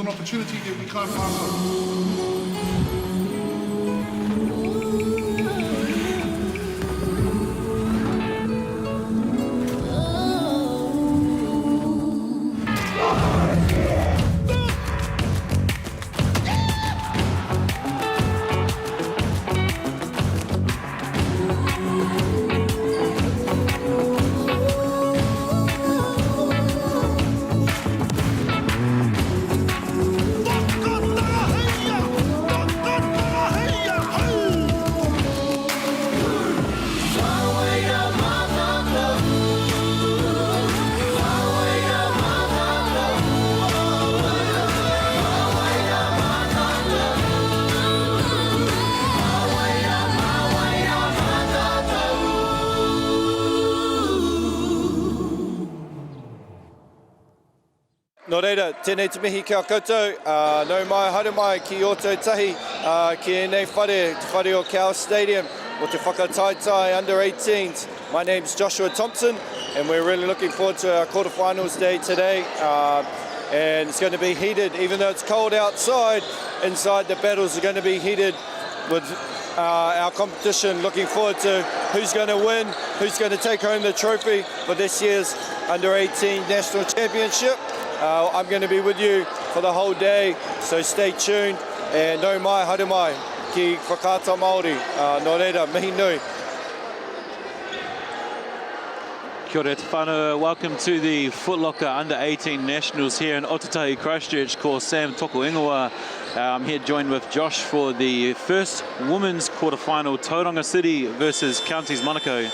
an opportunity that we can't pass on. Nō reira, tēnei te mihi kia koutou, nau mai, haere mai ki o tau tahi, ki nei whare, te whare o Cowles Stadium, o te whakataitai under 18s. My name's Joshua Thompson, and we're really looking forward to our quarterfinals day today. And it's going to be heated, even though it's cold outside, inside the battles are going to be heated with our competition. Looking forward to who's going to win, who's going to take home the trophy for this year's under 18 national championship. I'm going to be with you for the whole day, so stay tuned. And nau mai, haere mai, ki whakata Māori, nō reira, mihi nui. Kia ora te whanau, welcome to the Foot Locker Under 18 Nationals here in Otatahi, Christchurch, called Sam Toko Ingoa. I'm here joined with Josh for the first women's quarterfinal, Tauranga City versus Counties Manukau.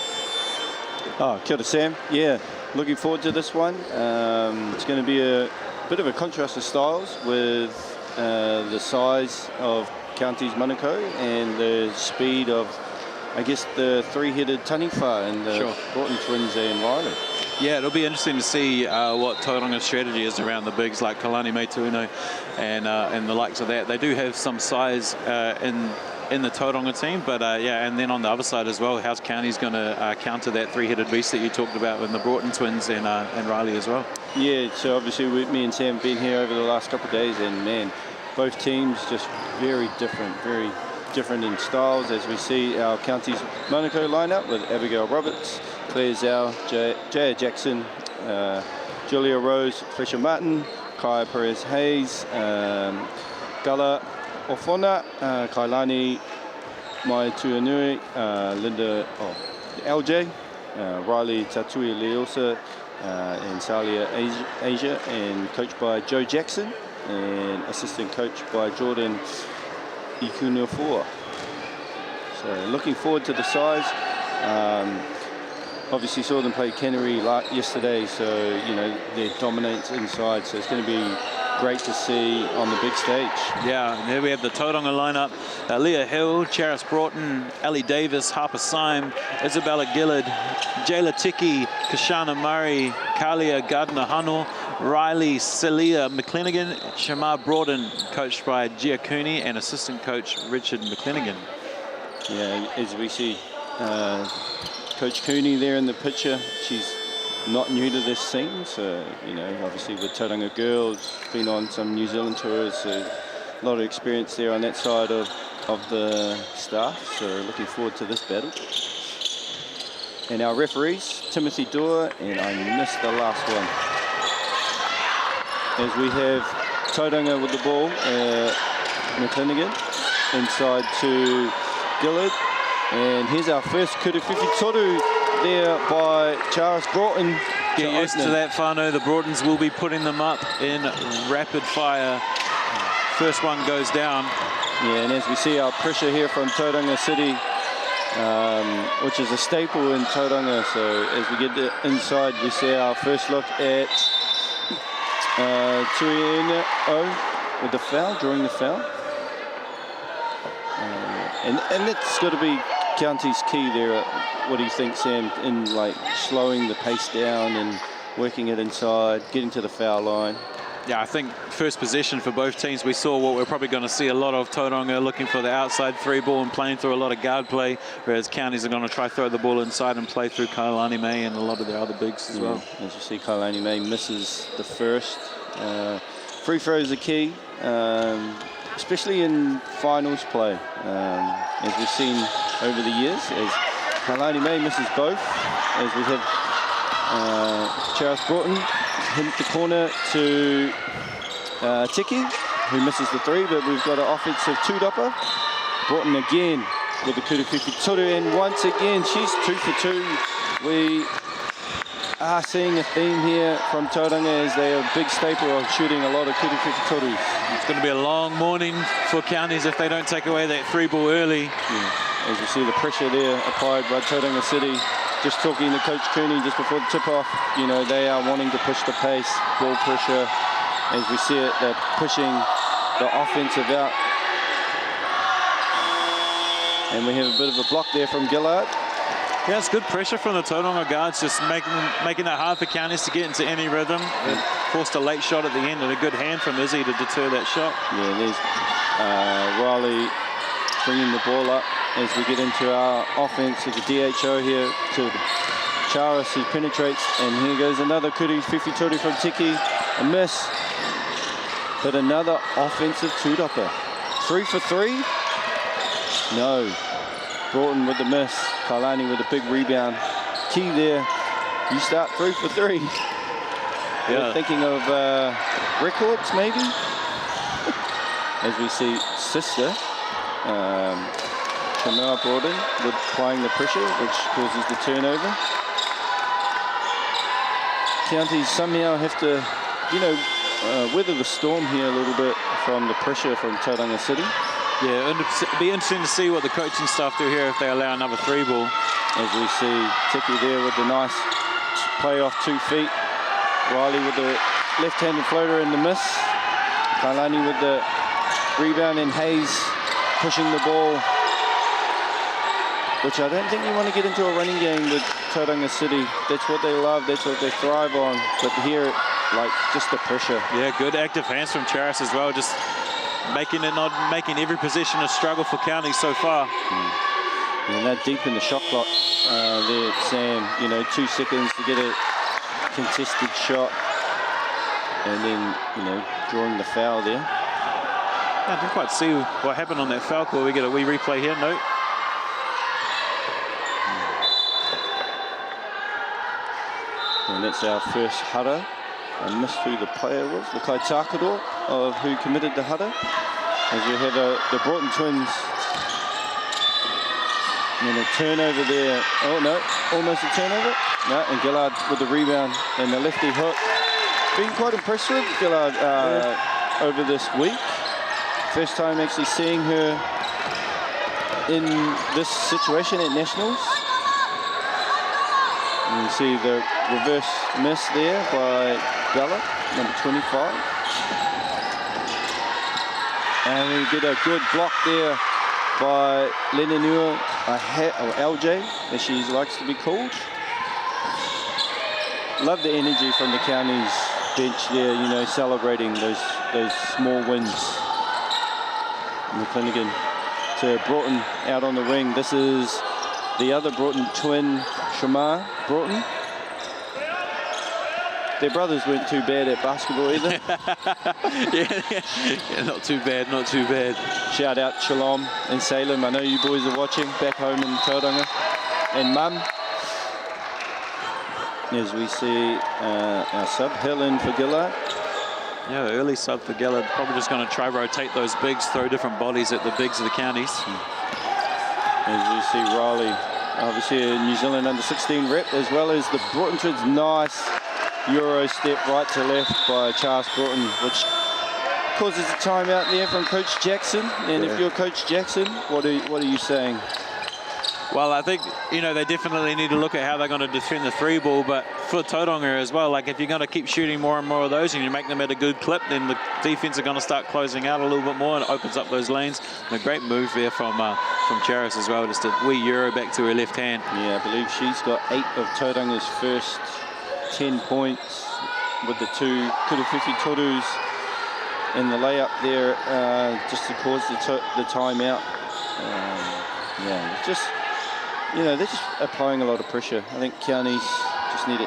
Oh, kia ora Sam, yeah. Looking forward to this one. It's going to be a bit of a contrast of styles with the size of Counties Manukau and the speed of, I guess, the three-headed Taniwha and the Broughton twins and Riley. Yeah, it'll be interesting to see what Tauranga's strategy is around the bigs like Kalani Meituino and the likes of that. They do have some size in the Tauranga team, but yeah, and then on the other side as well, how's Counties going to counter that three-headed beast that you talked about with the Broughton twins and Riley as well? Yeah, so obviously me and Sam have been here over the last couple of days, and man, both teams just very different in styles, as we see our Counties Manukau lineup with Abigail Roberts, Claire Zhao, Jaya Jackson, Julia Rose, Fletcher Martin, Kai Perez Hayes, Gala Ofona, Kailani Mai Tuanui, Linda LJ, Riley Tatui Leosa, and Salia Asia, and coached by Joe Jackson, and assistant coach by Jordan Ikunufua. So looking forward to the size. Obviously saw them play Canterbury yesterday, so you know their dominance inside, so it's going to be great to see on the big stage. Yeah, here we have the Tauranga lineup. Leah Hill, Charis Broughton, Ellie Davis, Harper Syme, Isabella Gillard, Jayla Tiki, Kashana Murray, Kalia Gardner-Hunnell, Riley Celia McClenigan, Shamar Broughton, coached by Gia Cooney, and assistant coach Richard McClenigan. Yeah, as we see Coach Cooney there in the picture, she's not new to this scene, so you know, obviously with Tauranga girls, been on some New Zealand tours, so a lot of experience there on that side of the staff, so looking forward to this battle. And our referees, Timothy Dua, and I missed the last one. As we have Tauranga with the ball, McClenigan, inside to Gillard, and here's our first Kurewhiwhi Toru there by Charis Broughton. Get used to that, whānau. The Broughtons will be putting them up in rapid fire. First one goes down. Yeah, and as we see our pressure here from Tauranga City, which is a staple in Tauranga. So as we get inside, we see our first look at Tuiena O with the foul, drawing the foul. And it's got to be Counties key there. What do you think, Sam, in like slowing the pace down and working it inside, getting to the foul line? Yeah, I think first possession for both teams, we saw what we're probably going to see a lot of. Tauranga looking for the outside three ball and playing through a lot of guard play, whereas Counties are going to try throw the ball inside and play through Kailani May and a lot of their other bigs as well. As you see, Kailani May misses the first free throws are key, especially in finals play, as we've seen over the years, as Kalani May misses both, as we have Charles Broughton hit the corner to Tiki, who misses the three, but we've got an offensive two-dopper. Broughton again with the kutu whiwhi toru, and once again, she's 2 for 2. We are seeing a theme here from Tauranga, as they are a big staple of shooting a lot of kutu whiwhi torus. It's going to be a long morning for counties if they don't take away that 3-ball early. Yeah. As you see the pressure there applied by Tauranga City. Just talking to Coach Cooney just before the tip-off, you know, they are wanting to push the pace, ball pressure. As we see it, they're pushing the offensive out. And we have a bit of a block there from Gillard. Yeah, it's good pressure from the Tauranga guards, just making it hard for counties to get into any rhythm. And forced a late shot at the end, and a good hand from Izzy to deter that shot. Yeah, there's Riley bringing the ball up as we get into our offense with the DHO here to Charas, who penetrates, and here goes another kutu whiwhi toru from Tiki. A miss, but another offensive two-dopper. 3 for 3? No. Broughton with the miss. Kailani with a big rebound. Key there. You start 3 for 3. Yeah. We're thinking of records, maybe? As we see Sister Kamau Broughton with applying the pressure, which causes the turnover. Counties somehow have to, you know, weather the storm here a little bit from the pressure from Tauranga City. Yeah, and it'd be interesting to see what the coaching staff do here if they allow another 3-ball. As we see Tiki there with the nice play off 2 feet. Riley with the left-handed floater in the miss. Kailani with the rebound, and Hayes pushing the ball, which I don't think you want to get into a running game with Tauranga City. That's what they love, that's what they thrive on. But here, like, just the pressure. Yeah, good active hands from Charas as well, just making every position a struggle for counties so far. And that deep in the shot clock there, Sam, you know, 2 seconds to get a contested shot, and then, you know, drawing the foul there. I didn't quite see what happened on that foul call. We get a wee replay here, no. And that's our first hara. I missed who the player was, the Kaitakaro of who committed the hara. As we have the Broughton twins. And a turnover there. Oh no, almost a turnover. No, and Gillard with the rebound and the lefty hook. Been quite impressed with Gillard over this week. First time actually seeing her in this situation at Nationals. You can see the reverse miss there by Bella, number 25. And we get a good block there by Lenanua, or LJ, as she likes to be called. Love the energy from the county's bench there, you know, celebrating those small wins. McClinigan to Broughton out on the wing. This is the other Broughton twin, Shamar Broughton. Their brothers weren't too bad at basketball either. yeah, not too bad, not too bad. Shout out Shalom and Salem. I know you boys are watching back home in Tauranga. And Mum. As we see our sub, Helen for Gillard. Yeah, early sub for Gillard. Probably just going to try rotate those bigs, throw different bodies at the bigs of the counties. As we see Riley, obviously a New Zealand under-16 rep, as well as the Broughton twins. Nice Euro step right to left by Charles Broughton, which causes a timeout there from Coach Jackson. And if you're Coach Jackson, what are you saying? Well, I think, you know, they definitely need to look at how they're going to defend the 3-ball, but for Tauranga as well, like if you're going to keep shooting more and more of those and you make them at a good clip, then the defense are going to start closing out a little bit more, and it opens up those lanes. And a great move there from Charis as well, just a wee Euro back to her left hand. Yeah, I believe she's got 8 of Tauranga's first 10 points with the 2 kutu whiwhi torus and the layup there just to cause the timeout. Yeah, it's just, you know, they're just applying a lot of pressure. I think counties just need to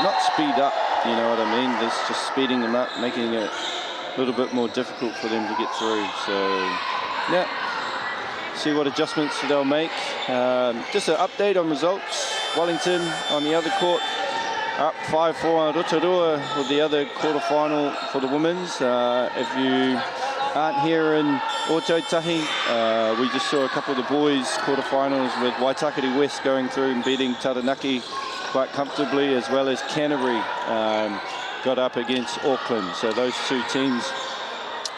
not speed up, You know what I mean? It's just speeding them up, making it a little bit more difficult for them to get through. So, yeah, see what adjustments they'll make. Just an update on results. Wellington on the other court, up 5-4 on Rotorua with the other quarterfinal for the women's. If you aren't here in Ōtautahi, we just saw a couple of the boys quarterfinals with Waitakere West going through and beating Taranaki quite comfortably, as well as Canterbury got up against Auckland. So those two teams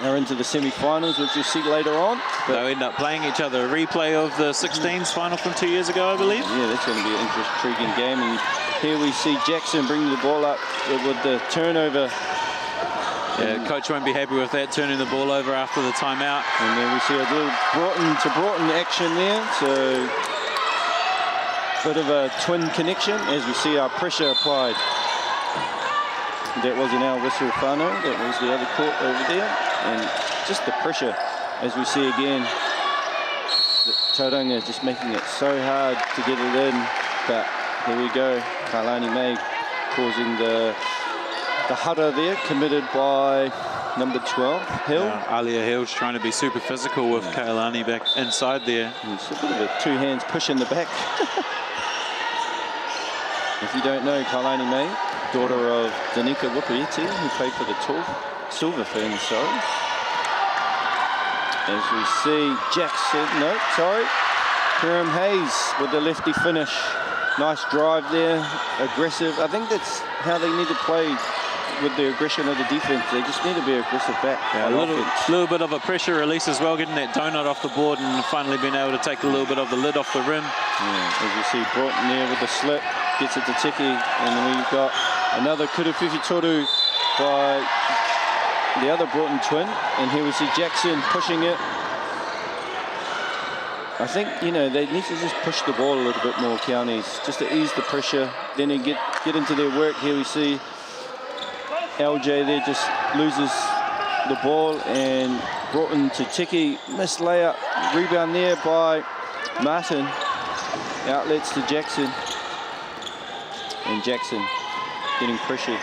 are into the semi-finals, which you'll see later on. But they'll end up playing each other. A replay of the 16s final from 2 years ago, I believe. Yeah, that's going to be an intriguing game. And here we see Jackson bringing the ball up with the turnover. Yeah, coach won't be happy with that, turning the ball over after the timeout. And then we see a little Broughton to Broughton action there. So, bit of a twin connection as we see our pressure applied. That wasn't our whistle, whānau. That was the other court over there. And just the pressure, as we see again. Tauranga just making it so hard to get it in. But here we go. Kailani May causing the hara there, committed by number 12, Hill. Alia Hill's trying to be super physical with Kailani back inside there. It's a bit of a two-hands push in the back. If you don't know, Kailani May, daughter of Danica Wupaiiti, who played for the Silver Ferns, sorry. As we see Jackson, no, sorry, Hiram Hayes with the lefty finish. Nice drive there, aggressive. I think that's how they need to play with the aggression of the defense. They just need to be aggressive back. Yeah, a little bit of a pressure release as well, getting that donut off the board and finally being able to take a little bit of the lid off the rim. Yeah, as you see Broughton there with the slip, gets it to Tiki, and we've got another Kuruwhiwhi Toru by the other Broughton twin, and here we see Jackson pushing it. I think, you know, they need to just push the ball a little bit more, Counties, just to ease the pressure, then they get into their work. Here we see LJ there just loses the ball, and Broughton to Tiki, missed layup, rebound there by Martin, outlets to Jackson, and Jackson getting pressured,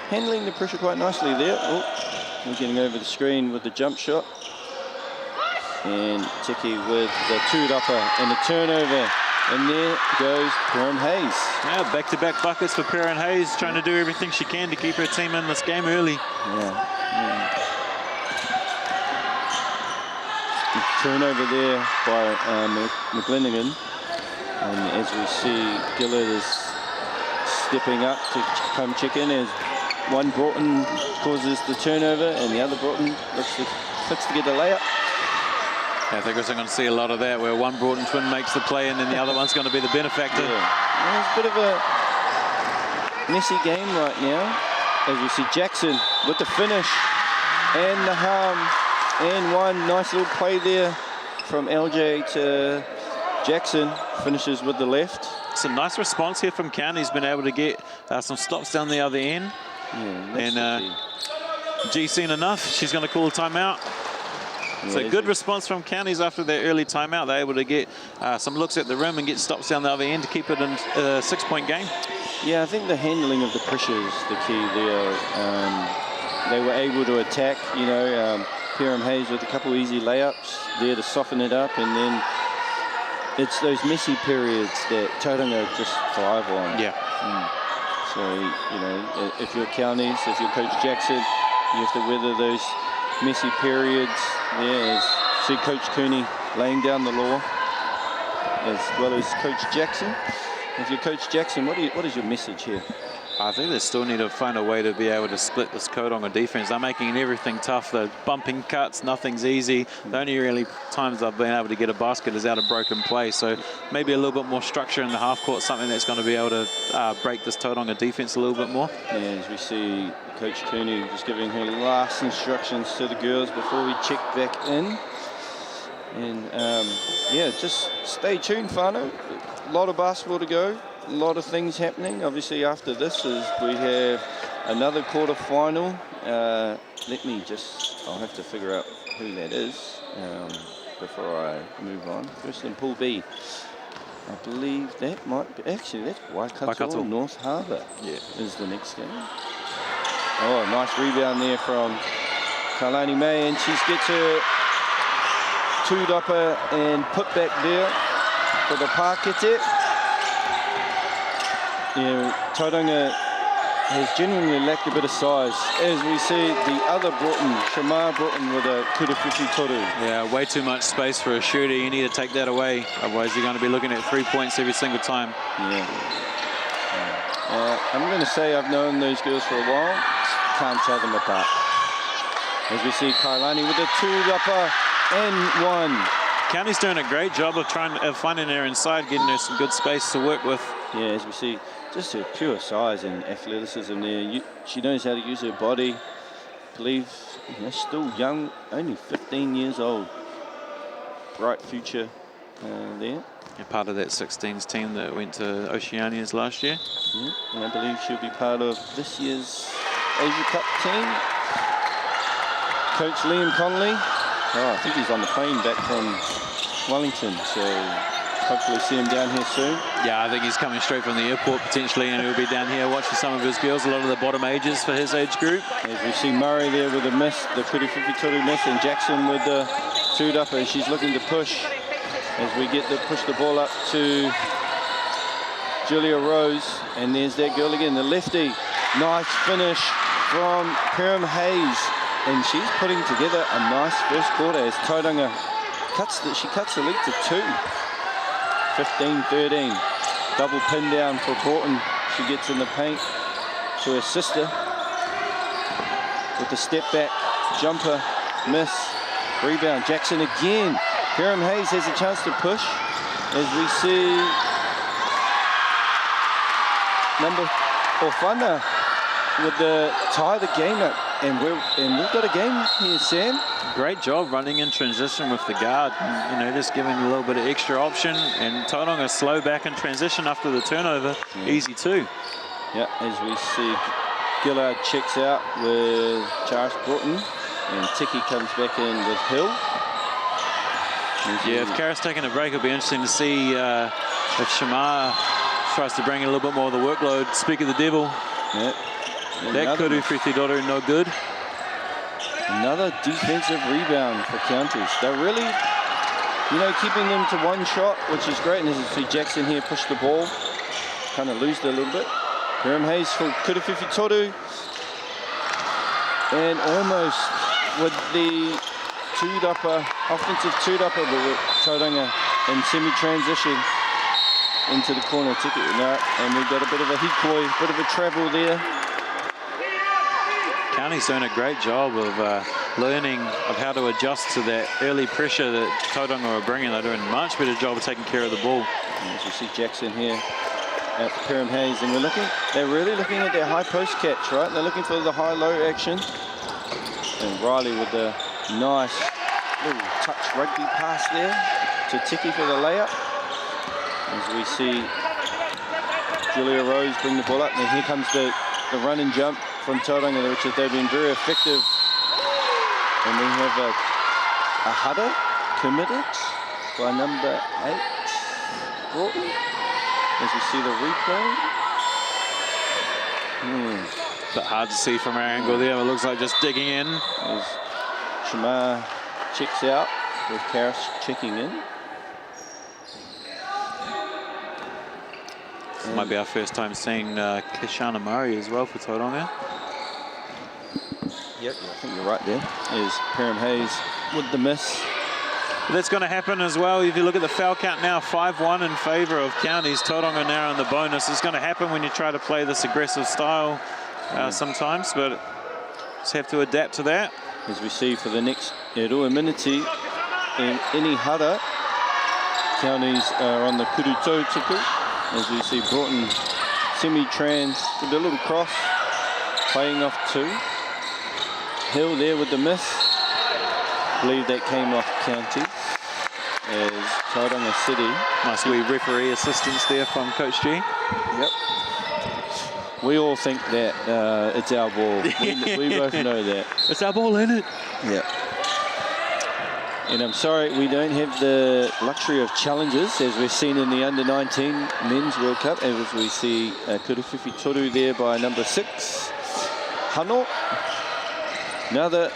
handling the pressure quite nicely there. Oh, we're getting over the screen with the jump shot, and Tiki with the two-upper and the turnover. And there goes Perrin Hayes. Yeah, back-to-back buckets for Perrin Hayes, trying to do everything she can to keep her team in this game early. Yeah. Turnover there by McGlennigan. And as we see, Gillard is stepping up to come check in as one Broughton causes the turnover and the other Broughton looks to get the layup. I think we're going to see a lot of that, where one Broughton twin makes the play and then the other one's going to be the benefactor. Yeah. It's a bit of a messy game right now, as we see Jackson with the finish and the harm, and one nice little play there from LJ to Jackson, finishes with the left. It's a nice response here from County. He's been able to get some stops down the other end. Yeah, and G's seen enough. She's going to call a timeout. So good response from Counties after their early timeout. They're able to get some looks at the rim and get stops down the other end to keep it in a 6-point game. Yeah, I think the handling of the pressure is the key there. They were able to attack, you know, Perrin Hayes with a couple easy layups there to soften it up, and then it's those messy periods that Tauranga just thrive on. Yeah. So, you know, if you're Counties, if you're Coach Jackson, you have to weather those messy periods. There is see Coach Cooney laying down the law, as well as Coach Jackson. If you're Coach Jackson, what is your message here? I think they still need to find a way to be able to split this Tauranga defense. They're making everything tough. They're bumping cuts, nothing's easy. The only really times I've been able to get a basket is out of broken play. So maybe a little bit more structure in the half court, something that's going to be able to break this Tauranga defense a little bit more. Yeah, as we see Coach Cooney just giving her last instructions to the girls before we check back in. And yeah, just stay tuned, whānau. A lot of basketball to go. A lot of things happening. Obviously, after this is we have another quarter-final. Let me just, I'll have to figure out who that is before I move on. First in Pool B, I believe that might be, actually that's Waikato. North Harbour is the next game. Oh, nice rebound there from Kailani May, and she gets her two-dopper and put back there for the Pakete. Yeah, Tauranga has genuinely lacked a bit of size. As we see the other Broughton, Shamar Broughton with a kurewhiwhi toru. Yeah, way too much space for a shooter. You need to take that away. Otherwise, you're going to be looking at 3 points every single time. Yeah. I'm going to say I've known those girls for a while. Can't tell them apart. As we see Kailani with a two-upper and one. County's doing a great job of finding her inside, getting her some good space to work with. Yeah, as we see, just her pure size and athleticism there. She knows how to use her body. I believe, still young, only 15 years old. Bright future there. You're part of that 16s team that went to Oceanias last year. Yeah, and I believe she'll be part of this year's Asia Cup team. Coach Liam Connolly. Oh, I think he's on the plane back from Wellington, so hopefully see him down here soon. Yeah, I think he's coming straight from the airport potentially, and he'll be down here watching some of his girls, a lot of the bottom ages for his age group. As we see Murray there with a miss, the kurewhiwhi toru miss, and Jackson with the two-upper. She's looking to push as we push the ball up to Julia Rose, and there's that girl again, the lefty. Nice finish from Perham Hayes, and she's putting together a nice first quarter as Tauranga cuts the lead to 2. 15-13. Double pin down for Broughton. She gets in the paint to her sister with the step back jumper miss. Rebound. Jackson again. Perham Hayes has a chance to push as we see number Ofana with the tie the game up, and we've got a game here, Sam. Great job running in transition with the guard, just giving a little bit of extra option, and Tauranga slow back in transition after the turnover. Easy too. Yeah, as we see Gillard checks out with Charles Broughton, and Tiki comes back in with Hill. Yeah, if Kara's taking a break, it'll be interesting to see if Shamar tries to bring in a little bit more of the workload. Speak of the devil. Yeah. That kurewhiwhi toru no good. Another defensive rebound for Counties. They're really, keeping them to one shot, which is great. And as you see Jackson here push the ball, kind of lose it a little bit. Perham Hayes for kurewhiwhi toru. And almost with the offensive two-upper, but with Tauranga in semi-transition into the corner ticket. And we've got a bit of a hikoi, bit of a travel there. County's doing a great job of learning of how to adjust to that early pressure that Tauranga are bringing. They're doing a much better job of taking care of the ball. And as you see Jackson here at Perham Hayes, and they're really looking at their high post catch, right? They're looking for the high-low action. And Riley with the nice little touch rugby pass there to Tiki for the layup. As we see Julia Rose bring the ball up, and here comes the run and jump from Tauranga, which they've been very effective. And we have a huddle committed by number 8, Broughton. As we see the replay. But hard to see from our angle there. It looks like just digging in. As Shamar checks out with Karis checking in. Might be our first time seeing Kishana Murray as well for Tauranga. Yep, I think you're right there. Is Perham Hayes with the miss. That's going to happen as well. If you look at the foul count now, 5-1 in favour of Counties. Tauranga now in the bonus. It's going to happen when you try to play this aggressive style sometimes, but just have to adapt to that. As we see for the next Erua Miniti in any hara, Counties are on the Kurutou tiku. As we see Broughton semi-trans with a little cross, playing off 2. Hill there with the miss. I believe that came off County as Tauranga City. Nice wee referee assistance there from Coach G. Yep. We all think that it's our ball. We both know that. It's our ball, isn't it? Yep. And I'm sorry, we don't have the luxury of challenges as we've seen in the Under-19 Men's World Cup. As we see kurewhiwhi toru there by number 6. Hano. Another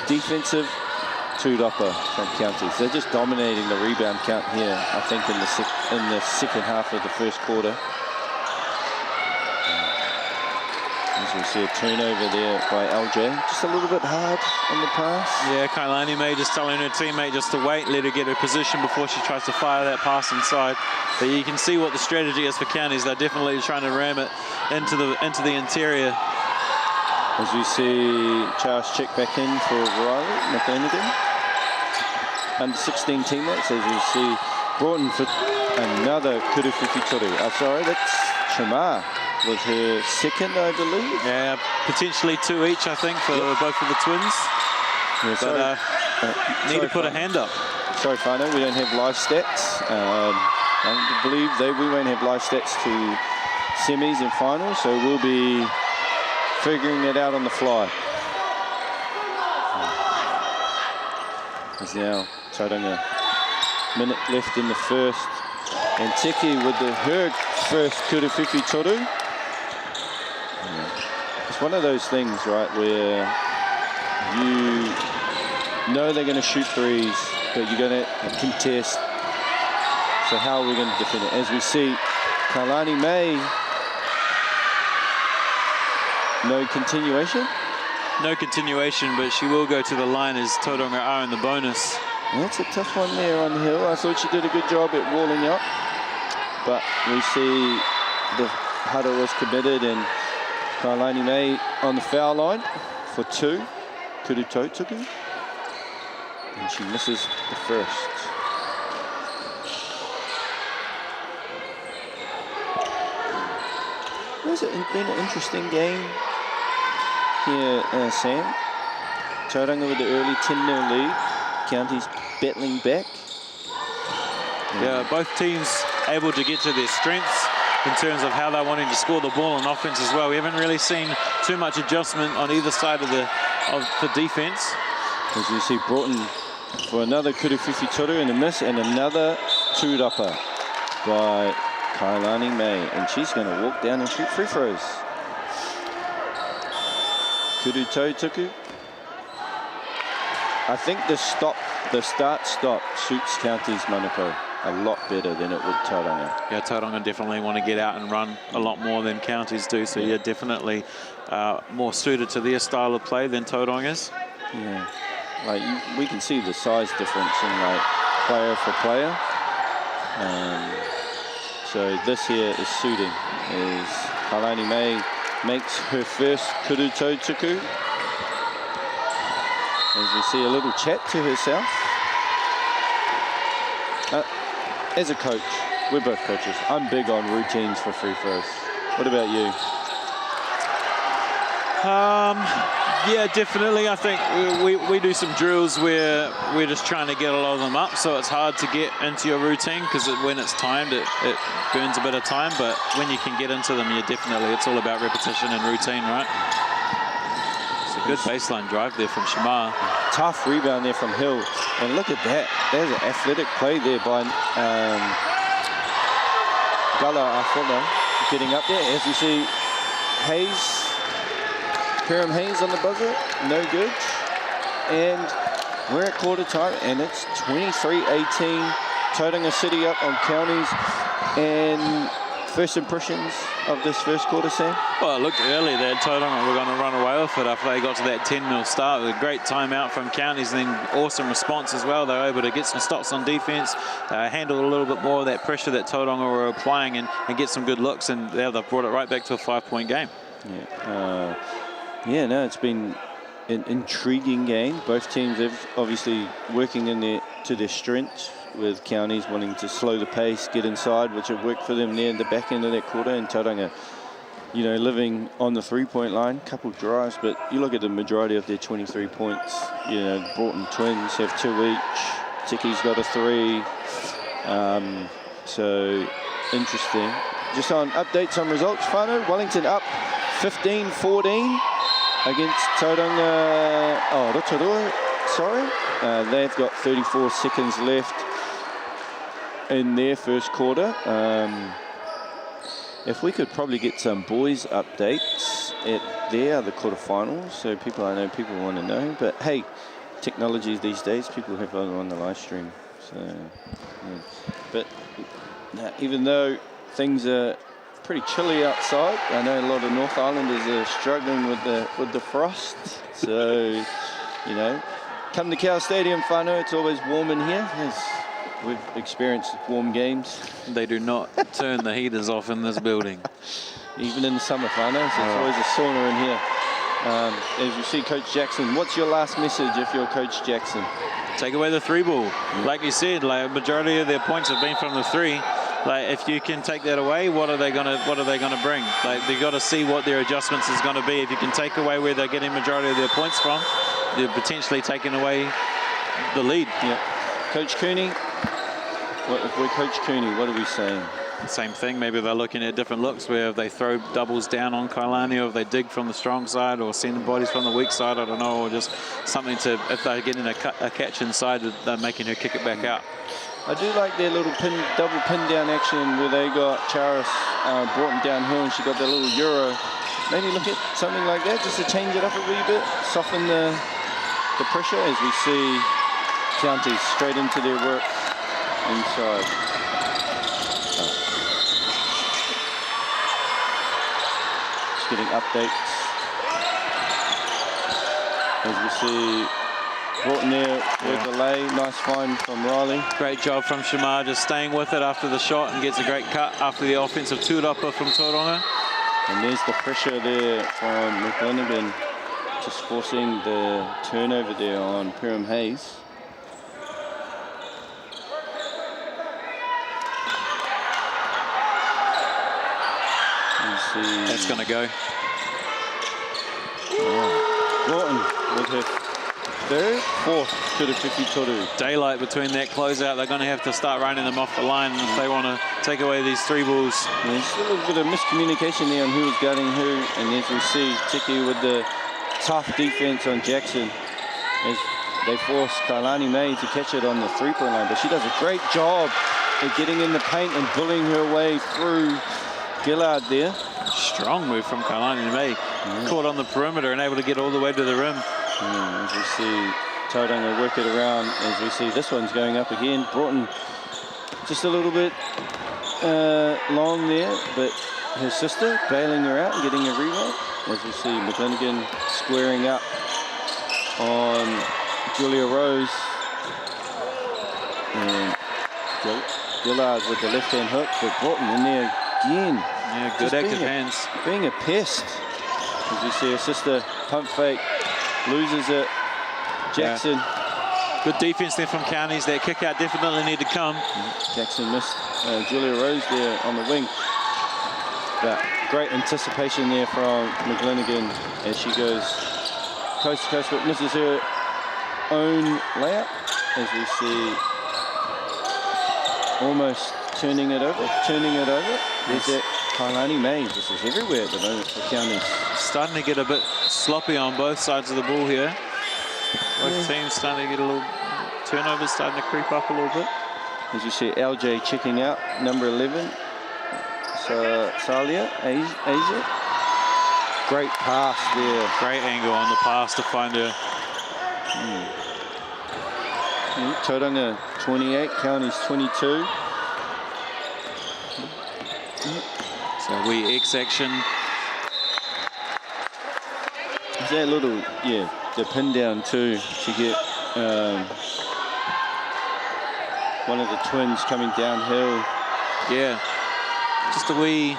defensive tūrapa from Counties. They're just dominating the rebound count here, I think, in the second half of the first quarter. As we see a turnover there by LJ. Just a little bit hard on the pass. Yeah, Kailani May just telling her teammate just to wait, let her get her position before she tries to fire that pass inside. But you can see what the strategy is for Counties. They're definitely trying to ram it into the interior. As we see Charles check back in for Riley McLanigan. Under 16 teammates, as we see Broughton for another kuruwhiwhi toru. Sorry, that's Shamar with her second, I believe. Yeah, potentially 2 each, I think, for both of the twins. Yeah, but need to put a hand up. Sorry, Fano, we don't have live stats. I believe we won't have live stats to semis and finals, so we'll be figuring it out on the fly. There's now Tauranga, minute left in the first, and Teki with her first kuruwhiwhi toru. It's one of those things, right, where you know they're going to shoot threes, but you're going to contest. So how are we going to defend it? As we see, Kailani May, no continuation? No continuation, but she will go to the line as Tauranga are in the bonus. That's a tough one there on Hill. I thought she did a good job at walling up, but we see the huddle was committed and Kailani May on the foul line for 2. Kuru Tautuku. And she misses the first. It's been an interesting game here, Sam. Tauranga with the early 10-0 lead. Counties battling back. Yeah, both teams able to get to their strengths in terms of how they're wanting to score the ball on offense as well. We haven't really seen too much adjustment on either side of the defense. As you see Broughton for another kuruwhiwhi toru and a miss, and another tūrapa by Kailani May, and she's going to walk down and shoot free throws. Kuru Tautuku. I think the start-stop suits Counties Manukau a lot better than it would Tauranga. Yeah, Tauranga definitely want to get out and run a lot more than Counties do, so yeah, definitely more suited to their style of play than Tauranga's. Yeah, like we can see the size difference in like player for player. So this here is suiting, as Kailani May makes her first Kuru Tautuku. As we see a little chat to herself. As a coach, we're both coaches. I'm big on routines for free throws. What about you? Yeah, definitely. I think we do some drills where we're just trying to get a lot of them up, so it's hard to get into your routine because when it's timed, it burns a bit of time, but when you can get into them, it's all about repetition and routine, right? It's a good baseline drive there from Shamar. Tough rebound there from Hill, and look at that. There's an athletic play there by Gala Afola getting up there. As we see Hayes, Hiram Hayes on the buzzer, no good. And we're at quarter time, and it's 23-18. Tauranga City up on Counties. And first impressions of this first quarter, Sam? Well, it looked early there. Tauranga were going to run away with it after they got to that 10-0 start. With a great timeout from Counties, and then awesome response as well. They were able to get some stops on defense, handle a little bit more of that pressure that Tauranga were applying, and get some good looks, and they've brought it right back to a 5-point game. Yeah, no, it's been an intriguing game. Both teams have obviously working to their strengths, with Counties wanting to slow the pace, get inside, which have worked for them near the back end of that quarter, and Tauranga, living on the three-point line, couple drives, but you look at the majority of their 23 points, Broughton Twins have 2 each, Tiki's got a 3, so interesting. Just on updates on results, Whānau, Wellington up 15-14 against Tauranga, Rotorua, sorry. They've got 34 seconds left in their first quarter. If we could probably get some boys updates at there are the quarterfinals, so I know people want to know. But hey, technology these days, people have it on the live stream. So, yeah. But even though things are pretty chilly outside, I know a lot of North Islanders are struggling with the frost. So, you know, come to Cowles Stadium, whānau, it's always warm in here. Yes, we've experienced warm games. They do not turn the heaters off in this building. Even in the summer, whānau, so it's always a sauna in here. As you see Coach Jackson, what's your last message if you're Coach Jackson? Take away the 3 ball. Like you said, like a majority of their points have been from the 3. Like if you can take that away, what are they gonna bring? Like they got to see what their adjustments is going to be. If you can take away where they're getting majority of their points from, they're potentially taking away the lead. Yeah. Coach Cooney, if we're Coach Cooney, what are we saying? Same thing. Maybe they're looking at different looks where if they throw doubles down on Kailani, or if they dig from the strong side, or send bodies from the weak side, I don't know, or just something to, if they're getting a catch inside, they're making her kick it back out. I do like their little double pin down action where they got Charis Broughton downhill and she got that little Euro. Maybe look at something like that just to change it up a wee bit, soften the pressure as we see Counties straight into their work inside. Just getting updates as we see Broughton there with delay. Nice find from Riley. Great job from Shamar, just staying with it after the shot and gets a great cut after the offensive tūrapa from Tauranga. And there's the pressure there from McLennigan, just forcing the turnover there on Pyram Hayes. That's going to go. Broughton with her third, fourth to the 50 toru. Daylight between that closeout. They're going to have to start running them off the line if they want to take away these 3 balls. Yeah, there's a little bit of miscommunication there on who was guarding who. And as we see, Tiki with the tough defense on Jackson as they force Kailani May to catch it on the 3-point line. But she does a great job of getting in the paint and bullying her way through Gillard there. Strong move from Kailani May. Caught on the perimeter and able to get all the way to the rim. As we see Tauranga work it around, as we see this one's going up again. Broughton just a little bit long there, but her sister bailing her out and getting a rebound. As we see McLennigan squaring up on Julia Rose. And Gillard with the left-hand hook, but Broughton in there again. Yeah, good active hands. Being a pest. As we see her sister pump fake, loses it. Jackson. Yeah. Good defense there from Counties. That kick out definitely need to come. Jackson missed Julia Rose there on the wing. But great anticipation there from McLennigan as she goes coast to coast, but misses her own layup. As we see almost turning it over. There's that Kailani May. This is everywhere at the moment for Counties. Starting to get a bit sloppy on both sides of the ball here. Both teams starting to get a little turnovers, starting to creep up a little bit. As you see LJ checking out, number 11. So Salia, Asia. Great pass there. Great angle on the pass to find her. Tauranga 28, Counties 22. So we X action. Is that little, the pin down too to get one of the twins coming downhill. Yeah, just a wee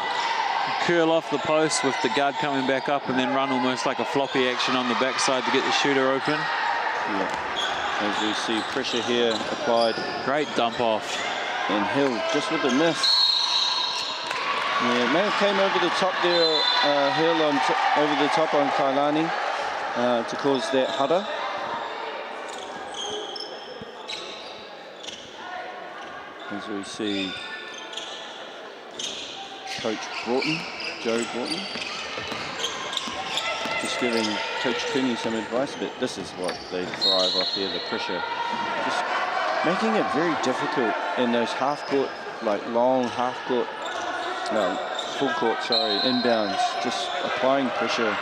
curl off the post with the guard coming back up and then run almost like a floppy action on the backside to get the shooter open. Yeah. As we see pressure here applied. Great dump off. And Hill just with the miss. Yeah, may have came over the top there, Hill over the top on Kailani to cause that huddle. As we see Coach Broughton, Joe Broughton, just giving Coach Cooney some advice, but this is what they thrive off here, the pressure. Just making it very difficult in those half-court, like long half-court, full court, sorry, inbounds, just applying pressure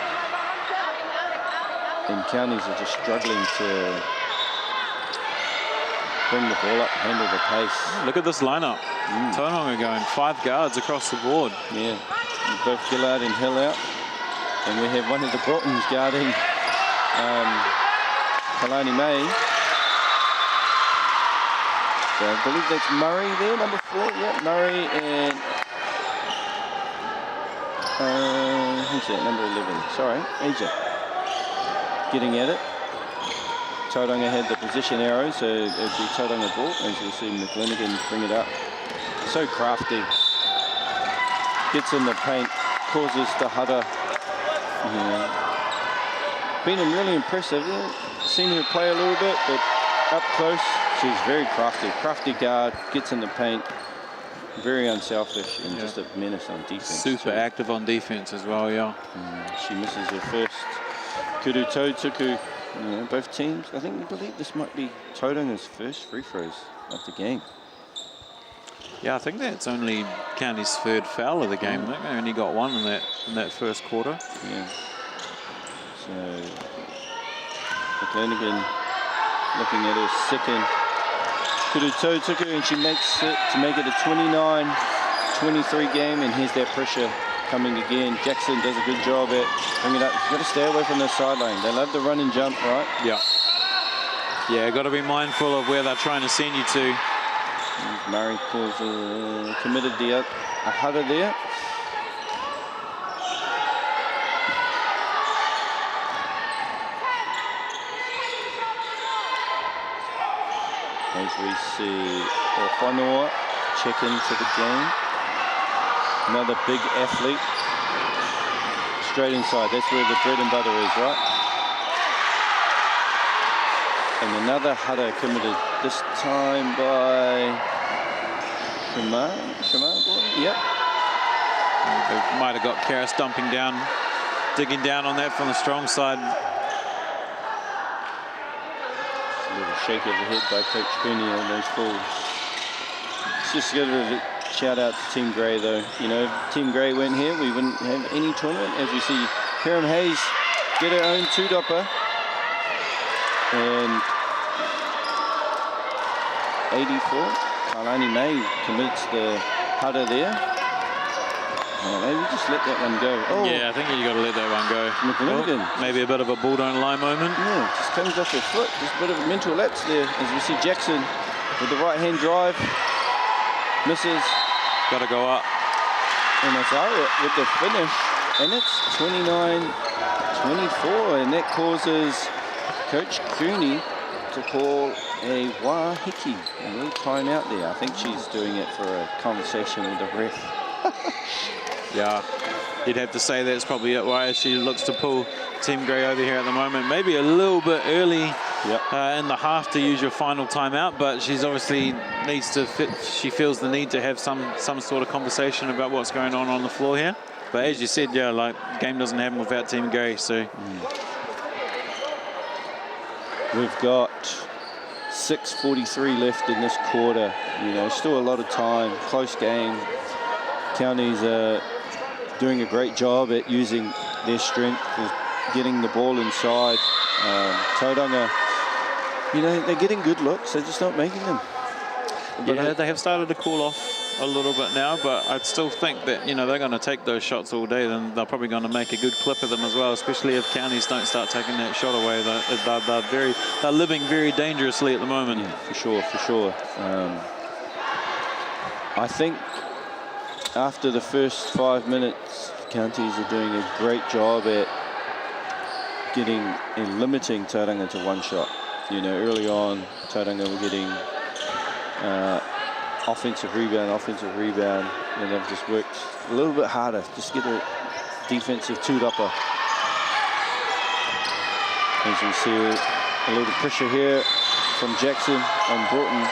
and Counties are just struggling to bring the ball up, handle the pace. Look at this lineup. Tauranga going 5 guards across the board. Yeah, both Gillard and Hill out. And we have one of the Broughtons guarding Kalani May. So I believe that's Murray there, number 4. Yeah, Murray and who's that, number 11? Sorry, Asia. Getting at it. Tauranga had the position arrow, so it'd be Tauranga ball, as we'll see McLennigan bring it up. So crafty. Gets in the paint, causes the huddle. Been really impressive. Seen her play a little bit, but up close, she's very crafty. Crafty guard, gets in the paint, very unselfish, and just a menace on defense. Super active on defense as well, yeah. She misses her first. Kuru Tautuku, both teams. I believe this might be Tauranga's first free throws of the game. Yeah, I think that's only County's 3rd foul of the game. They only got 1 in that first quarter. Yeah. So McLennigan looking at her second. Kuru Tautuku, and she makes it to make it a 29-23 game, and here's that pressure coming again. Jackson does a good job at bringing it up. You've got to stay away from the sideline. They love the run and jump, right? Yeah. Yeah, got to be mindful of where they're trying to send you to. Murray calls committed a huddle there. As we see Whanua check into the game. Another big athlete. Straight inside, that's where the bread and butter is, right? And another huddle committed, this time by Shamar Gordon? Yep. They might have got Karis dumping down, digging down on that from the strong side. A little shake of the head by Coach Cooney on those balls. Let's just give a shout out to Team Grey though. If Team Grey weren't here, we wouldn't have any tournament. As we see Karen Hayes get her own 2-dopper. And 84, Kalani May commits the huddle there. Maybe just let that one go. Oh, yeah, I think you got to let that one go. McLennigan. Maybe a bit of a bull don't lie moment. Yeah, just comes off her foot. Just a bit of a mental lapse there. As we see Jackson with the right-hand drive. Misses. Got to go up. And Azaria with the finish. And it's 29-24. And that causes Coach Cooney to call a wahiki, a little time out there. I think she's doing it for a conversation with the ref. Yeah, you'd have to say that's probably it, why she looks to pull Team Grey over here at the moment. Maybe a little bit early in the half to use your final timeout, but she's obviously needs to she feels the need to have some sort of conversation about what's going on the floor here. But as you said, yeah, like, game doesn't happen without Team Grey, so. We've got 6:43 left in this quarter. Still a lot of time, close game. Counties are doing a great job at using their strength, of getting the ball inside. Tauranga, they're getting good looks, they're just not making them. But yeah, they have started to cool off a little bit now, but I'd still think that, they're going to take those shots all day, then they're probably going to make a good clip of them as well, especially if Counties don't start taking that shot away. They're living very dangerously at the moment. Yeah, for sure. I think after the first 5 minutes, Counties are doing a great job at getting and limiting Tauranga to one shot. Early on, Tauranga were getting offensive rebound, and they've just worked a little bit harder, just get a defensive 2-dopper. As we see a little pressure here from Jackson on Broughton.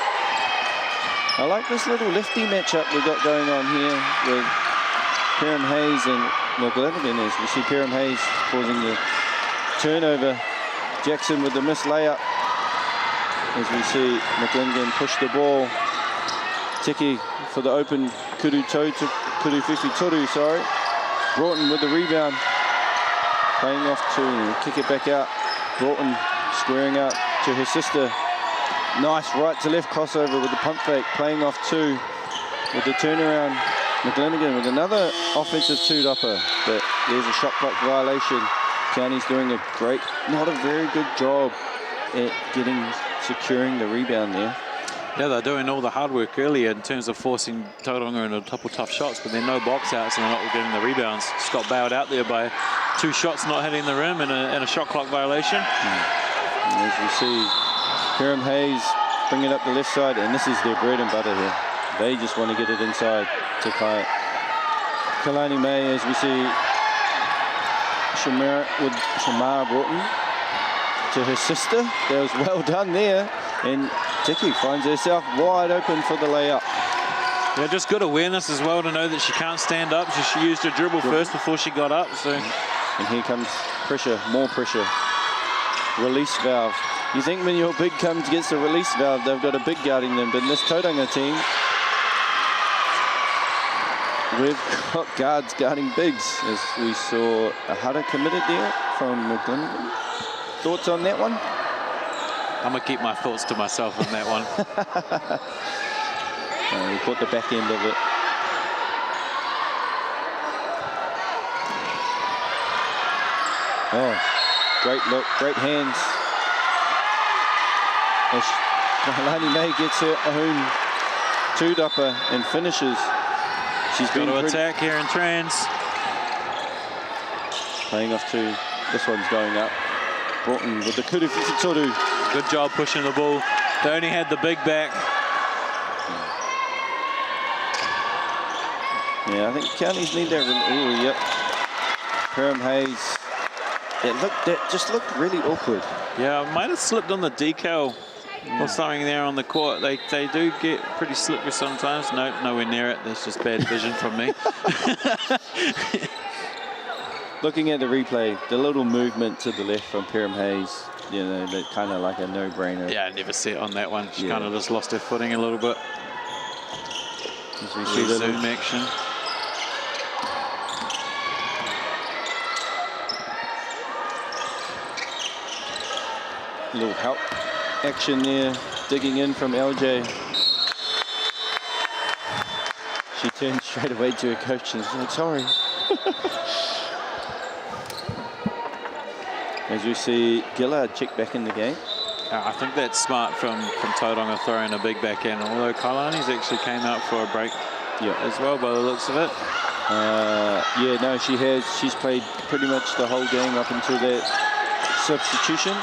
I like this little lefty matchup we've got going on here with Perham Hayes and McLennigan, as we see Perham Hayes causing the turnover. Jackson with the missed layup. As we see McLennigan push the ball. Tiki for the open Kurufifi Toru, sorry. Broughton with the rebound. Playing off to kick it back out. Broughton squaring up to her sister. Nice right to left crossover with the pump fake, playing off 2 with the turnaround. McGlenigan with another offensive 2-dopper, but there's a shot clock violation. County's doing a great, not a very good job at securing the rebound there. Yeah, they're doing all the hard work earlier in terms of forcing Tauranga into a couple tough shots, but they're no box outs and they're not getting the rebounds. Just got bailed out there by 2 shots not hitting the rim and a shot clock violation. And as we see, Hiram Hayes bringing up the left side, and this is their bread and butter here. They just want to get it inside to Kalani May, as we see Shamara Broughton to her sister. That was well done there. And Tiki finds herself wide open for the layup. Yeah, just good awareness as well to know that she can't stand up. She used her dribble first before she got up. So. And here comes pressure, more pressure. Release valve. You think when your big comes against the release valve, they've got a big guarding them. But in this Tauranga team, we've got guards guarding bigs, as we saw a Hara committed there from McGlenigan. Thoughts on that one? I'm going to keep my thoughts to myself on that one. We caught the back end of it. Oh, great look, great hands. As Kalani May gets her own 2-dopper and finishes. She's got to attack here in trans. Playing off 2. This one's going up. Broughton with the kudu fukitoru. Good job pushing the ball. They only had the big back. Yeah, I think counties need that. Oh, yep. Hiram Hayes. That just looked really awkward. Yeah, might have slipped on the decal or something there on the court. They do get pretty slippery sometimes. No, nowhere near it. That's just bad vision from me. Looking at the replay, the little movement to the left from Hiram Hayes, you know, that kind of like a no-brainer. Yeah, I never see it on that one. She kind of just lost her footing a little bit. As we see the zoom action. Little help action there, digging in from LJ. She turned straight away to her coach and said, sorry. As we see Gillard check back in the game. I think that's smart from Tauranga throwing a big back in, although Kailani's actually came out for a break as well by the looks of it. Yeah, no, she has. She's played pretty much the whole game up until that substitution.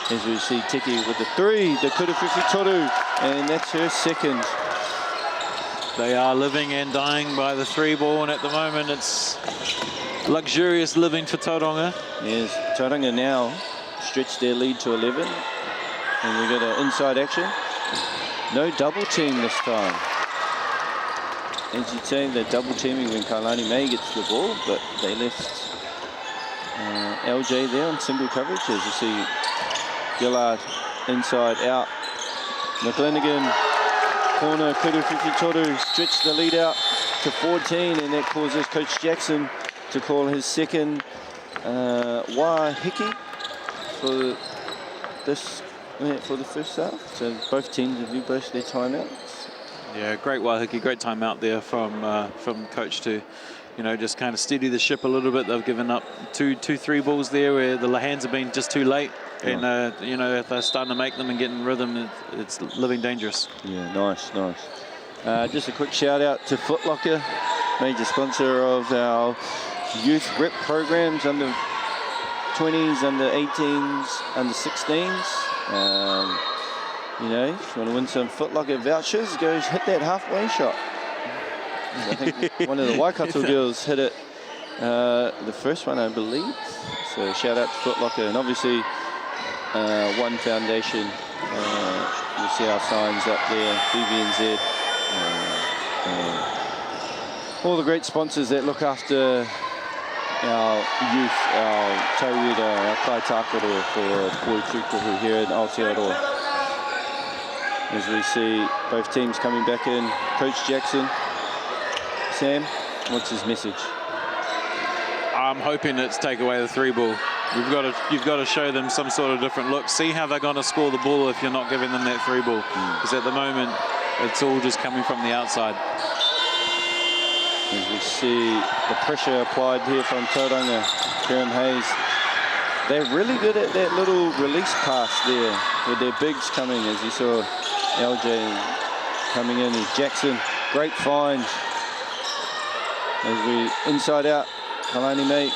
As we see Tiki with the 3, the kudu fukitoru, and that's her second. They are living and dying by the 3 ball, and at the moment it's luxurious living for Tauranga. Yes, Tauranga now stretch their lead to 11. And we got an inside action. No double team this time. As you'd say, they're double teaming when Kailani May gets the ball, but they left LJ there on single coverage. As you see Gillard inside out. McGlenigan, corner, kudu fukitoru, stretch the lead out to 14, and that causes Coach Jackson to call his second Wahiki for the first half. So both teams have used both their timeouts. Yeah, great Wahiki, great timeout there from coach to, you know, just kind of steady the ship a little bit. They've given up two 3 balls there where the hands have been just too late. And, you know, if they're starting to make them and get in rhythm, it's living dangerous. Yeah, nice. Just a quick shout out to Foot Locker, major sponsor of our youth rep programs, under 20s, under 18s, under 16s. You know, if you want to win some Foot Locker vouchers, go hit that halfway shot. I think one of the Waikato girls hit it, the first one, I believe. So shout out to Foot Locker, and obviously One Foundation. You see our signs up there, BVNZ. All the great sponsors that look after our youth, our taurida, our kaitakaro for Poitukuhu here in Aotearoa. As we see both teams coming back in. Coach Jackson, Sam, what's his message? I'm hoping it's take away the 3 ball. You've got to show them some sort of different look. See how they're going to score the ball if you're not giving them that through ball. Because at the moment, it's all just coming from the outside. As we see the pressure applied here from Tauranga, Kieran Hayes. They're really good at that little release pass there with their bigs coming, as you saw LJ coming in as Jackson. Great find. As we inside out, Kalani May,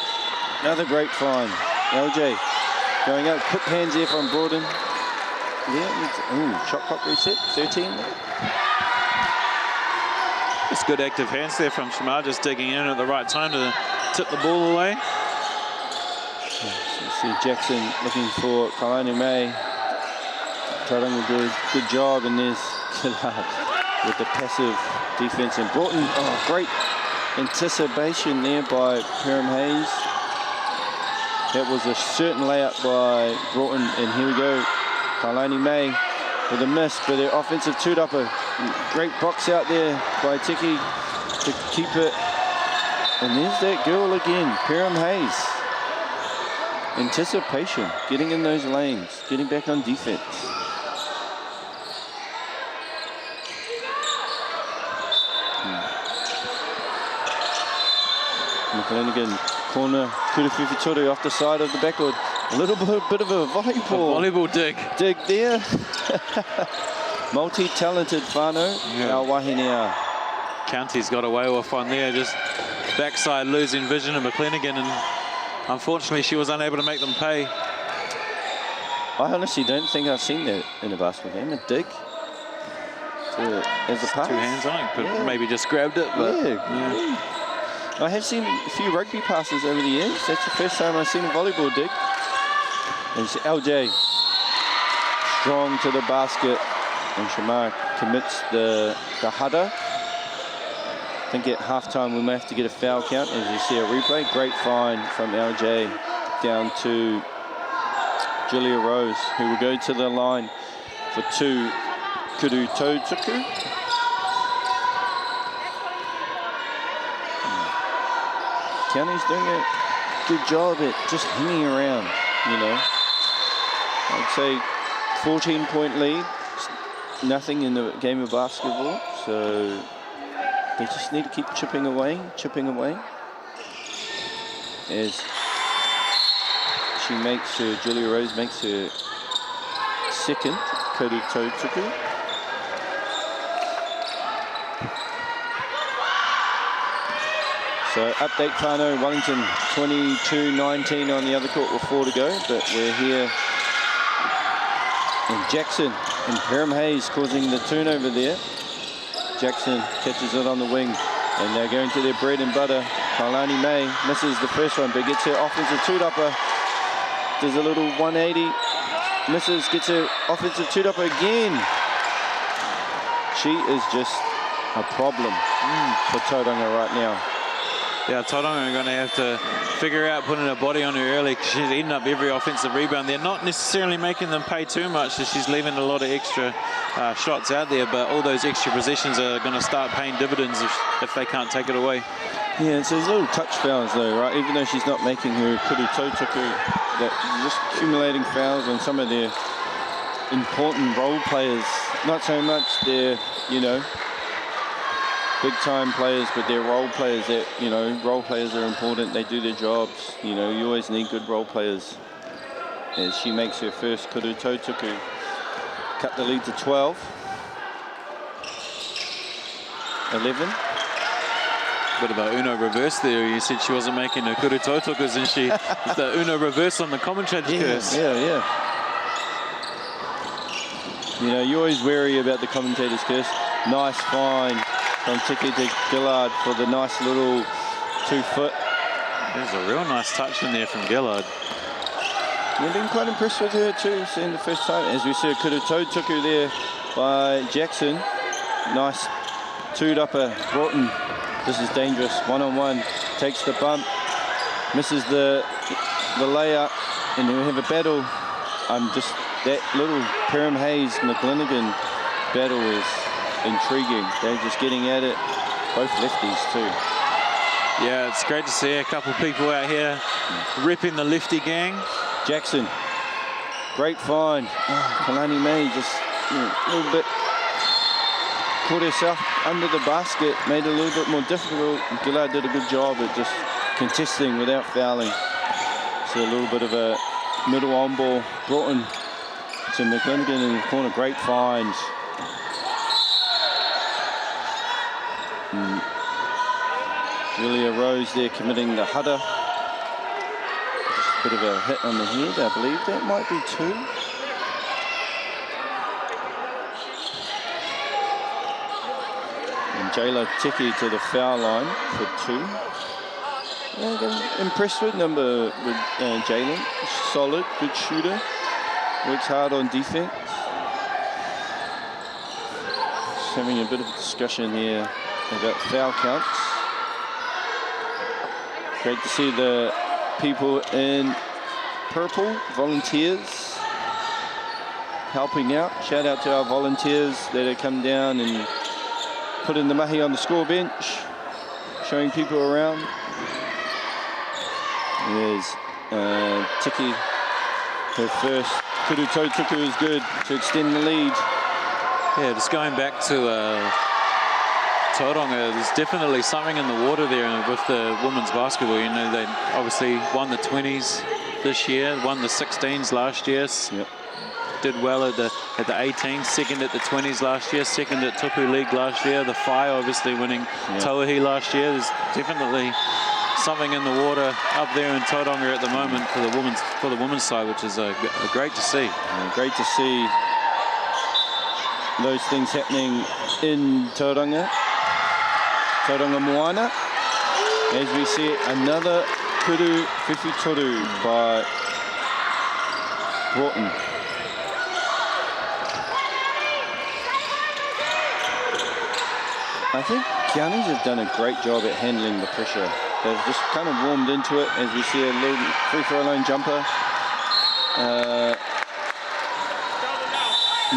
another great find. LJ going out, quick hands here from Broughton. Yeah, shot clock reset, 13. Just good active hands there from Shamar, just digging in at the right time to tip the ball away. So you see Jackson looking for Kalani May. Tauranga will do a good job, and there's Gillard with the passive defense. And Broughton, great anticipation there by Perham Hayes. That was a certain layup by Broughton, and here we go. Kalani May with a miss, but their offensive two-upper. Great box out there by Tiki to keep it. And there's that girl again, Perham Hayes. Anticipation, getting in those lanes, getting back on defense. McLennigan, corner, Kuruwhiwhi Toru off the side of the backboard. A little bit of a volleyball. A volleyball dig. Dig there. Multi-talented whānau, our wahine. County's got away with one there, just backside losing vision of McLennigan, and unfortunately she was unable to make them pay. I honestly don't think I've seen that in a basketball game, a dig. As a pass. 2 hands on it, but maybe just grabbed it. But yeah. I have seen a few rugby passes over the years. That's the first time I've seen a volleyball dig. And it's LJ strong to the basket, and Shamar commits the huddle. I think at halftime we may have to get a foul count, as you see a replay. Great find from LJ down to Julia Rose, who will go to the line for 2. Kuru Tautuku. County's doing a good job at just hanging around, you know. I'd say 14-point lead, nothing in the game of basketball, so they just need to keep chipping away. As she makes her, Julia Rose makes her second, Kuru Tautuku. So update whānau, Wellington 22-19 on the other court with 4 to go, but we're here. And Jackson and Perham Hayes causing the turnover there. Jackson catches it on the wing, and they're going to their bread and butter. Kalani May misses the first one, but gets her offensive two-dopper. Does a little 180, misses, gets her offensive two-dopper again. She is just a problem for Tauranga right now. Yeah, Tauranga are going to have to figure out putting her body on her early, because she's eating up every offensive rebound. They're not necessarily making them pay too much, as she's leaving a lot of extra shots out there, but all those extra possessions are going to start paying dividends if they can't take it away. Yeah, so there's little touch fouls though, right? Even though she's not making her Kuru Tautuku, that just accumulating fouls on some of their important role players. Not so much their, you know, big time players, but they're role players that, you know, role players are important. They do their jobs. You know, you always need good role players. As she makes her first Kuru Tautuku, cut the lead to 12. 11. Bit of a Uno reverse there. You said she wasn't making her Kuru Tautukas, and she the Uno reverse on the commentator's curse. Yeah. You know, you're always wary about the commentator's curse. Nice find from Tiki to Gillard for the nice little 2-foot. There's a real nice touch in there from Gillard. I've been quite impressed with her too, seeing the first time. As we see a Kuru Tautuku there by Jackson. Nice two-upper, Broughton. This is dangerous, one-on-one. Takes the bump, misses the layup, and then we have a battle. That little Perham Hayes McLennigan battle is intriguing. They're just getting at it, both lefties too. Yeah, it's great to see a couple of people out here ripping the lefty gang. Jackson, great find. Oh, Kalani May just a little bit caught herself under the basket, made it a little bit more difficult. Gillard did a good job at just contesting without fouling. So a little bit of a middle on ball brought in to McGlinigan in the corner. Great find. Julia Rose there committing the header. Just a bit of a hit on the head, I believe that might be 2. And Jayla Tiki to the foul line for 2. Yeah, again, impressed with Jalen. Solid, good shooter. Works hard on defense. Just having a bit of a discussion here about foul counts. Great to see the people in purple, volunteers, helping out. Shout out to our volunteers that have come down and put in the mahi on the score bench, showing people around. There's Tiki, her first kudu toe tuku is good to extend the lead. Yeah, just going back to Tauranga, there's definitely something in the water there with the women's basketball. You know, they obviously won the 20s this year, won the 16s last year. Yep. Did well at the 18s, second at the 20s last year, second at Tupu League last year. The Whai obviously winning Tauahi last year. There's definitely something in the water up there in Tauranga at the moment for the women's side, which is great to see. Yeah, great to see those things happening in Tauranga Moana. As we see another kudu whiwhitoru by Broughton. I think Kianis have done a great job at handling the pressure. They've just kind of warmed into it as we see a little free throw line jumper.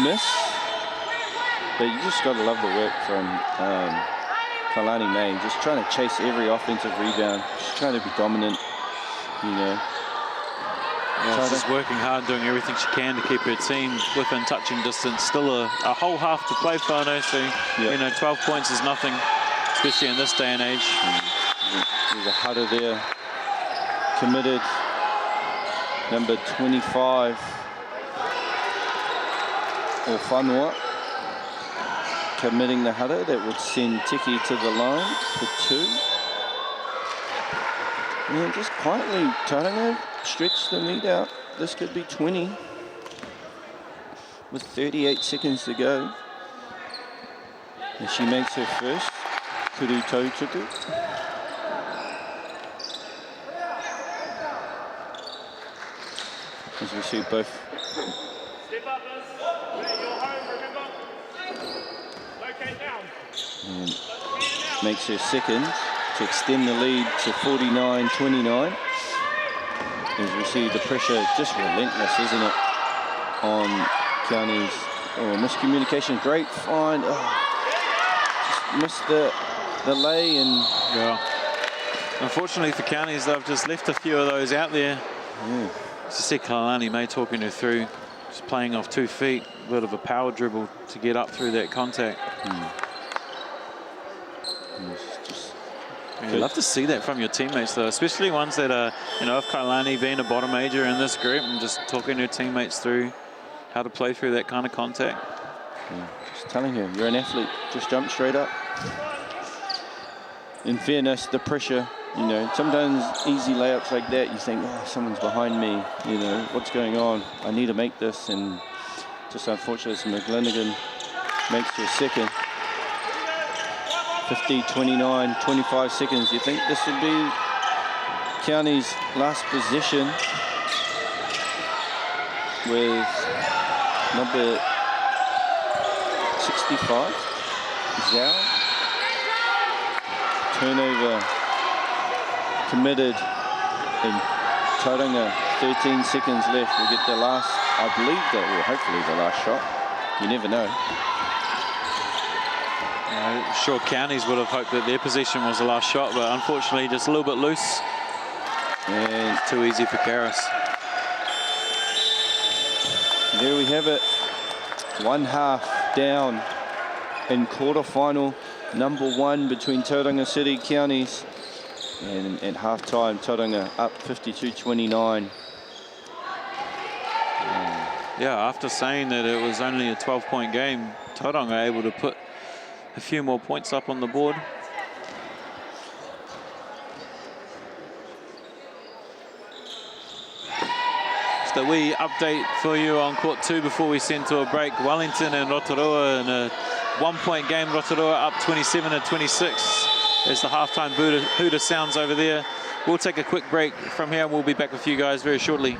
Miss. But you just got to love the work from Kalani May. Just trying to chase every offensive rebound. Just trying to be dominant, you know. Yeah, she's working hard, doing everything she can to keep her team within touching distance. Still a whole half to play, Whānau, so, you know, 12 points is nothing, especially in this day and age. There's a header there, committed, number 25, or Whanua, committing the header that would send Tiki to the line for 2. Yeah, just quietly, Tauranga stretch the lead out. This could be 20 with 38 seconds to go. And she makes her first kudu toe tuku. As we see both. Step up, Liz. You're home, remember? Locate down. And makes her second to extend the lead to 49-29. As we see the pressure just relentless, isn't it, on Keane's miscommunication. Great find. Oh, just missed the lay and. Yeah. Unfortunately for Keane's, they've just left a few of those out there. Yeah. To see Kalani May talking her through, just playing off 2 feet, a bit of a power dribble to get up through that contact. You'd love to see that from your teammates, though, especially ones that are, you know, if Kailani being a bottom major in this group and just talking to her teammates through how to play through that kind of contact. Yeah, just telling her, you're an athlete, just jump straight up. In fairness, the pressure, you know, sometimes easy layups like that, you think, oh, someone's behind me, you know, what's going on? I need to make this, and just unfortunately, McGlinigan makes her second. 50, 29, 25 seconds. You think this would be Keane's last possession with number 65, Zhao. Turnover committed in Tauranga. 13 seconds left. We'll get the last, I believe that, well, hopefully the last shot. You never know. Sure, Counties would have hoped that their possession was the last shot, but unfortunately just a little bit loose. And too easy for Karis. There we have it. 1/2 down in quarterfinal number 1 between Tauranga City Counties. And at half-time, Tauranga up 52-29. Yeah, after saying that it was only a 12-point game, Tauranga able to put a few more points up on the board. Just a wee update for you on court 2 before we send to a break. Wellington and Rotorua in a 1-point game. Rotorua up 27-26 as the halftime hooter sounds over there. We'll take a quick break from here and we'll be back with you guys very shortly.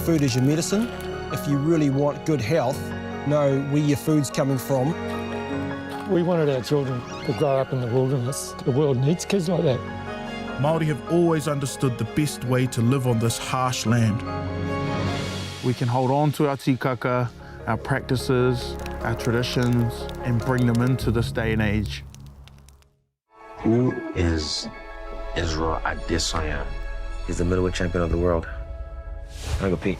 Food is your medicine. If you really want good health, know where your food's coming from. We wanted our children to grow up in the wilderness. The world needs kids like that. Māori have always understood the best way to live on this harsh land. We can hold on to our tikaka, our practices, our traditions, and bring them into this day and age. Who is Israel Adesanya? He's the middleweight champion of the world. I go Pete.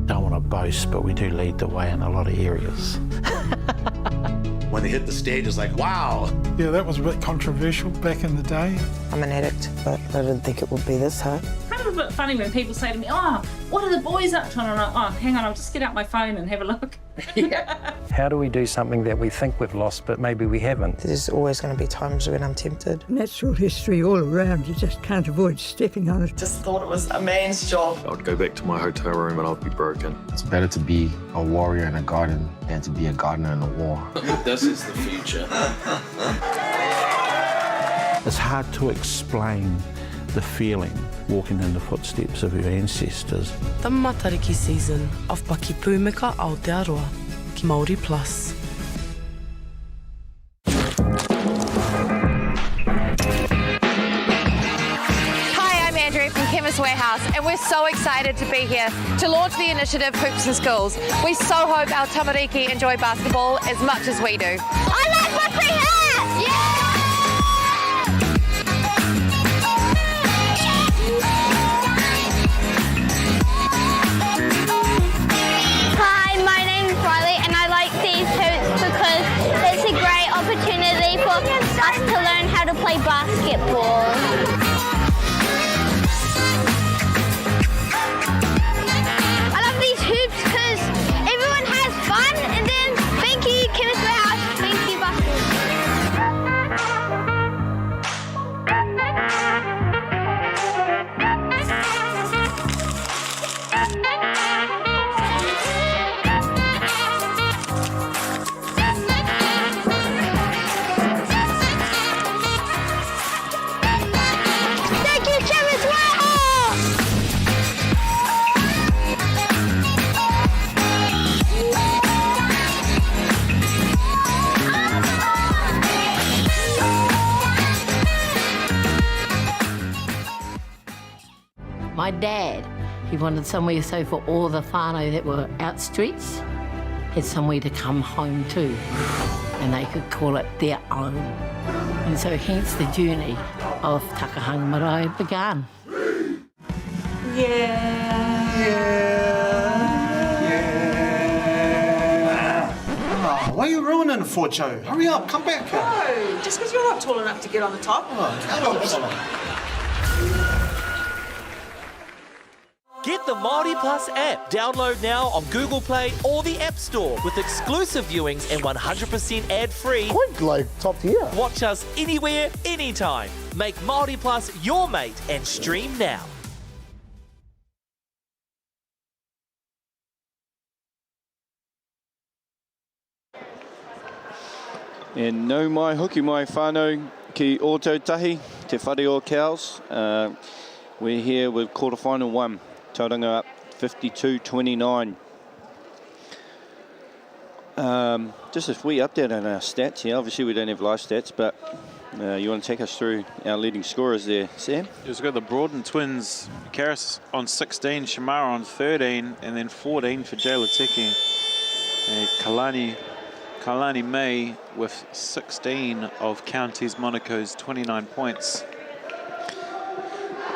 Don't want to boast, but we do lead the way in a lot of areas. When they hit the stage, it's like, wow. Yeah, that was a bit controversial back in the day. I'm an addict, but I didn't think it would be this hard. Kind of a bit funny when people say to me, oh, what are the boys up to? And I'm like, oh, hang on, I'll just get out my phone and have a look. How do we do something that we think we've lost, but maybe we haven't? There's always going to be times when I'm tempted. Natural history all around, you just can't avoid stepping on it. Just thought it was a man's job. I would go back to my hotel room and I'd be broken. It's better to be a warrior in a garden than to be a gardener in a war. This is the future. It's hard to explain the feeling walking in the footsteps of your ancestors. The Matariki season of Paki Pūmika Aotearoa, ki Māori Plus. Hi, I'm Andrea from Chemist Warehouse, and we're so excited to be here to launch the initiative Hoops in Schools. We so hope our tamariki enjoy basketball as much as we do. I like what we have! Yeah! Opportunity for us to learn how to play basketball. I love these hoops because everyone has fun, and then thank you Chemist Warehouse, thank you My dad, he wanted somewhere so for all the whānau that were out streets, had somewhere to come home to, and they could call it their own. And so hence the journey of Takahanga Marae began. Oh, why are you ruining it for, Joe? Hurry up, come back. No, just because you're not tall enough to get on the top. Get the Māori Plus app. Download now on Google Play or the App Store with exclusive viewings and 100% ad-free. Quite like top tier. Watch us anywhere, anytime. Make Māori Plus your mate and stream now. And no mai hoki mai whānau ki Auto Tahi, te whare o Cowles. We're here with quarterfinal 1. Tauranga up 52-29. Just if we update on our stats here, obviously we don't have live stats, but You want to take us through our leading scorers there, Sam? We've got the Broughton twins, Karis on 16, Shamara on 13, and then 14 for Jayla Teki. And Kalani May with 16 of Counties Monaco's 29 points.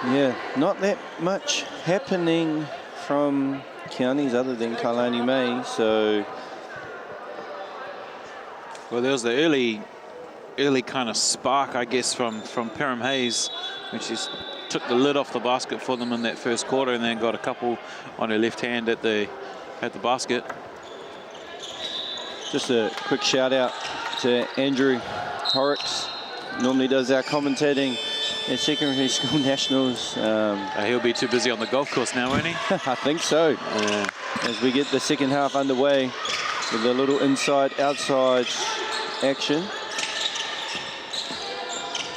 Yeah, not that much happening from Counties other than Kalani May, so... Well, there was the early kind of spark, I guess, from Perham Hayes, when she took the lid off the basket for them in that first quarter, and then got a couple on her left hand at the basket. Just a quick shout out to Andrew Horrocks, normally does our commentating at Secondary School Nationals. He'll be too busy on the golf course now, won't he? I think so. Yeah. As we get the second half underway with a little inside-outside action.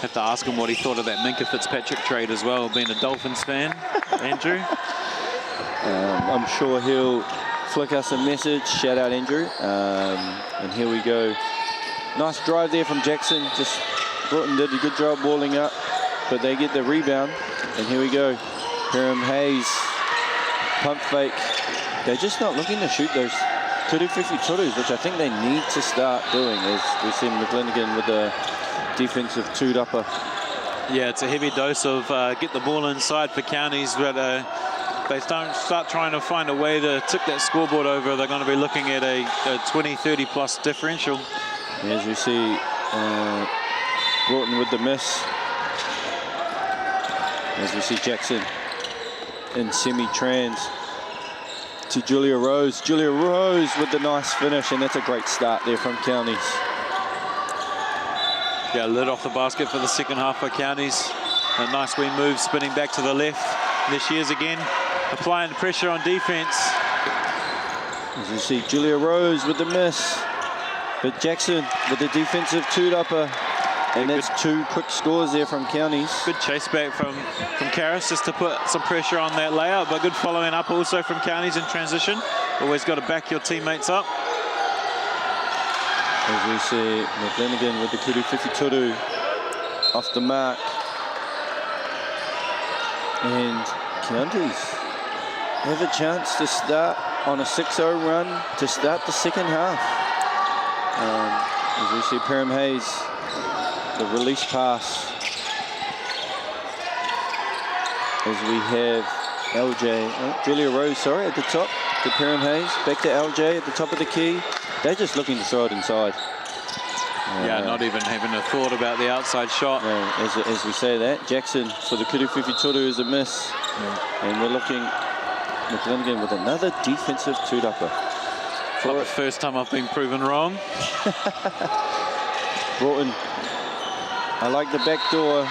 Have to ask him what he thought of that Minka Fitzpatrick trade as well, being a Dolphins fan, Andrew. I'm sure he'll flick us a message. Shout out, Andrew. And here we go. Nice drive there from Jackson. Just Broughton did a good job balling up, but they get the rebound. And here we go. Perham Hayes, pump fake. They're just not looking to shoot those Turu 50 Turus, which I think they need to start doing, as we see McGlinigan with the defensive toed upper. Yeah, it's a heavy dose of get the ball inside for Counties, but they start trying to find a way to tip that scoreboard over. They're going to be looking at a 20, 30 plus differential. As we see Broughton with the miss. As we see Jackson in semi-trans to Julia Rose. Julia Rose with the nice finish, and that's a great start there from Counties. Yeah, lid off the basket for the second half for Counties. A nice wing move, spinning back to the left. There she is again, applying pressure on defense. As you see Julia Rose with the miss, but Jackson with the defensive toed upper. And that's two quick scores there from Counties. Good chase back from Karis just to put some pressure on that layout, but good following up also from Counties in transition. Always got to back your teammates up. As we see McGlinigan with the Kudu 50 Turu off the mark. And Counties have a chance to start on a 6-0 run to start the second half. As we see Perham Hayes, the release pass, as we have Julia Rose, at the top to Perham Hayes, back to LJ at the top of the key. They're just looking to throw it inside. Yeah, not even having a thought about the outside shot. As we say that, Jackson for the Kudu 50 Turu is a miss. And we're looking McGlinigan with another defensive toed upper. For the first time I've been proven wrong. Broughton, I like the back door.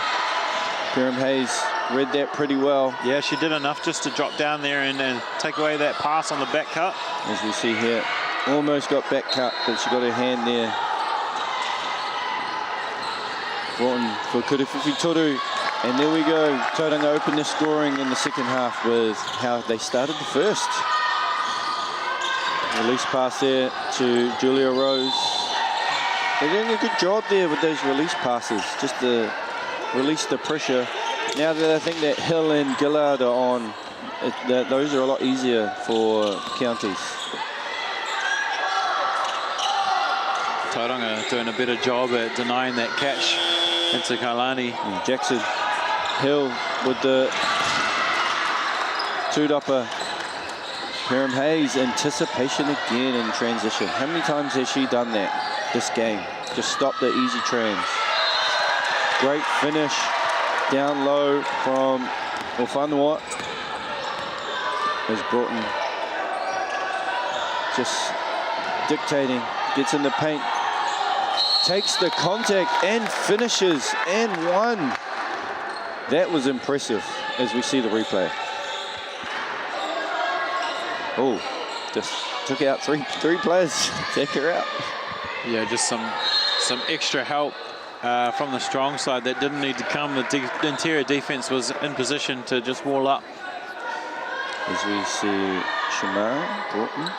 Perham Hayes read that pretty well. Yeah, she did enough just to drop down there and take away that pass on the back cut. As we see here, almost got back cut, but she got her hand there. Broughton for Kudu 50 Turu. And there we go. Tauranga opened their scoring in the second half with how they started the first. Release pass there to Julia Rose. They're doing a good job there with those release passes, just to release the pressure. Now that I think that Hill and Gillard are on, those are a lot easier for Counties. Tauranga doing a better job at denying that catch into Kailani. And Jackson, Hill with the toed upper. Perham Hayes, anticipation again in transition. How many times has she done that this game? Just stop the easy trans. Great finish down low from Ofanua. As Broughton just dictating, gets in the paint, takes the contact and finishes and one. That was impressive as we see the replay. Oh, just took out three players. Take her out. Yeah, just some extra help from the strong side that didn't need to come. The interior defense was in position to just wall up. As we see Shamara Broughton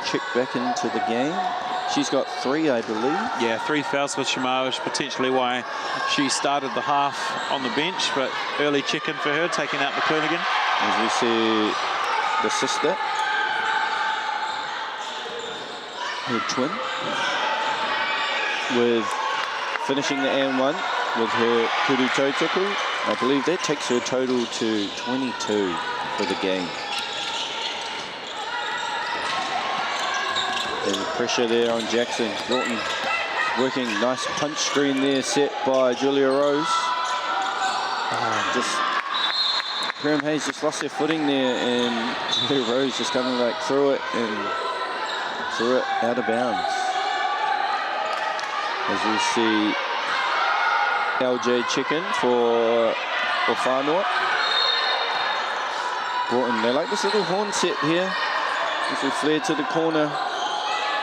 check back into the game. She's got 3, I believe. Yeah, 3 fouls for Shamar, which potentially why she started the half on the bench, but early check-in for her, taking out McClinigan. As we see the sister, her twin, with finishing the and 1 with her kudu toe tackle. I believe that takes her total to 22 for the game. There's pressure there on Jackson. Broughton working, nice punch screen there set by Julia Rose. Graham Hayes just lost their footing there, and Julia Rose just kind of like threw it out of bounds. As we see LJ chicken for Whanua. Broughton, they like this little horn set here. As we flare to the corner,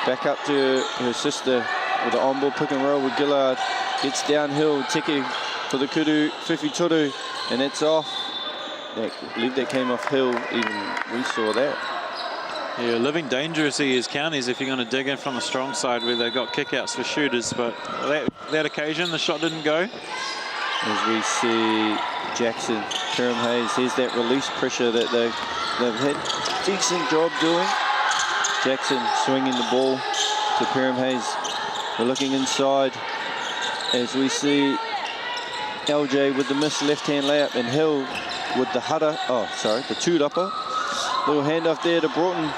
back up to her sister with the on-ball pick and roll with Gillard. Gets downhill, Tiki for the kudu, Whiwhitoru, and it's off. I believe that came off hill, even we saw that. Yeah, living dangerously as counties if you're going to dig in from the strong side where they've got kickouts for shooters, but that occasion the shot didn't go. As we see Jackson, Kerem Hayes, here's that release pressure that they've had decent job doing. Jackson swinging the ball to Kerem Hayes. We're looking inside as we see LJ with the missed left-hand layup and Hill with the the two-upper. Little handoff there to Broughton.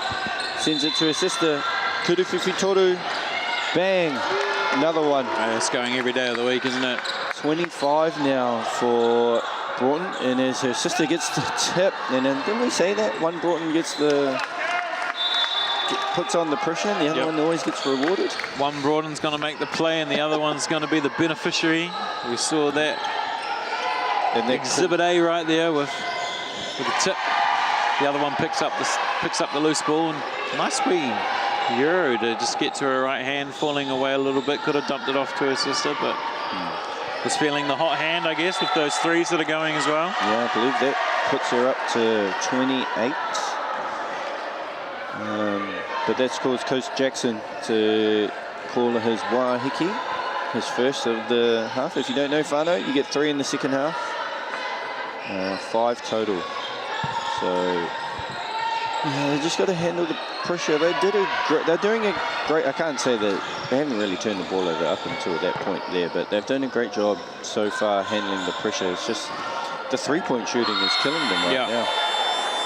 Sends it to her sister, Kudu Whiwhitoru. Bang! Another one. It's going every day of the week, isn't it? 25 now for Broughton, and as her sister gets the tip, and then didn't we say that? One Broughton puts on the pressure, and the other one always gets rewarded. One Broughton's going to make the play, and the other one's going to be the beneficiary. We saw that. And Exhibit A right there with the tip. The other one picks up the loose ball, and nice wee Euro to just get to her right hand, falling away a little bit. Could have dumped it off to her sister, but was feeling the hot hand, I guess, with those threes that are going as well. Yeah, I believe that puts her up to 28. But that's caused Coach Jackson to call his wahiki, his first of the half. If you don't know whānau, you get 3 in the second half. 5 total. So yeah, they just got to handle the pressure. They're doing a great. I can't say that they haven't really turned the ball over up until that point there, but they've done a great job so far handling the pressure. It's just the three-point shooting is killing them right now.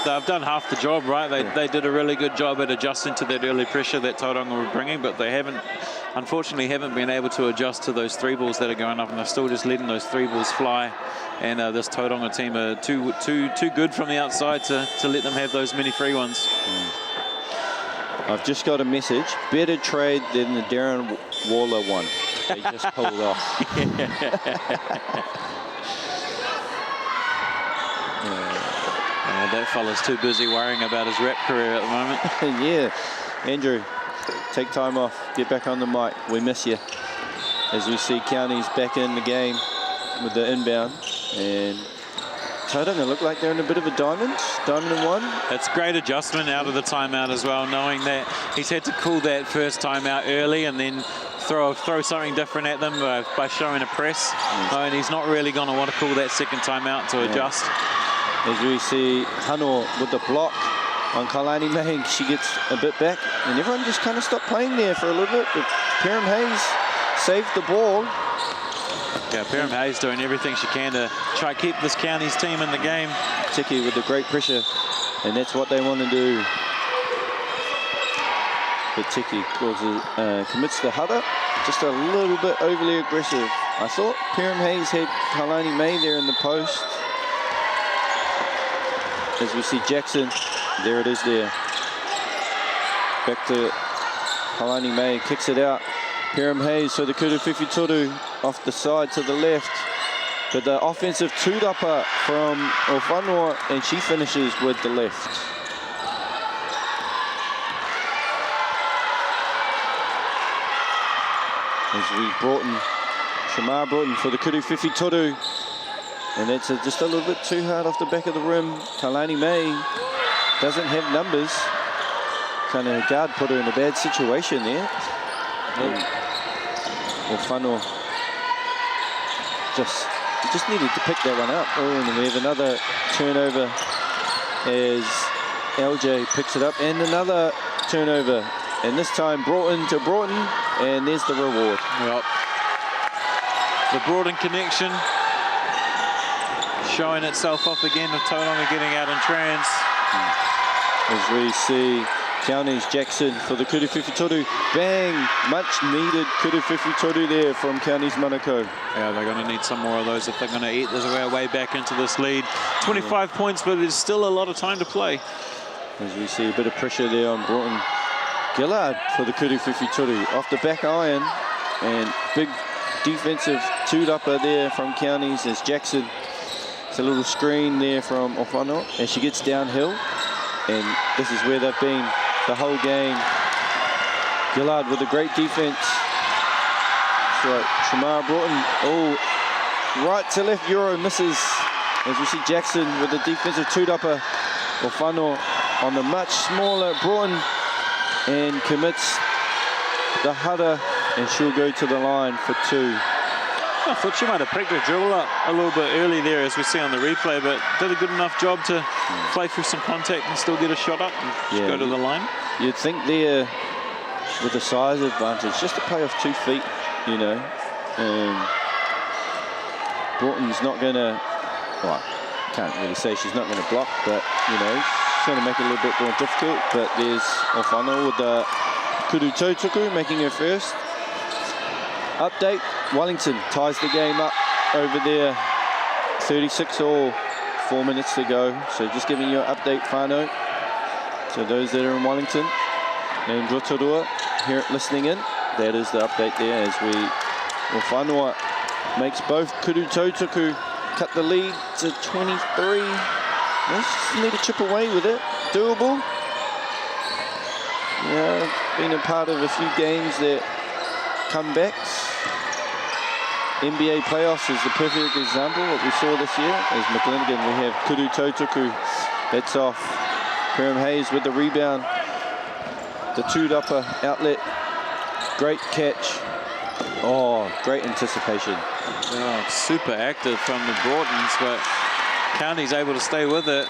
They've done half the job, right? They did a really good job at adjusting to that early pressure that Tauranga were bringing, but they unfortunately haven't been able to adjust to those 3 balls that are going up, and they're still just letting those 3 balls fly. And this Tauranga team are too good from the outside to let them have those many free ones. I've just got a message. Better trade than the Darren Waller one. They just pulled off. That fella's too busy worrying about his rap career at the moment. Yeah. Andrew, take time off. Get back on the mic. We miss you. As we see Counties back in the game with the inbound. And Tauranga look like they're in a bit of a diamond and one. It's great adjustment out of the timeout as well, knowing that he's had to call that first timeout early and then throw something different at them by showing a press. And he's not really going to want to call that second timeout to adjust. As we see Hano with the block on Kalani May, she gets a bit back, and everyone just kind of stopped playing there for a little bit, but Perham Hayes saved the ball. Yeah, Perham Hayes doing everything she can to try to keep this Counties team in the game. Tiki with the great pressure, and that's what they want to do. But Tiki commits the huddle, just a little bit overly aggressive. I thought Perham Hayes had Kalani May there in the post. As we see Jackson, there it is there. Back to Kalani May, kicks it out. Perham Hayes, so the Kudu Whiwhitoru off the side to the left. But the offensive two-upper from Whanua, and she finishes with the left. As we Shamar Broughton for the Kudu Whiwhitoru. And that's just a little bit too hard off the back of the rim. Kalani May doesn't have numbers. Kind of guard put her in a bad situation there. Or Whanua just needed to pick that one up. Oh, and we have another turnover as LJ picks it up, and another turnover, and this time Broughton to Broughton, and there's the reward. Yep. The Broughton connection showing itself off again with Tauranga getting out in trans. As we see Counties Jackson for the Kuruwhiwhi Toru. Bang! Much needed Kuruwhiwhi Toru there from Counties Manukau. Yeah, they're going to need some more of those if they're going to eat their way back into this lead. 25 points, but there's still a lot of time to play. As we see a bit of pressure there on Broughton. Gillard for the Kuruwhiwhi Toru. Off the back iron, and big defensive two-upper there from Counties as Jackson. It's a little screen there from Ofano as she gets downhill, and this is where they've been the whole game. Gillard with a great defense. So Shamara Broughton, oh, right to left Euro misses. As we see Jackson with the defensive two-upper. Ofano on the much smaller Broughton and commits the hutter, and she'll go to the line for two. I thought she might have pricked her dribble up a little bit early there, as we see on the replay, but did a good enough job to play through some contact and still get a shot up and go to the line. You'd think there, with the size advantage, just to play off 2 feet, you know. Broughton's not going to, well, can't really say she's not going to block, but, you know, she's going to make it a little bit more difficult. But there's Ofano with the Kuru Tautuku making her first. Update, Wellington ties the game up over there. 36 all, 4 minutes to go. So just giving you an update, whānau. So those that are in Wellington and Rotorua here listening in, that is the update there as we, well, Whanua makes both Kuru Tautuku cut the lead to 23. Just need to chip away with it. Doable. Yeah, been a part of a few games that comebacks. NBA playoffs is the perfect example what we saw this year. As McGlinigan, we have Kuru Tautuku. That's off. Perham Hayes with the rebound. The two-upper outlet. Great catch. Oh, great anticipation. Oh, super active from the Broughtons, but County's able to stay with it.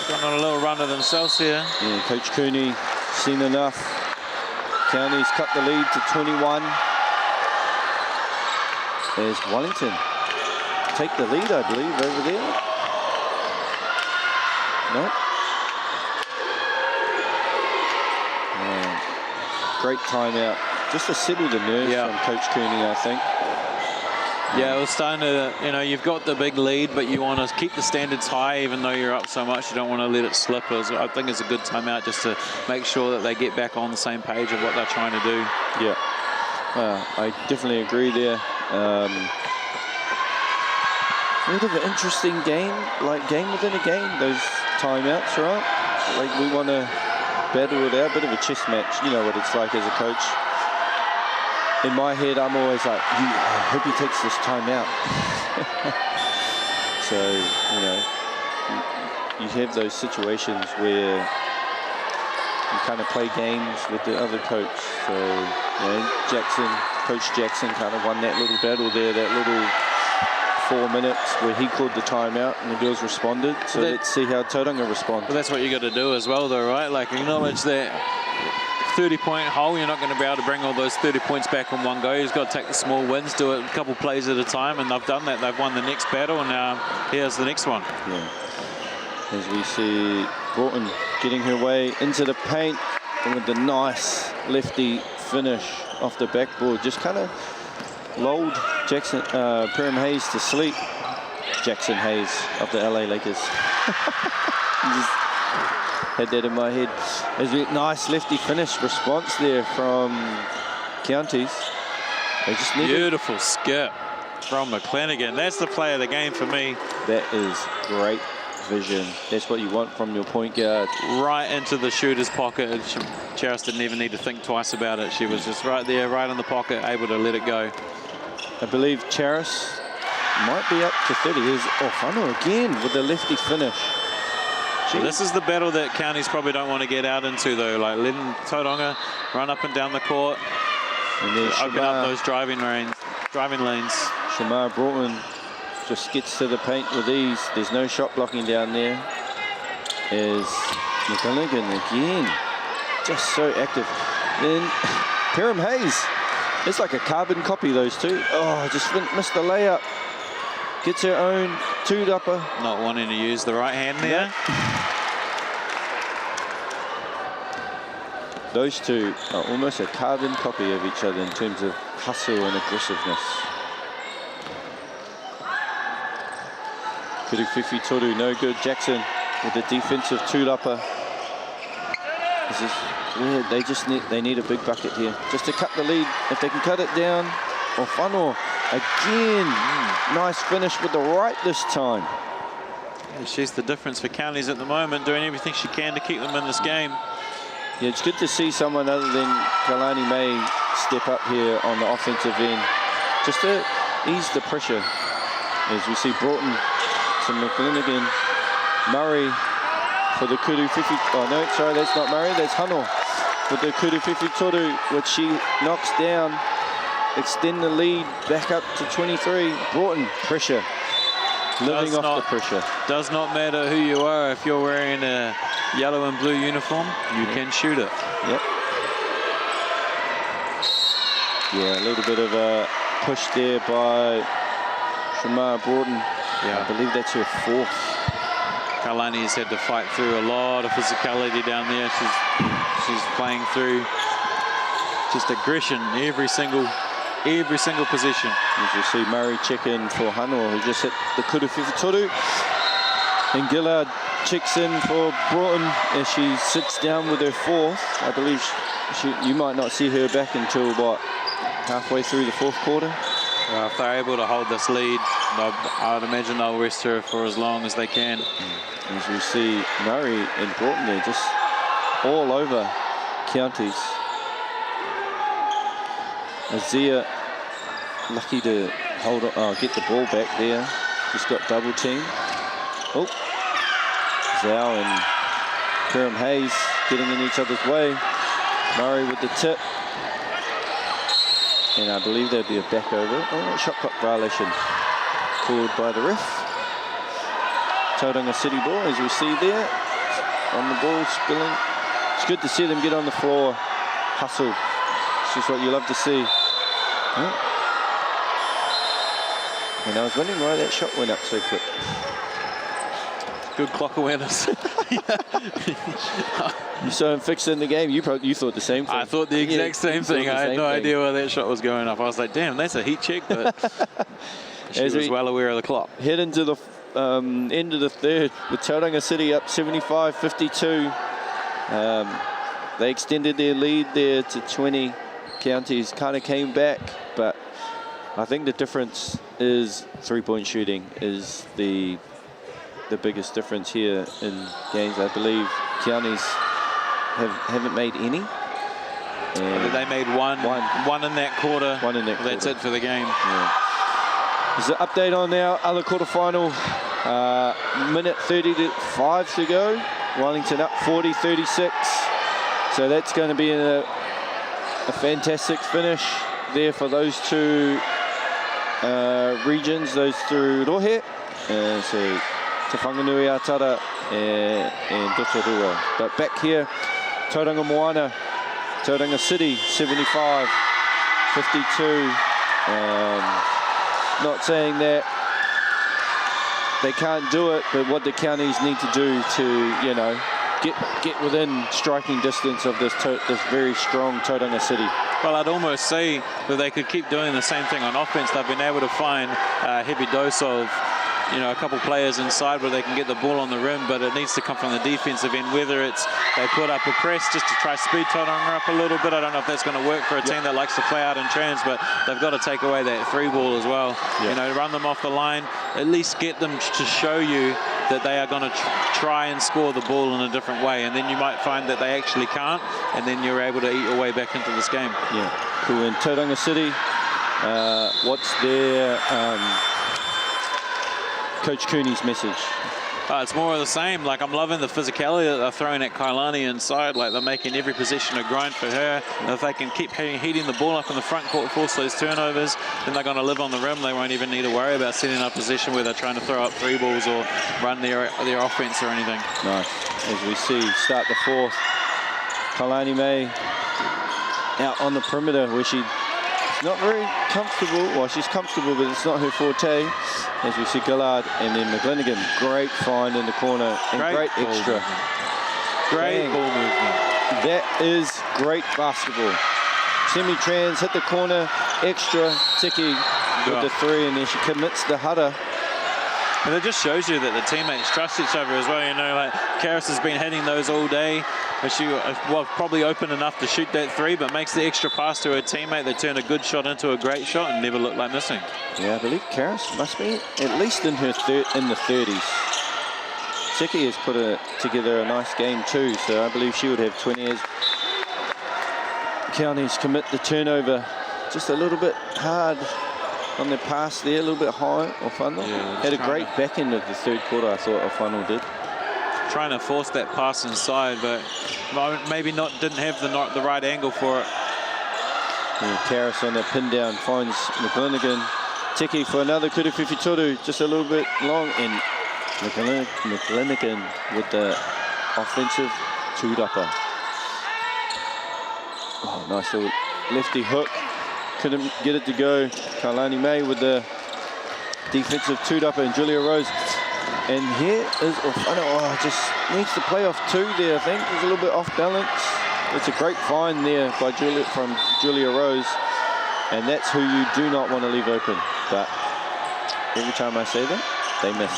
Got on a little run of themselves here. Yeah, Coach Cooney seen enough. County's cut the lead to 21. There's Wellington. Take the lead, I believe, over there. Nope. Great timeout. Just to settle the nerves from Coach Cooney, I think. Yeah, it was starting to, you know, you've got the big lead, but you want to keep the standards high, even though you're up so much. You don't want to let it slip. I think it's a good timeout just to make sure that they get back on the same page of what they're trying to do. Yeah, I definitely agree there. Bit of an interesting game, like game within a game, those timeouts, right? Like we want to battle it out, bit of a chess match. You know what it's like as a coach. In my head, I'm always like, I hope he takes this time out. So, you know, you have those situations where you kind of play games with the other coach. So, you know, Coach Jackson kind of won that little battle there, that little 4 minutes where he called the timeout and the girls responded. So let's see how Tauranga respond. Well, that's what you got to do as well, though, right? Like, acknowledge that 30-point hole, you're not going to be able to bring all those 30 points back in one go. You've got to take the small wins, do it a couple plays at a time, and they've done that. They've won the next battle, and now here's the next one. Yeah. As we see Broughton getting her way into the paint, and with the nice lefty finish off the backboard, just kind of lulled Perham Hayes to sleep. Jackson Hayes of the LA Lakers. Just had that in my head. There's a nice lefty finish response there from Counties. They just need beautiful skip from McClanagan. That's the play of the game for me. That is great vision. That's what you want from your point guard. Right into the shooter's pocket. Charis didn't even need to think twice about it. She was just right there, right in the pocket, able to let it go. I believe Charis might be up to 30. Here's Ofano again with the lefty finish. So this is the battle that Counties probably don't want to get out into, though. Like letting Tauranga run up and down the court. And then open up those driving lanes. Shamar Broughton just gets to the paint with ease. There's no shot blocking down there. As McGilligan again, just so active. Then Perham Hayes, it's like a carbon copy, those two. Oh, just missed the layup. Gets her own two-upper. Not wanting to use the right hand there. Those two are almost a carbon copy of each other in terms of hustle and aggressiveness. Kuruwhiwhi Toru, no good. Jackson with the defensive two-upper. This is weird. They need a big bucket here just to cut the lead. If they can cut it down. Or Whanua again. Nice finish with the right this time. Yeah, she's the difference for Counties at the moment, doing everything she can to keep them in this game. Yeah, it's good to see someone other than Kalani May step up here on the offensive end, just to ease the pressure. As we see Broughton to McGlinigan, Murray for the Kuruwhiwhi. Oh no, sorry, that's not Murray, that's Hano with the Kuruwhiwhi Toru, which she knocks down, extend the lead back up to 23. Broughton, pressure, living off the pressure. Does not matter who you are, if you're wearing a yellow and blue uniform, you can shoot it. Yep. Yeah, a little bit of a push there by Shamar Broughton. Yeah, I believe that's her fourth. Kalani's had to fight through a lot of physicality down there. She's playing through just aggression every single position. As you see Murray check in for Hanua, who just hit the Kuruwhiwhi Toru. And Gillard checks in for Broughton as she sits down with her fourth. I believe you might not see her back until, what, halfway through the fourth quarter? If they're able to hold this lead, I would imagine they'll rest her for as long as they can. As we see Murray and Broughton there just all over Counties. Azia lucky to hold on, get the ball back there. Just got double teamed. Oh, Zhao and Perham Hayes getting in each other's way. Murray with the tip. And I believe there'd be a back over. Oh, shot clock violation called by the ref. Tauranga City ball, as we see there. On the ball, spilling. It's good to see them get on the floor. Hustle. It's just what you love to see. Oh. And I was wondering why that shot went up so quick. Good clock awareness. You saw him fixing the game. You thought the same thing. I thought the exact same thing. I had no idea why that shot was going up. I was like, damn, that's a heat check, but she was well aware of the clock. Head into the end of the third with Tauranga City up 75-52. They extended their lead there to 20. Counties kind of came back, but I think the difference is three-point shooting is the biggest difference here in games. I believe Counties haven't made any. They made one in that quarter. One in that quarter. That's it for the game. Yeah. There's an update on our other quarterfinal. Minute 35 to go. Wellington up 40-36. So that's going to be a fantastic finish there for those two regions, those two rohe. So Te Whanganui Atara and Rotorua. But back here, Tauranga Moana, Tauranga City, 75-52. Not saying that they can't do it, but what the counties need to do to, you know, get within striking distance of this very strong Tauranga City. Well, I'd almost say that they could keep doing the same thing on offense. They've been able to find a heavy dose of, you know, a couple players inside where they can get the ball on the rim, but it needs to come from the defensive end, whether it's they put up a press just to try speed Tauranga up a little bit. I don't know if that's going to work for a team that likes to play out in trans, but they've got to take away that three ball as well. You know, run them off the line, at least get them to show you that they are going to try and score the ball in a different way, and then you might find that they actually can't, and then you're able to eat your way back into this game. Yeah, cool. In Tauranga City, what's their Coach Cooney's message? It's more of the same. Like, I'm loving the physicality that they're throwing at Kailani inside. Like, they're making every position a grind for her. And if they can keep heating the ball up in the front court, force those turnovers, then they're going to live on the rim. They won't even need to worry about setting up position where they're trying to throw up 3 balls or run their offense or anything. Nice. As we see, start the fourth. Kailani May out on the perimeter where she's not very comfortable. Well, she's comfortable, but it's not her forte. As we see Gillard and then McGlinigan. Great find in the corner and great extra. Great ball movement. That is great basketball. Semi-trans, hit the corner, extra, Tiki with the 3, and then she commits the Hada. And it just shows you that the teammates trust each other as well. You know, like Karis has been hitting those all day. And she was probably open enough to shoot that 3, but makes the extra pass to her teammate. They turn a good shot into a great shot and never look like missing. Yeah, I believe Karis must be at least in her in the 30s. Tiki has put together a nice game too, so I believe she would have 20 as Counties commit the turnover. Just a little bit hard on the pass there, a little bit high off Funnel. Yeah, had a great back end of the 3rd quarter, I thought Funnel did. Trying to force that pass inside, but maybe didn't have the right angle for it. Yeah, Karis on that pin down finds McGlinigan. Tiki for another Kuruwhiwhitoru, just a little bit long, and McGlinigan with the offensive two-dupper. Oh, nice little lefty hook. Couldn't get it to go. Kailani May with the defensive two-dupper, and Julia Rose. And here is just needs to play off 2 there, I think. It's a little bit off balance. It's a great find there by from Julia Rose. And that's who you do not want to leave open. But every time I say that, they miss.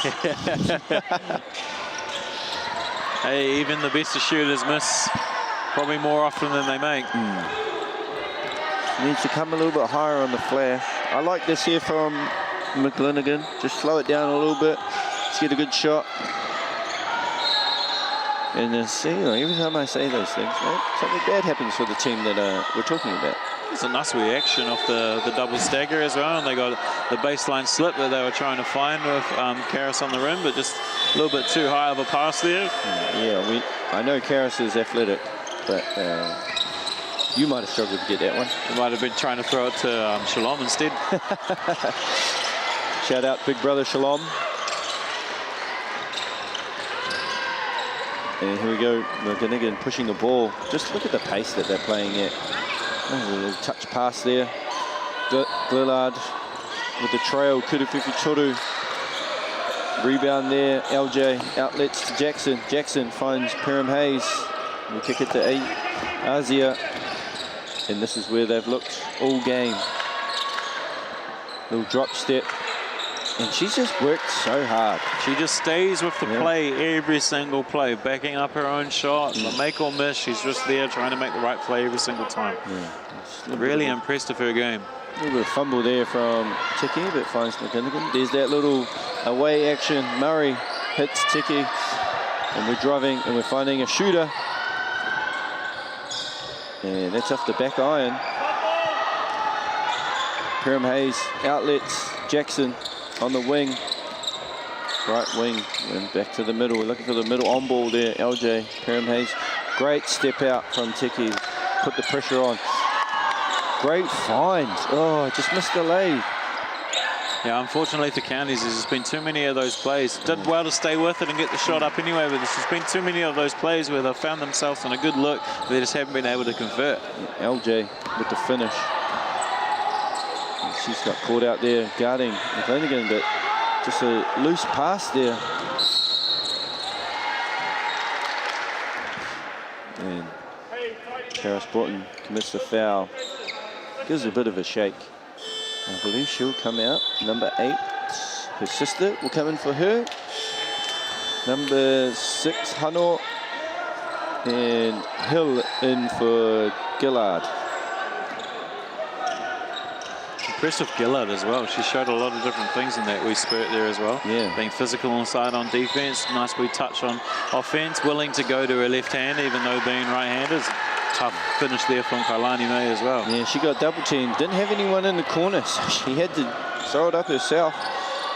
Hey, even the best of shooters miss probably more often than they make. Needs to come a little bit higher on the flash. I like this here from McGlinigan. Just slow it down a little bit. Let's get a good shot. And then see, every time I say those things, something bad happens for the team that we're talking about. It's a nice reaction off the double stagger as well, and they got the baseline slip that they were trying to find with Karis on the rim, but just a little bit too high of a pass there. Yeah, I know Karis is athletic, but you might have struggled to get that one. You might have been trying to throw it to Shalom instead. Shout out big brother Shalom. And here we go, McGlinigan pushing the ball. Just look at the pace that they're playing at. A little touch pass there. Glillard with the trail, Kuruwhiwhitoru. Rebound there, LJ, outlets to Jackson. Jackson finds Perham Hayes. We kick it to Asia. And this is where they've looked all game. Little drop step. And she's just worked so hard. She just stays with the play every single play, backing up her own shot. Make or miss, she's just there trying to make the right play every single time. Really impressed with her game. A little bit of fumble there from Tiki, but finds McGlinigan. There's that little away action. Murray hits Tiki, and we're driving and we're finding a shooter. And that's off the back iron. Perham Hayes outlets Jackson on the wing. Right wing and back to the middle. We're looking for the middle on ball there. LJ, Perham Hayes. Great step out from Tiki. Put the pressure on. Great find. Oh, just missed the lead. Yeah, unfortunately for Counties, there's just been too many of those plays. Did well to stay with it and get the shot up anyway, but there's just been too many of those plays where they've found themselves on a good look, they just haven't been able to convert. LJ with the finish. She's got caught out there guarding McGlinigan, but just a loose pass there. And Karis Broughton commits the foul. Gives a bit of a shake. I believe she'll come out. Number 8, her sister will come in for her. Number 6, Hano. And Hill in for Gillard. Impressive Gillard as well. She showed a lot of different things in that wee spurt there as well. Yeah. Being physical inside on defense, nice wee touch on offense, willing to go to her left hand even though being right-handed. Tough finish there from Kailani May as well. Yeah, she got double teamed. Didn't have anyone in the corner, so she had to throw it up herself.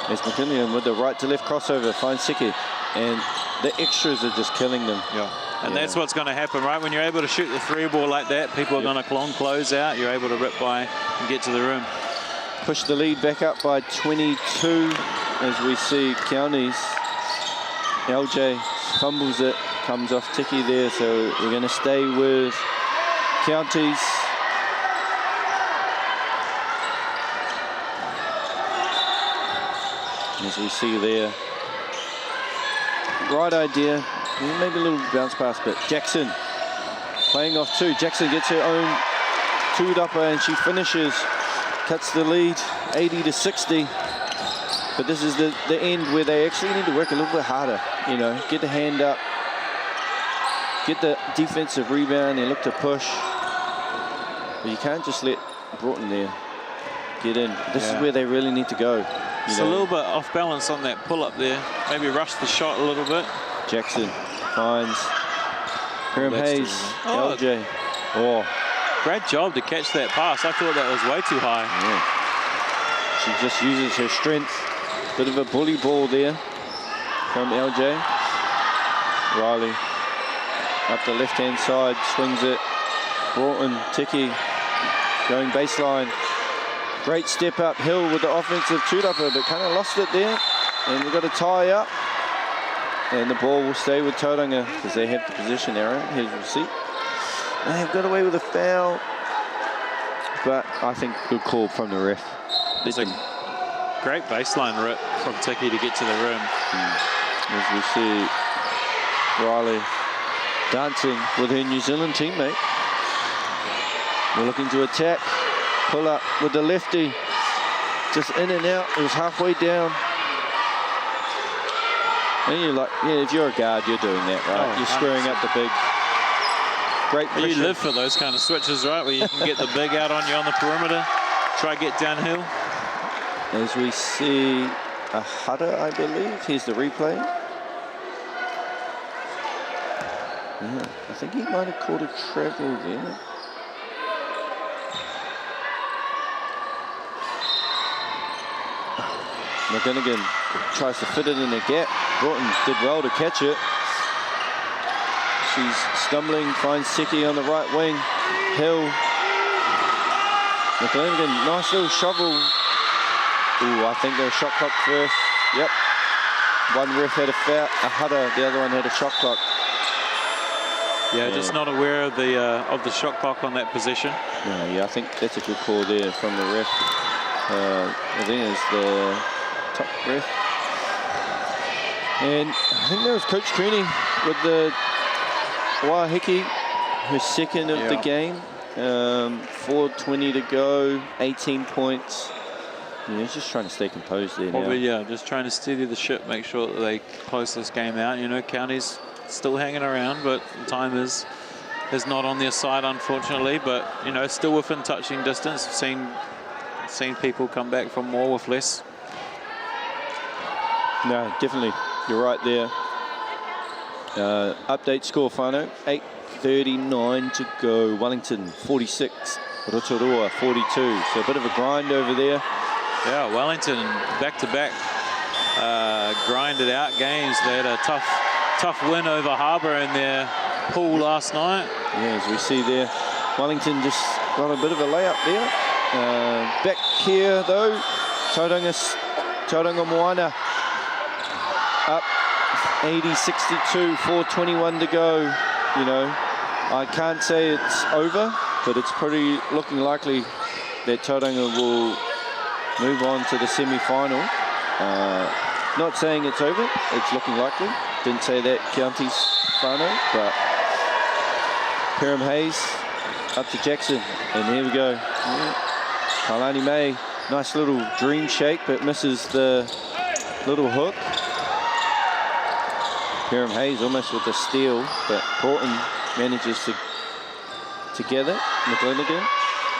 As McGlinigan with the right to left crossover finds Tiki. and the extras are just killing them. Yeah. And that's what's going to happen, right? When you're able to shoot the 3 ball like that, people are going to close out. You're able to rip by and get to the rim. Push the lead back up by 22 as we see Counties. LJ fumbles it, comes off Tiki there, so we're going to stay with Counties. As we see there, right idea, maybe a little bounce pass, but Jackson playing off 2. Jackson gets her own 2-dupper and she finishes, cuts the lead 80-60. But this is the end where they actually need to work a little bit harder, you know, get the hand up, get the defensive rebound and look to push. But you can't just let Broughton there get in. This is where they really need to go. It's a little bit off balance on that pull-up there. Maybe rush the shot a little bit. Jackson finds Hiram Hayes, LJ. Oh, great job to catch that pass. I thought that was way too high. Yeah. She just uses her strength. Bit of a bully ball there from LJ. Riley up the left-hand side, swings it. Broughton, Tiki going baseline. Great step up Hill with the offensive 2-dupper, but kind of lost it there. And we've got a tie up. And the ball will stay with Tauranga because they have the position arrow. Here's the receipt. They've got away with a foul. But I think good call from the ref. There's a great baseline rip from Tiki to get to the rim. As we see Riley dancing with her New Zealand teammate. We're looking to attack. Pull up with the lefty. Just in and out. It was halfway down. And you're like, yeah, if you're a guard, you're doing that, right? You're screwing up the big. Great pressure. You live for those kind of switches, right? Where you can get the big out on you on the perimeter. Try get downhill. As we see a Hutter, I believe. Here's the replay. Yeah, I think he might have called a travel there. McGinnigan tries to fit it in the gap. Broughton did well to catch it. She's stumbling, finds Seki on the right wing. Hill. McGinnigan, nice little shovel. Ooh, I think they're shot clock first. Yep. One ref had a Hutter, the other one had a shot clock. Yeah, just not aware of the shot clock on that possession. Yeah, I think that's a good call there from the ref. I think it's the top ref. And I think that was Coach Creaney with the Waiheke, her second of the game. 4:20 to go, 18 points. Yeah, he's just trying to stay composed there. Probably, just trying to steady the ship, make sure that they close this game out. You know, County's still hanging around, but time is not on their side, unfortunately. But you know, still within touching distance. Seen people come back from more with less. No, definitely, you're right there. Update score, Whānau, 8:39 to go. Wellington 46, Rotorua 42. So a bit of a grind over there. Yeah, Wellington back-to-back grinded out games. They had a tough win over Harbour in their pool last night. Yeah, as we see there, Wellington just got a bit of a layup there. Back here though, Tauranga Moana up 80-62, 4:21 to go. You know, I can't say it's over, but it's pretty looking likely that Tauranga will move on to the semi-final. Not saying it's over, it's looking likely. Didn't say that Counties Whānau, but Hiram Hayes up to Jackson, and here we go. Yeah. Kalani May, nice little dream shake, but misses the little hook. Hiram Hayes almost with a steal, but Broughton manages to get it. McGlennigan,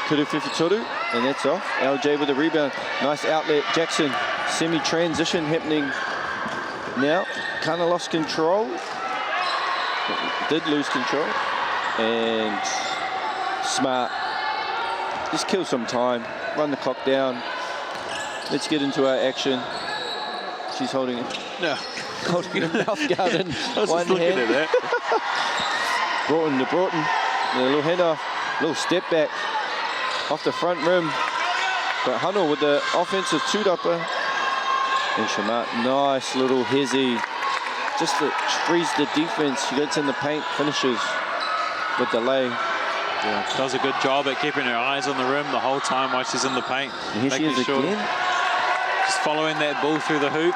Kuruwhiwhitoru, and that's off. LJ with a rebound. Nice outlet. Jackson, semi-transition happening now. Kind of lost control. Did lose control. And Smart. Just kill some time. Run the clock down. Let's get into our action. She's holding it. Yeah. Holding a mouth guard in I was one just looking hand. at that. Broughton to Broughton. A little header, little step back off the front rim. But Hano with the offensive two-dupper. And Shamat, nice little hezzy. Just frees the defense. She gets in the paint, finishes with the lay. Yeah, does a good job at keeping her eyes on the rim the whole time while she's in the paint. And here she is again. Just following that ball through the hoop.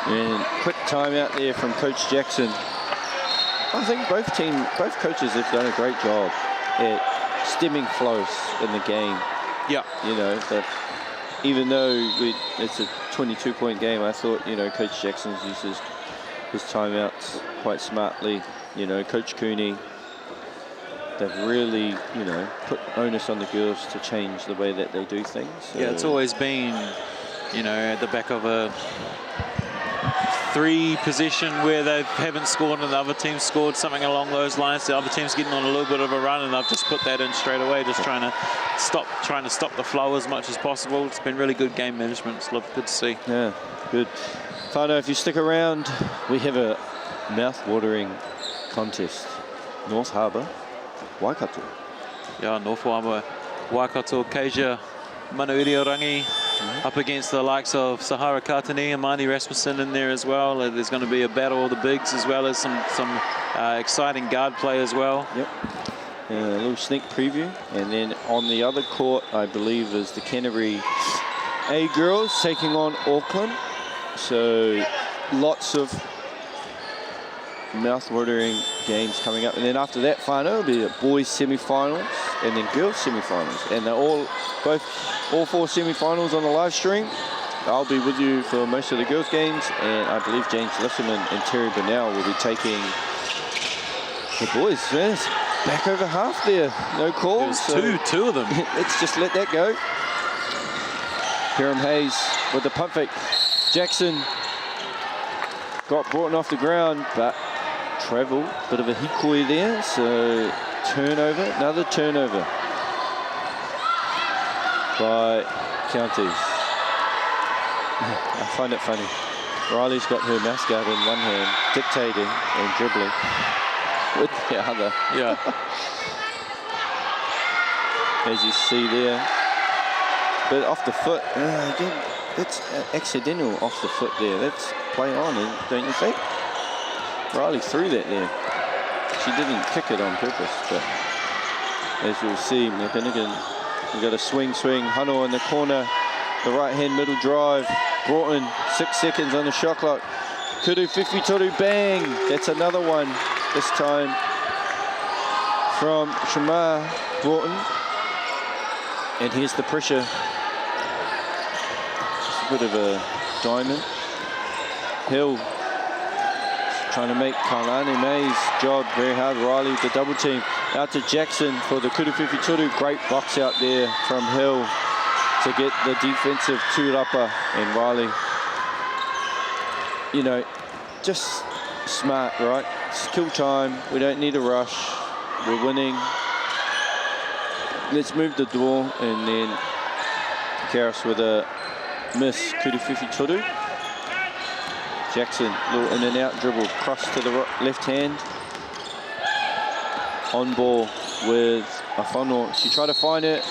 And quick timeout there from Coach Jackson. I think both coaches have done a great job at stemming flows in the game. Yeah. You know, but even though it's a 22-point game, I thought, you know, Coach Jackson's uses his timeouts quite smartly. You know, Coach Cooney, they've really, you know, put onus on the girls to change the way that they do things. So Yeah, it's always been, you know, at the back of a 3 possession where they haven't scored and the other team scored, something along those lines. The other team's getting on a little bit of a run and they've just put that in straight away, just trying to stop the flow as much as possible. It's been really good game management. It's good to see. Yeah, good. Whānau, if you stick around, we have a mouth-watering contest. North Harbour, Waikato. Yeah, North Harbour, Waikato, Keija, Manuiri-Orangi, up against the likes of Sahara Katani and Marnie Rasmussen in there as well. There's going to be a battle of the bigs as well as some exciting guard play as well. Yep. A little sneak preview. And then on the other court, I believe, is the Canterbury A girls taking on Auckland. So lots of mouth-watering games coming up. And then after that final, it'll be the boys semi-finals and then girls semi-finals. And they're all 4 semi-finals on the live stream. I'll be with you for most of the girls' games, and I believe James Lisserman and Terry Burnell will be taking the boys. Yes, back over half there. No calls. There's two of them. Let's just let that go. Hiram Hayes with the pump fake. Jackson got Broughton off the ground, but travel, bit of a hikoi there. So turnover, another turnover by Counties. I find it funny. Riley's got her mouth guard in one hand, dictating and dribbling with the other. Yeah. As you see there. But off the foot, again, that's accidental off the foot there. That's play on, don't you think? Riley threw that there. She didn't kick it on purpose, but as you'll see, McGinnigan, we got a swing. Hano in the corner, the right-hand middle drive. Broughton, 6 seconds on the shot clock. Kudu Fifi Toru, bang! That's another one, this time from Shamar Broughton. And here's the pressure. Just a bit of a diamond. Hill trying to make Kailani May's job very hard. Riley with the double team. Out to Jackson for the Kudu Fifi Toru. Great box out there from Hill to get the defensive two-upper. And Riley, you know, just smart, right? It's kill time. We don't need a rush. We're winning. Let's move the door. And then Karis with a miss. Kudu Fifi Toru. Jackson, little in and out dribble, cross to the left hand. On ball with Afono. She tried to find it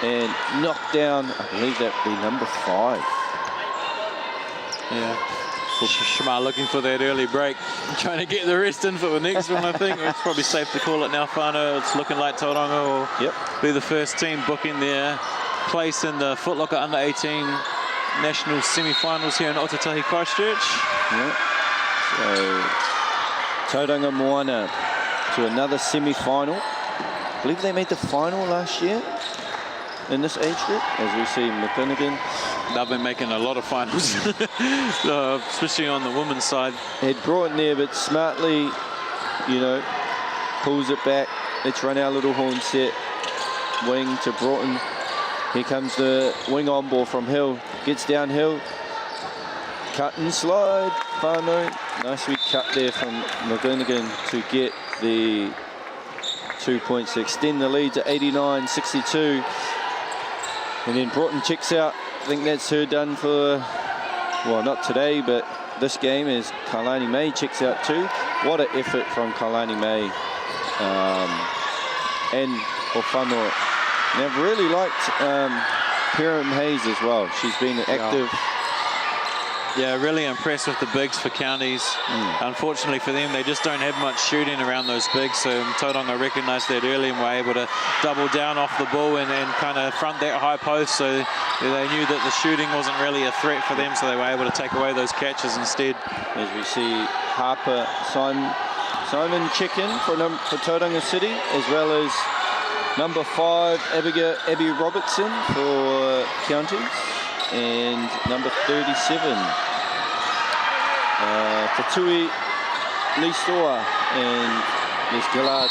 and knocked down, I believe that would be number 5. Yeah. Shamar looking for that early break, trying to get the rest in for the next one, I think. It's probably safe to call it now, Whānau. It's looking like Tauranga will be the first team booking their place in the Foot Locker Under-18 National Semi-Finals here in Otatahi, Christchurch. Yeah. So, Tauranga Moana to another semi-final. I believe they made the final last year in this age group, as we see McClinnigan. They've been making a lot of finals, especially on the women's side. Had Broughton there, but smartly, you know, pulls it back. Let's run our little horn set. Wing to Broughton. Here comes the wing on ball from Hill. Gets downhill. Cut and slide. Whānau. Nicely cut there from McGlinnigan to get the 2 points to extend the lead to 89-62. And then Broughton checks out. I think that's her done for well, not today, but this game, as Kailani May checks out too. What an effort from Kailani May and Ofano. And I've really liked Perrin Hayes as well. She's been active. Yeah, really impressed with the bigs for Counties. Unfortunately for them, they just don't have much shooting around those bigs, so Tauranga recognised that early and were able to double down off the ball and kind of front that high post, so they knew that the shooting wasn't really a threat for them, so they were able to take away those catches instead. As we see Harper Simon check in for Tauranga City, as well as number 5, Abby Robertson for Counties, and number 37, Tatui Listoa and Les Gillard.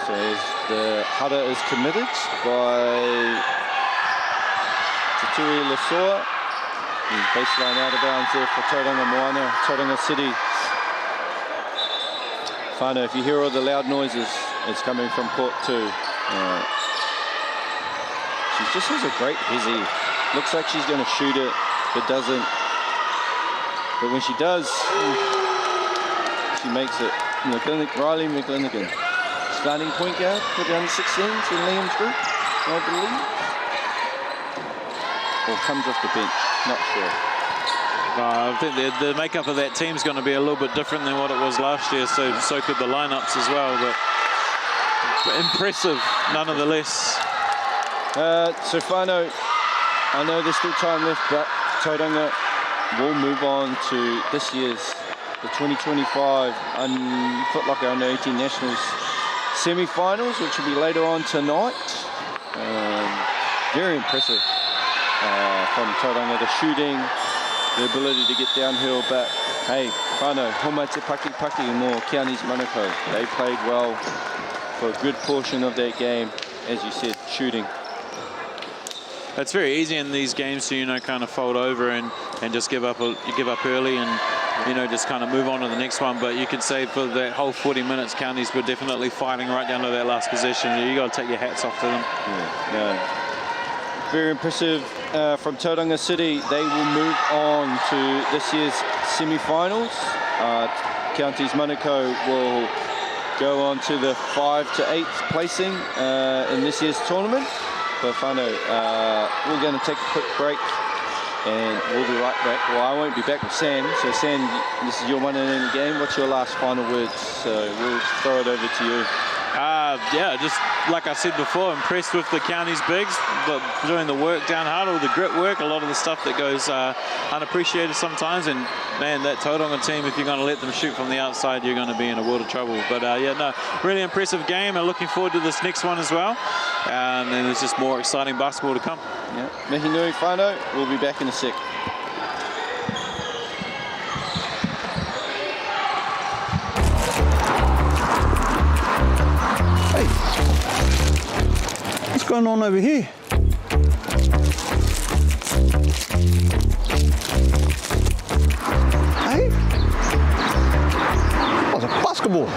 So as the Hara is committed by Tatui Listoa, baseline out of bounds there for Tauranga Moana, Tauranga City. Whānau, if you hear all the loud noises, it's coming from court 2. She just has a great hizzy. Looks like she's going to shoot it, but doesn't. But when she does, she makes it. Riley McGlinnigan, starting point guard for the under-16s in Liam's group, I believe. Or comes off the bench, not sure. I think the makeup of that team is going to be a little bit different than what it was last year, so could the lineups as well, but impressive nonetheless. So Whānau, I know there's still time left, but Tauranga will move on to this year's, the 2025 Foot Locker Under-18 Nationals semi-finals, which will be later on tonight. Very impressive from Tauranga, the shooting, the ability to get downhill, but hey, Whānau, Homai Te Paki Paki more Counties Manukau. They played well for a good portion of that game, as you said, shooting. It's very easy in these games to, kind of fold over and just give up early and, just kind of move on to the next one. But you can say for that whole 40 minutes, Counties were definitely fighting right down to that last possession. You got to take your hats off to them. Yeah. Very impressive from Tauranga City. They will move on to this year's semi-finals. Counties Manukau will go on to the 5 to 8th placing in this year's tournament. But Whānau, we're going to take a quick break and we'll be right back. Well, I won't be back with Sam. So Sam, this is your one and only game. What's your last final words? So we'll throw it over to you. Yeah, just like I said before, impressed with the Counties bigs, but doing the work down hard, all the grit work, a lot of the stuff that goes unappreciated sometimes. And man, that Tauranga team, if you're going to let them shoot from the outside, you're going to be in a world of trouble. But really impressive game, and looking forward to this next one as well. And then there's just more exciting basketball to come. Yeah, Mihi nui Whānau, we'll be back in a sec. What's going on over here? Hey? Oh, it's a basketball.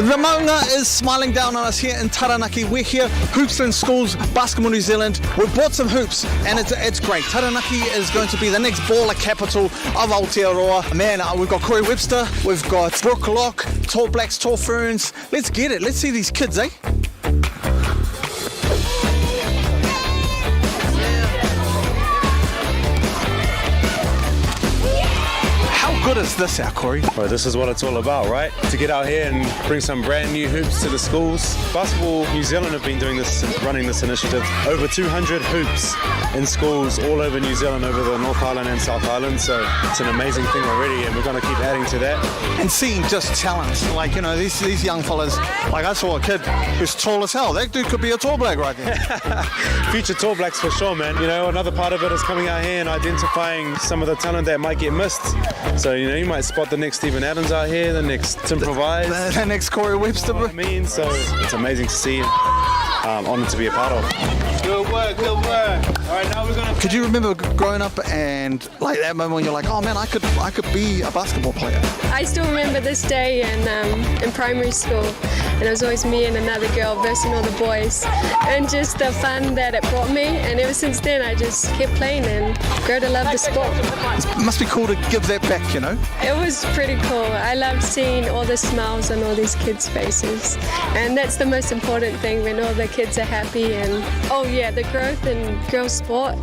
The maunga is smiling down on us here in Taranaki. We're here, Hoops and Schools, Basketball New Zealand. We've bought some hoops and it's great. Taranaki is going to be the next baller capital of Aotearoa. Man, we've got Corey Webster, we've got Brooke Locke, Tall Blacks, Tall Ferns. Let's get it. Let's see these kids, eh? How good is this out, Corey? Well, this is what it's all about, right? To get out here and bring some brand new hoops to the schools. Basketball New Zealand have been running this initiative. Over 200 hoops in schools all over New Zealand, over the North Island and South Island. So it's an amazing thing already, and we're going to keep adding to that. And seeing just talents, like, these young fellas. Like, I saw a kid who's tall as hell. That dude could be a Tall Black right there. Future Tall Blacks for sure, man. Another part of it is coming out here and identifying some of the talent that might get missed. So, you might spot the next Stephen Adams out here, the next Tim Provise. The next Corey Webster. You know what I mean? So it's amazing to see. Honoured to be a part of. Good work, good work. All right, now we're gonna. Could you remember growing up and like that moment when you're like, oh man, I could be a basketball player? I still remember this day in primary school, and it was always me and another girl versus all the boys, and just the fun that it brought me. And ever since then, I just kept playing and grew to love the sport. It must be cool to give that back, you know? It was pretty cool. I loved seeing all the smiles on all these kids' faces, and that's the most important thing, when all the kids are happy. And oh yeah, the growth in girls' sport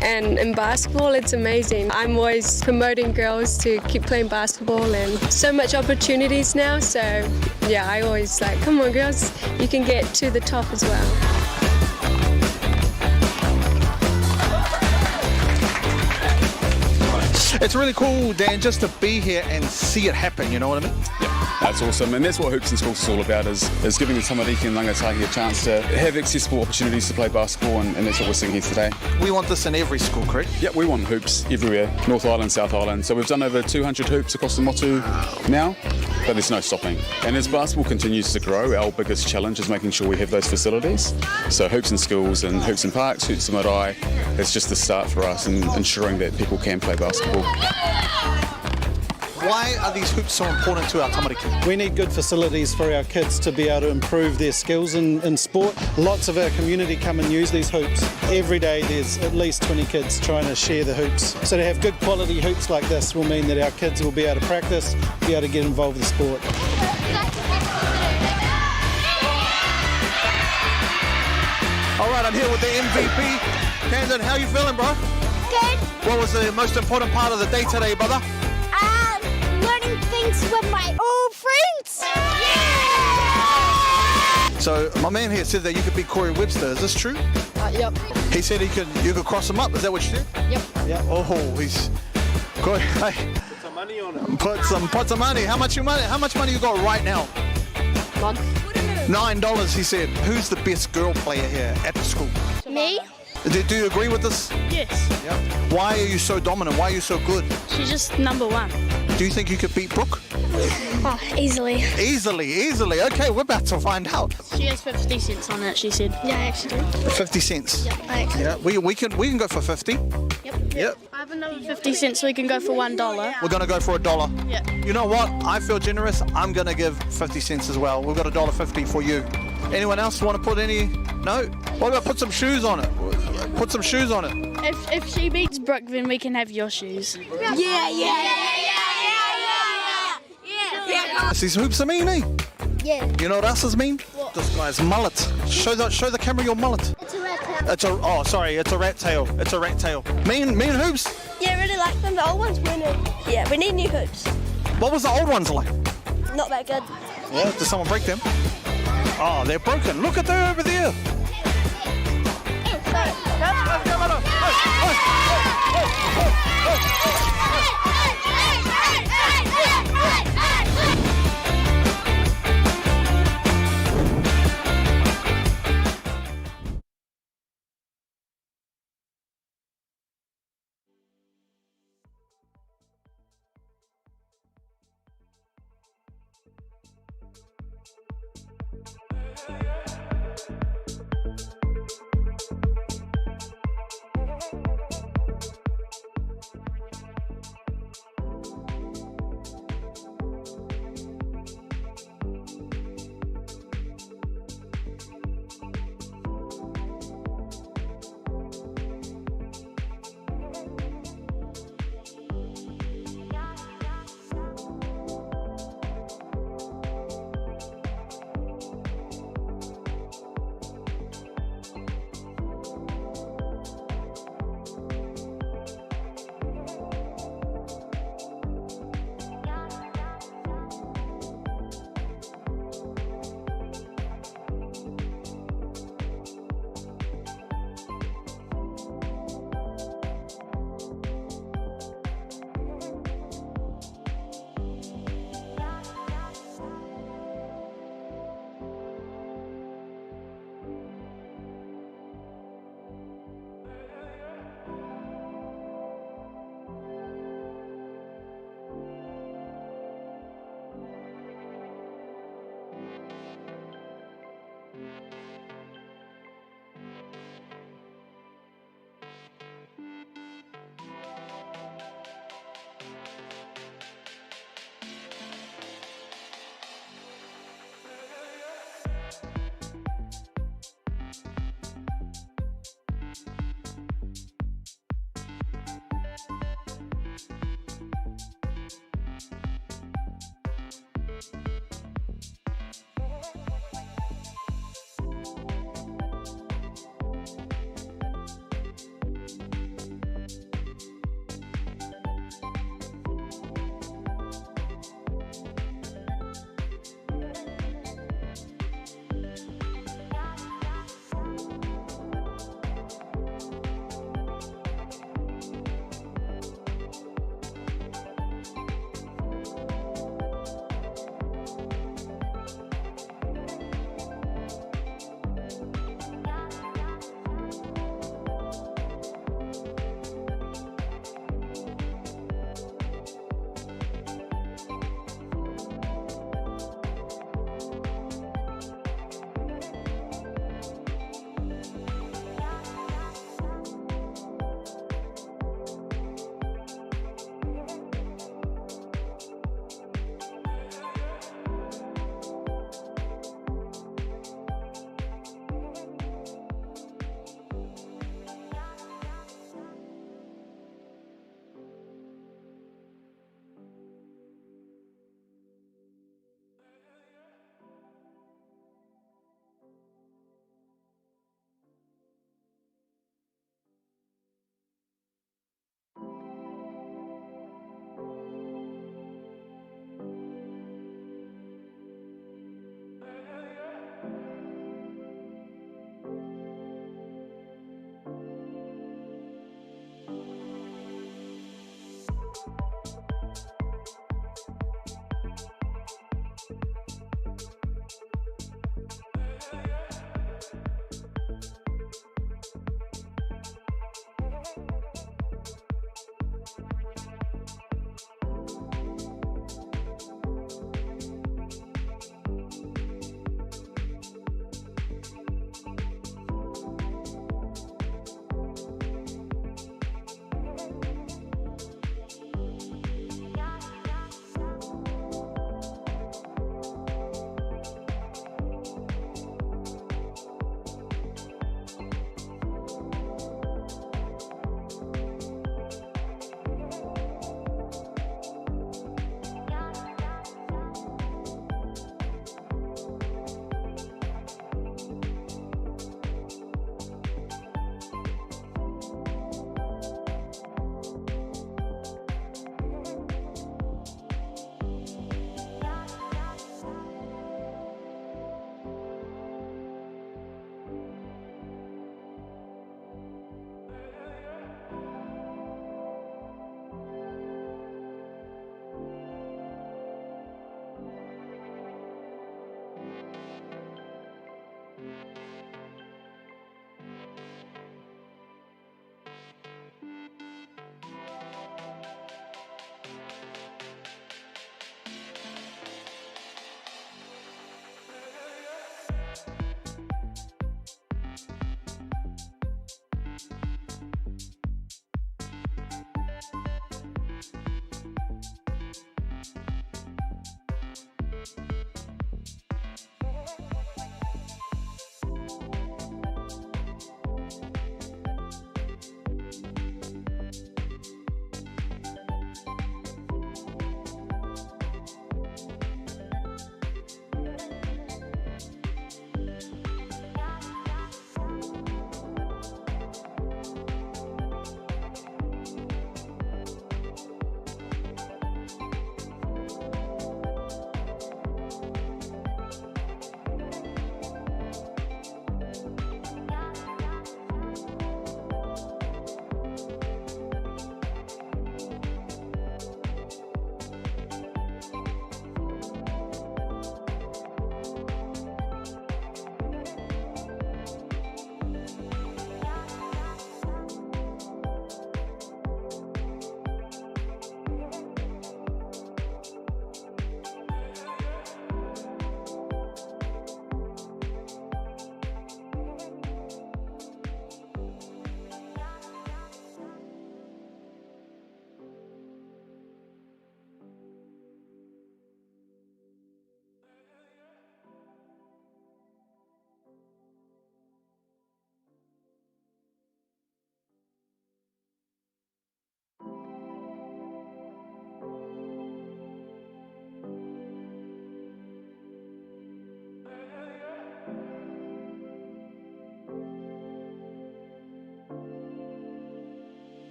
and in basketball, it's amazing. I'm always promoting girls to keep playing basketball, and so much opportunities now. So yeah, I always like, come on girls, you can get to the top as well. It's really cool, Dan, just to be here and see it happen, you know what I mean? Yeah, that's awesome. And that's what Hoops in Schools is all about, is giving the tamariki and rangatahi a chance to have accessible opportunities to play basketball, and that's what we're seeing here today. We want this in every school, correct? Yeah, we want hoops everywhere, North Island, South Island. So we've done over 200 hoops across the motu now, but there's no stopping. And as basketball continues to grow, our biggest challenge is making sure we have those facilities. So Hoops in Schools and Hoops in Parks, Hoops in Marae, it's just the start for us in ensuring that people can play basketball. Why are these hoops so important to our tamariki? We need good facilities for our kids to be able to improve their skills in sport. Lots of our community come and use these hoops. Every day there's at least 20 kids trying to share the hoops. So to have good quality hoops like this will mean that our kids will be able to practice, be able to get involved with sport. All right, I'm here with the MVP. Camden, how you feeling, bro? Good. What was the most important part of the day today, brother? Learning things with my old friends. Yeah! So my man here said that you could beat Corey Webster. Is this true? Yep. He said you could cross him up. Is that what you said? Yep. Yeah. Oh, he's Corey. Hey. Put some money on it. Put some money. How much money you got right now? None. $9. He said. Who's the best girl player here at the school? Me. Do you agree with this? Yes. Yeah. Why are you so dominant? Why are you so good? She's just number one. Do you think you could beat Brooke? Oh, easily. Easily. Okay, we're about to find out. She has 50 cents on it, she said. Yeah, I actually do. 50 cents? Yep, I actually Yeah, we can go for 50. Yep. I have another 50 cents, so we can go for $1. We're going to go for $1. Yeah. You know what? I feel generous. I'm going to give 50 cents as well. We've got $1.50 for you. Anyone else want to put any? No? What about put some shoes on it? Put some shoes on it. If she beats Brooke, then we can have your shoes. Yeah. These hoops are mean, eh? Yeah. You know what else is mean? What? This guy's mullet. Show the camera your mullet. It's a rat tail. It's a rat tail. It's a rat tail. Mean hoops. Yeah, I really like them. The old ones weren't. Yeah, we need new hoops. What was the old ones like? Not that good. Yeah. Did someone break them? Oh, they're broken. Look at them over there.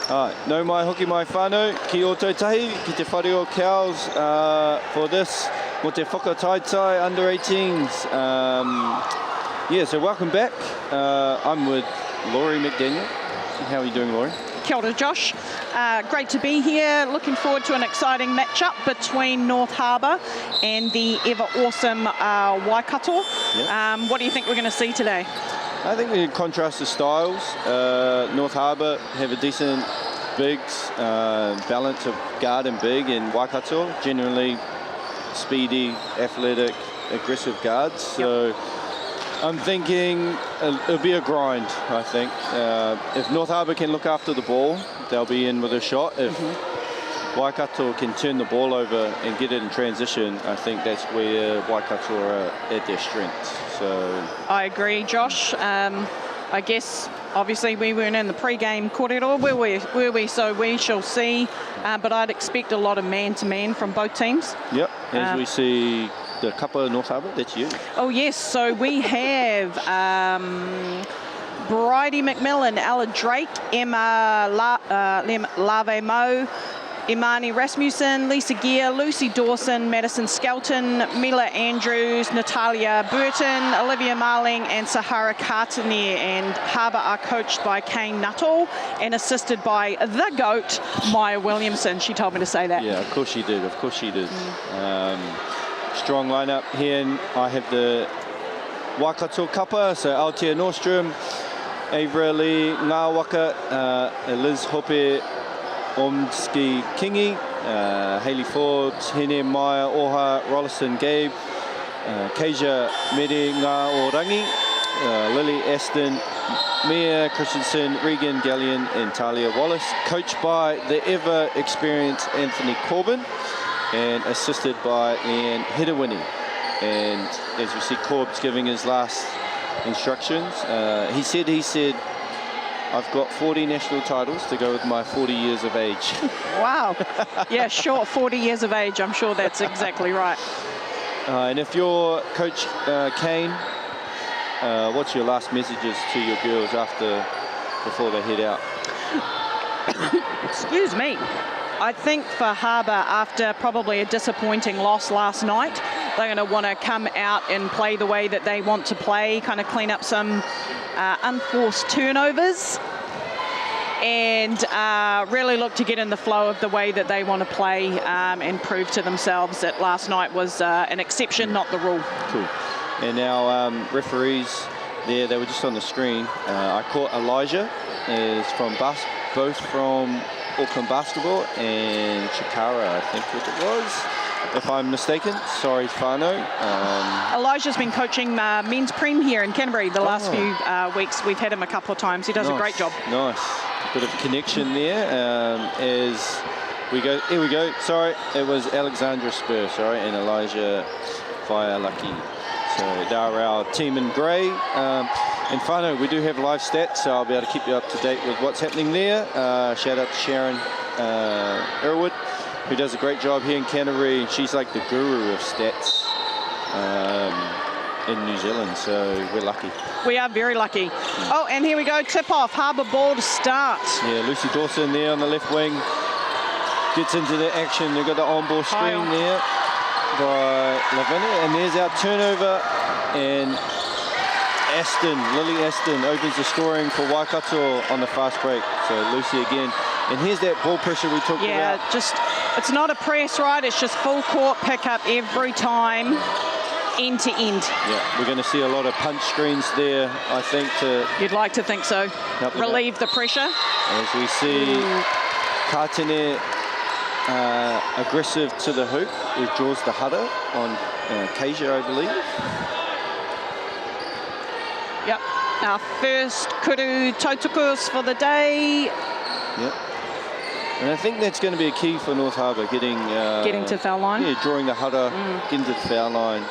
No mai hoki mai whānau, ki o tautahi, ki te whare o Cowles for this, mo te whakataitai under 18s. Yeah, so welcome back. I'm with Laurie McDaniel. How are you doing, Laurie? Kia ora, Josh. Great to be here. Looking forward to an exciting matchup between North Harbour and the ever awesome Waikato. Yep. What do you think we're going to see today? I think we contrast the styles. North Harbour have a decent bigs, balance of guard and big, and Waikato generally speedy, athletic, aggressive guards. So I'm thinking it'll be a grind, I think. If North Harbour can look after the ball, they'll be in with a shot. If Waikato can turn the ball over and get it in transition, I think that's where Waikato are at their strengths. So I agree, Josh. I guess obviously we weren't in the pre-game kōrero, were we? So we shall see. But I'd expect a lot of man-to-man from both teams. Yep, as we see the couple of North Harbour, that's you. Oh yes, so we have Bridie McMillan, Ella Drake, Emma Lave Mo, Imani Rasmussen, Lisa Gear, Lucy Dawson, Madison Skelton, Mila Andrews, Natalia Burton, Olivia Marling and Sahara Cartanier. And Harbour are coached by Kane Nuttall and assisted by the GOAT, Maya Williamson. She told me to say that. Yeah, of course she did, of course she did. Strong lineup here, and I have the Waikato Kappa, so Altea Nordstrom, Avra Lee, Ngā Waka, Liz Hope, Omski Kingi, Hayley Ford, Hene Maya Oha, Rollison Gabe, Keija Mere Ngā Orangi, Lily Aston, Mia Christensen, Regan Gallion and Talia Wallace, coached by the ever experienced Anthony Corbin and assisted by Leanne Hedawini. And as we see Corb's giving his last instructions, he said, I've got 40 national titles to go with my 40 years of age. Wow. Yeah, short 40 years of age. I'm sure that's exactly right. And if you're Coach Kane, what's your last messages to your girls before they head out? Excuse me. I think for Harbour, after probably a disappointing loss last night, they're going to want to come out and play the way that they want to play, kind of clean up some unforced turnovers and really look to get in the flow of the way that they want to play and prove to themselves that last night was an exception, not the rule. Cool. And now referees there, they were just on the screen. I caught Elijah is from both from Auckland Basketball and Chikara, I think it was, if I'm mistaken. Sorry, Whānau. Elijah's been coaching men's prem here in Canterbury the last few weeks. We've had him a couple of times. He does a great job. Nice. Bit of connection there as we go. Here we go. Sorry, it was Alexandra Spur, sorry, and Elijah Whaialaki. So they're our team in grey. And Whānau, we do have live stats, so I'll be able to keep you up to date with what's happening there. Shout out to Sharon Irwood, who does a great job here in Canterbury. She's like the guru of stats in New Zealand, so we're lucky. We are very lucky. Oh, and here we go, tip-off, Harbour ball to start. Yeah, Lucy Dawson there on the left wing. Gets into the action. They've got the on-ball screen there by Lavinia, and there's our turnover, and Lily Aston opens the scoring for Waikato on the fast break. So Lucy again. And here's that ball pressure we talked about. Yeah, it's not a press, right? It's just full court pickup every time, end to end. Yeah, we're going to see a lot of punch screens there, I think. You'd like to think so. Relieve the pressure. As we see Kartene aggressive to the hoop. It draws the huddle on Keija, I believe. Yep, our first kuru tautukus for the day. Yep. And I think that's going to be a key for North Harbour, getting to foul line. Yeah, drawing the huddle, getting to the foul line.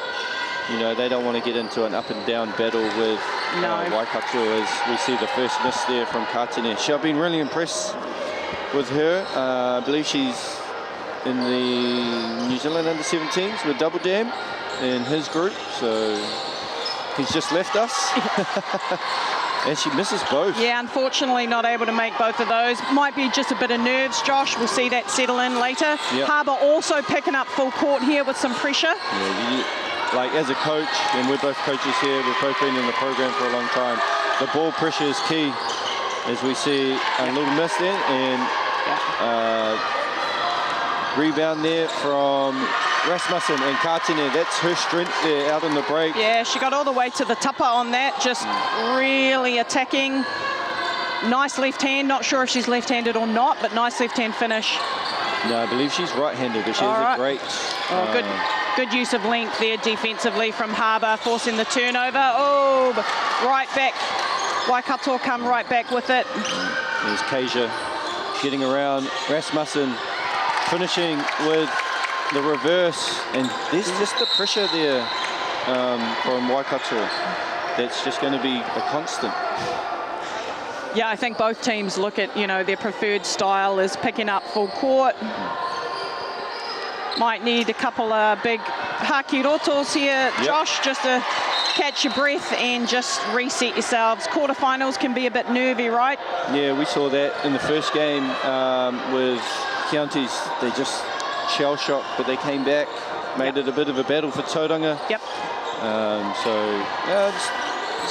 You know, they don't want to get into an up and down battle with Waikato, as we see the first miss there from Kartene. I've been really impressed with her. I believe she's in the New Zealand under-17s with Double Dam in his group, so he's just left us. And she misses both. Yeah, unfortunately not able to make both of those. Might be just a bit of nerves, Josh. We'll see that settle in later. Yep. Harbour also picking up full court here with some pressure. Yeah, like as a coach, and we're both coaches here, we've both been in the program for a long time, the ball pressure is key, as we see a little miss there, and rebound there from Rasmussen and Kartinen. That's her strength there out on the break. Yeah, she got all the way to the tupper on that, just really attacking. Nice left hand, not sure if she's left-handed or not, but nice left-hand finish. No, I believe she's right-handed, but she has a great... Good use of length there defensively from Harbour, forcing the turnover. Oh, right back. Waikato come right back with it. There's Kasia getting around Rasmussen, finishing with the reverse, and there's just the pressure there from Waikato. That's just going to be a constant. Yeah, I think both teams look at, their preferred style is picking up full court. Might need a couple of big hakirotos here, Josh, just to catch your breath and just reset yourselves. Quarterfinals can be a bit nervy, right? Yeah, we saw that in the first game with Chiantis. They just shell-shocked, but they came back, made it a bit of a battle for Tauranga. Yep.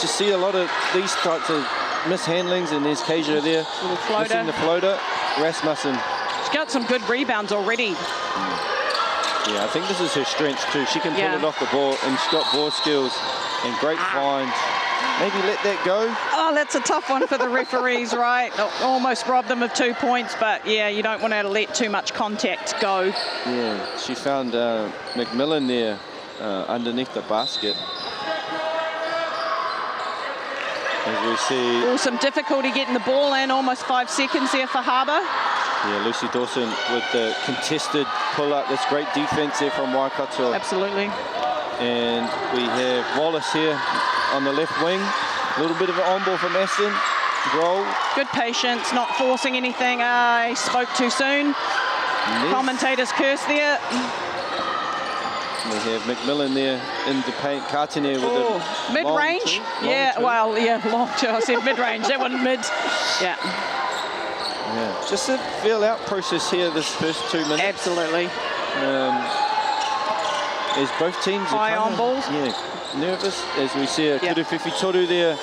Just see a lot of these types of mishandlings, and there's Kasia there. Little floater. Missing the floater. Rasmussen. She's got some good rebounds already. Yeah, I think this is her strength too. She can pull it off the ball, and she's got ball skills and great find. Maybe let that go. Oh, that's a tough one for the referees, right? Almost robbed them of 2 points, but yeah, you don't want to let too much contact go. Yeah, she found McMillan there underneath the basket. As we see... some difficulty getting the ball in, almost 5 seconds there for Harbour. Yeah, Lucy Dawson with the contested pull-up. That's great defense there from Waikato. Absolutely. And we have Wallace here on the left wing. A little bit of an on-ball from Aston. Roll. Good patience, not forcing anything. I spoke too soon. Yes. Commentators curse there. We have McMillan there in the paint. Kartinen with a mid-range. Long two. I said mid-range. That one mid. Yeah. Yeah. Just a feel-out process here this first 2 minutes. Absolutely. As both teams high are on balls. Yeah, nervous as we see a Kuruwhiwhi Toru there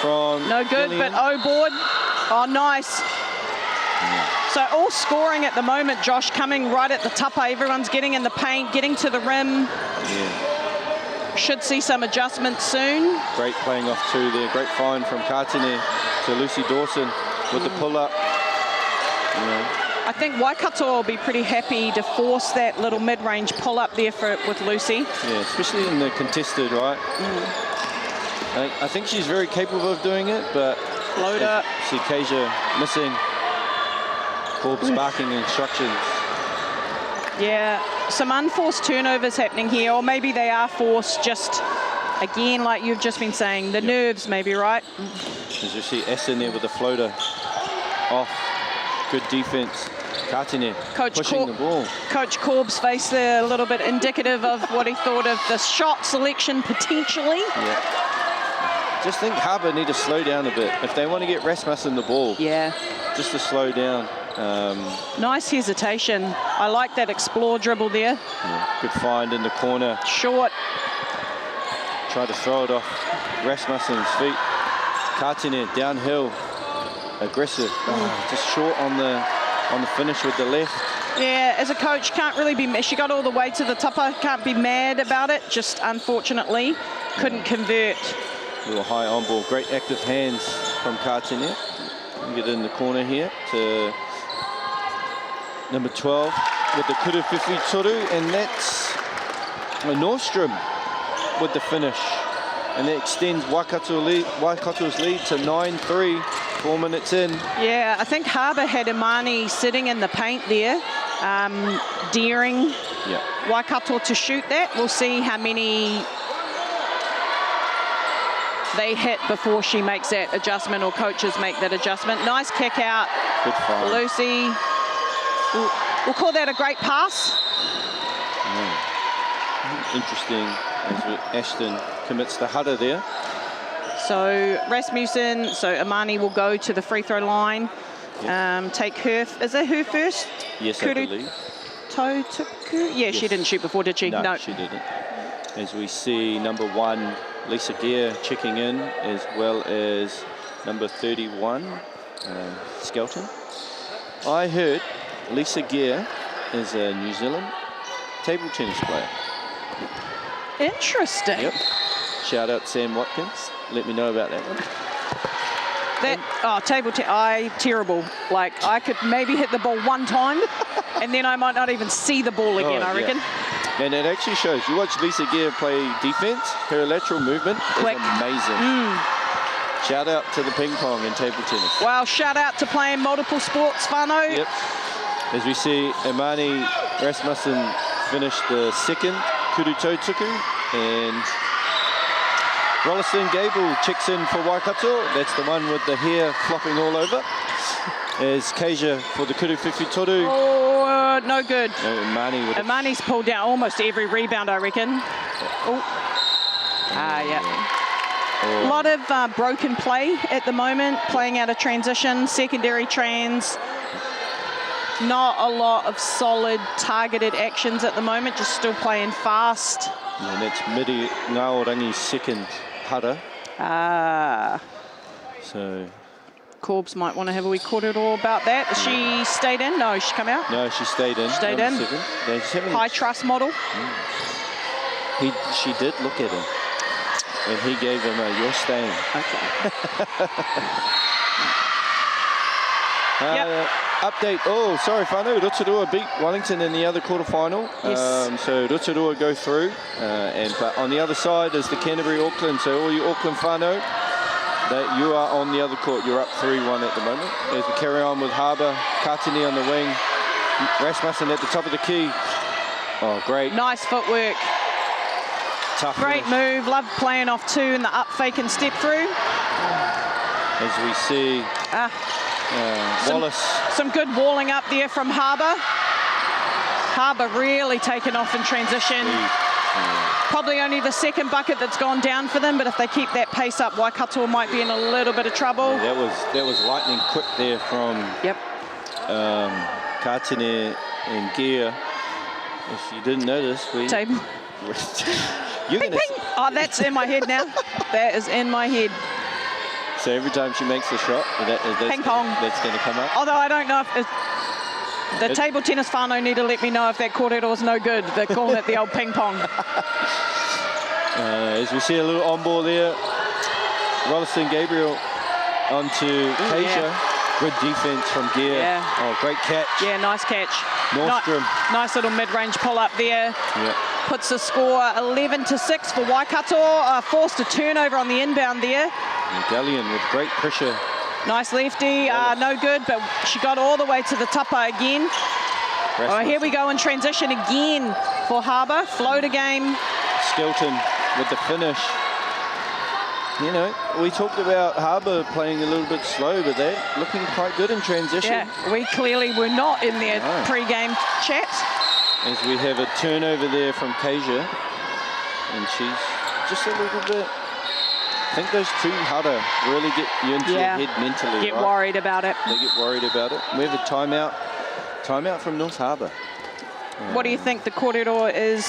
from no good, Gillian. but O-board. Oh, nice. So all scoring at the moment, Josh, coming right at the tupper. Everyone's getting in the paint, getting to the rim. Yeah. Should see some adjustments soon. Great playing off too there. Great find from Kartinen to Lucy Dawson with the pull-up. I think Waikato will be pretty happy to force that little mid-range pull-up there with Lucy. Yeah, especially in the contested, right? I think she's very capable of doing it, but floater. See Kasia missing. Corb's barking instructions. Yeah, some unforced turnovers happening here, or maybe they are forced just, again, like you've just been saying, the nerves maybe, right? As you see Essen there with the floater off. Good defense. Kartinen pushing the ball. Coach Corb's face there, a little bit indicative of what he thought of the shot selection potentially. Yeah. Just think Harbour need to slow down a bit if they want to get Rasmussen the ball. Yeah. Just to slow down. Nice hesitation. I like that explore dribble there. Yeah, good find in the corner. Short. Try to throw it off Rasmussen's feet. Kartinen downhill. Aggressive. Just short on the finish with the left. Yeah, as a coach, can't really be... She got all the way to the tupper. Can't be mad about it. Just unfortunately couldn't convert. A little high on ball. Great active hands from Kartinen. Get in the corner here to number 12 with the Kuruwhiwhi Toru, and that's Nordstrom with the finish. And that extends Waikato's lead to 9-3, 4 minutes in. Yeah, I think Harbour had Imani sitting in the paint there, daring Waikato to shoot that. We'll see how many they hit before she makes that adjustment, or coaches make that adjustment. Nice kick out. Good find. Lucy. We'll call that a great pass. Interesting as Ashton commits the header there. So So Rasmussen, so Imani will go to the free throw line. Take her, is that her first? Yes, I believe. Totuku? Yeah, Yes. she didn't shoot before, did she? No, she didn't. As we see number 1, Lisa Gear checking in, as well as number 31, Skelton. I heard Lisa Gear is a New Zealand table tennis player. Interesting. Yep. Shout out Sam Watkins. Let me know about that one. Table tennis, terrible. Like, I could maybe hit the ball one time, and then I might not even see the ball again, I reckon. And it actually shows. You watch Lisa Gear play defense, her lateral movement is amazing. Shout out to the ping pong and table tennis. Well, shout out to playing multiple sports, whānau. Yep. As we see, Imani Rasmussen finished the second Kuru Totuku, and Rolleston Gable checks in for Waikato. That's the one with the hair flopping all over. As Keija for the Kuru Whiwhitoru. Oh, no good. No, Imani's pulled down almost every rebound, I reckon. A lot of broken play at the moment, playing out of transition, secondary trans. Not a lot of solid targeted actions at the moment, just still playing fast. And that's Miri Ngaorangi's second hara. So Corbs might want to have a wee kōrero about that. Has she stayed in? No, she come out? No, she stayed in. Stayed in. High trust model. She did look at him, and he gave him a "you're staying." Okay. Update. Oh, sorry, whānau. Rotorua beat Wellington in the other quarterfinal. Yes. So Rotorua go through, but on the other side is the Canterbury Auckland. So all you Auckland whānau, that you are on the other court. You're up 3-1 at the moment. As we carry on with Harbour, Katini on the wing, Rasmussen at the top of the key. Oh, great. Nice footwork. Tough Great move. Love playing off 2 in the up fake and step through. As we see Wallace. Some good walling up there from Harbour. Harbour really taken off in transition. Probably only the second bucket that's gone down for them, but if they keep that pace up, Waikato might be in a little bit of trouble. Yeah, that was lightning quick there from Katine and Gear. If you didn't notice, Table. You're Ping, gonna ping. Oh, that's in my head now. That is in my head. So every time she makes a shot, Ping pong. That's going to come up. Although I don't know if the table tennis whānau need to let me know if that kōrero is no good. They're calling it the old ping pong. As we see a little on ball there, Rolleston Gabriel onto Keisha. Good defense from Gear. Yeah. Oh, great catch. Yeah, nice catch. Nordstrom. Nice little mid-range pull-up there. Yeah. Puts the score 11-6 for Waikato. Forced a turnover on the inbound there. And Galleon with great pressure. Nice lefty, no good, but she got all the way to the tupper again. Oh, here we go in transition again for Harbour. Floater game. Skelton with the finish. You know, we talked about Harbour playing a little bit slow, but they're looking quite good in transition. Yeah, we clearly were not in their pre-game chat. As we have a turnover there from Keisha, and she's just a little bit. I think those two hara really get you into your head mentally. Get worried about it. They get worried about it. We have a timeout from North Harbour. What do you think the kōrero is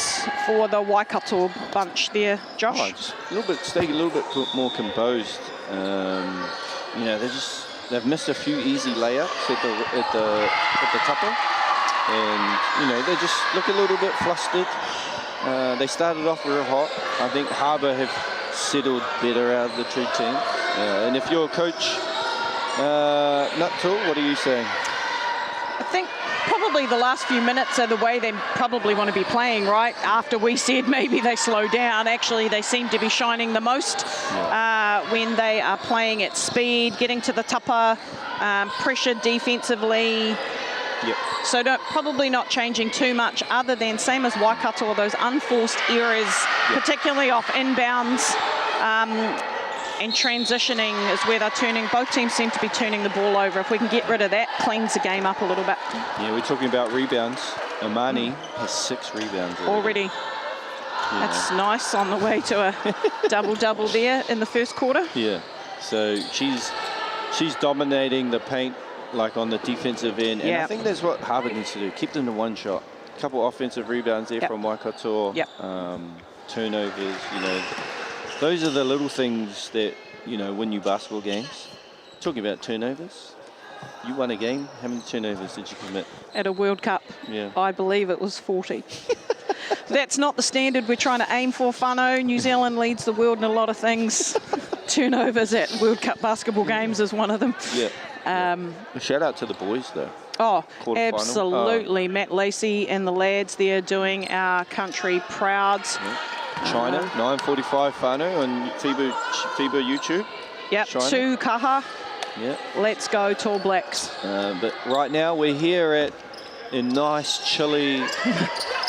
for the Waikato bunch there, Josh? Oh, just a little bit, stay a little bit more composed. You know, they've missed a few easy layups at the tupper, and you know they just look a little bit flustered. They started off real hot. I think Harbour have settled better out of the two teams. And if you're a coach, Nuttall, what are you saying? I think probably the last few minutes are the way they probably want to be playing, right? After we said maybe they slow down, actually they seem to be shining the most when they are playing at speed, getting to the tupper, pressure defensively. Yep. So probably not changing too much other than same as Waikato, those unforced errors, particularly off inbounds. And transitioning is where they're turning. Both teams seem to be turning the ball over. If we can get rid of that, cleans the game up a little bit. Yeah, we're talking about rebounds. Imani has 6 rebounds already. That's nice on the way to a double-double there in the first quarter. Yeah, so she's dominating the paint, like on the defensive end, and I think that's what Harbour needs to do, keep them to one shot. A couple offensive rebounds there from Waikato, turnovers, you know. Those are the little things that, you know, win you basketball games. Talking about turnovers, you won a game, how many turnovers did you commit? At a World Cup, I believe it was 40. That's not the standard we're trying to aim for, whānau. New Zealand leads the world in a lot of things. Turnovers at World Cup basketball games is one of them. A shout out to the boys though. Oh, Quarterfinal. absolutely. Matt Lacey and the lads there doing our country proud. China, 9:45 whānau on FIBA YouTube. Yep, China. 2 kaha. Yeah. Let's go Tall Blacks. But right now we're here in nice chilly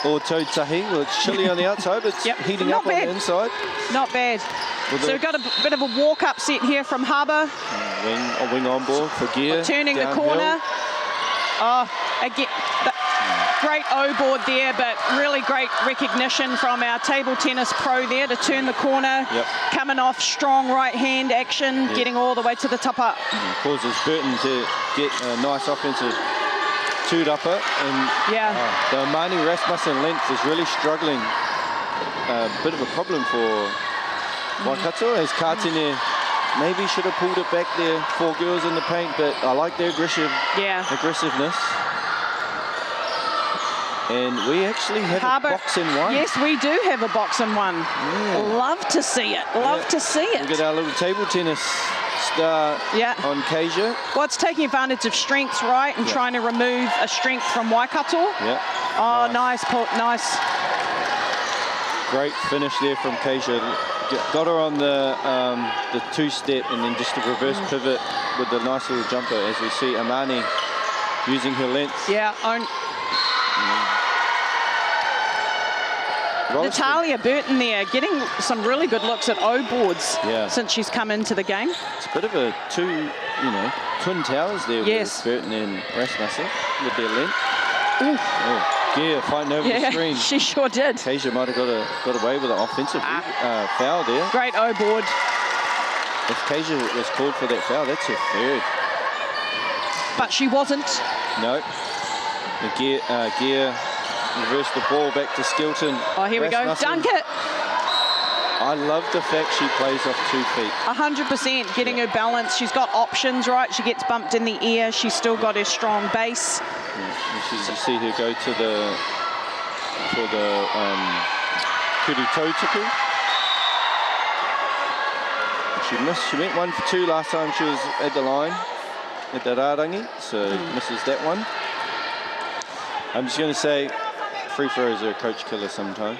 Ōtautahi. Well, it's chilly on the outside, but it's heating up on the inside. Not bad. So we've got a bit of a walk-up set here from Harbour. A wing on board for Gear. Turning the corner. Oh, again, great O-board there, but really great recognition from our table tennis pro there to turn the corner. Coming off strong right-hand action, getting all the way to the top up. Causes Burton to get a nice offensive toed upper. And the Amani Rasmussen length is really struggling. A bit of a problem for Waikato, as Kātene maybe should have pulled it back there. 4 girls in the paint, but I like their aggressiveness. And we actually have Harbour, a box in one. Yes, we do have a box in one. Love to see it. Love to see it. Look at our little table tennis star on Kasia. Well, it's taking advantage of strengths, right, and trying to remove a strength from Waikato. Oh, nice. Great finish there from Kasia. Got her on the 2-step and then just a reverse pivot with the nice little jumper, as we see Amani using her length. Natalia Burton there, getting some really good looks at O-boards since she's come into the game. It's a bit of a twin towers there with Burton and Rasmussen with their length. Gear fighting over the screen. She sure did. Kasia might have got away with an offensive foul there. Great O-board. If Kasia was called for that foul, that's her third. But she wasn't. No. The Gear reversed the ball back to Skilton. Oh, here we go. Dunk it. I love the fact she plays off 2 feet. 100% getting her balance. She's got options, right? She gets bumped in the air. She's still got her strong base. You see her go to the kuru tautuku. She missed. She went 1 for 2 last time she was at the line at the Rārangi, so misses that one. I'm just going to say, free throws are a coach killer sometimes.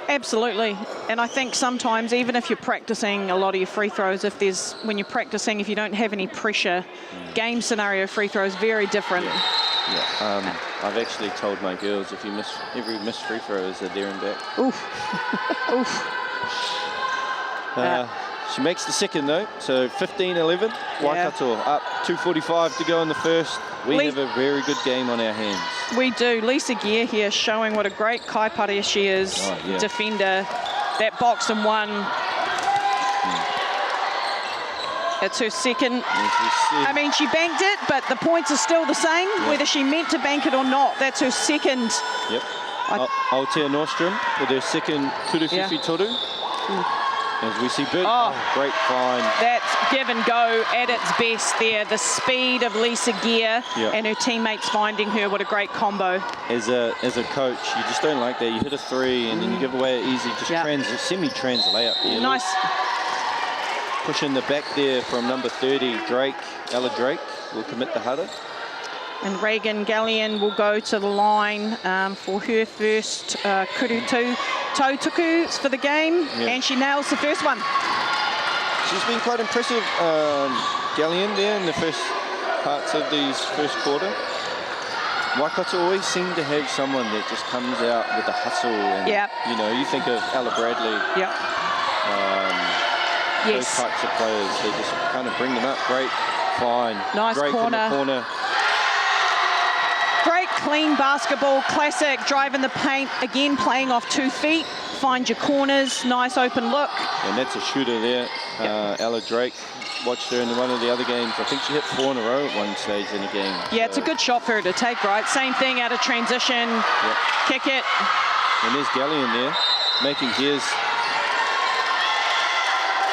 Absolutely, and I think sometimes even if you're practicing a lot of your free throws, if you don't have any pressure, game scenario free throws very different. I've actually told my girls, if you miss every missed free throw is a there and back. She makes the second though, so 15-11. Waikato up, 2:45 to go in the first. We have a very good game on our hands. We do. Lisa Gear here showing what a great kaipare she is, defender. That box and one. It's her second. I mean, she banked it, but the points are still the same, whether she meant to bank it or not. That's her second. Aotea Nordstrom with her second kuruwhiwhi toru. As we see Burton, great find. That's give and go at its best there. The speed of Lisa Gear and her teammates finding her. What a great combo. As a coach, you just don't like that. You hit a 3 and then you give away an easy, semi-trans layup. Nice. Push in the back there from number 30, Ella Drake will commit the hara. And Reagan Gallion will go to the line for her first kuru tautuku for the game, and she nails the first one. She's been quite impressive, Gallion, there in the first parts of these first quarter. Waikato always seem to have someone that just comes out with a hustle, and you think of Ella Bradley. Those types of players, they just kind of bring them up. Great find. Nice Drake corner. in the corner. Great Clean basketball, classic, driving the paint, again playing off 2 feet, find your corners, nice open look. And that's a shooter there, Ella Drake. Watched her in one of the other games. I think she hit 4 in a row at one stage in the game. Yeah, it's a good shot for her to take, right? Same thing out of transition, kick it. And there's Gallion there, making his.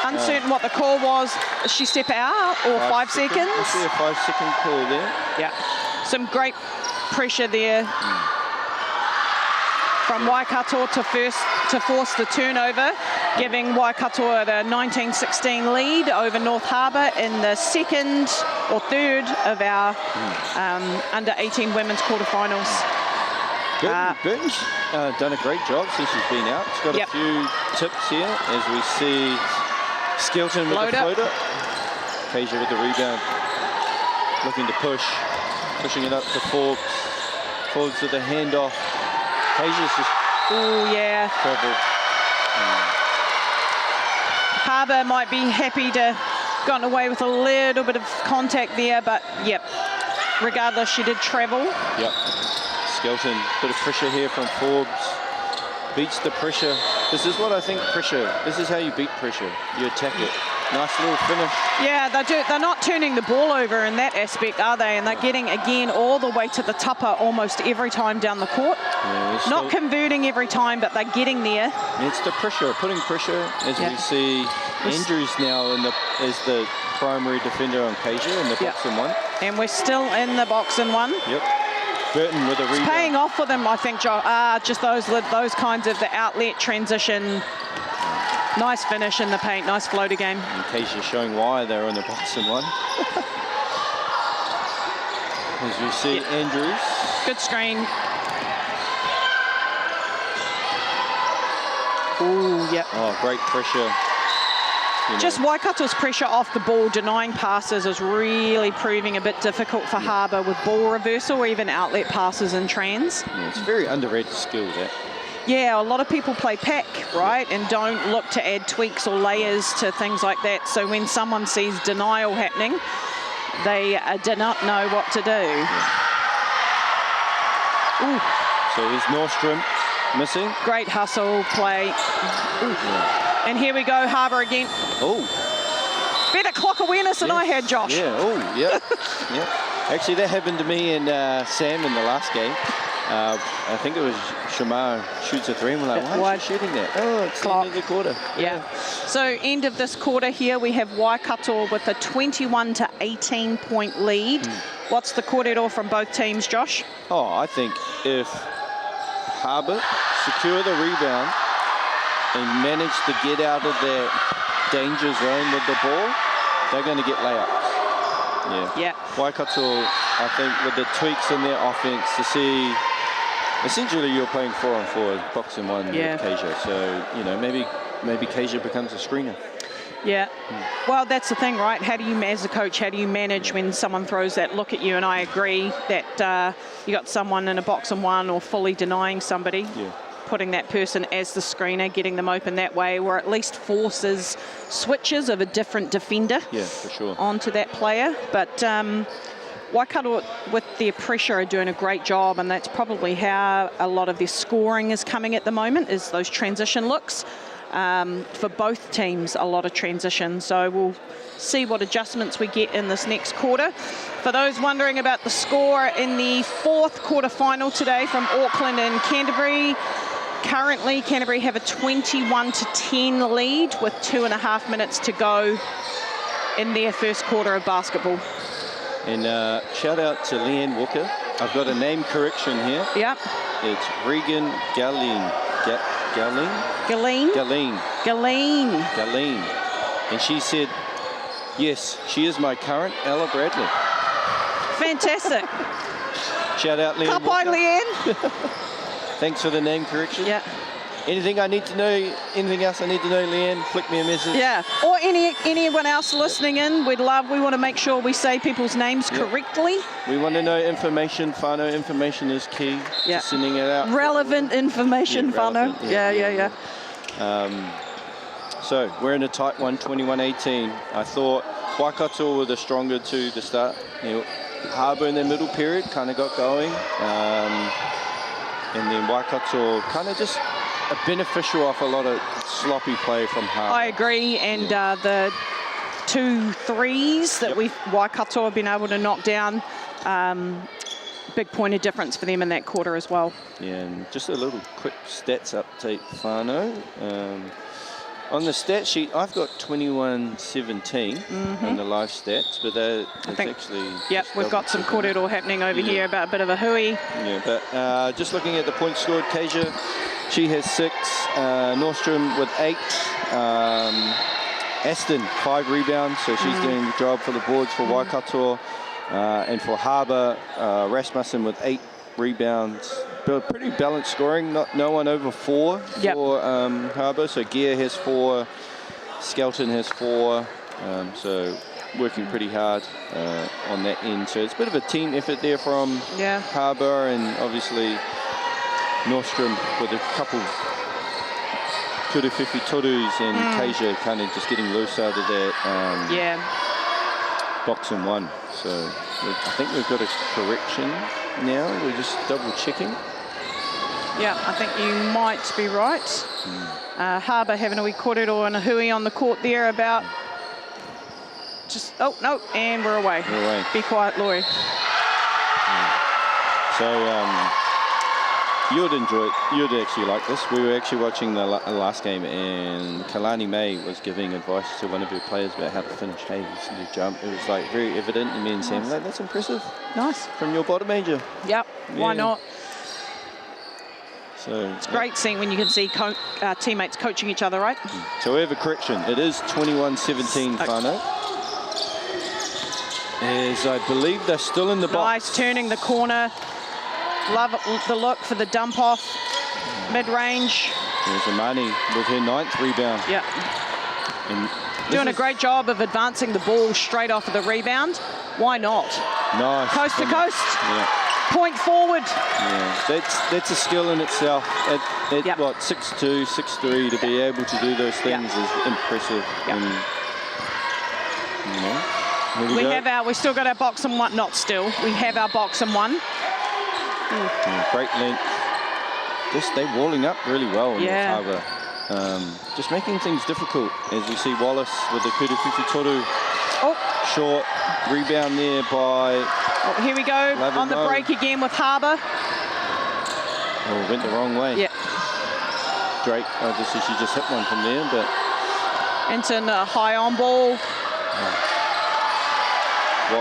Uncertain what the call was. Does she step out or 5 seconds? I see a 5-second call there. Yeah, some great pressure there from Waikato to force the turnover, giving Waikato the 19-16 lead over North Harbour in the second or third of our under-18 women's quarterfinals. Burton's done a great job since she's been out. She's got a few tips here as we see Skelton with the floater. Kasia with the rebound. Looking to pushing it up to Forbes. Forbes with the handoff. Kasia's just trouble. Harbour might be happy to gotten away with a little bit of contact there, but regardless, she did travel. Skelton, bit of pressure here from Forbes. Beats the pressure. This is what I think this is how you beat pressure. You attack it. Nice little finish. Yeah, they're not turning the ball over in that aspect, are they? And they're getting, again, all the way to the tupper almost every time down the court. Not converting every time, but they're getting there. It's the pressure, putting pressure, as we see Andrews now as the primary defender on Kasia in the box and one. And we're still in the box and one. Burton with a rebound. It's paying off for them, I think, just those kinds of the outlet transition. Nice finish in the paint, nice floater game. And Kasia showing why they're in the box and one. As you see, Andrews. Good screen. Ooh, Oh, great pressure. Just Waikato's pressure off the ball, denying passes is really proving a bit difficult for Harbour with ball reversal or even outlet passes and trans. It's a very underrated skill, that. Yeah, a lot of people play pack, right, and don't look to add tweaks or layers to things like that. So when someone sees denial happening, they do not know what to do. Ooh. So here's Nordstrom missing. Great hustle play. And here we go, Harbour again. Better clock awareness than I had, Josh. Actually, that happened to me and Sam in the last game. I think it was Shamar shoots a 3 and we're like, why is she shooting that? Oh, it's the end of the quarter. So end of this quarter here, we have Waikato with a 21-18 point lead. What's the kōrero from both teams, Josh? I think if Harbour secure the rebound and manage to get out of their danger zone with the ball, they're going to get layups. Waikato, I think, with the tweaks in their offense to see, essentially you're playing 4-on-4, box and one with Kasia. So, maybe Kasia becomes a screener. Well, that's the thing, right? How do you, as a coach, how do you manage when someone throws that look at you? And I agree that you got someone in a box and one or fully denying somebody. Putting that person as the screener, getting them open that way, or at least forces switches of a different defender for sure onto that player. But Waikato, with their pressure, are doing a great job, and that's probably how a lot of their scoring is coming at the moment, is those transition looks. For both teams, a lot of transition. So we'll see what adjustments we get in this next quarter. For those wondering about the score in the fourth quarter-final today from Auckland and Canterbury, currently Canterbury have a 21-10 lead with 2.5 minutes to go in their first quarter of basketball. And shout out to Leanne Walker. I've got a name correction here. It's Regan Galleen. Galleen. And she said, yes, she is my current Ella Bradley. Fantastic. Shout out, Leanne. Kapai, Leanne. Thanks for the name correction. Anything I need to know, anything else I need to know, Leanne, flick me a message. Or anyone else listening in, we want to make sure we say people's names correctly. We want to know information, whānau information is key to sending it out. Relevant information, whānau. So we're in a tight one, 21-18. I thought Waikato were the stronger two to start. Harbour in their middle period kind of got going. And then Waikato kind of just beneficial off a lot of sloppy play from Harbour. I agree, and the 2 threes that Waikato have been able to knock down, big point of difference for them in that quarter as well. Yeah, and just a little quick stats update, Whānau. On the stat sheet, I've got 21-17 on the live stats, but it's actually... Yep, we've got some kōrero happening over here about a bit of a hui. Yeah, but just looking at the points scored, Kasia, she has 6, Nordstrom with 8, Aston 5 rebounds, so she's doing the job for the boards for Waikato, and for Harbour, Rasmussen with 8 rebounds. But pretty balanced scoring, no one over 4 for Harbour. So Gear has 4, Skelton has 4, so working pretty hard on that end. So it's a bit of a team effort there from Harbour, and obviously Nordstrom with a couple Turuwhiwhi Torus and Kasia kind of just getting loose out of that box and 1. So I think we've got a correction now. We're just double checking. Yeah, I think you might be right. Harbour having a wee kōrero and a hui on the court there about just, oh, no, and we're away. We're away. Be quiet, Laurie. So you'd enjoy it. You'd actually like this. We were actually watching the last game, and Kalani May was giving advice to one of her players about how to finish. Hey, this new jump. It was like very evident, and me and Sam, like, that's impressive. Nice. From your bottom major. Yep, why not? So it's great seeing when you can see teammates coaching each other, right? So we have a correction. It is 21-17 Whānau. As I believe they're still in the box. Nice, turning the corner. Love the look for the dump off. Mid-range. There's Amani with her 9th rebound. Yeah. And doing a great job of advancing the ball straight off of the rebound. Why not? Nice. Coast to coast. Yeah. Point forward. Yeah, that's a skill in itself. At what, 6'2", 6'3", to be able to do those things is impressive. And, you know, we still got our box and 1. Not still. We have our box and 1. Yeah, great length. They're walling up really well in the Harbour. Just making things difficult, as we see Wallace with the Turuwhiwhi Toru. Short rebound there by... Oh, here we go, on the break again with Harbour. Oh, went the wrong way. Yeah. Drake, obviously she just hit one from there, but... Into a high on ball.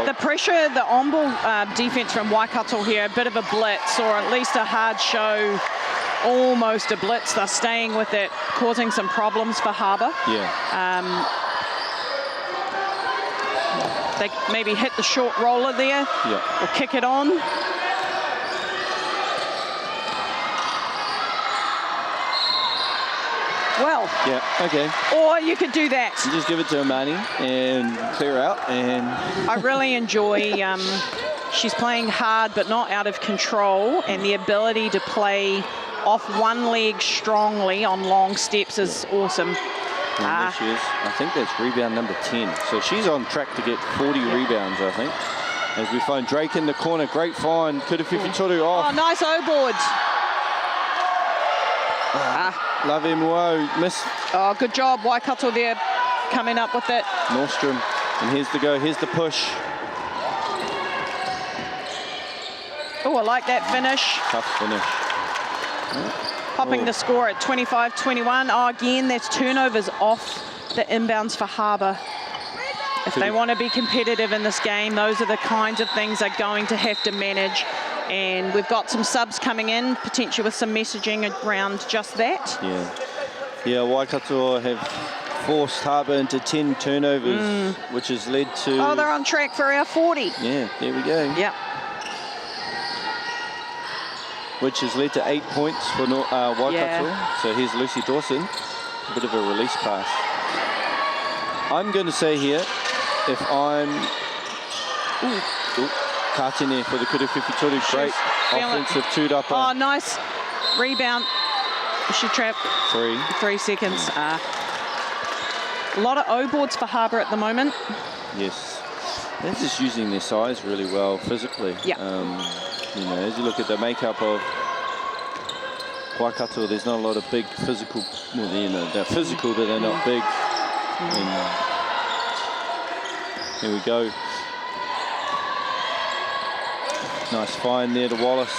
The pressure, the on ball defense from Waikato here, a bit of a blitz, or at least a hard show, almost a blitz. They're staying with it, causing some problems for Harbour. Yeah. They maybe hit the short roller there, or kick it on. Well. Yeah, okay. Or you could do that. You just give it to Amani and clear out. And I really enjoy, she's playing hard but not out of control, and the ability to play off one leg strongly on long steps is awesome. There she is. I think that's rebound number 10. So she's on track to get 40 rebounds, I think. As we find Drake in the corner. Great find. Turuwhiwhi Toru off. Oh, nice O-board. Love Muo. Miss. Oh, good job. Waikato there coming up with it. Nordstrom. And here's the go. Here's the push. Oh, I like that finish. Tough finish. Popping the score at 25-21. Oh, again, that's turnovers off the inbounds for Harbour. If they want to be competitive in this game, those are the kinds of things they're going to have to manage. And we've got some subs coming in, potentially with some messaging around just that. Yeah, Waikato have forced Harbour into 10 turnovers, which has led to... Oh, they're on track for our 40. Yeah, there we go. Yep. Which has led to 8 points for Waikato. So here's Lucy Dawson, a bit of a release pass. I'm going to say here, if I'm... Katene for the Turuwhiwhi Toru, great offensive two-upper. Oh, nice rebound. She trapped 3 seconds. A lot of O-boards for Harbour at the moment. Yes. They're just using their size really well physically. Yeah. You know, as you look at the makeup of Waikato, there's not a lot of big physical, well, you know, they're physical, but they're not big. And here we go. Nice find there to Wallace.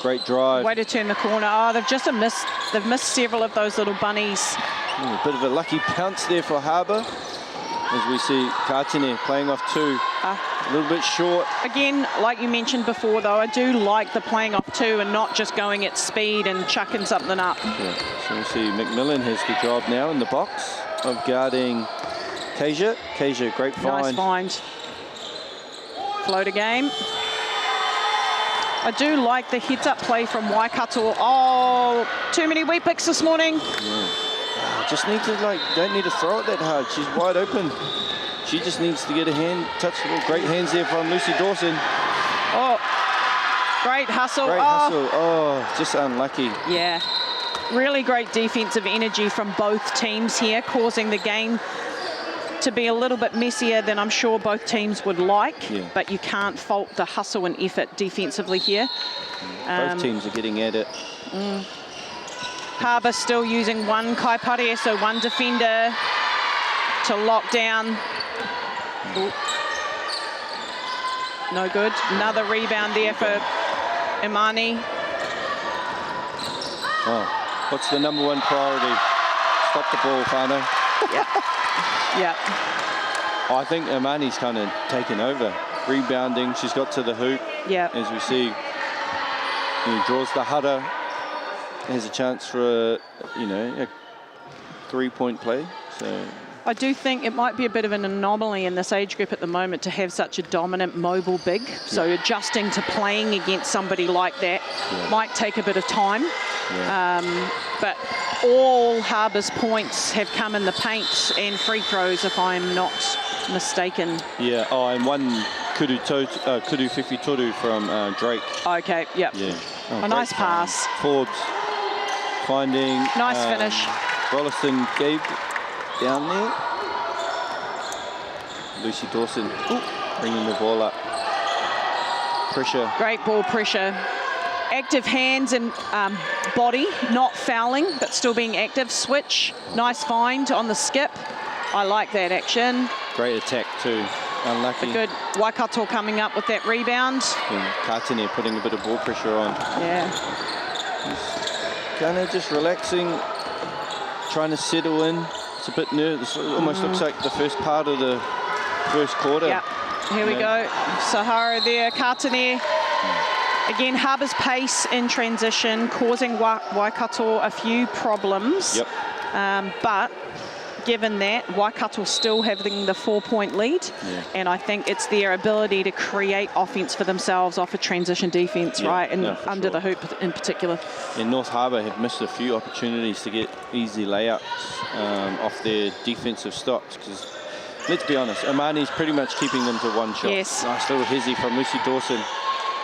Great drive. Way to turn the corner. Oh, they've missed several of those little bunnies. A bit of a lucky bounce there for Harbour. As we see Katine playing off 2. A little bit short. Again, like you mentioned before, though, I do like the playing off 2 and not just going at speed and chucking something up. Yeah. So we see McMillan has the job now in the box of guarding Kasia. Kasia, great find. Nice find. Floater game. I do like the heads-up play from Waikato. Oh, too many wee picks this morning. Yeah. Just need to, like, don't need to throw it that hard. She's wide open. She just needs to get a hand, touch the ball. Great hands there from Lucy Dawson. Oh, great hustle. Great hustle. Oh, just unlucky. Yeah. Really great defensive energy from both teams here, causing the game to be a little bit messier than I'm sure both teams would like, but you can't fault the hustle and effort defensively here. Both teams are getting at it. Harbour still using one kaipare, so one defender to lock down. Ooh. No good. Another rebound there for Imani. Oh, what's the #1 priority? Stop the ball, Whānau. Yeah. I think Imani's kind of taken over. Rebounding, she's got to the hoop. Yeah. As we see, he draws the hutter. Has a chance for a 3-point play. So I do think it might be a bit of an anomaly in this age group at the moment to have such a dominant mobile big. So adjusting to playing against somebody like that might take a bit of time. But all Harbour's points have come in the paint and free throws, if I'm not mistaken. Yeah. Oh, and one kudu whiwhi toru from Drake. Okay. Yep. Yeah. Oh, a nice pass. Forbes finding. Nice finish. Rollison Gabe down there. Lucy Dawson bringing the ball up. Pressure. Great ball pressure. Active hands and body, not fouling, but still being active. Switch. Nice find on the skip. I like that action. Great attack too. Unlucky. Good. Waikato coming up with that rebound. And Katine putting a bit of ball pressure on. Yeah. He's kind of just relaxing, trying to settle in. It's a bit nervous. It almost looks like the first part of the first quarter. Yeah. Here we go. Sahara there. Katine. Again, Harbour's pace in transition, causing Waikato a few problems. Yep. But given that, Waikato still having the 4-point lead, and I think it's their ability to create offense for themselves off a transition defense, right? And under the hoop in particular. And North Harbour have missed a few opportunities to get easy layups off their defensive stops, because let's be honest, Imani's pretty much keeping them to one shot. Yes. Nice little hezzy from Lucy Dawson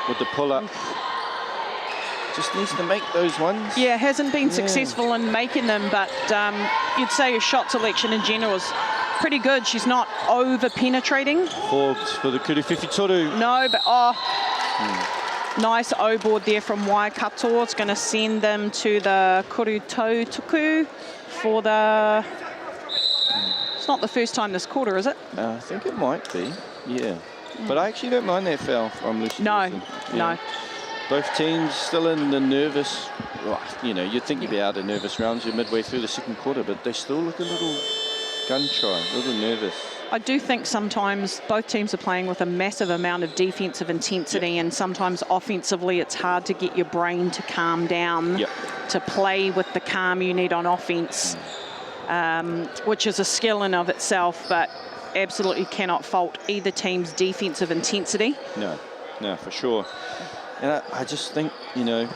with the pull-up. Just needs to make those ones. Yeah, hasn't been successful in making them, but you'd say her shot selection in general is pretty good. She's not over-penetrating. Forbes for the kudu whiwhi toru. No, but nice O-board there from Waikato. It's going to send them to the kuru tuku for the... It's not the first time this quarter, is it? I think it might be, yeah. But I actually don't mind that foul from Lucy Dawson. No. Both teams still in the nervous, well, you know, you'd think you'd be out of nervous rounds. You're midway through the second quarter, but they still look a little gun-shy, a little nervous. I do think sometimes both teams are playing with a massive amount of defensive intensity, and sometimes offensively it's hard to get your brain to calm down to play with the calm you need on offense, which is a skill in of itself, but absolutely cannot fault either team's defensive intensity. No, for sure. And I just think, you know,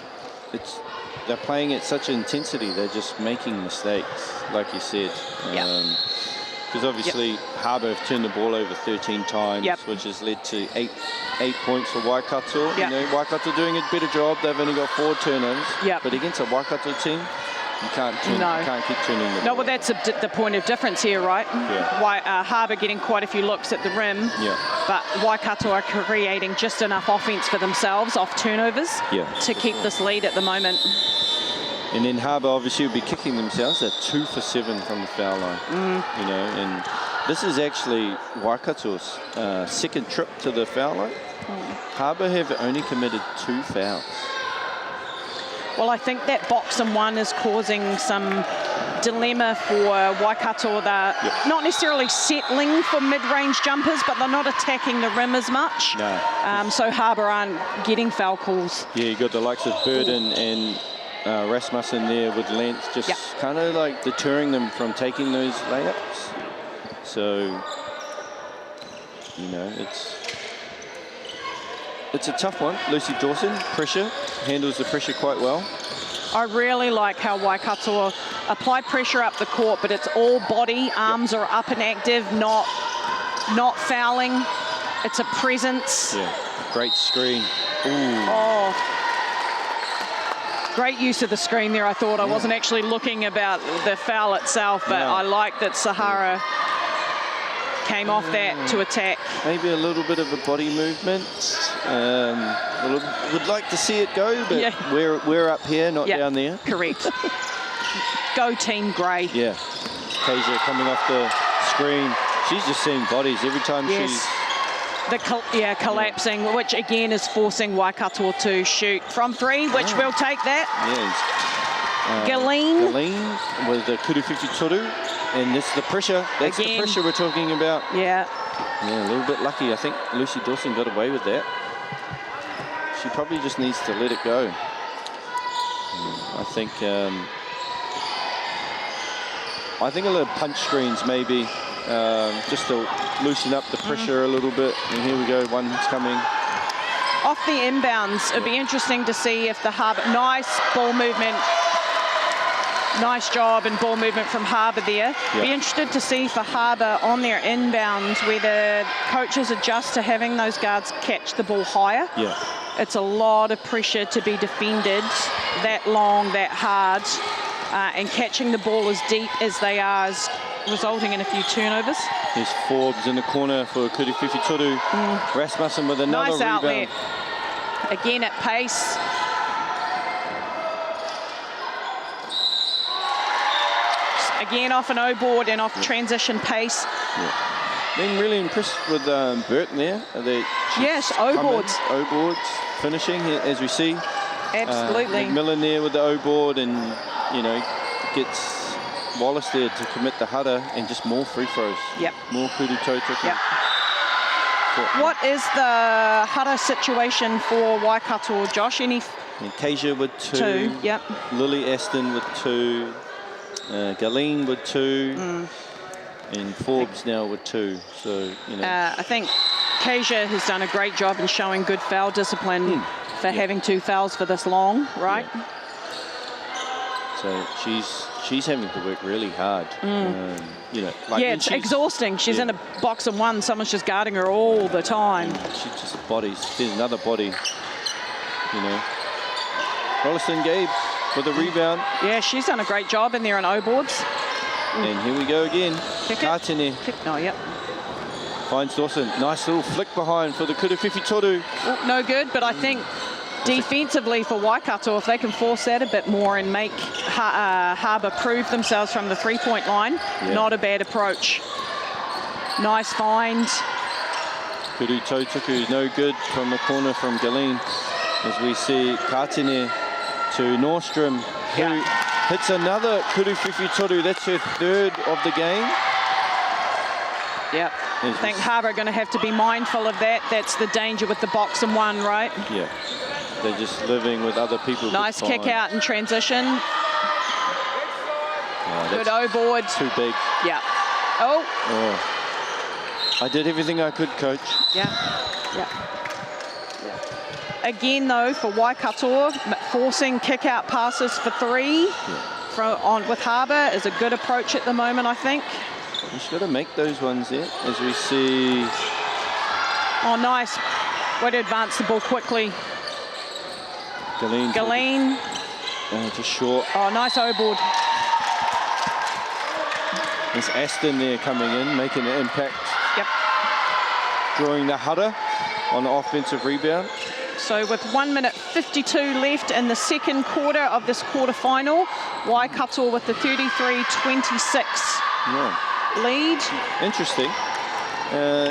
they're playing at such intensity, they're just making mistakes, like you said. Because obviously Harbour have turned the ball over 13 times, which has led to eight points for Waikato. You know, Waikato doing a better job. They've only got 4 turnovers. But against a Waikato team, You can't keep turning the No, ball. well, that's the point of difference here, right? Yeah. Why Harbour getting quite a few looks at the rim, but Waikato are creating just enough offence for themselves off turnovers to keep this lead at the moment. And then Harbour obviously will be kicking themselves. They're 2 for 7 from the foul line. You know, and this is actually Waikato's second trip to the foul line. Harbour have only committed 2 fouls. Well, I think that box and one is causing some dilemma for Waikato. They're not necessarily settling for mid-range jumpers, but they're not attacking the rim as much. No. So Harbour aren't getting foul calls. Yeah, you got the likes of Burden and Rasmussen there with length, just kind of like deterring them from taking those layups. So, you know, it's a tough one. Lucy Dawson, pressure, handles the pressure quite well. I really like how Waikato apply pressure up the court, but it's all body, arms are up and active, not fouling. It's a presence. Yeah, great screen. Ooh. Oh. Great use of the screen there. I thought I wasn't actually looking about the foul itself, but I like that Sahara came off that to attack. Maybe a little bit of a body movement. Would like to see it go, but we're up here, not down there. Correct. Go Team Grey. Yeah. Tasia coming off the screen. She's just seeing bodies every time she's... collapsing, which again is forcing Waikato to shoot from 3, which will take that. Galeen with the Kuruwhiwhi Toru, and this is the pressure. That's the pressure we're talking about. Yeah, a little bit lucky. I think Lucy Dawson got away with that. She probably just needs to let it go. I think a little punch screens maybe, just to loosen up the pressure a little bit. And here we go, one's coming. Off the inbounds, it'd be interesting to see if the Harbour, nice ball movement, nice job and ball movement from Harbour there. Be interested to see for Harbour on their inbounds whether coaches adjust to having those guards catch the ball higher. It's a lot of pressure to be defended that long, that hard, and catching the ball as deep as they are is resulting in a few turnovers. There's Forbes in the corner for Kuruwhiwhi Toru. Rasmussen with another nice rebound. Outlet. Again at pace. Again off an O-board and off transition pace. Been really impressed with Burton there. Yes, O-boards. O-boards finishing as we see. Absolutely. McMillan there with the O-board, and you know, gets Wallace there to commit the header and just more free throws. More kudu toe tricky. What is the header situation for Waikato, Josh? Any? Kasia with 2. Lily Aston with 2. Galeen with 2. And Forbes now with 2. So, you know. I think Kasia has done a great job in showing good foul discipline for having 2 fouls for this long, right? So she's having to work really hard. You know, like it's exhausting. She's in a box of 1. Someone's just guarding her all the time. She just bodies. There's another body. You know. Rolliston Gabe with a rebound. Yeah, she's done a great job in there on O-boards. And here we go again. Katene. Finds Dawson. Nice little flick behind for the Kuruwhiwhi Toru. No good, but I think defensively for Waikato, if they can force that a bit more and make Harbour prove themselves from the 3-point line, not a bad approach. Nice find. Kuru Tautuku no good from the corner from Galeen. As we see Katene to Nordstrom, who hits another Kuruwhiwhi Toru. That's her 3rd of the game. I think Harbour are going to have to be mindful of that. That's the danger with the box and 1, right? They're just living with other people. Nice kick out in transition. Good O-board. Too big. Oh. I did everything I could, coach. Again, though, for Waikato, forcing kick-out passes for 3 with Harbour is a good approach at the moment, I think. She's got to make those ones there, as we see. Oh, nice. Way to advance the ball quickly. Galeen. Just short. Oh, nice O-board. There's Aston there coming in, making an impact. Yep. Drawing the header on the offensive rebound. So with 1 minute 52 left in the second quarter of this quarterfinal, Waikato with the 33-26 lead. Interesting.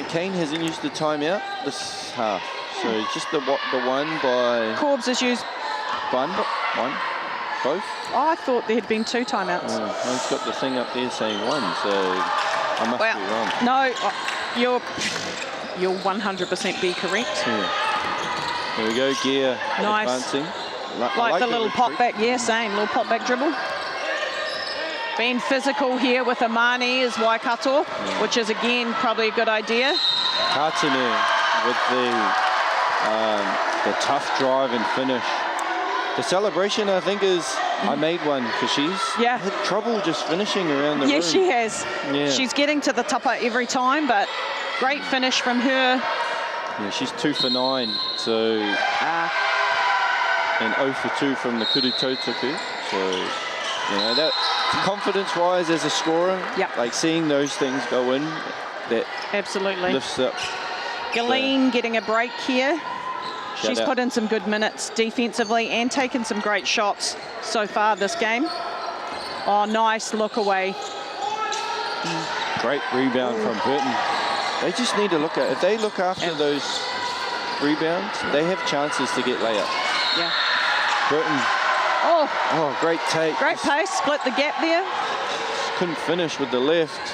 Kane hasn't used the timeout this half. So just the one by... Corbs has used... One? Both? Oh, I thought there had been 2 timeouts. He's got the thing up there saying 1, so I must be wrong. No, you'll 100% be correct. Yeah. There we go, Gear advancing. Like the little pop back, same, little pop back dribble. Being physical here with Amani is Waikato, which is again probably a good idea. Katene with the tough drive and finish. The celebration, I think, is I made one because she's had trouble just finishing around the room. Yes, she has. Yeah. She's getting to the tupper every time, but great finish from her. Yeah, she's 2 for 9, so and 0 for 2 from the Kuru Tautoko. So, you know, that confidence-wise as a scorer, like seeing those things go in, that absolutely lifts up. Galeen getting a break here. She's out. put in some good minutes defensively and taken some great shots so far this game. Oh, nice look away. Great rebound from Burton. They just need to look at, if they look after those rebounds, they have chances to get layups. Yeah. Burton. Oh, great take. Great pace, split the gap there. Couldn't finish with the left.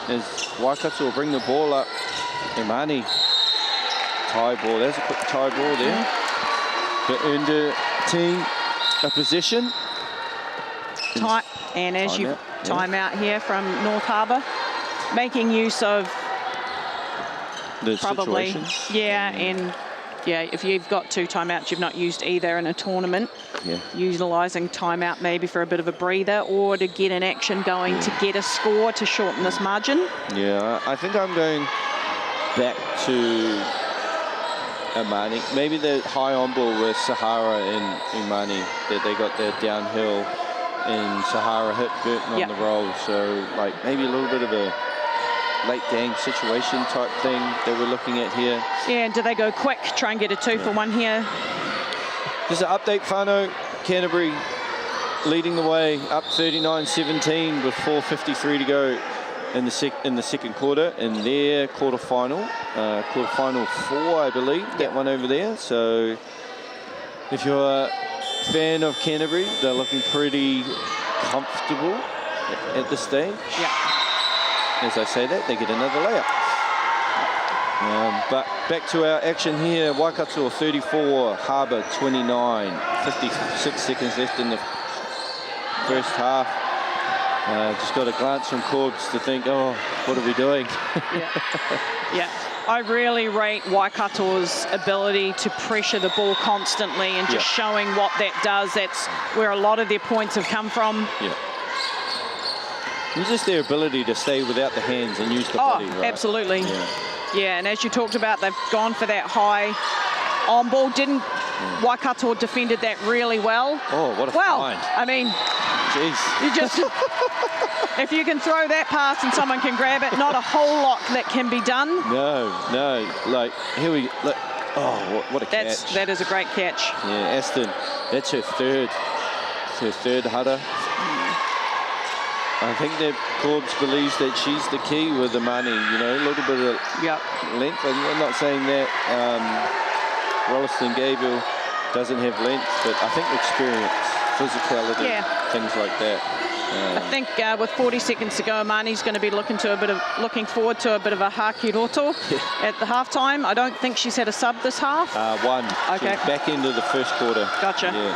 As Waikato will bring the ball up. Imani. Tie ball, there's a quick tie ball there. The under team a position. And as you time out here from North Harbour, making use of the probably situations. And if you've got 2 timeouts you've not used either in a tournament, utilising timeout maybe for a bit of a breather or to get an action going to get a score to shorten this margin. Yeah, I think I'm going back to Imani. Maybe the high on ball with Sahara and Imani, that they got their downhill and Sahara hit Burton on the roll. So like maybe a little bit of a late game situation type thing that we're looking at here. Yeah, and do they go quick, try and get a 2 for 1 here? Just an update, Whanau. Canterbury leading the way up 39-17 with 4:53 to go in the second quarter in their quarterfinal. Quarterfinal 4, I believe, that one over there. So if you're a fan of Canterbury, they're looking pretty comfortable at this stage. As I say that, they get another layup. But back to our action here. Waikato 34, Harbour 29. 56 seconds left in the first half. Just got a glance from Corbs to think, oh, what are we doing? I really rate Waikato's ability to pressure the ball constantly and just showing what that does. That's where a lot of their points have come from. And just their ability to stay without the hands and use the body, right? Absolutely. Yeah, and as you talked about, they've gone for that high on ball. Waikato defended that really well. Oh, what a find. I mean, jeez. You just, if you can throw that pass and someone can grab it, not a whole lot that can be done. No, like, here we look. Oh, what a catch. That is a great catch. Yeah, Aston, that's her third. It's her third header. I think that Corbs believes that she's the key with the money, you know, a little bit of length. I'm not saying that Rolliston Gabriel doesn't have length, but I think experience, physicality, things like that. I think with 40 seconds to go, Amani's going to be looking forward to a bit of a hakiroto at the halftime. I don't think she's had a sub this half. One. Okay. Back into the first quarter. Gotcha. Yeah.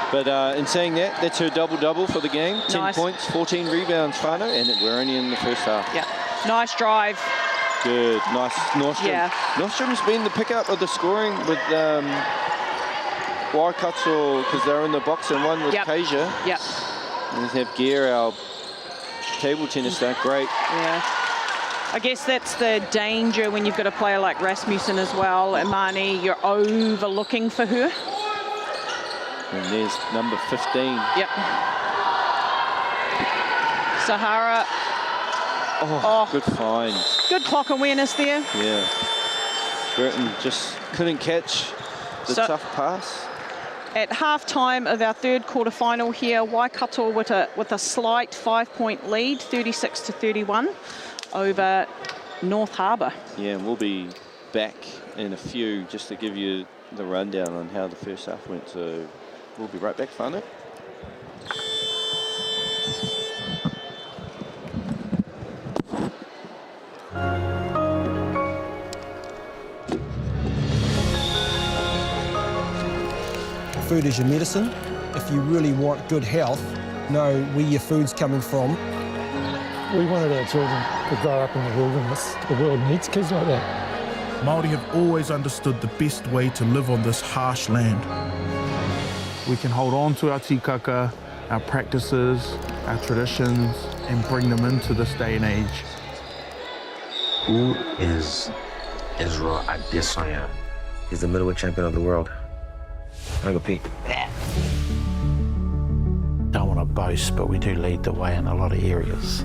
But in saying that, that's her double-double for the game. 10 points, 14 rebounds, Whanau, and we're only in the first half. Yeah. Nice drive. Good. Nice. Nordstrom. Yeah. Nordstrom's been the pickup of the scoring with Waikato, because they're in the box and one with Kasia. Yep. And we have Gear, our table tennis star. Great. Yeah. I guess that's the danger when you've got a player like Rasmussen as well. Imani, you're overlooking for her. And there's number 15. Yep. Sahara. Oh, good find. Good clock awareness there. Yeah. Burton just couldn't catch the tough pass. At half-time of our third quarter-final here, Waikato with a slight 5-point lead, 36-31 over North Harbour. Yeah, and we'll be back in a few just to give you the rundown on how the first half went. So we'll be right back, whānau. Food is your medicine. If you really want good health, know where your food's coming from. We wanted our children to grow up in the wilderness. The world needs kids like that. Māori have always understood the best way to live on this harsh land. We can hold on to our tikaka, our practices, our traditions, and bring them into this day and age. Who is Israel Adesanya? He's the middleweight champion of the world. I go Pete. Don't want to boast, but we do lead the way in a lot of areas.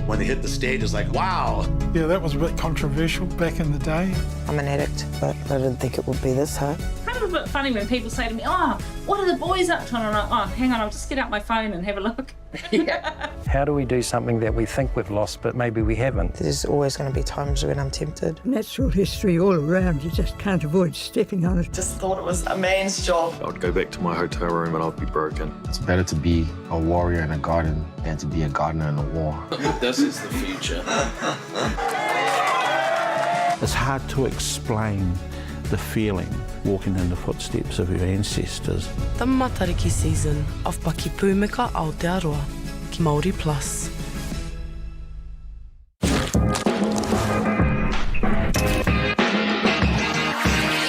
When they hit the stage, it's like, wow. Yeah, that was a bit controversial back in the day. I'm an addict, but I didn't think it would be this hard. Kind of a bit funny when people say to me, oh, what are the boys up to? And I'm like, oh, hang on, I'll just get out my phone and have a look. How do we do something that we think we've lost, but maybe we haven't? There's always going to be times when I'm tempted. Natural history all around, you just can't avoid stepping on it. Just thought it was a man's job. I would go back to my hotel room and I'd be broken. It's better to be a warrior in a garden than to be a gardener in a war. This is the future. It's hard to explain the feeling walking in the footsteps of your ancestors. The matariki season of Paki Pūmika Aotearoa ki Māori Plus.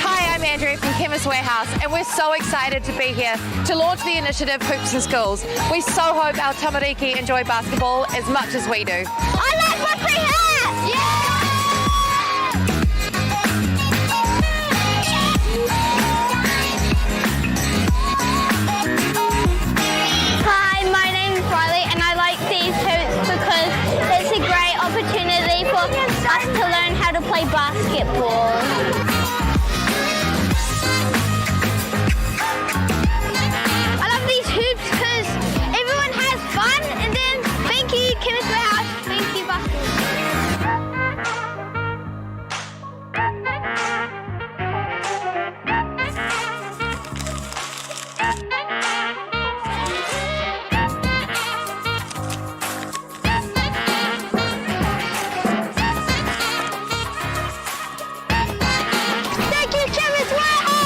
Hi, I'm Andrea from Chemist Warehouse, and we're so excited to be here to launch the initiative Hoops in Schools. We so hope our tamariki enjoy basketball as much as we do. I like what we have! Yeah! Hi, my name is Riley and I like these hoops because it's a great opportunity for us to learn how to play basketball. I love these hoops because everyone has fun, and then thank you Chemist Warehouse, thank you basketball. Thank you Chemist Warehouse!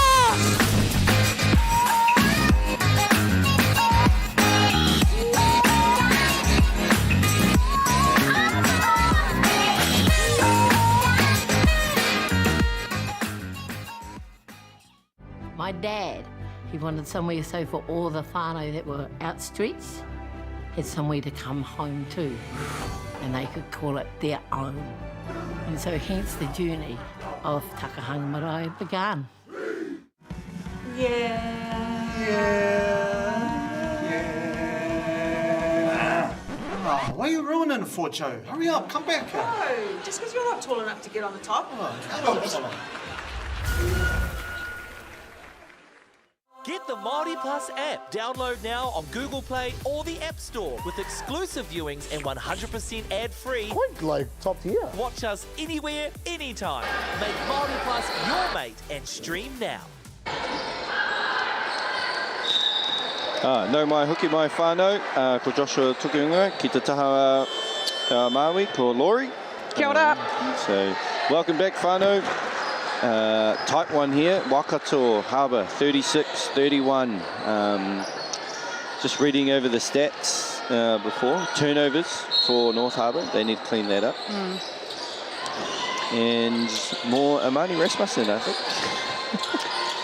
My dad, he wanted somewhere so for all the whānau that were out streets, had somewhere to come home to, and they could call it their own. And so hence the journey of Takahanga Marae began. Oh, why are you ruining it for, Joe? Hurry up, come back here. No, just because you're not tall enough to get on the top. Get the Māori Plus app. Download now on Google Play or the App Store with exclusive viewings and 100% ad-free. Quite like top tier. Watch us anywhere, anytime. Make Māori Plus your mate and stream now. No mai hoki mai whānau, ko Joshua Tukuunga, ki te taha Maui, ko Laurie. Kia ora. So, welcome back whānau. Tight one here, Waikato Harbour 36-31. Just reading over the stats before. Turnovers for North Harbour, they need to clean that up. And more Amani Rasmussen, I think.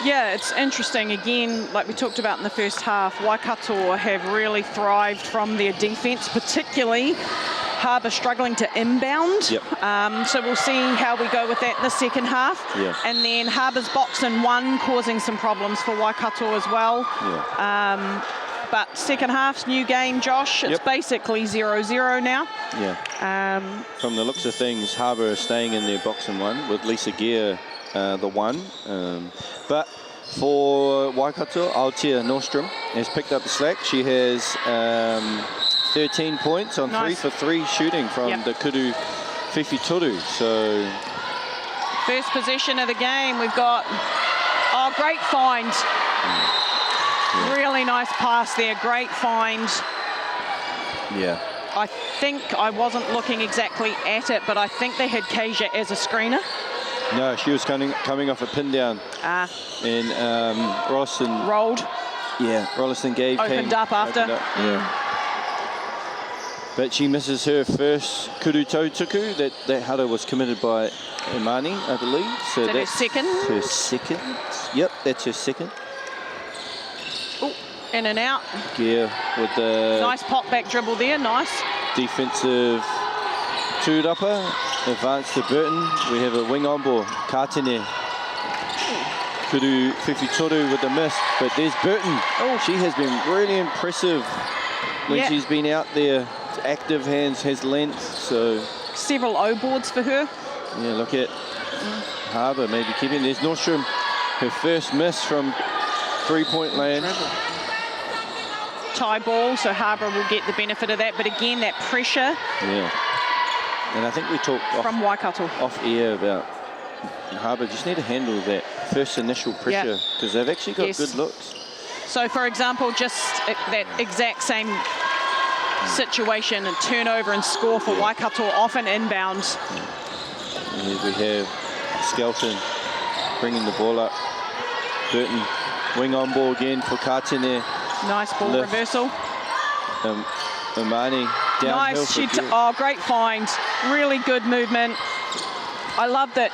Yeah, it's interesting. Again, like we talked about in the first half, Waikato have really thrived from their defence, particularly Harbour struggling to inbound. Yep. So we'll see how we go with that in the second half. Yeah. And then Harbour's box and 1 causing some problems for Waikato as well. Yeah. But second half's new game, Josh. It's basically 0-0 now. Yeah. From the looks of things, Harbour are staying in their box and 1 with Lisa Gear the 1. But for Waikato, Aotea Nordstrom has picked up the slack. She has 13 points on 3 for 3 shooting from the Kuru Whiwhitoru. So first possession of the game, we've got, great find. Really nice pass there, great find. Yeah. I think, I wasn't looking exactly at it, but I think they had Kasia as a screener. No, she was coming off a pin down. And Rolleston rolled. Yeah, Rolleston gave opened up after. Yeah. But she misses her first kuru tautuku. That hara was committed by Imani, I believe. So that's her second? Her second. Yep, that's her second. Ooh, in and out. Gear with the nice pop back dribble there, nice. Defensive tūrapa, advance to Burton. We have a wing on ball, Kātene. Kuru Whiwhitoru with the miss, but there's Burton. Oh, she has been really impressive when she's been out there. Active hands, has length, so several O boards for her. Yeah, look at Harbour maybe keeping. There's Nordstrom, her first miss from 3-point land. Tie ball, so Harbour will get the benefit of that. But again, that pressure. Yeah, and I think we talked from Waikato off air about Harbour just need to handle that first initial pressure because they've actually got good looks. So, for example, just that exact same situation, and turnover and score for Waikato off an inbound. Here we have Skelton bringing the ball up. Burton, wing on ball again for Kātene. Nice ball reversal. Imani downhill. Nice, great find. Really good movement. I love that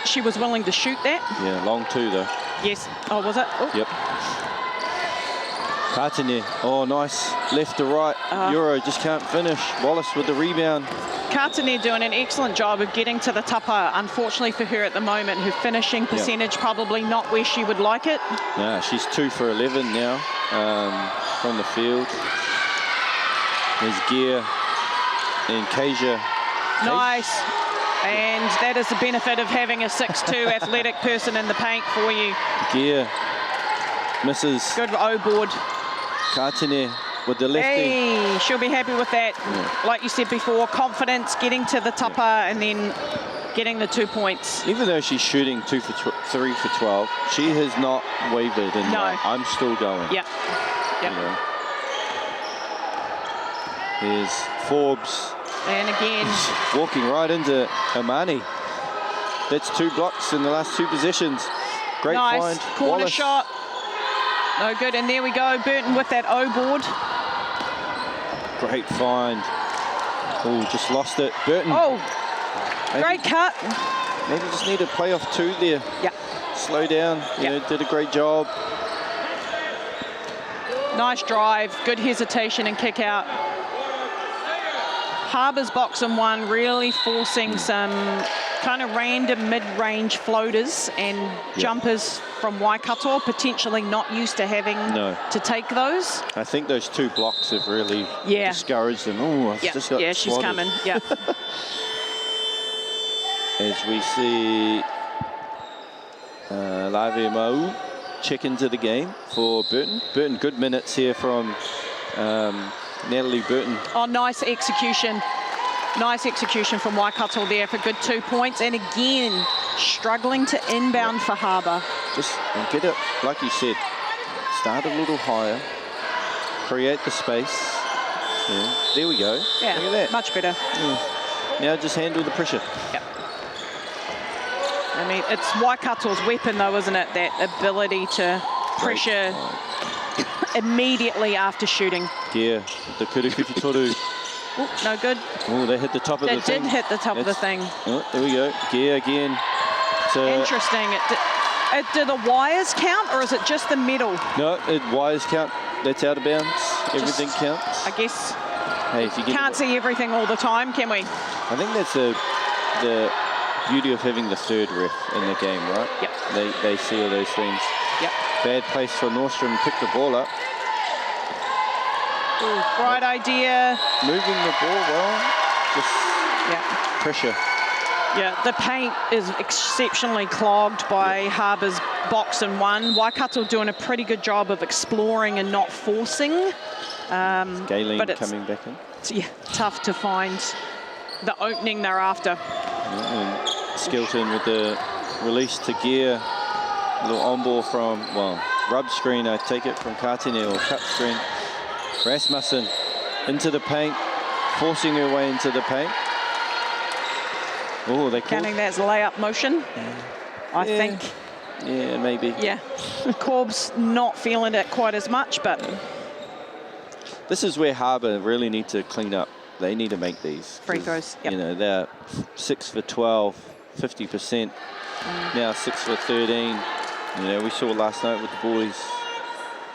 she was willing to shoot that. Yeah, long 2 though. Yes. Oh, was it? Oh. Yep. Kātene, nice, left to right. Euro just can't finish. Wallace with the rebound. Kātene doing an excellent job of getting to the tapa. Unfortunately for her at the moment, her finishing percentage probably not where she would like it. No, she's 2 for 11 now from the field. There's Gear and Kasia. Nice. And that is the benefit of having a 6'2" athletic person in the paint for you. Gear misses. Good O board. Kātene with the lefty. Hey, she'll be happy with that. Yeah. Like you said before, confidence, getting to the tapa and then getting the 2 points. Even though she's shooting 3 for 12, she has not wavered and I'm still going. Yeah. Yep. You know. Here's Forbes. And again. Walking right into Imani. That's 2 blocks in the last 2 possessions. Great find. Corner Wallace. shot. No good, and there we go, Burton with that O board. Great find. Oh, just lost it. Burton. Oh, great cut. Maybe just need to play off 2 there. Yeah. Slow down, you know, did a great job. Nice drive, good hesitation and kick out. Harbour's box and 1 really forcing some kind of random mid-range floaters and jumpers from Waikato, potentially not used to having to take those. I think those 2 blocks have really discouraged them. Oh, just got she's coming. Yeah. As we see Lave Mau check into the game for Burton. Burton, good minutes here from Natalie Burton. Oh, nice execution. Nice execution from Waikato there for good 2 points. And again, struggling to inbound for Harbour. Just get it, like you said, start a little higher, create the space. Yeah, there we go. Yeah, look at that. Much better. Yeah. Now just handle the pressure. Yep. I mean, it's Waikato's weapon though, isn't it? That ability to pressure immediately after shooting. Yeah, the Kuru Whiwhitoru. Ooh, no good. Oh, they hit the top of the thing. They did hit the top of the thing. Oh, there we go. Gear again. So, interesting. Do the wires count, or is it just the middle? No, wires count. That's out of bounds. Everything counts. I guess. hey, if you can't see everything all the time, can we? I think that's the beauty of having the third ref in the game, right? Yep. They see all those things. Yep. Bad place for Nordstrom to pick the ball up. Ooh, right idea. Moving the ball well. Just pressure. Yeah, the paint is exceptionally clogged by Harbour's box and one. Waikato doing a pretty good job of exploring and not forcing. Galen but it's, coming back in. Yeah, tough to find the opening they're after. And Skelton with the release to Gear. A little on ball from, well, rub screen, I take it from Kartine, or cut screen. Rasmussen into the paint, forcing her way into the paint. Oh, they counting that as layup motion, I think. Yeah, maybe. Yeah, Corb's not feeling it quite as much, but this is where Harbour really need to clean up. They need to make these free throws. Yep. You know, they're 6 for 12, 50%. Now 6 for 13. You know, we saw last night with the boys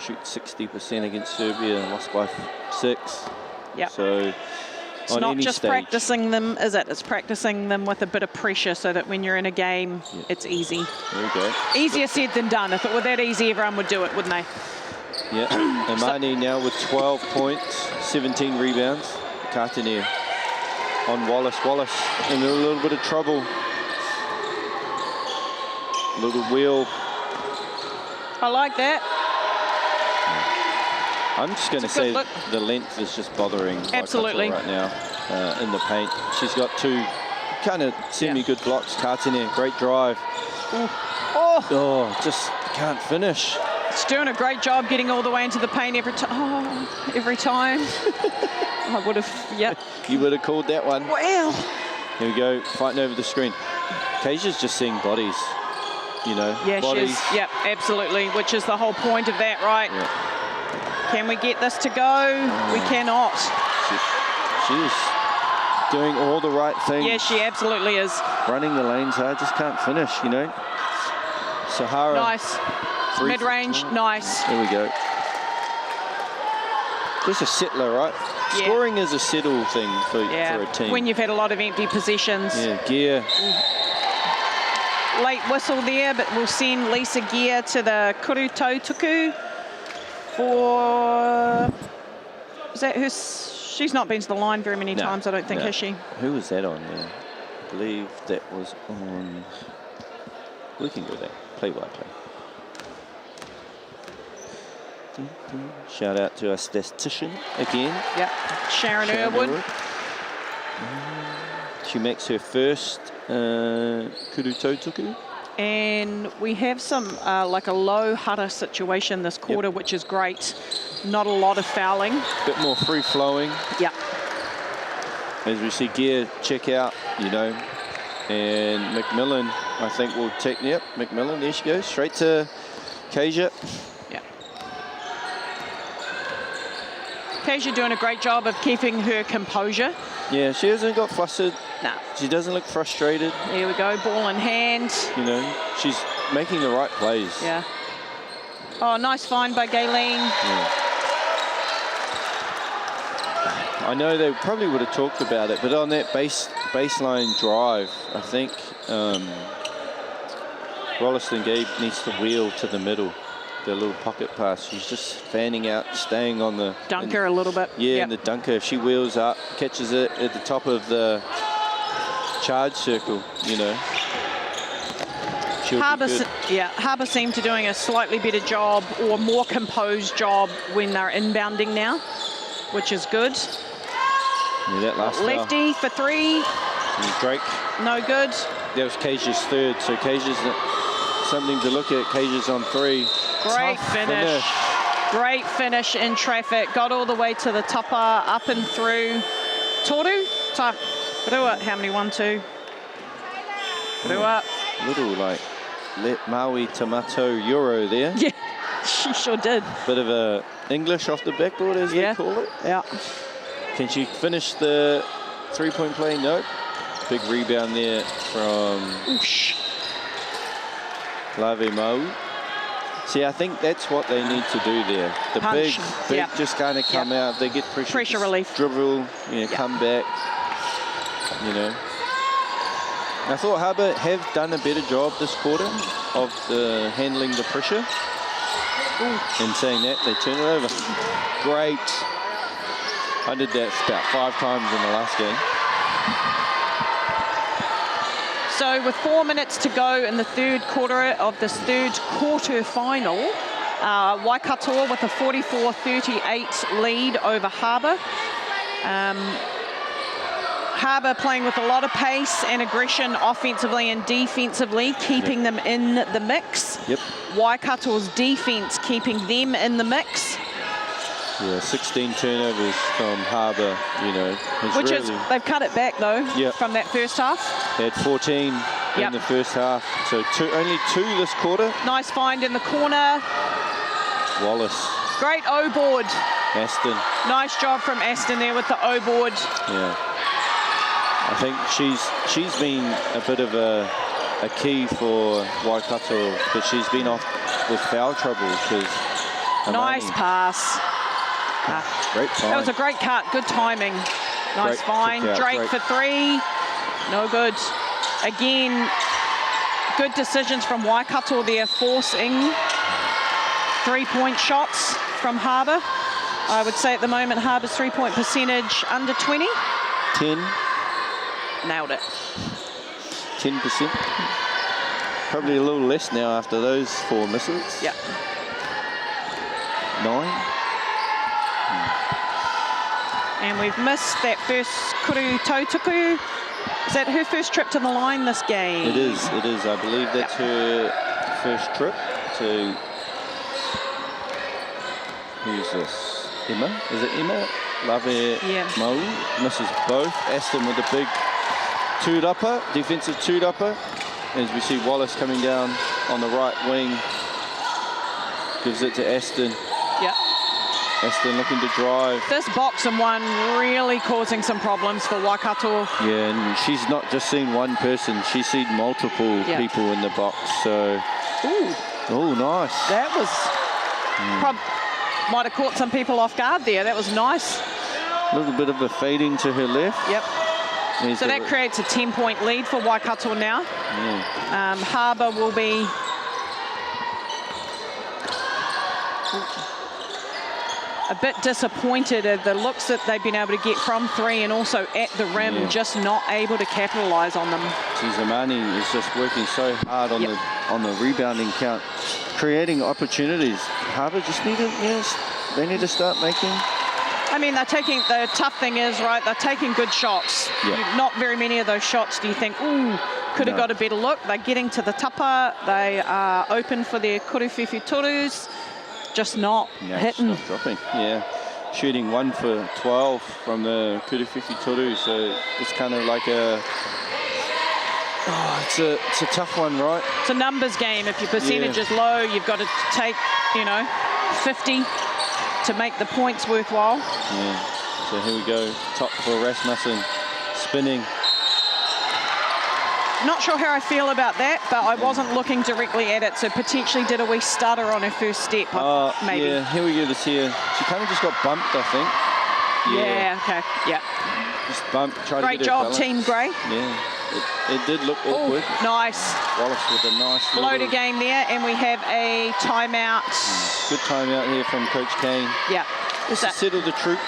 shoot 60% against Serbia and lost by 6. Yeah. So it's on not any just stage, practicing them, is it? It's practicing them with a bit of pressure so that when you're in a game, it's easy. There we go. Easier said than done. If it were that easy, everyone would do it, wouldn't they? Yeah. Imani now with 12 points, 17 rebounds. Kartine on Wallace. Wallace in a little bit of trouble. Little wheel. I like that. I'm just going to say the length is just bothering Absolutely right now in the paint. She's got 2 kind of semi-good blocks. Kartine, great drive. Oh, just can't finish. It's doing a great job getting all the way into the paint every time. Oh, every time. I would have, You would have called that one. Well. Here we go, fighting over the screen. Keisha's just seeing bodies, you know. Yeah, bodies. she is. Yep, absolutely, which is the whole point of that, right? Yeah. Can we get this to go? We cannot. She is doing all the right things. Yeah, she absolutely is. Running the lanes hard, just can't finish, you know. Sahara. Nice. Mid-range, nice. There we go. Just a settler, right? Yeah. Scoring is a settle thing for a team. When you've had a lot of empty possessions. Yeah, Gear. Late whistle there, but we'll send Lisa Gear to the Kurutautuku for... Is that her? She's not been to the line very many times, I don't think, has she? Who was that on there? I believe that was on... We can go there. Play-by-play. Shout out to our statistician again. Yep, Sharon Irwood. She makes her first Kurutautuku. And we have some, like a low hara situation this quarter, which is great. Not a lot of fouling. Bit more free-flowing. Yeah. As we see Gear check out, you know, and McMillan, I think, will take, McMillan, there she goes, straight to Keisha. Keisha doing a great job of keeping her composure. Yeah, she hasn't got flustered. No. She doesn't look frustrated. There we go, ball in hand. You know, she's making the right plays. Yeah. Oh, nice find by Galen. Yeah. I know they probably would have talked about it, but on that baseline drive, I think Rolliston Gabe needs to wheel to the middle. The little pocket pass. She's just fanning out, staying on the... Dunker a little bit. Yeah, and the dunker. If she wheels up, catches it at the top of the charge circle, you know. Harbour seem to doing a slightly better job or more composed job when they're inbounding now, which is good. Yeah, that last Lefty for 3. And Drake. No good. That was Keisha's third, so Keisha's something to look at. Keisha's on 3. Great finish. Great finish in traffic. Got all the way to the topper, up and through. Toru? Rua, how many? 1, 2. Rua. Little like Maui tomato euro there. Yeah, she sure did. Bit of a English off the backboard, as they call it. Yeah. Can she finish the 3-point play? Nope. Big rebound there from Lave Mau. See, I think that's what they need to do there. The Punch. big Yep. just kind of come out. They get pressure. Pressure relief. Dribble, come back. I thought Harbour have done a better job this quarter of handling the pressure. In saying that, they turn it over. Great. I did that about 5 times in the last game. So with 4 minutes to go in the third quarter of this third quarter final, Waikato with a 44-38 lead over Harbour. Harbour playing with a lot of pace and aggression offensively and defensively, keeping them in the mix. Yep. Waikato's defense keeping them in the mix. Yeah, 16 turnovers from Harbour, Which is, they've cut it back though, from that first half. They had 14 in the first half, so only 2 this quarter. Nice find in the corner. Wallace. Great O-board. Aston. Nice job from Aston there with the O-board. Yeah. I think she's been a bit of a key for Waikato, but she's been off with foul trouble because... Nice pass. Great find. That was a great cut, good timing. Nice find. Drake for 3. No good. Again, good decisions from Waikato there, forcing 3-point shots from Harbour. I would say at the moment Harbour's 3-point percentage under 20. 10. Nailed it. 10%. Probably a little less now after those 4 misses. Yeah. 9. And we've missed that first Kuru Tautuku. Is that her first trip to the line this game? It is. I believe that's her first trip to... Who's this? Emma? Is it Emma? Lave Mau misses both. Aston with a big two-upper, defensive two-upper. As we see Wallace coming down on the right wing. Gives it to Aston. Yeah. Aston looking to drive. This box and one really causing some problems for Waikato. Yeah, and she's not just seen one person, she's seen multiple people in the box, so... Oh, nice. That was... might have caught some people off guard there. That was nice. A little bit of a fading to her left. Yep. So that creates a 10-point lead for Waikato now. Yeah. Harbour will be... a bit disappointed at the looks that they've been able to get from 3 and also at the rim, just not able to capitalise on them. Zamani is just working so hard on the rebounding count, creating opportunities. Harbour just need to, they need to start making. I mean, the tough thing is, right, they're taking good shots. Not very many of those shots do you think, ooh, could have got a better look. They're getting to the tapa. They are open for their kuruwhiwhi torus. Just not hitting. Not dropping, shooting 1 for 12 from the kuruwhiwhi toru, so it's kind of like it's a tough one, right? It's a numbers game. If your percentage is low, you've got to take 50 to make the points worthwhile. Yeah, so here we go, top for Rasmussen, spinning. Not sure how I feel about that, but I wasn't looking directly at it, so potentially did a wee stutter on her first step, maybe. Yeah, here we go this here. She kind of just got bumped, I think. Yeah, okay, Just bumped, tried Great to get her job, balance. Team Grey. Yeah, it did look awkward. Nice. Wallace with a nice Floater game there, and we have a timeout. Good timeout here from Coach Kane. Yeah. Just to settle the troops.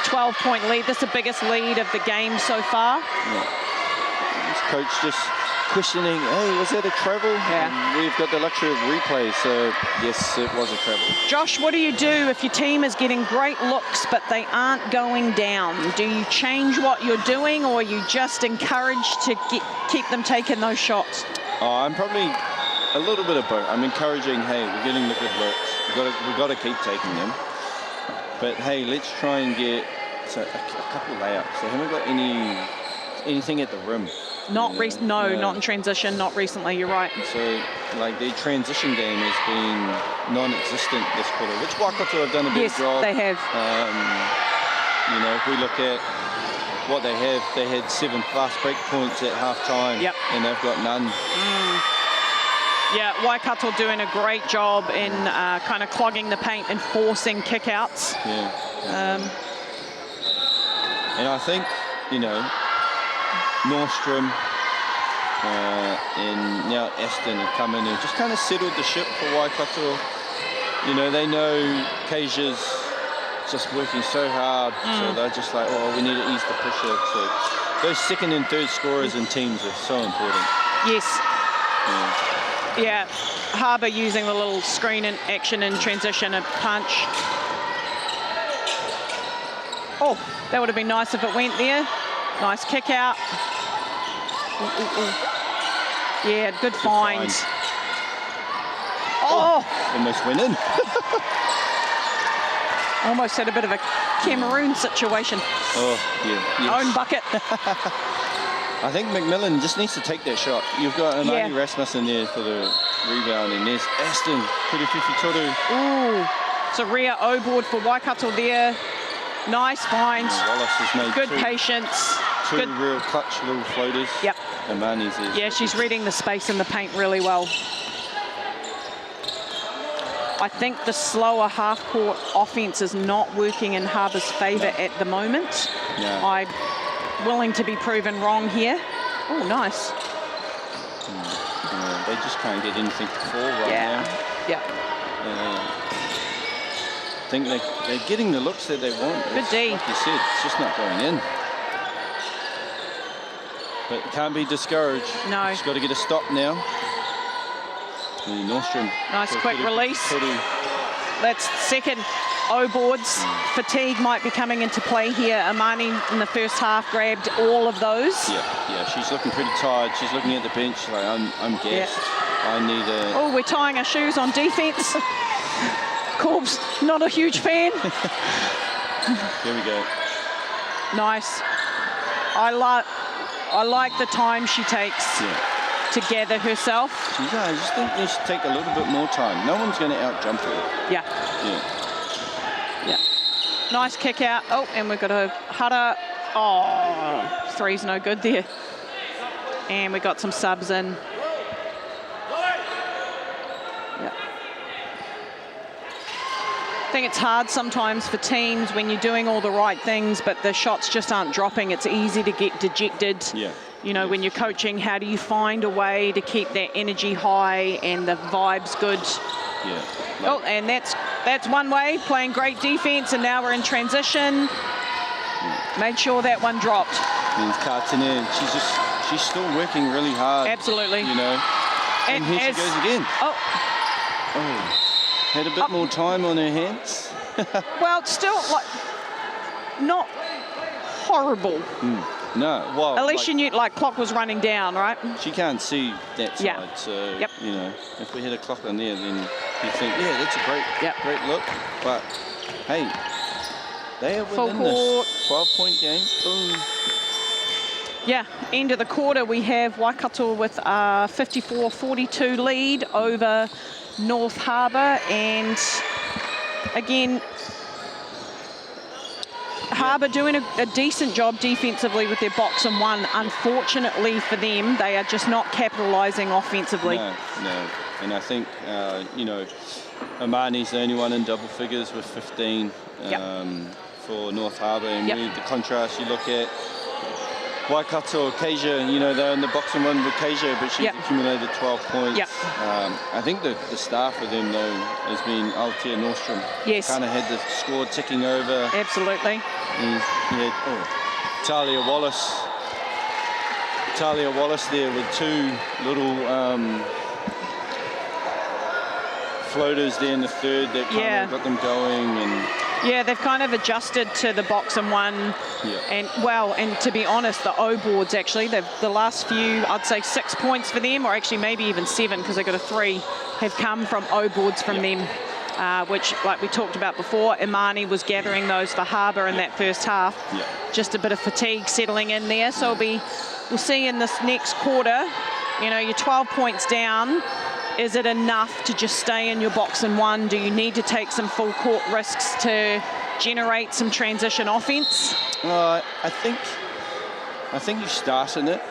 12-point lead. That's the biggest lead of the game so far. This coach just questioning, hey, was that a travel? And we've got the luxury of replay, so yes, it was a travel. Josh, what do you do if your team is getting great looks but they aren't going down? Do you change what you're doing, or are you just encouraged to keep them taking those shots? I'm probably a little bit of both. I'm encouraging, hey, we're getting the good looks. We've got to keep taking them. But hey, let's try and get a couple layups. They haven't got anything at the rim. Not in transition, not recently, you're right. So, like, their transition game has been non-existent this quarter, which Waikato have done a big job. Yes, they have. If we look at what they had 7 fast break points at half-time, and they've got none. Yeah, Waikato doing a great job in kind of clogging the paint and forcing kickouts. Yeah. And I think, you know, Nordstrom and now Aston have come in and just kind of settled the ship for Waikato. You know, they know Keisia's just working so hard, so they're just like, oh, we need to ease the pressure. So those second and third scorers in teams are so important. Yes. Yeah, Harbour using the little screen in action and transition and punch. Oh, that would have been nice if it went there. Nice kick out. Yeah, good find. Oh! Almost went in. Almost had a bit of a Cameroon situation. Oh, yeah. Yes. Own bucket. I think McMillan just needs to take that shot. You've got Amani Rasmussen there for the rebound, and there's Aston, Kuriwhiwhi. Ooh, so Ria O-board for Waikato there. Nice find. Wallace has made good patience. Two good. Real clutch little floaters. Yep. Amani's is. Yeah, she's reading the space in the paint really well. I think the slower half-court offense is not working in Harbour's favour at the moment. No. I'm willing to be proven wrong here. Oh, nice. They just can't get anything to fall right now. Yeah. I think they're getting the looks that they want. Good D. Like you said, it's just not going in. But it can't be discouraged. No. Just got to get a stop now. Nordstrom. Nice quick release. That's second O-boards. Fatigue might be coming into play here. Amani in the first half grabbed all of those. Yeah, she's looking pretty tired. She's looking at the bench like, I'm gassed. I need a... Oh, we're tying our shoes on defense. Corb's not a huge fan. Here we go. Nice. I like the time she takes to gather herself. I just think they should take a little bit more time. No one's going to out-jump her. Yeah. Nice kick out. Oh, and we've got a Hara. Oh, three's no good there. And we got some subs in. I think it's hard sometimes for teams when you're doing all the right things, but the shots just aren't dropping. It's easy to get dejected. Yeah. You know, when you're coaching, how do you find a way to keep that energy high and the vibes good? Yeah. Oh, and that's one way, playing great defense, and now we're in transition. Made sure that one dropped. And Kartinen, she's still working really hard. Absolutely. You know. And here she goes again. Oh. Had a bit more time on her hands. Well, still, like, not horrible. No, well, at least you knew, like, clock was running down, right? She can't see that side, so you know, if we had a clock on there, then you think, yeah, that's a great look. But hey, they are within this 12-point game. Boom. Yeah, end of the quarter, we have Waikato with a 54-42 lead over North Harbour, and again, Harbour doing a decent job defensively with their box and one. Unfortunately for them, they are just not capitalising offensively. No, and I think, you know, Amani's the only one in double figures with 15 for North Harbour, and the contrast you look at, Waikato, Keisia, you know, they're in the box and one with Keisia, but she's accumulated 12 points. I think the staff with them, though, has been Altea Nordstrom. Yes. Kind of had the score ticking over. Absolutely. Talia Wallace there with two little floaters there in the third that kind of got them going. And yeah, they've kind of adjusted to the box and one. And well, and to be honest, the O-boards actually, the last few, I'd say 6 points for them, or actually maybe even 7, because they got a 3, have come from O-boards from them, which, like we talked about before, Imani was gathering those for Harbour in that first half. Just a bit of fatigue settling in there. So we'll see in this next quarter, you know, you're 12 points down. Is it enough to just stay in your box and one? Do you need to take some full court risks to generate some transition offense? I think you start in it.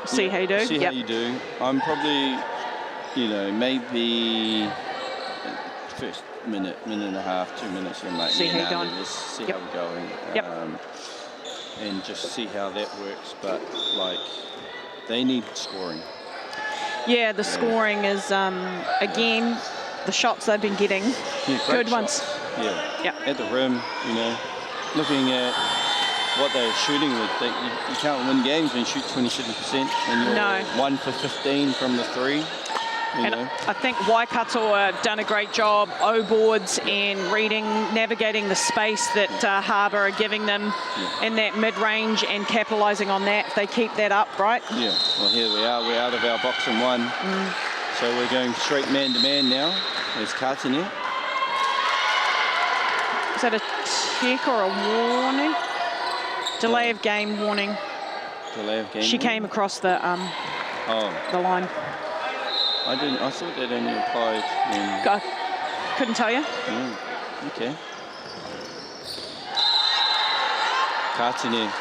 See how you do. See how you do. I'm probably you know, maybe first minute and a half, 2 minutes, you might See how you're going. Just see Yep. how we're going. Yep. And just see how that works. But like, they need scoring. Yeah, the scoring is again the shots they've been getting, Yeah, great good ones. shots. Yeah. Yep. At the rim, you know, looking at what they're shooting with, you can't win games when you shoot 27% and you're No. 1 for 15 from the three. You And know. I think Waikato have done a great job, O-boards, and reading, navigating the space that Harbour are giving them in that mid-range and capitalising on that. If they keep that up, right? Yeah, well here we are, we're out of our box and one. So we're going straight man-to-man now. There's Carton here. Is that a check or a warning? Delay of game warning. Delay of game. She came across the line. I thought that only applied when... Couldn't tell you. Okay. Carton here.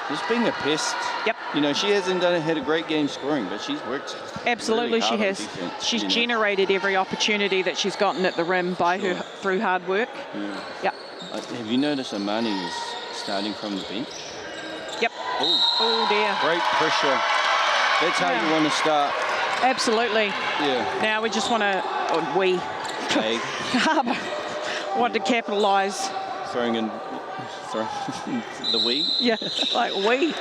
Just being a pest. Yep. You know, she hasn't had a great game scoring, but she's worked. Absolutely, really hard she on has. defense, She's you know. generated every opportunity that she's gotten at the rim by her through hard work. Yeah. Yep. Have you noticed Amani is starting from the bench? Yep. Oh dear. Great pressure. That's how you want to start. Absolutely. Yeah. Now we just want to, Hey. Harbour want to capitalise. Throwing in the we. Yeah, like we.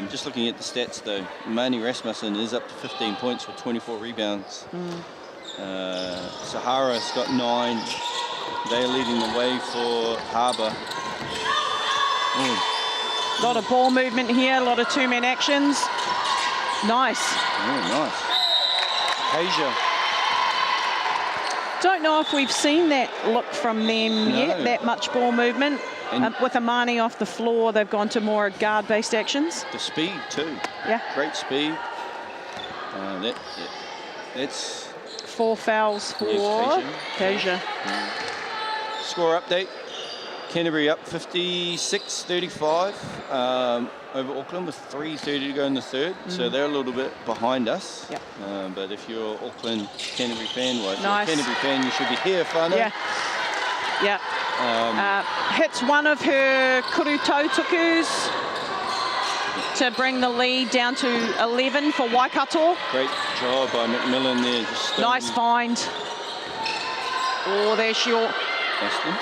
Just looking at the stats though, Mani Rasmussen is up to 15 points with 24 rebounds. Sahara's got 9. They're leading the way for Harbour. A lot of ball movement here, a lot of two-man actions. Nice. Oh, nice. Asia. Don't know if we've seen that look from them yet, that much ball movement. With Amani off the floor, they've gone to more guard-based actions. The speed too. Yeah. Great speed. That's 4 fouls for Kasia. Score update. Canterbury up 56-35 over Auckland with 3:30 to go in the third. So they're a little bit behind us. Yep. But if you're an Auckland Canterbury fan, well, if you're Nice. a Canterbury fan, you should be here, whānau. Yeah. Yeah. Hits one of her Kurutou tukus to bring the lead down to 11 for Waikato. Great job by McMillan there. Just Nice find. Oh, there's your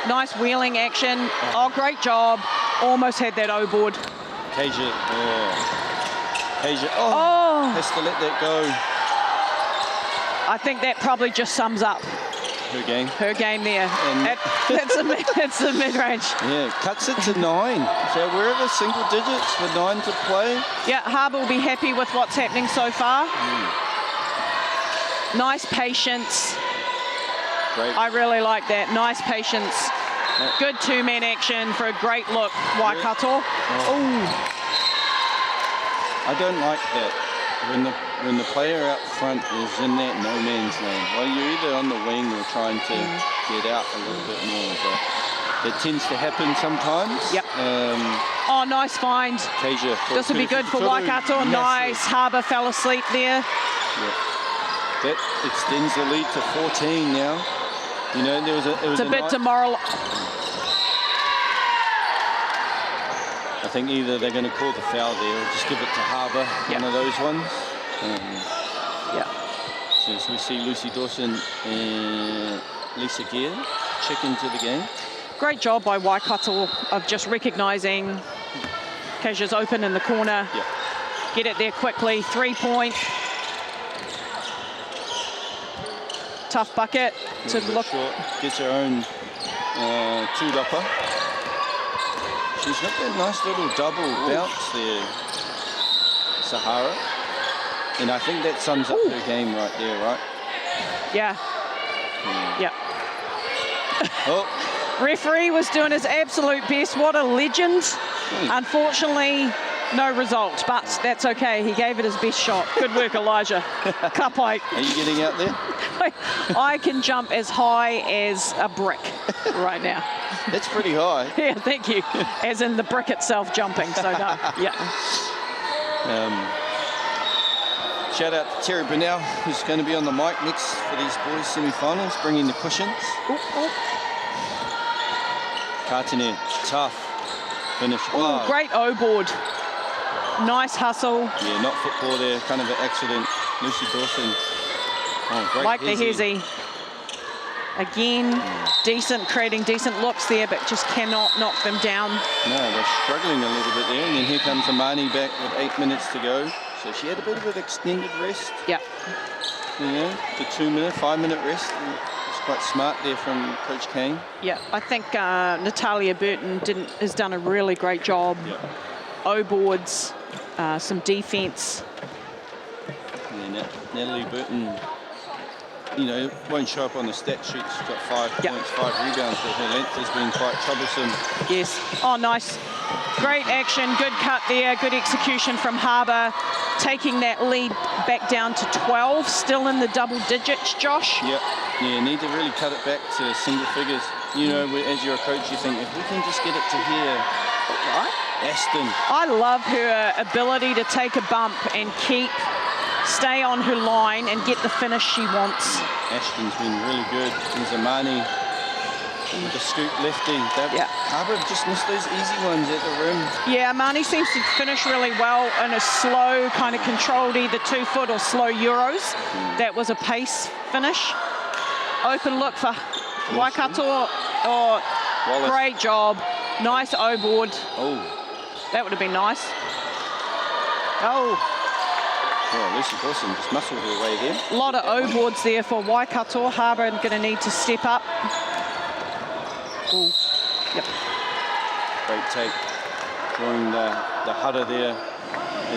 nice wheeling action. Oh, great job. Almost had that O-board. Kasia. Kasia. Oh. Has to let that go. I think that probably just sums up Her game. her game there. And That's the mid-range. Yeah, cuts it to 9. So we're at single digits with 9 to play. Yeah, Harbour will be happy with what's happening so far. Nice patience. Great. I really like that. Nice patience. Good two-man action for a great look, Waikato. Ooh. I don't like that. When the player out front is in that no man's land. Well, you're either on the wing or trying to get out a little bit more, but it tends to happen sometimes. Yep. Oh, nice find. Kasia. This would be good for Waikato. Nice. Harbour fell asleep there. Yeah. That extends the lead to 14 now. You know, it was It's a bit demoralising. I think either they're going to call the foul there or just give it to Harbour, one of those ones. So as we see Lucy Dawson and Lisa Gear check into the game. Great job by Waikato of just recognising Kasia's open in the corner. Yep. Get it there quickly. 3-point. Tough bucket to look. Short, gets her own two-dopper. She's got that nice little double bounce there, Sahara. And I think that sums up her game right there, right? Yeah. Yeah. Oh. Referee was doing his absolute best. What a legend. Unfortunately, no result, but that's okay. He gave it his best shot. Good work, Elijah. Kapai. Are you getting out there? I can jump as high as a brick right now. That's pretty high. Yeah, thank you. As in the brick itself jumping, so no, yeah. Shout out to Terry Burnell, who's going to be on the mic next for these boys semi-finals, bringing the cushions. Katine, tough finish. Oh, great O-board. Nice hustle. Yeah, not football there, kind of an accident. Lucy Dawson. Oh, great. Like the hezzy. Again, decent, creating decent looks there, but just cannot knock them down. No, they're struggling a little bit there. And then here comes Amani back with 8 minutes to go. So she had a bit of an extended rest. Yeah. You know, the 2-minute, 5-minute rest. It's quite smart there from Coach Kane. Yeah, I think Natalia Burton has done a really great job. Yeah. O-boards, some defense. Yeah, Natalie Burton, you know, won't show up on the stat sheet. She's got 5 points, 5 rebounds, but her length has been quite troublesome. Yes. Oh, nice. Great action, good cut there, good execution from Harbour, taking that lead back down to 12, still in the double digits, Josh. Yep. Yeah, need to really cut it back to single figures. You know, as you're a coach, you think, if we can just get it to here, right? Ashton. I love her ability to take a bump and stay on her line and get the finish she wants. Ashton's been really good. And Zamani with the scoop lefty. Harbour just missed those easy ones at the rim. Yeah, Mani seems to finish really well in a slow, kind of controlled either 2-foot or slow Euros. That was a pace finish. Open look for Waikato. Oh, Wallace. Great job. Nice O-board. Oh. That would have been nice. Oh. Oh, Lucy Dawson just muscled her way there. A lot of O-boards there for Waikato. Harbour going to need to step up. Ooh. Yep. Great take. Drawing the header there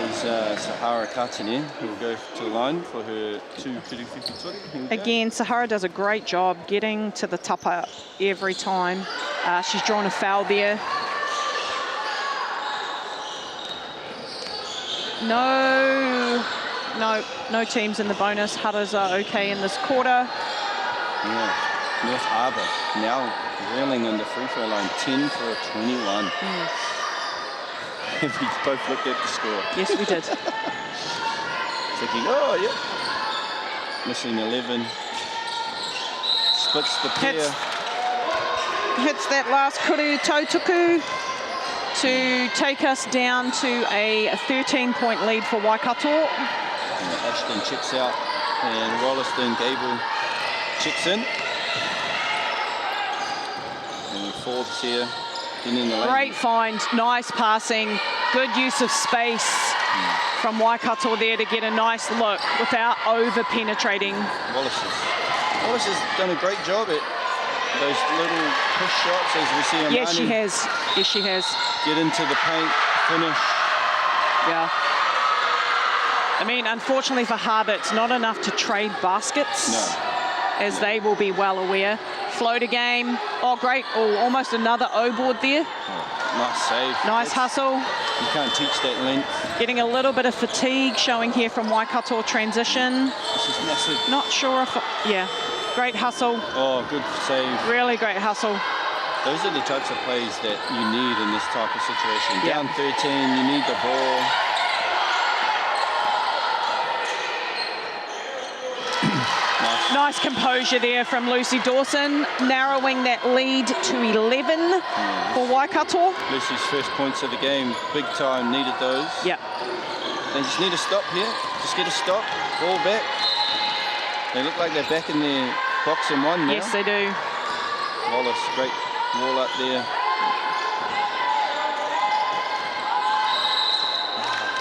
is Sahara Katine, who will go to the line for her 2 Kuruwhipitori. Again, Sahara does a great job getting to the tapa every time. She's drawn a foul there. No teams in the bonus. Hutters are okay in this quarter. Yeah, North Harbour now reeling on the free throw line, 10 for a 21. We both looked at the score. Yes, we did. Thinking, oh, yeah. Missing 11. Splits the pair. Hits that last kuru tautuku to take us down to a 13-point lead for Waikato. And Ashton checks out, and Wollaston Gable checks in. And Forbes here, in the lane. Great find, nice passing, good use of space from Waikato there to get a nice look without over-penetrating. Wallace has done a great job at those little push shots, as we see Amani. Yes, she has. Yes, she has. Get into the paint, finish. Yeah. I mean, unfortunately for Harbour, it's not enough to trade baskets. No. As they will be well aware. Floater game. Oh, great. Oh, almost another O-board there. Oh, nice save. Nice hustle. You can't teach that length. Getting a little bit of fatigue showing here from Waikato transition. This is massive. Not sure if... Yeah. Great hustle. Oh, good save. Really great hustle. Those are the types of plays that you need in this type of situation. Yeah. Down 13, you need the ball. Nice composure there from Lucy Dawson, narrowing that lead to 11 for Waikato. Lucy's first points of the game, big time, needed those. Yeah. They just need a stop here. Just get a stop, ball back. They look like they're back in their box and one now. Yes, they do. Wallace, great wall up there.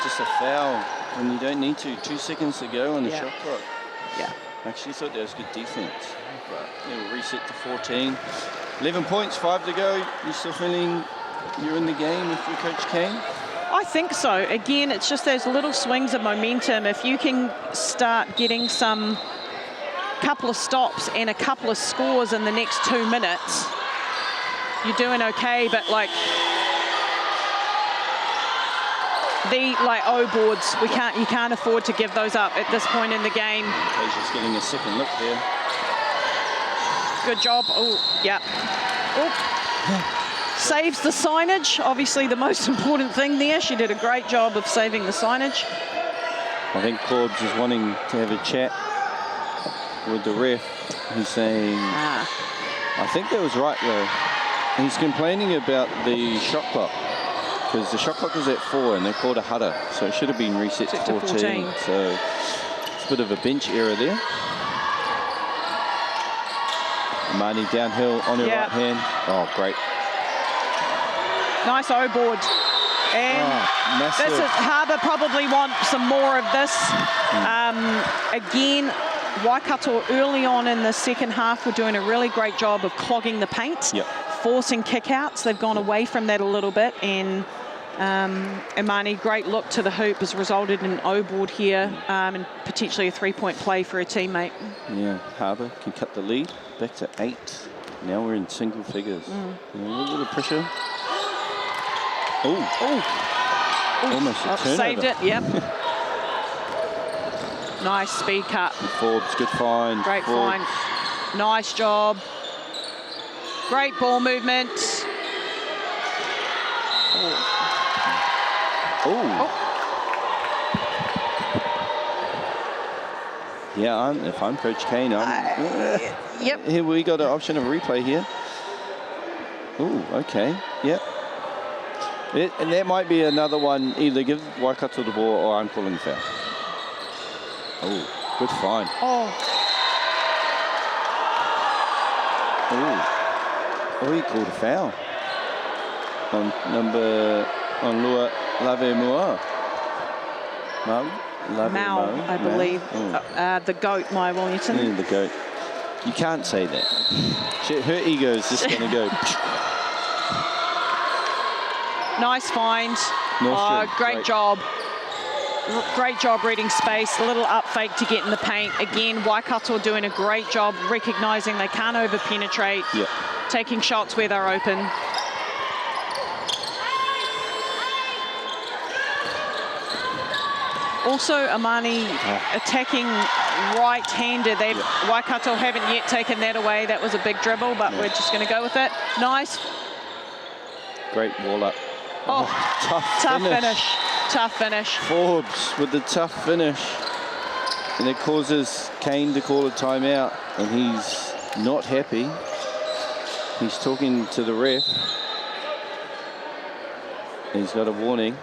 Just a foul when you don't need to. 2 seconds to go on the shot clock. Yeah. Actually thought that was good defense, but it'll reset to 14. 11 points, 5 to go. You still feeling you're in the game with your Coach Kane? I think so. Again, it's just those little swings of momentum. If you can start getting some couple of stops and a couple of scores in the next 2 minutes, you're doing okay. But like O-boards, you can't afford to give those up at this point in the game. Asia's getting a second look there. Good job. Oh, yeah. Oh. Saves the signage, obviously the most important thing there. She did a great job of saving the signage. I think Corbs is wanting to have a chat with the ref. He's saying, I think that was right though. He's complaining about the shot clock because the shot clock was at 4 and they called a hutter, so it should have been reset to 14. So it's a bit of a bench error there. Amani downhill on her right hand. Oh, great. Nice O-board. And this is, Harbour probably want some more of this. Again, Waikato early on in the second half were doing a really great job of clogging the paint, forcing kickouts. They've gone away from that a little bit, and Imani, great look to the hoop, has resulted in an O-board here, and potentially a 3-point play for a teammate. Yeah, Harbour can cut the lead back to 8. Now we're in single figures. A little bit of pressure. Almost a turnover. Saved it, yep. Nice speed cut. Forbes, good find. Great Forbes. find. Nice job. Great ball movement. Yeah, if I'm Coach Kane, yep. Here we got an option of replay here. Okay, yep. And that might be another one, either give Waikato the ball or I'm calling foul. Good find. He called a foul on Lua Lave Mua. Mal, I believe. The GOAT, Maya Williamson. The GOAT. You can't say that. Her ego is just going to go. Nice find. Great job. Great job reading space. A little up fake to get in the paint. Again, Waikato doing a great job recognising they can't over-penetrate, taking shots where they're open. Also, Amani attacking right-handed. Waikato haven't yet taken that away. That was a big dribble, but we're just going to go with it. Nice. Great wall up. Tough finish. Tough finish. Forbes with the tough finish. And it causes Kane to call a timeout, and he's not happy. He's talking to the ref. He's got a warning.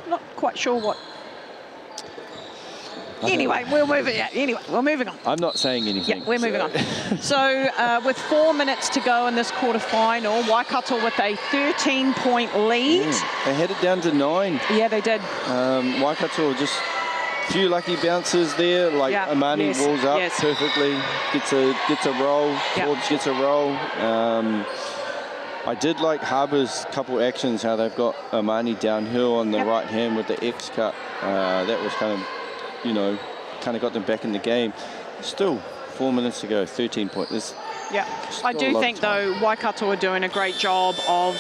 Not quite sure what. Anyway, we're moving on. I'm not saying anything. Yeah, we're moving on. So with 4 minutes to go in this quarterfinal, Waikato with a 13-point lead. They had it down to 9. Yeah, they did. Waikato just a few lucky bounces there. Like Amani rolls up perfectly, gets a roll. Forbes gets a roll. I did like Harbour's couple actions, how they've got Amani downhill on the right hand with the X cut. That was kind of got them back in the game. Still 4 minutes to go, 13 points. I do think though Waikato are doing a great job of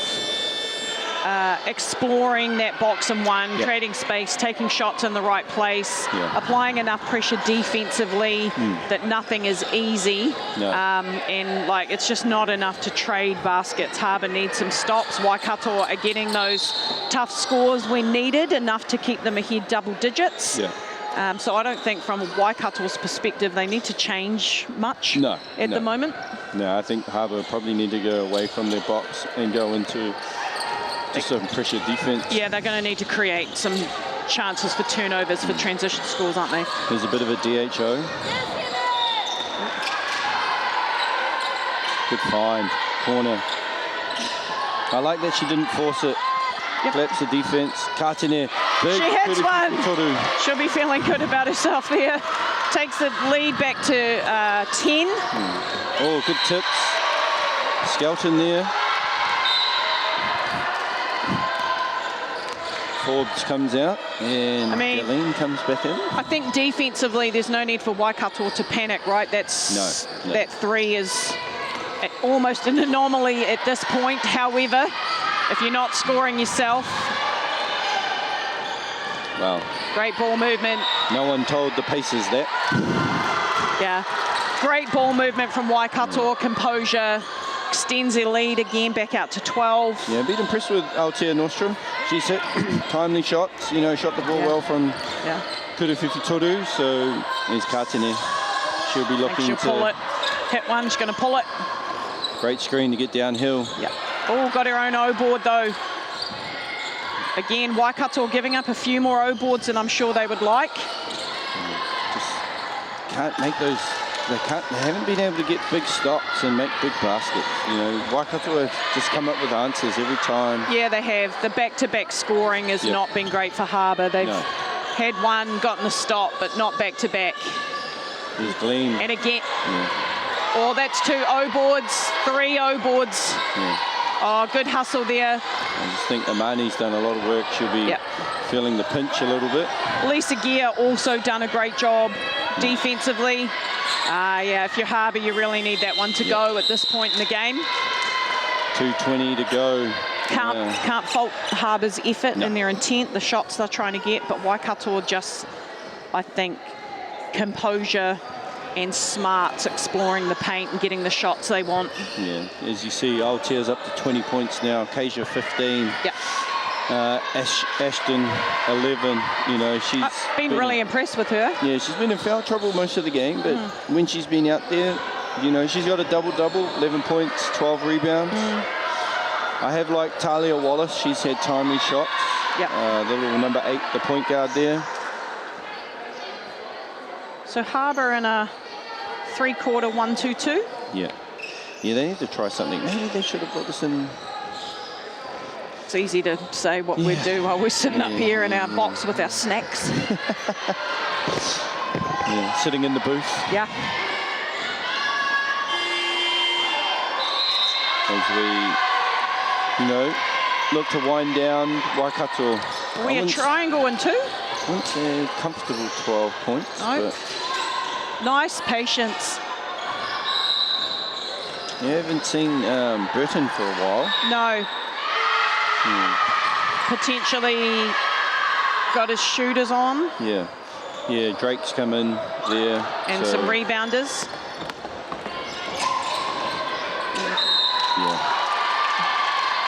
exploring that box and one, creating space, taking shots in the right place, applying enough pressure defensively that nothing is easy. And like it's just not enough to trade baskets. Harbour needs some stops. Waikato are getting those tough scores when needed, enough to keep them ahead double digits. So I don't think from Waikato's perspective they need to change much at the moment. No, I think Harbour probably need to go away from their box and go into just some pressure defense. Yeah, they're going to need to create some chances for turnovers for transition scores, aren't they? There's a bit of a DHO. Good find, corner. I like that she didn't force it. Flaps the defense. Katine. She hits one. She'll be feeling good about herself there. Takes the lead back to 10. Oh, good tips. Skelton there. Forbes comes out and Galene comes back in. I think defensively there's no need for Waikato to panic, right? That's that 3 is almost an anomaly at this point. However, if you're not scoring yourself. Well, great ball movement. No one told the Pacers that. Yeah, great ball movement from Waikato, composure. extends their lead again back out to 12. Yeah, a bit impressed with Aotea Nostrum. She's hit timely shots, you know, shot the ball well from Kuruwhiwhi Toru. So there's Katene. She'll be looking she'll to pull it. Hit one, she's going to pull it. Great screen to get downhill. Yeah. Oh, got her own O-board though. Again, Waikato giving up a few more O-boards than I'm sure they would like. Just can't make those. They haven't been able to get big stops and make big baskets. You know, Waikato have just come up with answers every time. Yeah, they have. The back-to-back scoring has not been great for Harbour. They've had one, gotten a stop, but not back-to-back. There's Gleam. And again, oh, that's 2 O-boards, 3 O-boards. Yeah. Oh, good hustle there. I just think Amani's done a lot of work. She'll be feeling the pinch a little bit. Lisa Gear also done a great job defensively. Yeah, if you're Harbour, you really need that one to go at this point in the game. 2:20 to go. Can't fault Harbour's effort and their intent, the shots they're trying to get, but Waikato just, I think, composure and smarts exploring the paint and getting the shots they want. Yeah, as you see, Aotea's up to 20 points now. Kasia 15. Yeah. Ashton 11. You know, she's been really impressed with her. Yeah, she's been in foul trouble most of the game, but when she's been out there, you know, she's got a double-double, 11 points, 12 rebounds. I have liked Talia Wallace. She's had timely shots. Yeah. The little number 8, the point guard there. So Harbour in a 3-quarter 1-2-2. Yeah. Yeah, they need to try something. Maybe they should have put this in. It's easy to say what we do while we're sitting up here in our box with our snacks. Yeah, sitting in the booth. Yeah. As we, you know, look to wind down Waikato. Are we a triangle in 2? I wouldn't say comfortable 12 points. No. But nice patience. you haven't seen Burton for a while. No. Potentially got his shooters on. Yeah. Yeah, Drake's come in there. And some rebounders. Yeah.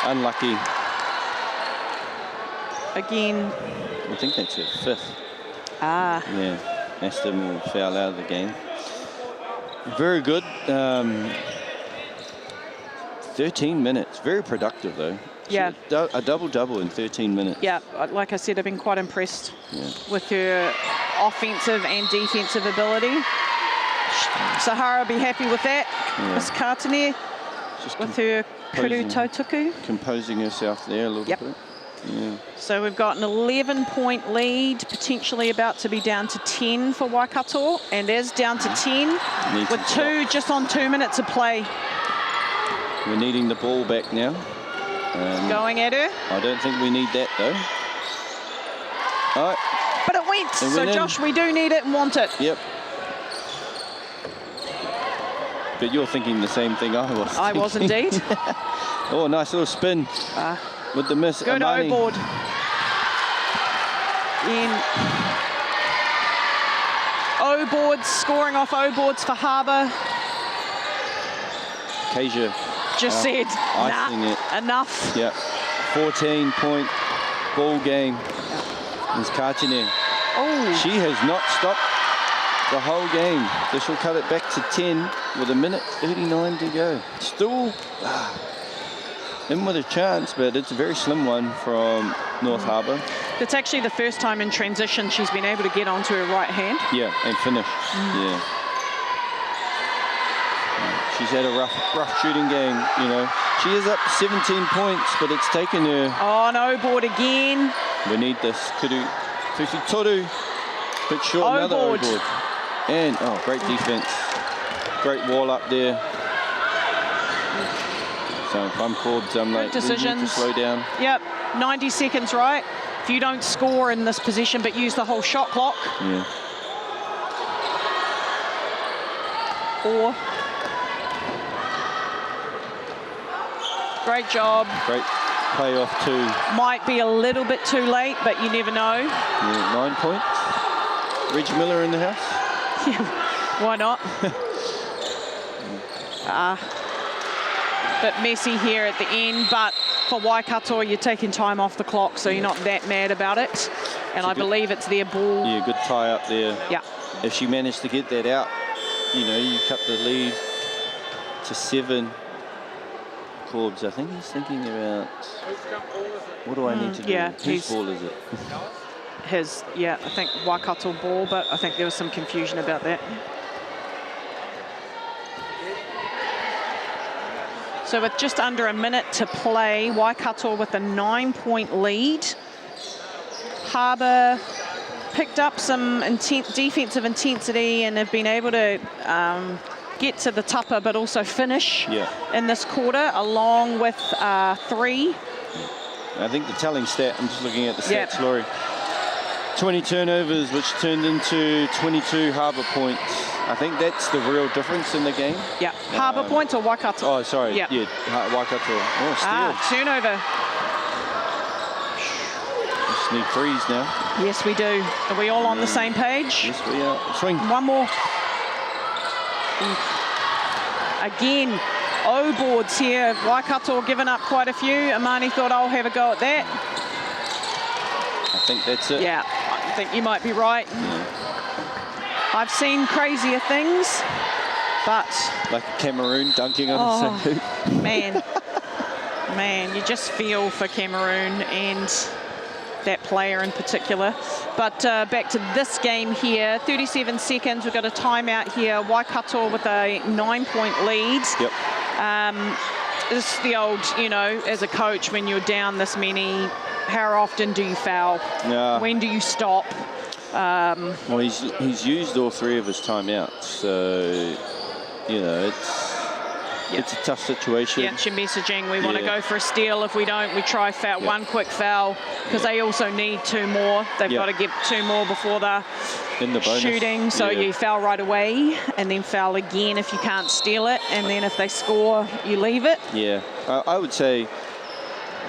Unlucky. Again. I think that's her 5th. Yeah. Aston will foul out of the game. Very good. 13 minutes. Very productive, though. Yeah. A double-double in 13 minutes. Yeah, like I said, I've been quite impressed with her offensive and defensive ability. Sahara will be happy with that. Miss Katene with her kuru tautuku. Composing herself there a little bit. Yeah. So we've got an 11-point lead, potentially about to be down to 10 for Waikato, and is down to 10 with just on 2 minutes of play. We're needing the ball back now. Going at her. I don't think we need that, though. All right. But it went. So, Josh, we do need it and want it. Yep. But you're thinking the same thing I was. I was indeed. Oh, nice little spin with the miss. Good Amani. O-board. O-boards, scoring off O-boards for Harbour. Kasia. Just said, enough. Yeah, 14-point ball game. Is Katene. Oh. She has not stopped the whole game. This will cut it back to 10 with 1:39 to go. Still in with a chance, but it's a very slim one from North Harbour. It's actually the first time in transition she's been able to get onto her right hand. Yeah, and finish. Yeah. She's had a rough shooting game, you know. She is up 17 points, but it's taken her. Oh, no board again. We need this. Kuruwhiwhi Toru. Bit short, another O-board. And, great defense. Great wall up there. So if I'm called, I'm like, we need to slow down. Yep, 90 seconds, right? If you don't score in this position, but use the whole shot clock. Yeah. Or great job. Great payoff too. Might be a little bit too late, but you never know. Yeah, 9 points. Reg Miller in the house. Why not? bit messy here at the end, but for Waikato, you're taking time off the clock, so you're not that mad about it. And I believe it's their ball. Yeah, good tie up there. Yeah. If she managed to get that out, you know, you cut the lead to 7. Corbs, I think he's thinking about, what do I need to do? Yeah, Whose ball is it? His, yeah, I think Waikato ball, but I think there was some confusion about that. So with just under a minute to play, Waikato with a 9-point lead. Harbour picked up some defensive intensity and have been able to get to the tupper, but also finish in this quarter, along with 3. I think the telling stat, I'm just looking at the stats, Laurie. 20 turnovers, which turned into 22 Harbour points. I think that's the real difference in the game. Yeah, Harbour points or Waikato? Oh, sorry, yeah, Waikato. Oh, steal. Turnover. Just need 3s now. Yes, we do. Are we all on the same page? Yes, we are. Swing. One more. Again, O boards here. Waikato giving up quite a few. Amani thought, I'll have a go at that. I think that's it. Yeah, I think you might be right. I've seen crazier things, but... Like Cameroon dunking on the same hoop. Man, you just feel for Cameroon and that player in particular. But back to this game here, 37 seconds, we've got a timeout here. Waikato with a 9-point lead. Yep. This is the old, you know, as a coach, when you're down this many, how often do you foul? When do you stop? Well, he's used all 3 of his timeouts, so, you know, it's a tough situation. Yeah, it's your messaging. We want to go for a steal. If we don't, we try one quick foul, because they also need 2 more. They've got to get 2 more before the shooting. So you foul right away, and then foul again if you can't steal it. And then if they score, you leave it. Yeah, I would say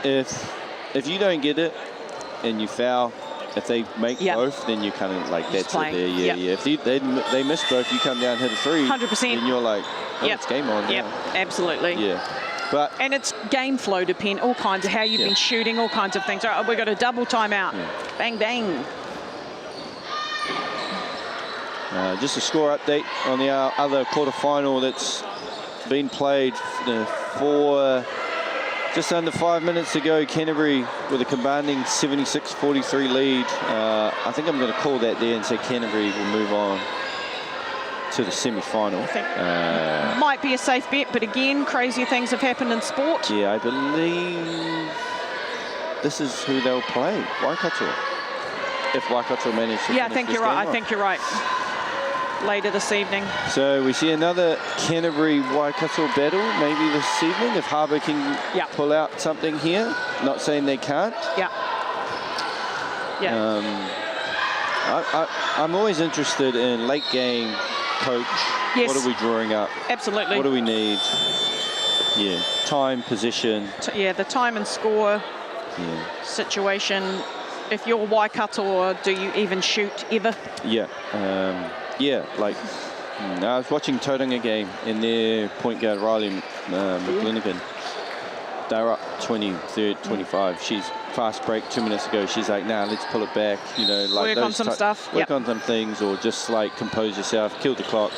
if you don't get it and you foul, if they make both, then you kind of like, that's it there. Yeah. If they miss both, you come down, hit a 3. 100%. And you're like, oh, it's game on. Yep, absolutely. Yeah. And it's game flow depend, all kinds of how you've been shooting, all kinds of things. All right, we've got a double timeout. Bang, bang. Just a score update on the other quarterfinal that's been played for just under 5 minutes to go. Canterbury with a commanding 76-43 lead. I think I'm going to call that there and say Canterbury will move on to the semi-final. I think might be a safe bet, but again, crazier things have happened in sport. Yeah, I believe this is who they'll play, Waikato. If Waikato manage to I think you're right. I think you're right. Later this evening. So we see another Canterbury-Waikato battle maybe this evening, if Harbour can pull out something here. Not saying they can't. I'm always interested in late game coach. Yes. What are we drawing up? Absolutely. What do we need? Yeah, time, position. The time and score situation. If you're Waikato, do you even shoot ever? I was watching Tauranga game in their point guard Riley McLinnigan. They were up 20, 30, 25. She's fast break 2 minutes ago. She's like, nah, let's pull it back. You know, like work on some stuff. Work on some things, or just like compose yourself, kill the clock.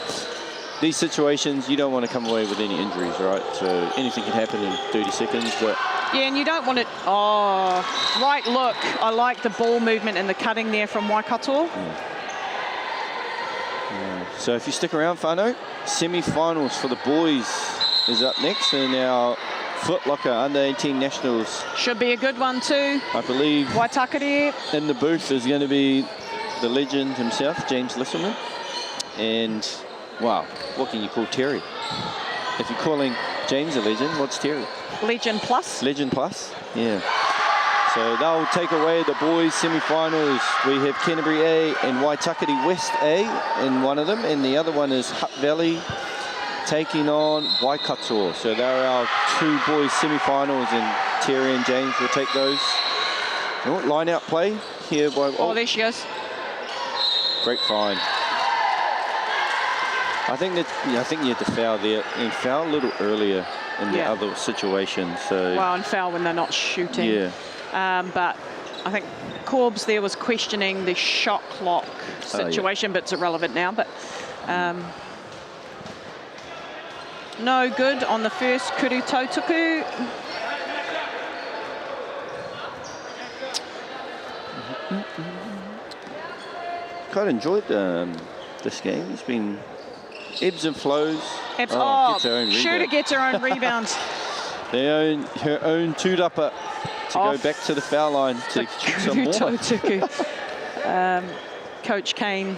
These situations, you don't want to come away with any injuries, right? So anything can happen in 30 seconds, but... Yeah, and you don't want it... Oh, right look. I like the ball movement and the cutting there from Waikato. So if you stick around, Whānau, semi-finals for the boys is up next, and our Foot Locker under-18 nationals. Should be a good one too. I believe Waitakere. In the booth is going to be the legend himself, James Lisselman. And, wow, what can you call Terry? If you're calling James a legend, what's Terry? Legend plus. Legend plus, yeah. So they'll take away the boys' semi-finals. We have Canterbury A and Waitakere West A in one of them, and the other one is Hutt Valley taking on Waikato. So they're our 2 boys' semi-finals, and Terry and James will take those. Line-out play here by... Oh, there she goes. Great find. I think you had to foul there, and foul a little earlier. in the other situations. So well, and foul when they're not shooting. Yeah. But I think Corbs there was questioning the shot clock situation, but it's irrelevant now. But no good on the first Kuru Tautuku. Quite enjoyed this game. It's been ebbs and flows. Gets her own shooter rebound. gets her own rebounds. Her own two-upper to go back to the foul line to shoot some more. Tautuku. Coach Kane.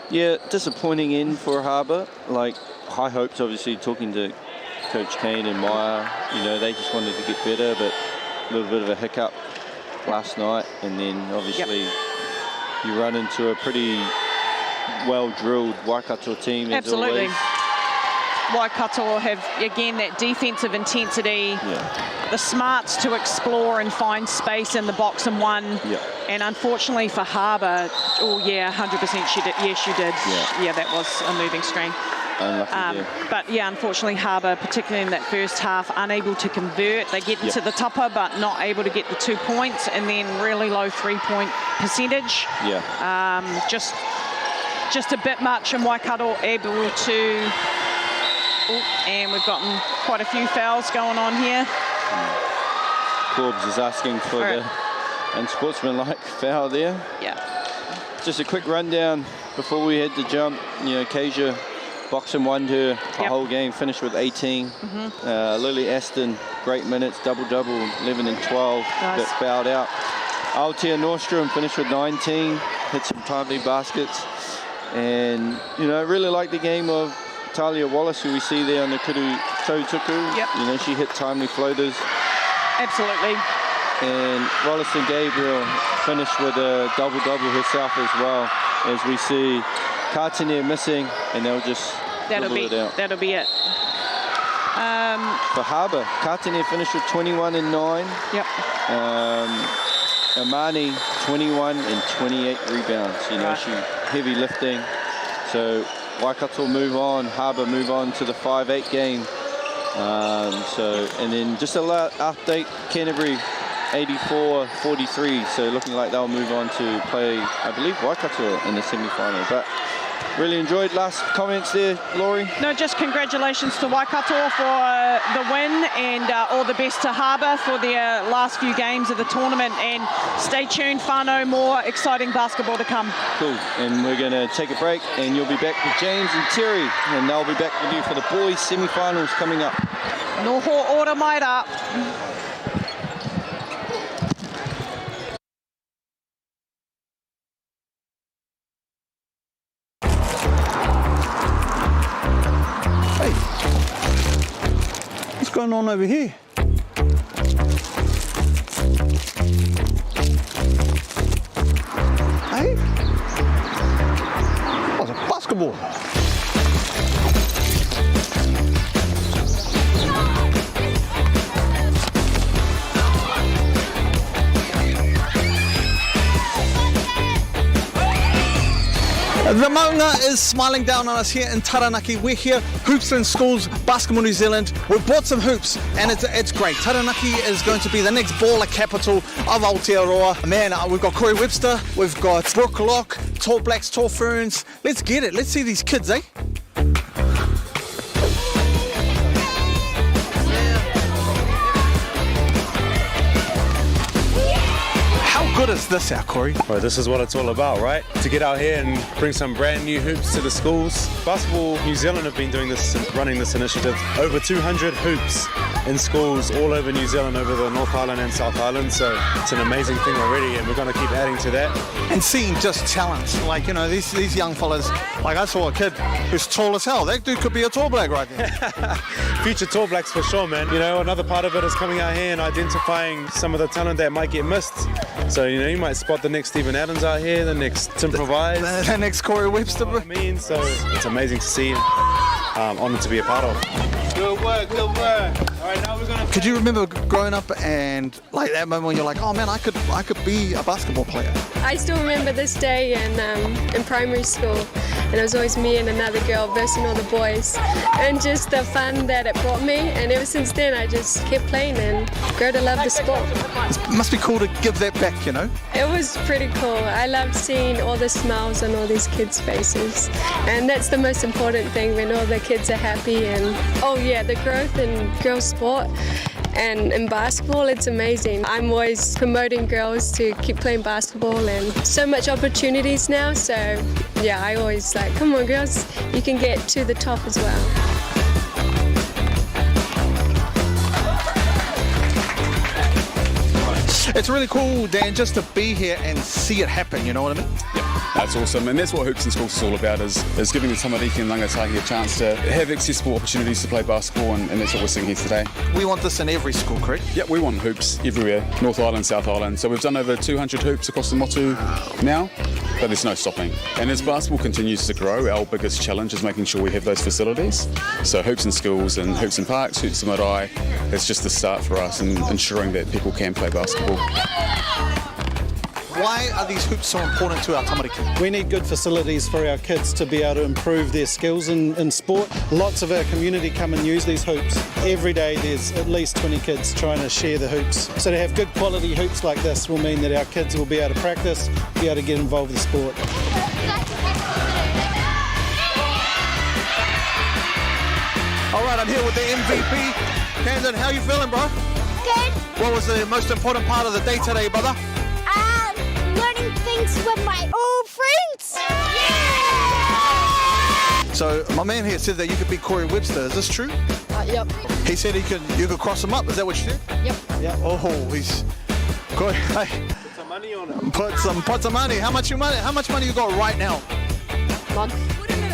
Yeah, disappointing end for Harbour. Like, high hopes, obviously, talking to Coach Kane and Meyer. You know, they just wanted to get better, but a little bit of a hiccup last night. And then, obviously, you run into a pretty well-drilled Waikato team, as Absolutely. always. Waikato have, again, that defensive intensity, the smarts to explore and find space in the box and one. And unfortunately for Harbour, 100% she did. Yes, she did. Yeah, that was a moving screen. Unlucky, But yeah, unfortunately Harbour, particularly in that first half, unable to convert. They get into the tupper, but not able to get the 2 points, and then really low 3-point percentage. Just a bit much, and Waikato able to. And we've gotten quite a few fouls going on here. Corbs is asking for the unsportsmanlike foul there. Just a quick rundown before we head to jump. You know, Kasia box and won her whole game, finished with 18. Lily Aston, great minutes, double-double, 11 and 12, but fouled out. Altea Nordstrom finished with 19, hit some timely baskets. And, you know, really like the game of Talia Wallace, who we see there on the Kuru Tautuku. You know, she hit timely floaters. Absolutely. And Rolliston Gabriel finished with a double-double herself as well, as we see Kartinier missing, and they'll just That'll it out. That'll be it. For Harbour, Kartinier finished with 21 and 9. Amani, 21 and 28 rebounds. You know, she heavy lifting. So Waikato move on, Harbour move on to the 5-8 game. And then just a update, Canterbury 84-43. So looking like they'll move on to play, I believe, Waikato in the semi-final. But really enjoyed last comments there, Laurie. No, just congratulations to Waikato for the win, and all the best to Harbour for their last few games of the tournament. And stay tuned, whānau, more exciting basketball to come. Cool, and we're going to take a break, and you'll be back with James and Terry, and they'll be back with you for the boys semi-finals coming up. Noho ora mai rā. What's going on over here? Hey? Oh, it's a basketball. The maunga is smiling down on us here in Taranaki. We're here, Hoops and Schools, Basketball New Zealand. We've bought some hoops, and it's great. Taranaki is going to be the next baller capital of Aotearoa. Man, we've got Corey Webster, we've got Brooke Locke, Tall Blacks, Tall Ferns. Let's get it. Let's see these kids, eh? How good is this out, Corey? Well, this is what it's all about, right? To get out here and bring some brand new hoops to the schools. Basketball New Zealand have been doing this, running this initiative. Over 200 hoops in schools all over New Zealand, over the North Island and South Island. So it's an amazing thing already, and we're going to keep adding to that. And seeing just talent, like, you know, these young fellas. Like, I saw a kid who's tall as hell. That dude could be a Tall Black right there. Future Tall Blacks for sure, man. You know, another part of it is coming out here and identifying some of the talent that might get missed. So, you know, you might spot the next Stephen Adams out here, the next Tim Provide, the next Corey Webster. You know what I mean? So it's amazing to see. Honoured to be a part of. Good work, good work. All right, now we're going to Could you remember growing up and like that moment when you're like, oh man, I could be a basketball player? I still remember this day in primary school, and it was always me and another girl versus all the boys, and just the fun that it brought me. And ever since then, I just kept playing and grew to love the sport. It must be cool to give that back, you know? It was pretty cool. I loved seeing all the smiles on all these kids' faces, and that's the most important thing, when all the kids are happy. And oh yeah, the growth in girls' sport and in basketball, it's amazing. I'm always promoting girls to keep playing basketball, and so much opportunities now. So yeah, I always like, come on girls, you can get to the top as well. It's really cool, Dan, just to be here and see it happen, you know what I mean? Yeah, that's awesome. And that's what Hoops and Schools is all about, is giving the tamariki and rangatahi a chance to have accessible opportunities to play basketball, and that's what we're seeing here today. We want this in every school, correct? Yeah, we want hoops everywhere, North Island, South Island. So we've done over 200 hoops across the motu now, but there's no stopping. And as basketball continues to grow, our biggest challenge is making sure we have those facilities. So Hoops and Schools and Hoops and Parks, Hoops and Marae, it's just the start for us in ensuring that people can play basketball. Why are these hoops so important to our tamariki? We need good facilities for our kids to be able to improve their skills in sport. Lots of our community come and use these hoops. Every day there's at least 20 kids trying to share the hoops. So to have good quality hoops like this will mean that our kids will be able to practice, be able to get involved with the sport. All right, I'm here with the MVP. Camden, how you feeling, bro? Good. What was the most important part of the day today, brother? Learning things with my old friends. Yeah! So my man here said that you could beat Corey Webster. Is this true? Yep. He said you could cross him up. Is that what you said? Yep. Yeah. Oh, he's good. Hey. Put some money on it. Put some money. How much money you got right now? None.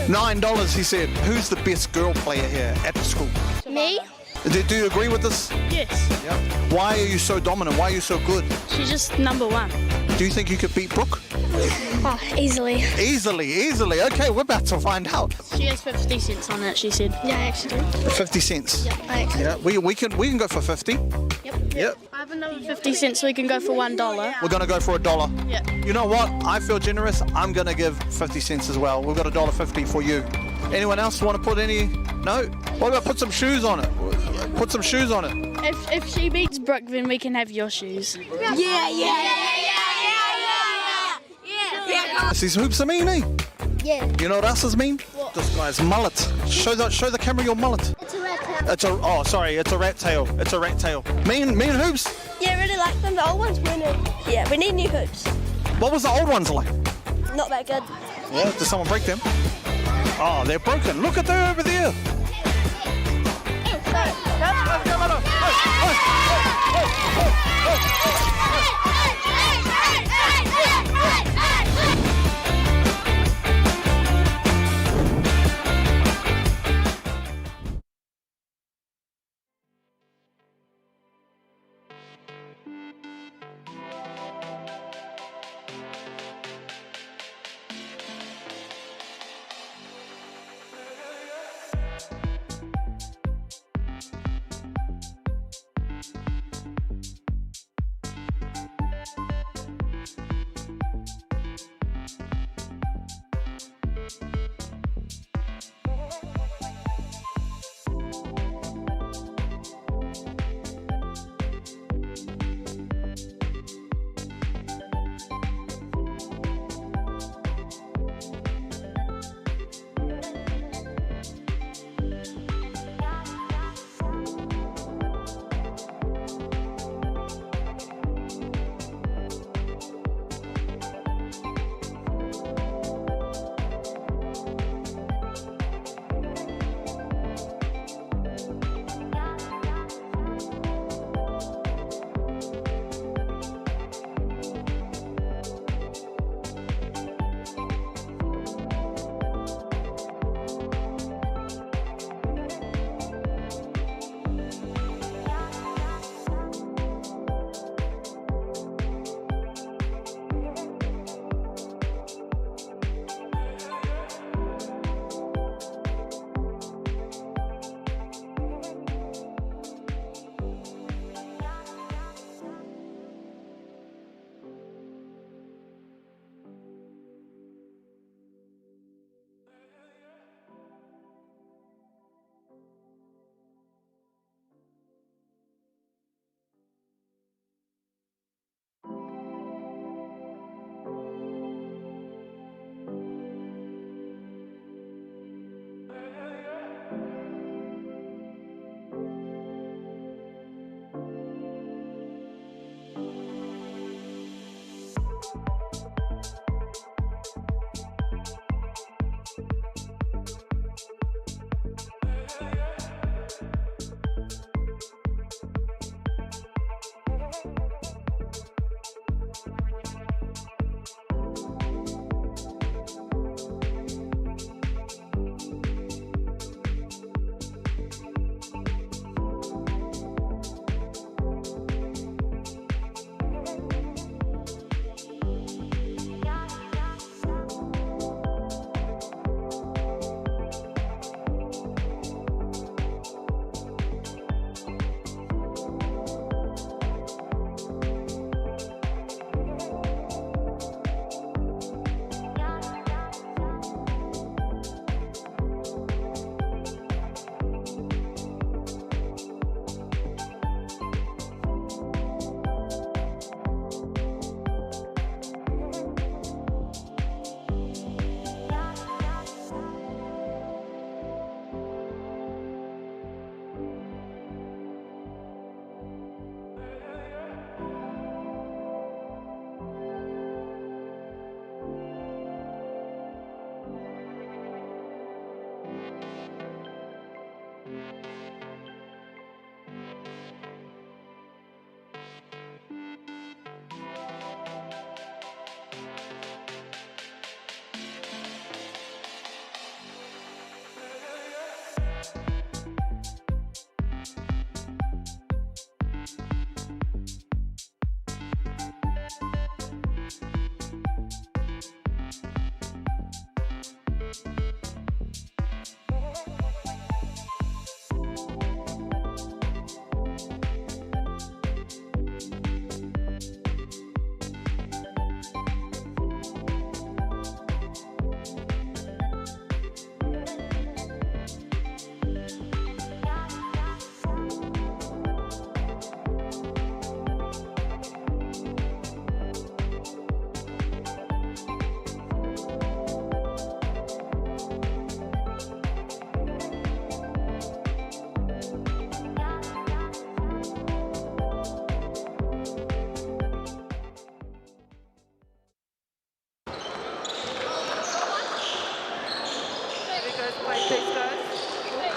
$9, he said. Who's the best girl player here at the school? Me? Do you agree with this? Yes. Yeah. Why are you so dominant? Why are you so good? She's just number one. Do you think you could beat Brooke? Oh, easily. Easily. Okay, we're about to find out. She has 50 cents on it, she said. Yeah, I actually do. 50 cents? Yep, I actually Yeah, we can go for 50. Yep. I have another 50 cents, so we can go for $1. We're gonna go for $1. Yeah. You know what? I feel generous. I'm gonna give 50 cents as well. We've got $1.50 for you. Anyone else want to put any? No? What about put some shoes on it? Put some shoes on it. If she beats Brooke, then we can have your shoes. Yeah. These hoops are mean, eh? Yeah. You know what else is mean? What? This guy's mullet. Show the camera your mullet. It's a rat tail. It's a rat tail. It's a rat tail. Mean hoops. Yeah, I really like them. The old ones weren't. Yeah, we need new hoops. What was the old ones like? Not that good. Yeah. Did someone break them? Oh, they're broken. Look at them over there.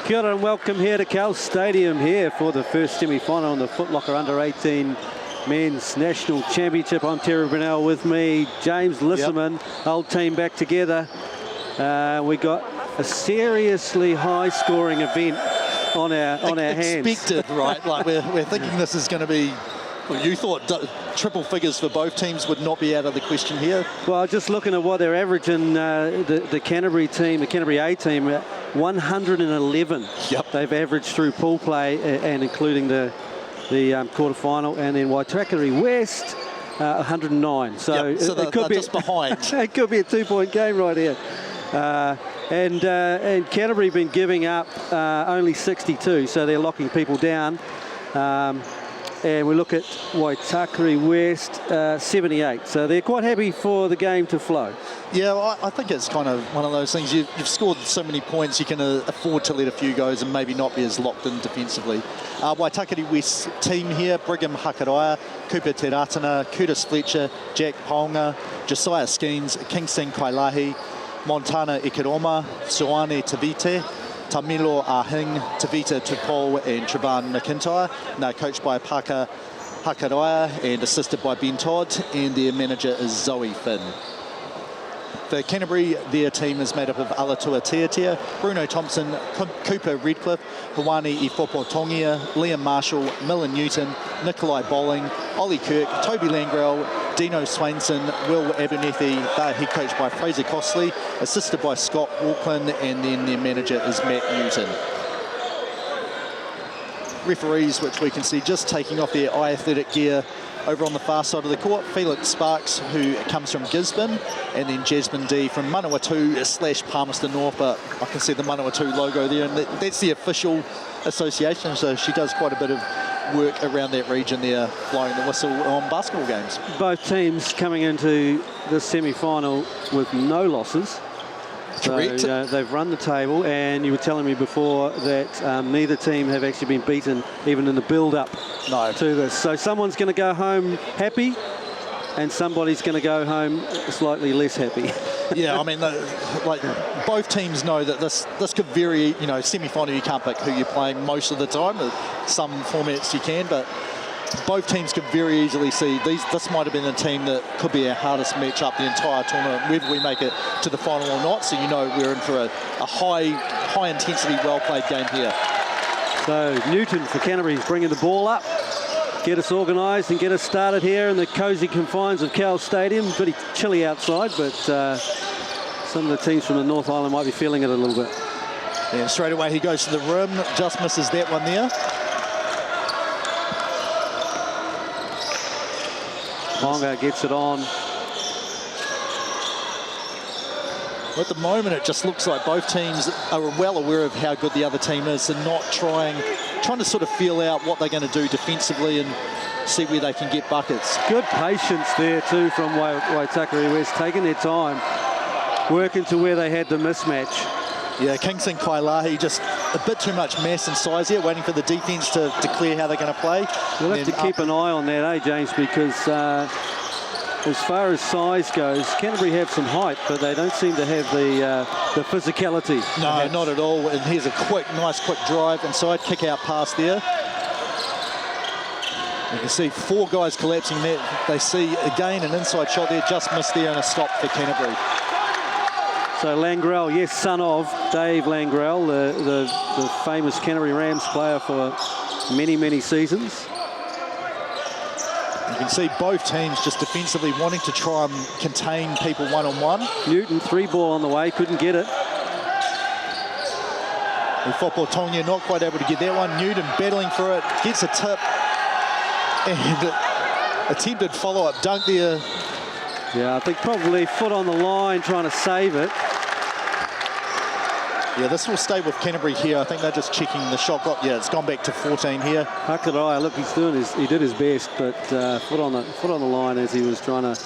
Kia ora and welcome here to Cowles Stadium here for the first semi-final in the Foot Locker Under-18 Men's National Championship. I'm Terry Brunel, with me James Lisserman, old team back together. We got a seriously high-scoring event on our hands. Expected, right? Like we're thinking this is going to be. Well, you thought triple figures for both teams would not be out of the question here. Well, just looking at what they're averaging, the Canterbury team, the Canterbury A team, 111. Yep. They've averaged through pool play and including the quarterfinal, and then Waitakere West 109. So, it could be just behind. It could be a 2-point game right here. And Canterbury been giving up only 62, so they're locking people down. And we look at Waitakere West, 78. So they're quite happy for the game to flow. Yeah, well, I think it's kind of one of those things. You've scored so many points, you can afford to let a few goes and maybe not be as locked in defensively. Waitakere West team here: Brigham Hakaraia, Cooper Te Ratana, Curtis Fletcher, Jack Paonga, Josiah Skeens, Kingston Kailahi, Montana Ikiroma, Suane Tavite, Tamilo Ahing, Tavita Tupol and Trevan McIntyre. Now coached by Paka Hakaraia and assisted by Ben Todd, and their manager is Zoe Finn. For Canterbury, their team is made up of Alatua Tiatia, Bruno Thompson, Cooper Redcliffe, Hawani Ifopotongia, Liam Marshall, Miller Newton, Nikolai Bowling, Ollie Kirk, Toby Langrell, Dino Swainson, Will Abernethy. They're head coached by Fraser Costley, assisted by Scott Walklin, and then their manager is Matt Newton. Referees, which we can see just taking off their athletic gear over on the far side of the court: Felix Sparks, who comes from Gisborne, and then Jasmine D from Manawatu/Palmerston North. But I can see the Manawatu logo there, and that's the official association, so she does quite a bit of work around that region there, blowing the whistle on basketball games. Both teams coming into the semi-final with no losses. Correct. So, they've run the table, and you were telling me before that neither team have actually been beaten even in the build-up to this. So someone's going to go home happy, and somebody's going to go home slightly less happy. Yeah, I mean, like both teams know that this could vary. You know, semi-final you can't pick who you're playing most of the time. Some formats you can, but both teams could very easily see this might have been a team that could be our hardest matchup the entire tournament, whether we make it to the final or not. So you know we're in for a high intensity, well played game here. So Newton for Canterbury is bringing the ball up, get us organised and get us started here in the cosy confines of Cowles Stadium. Pretty chilly outside, but some of the teams from the North Island might be feeling it a little bit. And straight away he goes to the rim, just misses that one there. Ponga gets it on. At the moment, it just looks like both teams are well aware of how good the other team is and not trying to sort of feel out what they're going to do defensively and see where they can get buckets. Good patience there too from Waitakere West, taking their time, working to where they had the mismatch. Yeah, Kingston Kailahi, just a bit too much mass and size here, waiting for the defence to declare how they're going to play. We'll have to keep an eye on that, James, because as far as size goes, Canterbury have some height, but they don't seem to have the physicality. No, perhaps. not at all. And here's a nice quick drive inside, kick out pass there. You can see four guys collapsing there. They see again an inside shot there, just missed there, and a stop for Canterbury. So Langrell, yes, son of Dave Langrell, the famous Canterbury Rams player for many, many seasons. You can see both teams just defensively wanting to try and contain people one-on-one. Newton, 3-ball on the way, couldn't get it. Fopotongia not quite able to get that one. Newton battling for it, gets a tip, and attempted follow-up dunk there. Yeah, I think probably foot on the line trying to save it. Yeah, this will stay with Canterbury here. I think they're just checking the shot clock. Yeah, it's gone back to 14 here. Hakaraia, look, he did his best, but foot on the line as he was trying to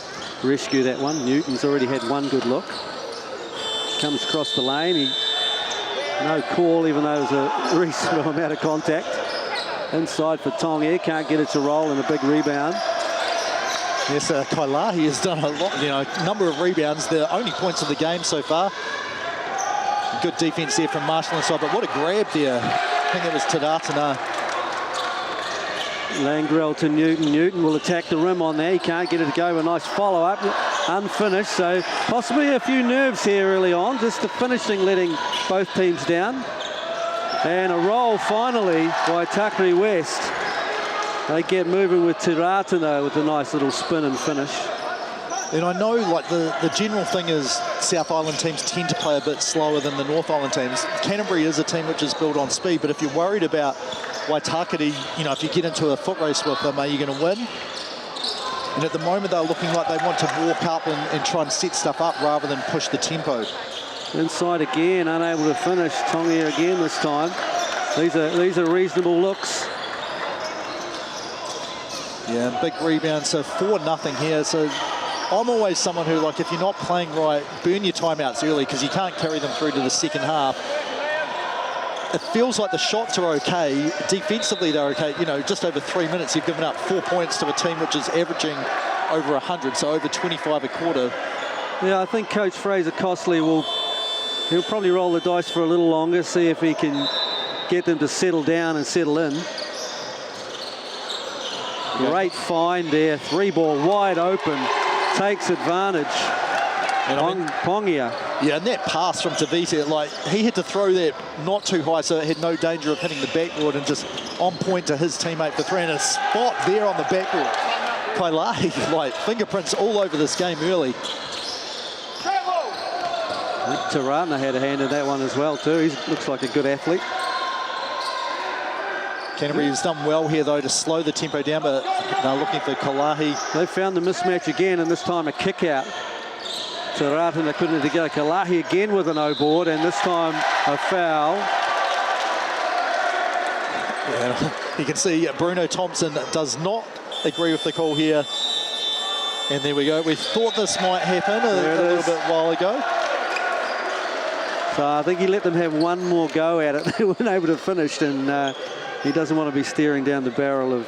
rescue that one. Newton's already had one good look. Comes across the lane. No call, even though there's a reasonable amount of contact. Inside for Tonga, can't get it to roll, and a big rebound. Yes, Kailahi has done a lot, number of rebounds. The only points of the game so far. Good defence there from Marshall inside, but what a grab there. I think it was Tadatana. Langrel to Newton. Newton will attack the rim on there. He can't get it to go. A nice follow-up. Unfinished, so possibly a few nerves here early on. Just the finishing letting both teams down. And a roll finally by Takari West. They get moving with Tiratana with a nice little spin and finish. And I know, like, the general thing is South Island teams tend to play a bit slower than the North Island teams. Canterbury is a team which is built on speed, but if you're worried about Waitakere, you know, if you get into a foot race with them, are you going to win? And at the moment, they're looking like they want to walk up and try and set stuff up rather than push the tempo. Inside again, unable to finish. Tongia again this time. These are reasonable looks. Yeah, big rebound, so 4-0 here. So I'm always someone who, like, if you're not playing right, burn your timeouts early because you can't carry them through to the second half. It feels like the shots are okay. Defensively, they're okay. You know, just over 3 minutes, you've given up 4 points to a team which is averaging over 100, so over 25 a quarter. Yeah, I think Coach Fraser Costley he'll probably roll the dice for a little longer, see if he can get them to settle down and settle in. Great find there. 3-ball wide open. Takes advantage. And Pongia. Yeah, and that pass from Tavita, like, he had to throw that not too high so it had no danger of hitting the backboard and just on point to his teammate for 3. And a spot there on the backboard. Kailahi, like, fingerprints all over this game early. Tirana had a hand in that one as well too. He looks like a good athlete. Canterbury has done well here though to slow the tempo down, but they're looking for Kalahi. They found the mismatch again, and this time a kick out. Tirana couldn't get a Kalahi again with an O-board, and this time a foul. Yeah, you can see Bruno Thompson does not agree with the call here. And there we go. We thought this might happen a little bit while ago. So I think he let them have one more go at it. They weren't able to finish, and he doesn't want to be staring down the barrel of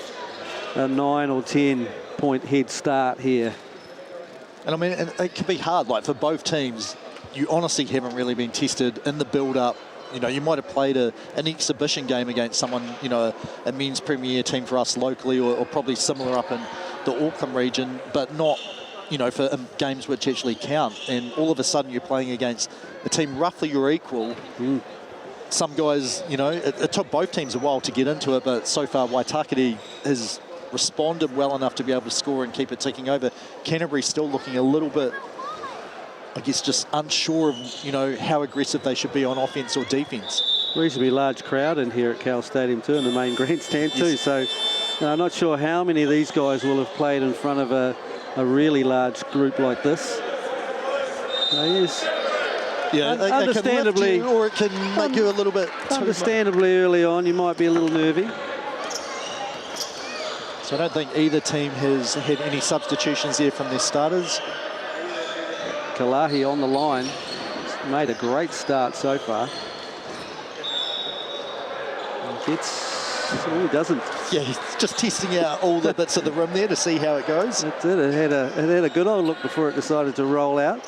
a 9 or 10 point head start here. And I mean, it can be hard, like, for both teams. You honestly haven't really been tested in the build-up. You know, you might have played an exhibition game against someone, you know, a men's premier team for us locally, or probably similar up in the Auckland region, but not, you know, for games which actually count. And all of a sudden you're playing against a team roughly your equal. Some guys, you know, it took both teams a while to get into it, but so far Waitakere has responded well enough to be able to score and keep it ticking over. Canterbury still looking a little bit, I guess, just unsure of, you know, how aggressive they should be on offense or defense. Reasonably large crowd in here at Cowles Stadium too, in the main grandstand too. So I'm not sure how many of these guys will have played in front of a really large group like this. Yes. Yeah, understandably, it can lift you, or it can make you a little bit. Understandably, early on, you might be a little nervy. So I don't think either team has had any substitutions there from their starters. Kalahi on the line. He's made a great start so far. He doesn't. Yeah, he's just testing out all the bits of the rim there to see how it goes. It did. It had a good old look before it decided to roll out.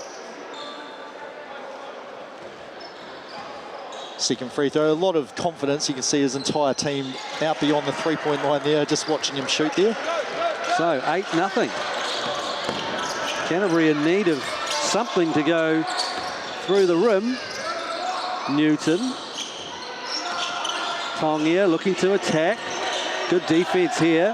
Second free throw, a lot of confidence. You can see his entire team out beyond the three-point line there, just watching him shoot there. So 8-0. Canterbury in need of something to go through the rim. Newton. Tongia looking to attack. Good defense here.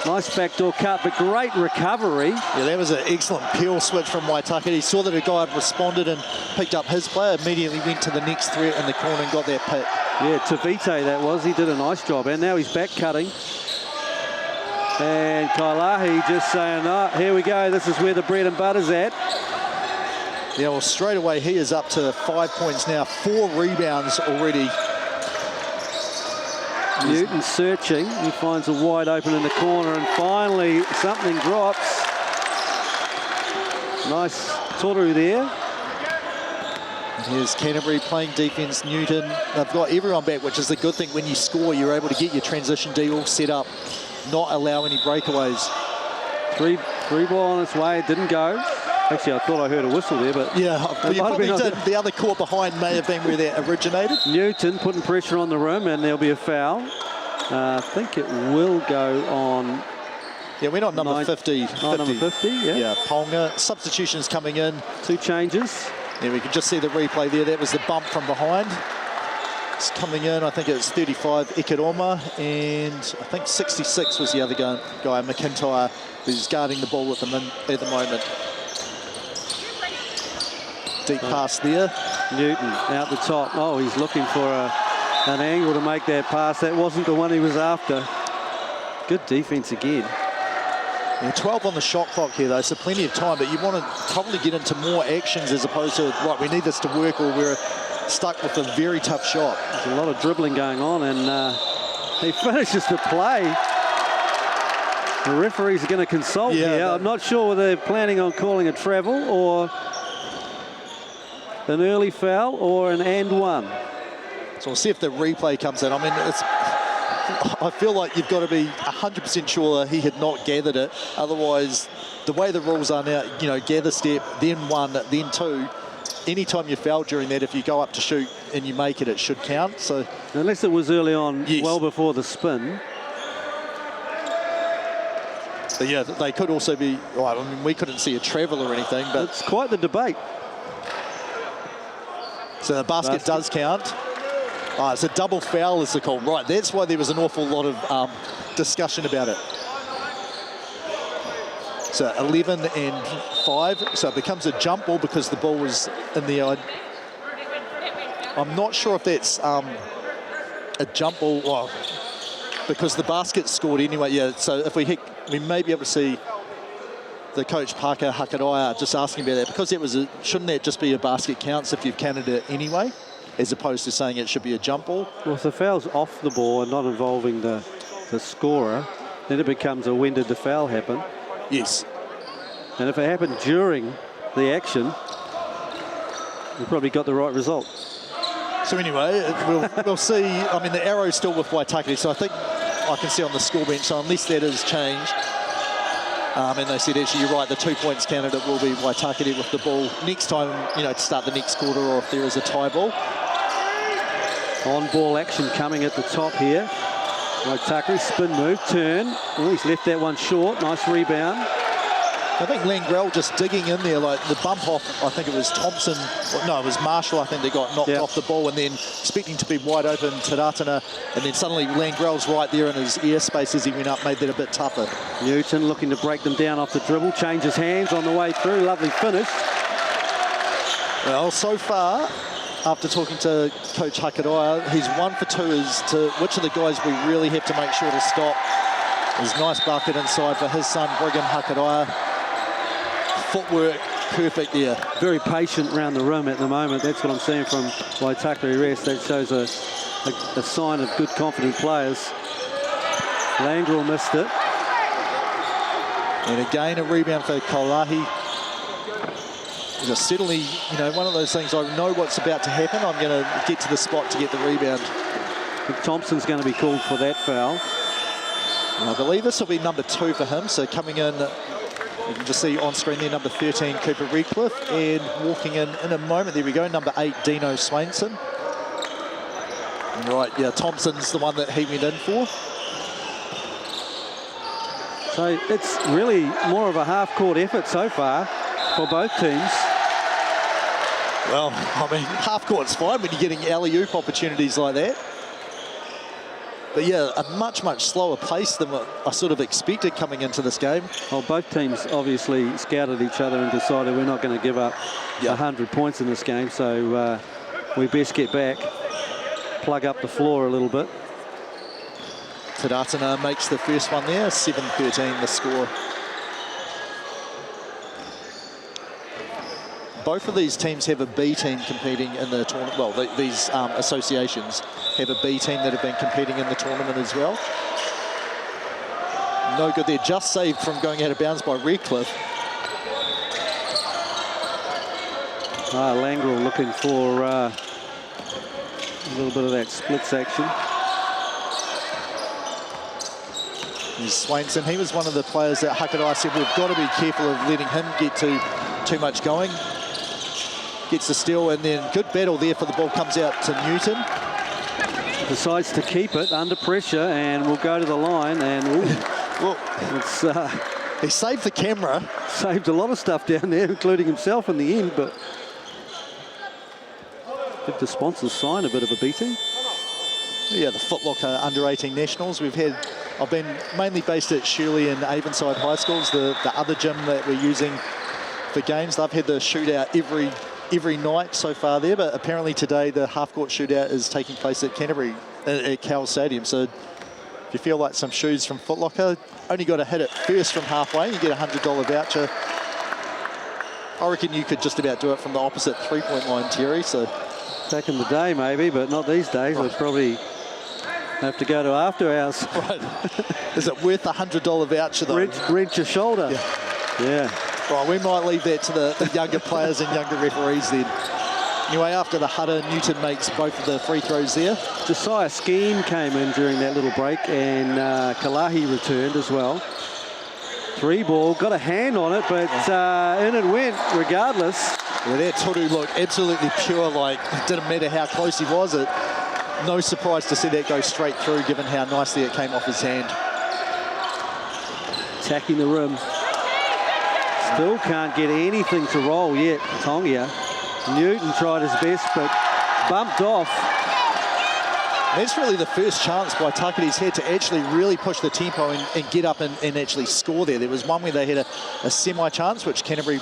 Nice backdoor cut, but great recovery. Yeah, that was an excellent peel switch from Waitakere. He saw that a guy had responded and picked up his player, immediately went to the next threat in the corner and got that pick. Yeah, Tavite that was. He did a nice job, and now he's back cutting. And Kailahi just saying, oh, here we go, this is where the bread and butter's at. Yeah, well, straight away he is up to 5 points now, 4 rebounds already. Newton searching, he finds a wide open in the corner, and finally something drops. Nice toru there. Here's Canterbury playing defense. Newton, they've got everyone back, which is a good thing. When you score, you're able to get your transition D all set up, not allow any breakaways. Three ball on its way, it didn't go. Actually, I thought I heard a whistle there, but yeah, you probably did. The other court behind may have been where that originated. Newton putting pressure on the rim, and there'll be a foul. I think it will go on. Yeah, we're not number 50. Number 50, yeah. Yeah, Ponga. Substitutions coming in. 2 changes. Yeah, we can just see the replay there. That was the bump from behind. It's coming in, I think it's 35, Ikiroma, and I think 66 was the other guy, McIntyre, who's guarding the ball at the moment. Deep pass there. Newton out the top. Oh, he's looking for an angle to make that pass. That wasn't the one he was after. Good defense again. Yeah, 12 on the shot clock here, though, so plenty of time, but you want to probably get into more actions as opposed to, right, we need this to work or we're stuck with a very tough shot. There's a lot of dribbling going on, and he finishes the play. The referees are going to consult here. I'm not sure whether they're planning on calling a travel or an early foul or an and one. So we'll see if the replay comes in. I mean, I feel like you've got to be 100% sure he had not gathered it. Otherwise, the way the rules are now, you know, gather step, then 1, then 2. Anytime you foul during that, if you go up to shoot and you make it, it should count. So unless it was early on, well before the spin. But yeah, they could also be, well, I mean, we couldn't see a travel or anything, but it's quite the debate. So the basket does count. It's a double foul is the call. Right, that's why there was an awful lot of discussion about it. So 11 and 5, so it becomes a jump ball because the ball was in the eye. I'm not sure if that's a jump ball, well, because the basket scored anyway. Yeah, so if we hit, we may be able to see the coach Parker Hakadaya just asking about that, because it was shouldn't that just be a basket counts if you've counted it anyway, as opposed to saying it should be a jump ball? Well, if the foul's off the ball and not involving the scorer, then it becomes a when did the foul happen? Yes. And if it happened during the action, we probably got the right result. So anyway, we'll see. I mean, the arrow's still with Waitakere, so I think I can see on the score bench, so unless that has changed, and they said, actually, you're right, the 2 points candidate will be Waitakere with the ball next time, you know, to start the next quarter, or if there is a tie ball. On ball action coming at the top here. Waitakere, spin move, turn. Oh, he's left that one short. Nice rebound. I think Langrell just digging in there, like the bump off, I think it was Thompson, no, it was Marshall, I think, they got knocked off the ball, and then expecting to be wide open, Taratana, and then suddenly Langrell's right there in his airspace as he went up, made that a bit tougher. Newton looking to break them down off the dribble, changes hands on the way through, lovely finish. Well, so far, after talking to Coach Hakadaya, he's 1 for 2 as to which of the guys we really have to make sure to stop. There's a nice bucket inside for his son, Brigham Hakadaya. Footwork, perfect there. Very patient around the rim at the moment. That's what I'm seeing from Waitakere rest. That shows a sign of good, confident players. Langrell missed it. And again, a rebound for Kaulahi. Just suddenly, you know, one of those things, I know what's about to happen. I'm going to get to the spot to get the rebound. I think Thompson's going to be called for that foul. And I believe this will be number 2 for him. So coming in, you can just see on screen there, number 13, Cooper Redcliffe, and walking in a moment, there we go, number 8, Dino Swainson. Right, yeah, Thompson's the one that he went in for. So it's really more of a half-court effort so far for both teams. Well, I mean, half-court's fine when you're getting alley-oop opportunities like that. But yeah, a much, much slower pace than what I sort of expected coming into this game. Well, both teams obviously scouted each other and decided we're not going to give up 100 points in this game, so we best get back, plug up the floor a little bit. Tadatana makes the first one there, 7-13 the score. Both of these teams have a B team competing in the tournament. Well, these associations have a B team that have been competing in the tournament as well. No good there, just saved from going out of bounds by Redcliffe. Langrell looking for a little bit of that splits action. Swainson, he was one of the players that Hakadai said we've got to be careful of letting him get to getting too much going. Gets the steal, and then good battle there for the ball comes out to Newton. Decides to keep it under pressure and will go to the line, and well, it's he saved the camera. Saved a lot of stuff down there, including himself in the end, but did the sponsors sign a bit of a beating? Yeah, the Foot Locker under-18 nationals. I've been mainly based at Shirley and Avonside High Schools, the other gym that we're using for games. They've had the shootout every night so far there, but apparently today the half-court shootout is taking place at Canterbury, at Cowles Stadium. So if you feel like some shoes from Foot Locker, only got to hit it first from halfway, you get a $100 voucher. I reckon you could just about do it from the opposite three-point line, Terry. So back in the day, maybe, but not these days. Right. I'd probably have to go to after hours. Right. Is it worth a $100 voucher, though? Wrench your shoulder. Yeah. Right, we might leave that to the younger players and younger referees then. Anyway, after the Hutter, Newton makes both of the free throws there. Josiah Skeen came in during that little break, and Kalahi returned as well. 3 ball, got a hand on it, but in it went regardless. Yeah, that Turu looked absolutely pure, like it didn't matter how close he was. No surprise to see that go straight through, given how nicely it came off his hand. Attacking the rim. Still can't get anything to roll yet, Tongia. Newton tried his best, but bumped off. That's really the first chance by Takati's had to actually really push the tempo and get up and actually score there. There was one where they had a semi-chance, which Canterbury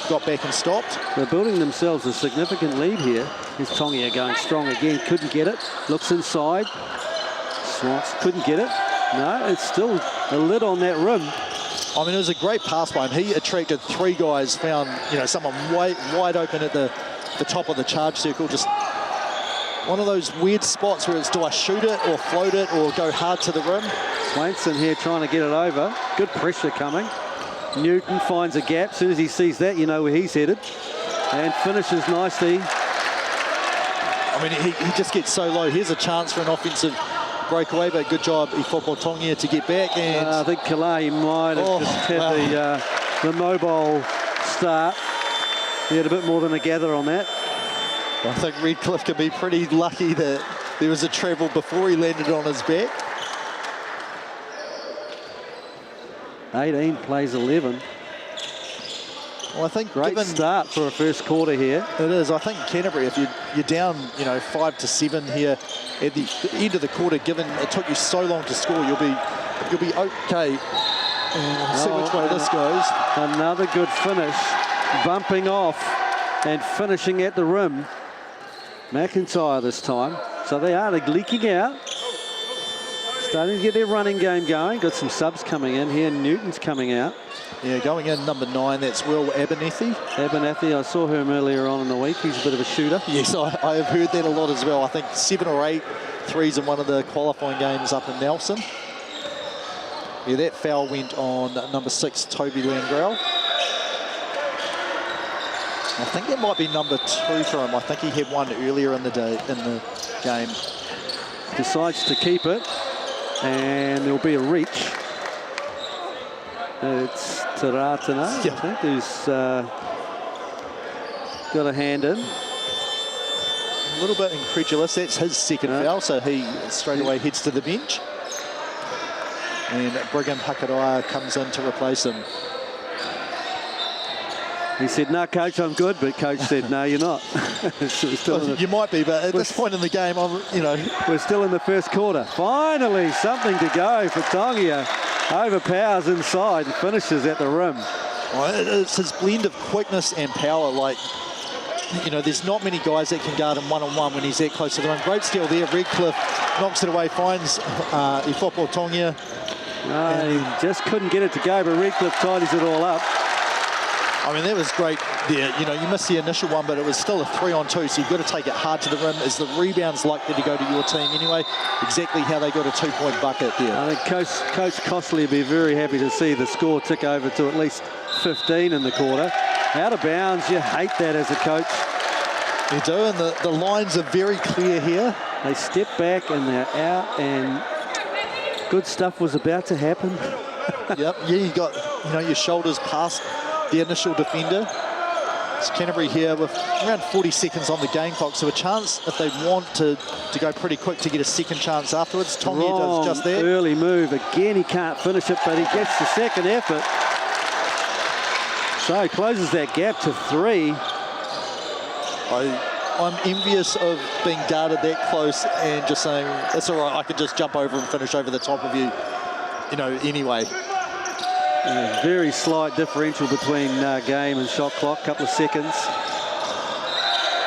got back and stopped. They're building themselves a significant lead here. Here's Tongia going strong again, couldn't get it. Looks inside. Swats, couldn't get it. No, it's still a lid on that rim. I mean, it was a great pass by him. He attracted 3 guys, found, someone wide open at the top of the charge circle. Just one of those weird spots where it's, do I shoot it or float it or go hard to the rim? Swainson here trying to get it over. Good pressure coming. Newton finds a gap. As soon as he sees that, you know where he's headed. And finishes nicely. I mean, he just gets so low. Here's a chance for an offensive breakaway, but good job, Ifopo Tongia, to get back. And I think Kalahi might have just had the mobile start. He had a bit more than a gather on that. I think Redcliffe can be pretty lucky that there was a travel before he landed on his back. 18 plays 11. Well, I think great start for a first quarter here. It is. I think Canterbury, if you're down, 5 to 7 here at the end of the quarter, given it took you so long to score, you'll be okay. And we'll see which way this goes. Another good finish, bumping off and finishing at the rim. McIntyre this time. So they are leaking out. Starting to get their running game going. Got some subs coming in here. Newton's coming out. Yeah, going in number 9, that's Will Abernethy. Abernethy, I saw him earlier on in the week. He's a bit of a shooter. Yes, I have heard that a lot as well. I think 7 or 8 threes in one of the qualifying games up in Nelson. Yeah, that foul went on number 6, Toby Langrell. I think it might be number 2 for him. I think he had one earlier in the game. Decides to keep it, and there'll be a reach. It's Taratana, I think, who's got a hand in. A little bit incredulous. That's his second foul, so he straight away heads to the bench. And Brigham Hakaraia comes in to replace him. He said, "No, coach, I'm good," but coach said, "No, you're not." Well, you might be, but at this point in the game, we're still in the first quarter. Finally, something to go for Tongia. Overpowers inside and finishes at the rim. Well, it's his blend of quickness and power. Like, there's not many guys that can guard him one-on-one when he's that close to the rim. Great steal there. Redcliffe knocks it away, finds Ifopo Tongia. No, he just couldn't get it to go, but Redcliffe tidies it all up. I mean, that was great there. You missed the initial one, but it was still a 3-on-2, so you've got to take it hard to the rim. Is the rebounds likely to go to your team anyway? Exactly how they got a 2-point bucket there. I think Coach Costley would be very happy to see the score tick over to at least 15 in the quarter. Out of bounds, you hate that as a coach. You do, and the lines are very clear here. They step back and they're out, and good stuff was about to happen. Yep, yeah, you got your shoulders past the initial defender. It's Canterbury here with around 40 seconds on the game clock, so a chance if they want to go pretty quick to get a second chance afterwards. Tongi does just that. Early move. Again, he can't finish it, but he gets the second effort. So he closes that gap to 3. I'm envious of being guarded that close and just saying, it's all right, I can just jump over and finish over the top of you, anyway. Very slight differential between game and shot clock, couple of seconds.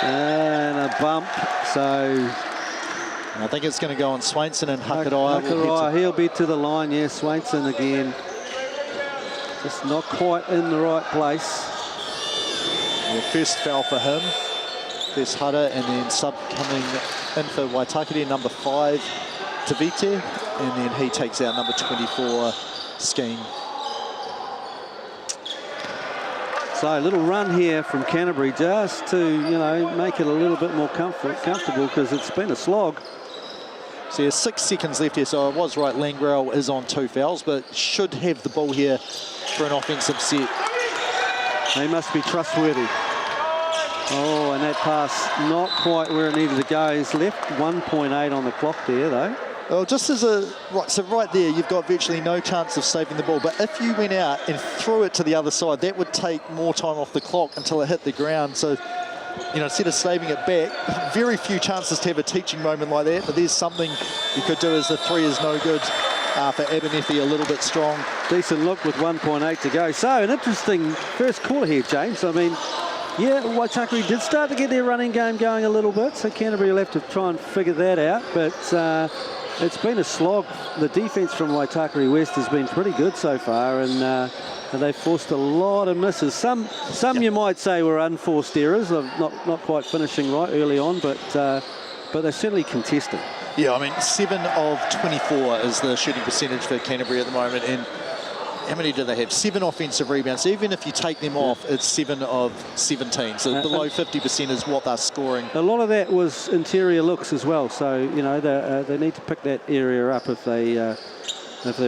And a bump, so... I think it's going to go on Swainson and Hakaraia. Hakaraia, he'll be to the line, yeah, Swainson again. Just not quite in the right place. The first foul for him. First Hara, and then sub coming in for Waitakere, number 5, Tavite, and then he takes out number 24, Skeen. So a little run here from Canterbury just to, make it a little bit more comfortable because it's been a slog. So there's 6 seconds left here, so I was right, Langrel is on 2 fouls, but should have the ball here for an offensive set. They must be trustworthy. Oh, and that pass not quite where it needed to go. He's left 1.8 on the clock there, though. Well, just as right there, you've got virtually no chance of saving the ball. But if you went out and threw it to the other side, that would take more time off the clock until it hit the ground. So, instead of saving it back, very few chances to have a teaching moment like that. But there's something you could do as the 3 is no good for Abernethy, a little bit strong. Decent look with 1.8 to go. So an interesting first quarter here, James. I mean, yeah, Waitakere did start to get their running game going a little bit, so Canterbury will have to try and figure that out, but it's been a slog. The defence from Waitakere West has been pretty good so far, and they've forced a lot of misses. Some you might say were unforced errors of not quite finishing right early on, but they're certainly contested. Yeah, I mean, 7 of 24 is the shooting percentage for Canterbury at the moment, and how many do they have? 7 offensive rebounds. So even if you take them off, it's 7 of 17. So below 50% is what they're scoring. A lot of that was interior looks as well. So, they need to pick that area up if they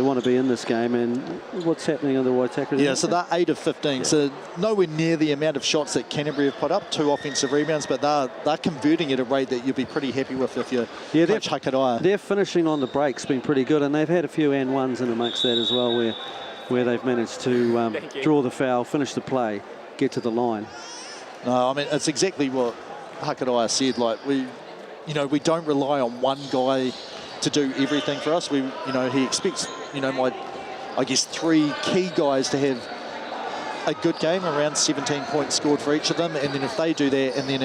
want to be in this game. And what's happening on the Waitakere? Yeah, so they're 8 of 15. Yeah. So nowhere near the amount of shots that Canterbury have put up, 2 offensive rebounds, but they're converting at a rate that you'll be pretty happy with if you're Coach Hakaraia. Their finishing on the break's been pretty good, and they've had a few and ones in amongst that as well, where they've managed to draw the foul, finish the play, get to the line. No, I mean, it's exactly what Hakaraia said. Like, we don't rely on one guy to do everything for us. He expects, I guess 3 key guys to have a good game, around 17 points scored for each of them. And then if they do that, and then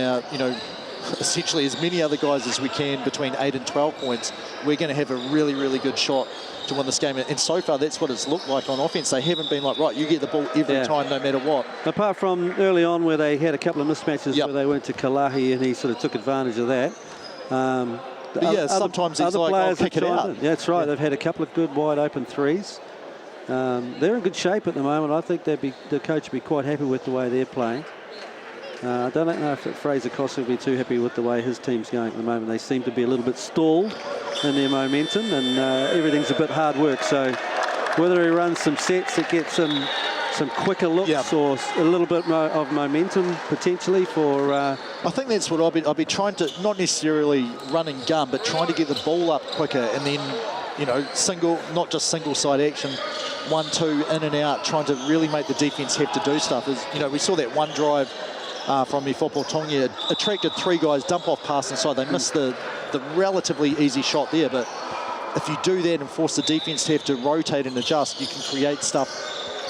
essentially as many other guys as we can between 8 and 12 points, we're going to have a really, really good shot to win this game. And so far, that's what it's looked like on offense. They haven't been like, right, you get the ball every time, no matter what. Apart from early on where they had a couple of mismatches where they went to Kalahi and he sort of took advantage of that. Sometimes he's like, I'll kick it out. Yeah, that's right. They've had a couple of good wide open threes. They're in good shape at the moment. I think the coach would be quite happy with the way they're playing. I don't know if Fraser Costa will be too happy with the way his team's going at the moment. They seem to be a little bit stalled in their momentum, and everything's a bit hard work. So whether he runs some sets that get some quicker looks or a little bit of momentum potentially for... I think that's what I'll be trying to, not necessarily run and gun, but trying to get the ball up quicker, and then, not just single side action, 1-2 in and out, trying to really make the defense have to do stuff. We saw that one drive from Ifopo Tongi, attracted 3 guys, dump off pass inside. They missed the relatively easy shot there, but if you do that and force the defense to have to rotate and adjust, you can create stuff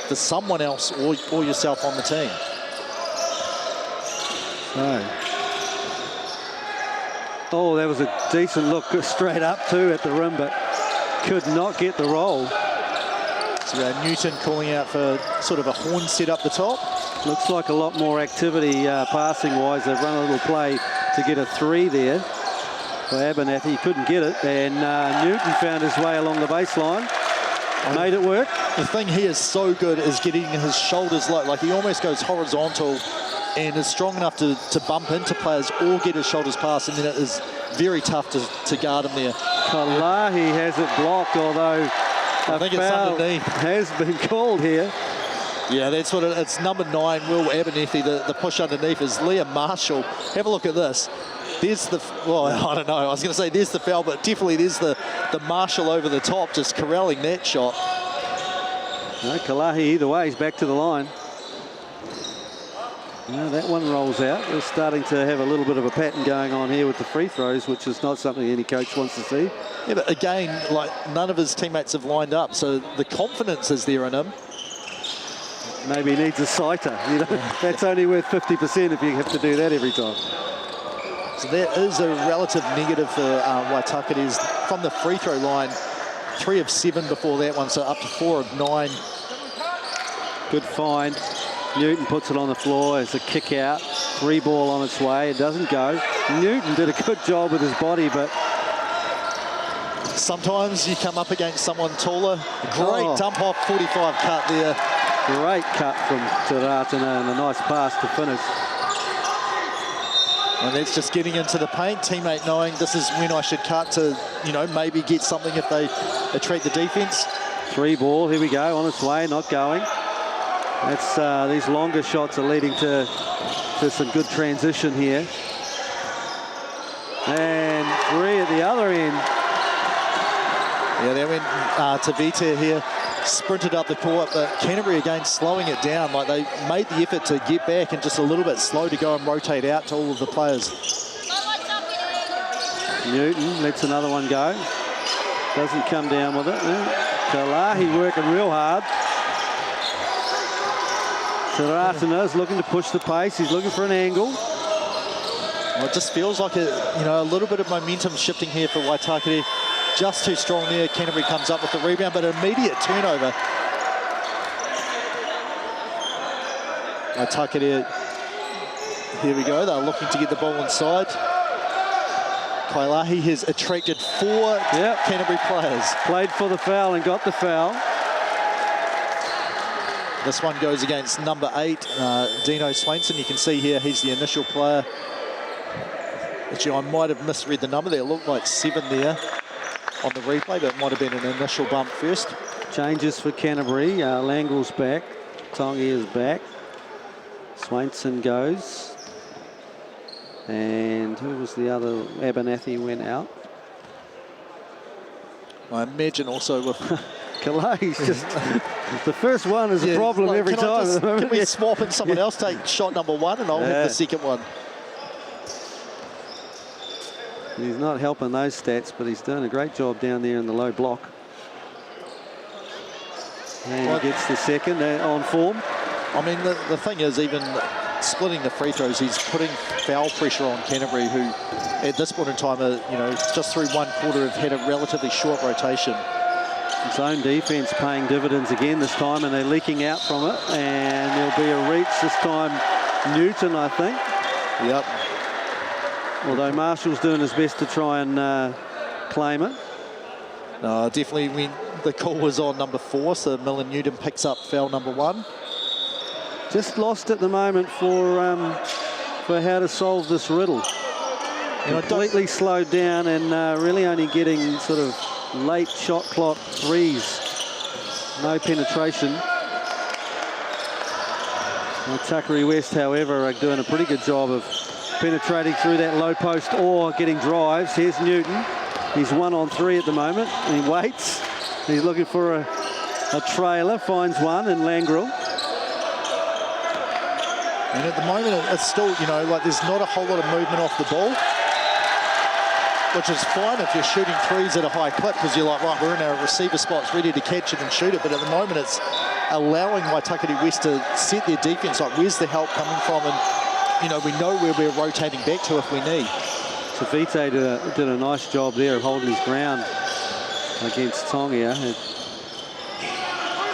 for someone else or yourself on the team. Oh, that was a decent look straight up too at the rim, but could not get the roll. So Newton calling out for sort of a horn set up the top. Looks like a lot more activity passing-wise. They've run a little play to get a 3 there. For Abernethy, he couldn't get it, and Newton found his way along the baseline. Made it work. The thing he is so good is getting his shoulders low. Like, he almost goes horizontal and is strong enough to bump into players or get his shoulders past, and then it is very tough to guard him there. Kalahi has it blocked, although I think it's underneath. Has been called here. Yeah, that's what it's number 9, Will Abernethy. The push underneath is Liam Marshall. Have a look at this. There's the, well, I don't know. I was going to say there's the foul, but definitely there's the Marshall over the top, just corralling that shot. No, Kalahi either way, he's back to the line. No, that one rolls out. We're starting to have a little bit of a pattern going on here with the free throws, which is not something any coach wants to see. Yeah, but again, like none of his teammates have lined up, so the confidence is there in him. Maybe he needs a sighter. You know, that's only worth 50% if you have to do that every time. So that is a relative negative for Waitakere. From the free throw line, 3 of 7 before that one, so up to 4 of 9. Good find. Newton puts it on the floor. It's a kick out. 3 ball on its way. It doesn't go. Newton did a good job with his body, but sometimes you come up against someone taller. Great dump off 45 cut there. Great cut from Taratana and a nice pass to finish. And that's just getting into the paint. Teammate knowing this is when I should cut to, you know, maybe get something if they attract the defense. 3 ball. Here we go. On its way. Not going. That's these longer shots are leading to some good transition here. And 3 at the other end. Yeah, they went to Vita here, sprinted up the court, but Canterbury again slowing it down. Like they made the effort to get back and just a little bit slow to go and rotate out to all of the players. Newton lets another one go. Doesn't come down with it. Kalahi working real hard. Taratana's looking to push the pace. He's looking for an angle. Well, it just feels like a little bit of momentum shifting here for Waitakere. Just too strong there. Canterbury comes up with the rebound, but an immediate turnover. Waitakere, here we go. They're looking to get the ball inside. Kailahi has attracted 4 Canterbury players. Played for the foul and got the foul. This one goes against number 8, Dino Swainson. You can see here he's the initial player. Actually, I might have misread the number there. It looked like 7 there on the replay, but it might have been an initial bump first. Changes for Canterbury. Langrel's back. Tongi is back. Swainson goes. And who was the other? Abernathy went out. I imagine also with... Kalahi's just... the first one is a problem every time. Can we swap and someone else take shot number 1 and I'll have the second one? He's not helping those stats, but he's doing a great job down there in the low block. And he gets the second on form. I mean, the thing is, even splitting the free throws, he's putting foul pressure on Canterbury, who at this point in time, just through 1 quarter have had a relatively short rotation. Its own defence paying dividends again this time, and they're leaking out from it. And there'll be a reach this time. Newton, I think. Yep. Although Marshall's doing his best to try and claim it. No, definitely when the call was on number 4, so Millen Newton picks up foul number 1. Just lost at the moment for how to solve this riddle. Completely slowed down and really only getting sort of late shot clock threes. No penetration. Takari West, however, are doing a pretty good job of penetrating through that low post or getting drives. Here's Newton. He's 1 on 3 at the moment. He waits. He's looking for a trailer. Finds one in Langrel. And at the moment, it's still, like there's not a whole lot of movement off the ball, which is fine if you're shooting threes at a high clip because you're like, right, we're in our receiver spots ready to catch it and shoot it. But at the moment, it's allowing Waitakere West to set their defense. Like, where's the help coming from? And, we know where we're rotating back to if we need. Tavite did a nice job there of holding his ground against Tongia.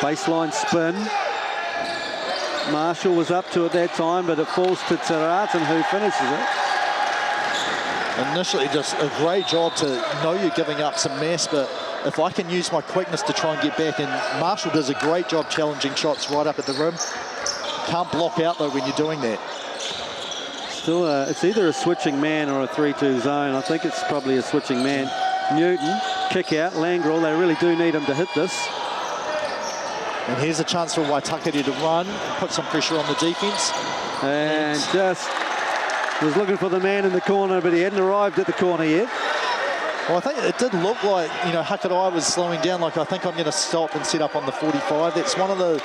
Baseline spin. Marshall was up to it that time, but it falls to Taratan, who finishes it. Initially, just a great job to know you're giving up some mass, but if I can use my quickness to try and get back, and Marshall does a great job challenging shots right up at the rim. Can't block out, though, when you're doing that. Still, it's either a switching man or a 3-2 zone. I think it's probably a switching man. Newton, kick out, Langrel, they really do need him to hit this. And here's a chance for Waitakere to run and put some pressure on the defence. And just was looking for the man in the corner, but he hadn't arrived at the corner yet. Well, I think it did look like, you know, Hakarai was slowing down, like, I think I'm going to stop and set up on the 45. That's one of the...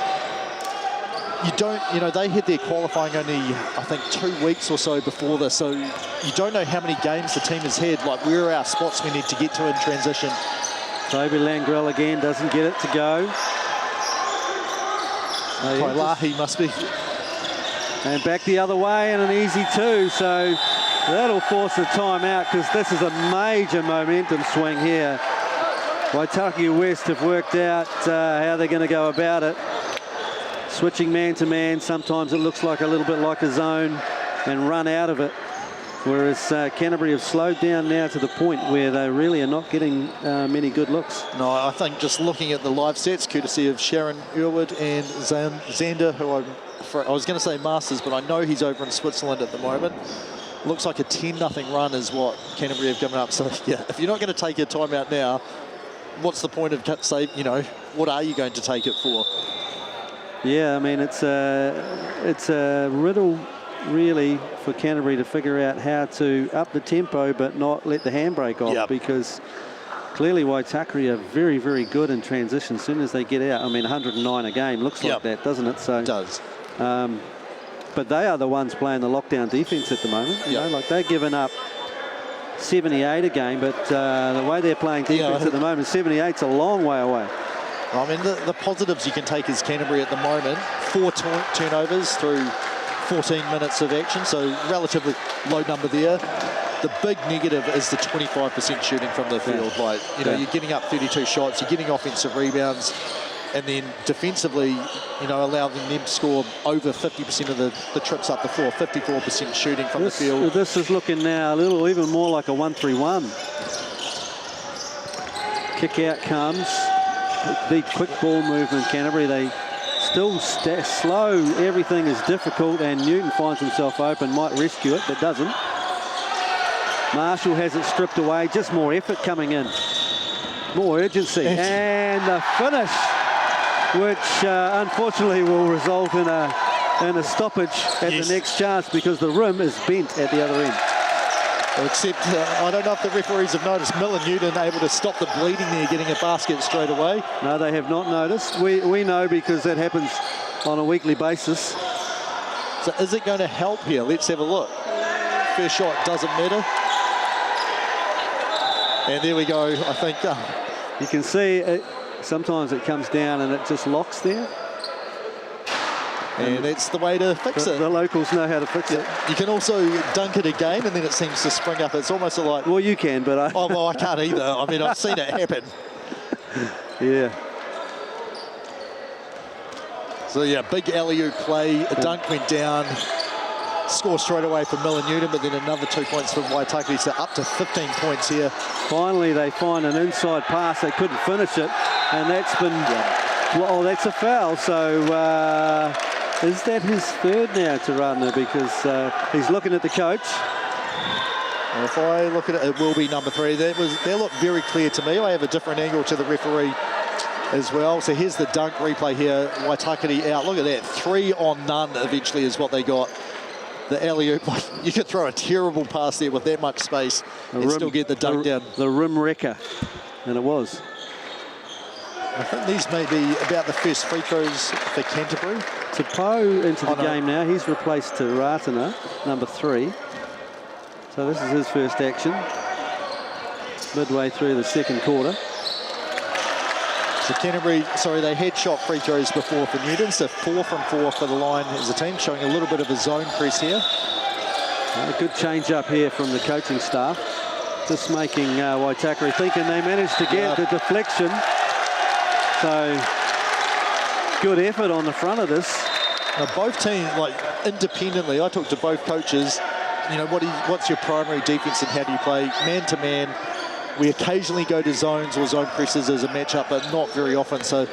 You know, they had their qualifying only, I think, 2 weeks or so before this, so you don't know how many games the team has had, like, where are our spots we need to get to in transition. Toby Langrell again doesn't get it to go. Kailahi must be... And back the other way, and an easy 2, so that'll force a timeout, because this is a major momentum swing here. Waitakere West have worked out how they're going to go about it. Switching man-to-man, sometimes it looks like a little bit like a zone, and run out of it. Whereas Canterbury have slowed down now to the point where they really are not getting many good looks. No, I think just looking at the live sets, courtesy of Sharon Urwood and Zander, who I was going to say Masters, but I know he's over in Switzerland at the moment. Looks like a 10-0 run is what Canterbury have given up. So, yeah, if you're not going to take your timeout now, what's the point of, say, you know, what are you going to take it for? Yeah, I mean, it's a riddle, really, for Canterbury to figure out how to up the tempo but not let the handbrake off, because clearly Waitakere are very, very good in transition as soon as they get out. I mean, 109 a game looks like that, doesn't it? So, it does. But they are the ones playing the lockdown defence at the moment. You know, like they're giving up 78 a game, but the way they're playing defence at the moment, 78's a long way away. I mean, the positives you can take is Canterbury at the moment, 4 turnovers through 14 minutes of action, so relatively low number there. The big negative is the 25% shooting from the field. Like, you know, you're getting up 32 shots, you're getting offensive rebounds, and then defensively, you know, allowing them to score over 50% of the trips up the floor, 54% shooting from the field. This is looking now a little even more like a 1-3-1. Kick out comes. The quick ball movement, Canterbury, they still slow. Everything is difficult, and Newton finds himself open, might rescue it, but doesn't. Marshall has it stripped away, just more effort coming in. More urgency, and the finish, which unfortunately will result in a stoppage at the next chance, because the rim is bent at the other end. Except, I don't know if the referees have noticed, Miller Newton able to stop the bleeding there, getting a basket straight away. No, they have not noticed. We know, because that happens on a weekly basis. So is it going to help here? Let's have a look. First shot doesn't matter. And there we go, I think. You can see it, sometimes it comes down and it just locks there. And that's the way to fix it. The locals know how to fix it. You can also dunk it again, and then it seems to spring up. It's almost like... Well, you can, but Oh, well, I can't either. I mean, I've seen it happen. Yeah. So, yeah, big alley-oop play. A dunk went down. Score straight away for Miller Newton, but then another 2 points from Waitakere, so up to 15 points here. Finally, they find an inside pass. They couldn't finish it, and that's been... Oh, that's a foul. So... is that his third now, Taradna? Because he's looking at the coach. Well, if I look at it, it will be number 3. That looked very clear to me. I have a different angle to the referee as well. So here's the dunk replay here. Waitakere out. Look at that. 3 on none eventually is what they got. The alley-oop. You could throw a terrible pass there with that much space and still get the dunk down. The rim wrecker. And it was. I think these may be about the first free throws for Canterbury. Tapo into the game now. He's replaced Taratana, number 3. So this is his first action. Midway through the second quarter. So Canterbury, they had shot free throws before for Newton. So 4 from 4 for the line as a team, showing a little bit of a zone press here. A good change up here from the coaching staff. Just making Waitakere thinking they managed to get the deflection. So, good effort on the front of this. Now, both teams, like, independently, I talked to both coaches, you know, what's your primary defense and how do you play? Man-to-man. We occasionally go to zones or zone presses as a matchup, but not very often. So,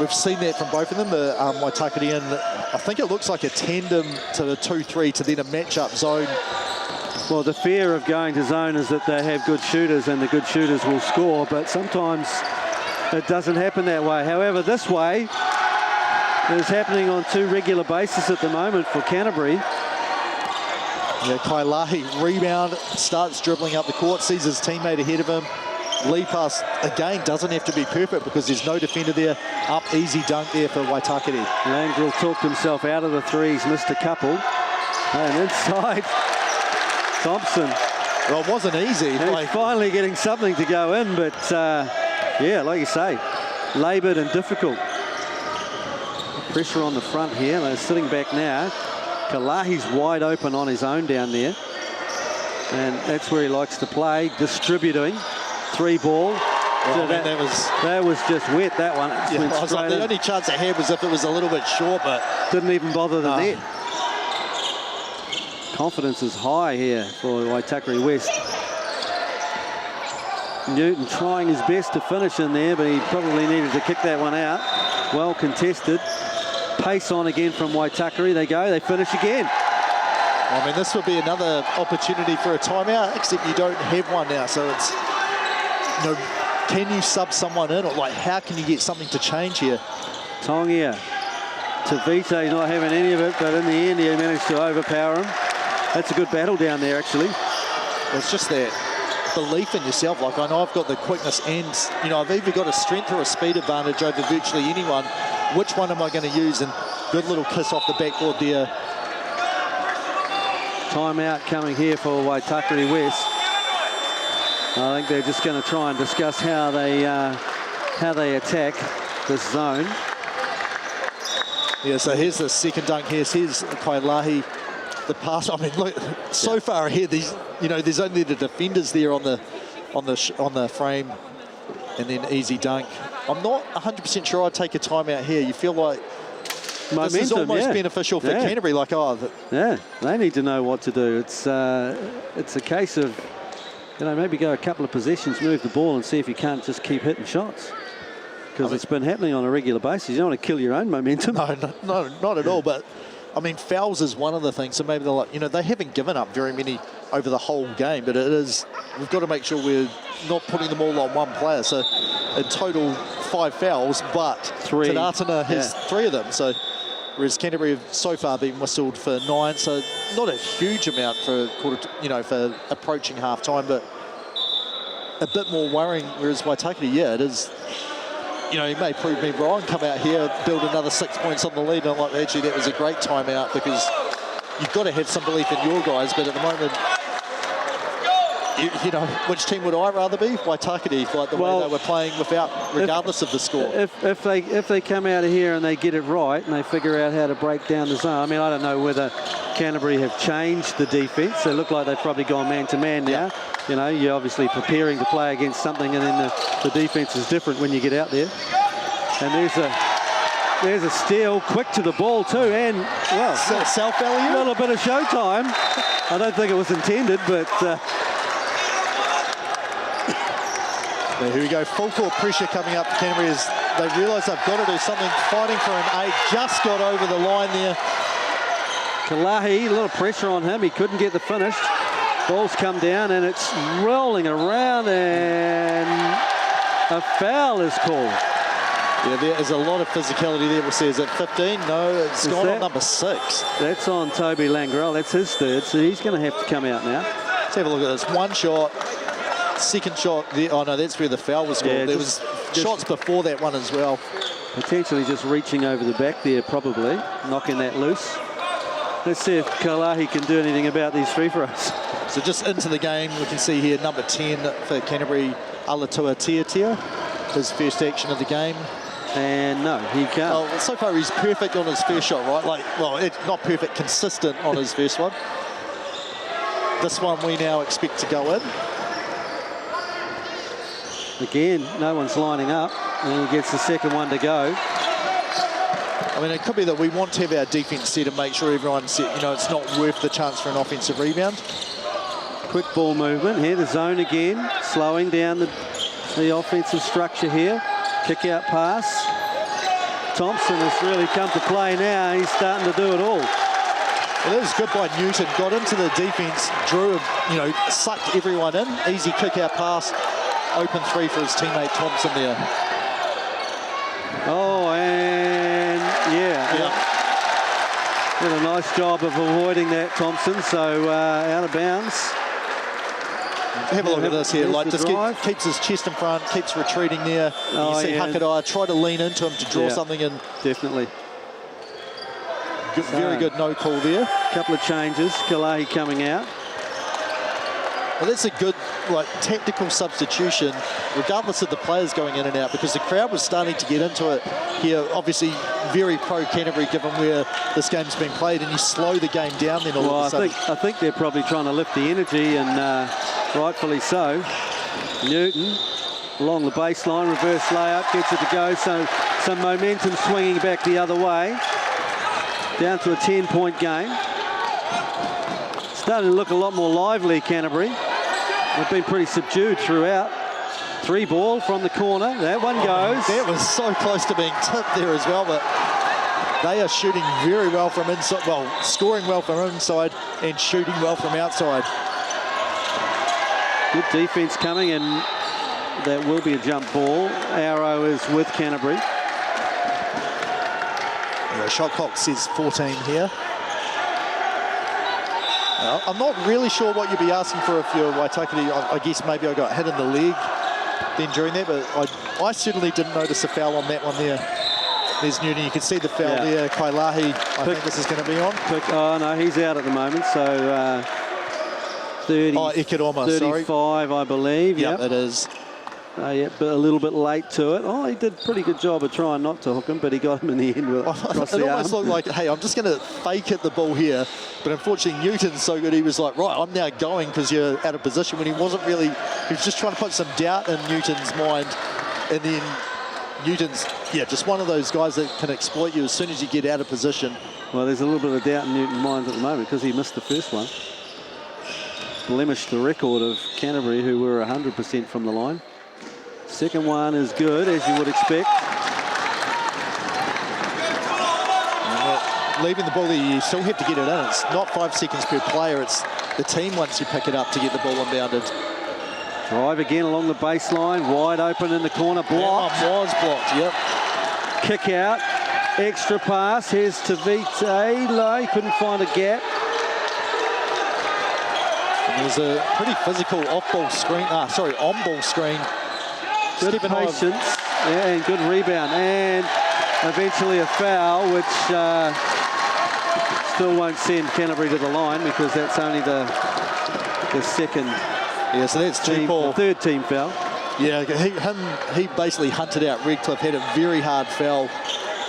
we've seen that from both of them. The Waitakere, and I think it looks like a tandem to the 2-3 to then a matchup zone. Well, the fear of going to zone is that they have good shooters and the good shooters will score, but sometimes it doesn't happen that way. However, this way, is happening on 2 regular bases at the moment for Canterbury. Yeah, Kailahi rebound, starts dribbling up the court, sees his teammate ahead of him. Lead pass, again, doesn't have to be perfect because there's no defender there. Up, easy dunk there for Waitakere. Langrel talked himself out of the threes, missed a couple. And inside, Thompson. Well, it wasn't easy. He's finally getting something to go in, but yeah, like you say, laboured and difficult. Pressure on the front here. They're sitting back now. Kalahi's wide open on his own down there. And that's where he likes to play, distributing. 3 ball. Well, that was just wet, that one. Yeah, I was like, the only chance I had was if it was a little bit short, but... Didn't even bother the net. Confidence is high here for Waitakere West. Newton trying his best to finish in there, but he probably needed to kick that one out. Well contested. Pace on again from Waitakere. They go, they finish again. I mean, this would be another opportunity for a timeout, except you don't have one now, so it's... You know, can you sub someone in, or like how can you get something to change here? Tongia. Tavite's not having any of it, but in the end he managed to overpower him. That's a good battle down there, actually. Well, it's just that belief in yourself. Like, I know I've got the quickness and, you know, I've either got a strength or a speed advantage over virtually anyone. Which one am I going to use? And good little kiss off the backboard there. Timeout coming here for Waitakere West. I think they're just going to try and discuss how they attack this zone. Yeah, so here's the second dunk. Here's Kailahi. The pass. I mean, look, so far ahead. There's only the defenders there on the frame, and then easy dunk. I'm not 100% sure I'd take a timeout here. You feel like momentum, this is almost beneficial for Canterbury. Like, yeah, they need to know what to do. It's a case of, you know, maybe go a couple of possessions, move the ball, and see if you can't just keep hitting shots. Because it's been happening on a regular basis. You don't want to kill your own momentum. No, not at all. But I mean, fouls is one of the things. So maybe they're like, you know, they haven't given up very many over the whole game. But we've got to make sure we're not putting them all on one player. So in total, 5 fouls, but 3. Tanatana has 3 of them. So whereas Canterbury have so far been whistled for 9. So not a huge amount for for approaching half time, but a bit more worrying. Whereas Waitakere, it is. You know, he may prove me wrong, come out here, build another 6 points on the lead. And I'm like, actually, that was a great timeout because you've got to have some belief in your guys. But at the moment, you know, which team would I rather be? Waitakere, like the way they were playing regardless of the score. If they come out of here and they get it right and they figure out how to break down the zone. I mean, I don't know whether Canterbury have changed the defence. They look like they've probably gone man-to-man now. Yeah. You know, you're obviously preparing to play against something, and then the defence is different when you get out there. And there's a steal, quick to the ball too, and well, self-value. A little bit of showtime. I don't think it was intended, but here we go. Full court pressure coming up for Canterbury as they realise they've got to do something. Fighting for an 8, just got over the line there. Kalahi, a little pressure on him. He couldn't get the finish. Ball's come down and it's rolling around, and a foul is called. Yeah, there is a lot of physicality there. We'll see, is it 15? No, it's gone on number 6. That's on Toby Langrel. That's his 3rd, so he's going to have to come out now. Let's have a look at this. One shot, second shot. Oh, no, that's where the foul was called. There was shots before that one as well. Potentially just reaching over the back there, probably, knocking that loose. Let's see if Kalahi can do anything about these free throws. So just into the game, we can see here number 10 for Canterbury, Alatua Tiatia, his first action of the game. And no, he can't. Oh, so far he's perfect on his first shot, right? Like, well, it's not perfect, consistent on his first one. This one we now expect to go in. Again, no one's lining up, and he gets the second one to go. I mean, it could be that we want to have our defence set and make sure everyone's set. You know, it's not worth the chance for an offensive rebound. Quick ball movement here, the zone again, slowing down the offensive structure here. Kick out pass. Thompson has really come to play now. He's starting to do it all. Well, that was good by Newton. Got into the defence, drew, you know, sucked everyone in. Easy kick out pass. Open 3 for his teammate Thompson there. Oh, and yeah, Did a nice job of avoiding that, Thompson, so out of bounds. Have a look at this here, like just keeps his chest in front, keeps retreating there. You see Hakadai try to lean into him to draw something in. Definitely. Very good no call there. Couple of changes, Kalahi coming out. Well, that's a good tactical substitution, regardless of the players going in and out, because the crowd was starting to get into it here. Obviously, very pro Canterbury, given where this game's been played, and you slow the game down then all of a sudden. I think they're probably trying to lift the energy, and rightfully so. Newton along the baseline, reverse layup, gets it to go. So some momentum swinging back the other way. Down to a 10-point game. Starting to look a lot more lively, Canterbury. They've been pretty subdued throughout. 3 ball from the corner. That one goes. That was so close to being tipped there as well, but they are shooting very well from inside. Well, scoring well from inside and shooting well from outside. Good defense coming, and that will be a jump ball. Arrow is with Canterbury. Yeah, shot clock says 14 here. I'm not really sure what you'd be asking for if you're Waitakere. I guess maybe I got hit in the leg then during that, but I certainly didn't notice a foul on that one there. There's Newton, you can see the foul there. Kailahi, I think this is going to be on. Oh no, he's out at the moment, so 30, Ikiroma, 35, sorry. I believe. Yep, it is. Yeah, but a little bit late to it. Oh, he did a pretty good job of trying not to hook him, but he got him in the end with across the arm. It almost looked like, hey, I'm just going to fake hit the ball here. But unfortunately, Newton's so good, he was like, right, I'm now going because you're out of position, when he wasn't really. He was just trying to put some doubt in Newton's mind. And then Newton's, just one of those guys that can exploit you as soon as you get out of position. Well, there's a little bit of doubt in Newton's mind at the moment because he missed the first one. Blemished the record of Canterbury, who were 100% from the line. Second one is good, as you would expect. Leaving the ball there, you still have to get it in. It's not 5 seconds per player. It's the team once you pick it up to get the ball unbounded. Drive again along the baseline, wide open in the corner, blocked. That one was blocked, yep. Kick out, extra pass. Here's Tavite. Low, he couldn't find a gap. And there's a pretty physical on-ball screen. Good patience, and good rebound, and eventually a foul, which still won't send Canterbury to the line because that's only the second. Yeah, so that's the third team foul. Yeah, he basically hunted out Redcliffe, had a very hard foul,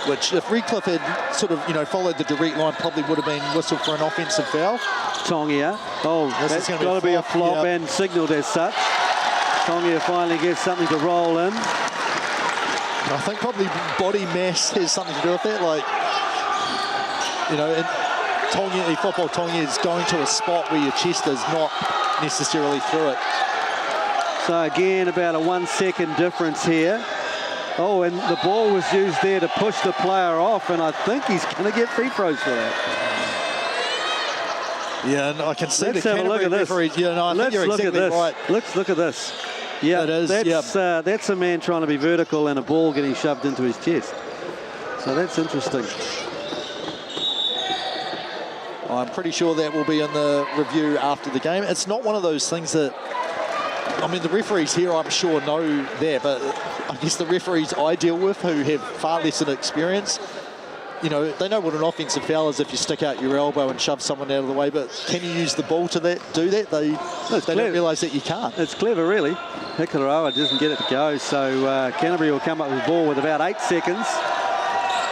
which if Redcliffe had sort of followed the direct line, probably would have been whistled for an offensive foul. Tongia, that's got to be a flop and signalled as such. Tongia finally gets something to roll in. I think probably body mass has something to do with that. Football Tongia is going to a spot where your chest is not necessarily through it. So again, about a 1 second difference here. Oh, and the ball was used there to push the player off, and I think he's going to get free throws for that. Yeah, and I can see Let's the have a look at this. I think you're exactly right. Let's look at this. Yeah, it is. That's a man trying to be vertical and a ball getting shoved into his chest. So that's interesting. I'm pretty sure that will be in the review after the game. It's not one of those things that, the referees here, I'm sure, know that, but I guess the referees I deal with who have far less experience, they know what an offensive foul is if you stick out your elbow and shove someone out of the way, but can you use the ball to do that? They don't realise that you can't. It's clever, really. Hikaroa doesn't get it to go, so Canterbury will come up with the ball with about 8 seconds.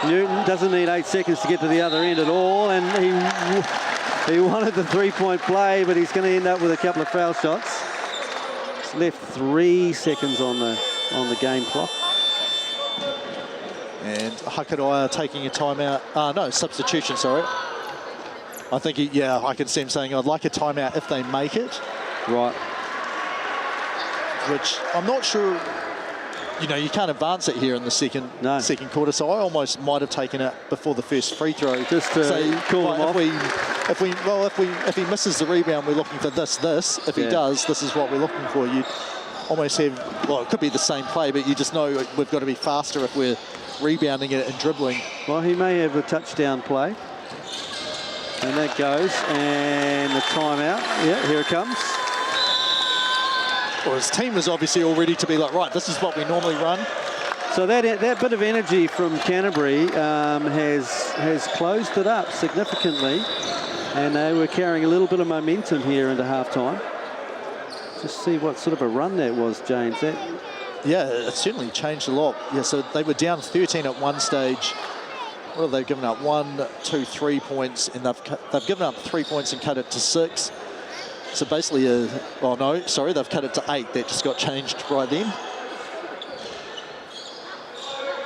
Newton doesn't need 8 seconds to get to the other end at all, and he wanted the 3-point play, but he's going to end up with a couple of foul shots. It's left 3 seconds on the game clock. And Hakadai taking a timeout. Substitution, sorry. I think, I can see him saying, I'd like a timeout if they make it. Right. Which I'm not sure, you can't advance it here in the second quarter, so I almost might have taken it before the first free throw. Just to cool him off. If he misses the rebound, we're looking for this. If he does, this is what we're looking for. You almost have, it could be the same play, but you just know we've got to be faster if we're rebounding it and dribbling. Well, he may have a touchdown play. And that goes, and the timeout. Yeah, here it comes. Well, his team was obviously all ready to be like, right, this is what we normally run. So that bit of energy from Canterbury has closed it up significantly, and they were carrying a little bit of momentum here into halftime. Just see what sort of a run that was, James. Yeah, it certainly changed a lot. Yeah, so they were down 13 at one stage. What have they given up? 1, 2, 3 points, and they've given up 3 points and cut it to 6. So basically, they've cut it to 8. That just got changed right then.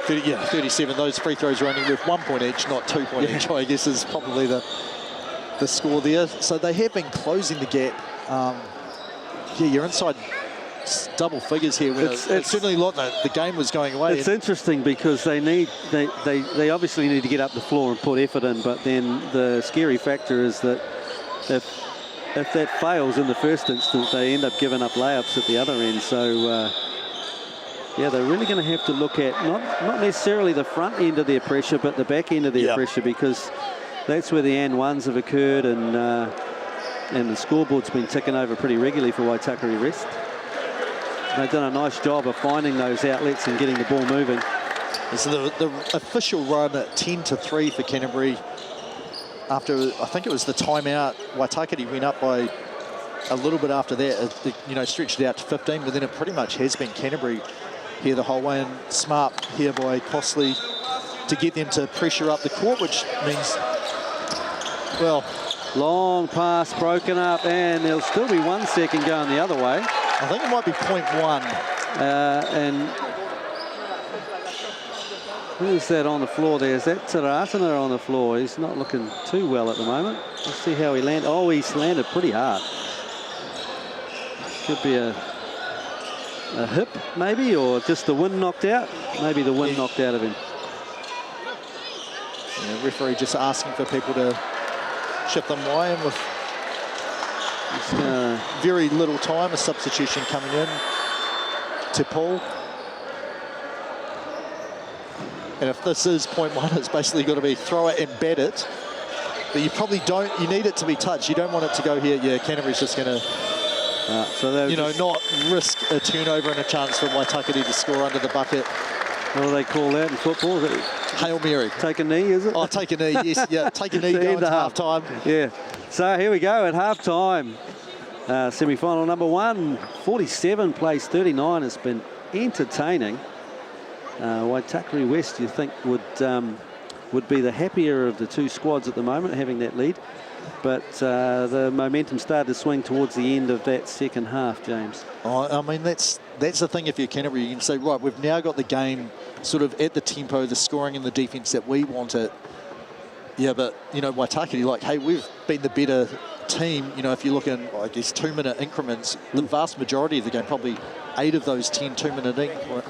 37. Those free throws were only worth 1 point each, not 2 points each, I guess is probably the score there. So they have been closing the gap. You're inside double figures here. It's certainly a lot that the game was going away. It's interesting because they obviously need to get up the floor and put effort in, but then the scary factor is that if that fails in the first instance, they end up giving up layups at the other end. So yeah, they're really going to have to look at not necessarily the front end of their pressure, but the back end of their pressure, because that's where the and ones have occurred, and the scoreboard's been ticking over pretty regularly for Waitakere West. They've done a nice job of finding those outlets and getting the ball moving. So the official run at 10-3 for Canterbury. After, I think it was the timeout, Waitakere went up by a little bit after that. Stretched it out to 15, but then it pretty much has been Canterbury here the whole way, and smart here by Costley to get them to pressure up the court, which means, well... Long pass broken up, and there'll still be 1 second going the other way. I think it might be 0.1. And who's that on the floor there? Is that Taratana on the floor? He's not looking too well at the moment. Let's see how he landed. Oh, he's landed pretty hard. Could be a hip, maybe, or just the wind knocked out. Maybe the wind knocked out of him. Yeah, referee just asking for people to shift them wide, and with very little time, a substitution coming in to Paul. And if this is 0.1, it's basically got to be throw it and bat it. But you probably don't, you need it to be touched. You don't want it to go here. Yeah, Canterbury's just going to, not risk a turnover and a chance for Waitakere to score under the bucket. What do they call that in football? Is it Hail Mary. Take a knee, is it? Oh, take a knee, yes. Yeah, take a knee going to half-time. Yeah. So here we go at half-time. Semi-final number 1, 47 plays 39. It's been entertaining. Waitakere West, you think, would be the happier of the two squads at the moment, having that lead. But the momentum started to swing towards the end of that second half, James. Oh, I mean, that's the thing. If you're Canterbury, you can say, right, we've now got the game sort of at the tempo, the scoring and the defence that we want it. Yeah, but, Waitakere, like, hey, we've been the better team. If you look in, I guess, 2-minute increments, the vast majority of the game, probably 8 of those 10 2-minute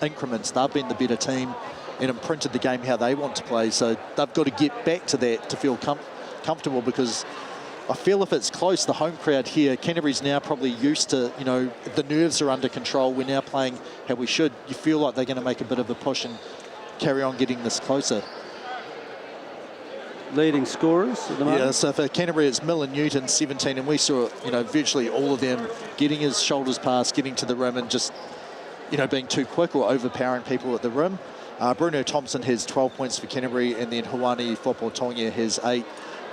increments, they've been the better team and imprinted the game how they want to play. So they've got to get back to that to feel comfortable, because I feel if it's close, the home crowd here, Canterbury's now probably used to, the nerves are under control. We're now playing how we should. You feel like they're going to make a bit of a push and carry on getting this closer. Leading scorers at the moment? Yeah, so for Canterbury, it's Miller Newton, 17, and we saw, virtually all of them getting his shoulders past, getting to the rim and just, being too quick or overpowering people at the rim. Bruno Thompson has 12 points for Canterbury, and then Hawani Fopotongia has 8.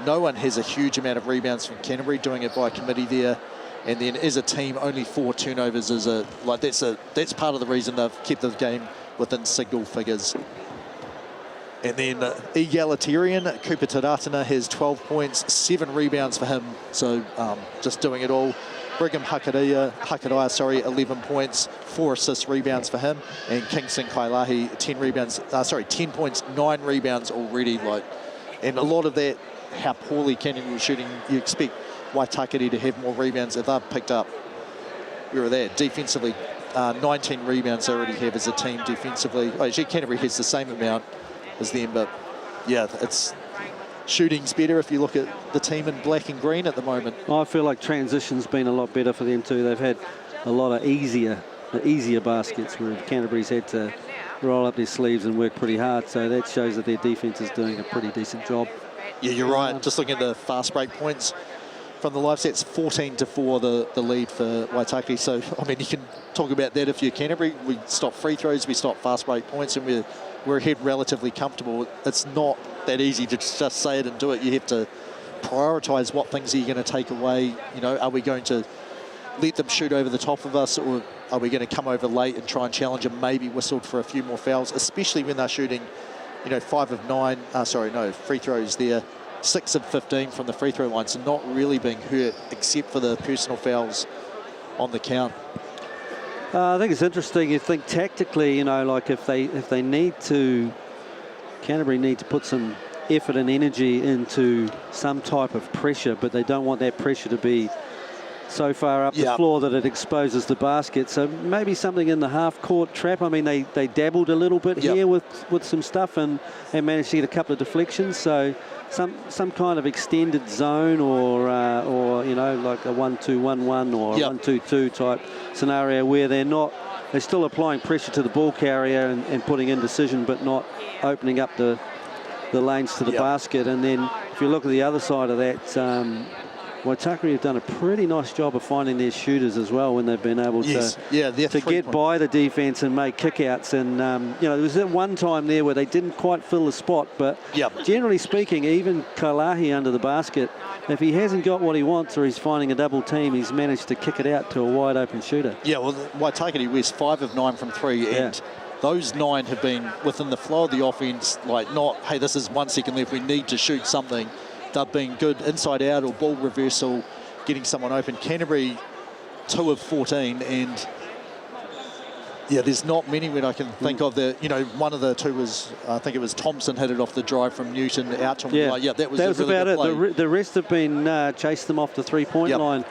No one has a huge amount of rebounds from Canterbury, doing it by committee there. And then as a team, only 4 turnovers is that's part of the reason they've kept the game within single figures. And then egalitarian, Cooper Taratana has 12 points, 7 rebounds for him. So just doing it all. Brigham Hakadaya, 11 points, 4 assists, rebounds for him. And Kingston Kailahi, 10 points, 9 rebounds already. And a lot of that, how poorly Canterbury was shooting, you expect Waitakere to have more rebounds if they've picked up. We were there defensively, 19 rebounds they already have as a team defensively. Actually, Canterbury has the same amount as them, but yeah, it's shooting's better if you look at the team in black and green at the moment. I feel like transition's been a lot better for them too. They've had a lot of easier baskets where Canterbury's had to roll up their sleeves and work pretty hard. So that shows that their defense is doing a pretty decent job. Yeah, you're right. Just looking at the fast break points from the live sets, 14-4 the lead for Waitakere. So, I mean, you can talk about that if you're Canterbury. We stop free throws, we stop fast break points, and we're ahead relatively comfortable. It's not that easy to just say it and do it. You have to prioritise what things are you going to take away. You know, are we going to let them shoot over the top of us, or are we going to come over late and try and challenge and maybe whistled for a few more fouls, especially when they're shooting, you know, 5 of 9, free throws there, 6 of 15 from the free throw line, so not really being hurt except for the personal fouls on the count. I think it's interesting. You think tactically, you know, like if they need to, Canterbury need to put some effort and energy into some type of pressure, but they don't want that pressure to be so far up the floor that it exposes the basket. So maybe something in the half-court trap. I mean, they dabbled a little bit here with some stuff and managed to get a couple of deflections. So some kind of extended zone or you know, like a 1-2-1-1 or 1-2-2 type scenario where they're still applying pressure to the ball carrier and putting indecision, but not opening up the lanes to the basket. And then if you look at the other side of that, Waitakere have done a pretty nice job of finding their shooters as well when they've been able to get by the defence and make kickouts. And you know, there was that one time there where they didn't quite fill the spot, but generally speaking, even Kaulahi under the basket, if he hasn't got what he wants or he's finding a double team, he's managed to kick it out to a wide open shooter. Yeah, well, Waitakere West 5 of 9 from 3, and those 9 have been within the flow of the offence, like not, hey, this is 1 second left, we need to shoot something. They've been good inside out or ball reversal, getting someone open. Canterbury 2 of 14, and yeah, there's not many when I can think of. The, you know, one of the 2 was, I think it was Thompson hit it off the drive from Newton out to him. That was really about good play. The rest have been chased them off the three-point line.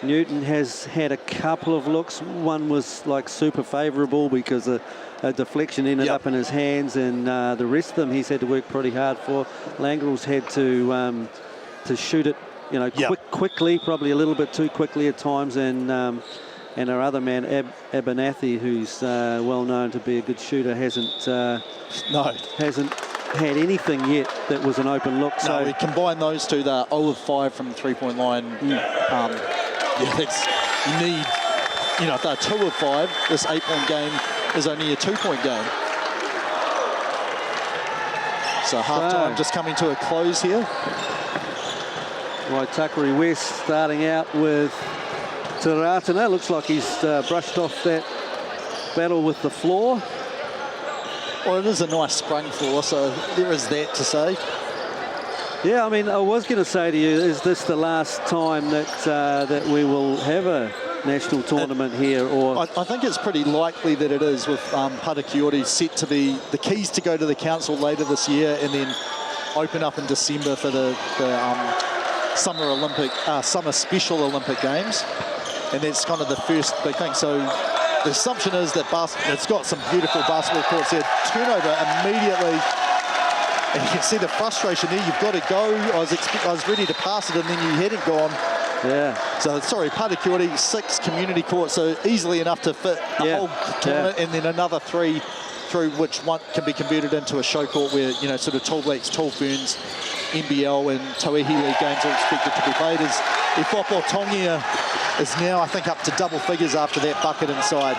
Newton has had a couple of looks. One was like super favourable because a deflection ended up in his hands, and the rest of them he's had to work pretty hard for. Langrel's had to shoot it, you know, quickly, probably a little bit too quickly at times, and our other man Abernathy, who's well known to be a good shooter, hasn't had anything yet that was an open look. So we combine those two, they're 0 of 5 from the three-point line. That's, you need, you know, if they're 2 of 5, this 8-point game is only a 2-point game. So half-time just coming to a close here. Waitakere West starting out with Taratana. Looks like he's brushed off that battle with the floor. Well, it is a nice sprung floor, so there is that to say. Yeah, I mean, I was going to say to you, is this the last time that we will have a national tournament here? Or I think it's pretty likely that it is, with Patakiori set to be the keys to go to the council later this year, and then open up in December for the summer special Olympic Games, and that's kind of the first big thing. So the assumption is that it's got some beautiful basketball courts there. Turnover immediately. And you can see the frustration there. You've got to go. I was ready to pass it, and then you hadn't gone. Yeah. So, sorry, Patakiori, 6 community courts, so easily enough to fit a whole tournament, and then another 3 through, which one can be converted into a show court where, you know, sort of Tall Blacks, Tall Ferns, NBL and Tauihi League games are expected to be played. As Ifopo Tongia is now, I think, up to double figures after that bucket inside.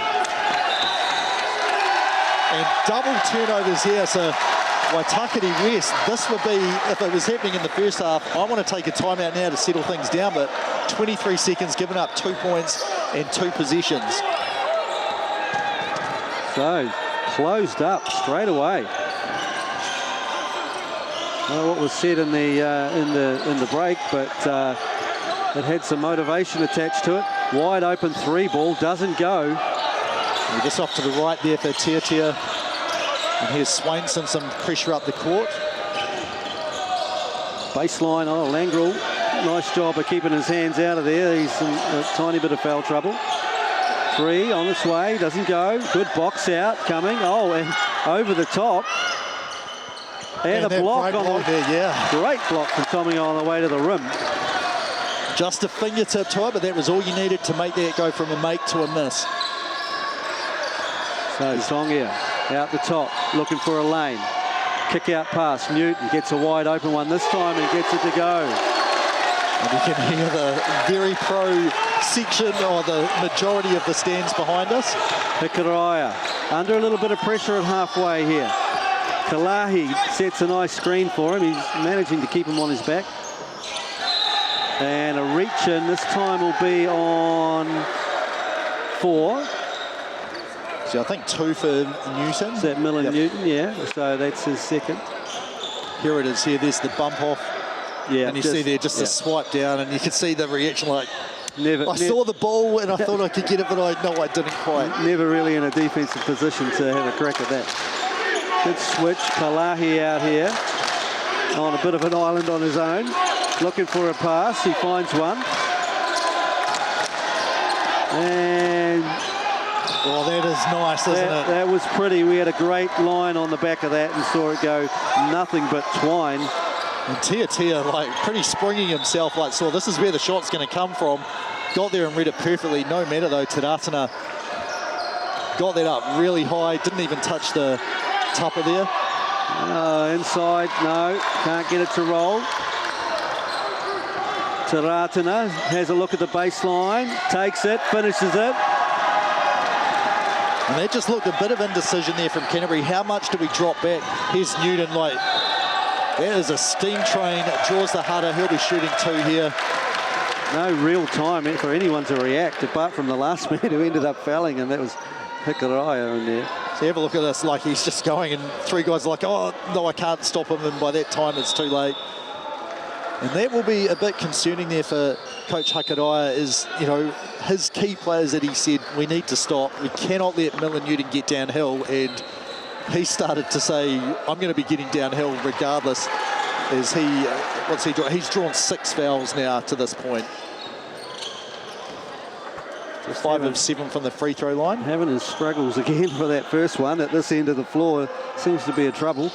And double turnovers here, so Waitakere West, this would be, if it was happening in the first half, I want to take a timeout now to settle things down, but 23 seconds, given up 2 points and 2 possessions. So, closed up straight away. I don't know what was said in the break, but it had some motivation attached to it. Wide open 3 ball, doesn't go. And just off to the right there for Tiatia. And here's Swainson, some pressure up the court. Baseline, Langrel, nice job of keeping his hands out of there. He's in a tiny bit of foul trouble. 3 on its way, doesn't go. Good box out coming. Oh, and over the top. And a block on the there, great block from Tommy on the way to the rim. Just a fingertip to it, but that was all you needed to make that go from a make to a miss. So Tongia out the top, looking for a lane. Kick out pass. Newton gets a wide open one this time and gets it to go. And you can hear the very pro section or the majority of the stands behind us. Hikariah under a little bit of pressure at halfway here. Kalahi sets a nice screen for him. He's managing to keep him on his back. And a reach in. This time will be on 4. So I think 2 for Newton. Is that Millen Newton? Yeah. So that's his second. Here it is. Here, there's the bump off. Yeah. And you see there just a swipe down, and you can see the reaction like, I saw the ball and I thought I could get it, but I didn't quite. Never really in a defensive position to have a crack at that. Good switch. Kalahi out here on a bit of an island on his own. Looking for a pass. He finds one. And oh, that is nice, isn't it? That was pretty. We had a great line on the back of that and saw it go nothing but twine. And Tia, like, pretty springy himself, like, saw this is where the shot's going to come from. Got there and read it perfectly. No matter, though, Taratana got that up really high. Didn't even touch the top of there. Inside, no. Can't get it to roll. Taratana has a look at the baseline. Takes it, finishes it. And that just looked a bit of indecision there from Canterbury. How much do we drop back? Here's Newton, like, that is a steam train. Draws the Hara. He'll be shooting 2 here. No real time for anyone to react, apart from the last man who ended up fouling, and that was Hikariah in there. So have a look at this. Like, he's just going, and 3 guys are like, oh, no, I can't stop him. And by that time, it's too late. And that will be a bit concerning there for Coach Hikariah, is, you know, his key players that he said, we need to stop. We cannot let Millen Newton get downhill. And he started to say, I'm going to be getting downhill regardless. As he, what's he doing? He's drawn 6 fouls now to this point. 5 of 7 from the free throw line. Having his struggles again for that first one at this end of the floor. Seems to be a trouble.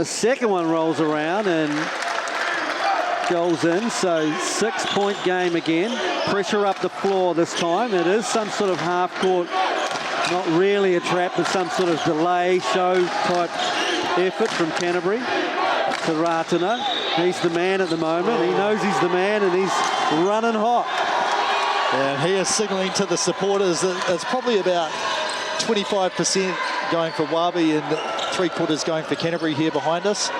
Second one rolls around and goes in. So 6-point game again. Pressure up the floor this time. It is some sort of half court, not really a trap, but some sort of delay show type effort from Canterbury. Taratana, he's the man at the moment. He knows he's the man and he's running hot. And he is signalling to the supporters that it's probably about 25% going for Wabi and 3/4 going for Canterbury here behind us.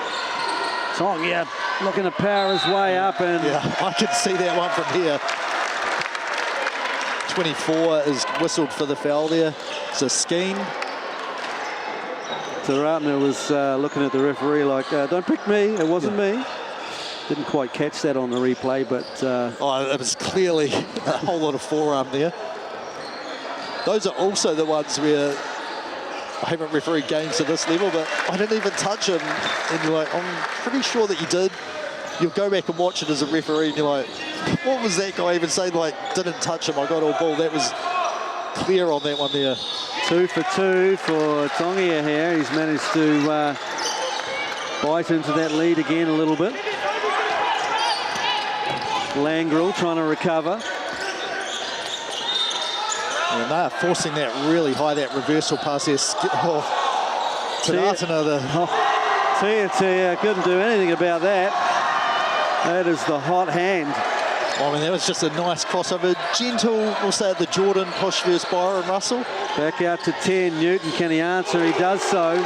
Tongia looking to power his way up, and yeah, I can see that one from here. 24 is whistled for the foul there. It's a scheme. Taratana was looking at the referee like, don't pick me, it wasn't me. Didn't quite catch that on the replay, but... it was clearly a whole lot of forearm there. Those are also the ones where I haven't refereed games to this level, but I didn't even touch him. And you're like, I'm pretty sure that you did. You'll go back and watch it as a referee, and you're like, what was that guy even saying? Like, didn't touch him, I got all ball. That was clear on that one there. 2 for 2 for Tongia here. He's managed to bite into that lead again a little bit. Langrel trying to recover. And they are forcing that really high, that reversal pass there. Taratana, Tia couldn't do anything about that. That is the hot hand. I mean, that was just a nice crossover. Gentle, we'll say, at the Jordan push versus Byron Russell. Back out to 10. Newton, can he answer? He does so.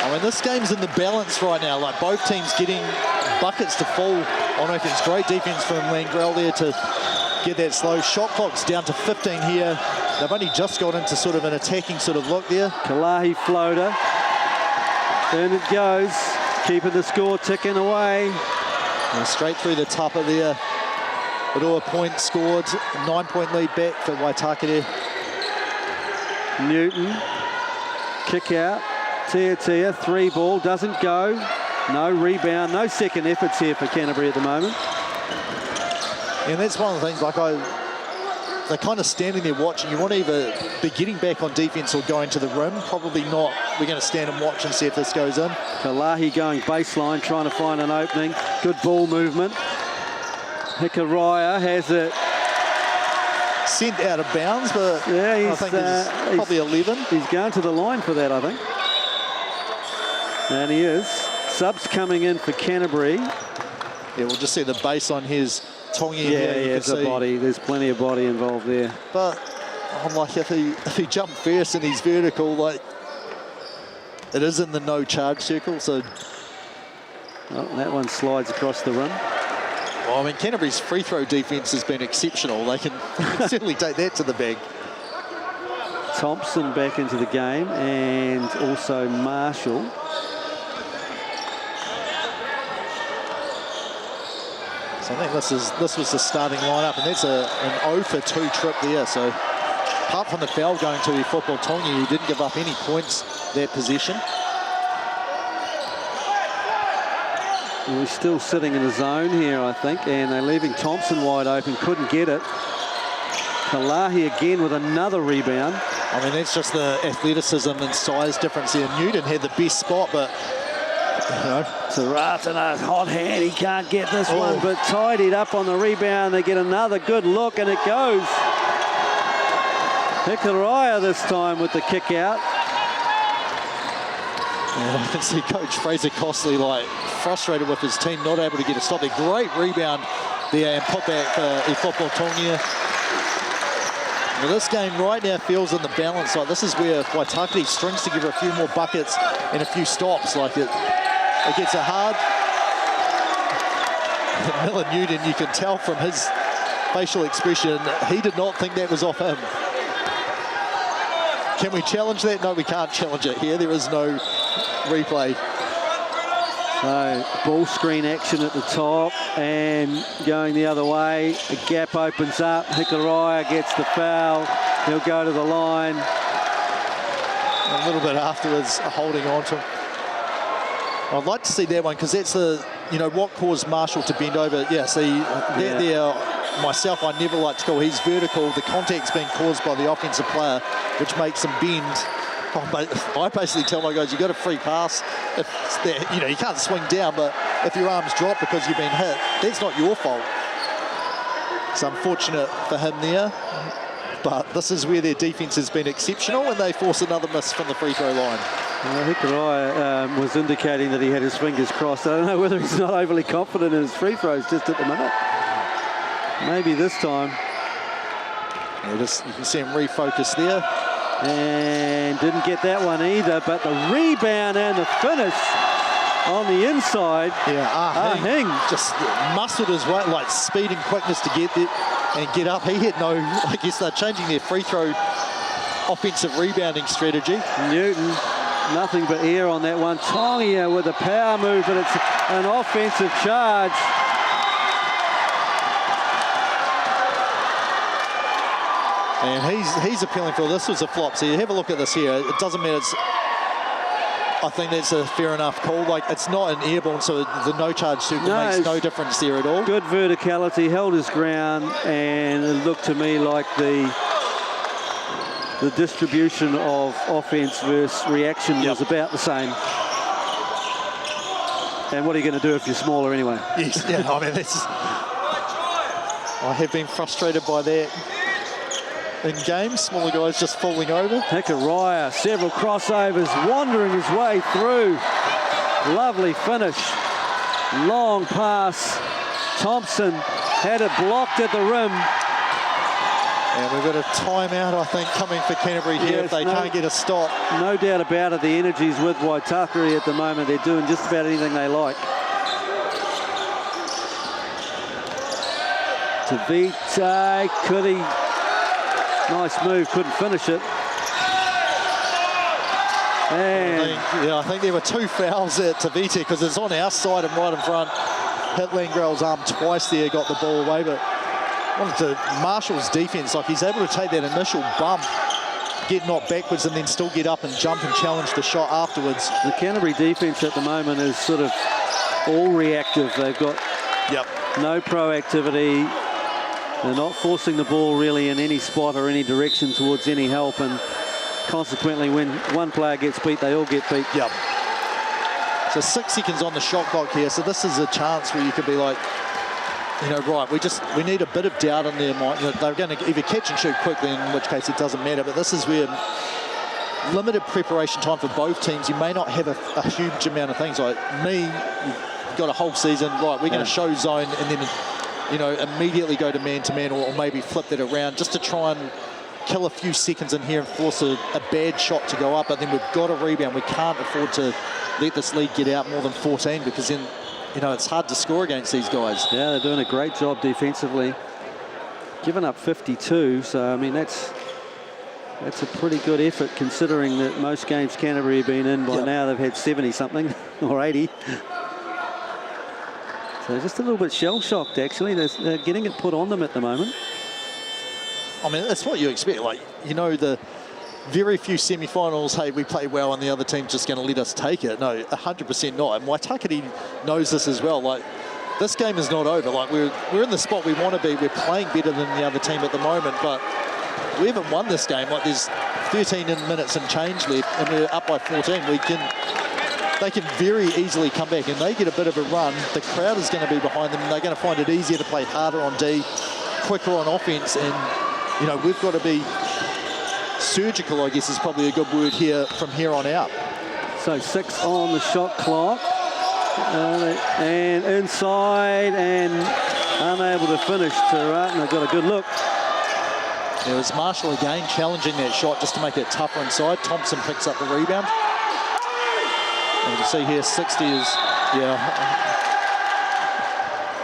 I mean, this game's in the balance right now. Like, both teams getting buckets to fall. I don't know if it's great defense from Langrel there to get that slow. Shot clock's down to 15 here. They've only just got into sort of an attacking sort of look there. Kalahi floater. Then it goes. Keeping the score ticking away. And straight through the top of there. A point scored. 9-point lead back for Waitaki there. Newton. Kick out. Tia, 3 ball. Doesn't go. No rebound. No second efforts here for Canterbury at the moment. And that's one of the things, like, they're kind of standing there watching. You want to either be getting back on defense or going to the rim. Probably not. We're going to stand and watch and see if this goes in. Kalahi going baseline, trying to find an opening. Good ball movement. Hikariah has it. Sent out of bounds, but yeah, I think there's probably 11. He's going to the line for that, I think. And he is. Subs coming in for Canterbury. Yeah, we'll just see the base on his Tongi Yeah, here. there's a body. There's plenty of body involved there. But I'm like, if he jumped first and he's vertical, like, it is in the no charge circle, so. Well, that one slides across the rim. Well, I mean, Canterbury's free throw defense has been exceptional. They can certainly take that to the bag. Thompson back into the game, and also Marshall. So I think this was the starting lineup, and that's an 0 for 2 trip there. So apart from the foul going to the football Tongi, who didn't give up any points that possession. We're still sitting in a zone here, I think, and they're leaving Thompson wide open. Couldn't get it. Kalahi again with another rebound. I mean, that's just the athleticism and size difference there. Newton had the best spot, but, you know. Saratana's hot hand. He can't get this one, but tidied up on the rebound. They get another good look, and it goes. Hikaraya this time with the kick out. And I can see Coach Fraser Costley like frustrated with his team, not able to get a stop. A great rebound there and put back for football Tongia. Well, this game right now feels in the balance. Like, this is where Waitakere strings together a few more buckets and a few stops. Like, it gets it hard. Miller Newton, you can tell from his facial expression, he did not think that was off him. Can we challenge that? No, we can't challenge it here. There is no replay. So ball screen action at the top and going the other way. The gap opens up. Hikaraya gets the foul. He'll go to the line. A little bit afterwards, holding on to him. I'd like to see that one because that's the, you know, what caused Marshall to bend over. Yeah, see, that there, myself, I never like to call. He's vertical. The contact's being caused by the offensive player, which makes him bend. I basically tell my guys, you got a free pass. If that, you know, you can't swing down, but if your arms drop because you've been hit, that's not your fault. It's unfortunate for him there, but this is where their defense has been exceptional, and they force another miss from the free throw line. Hikaraya was indicating that he had his fingers crossed. I don't know whether he's not overly confident in his free throws just at the minute. Maybe this time. Yeah, just, you can see him refocus there. And didn't get that one either, but the rebound and the finish on the inside. Yeah, Hing just muscled his way, like speed and quickness to get there and get up. He had no, I guess they're changing their free throw offensive rebounding strategy. Newton, nothing but air on that one. Tongia with a power move, but it's an offensive charge. And he's appealing for, this was a flop. So you have a look at this here. It doesn't matter. I think that's a fair enough call. Like, it's not an airborne, so the no charge circle makes no difference there at all. Good verticality, held his ground, and it looked to me like the distribution of offense versus reaction was about the same. And what are you going to do if you're smaller anyway? Yes, yeah, I mean, I have been frustrated by that in games, smaller guys just falling over. Hikaraya, several crossovers, wandering his way through. Lovely finish. Long pass. Thompson had it blocked at the rim. And we've got a timeout, I think, coming for Canterbury here if they can't get a stop. No doubt about it, the energy's with Waitakere at the moment. They're doing just about anything they like. Tavite, could he? Nice move, couldn't finish it. And I think there were 2 fouls at Tavite because it's on our side and right in front. Hit Langrell's arm twice there, got the ball away, but to Marshall's defense, like, he's able to take that initial bump, get knocked backwards, and then still get up and jump and challenge the shot afterwards. The Canterbury defense at the moment is sort of all reactive. They've got no proactivity. They're not forcing the ball really in any spot or any direction towards any help, and consequently when one player gets beat, they all get beat. Yep. So 6 seconds on the shot clock here, so this is a chance where you could be like, you know, right, we need a bit of doubt in their mind. You know, they're going to either catch and shoot quickly, in which case it doesn't matter, but this is where limited preparation time for both teams. You may not have a huge amount of things. Like me, you've got a whole season, right, we're going to show zone and then, you know, immediately go to man-to-man or maybe flip that around just to try and kill a few seconds in here and force a bad shot to go up. But then we've got a rebound. We can't afford to let this lead get out more than 14 because then, you know, it's hard to score against these guys. Yeah, they're doing a great job defensively. Giving up 52, so I mean that's a pretty good effort considering that most games Canterbury have been in by now. They've had 70 something or 80. So just a little bit shell-shocked actually. They're getting it put on them at the moment. I mean, that's what you expect. Like, you know, the very few semi-finals, hey, we play well and the other team's just going to let us take it. No, 100% not. And Waitakere knows this as well. Like, this game is not over. Like, we're in the spot we want to be. We're playing better than the other team at the moment, but we haven't won this game. Like, there's 13 minutes and change left, and we're up by 14. They can very easily come back, and they get a bit of a run. The crowd is going to be behind them, and they're going to find it easier to play harder on D, quicker on offense, and, you know, we've got to be surgical, I guess is probably a good word here from here on out. So 6 on the shot clock. And inside and unable to finish. Taratana got a good look. It was Marshall again challenging that shot just to make it tougher inside. Thompson picks up the rebound. And you can see here 60 is,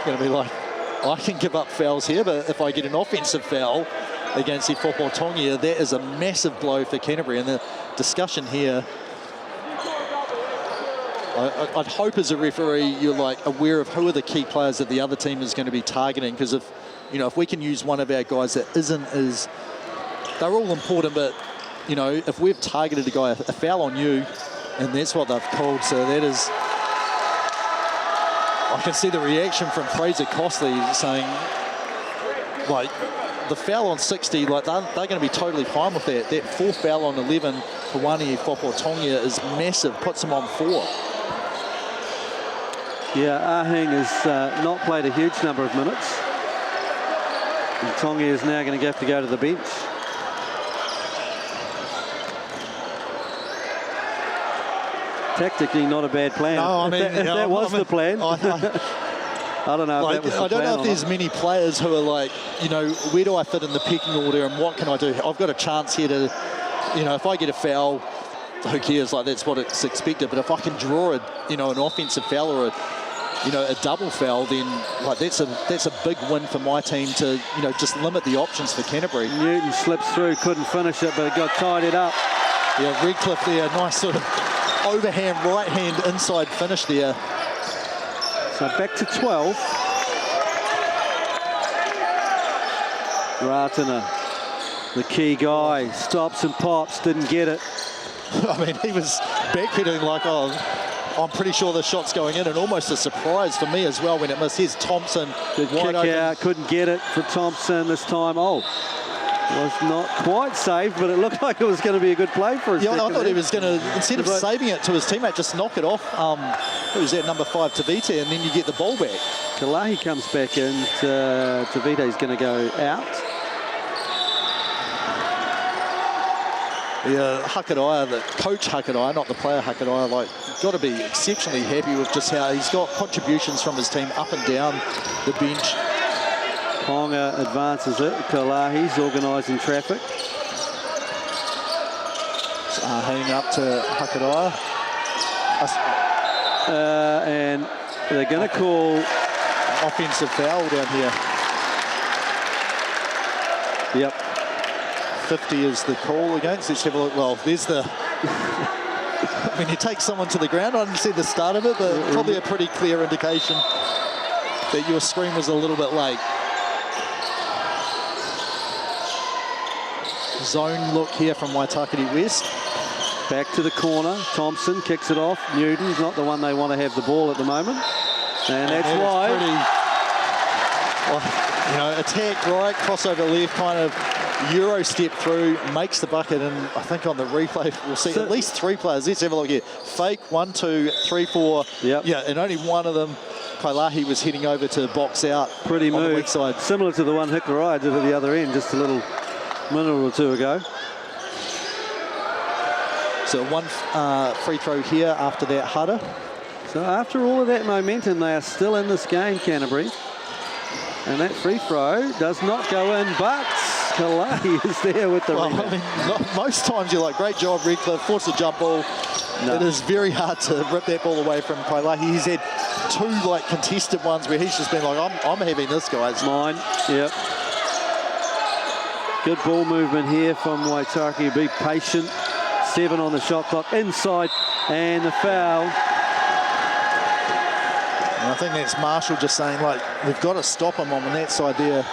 going to be like, I can give up fouls here, but if I get an offensive foul against the Football Tongia, that is a massive blow for Canterbury. And the discussion here, I'd hope as a referee you're like aware of who are the key players that the other team is going to be targeting, because if we can use one of our guys that isn't as, they're all important, but you know, if we've targeted a guy, a foul on you, and that's what they've called, so that is, I can see the reaction from Fraser Costley saying, like, the foul on 60, like they're going to be totally fine with that. That 4 foul on 11 for Wani Football Tongia is massive, puts them on 4. Yeah, Ahing has not played a huge number of minutes. And Tongia is now going to have to go to the bench. Tactically, not a bad plan. No, I mean, if that was the plan. I don't know if that was the plan. I don't know if there's many players who are like, you know, where do I fit in the pecking order and what can I do? I've got a chance here to, you know, if I get a foul, who cares? Like, that's what it's expected. But if I can draw an offensive foul or a double foul, then like that's a big win for my team to, you know, just limit the options for Canterbury. Newton slips through, couldn't finish it, but it got tidied up. Yeah, Redcliffe there, nice sort of overhand right hand inside finish there. So back to 12. Ratana, the key guy, stops and pops, didn't get it. I mean, he was backpedaling like, oh, I'm pretty sure the shot's going in, and almost a surprise for me as well when it missed. Here's Thompson. Good kick out, couldn't get it for Thompson this time. Oh, was not quite saved, but it looked like it was going to be a good play for us. Yeah, I thought he was going to, instead of saving it to his teammate, just knock it off. Who's that, number 5, Tavita, and then you get the ball back. Kalahi comes back in. Tavita's going to go out. Yeah, Hakadaya, the coach Hakadaya, not the player Hakadaya, like, got to be exceptionally happy with just how he's got contributions from his team up and down the bench. Ponga advances it. Kalahi's organising traffic. Hanging up to Hakadaya. And they're going to call offensive foul down here. Yep. 50 is the call against. Let's have a look. Well, there's the... when you take someone to the ground, I didn't see the start of it, but probably a pretty clear indication that your screen was a little bit late. Zone look here from Waitakere West. Back to the corner. Thompson kicks it off. Newton's not the one they want to have the ball at the moment. And that's why. You know, attack right, crossover left, kind of Euro step through, makes the bucket, and I think on the replay we'll see at least 3 players. Let's have a look here. Fake, 1, 2, 3, 4. Yep. Yeah, and only one of them, Kailahi, was heading over to box out. Pretty on move. The weak side. Similar to the one Hikarai did at the other end just a little minute or two ago. So one free throw here after that header. So after all of that momentum, they are still in this game, Canterbury. And that free throw does not go in, but Kalai is there with the rebound. I mean, most times you're like, great job, Redcliffe, force a jump ball. No. It is very hard to rip that ball away from Kalai. He's had 2 like contested ones where he's just been like, I'm having this, guys. Mine, yep. Good ball movement here from Waitaki. Be patient. 7 on the shot clock, inside, and the foul. And I think that's Marshall just saying, like, we've got to stop him on that side there.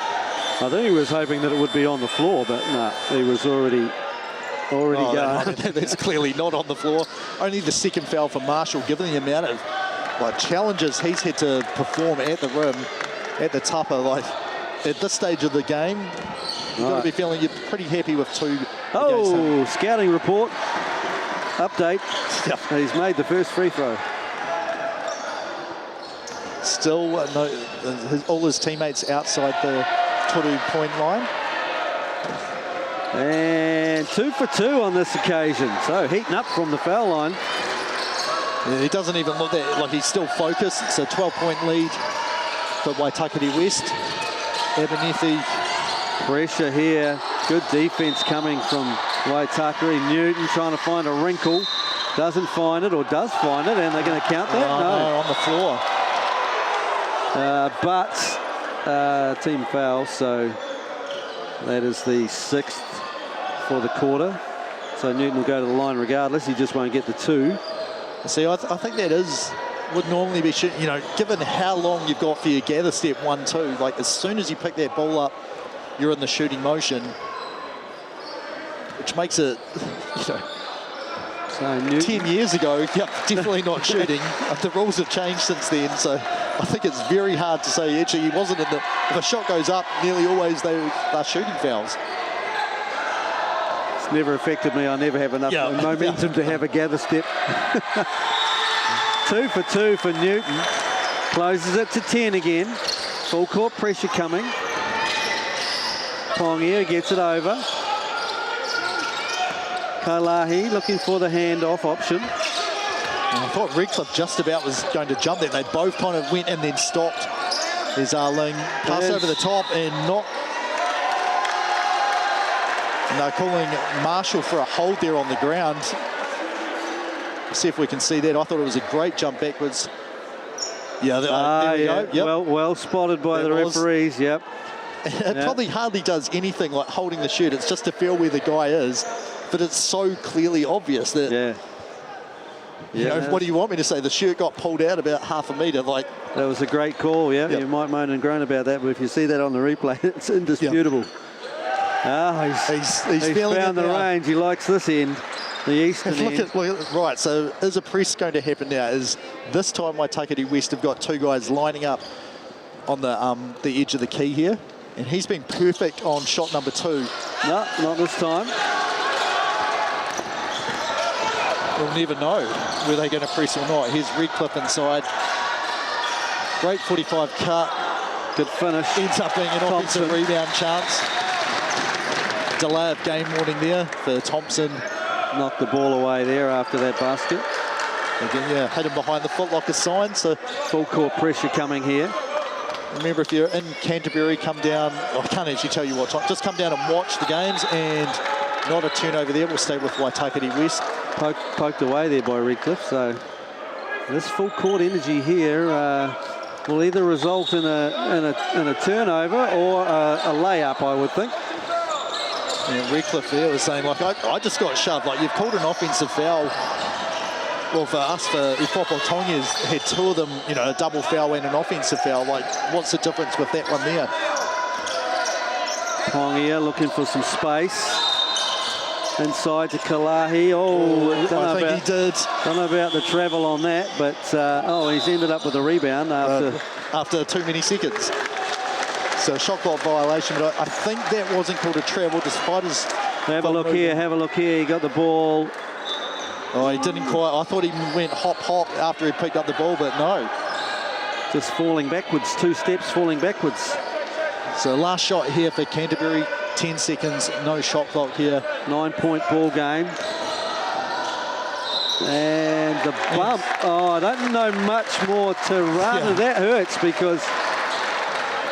I think he was hoping that it would be on the floor, but no, he was already going. That's clearly not on the floor. Only the second foul for Marshall, given the amount of like challenges he's had to perform at the rim, at the tupper. Like at this stage of the game, you've got to be feeling you're pretty happy with 2. Oh, scouting report update. Yep. He's made the first free throw. Still, all his teammates outside the Toru point line. And 2 for 2 on this occasion. So heating up from the foul line. Yeah, he doesn't even look like he's still focused. It's a 12-point lead for Waitakere West. Abernethy. Pressure here. Good defense coming from Waitakere. Newton trying to find a wrinkle. Doesn't find it, or does find it, and they're going to count that? No, on the floor. But team foul, so that is the 6th for the quarter. So Newton will go to the line regardless. He just won't get the 2. See, I think that would normally be, given how long you've got for your gather step 1-2, like as soon as you pick that ball up, you're in the shooting motion, which makes it, so 10 years ago, yep, definitely not shooting. The rules have changed since then, so I think it's very hard to say. Actually, he wasn't in the. If a shot goes up, nearly always they're shooting fouls. It's never affected me. I never have enough momentum to have a gather step. 2 for 2 for Newton. Closes it to 10 again. Full court pressure coming. Pongia gets it over. Kalahi looking for the handoff option. I thought Redcliffe just about was going to jump there. They both kind of went and then stopped. There's Arling. Pass over the top and not. And they're calling Marshall for a hold there on the ground. See if we can see that. I thought it was a great jump backwards. Yeah, there we go. Yep. Well spotted by the referees, yep. It probably hardly does anything like holding the shoot. It's just to feel where the guy is. But it's so clearly obvious that, what do you want me to say? The shoot got pulled out about half a metre. Like that was a great call, You might moan and groan about that, but if you see that on the replay, it's indisputable. He's found the range. He likes this end, the eastern end. Right, so is a press going to happen now? Is this time Waitakere West have got 2 guys lining up on the edge of the key here? And he's been perfect on shot number 2. No, not this time. We'll never know whether they're going to press or not. Here's Redcliffe inside. Great 45 cut. Good finish. Ends up being an offensive rebound chance. Delay of game warning there for Thompson. Knocked the ball away there after that basket. Again, hit him behind the footlocker sign. So full court pressure coming here. Remember, if you're in Canterbury, come down. I can't actually tell you what time. Just come down and watch the games, and not a turnover there. We'll stay with Waitakere West. Poked away there by Redcliffe. So this full court energy here will either result in a turnover or a layup, I would think. Yeah, Redcliffe there was saying, like, I just got shoved. Like, you've called an offensive foul. Well, for us, for Ipopo Tonga's had 2 of them, a double foul and an offensive foul. Like, what's the difference with that one there? Pongia looking for some space. Inside to Kalahi. I think he did. Don't know about the travel on that, but he's ended up with a rebound after too many seconds. So a shot clock violation, but I think that wasn't called a travel despite his... Have a look here. He got the ball. Oh, he didn't quite. I thought he went hop after he picked up the ball, but no. Just falling backwards, 2 steps falling backwards. So last shot here for Canterbury. 10 seconds, no shot clock here. 9-point ball game. And the bump. Oh, I don't know much more to run. Yeah. That hurts because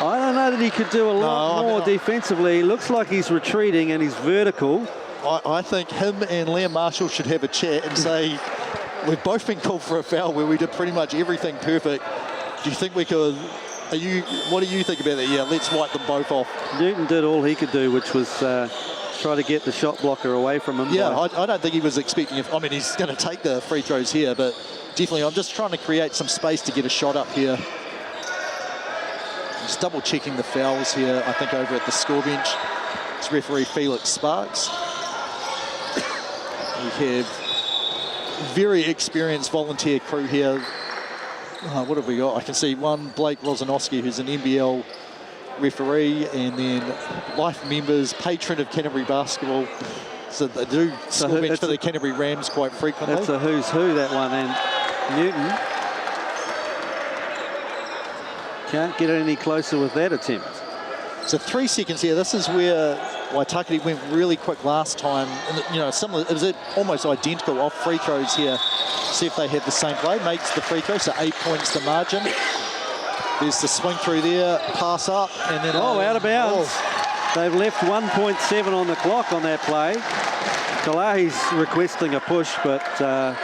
I don't know that he could do a lot more defensively. It looks like he's retreating and he's vertical. I think him and Liam Marshall should have a chat and say, we've both been called for a foul where we did pretty much everything perfect. Do you think we could... What do you think about that? Yeah, let's wipe them both off. Newton did all he could do, which was try to get the shot blocker away from him. Yeah, I don't think he was expecting... I mean, he's going to take the free throws here, but definitely I'm just trying to create some space to get a shot up here. Just double-checking the fouls here, I think, over at the score bench. It's referee Felix Sparks. We have very experienced volunteer crew here. What have we got? I can see one, Blake Rosanowski, who's an NBL referee, and then life members, patron of Canterbury basketball. So they do score bench for the Canterbury Rams quite frequently. That's a who's who, that one. And Newton can't get any closer with that attempt. So 3 seconds here. This is where Waitakere went really quick last time. And, you know, similar, it was almost identical off free throws here. See if they had the same play. Makes the free throw, so 8 points to margin. There's the swing through there, pass up, and then... out of bounds. They've left 1.7 on the clock on that play. Kalahi's requesting a push, but I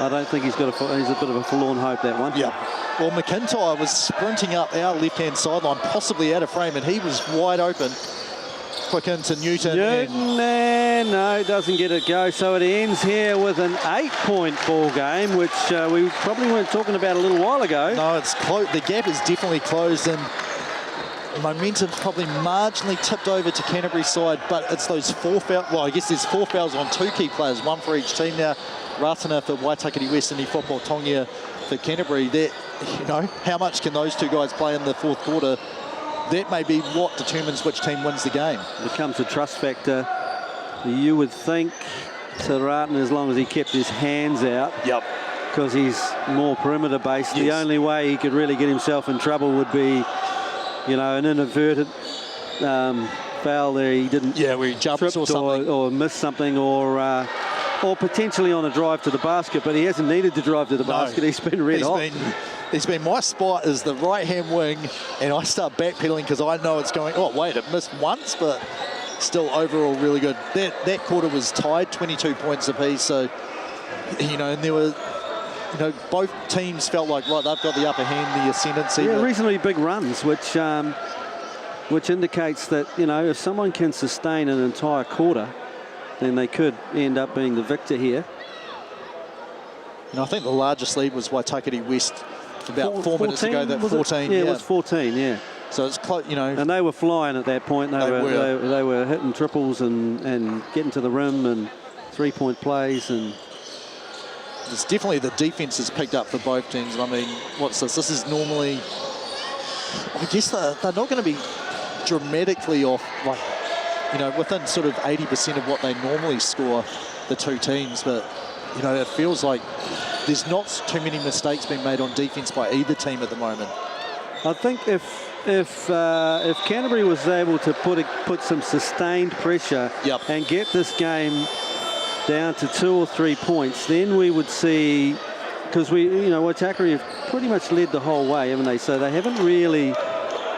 don't think he's got he's a bit of a forlorn hope, that one. Yeah. Well, McIntyre was sprinting up our left-hand sideline, possibly out of frame, and he was wide open. Quick into Newton. No, doesn't get it go. So it ends here with an 8-point ball game, which we probably weren't talking about a little while ago. No, it's close. The gap is definitely closed, and momentum's probably marginally tipped over to Canterbury's side, but it's those 4 fouls. Well, I guess there's 4 fouls on 2 key players, 1 for each team now. Ratana for Waitakere West and Football Tongia for Canterbury. That, you know, how much can those 2 guys play in the 4th quarter? That may be what determines which team wins the game. It becomes a trust factor. You would think to Ratana, as long as he kept his hands out. Yep. Because he's more perimeter based. Yes. The only way he could really get himself in trouble would be, you know, an inadvertent foul there. He didn't where he jumps or something. Or missed something, or potentially on a drive to the basket, but he hasn't needed to drive to the basket. He's been red hot. He's been my spot is the right-hand wing, and I start backpedaling because I know it's going, oh, wait, it missed once, but still overall really good. That quarter was tied, 22 points apiece, so, you know, and there were, you know, both teams felt like, right, they've got the upper hand, the ascendancy. Yeah, reasonably big runs, which indicates that, you know, if someone can sustain an entire quarter, then they could end up being the victor here. And I think the largest lead was Waitakere West about 4 minutes ago. That 14. Yeah, it was 14. Yeah. So it's close, you know. And they were flying at that point. They were hitting triples and getting to the rim and 3-point plays, and it's definitely the defense has picked up for both teams. I mean, what's this? This is normally, I guess they're not going to be dramatically off, like, you know, within sort of 80% of what they normally score, the 2 teams, but you know, it feels like there's not too many mistakes being made on defense by either team at the moment. I think if Canterbury was able to put some sustained pressure and get this game down to 2 or 3 points, then we would see, because Waitakere have pretty much led the whole way, haven't they? So they haven't really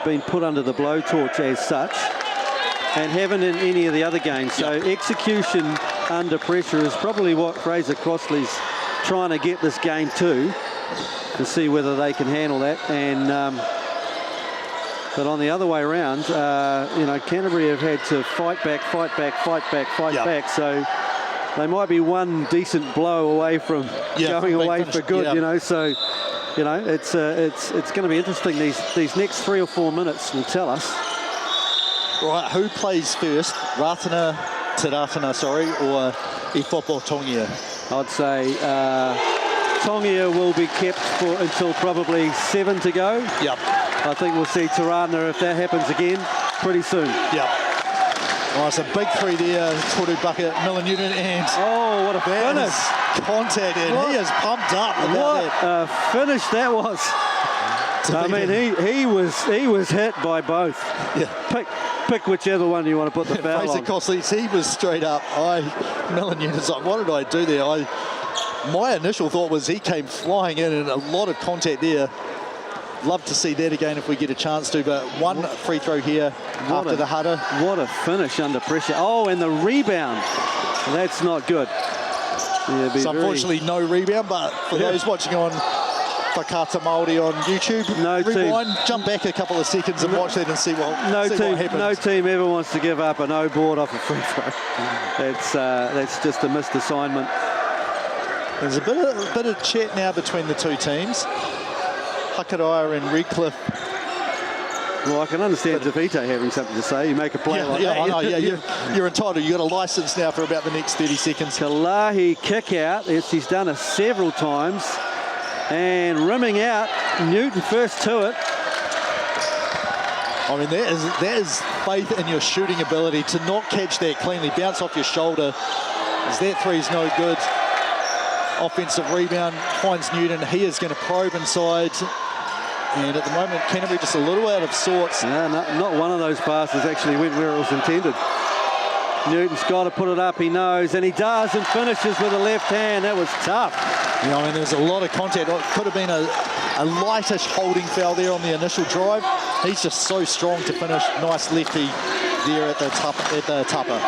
been put under the blowtorch as such, and haven't in any of the other games. So execution under pressure is probably what Fraser Crossley's trying to get this game to see whether they can handle that. And but on the other way around, you know, Canterbury have had to fight back. So they might be one decent blow away from going away for good. You know, so you know, it's going to be interesting. These next 3 or 4 minutes will tell us. Right, who plays first? Taratana, or Football Tongia? I'd say Tongia will be kept until probably 7 to go. Yep. I think we'll see Taratana, if that happens again, pretty soon. Yep. Oh, it's a big 3 there, Toru bucket, Miller Newton, and oh, what a finish! Contact, and he is pumped up about what a finish that was! I mean, he was hit by both. Yeah. Pick whichever one you want to put the foul Fraser on. Costley, he was straight up. Melon Newton's like, what did I do there? My initial thought was he came flying in and a lot of contact there. Love to see that again if we get a chance to, but one free throw here after the Hada. What a finish under pressure. Oh, and the rebound. That's not good. Yeah, so unfortunately no rebound, but for those watching on Whakata Māori on YouTube, rewind, jump back a couple of seconds and watch that and see what happens. No team ever wants to give up a no board off a free throw. That's just a missed assignment. There's a bit of chat now between the two teams. Hakaraia and Redcliffe. Well, I can understand Javita having something to say. You make a play like that. I know, you're entitled. You've got a license now for about the next 30 seconds. Kalahi kick out. She's done it several times. And rimming out. Newton first to it. I mean, that is faith in your shooting ability to not catch that cleanly, bounce off your shoulder. As that three's no good. Offensive rebound finds Newton. He is going to probe inside. And at the moment, Canterbury just a little out of sorts. Yeah, not one of those passes actually went where it was intended. Newton's got to put it up, he knows, and he does, and finishes with a left hand. That was tough. Yeah, I mean, there's a lot of contact. It could have been a lightish holding foul there on the initial drive. He's just so strong to finish. Nice lefty there at the tupper.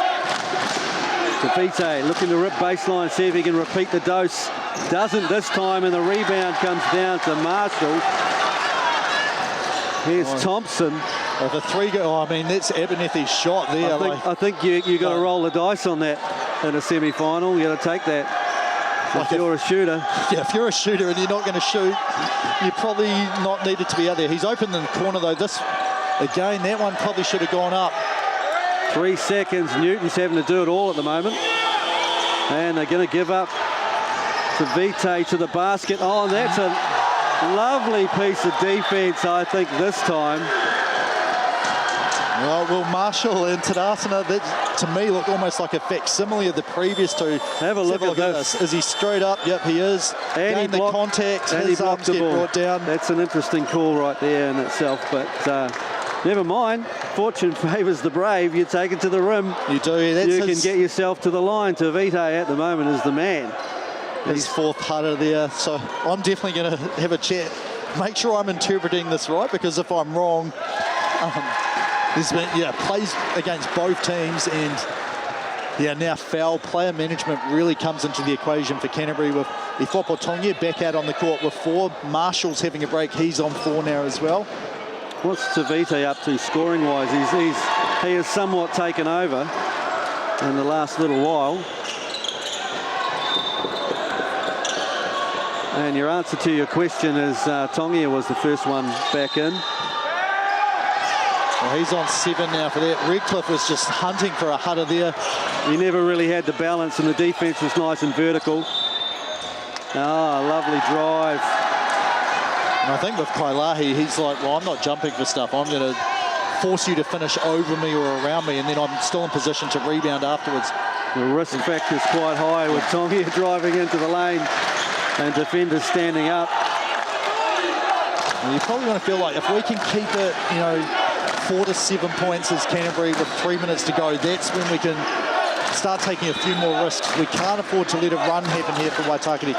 Javite looking to rip baseline, see if he can repeat the dose. Doesn't this time, and the rebound comes down to Marshall. Here's Thompson. Of a three-go, I mean, that's Abernethy's shot there. I think you got to roll the dice on that in a semi-final. You got to take that. If you're a shooter. Yeah, if you're a shooter and you're not going to shoot, you're probably not needed to be out there. He's open in the corner, though. Again, that one probably should have gone up. 3 seconds. Newton's having to do it all at the moment. And they're going to give up to Vitae to the basket. Oh, and that's a lovely piece of defense, I think, this time. Well, Marshall and Tadasana, that to me looked almost like a facsimile of the previous two. Have a look at this. Is he straight up? Yep, he is. And he blocked, contact. And his he blocked arms the get ball. brought down. That's an interesting call right there in itself, but never mind. Fortune favours the brave. You take it to the rim. You do. You can get yourself to the line. Tavite at the moment is the man. His fourth Hada there. So I'm definitely going to have a chat. Make sure I'm interpreting this right, because if I'm wrong, there's been plays against both teams, and now foul player management really comes into the equation for Canterbury with Ifopo Tongia back out on the court with 4. Marshall's having a break. He's on 4 now as well. What's Tavite up to scoring-wise? He has somewhat taken over in the last little while. And your answer to your question is Tongia was the first one back in. Well, he's on 7 now for that. Redcliffe was just hunting for a Hada there. He never really had the balance, and the defense was nice and vertical. Lovely drive. And I think with Kailahi, he's like, well, I'm not jumping for stuff. I'm going to force you to finish over me or around me, and then I'm still in position to rebound afterwards. The risk factor is quite high with Tongia driving into the lane and defenders standing up. Well, you probably want to feel like if we can keep it, 4 to 7 points as Canterbury with 3 minutes to go, that's when we can start taking a few more risks. We can't afford to let a run happen here for Waitakere.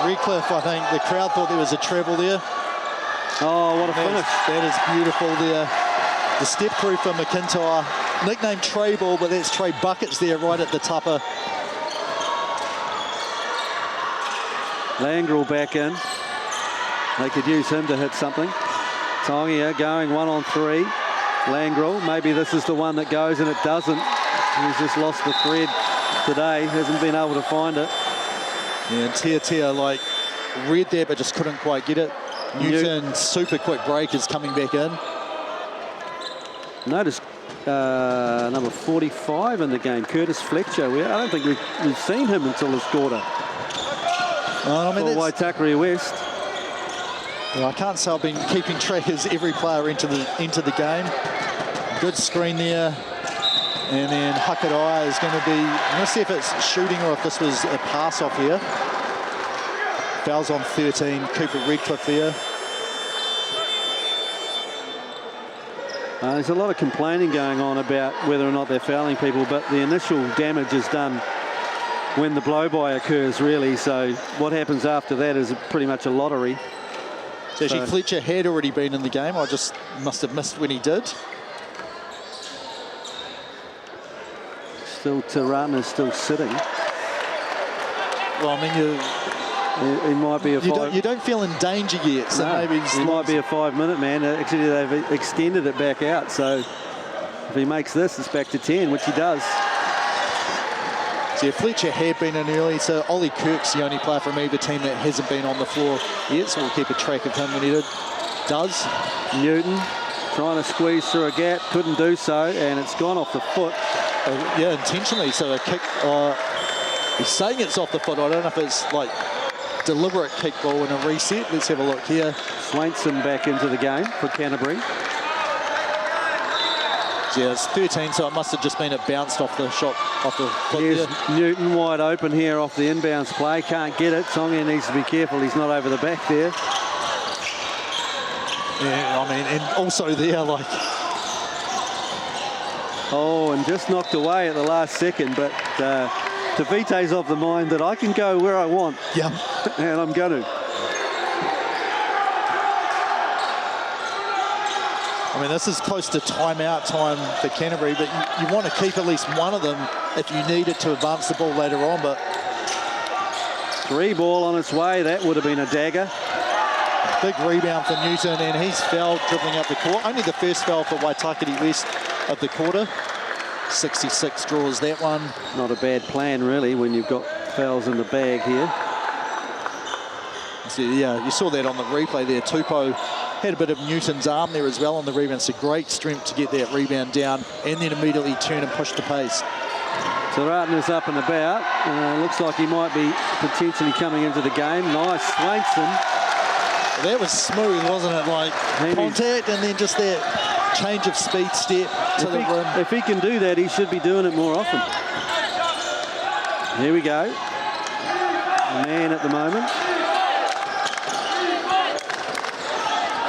Redcliffe, I think the crowd thought there was a treble there. Oh, what a finish. That is beautiful there. The step crew for McIntyre, nicknamed Trey Ball, but that's Trey Buckets there right at the tupper. Langrel back in. They could use him to hit something. Tongia going 1-on-3. Langrel, maybe this is the one that goes, and it doesn't. He's just lost the thread today, hasn't been able to find it. Yeah, and Tia read there but just couldn't quite get it. Newton, super quick break, is coming back in. Notice number 45 in the game, Curtis Fletcher. I don't think we've seen him until this quarter. I mean, Waitakere West. Well, I can't say I've been keeping track as every player into the game. Good screen there. And then Hakaraia is going to be, I'm going to see if it's shooting or if this was a pass off here. Fouls on 13, Cooper Redcliffe there. There's a lot of complaining going on about whether or not they're fouling people, but the initial damage is done when the blow-by occurs, really. So what happens after that is pretty much a lottery. So actually, Fletcher had already been in the game. I just must have missed when he did. Still, Taratana's still sitting. Well, I mean, he might be a you don't feel in danger yet, so no, maybe he might be a 5-minute man. Actually, they've extended it back out, so if he makes this, it's back to 10, which he does. So yeah, Fletcher had been in early, so Ollie Kirk's the only player from either team that hasn't been on the floor yet, so we'll keep a track of him when he does. Newton trying to squeeze through a gap, couldn't do so, and it's gone off the foot. Yeah, intentionally, so a kick, he's saying it's off the foot. I don't know if it's like deliberate kick ball in a reset. Let's have a look here. Swainson back into the game for Canterbury. Yeah, it's 13, so it must have just been it bounced off the shot, off the foot. Here's there. Newton wide open here off the inbounds play. Can't get it. Tonga needs to be careful. He's not over the back there. Yeah, I mean, and also there, like... Oh, and just knocked away at the last second, but Tavite's of the mind that I can go where I want. Yeah. And I'm going to. I mean, this is close to timeout time for Canterbury, but you want to keep at least one of them if you need it to advance the ball later on, but... 3 ball on its way. That would have been a dagger. Big rebound for Newton, and he's fouled dribbling up the court. Only the first foul for Waitakere West of the quarter. 66 draws that one. Not a bad plan, really, when you've got fouls in the bag here. So, yeah, you saw that on the replay there. Tupou had a bit of Newton's arm there as well on the rebound. It's a great strength to get that rebound down and then immediately turn and push the pace. Taratana's up and about. Looks like he might be potentially coming into the game. Nice, Swainson. That was smooth, wasn't it? Like contact and then just that change of speed step to the rim. If he can do that, he should be doing it more often. Here we go. Man at the moment.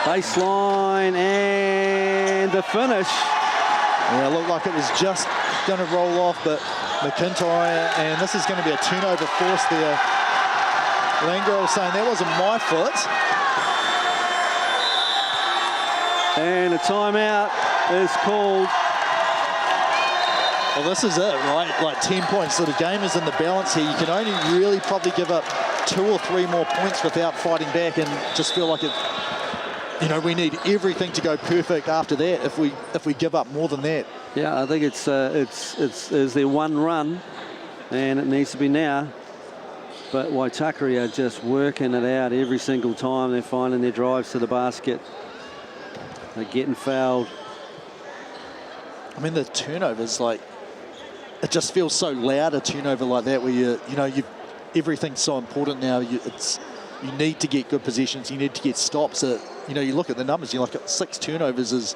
Baseline and the finish. Yeah, it looked like it was just going to roll off, but McIntyre, and this is going to be a turnover force there. Langrel saying that wasn't my foot. And a timeout is called. Well, this is it, right? Like 10 points. So the game is in the balance here. You can only really probably give up 2 or 3 more points without fighting back and just feel like it. You know, we need everything to go perfect after that if we give up more than that. Yeah, I think it's their one run, and it needs to be now. But Waitakere are just working it out every single time. They're finding their drives to the basket. They're getting fouled. I mean, the turnovers, like, it just feels so loud, a turnover like that, where everything's so important now. You need to get good positions. You need to get stops. You know, you look at the numbers. You look at 6 turnovers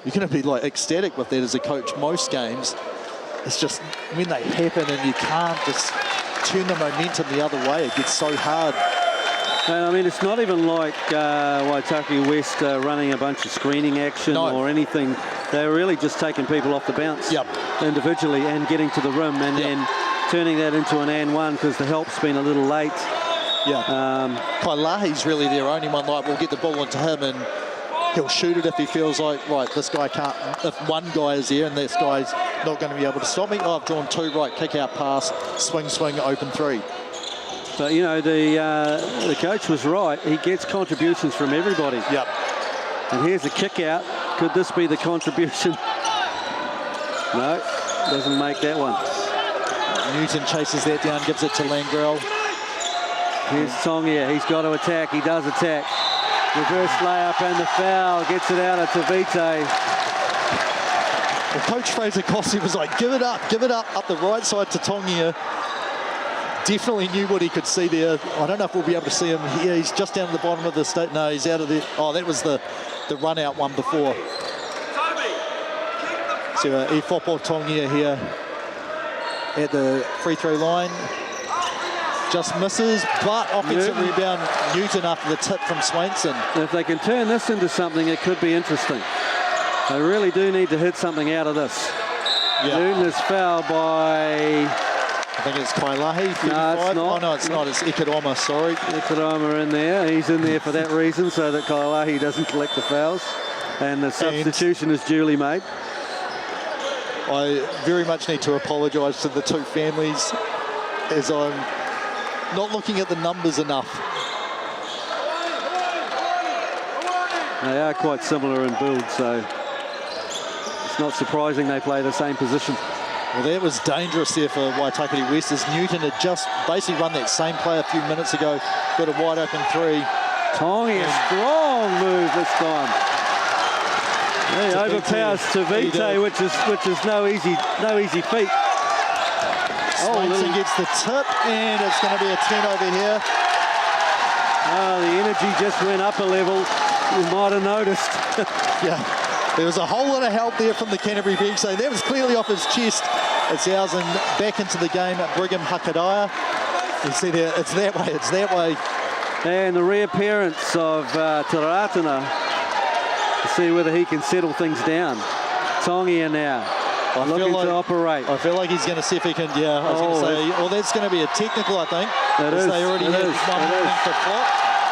you're going to be like ecstatic with that as a coach. Most games, it's just when they happen and you can't just turn the momentum the other way. It gets so hard. And I mean, it's not even like Waitakere West running a bunch of screening action or anything. They're really just taking people off the bounce individually and getting to the rim and then turning that into an and one because the help's been a little late. Yeah. Kailahi's really their only one. Like, we'll get the ball into him and he'll shoot it if he feels like, right, this guy can't. If one guy is there and this guy's not going to be able to stop me, I've drawn 2, right, kick out pass, swing, open 3. But, you know, the coach was right. He gets contributions from everybody. Yep. And here's a kick out. Could this be the contribution? No, doesn't make that one. Newton chases that down, gives it to Langrel. Here's Tongia. He's got to attack. He does attack. Reverse layup and the foul. Gets it out of Tavite. Well, Coach Fraser Cossey was like, give it up the right side to Tongia. Definitely knew what he could see there. I don't know if we'll be able to see him here. He's just down at the bottom of the state. No, he's out of there. Oh, that was the run out one before. So Ifopo Tongia here at the free throw line. Just misses, but offensive rebound, Newton after the tip from Swainson. If they can turn this into something, it could be interesting. They really do need to hit something out of this. Newton is fouled by... I think it's Kailahi. 35. No, it's not. Oh, no, it's not. It's Ikadoma, sorry. Ikadoma in there. He's in there for that reason, so that Kailahi doesn't collect the fouls. And the substitution is duly made. I very much need to apologise to the two families as I'm not looking at the numbers enough. They are quite similar in build, so it's not surprising they play the same position. Well, that was dangerous there for Waitakere West, as Newton had just basically run that same play a few minutes ago, got a wide open three. Tongi, a strong move this time. He overpowers Tavite, which is no easy feat. Swainson gets the tip, and it's going to be a 10 over here. Oh, the energy just went up a level. You might have noticed. Yeah, there was a whole lot of help there from the Canterbury bench, so that was clearly off his chest. It's Alzen back into the game at Brigham Hakadaya. You see there, it's that way, it's that way. And the reappearance of Taratana to see whether he can settle things down. Tongia now. Looking to operate. I feel like he's going to see if he can, I was going to say, well, that's going to be a technical, I think. It is. They already had one warning for flop.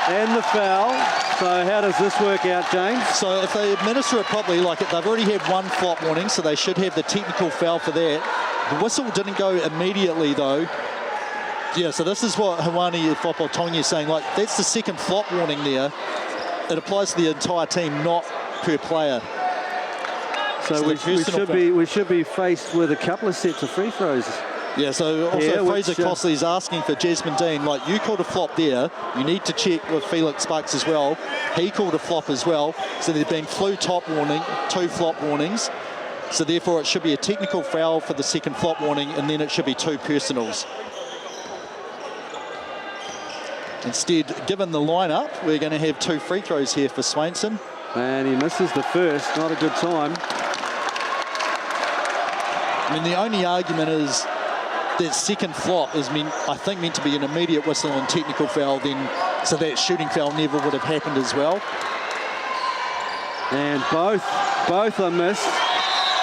And the foul. So how does this work out, James? So if they administer it properly, like they've already had one flop warning, so they should have the technical foul for that. The whistle didn't go immediately, though. Yeah, so this is what Hawani Fopo-Tongi is saying. Like, that's the second flop warning there. It applies to the entire team, not per player. So we should be faced with a couple of sets of free throws. Yeah, so also Fraser Crossley is asking for Jasmine Dean, like, you called a flop there, you need to check with Felix Bucks as well. He called a flop as well, so there's been flu top warning, 2 flop warnings, so therefore it should be a technical foul for the second flop warning, and then it should be 2 personals. Instead, given the lineup, we're going to have 2 free throws here for Swainson. And he misses the first, not a good time. I mean, the only argument is that second flop is meant to be an immediate whistle and technical foul, then so that shooting foul never would have happened as well. And both are missed.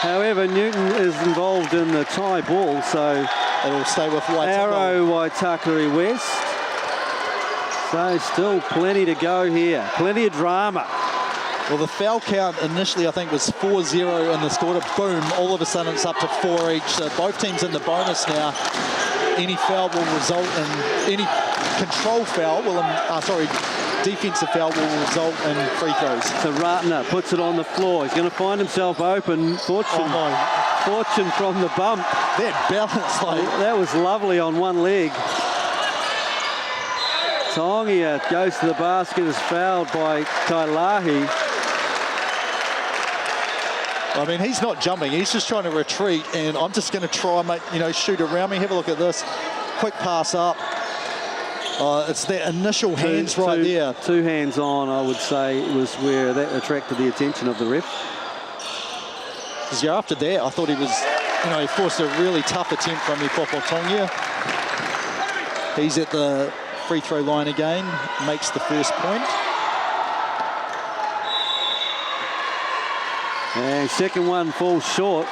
However, Newton is involved in the tie ball, so it'll stay with Arrow Waitakere West. So still plenty to go here, plenty of drama. Well, the foul count initially, I think, was 4-0 in this quarter. Boom, all of a sudden it's up to 4 each. So both teams in the bonus now. Any foul will result in, any control foul will, defensive foul will result in free throws. So Ratner puts it on the floor. He's going to find himself open. Fortune from the bump. That balance, that was lovely on one leg. Tongia goes to the basket, is fouled by Kailahi. I mean, he's not jumping. He's just trying to retreat, and I'm just going to try and shoot around me. Have a look at this. Quick pass up. It's that initial hands right there. 2 hands on, I would say, was where that attracted the attention of the ref. Because after that, I thought he was, he forced a really tough attempt from Fopo-Tongia. He's at the free throw line again, makes the first point. And second one falls short.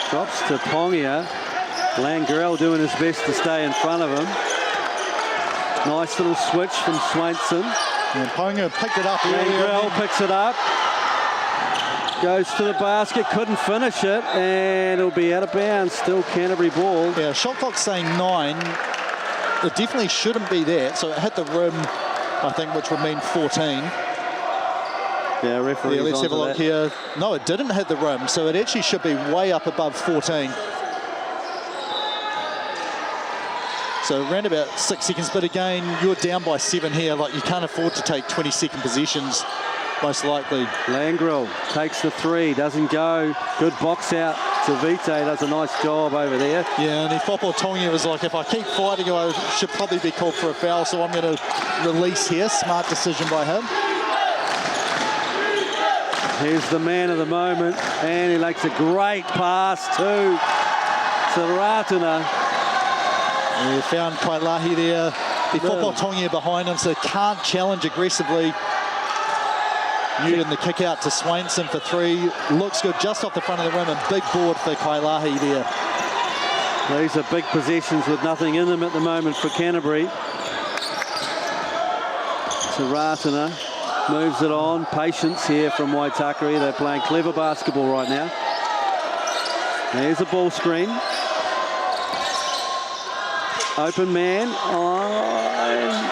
Drops to Pongia. Langrel doing his best to stay in front of him. Nice little switch from Swainson. And Pongia picked it up. Langrel picks it up. Goes to the basket, couldn't finish it, and it'll be out of bounds. Still Canterbury ball. Yeah, shot clock saying 9. It definitely shouldn't be that. So it hit the rim, I think, which would mean 14. Yeah, referee's let's have a look here. No, it didn't hit the rim, so it actually should be way up above 14. So around about 6 seconds, but again, you're down by 7 here. Like, you can't afford to take 20-second possessions, most likely. Langrel takes the 3, doesn't go. Good box out. Tavite does a nice job over there. Yeah, and Fopo-Tongia was like, if I keep fighting, I should probably be called for a foul, so I'm going to release here. Smart decision by him. Here's the man of the moment, and he makes a great pass to Ratana. He found Kailahi there. Fopo-Tongia behind him, so can't challenge aggressively. Newton, the kick out to Swainson for 3. Looks good just off the front of the rim, and big board for Kailahi there. These are big possessions with nothing in them at the moment for Canterbury. Taratana moves it on. Patience here from Waitakere. They're playing clever basketball right now. There's a ball screen. Open man on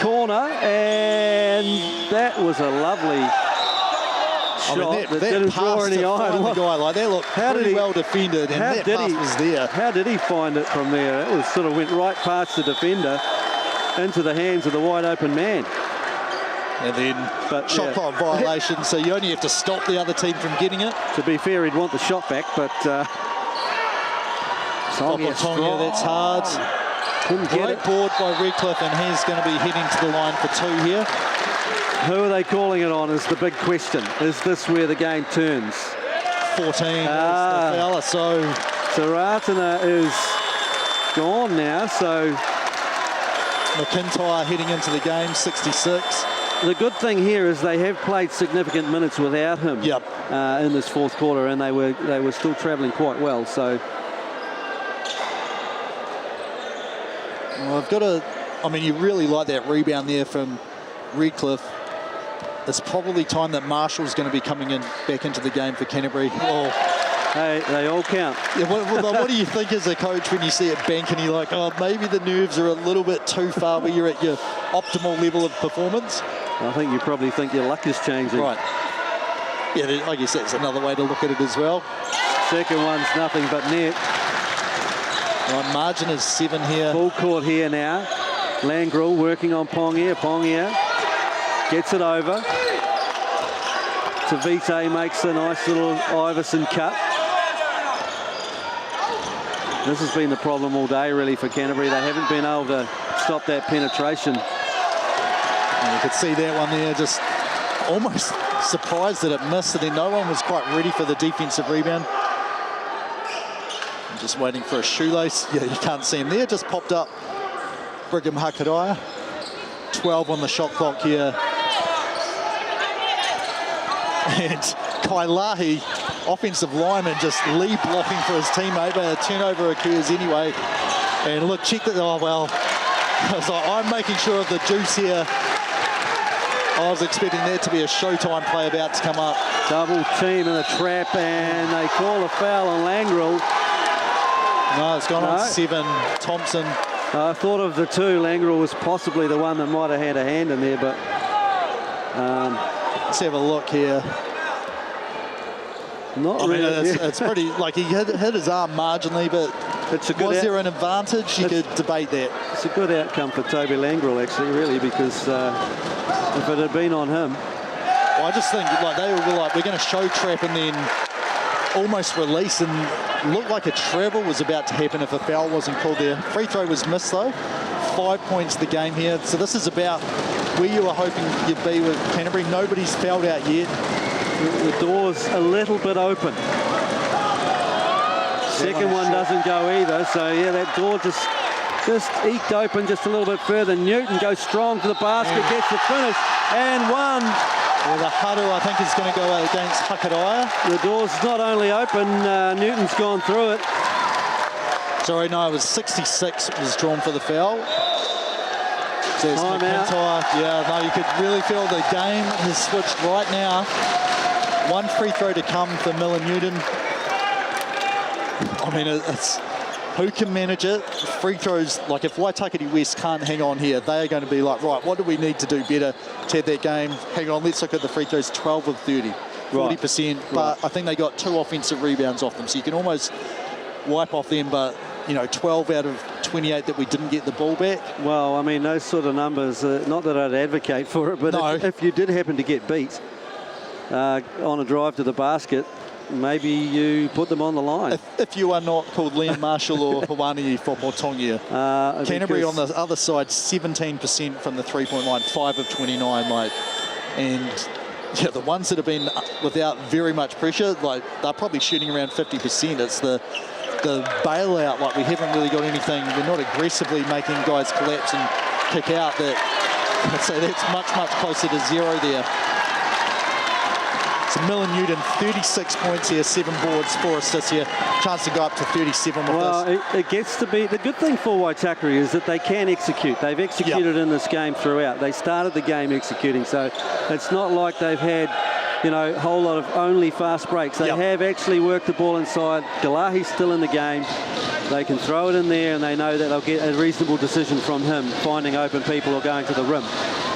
corner, and that was a lovely shot that didn't draw any eye. The guy like that looked pretty well defended, and that pass was there. How did he find it from there? It was sort of went right past the defender into the hands of the wide open man. And then shot clock violation, so you only have to stop the other team from getting it. To be fair, he'd want the shot back, but Tonga, that's hard. Great board by Redcliffe, and he's going to be heading to the line for 2 here. Who are they calling it on is the big question. Is this where the game turns? 14 is the fella, so... Taratana is gone now, so... McIntyre heading into the game, 66. The good thing here is they have played significant minutes without him in this fourth quarter, and they were still travelling quite well, so... Well, I've got to... I mean, you really like that rebound there from Redcliffe. It's probably time that Marshall's going to be coming in back into the game for Canterbury. Oh. Hey, they all count. Yeah, what do you think as a coach when you see it bank and you're like, oh, maybe the nerves are a little bit too far where you're at your optimal level of performance? I think you probably think your luck is changing. Right. Yeah, I guess that's another way to look at it as well. Second one's nothing but net. Right, margin is 7 here. Full court here now. Langrel working on Pongia. Pongia gets it over. Tavite makes a nice little Iverson cut. This has been the problem all day, really, for Canterbury. They haven't been able to stop that penetration. And you could see that one there, just almost surprised that it missed, and then no one was quite ready for the defensive rebound. I'm just waiting for a shoelace. Yeah, you can't see him there, just popped up. Brigham Hakariah, 12 on the shot clock here. And Kailahi, offensive lineman, just lead blocking for his teammate, but a turnover occurs anyway. And look, check that. Oh, well, I was like, I'm making sure of the juice here. I was expecting there to be a Showtime play about to come up. Double team in the trap, and they call a foul on Langrel. No, it's gone on 7. Thompson. I thought of the two. Langrel was possibly the one that might have had a hand in there, but... let's have a look here. Not really. really. It's pretty, like he hit his arm marginally, but it's a good was there an advantage? You could debate that. It's a good outcome for Toby Langrel, actually, really, because if it had been on him... Well, I just think like they were like, we're going to show trap and then almost release, and looked like a travel was about to happen if a foul wasn't called there. Free throw was missed, though. 5 points the game here. So this is about where you were hoping you'd be with Canterbury. Nobody's fouled out yet. The door's a little bit open. Second one doesn't go either, so yeah, that door just eked open just a little bit further. Newton goes strong to the basket, gets the finish, and one. Well, the huddle, I think, is going to go against Hakariah. The door's not only open, Newton's gone through it. Sorry, no, it was 66 was drawn for the foul. So it's McIntyre. Yeah, no, you could really feel the game has switched right now. One free throw to come for Miller Newton. I mean, it's who can manage it? Free throws, like if Waitakere West can't hang on here, they are going to be like, right, what do we need to do better to have that game? Hang on, let's look at the free throws, 12 of 30, 40%. But I think they got 2 offensive rebounds off them, so you can almost wipe off them, but you know, 12 out of 28 that we didn't get the ball back. Well, I mean, those sort of numbers, not that I'd advocate for it, but no. if you did happen to get beat on a drive to the basket, maybe you put them on the line. If you are not called Liam Marshall or Hawani for Tongia. Canterbury on the other side, 17% from the three-point line, 5 of 29. Like, and yeah, the ones that have been without very much pressure, like they're probably shooting around 50%. It's the bailout, like we haven't really got anything. We're not aggressively making guys collapse and kick out. That I'd say that's much closer to 0 there. So Millen Newton, 36 points here, 7 boards, 4 assists here. Chance to go up to 37 with this. It gets to be, the good thing for Waitakere is that they can execute. They've executed in this game throughout. They started the game executing, so it's not like they've had, you know, a whole lot of only fast breaks. They have actually worked the ball inside. Galahi's still in the game. They can throw it in there, and they know that they'll get a reasonable decision from him, finding open people or going to the rim.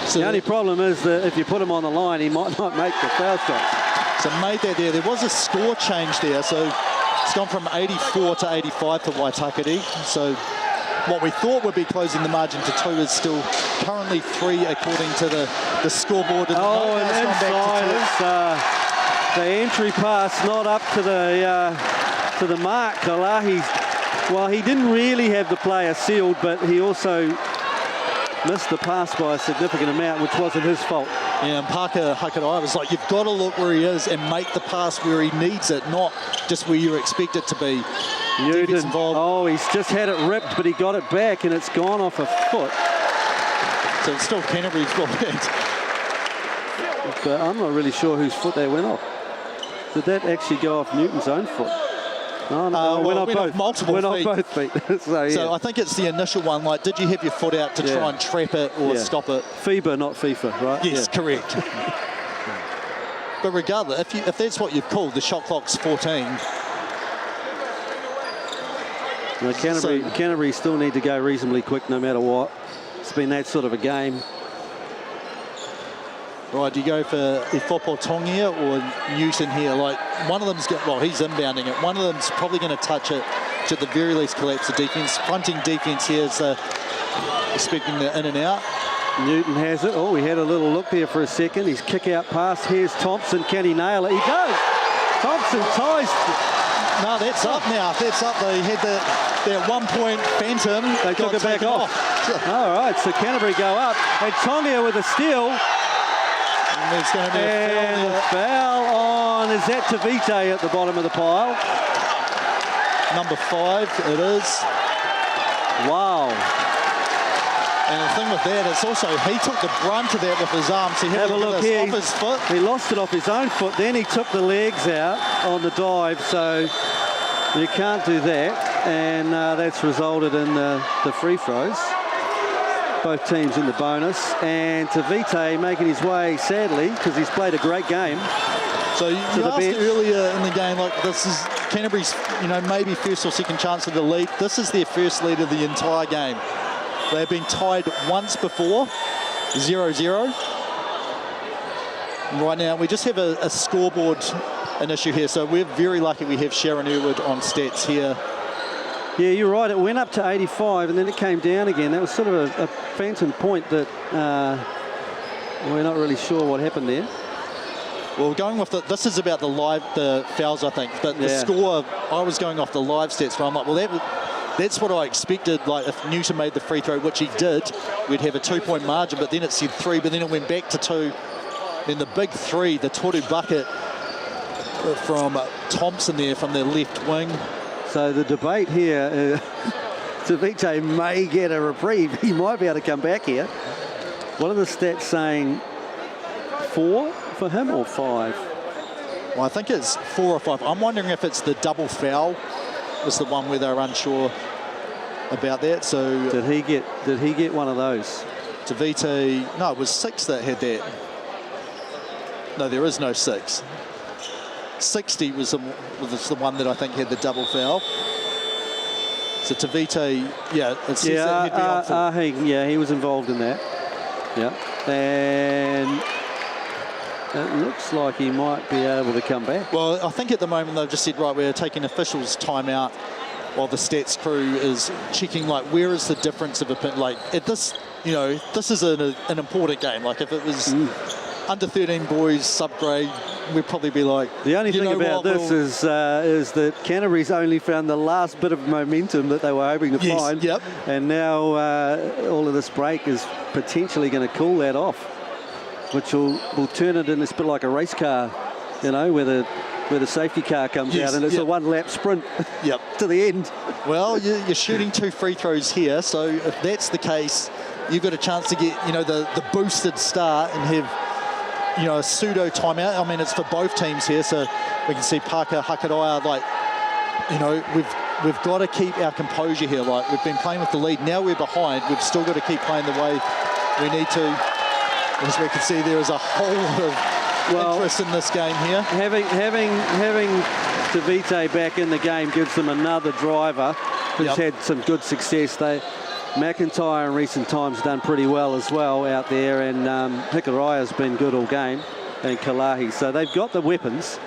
So the only problem is that if you put him on the line, he might not make the foul shot. So made that there. There was a score change there, so it's gone from 84 to 85 for Waitakere. So what we thought would be closing the margin to 2 is still currently 3 according to the scoreboard. And and inside it's the entry pass not up to the mark. Galahi, well, he didn't really have the player sealed, but he also missed the pass by a significant amount, which wasn't his fault. Yeah, and Parker Hakarai was like, you've got to look where he is and make the pass where he needs it, not just where you expect it to be. Newton, oh, he's just had it ripped, but he got it back, and it's gone off a foot. So it's still Canterbury's ball. But I'm not really sure whose foot that went off. Did that actually go off Newton's own foot? No, no, went off both. Multiple went feet. off both feet. So I think it's the initial one. Like, did you have your foot out to try and trap it or stop it? FIBA, not FIFA, right? Yes, correct. But regardless, if that's what you've called, the shot clock's 14. Now, Canterbury still need to go reasonably quick no matter what. It's been that sort of a game. Right, do you go for Ifopo Tongia or Newton here? Like, one of them's he's inbounding it. One of them's probably going to touch it to at the very least collapse the defense. Fronting defense here is expecting the in and out. Newton has it. Oh, we had a little look there for a second. His kick out pass. Here's Thompson. Can he nail it? He does. Thompson ties. No, that's up now. That's up. They had that 1 point phantom. They took it back off. All right, so Canterbury go up. And Tongia with a steal. And there's going to be a foul on, is that Tavite at the bottom of the pile? Number 5, it is. Wow. And the thing with that is also he took the brunt of that with his arms. So he had Have a look here. Off his foot. He lost it off his own foot. Then he took the legs out on the dive. So you can't do that. And that's resulted in the free throws. Both teams in the bonus. And Tavite making his way, sadly, because he's played a great game. So you asked earlier in the game, like, this is Canterbury's, maybe first or second chance of the lead. This is their first lead of the entire game. They've been tied once before, 0-0. Right now, we just have a scoreboard an issue here. So we're very lucky we have Sharon Irwood on stats here. Yeah, you're right. It went up to 85 and then it came down again. That was sort of a phantom point that we're not really sure what happened there. Well, going with this is about the fouls, I think. But the score, I was going off the live stats, where I'm like, well, that's what I expected. Like, if Newton made the free throw, which he did, we'd have a 2-point margin. But then it said 3, but then it went back to 2. Then the big 3, the Toru bucket from Thompson there from their left wing. So the debate here, Tavite may get a reprieve. He might be able to come back here. What are the stats saying? 4 for him or 5? Well, I think it's 4 or 5. I'm wondering if it's the double foul was the one where they're unsure about that. So did he get one of those? Tavite, no, it was 6 that had that. No, there is no 6. 60 was the one that I think had the double foul. So Tavite, it says that he'd be on 4. He was involved in that. Yeah, and it looks like he might be able to come back. Well, I think at the moment they've just said, right, we're taking officials' timeout while the stats crew is checking, like, where is the difference of opinion. Like, at this, this is an important game. Like, if it was under 13 boys, subgrade, we'd probably be like... The only thing about this is that Canterbury's only found the last bit of momentum that they were hoping to find. Yep. And now all of this break is potentially going to cool that off, which will turn it in a bit like a race car, where the safety car comes out and it's a one-lap sprint to the end. Well, you're shooting 2 free throws here, so if that's the case, you've got a chance to get, the boosted start and have you know, a pseudo timeout. I mean, it's for both teams here, so we can see Parker Hakaraia, like, you know, we've got to keep our composure here. Like, we've been playing with the lead. Now we're behind. We've still got to keep playing the way we need to. As we can see, there is a whole lot of interest in this game here. Having Tavite back in the game gives them another driver who's had some good success. McIntyre in recent times done pretty well as well out there, and Hikaraia's been good all game, and Kalahi. So they've got the weapons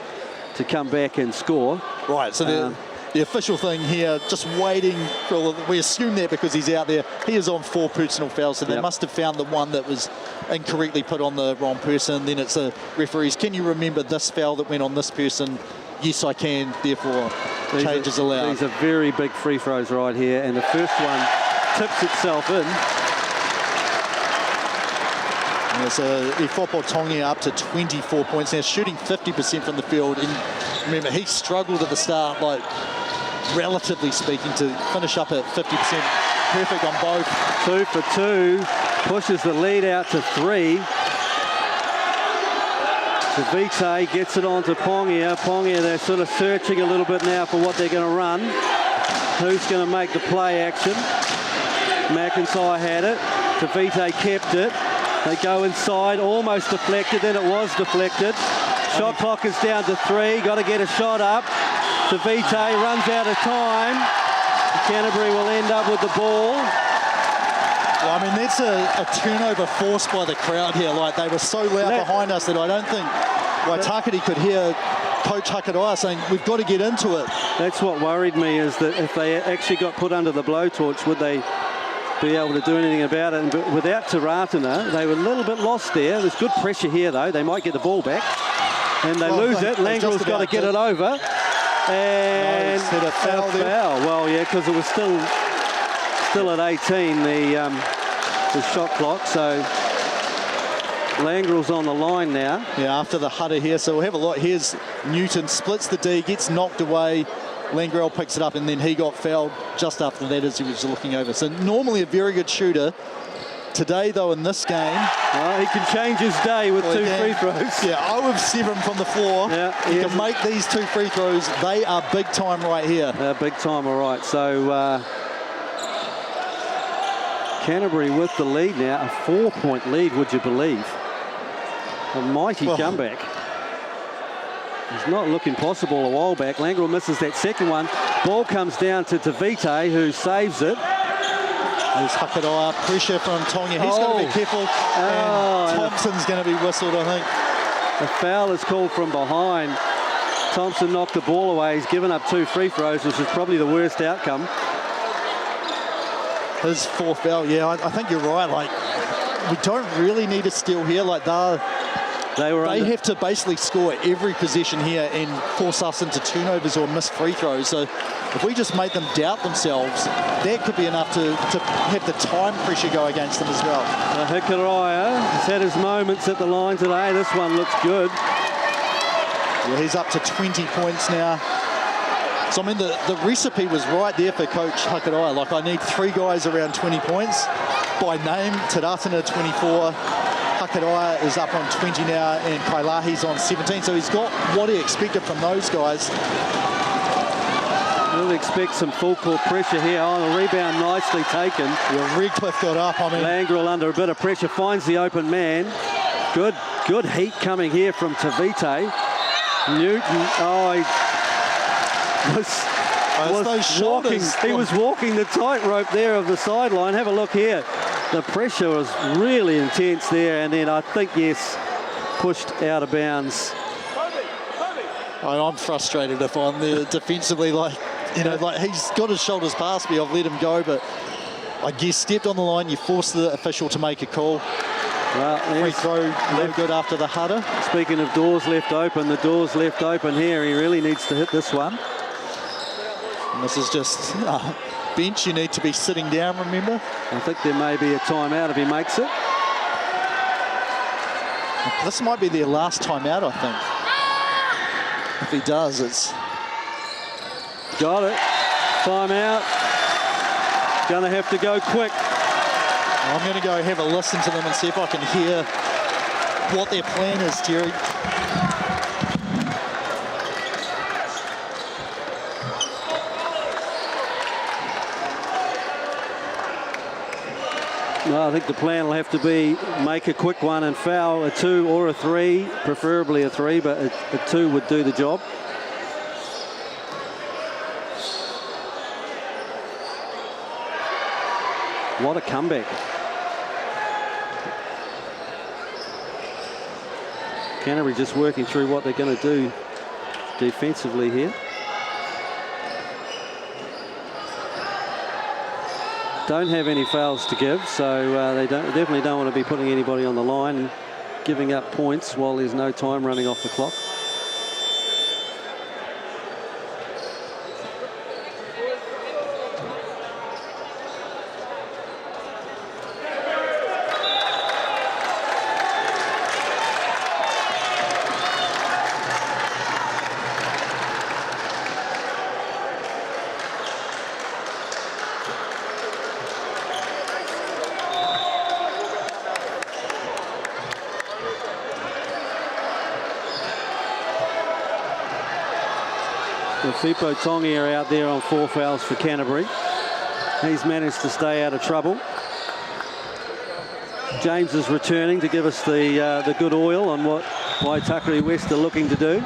to come back and score. Right, so the official thing here, just waiting for, we assume that because he's out there, he is on 4 personal fouls, so they must have found the one that was incorrectly put on the wrong person. Then it's the referees, can you remember this foul that went on this person? Yes, I can, therefore changes allowed. These are very big free throws right here, and the first one tips itself in. And so Ifopo Tongia up to 24 points now, shooting 50% from the field. And remember, he struggled at the start, like, relatively speaking, to finish up at 50%. Perfect on both. 2 for 2, pushes the lead out to 3. Tavite gets it on to Pongia. Pongia, they're sort of searching a little bit now for what they're going to run. Who's going to make the play action? McIntyre had it. Tavite kept it. They go inside, almost deflected, then it was deflected. Shot clock is down to 3, got to get a shot up. Tavite runs out of time. Canterbury will end up with the ball. Well, I mean, that's a turnover forced by the crowd here. Like, they were so loud behind us that I don't think Waitakere could hear Coach Hakaraia saying, we've got to get into it. That's what worried me, is that if they actually got put under the blowtorch, would they be able to do anything about it? And without Taratana, they were a little bit lost there. There's good pressure here, though. They might get the ball back. And they lose it. Langrel's got to get it over. And a foul there. Well, yeah, because it was still at 18, the shot clock. So Langrel's on the line now. Yeah, after the hutter here. So we'll have a lot. Here's Newton, splits the D, gets knocked away. Langrel picks it up, and then he got fouled just after that as he was looking over. So normally a very good shooter. Today, though, in this game... Well, he can change his day with 2 free throws. Yeah, 0 of 7 from the floor. Yeah, he can make these 2 free throws. They are big time right here. They're big time, all right. So Canterbury with the lead now. A 4-point lead, would you believe? A mighty comeback. It's not looking possible a while back. Langrel misses that second one. Ball comes down to Tavite, who saves it. There's Hakaraia, pressure from Tongia. He's got to be careful. And Thompson's going to be whistled, I think. The foul is called from behind. Thompson knocked the ball away. He's given up 2 free throws, which is probably the worst outcome. His 4th foul, yeah, I think you're right. Like, we don't really need a steal here. Like, they have to basically score every possession here and force us into turnovers or missed free throws. So if we just make them doubt themselves, that could be enough to have the time pressure go against them as well. Hakaraia has had his moments at the line today. This one looks good. Yeah, he's up to 20 points now. So, I mean, the recipe was right there for Coach Hakaraia. Like, I need 3 guys around 20 points. By name, Taratana 24. Hakaraia is up on 20 now, and Kailahi's on 17. So he's got what he expected from those guys. We'll expect some full court pressure here. On the rebound, nicely taken. Yeah, Redcliffe got up. I mean, Langrel under a bit of pressure, finds the open man. Good heat coming here from Tavite. Newton, he was walking the tightrope there of the sideline. Have a look here. The pressure was really intense there, and then I think, yes, pushed out of bounds. I'm frustrated if I'm there defensively. Like, you know, like, he's got his shoulders past me. I've let him go, but I guess stepped on the line. You force the official to make a call. Well, free throw, no good after the hutter. Speaking of doors left open, the door's left open here. He really needs to hit this one. And this is just bench. You need to be sitting down, remember? I think there may be a timeout if he makes it. This might be their last timeout, I think. If he does, it's... Got it. Timeout. Gonna have to go quick. I'm going to go have a listen to them and see if I can hear what their plan is, Terry. No, I think the plan will have to be make a quick one and foul a 2 or a 3, preferably a 3, but a 2 would do the job. What a comeback. Canterbury just working through what they're going to do defensively here. Don't have any fouls to give, so they definitely don't want to be putting anybody on the line and giving up points while there's no time running off the clock. Fipo Tongi are out there on 4 fouls for Canterbury. He's managed to stay out of trouble. James is returning to give us the good oil on what Waitakere West are looking to do.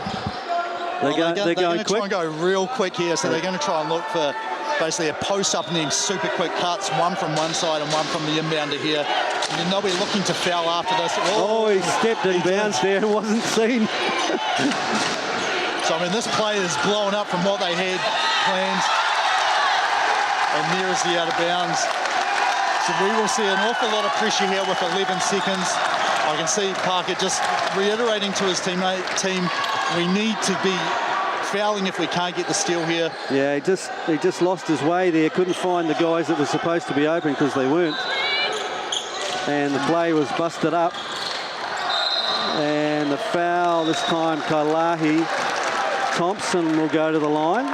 They're going to quick. try and go real quick here, so they're going to try and look for basically a post up and then super quick cuts, one from one side and one from the inbounder here. And then they'll be looking to foul after this. Oh, he stepped in bounds there and wasn't seen. So, I mean, this play is blowing up from what they had planned. And there is the out of bounds. So we will see an awful lot of pressure here with 11 seconds. I can see Parker just reiterating to his team, we need to be fouling if we can't get the steal here. Yeah, he just lost his way there. Couldn't find the guys that were supposed to be open because they weren't. And the play was busted up. And the foul this time, Kalahi. Thompson will go to the line.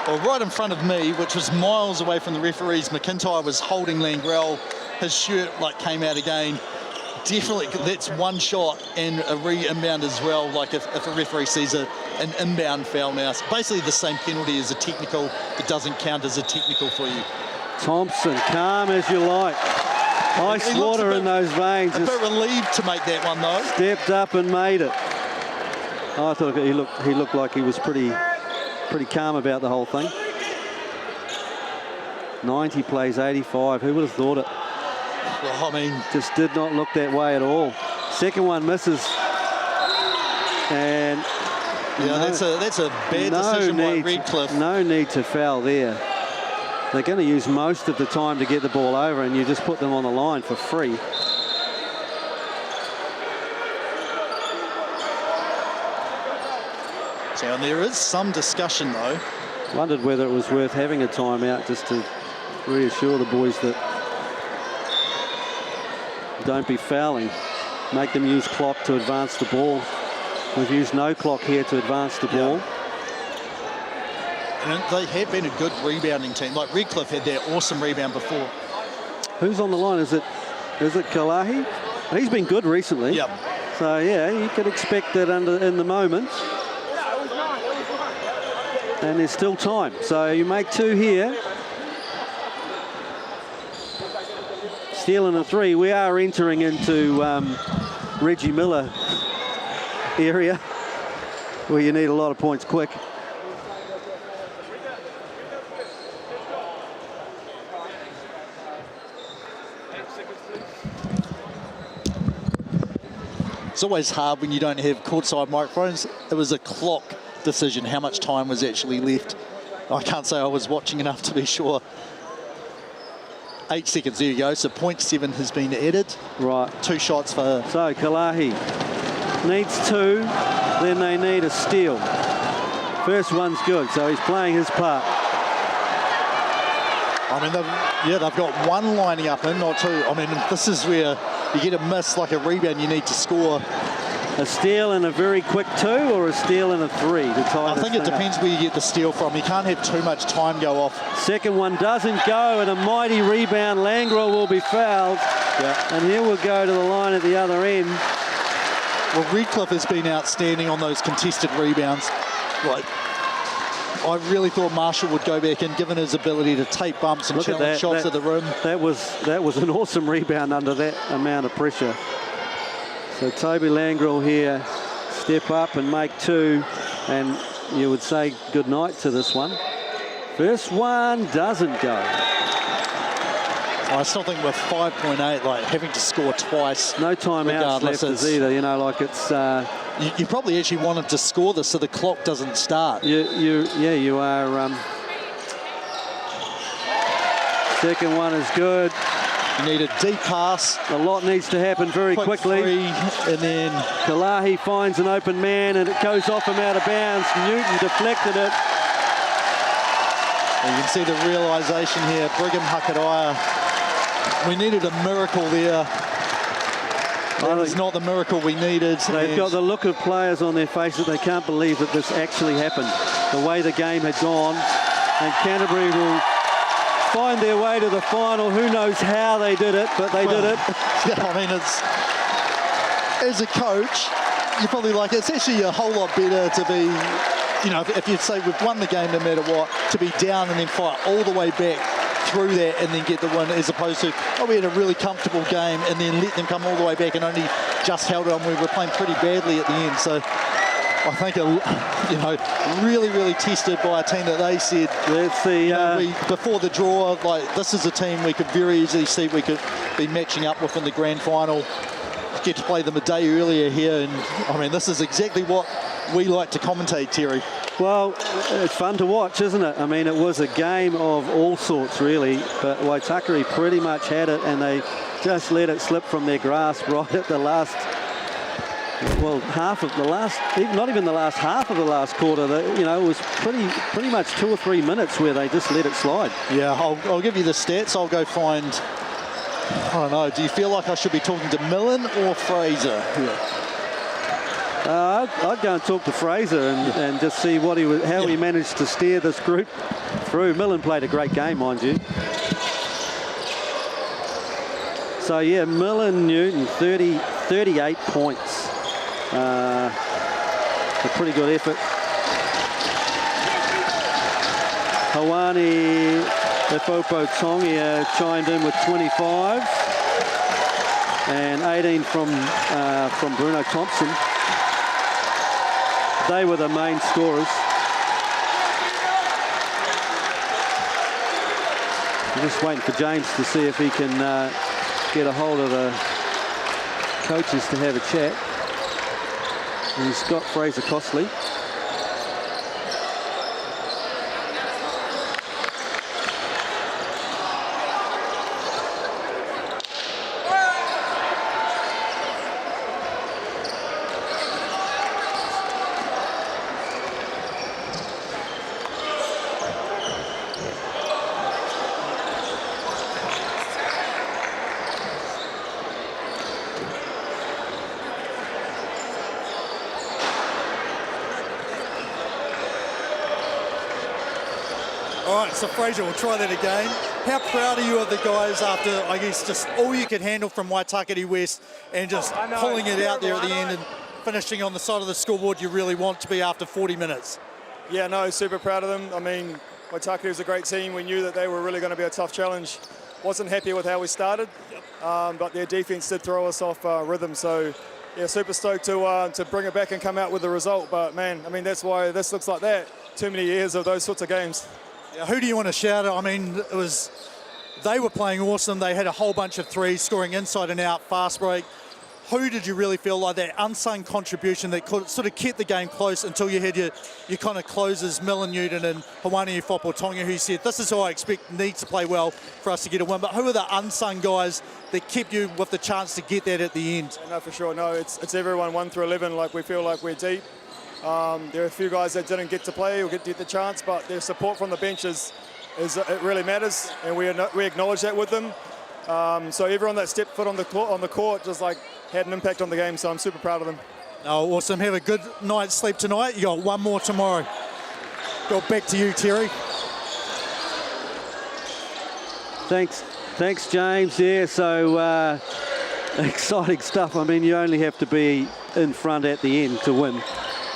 Well, right in front of me, which was miles away from the referees, McIntyre was holding Langrell. His shirt came out again. Definitely, that's one shot and a re-inbound as well. Like if a referee sees an inbound foul now, it's basically the same penalty as a technical. It doesn't count as a technical for you. Thompson, calm as you like. Ice water in those veins. A bit relieved to make that one though. Stepped up and made it. I thought he looked like he was pretty calm about the whole thing. 90 plays 85. Who would have thought it? Well, I mean, just did not look that way at all. Second one misses, and yeah, that's a bad decision by Redcliffe. No need to foul there. They're going to use most of the time to get the ball over, and you just put them on the line for free. So and there is some discussion though. Wondered whether it was worth having a timeout just to reassure the boys that don't be fouling. Make them use clock to advance the ball. We've used no clock here to advance the ball. And they have been a good rebounding team. Like Redcliffe had that awesome rebound before. Who's on the line? Is it Kalahi? He's been good recently. Yep. So yeah, you could expect that in the moment. And there's still time. So you make 2 here. Stealing a 3. We are entering into Reggie Miller area where you need a lot of points quick. It's always hard when you don't have courtside microphones. It was a clock decision, how much time was actually left. I can't say I was watching enough to be sure. 8 seconds, there you go. So 0.7 has been added. Right. 2 shots for... So Kalahi needs 2, then they need a steal. First one's good, so he's playing his part. I mean, they've got 1 lining up in, not 2. I mean, this is where you get a miss, like a rebound, you need to score. A steal and a very quick 2 or a steal and a 3 to tie I think it depends where you get the steal from. You can't have too much time go off. Second one doesn't go, and a mighty rebound. Langrell will be fouled. Yeah. And he will go to the line at the other end. Well, Redcliffe has been outstanding on those contested rebounds. Like, I really thought Marshall would go back in, given his ability to take bumps and challenge shots at the rim. That was an awesome rebound under that amount of pressure. So Toby Langrel here, step up and make two, and you would say good night to this one. First one doesn't go. I still think with 5.8, like having to score twice. No timeouts left either, you know, like it's... You probably actually wanted to score this so the clock doesn't start. You are... second one is good. You need a deep pass. A lot needs to happen very quickly. And then... Kalahi finds an open man and it goes off him out of bounds. Newton deflected it. And you can see the realisation here. Brigham Hakaraia. We needed a miracle there. That was not the miracle we needed. They've got the look of players on their face that they can't believe that this actually happened. The way the game had gone. And Canterbury will find their way to the final. Who knows how they did it, but they did it. Yeah, I mean, it's... As a coach, you're probably like, it's actually a whole lot better to be... You know, if you'd say we've won the game no matter what, to be down and then fight all the way back through that and then get the win, as opposed to, oh, we had a really comfortable game and then let them come all the way back and only just held on. We were playing pretty badly at the end. So I think, you know, really, really tested by a team that they said, let's see, before the draw, like, this is a team we could very easily see we could be matching up with in the grand final. Get to play them a day earlier here, and I mean, this is exactly what we like to commentate, Terry. Well, it's fun to watch, isn't it? I mean, it was a game of all sorts, really, but Waitakere pretty much had it, and they just let it slip from their grasp right at the last, well, half of the last, not even the last half of the last quarter. You know, it was pretty much 2 or 3 minutes where they just let it slide. Yeah, I'll give you the stats. I'll go find, I don't know, do you feel like I should be talking to Millen or Fraser? Yeah. I'd go and talk to Fraser and just see what how he managed to steer this group through. Millen played a great game, mind you. So yeah, Millen Newton 38 points. A pretty good effort. Hawani Efopo Tongia chimed in with 25 and 18 from Bruno Thompson. They were the main scorers. I'm just waiting for James to see if he can get a hold of the coaches to have a chat. And he's got Fraser Costley. All right, so Fraser, we'll try that again. How proud are you of the guys after, I guess, just all you could handle from Waitakere West and just pulling it out there at the end and finishing on the side of the scoreboard you really want to be after 40 minutes? Yeah, no, super proud of them. I mean, Waitakere is a great team. We knew that they were really going to be a tough challenge. Wasn't happy with how we started, but their defense did throw us off rhythm. So, yeah, super stoked to bring it back and come out with the result. But, man, I mean, that's why this looks like that. Too many years of those sorts of games. Who do you want to shout at? I mean, they were playing awesome. They had a whole bunch of threes, scoring inside and out, fast break. Who did you really feel like that unsung contribution that sort of kept the game close until you had your kind of closers, Millen Newton and Hawani Fopo-Tonga, who said, this is who I expect needs to play well for us to get a win. But who are the unsung guys that kept you with the chance to get that at the end? No, for sure. No, it's everyone 1 through 11. Like, we feel like we're deep. There are a few guys that didn't get to play or get the chance, but their support from the bench it really matters, and we acknowledge that with them. So everyone that stepped foot on the court just like had an impact on the game. So I'm super proud of them. Oh, awesome! Have a good night's sleep tonight. You got one more tomorrow. Go back to you, Terry. Thanks, James. Yeah, so exciting stuff. I mean, you only have to be in front at the end to win.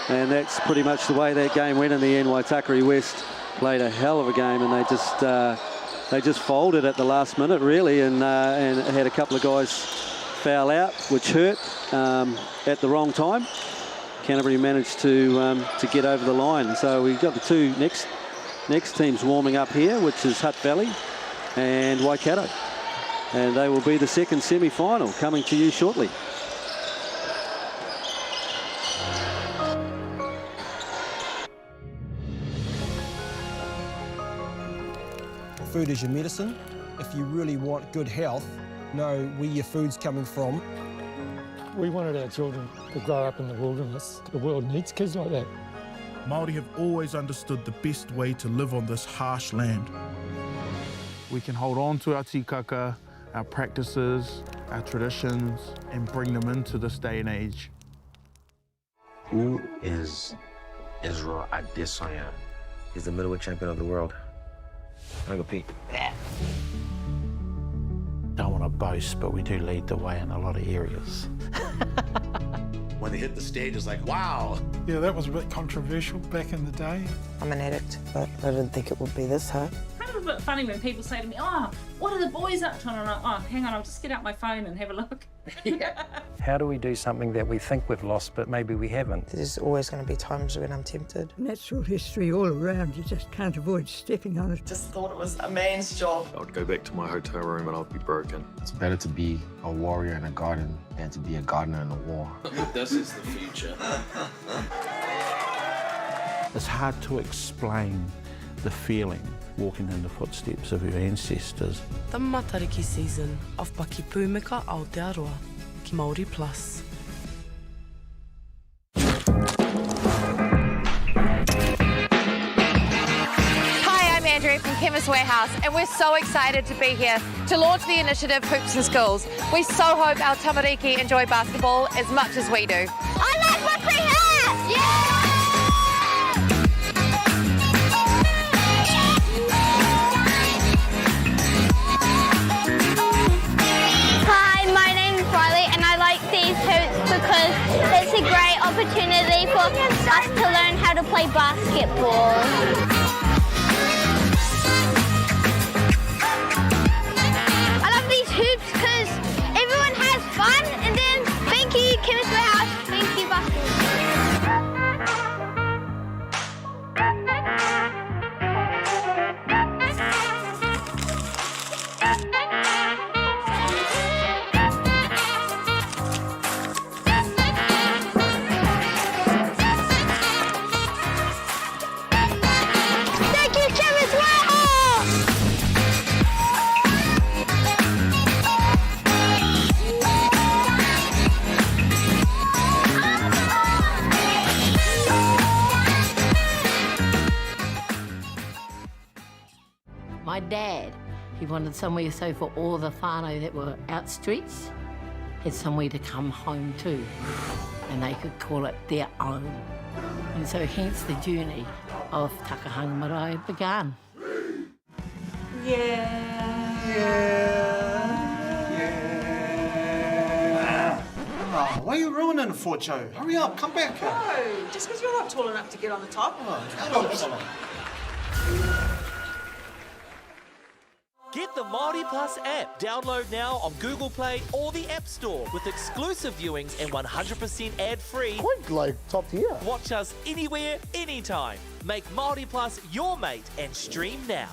And that's pretty much the way that game went in the end. Waitakere West played a hell of a game, and they just folded at the last minute, really, and had a couple of guys foul out, which hurt at the wrong time. Canterbury managed to get over the line. So we've got the two next teams warming up here, which is Hutt Valley and Waikato. And they will be the second semi-final coming to you shortly. Food is your medicine. If you really want good health, know where your food's coming from. We wanted our children to grow up in the wilderness. The world needs kids like that. Māori have always understood the best way to live on this harsh land. We can hold on to our tikaka, our practices, our traditions, and bring them into this day and age. Who is Israel Adesanya? He's the middleweight champion of the world. I'm gonna go Pete. Don't want to boast, but we do lead the way in a lot of areas. When they hit the stage, it's like, wow. Yeah, that was a bit controversial back in the day. I'm an addict, but I didn't think it would be this hard. Kind of a bit funny when people say to me, oh, what are the boys up to? And I'm like, oh, hang on, I'll just get out my phone and have a look. How do we do something that we think we've lost, but maybe we haven't? There's always going to be times when I'm tempted. Natural history all around, you just can't avoid stepping on it. Just thought it was a man's job. I would go back to my hotel room and I'd be broken. It's better to be a warrior in a garden than to be a gardener in a war. This is the future. It's hard to explain the feeling walking in the footsteps of your ancestors. The matariki season of Paki Pūmika Aotearoa ki Māori Plus. Hi, I'm Andrea from Chemist Warehouse, and we're so excited to be here to launch the initiative Hoops in Schools. We so hope our tamariki enjoy basketball as much as we do. I like what we have! Yeah! Because it's a great opportunity for us to learn how to play basketball. I love these hoops because everyone has fun, and then thank you Chemist Warehouse, thank you basketball. My dad, he wanted somewhere so for all the whānau that were out streets, had somewhere to come home to, and they could call it their own. And so hence the journey of Takahanga Marae began. Oh, why are you ruining it for, Joe? Hurry up, come back. No, just because you're not tall enough to get on the top. Get the Māori Plus app. Download now on Google Play or the App Store with exclusive viewings and 100% ad-free. Quite like top tier. Watch us anywhere, anytime. Make Māori Plus your mate and stream now.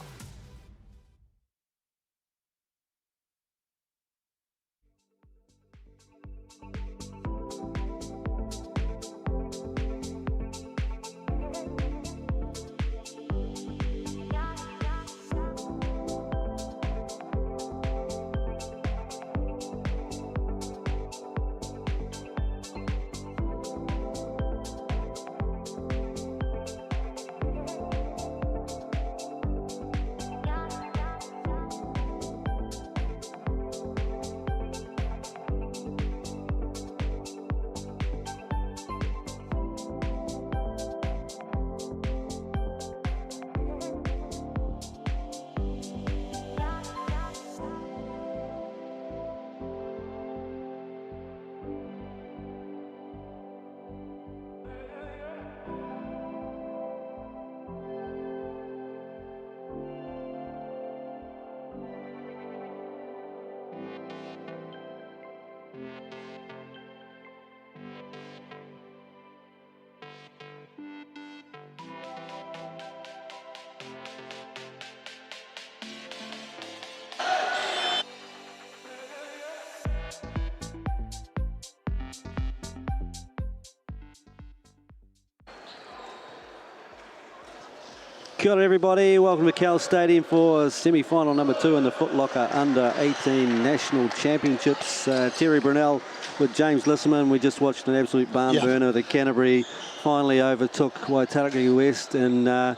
Kia ora everybody, welcome to Cowles Stadium for semi-final number 2 in the Foot Locker Under-18 National Championships. Terry Brunel with James Lisserman. We just watched an absolute barn burner. The Canterbury finally overtook Waitariki West, and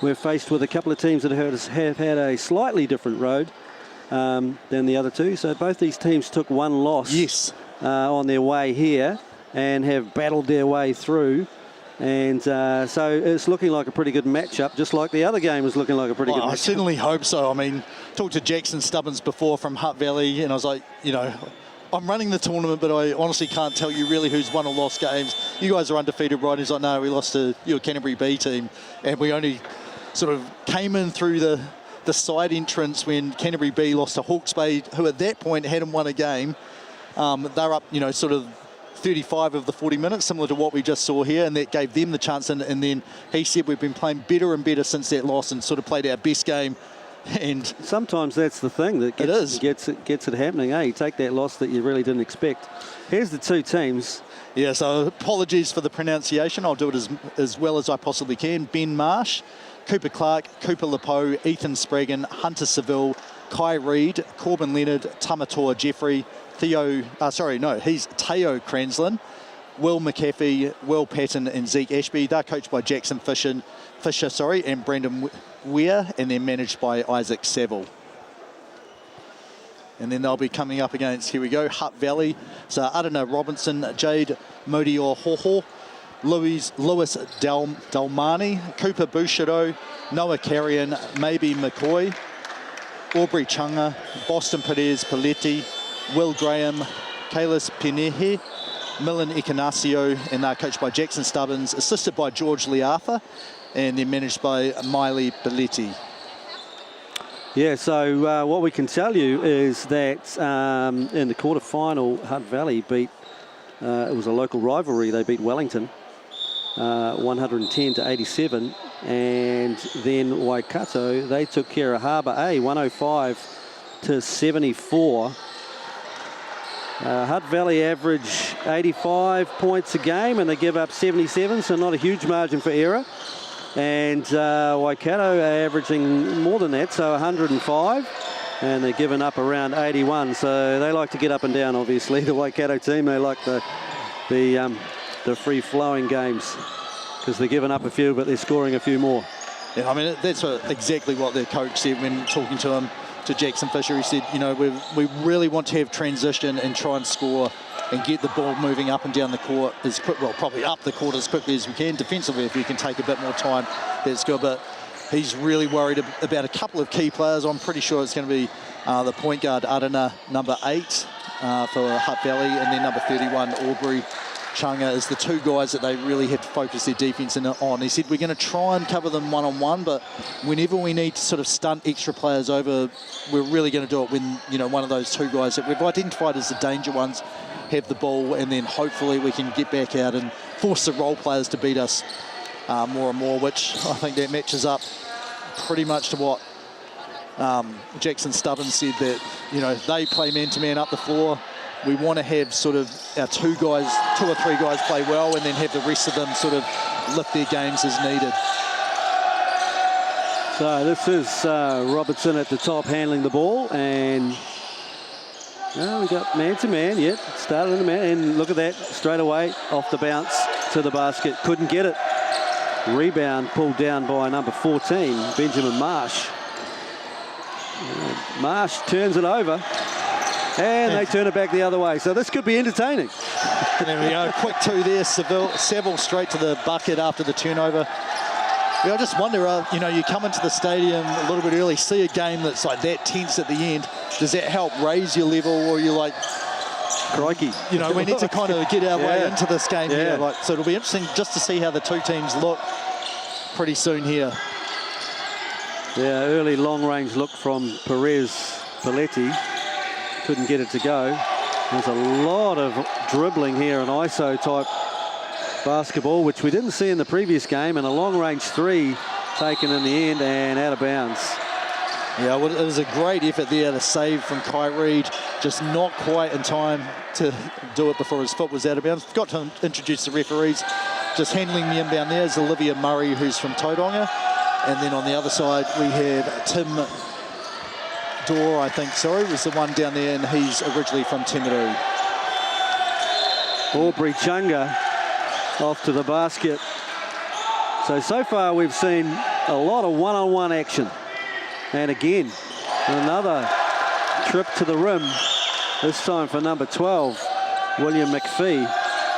we're faced with a couple of teams that have had a slightly different road than the other two. So both these teams took one loss on their way here and have battled their way through. And so it's looking like a pretty good matchup, just like the other game was looking like a pretty good matchup. I certainly hope so. I mean, talked to Jackson Stubbins before from Hutt Valley, and I was like, you know, I'm running the tournament, but I honestly can't tell you really who's won or lost games. You guys are undefeated, right? He's like, no, we lost to your Canterbury B team, and we only sort of came in through the side entrance when Canterbury B lost to Hawke's Bay, who at that point hadn't won a game. They're up, you know, sort of 35 of the 40 minutes, similar to what we just saw here, and that gave them the chance. And then he said we've been playing better and better since that loss and sort of played our best game. And sometimes that's the thing that gets it happening. You take that loss that you really didn't expect. Here's the two teams. Yeah, so apologies for the pronunciation. I'll do it as well as I possibly can. Ben Marsh, Cooper Clark, Cooper Lepo, Ethan Spraggan, Hunter Seville, Kai Reid, Corbin Leonard, Tamatoa Jeffrey, he's Teo Cranslin, Will McAfee, Will Patton and Zeke Ashby. They're coached by Jackson Fisher, and Brandon Weir, and they're managed by Isaac Saville. And then they'll be coming up against, here we go, Hutt Valley. So Adana Robinson, Jade Modior Hoho, Lewis Dalmani, Cooper Bouchardot, Noah Carrion, Maybe McCoy, Aubrey Chunga, Boston Perez Paletti, Will Graham, Kalis Pinehe, Milan Ignaccio, and they're coached by Jackson Stubbins, assisted by George Liafa, and they're managed by Miley Belletti. Yeah, so what we can tell you is that in the quarterfinal, Hutt Valley beat, it was a local rivalry, they beat Wellington 110 to 87, and then Waikato, they took care of Harbour A 105 to 74. Hutt Valley average 85 points a game and they give up 77, so not a huge margin for error. And Waikato are averaging more than that, so 105, and they're giving up around 81. So they like to get up and down, obviously. The Waikato team, they like the free-flowing games because they're giving up a few, but they're scoring a few more. Yeah, I mean, that's exactly what their coach said when talking to him. To Jackson Fisher, he said, you know, we really want to have transition and try and score and get the ball moving up and down the court as quick, well, probably up the court as quickly as we can. Defensively, if we can take a bit more time, that's good. But he's really worried about a couple of key players. I'm pretty sure it's going to be the point guard Adana, number 8 for Hutt Valley, and then number 31 Aubrey Chunga is the two guys that they really have to focus their defense on. He said, we're going to try and cover them one-on-one, but whenever we need to sort of stunt extra players over, we're really going to do it when, you know, one of those two guys that we've identified as the danger ones have the ball, and then hopefully we can get back out and force the role players to beat us more and more, which I think that matches up pretty much to what Jackson Stubbins said, that, you know, they play man-to-man up the floor. We want to have sort of our two or three guys play well, and then have the rest of them sort of lift their games as needed. So this is Robertson at the top handling the ball, and we got man-to-man, started in the man, and look at that, straight away, off the bounce to the basket, couldn't get it. Rebound pulled down by number 14, Benjamin Marsh. Marsh turns it over. And they turn it back the other way. So this could be entertaining. There we go. Quick two there. Saville straight to the bucket after the turnover. Yeah, I just wonder, you know, you come into the stadium a little bit early, see a game that's like that tense at the end. Does that help raise your level, or you're like, crikey, you know, we need to kind of get our way into this game here. Like, so it'll be interesting just to see how the two teams look pretty soon here. Yeah, early long-range look from Perez Paletti. Couldn't get it to go. There's a lot of dribbling here, an ISO type basketball, which we didn't see in the previous game, and a long-range 3 taken in the end and out of bounds. Yeah, well, it was a great effort there, the save from Kai Reid, just not quite in time to do it before his foot was out of bounds. Forgot to introduce the referees. Just handling the inbound there is Olivia Murray, who's from Tauranga, And then on the other side, we have Tim Dorr, I think, sorry, was the one down there, and he's originally from Timaru. Aubrey Chunga off to the basket. So far we've seen a lot of one-on-one action. And again, another trip to the rim, this time for number 12, William McPhee.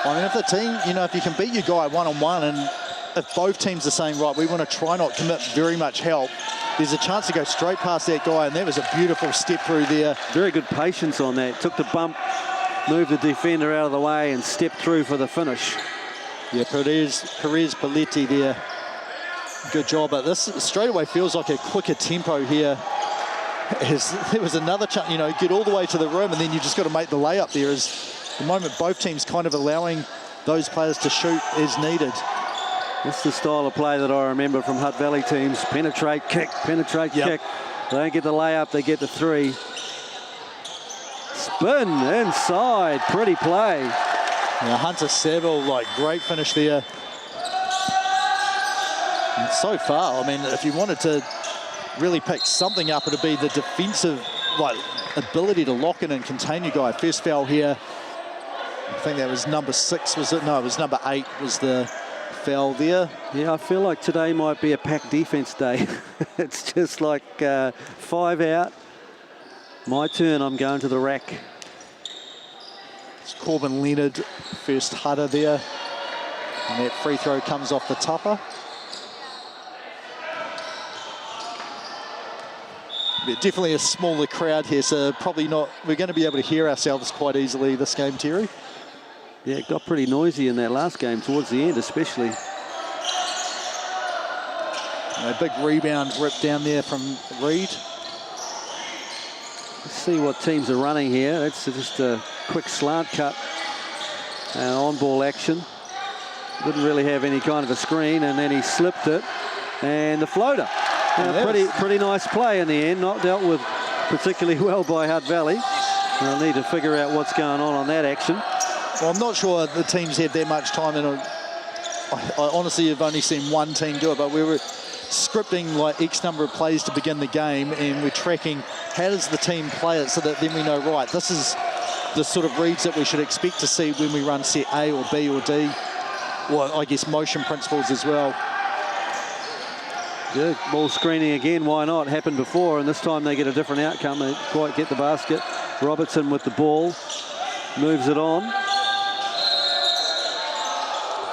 I mean, if the team, you know, if you can beat your guy one-on-one, and if both teams are saying, right, we want to try not commit very much help, there's a chance to go straight past that guy, and that was a beautiful step through there. Very good patience on that. Took the bump, moved the defender out of the way, and stepped through for the finish. Yeah, Perez Paletti there. Good job. But this straight away feels like a quicker tempo here. There was another chance, you know, get all the way to the rim, and then you just got to make the layup there. Is the moment both teams kind of allowing those players to shoot as needed. This is the style of play that I remember from Hutt Valley teams. Penetrate, kick, penetrate, kick. They don't get the layup, they get the three. Spin inside, pretty play. Yeah, Hunter Saville, like, great finish there. And so far, I mean, if you wanted to really pick something up, it'd be the defensive, like, ability to lock in and contain your guy. First foul here, I think that was number 6, was it? No, it was number 8 was the foul there. Yeah, I feel like today might be a packed defense day. It's just like 5 out. My turn, I'm going to the rack. It's Corbin Leonard, first Hutter there. And that free throw comes off the tupper. Definitely a smaller crowd here, so probably not, we're going to be able to hear ourselves quite easily this game, Terry. Yeah, it got pretty noisy in that last game, towards the end especially. A big rebound ripped down there from Reed. Let's see what teams are running here. It's just a quick slant cut and on-ball action. Didn't really have any kind of a screen, and then he slipped it. And the floater. Pretty nice play in the end, not dealt with particularly well by Hutt Valley. They'll need to figure out what's going on that action. Well, I'm not sure the teams have that much time, and I honestly have only seen one team do it, but we were scripting like X number of plays to begin the game, and we're tracking how does the team play it so that then we know, right, this is the sort of reads that we should expect to see when we run set A or B or D, or I guess motion principles as well. Good ball screening again, why not? Happened before, and this time they get a different outcome. They quite get the basket. Robertson with the ball, moves it on.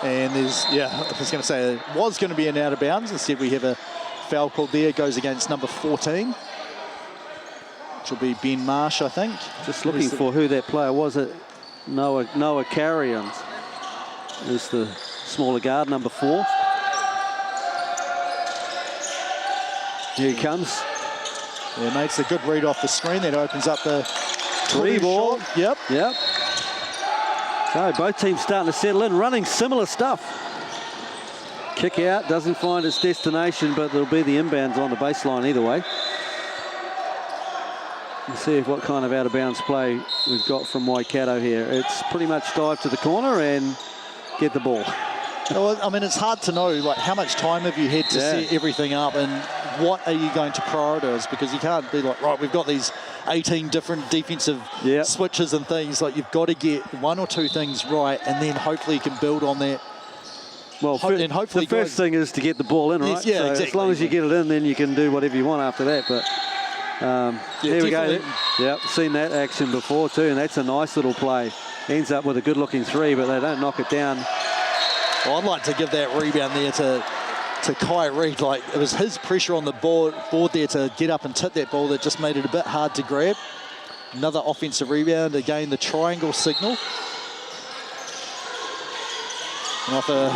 And there's, yeah, I was going to say, it was going to be an out of bounds. Instead, we have a foul called there, goes against number 14, which will be Ben Marsh, I think. Just looking for who that player was. Noah Carrion is the smaller guard, number 4. Here he comes. Yeah, makes a good read off the screen. That opens up the three ball. Yep. So both teams starting to settle in, running similar stuff. Kick out, doesn't find its destination, but there'll be the inbounds on the baseline either way. Let's see what kind of out of bounds play we've got from Waikato here. It's pretty much dive to the corner and get the ball. Well, I mean, it's hard to know, like, how much time have you had to set everything up, and what are you going to prioritise? Because you can't be like, right, we've got these 18 different defensive switches and things. Like, you've got to get 1 or 2 things right, and then hopefully you can build on that. Well, and hopefully the first thing is to get the ball in, right? Yes, yeah, so exactly. As long as you get it in, then you can do whatever you want after that. But here we go. Yep, seen that action before too, and that's a nice little play. Ends up with a good-looking 3, but they don't knock it down. Well, I'd like to give that rebound there to Kai Reed. Like, it was his pressure on the board there to get up and tip that ball that just made it a bit hard to grab. Another offensive rebound. Again, the triangle signal. And off a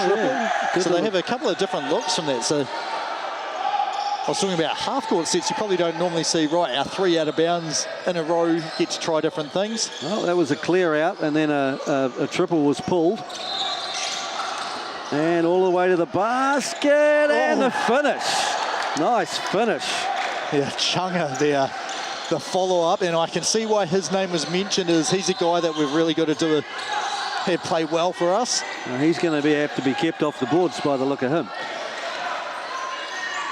triple. Yeah. So they have a couple of different looks from that. So I was talking about half-court sets. You probably don't normally see, right, our 3 out of bounds in a row, get to try different things. Well, that was a clear out, and then a triple was pulled. And all the way to the basket, and the finish. Nice finish. Yeah, Chunga there, the follow-up, and I can see why his name was mentioned, as he's a guy that we've really got to play well for us. He's going to have to be kept off the boards by the look of him.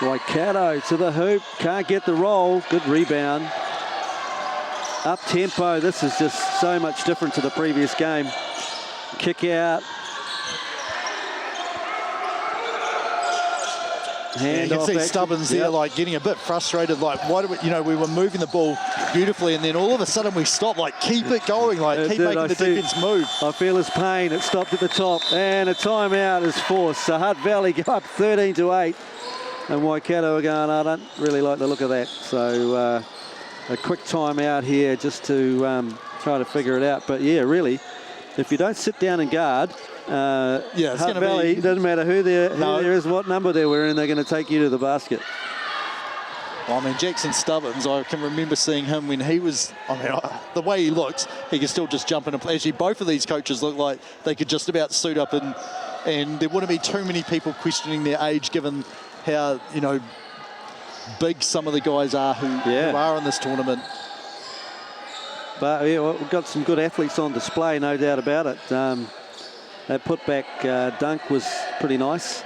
Waikato to the hoop, can't get the roll. Good rebound. Up tempo, this is just so much different to the previous game. Kick out. You can see Stubbins there, like getting a bit frustrated. Like, why do we? You know, we were moving the ball beautifully, and then all of a sudden we stopped. Like, keep it going. Like, keep making the defense move. I feel his pain. It stopped at the top, and a timeout is forced. So Hutt Valley go up 13-8, and Waikato are going, I don't really like the look of that. So a quick timeout here just to try to figure it out. But yeah, really, if you don't sit down and guard. It's Hutt Valley, doesn't matter who there is, what number they're wearing, they're going to take you to the basket. Well, I mean, Jackson Stubbins, I can remember seeing him when he was, the way he looks, he can still just jump in and play. Actually, both of these coaches look like they could just about suit up, and there wouldn't be too many people questioning their age given how, big some of the guys are who are in this tournament. But yeah, we've got some good athletes on display, no doubt about it. That putback dunk was pretty nice.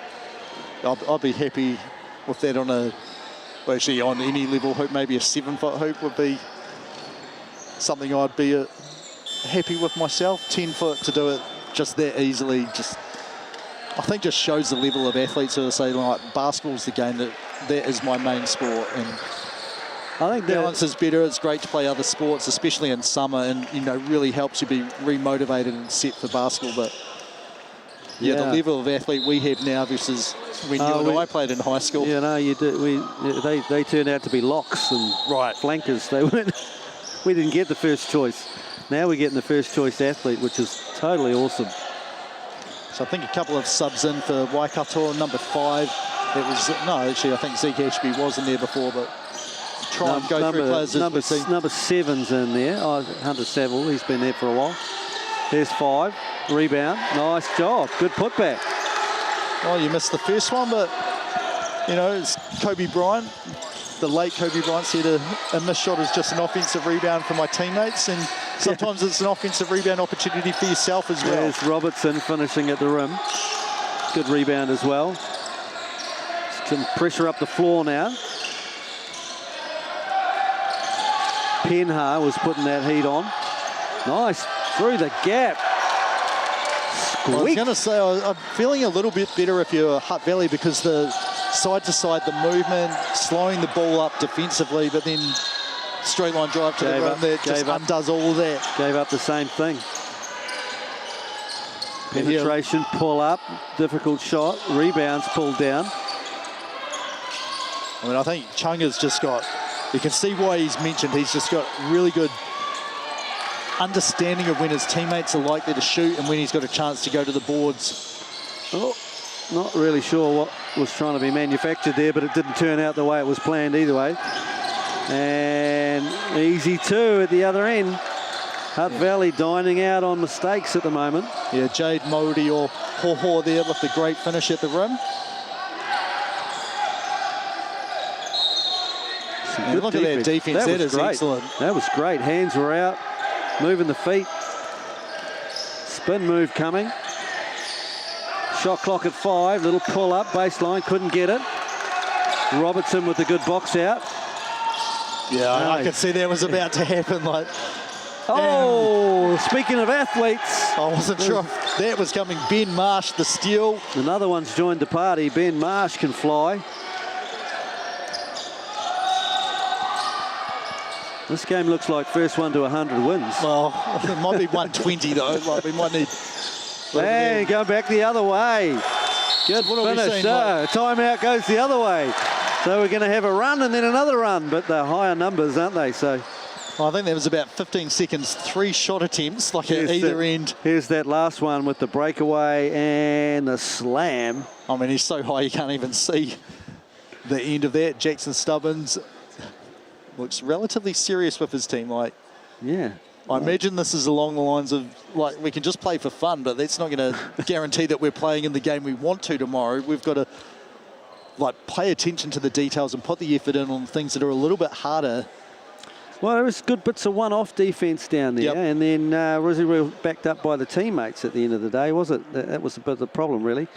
I'll be happy with that on on any level hoop. Maybe a 7-foot hoop would be something I'd be happy with myself. 10-foot to do it just that easily, I think just shows the level of athletes who are saying, like, basketball's the game that is my main sport. And I think balance is better. It's great to play other sports, especially in summer, and really helps you be remotivated and set for basketball. But the level of athlete we have now versus when you and I played in high school. Yeah, no, you did. They turned out to be locks and flankers. They weren't. We didn't get the first choice. Now we're getting the first choice athlete, which is totally awesome. So I think a couple of subs in for Waikato. Number 5. I think Zeke Ashby was in there before, but try and go through players. Number 7's in there. Hunter Saville, he's been there for a while. There's 5. Rebound. Nice job. Good putback. Oh, you missed the first one, but, it's Kobe Bryant. The late Kobe Bryant said a missed shot is just an offensive rebound for my teammates, and sometimes it's an offensive rebound opportunity for yourself as well. There's Robertson finishing at the rim. Good rebound as well. Some pressure up the floor now. Penha was putting that heat on. Nice. Through the gap. I was going to say, I'm feeling a little bit better if you're Hutt Valley, because the side-to-side, the movement, slowing the ball up defensively, but then straight line drive to the rim that just undoes all of that. Gave up the same thing. Penetration, pull up, difficult shot, rebounds pulled down. I mean, I think Chunga's just got, you can see why he's mentioned, he's just got really good understanding of when his teammates are likely to shoot and when he's got a chance to go to the boards. Oh, not really sure what was trying to be manufactured there, but it didn't turn out the way it was planned either way. And easy 2 at the other end. Hutt Valley dining out on mistakes at the moment. Yeah, Jade Modi or Hoho there with the great finish at the rim. And look at that defense. That is excellent. That was great. Hands were out. Moving the feet. Spin move coming. Shot clock at 5. Little pull up. Baseline. Couldn't get it. Robertson with the good box out. Yeah, I could see that was about to happen. Speaking of athletes. I wasn't sure if that was coming. Ben Marsh, the steal. Another one's joined the party. Ben Marsh can fly. This game looks like first one to 100 wins. Well, it might be 120 though. We might need. And go back the other way. Good finish. Timeout goes the other way. So we're going to have a run and then another run, but they're higher numbers, aren't they? So. Well, I think there was about 15 seconds, 3 shot attempts, at either end. Here's that last one with the breakaway and the slam. I mean, he's so high you can't even see the end of that. Jackson Stubbins looks relatively serious with his team. Yeah. I imagine this is along the lines of, we can just play for fun, but that's not going to guarantee that we're playing in the game we want to tomorrow. We've got to, pay attention to the details and put the effort in on things that are a little bit harder. Well, there was good bits of one-off defence down there, and then Rosario backed up by the teammates at the end of the day, was it? That was a bit of the problem, really.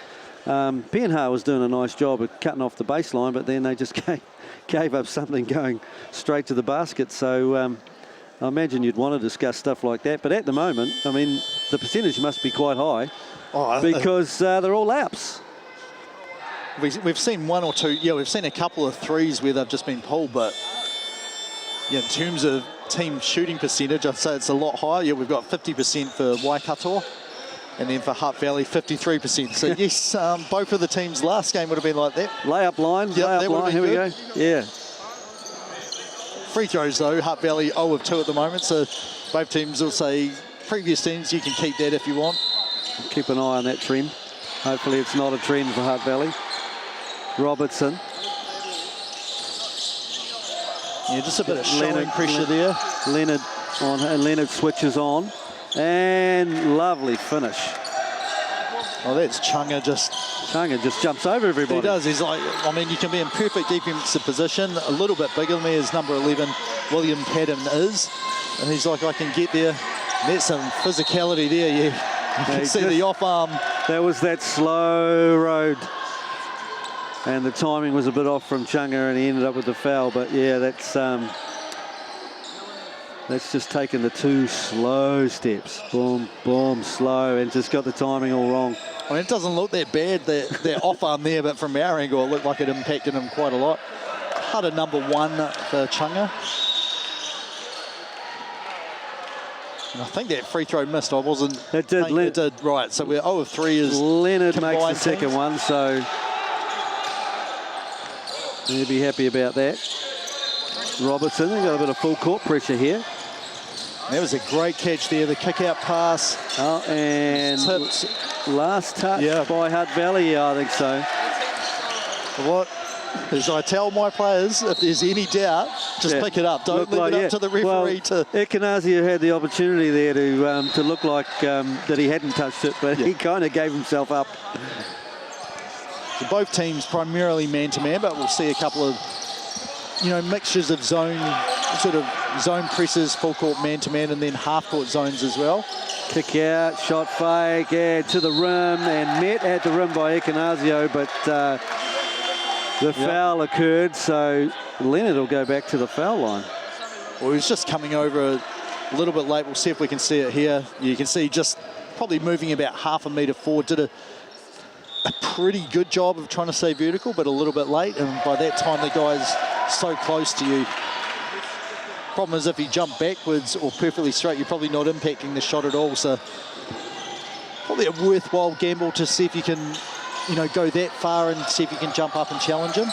Penhar was doing a nice job of cutting off the baseline, but then they just gave up something going straight to the basket. So I imagine you'd want to discuss stuff like that. But at the moment, I mean, the percentage must be quite high because they're all laps. We've seen one or two, yeah, we've seen a couple of threes where they've just been pulled, but yeah, in terms of team shooting percentage, I'd say it's a lot higher. Yeah, we've got 50% for Waikato, and then for Hutt Valley, 53%. So yes, both of the teams' last game would have been like that. Layup line, layup line, here we go. Yeah. Free throws though, Hutt Valley 0 of 2 at the moment, so both teams will say, previous teams, you can keep that if you want. Keep an eye on that trend. Hopefully it's not a trend for Hutt Valley. Robertson. Yeah, just a bit of showing pressure there. Leonard on, and Leonard switches on. And lovely finish. Oh, that's Chunga just jumps over everybody. He does. He's like, I mean, you can be in perfect defensive position, a little bit bigger than me as number 11, William Padden is. And he's like, I can get there. And that's some physicality there. You can see the off arm. That was that slow road. And the timing was a bit off from Chunga, and he ended up with the foul. But yeah, that's just taken the 2 slow steps. Boom, boom, slow, and just got the timing all wrong. I mean, it doesn't look that bad, that off arm there, but from our angle, it looked like it impacted him quite a lot. Had a number 1 for Chunga. And I think that free throw missed. I wasn't. It did. It did, right. So we're 0 of 3 is Leonard makes the second one, so he'll be happy about that. Robertson, they got a bit of full court pressure here. That was a great catch there, the kick-out pass. Oh, and last touch by Hutt Valley, yeah, I think so. What, as I tell my players, if there's any doubt, just pick it up. Don't leave it up to the referee to... Ekenasio had the opportunity there to look like that he hadn't touched it, but he kind of gave himself up. So both teams primarily man-to-man, but we'll see a couple of, you know, mixtures of zone presses, full court man-to-man, and then half-court zones as well. Kick out, shot fake, to the rim, and met at the rim by Ekenasio, but the foul occurred, so Leonard will go back to the foul line. Well, he was just coming over a little bit late. We'll see if we can see it here. You can see just probably moving about half a metre forward. Did a pretty good job of trying to stay vertical, but a little bit late, and by that time the guy's so close to you. Problem is, if you jump backwards or perfectly straight, you're probably not impacting the shot at all. So probably a worthwhile gamble to see if you can, you know, go that far and see if you can jump up and challenge him.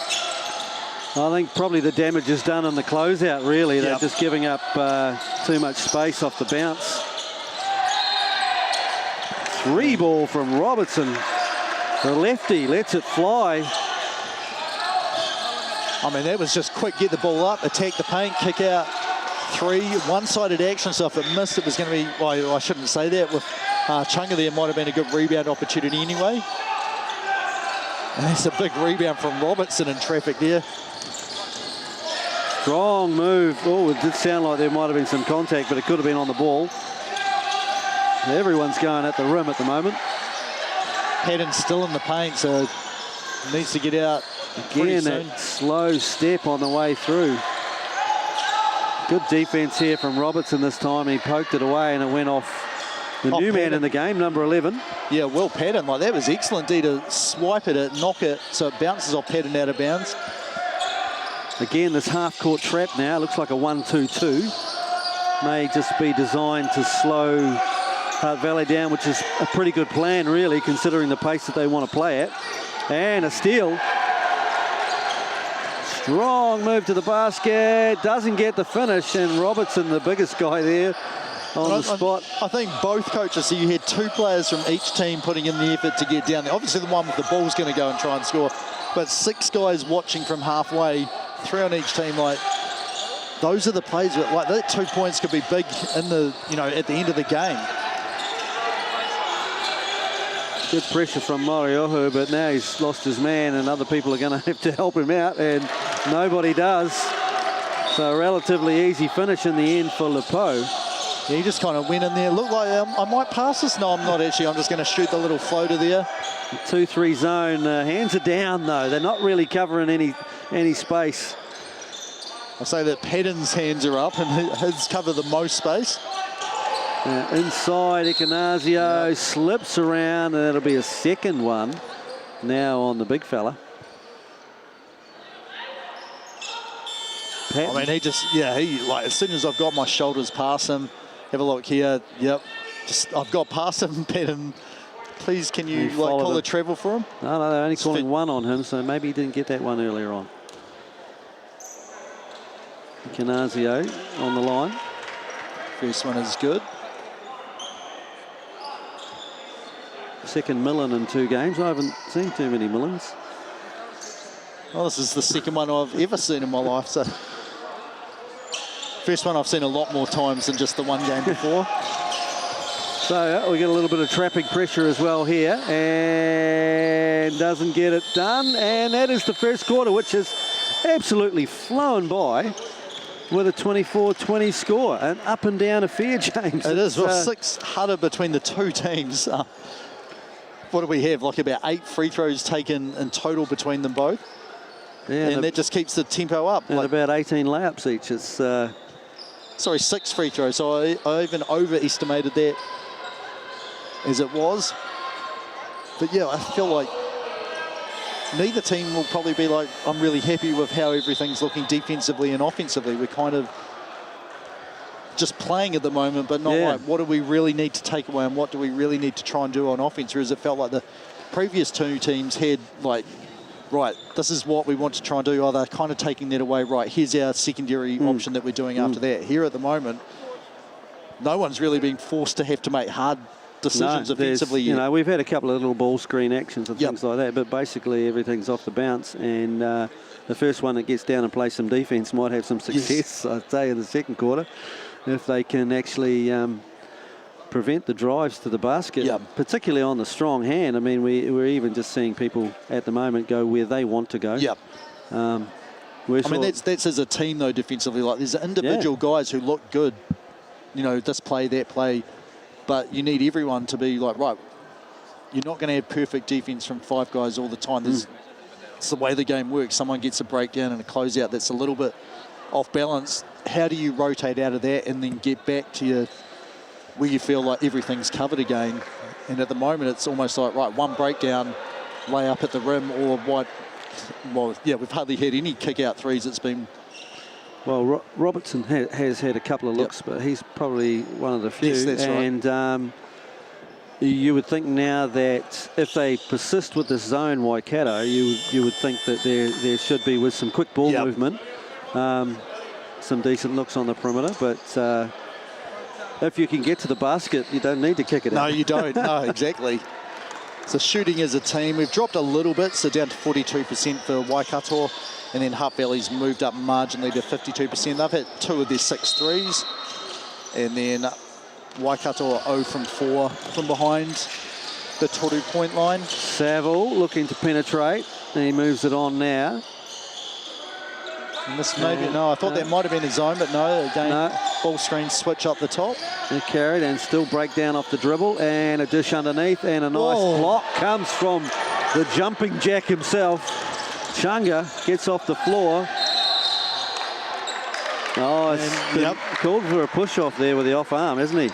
I think probably the damage is done on the closeout, really. They're just giving up too much space off the bounce. 3 ball from Robertson. The lefty lets it fly. I mean, that was just quick, get the ball up, attack the paint, kick out 3, one-sided action. So if it missed, it was going to be, well, I shouldn't say that. With Chunga there, might have been a good rebound opportunity anyway. And that's a big rebound from Robertson in traffic there. Strong move. Oh, it did sound like there might have been some contact, but it could have been on the ball. Everyone's going at the rim at the moment. Padden's still in the paint, so needs to get out. Again, that slow step on the way through. Good defense here from Robertson this time. He poked it away and it went off the new man in the game, number 11. Yeah, well, Padden, like that was excellent D to swipe at it, knock it, so it bounces off Padden out of bounds. Again, this half-court trap now looks like a 1-2-2. May just be designed to slow Hutt Valley down, which is a pretty good plan, really, considering the pace that they want to play at. And a steal. Strong move to the basket, doesn't get the finish, and Robertson, the biggest guy there, on the spot. I think both coaches, so you had 2 players from each team putting in the effort to get down there. Obviously the one with the ball is going to go and try and score, but 6 guys watching from halfway, 3 on each team. Like, those are the plays that, like, that 2 points could be big in the, you know, at the end of the game. Good pressure from Moriohu, but now he's lost his man and other people are going to have to help him out, and nobody does. So a relatively easy finish in the end for Lepo. He just kind of went in there. Looked like I might pass this. No, I'm not actually. I'm just going to shoot the little floater there. 2-3 zone. Hands are down, though. They're not really covering any space. I say that Patton's hands are up and his cover the most space. Inside, Ekenasio slips around, and it'll be a second one now on the big fella. I mean, he like as soon as I've got my shoulders past him, have a look here. Yep, just I've got past him. Patton, please, can you like call a travel for him? No, they're only calling one on him, so maybe he didn't get that one earlier on. Ekenasio on the line. First one is good. Second Millen in 2 games. I haven't seen too many Millens. Well, this is the second one I've ever seen in my life. So, first one I've seen a lot more times than just the one game before. So we get a little bit of trapping pressure as well here, and doesn't get it done. And that is the first quarter, which has absolutely flown by with a 24-20 score. An up and down affair, James. It is. Well, 6 hutter between the 2 teams. What do we have? Like about 8 free throws taken in total between them both. Yeah, and that just keeps the tempo up. And like, about 18 layups each. It's sorry, 6 free throws. So I even overestimated that as it was. But yeah, I feel like neither team will probably be like, I'm really happy with how everything's looking defensively and offensively. We're kind of just playing at the moment, but not like, what do we really need to take away and what do we really need to try and do on offense? Whereas it felt like the previous 2 teams had like, right, this is what we want to try and do. Oh, they're kind of taking that away. Right, here's our secondary option that we're doing after that. Here at the moment, no one's really being forced to have to make hard decisions offensively. You know, we've had a couple of little ball screen actions and things like that, but basically everything's off the bounce. And the first one that gets down and plays some defense might have some success, I'd say, in the second quarter, if they can actually prevent the drives to the basket, particularly on the strong hand. I mean, we're even just seeing people at the moment go where they want to go. I mean, that's as a team, though, defensively. Like, there's individual guys who look good, you know, this play, that play, but you need everyone to be like, right, you're not going to have perfect defense from 5 guys all the time. It's the way the game works. Someone gets a breakdown and a closeout that's a little bit off balance. How do you rotate out of that and then get back to where you feel like everything's covered again? And at the moment, it's almost like, right, one breakdown, lay up at the rim, or what? Well, yeah, we've hardly had any kick-out threes. It's been... Well, Robertson has had a couple of looks, but he's probably one of the few. Yes, that's right. And you would think now that if they persist with this zone Waikato, you would think that there should be, with some quick ball movement, some decent looks on the perimeter. But if you can get to the basket, you don't need to kick it out. No, you don't. No, exactly. So shooting as a team, we've dropped a little bit, so down to 42% for Waikato, and then Hutt Valley's moved up marginally to 52%. They've hit 2 of their 6 threes, and then Waikato are 0 from 4 from behind the Toru point line. Saville looking to penetrate, and he moves it on now. And this maybe, I thought that might have been his zone, but no, again, ball screen switch up the top. They're carried and still break down off the dribble, and a dish underneath, and a nice block comes from the jumping jack himself. Chunga gets off the floor. Oh, it's called for a push-off there with the off arm, isn't he?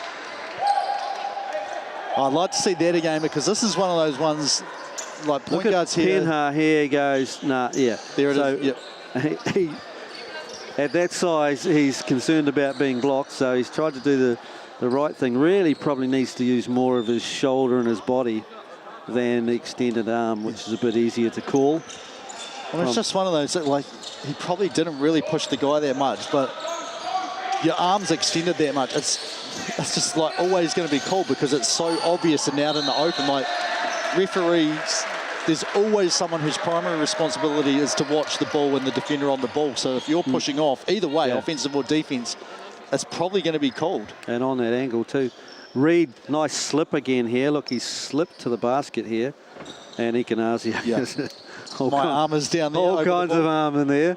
I'd like to see that again, because this is one of those ones, like point guards here. Penha here goes, there it is. He, at that size, he's concerned about being blocked, so he's tried to do the right thing. Really probably needs to use more of his shoulder and his body than the extended arm, which is a bit easier to call. Well, it's just one of those that, like, he probably didn't really push the guy that much, but your arm's extended that much. It's just like always going to be called because it's so obvious and out in the open. Like, referees, there's always someone whose primary responsibility is to watch the ball and the defender on the ball. So if you're pushing off, either way, offensive or defense, it's probably going to be called. And on that angle too. Reed, nice slip again here. Look, he's slipped to the basket here. And Ekenasio. My arm is down there. All kinds of arm in there.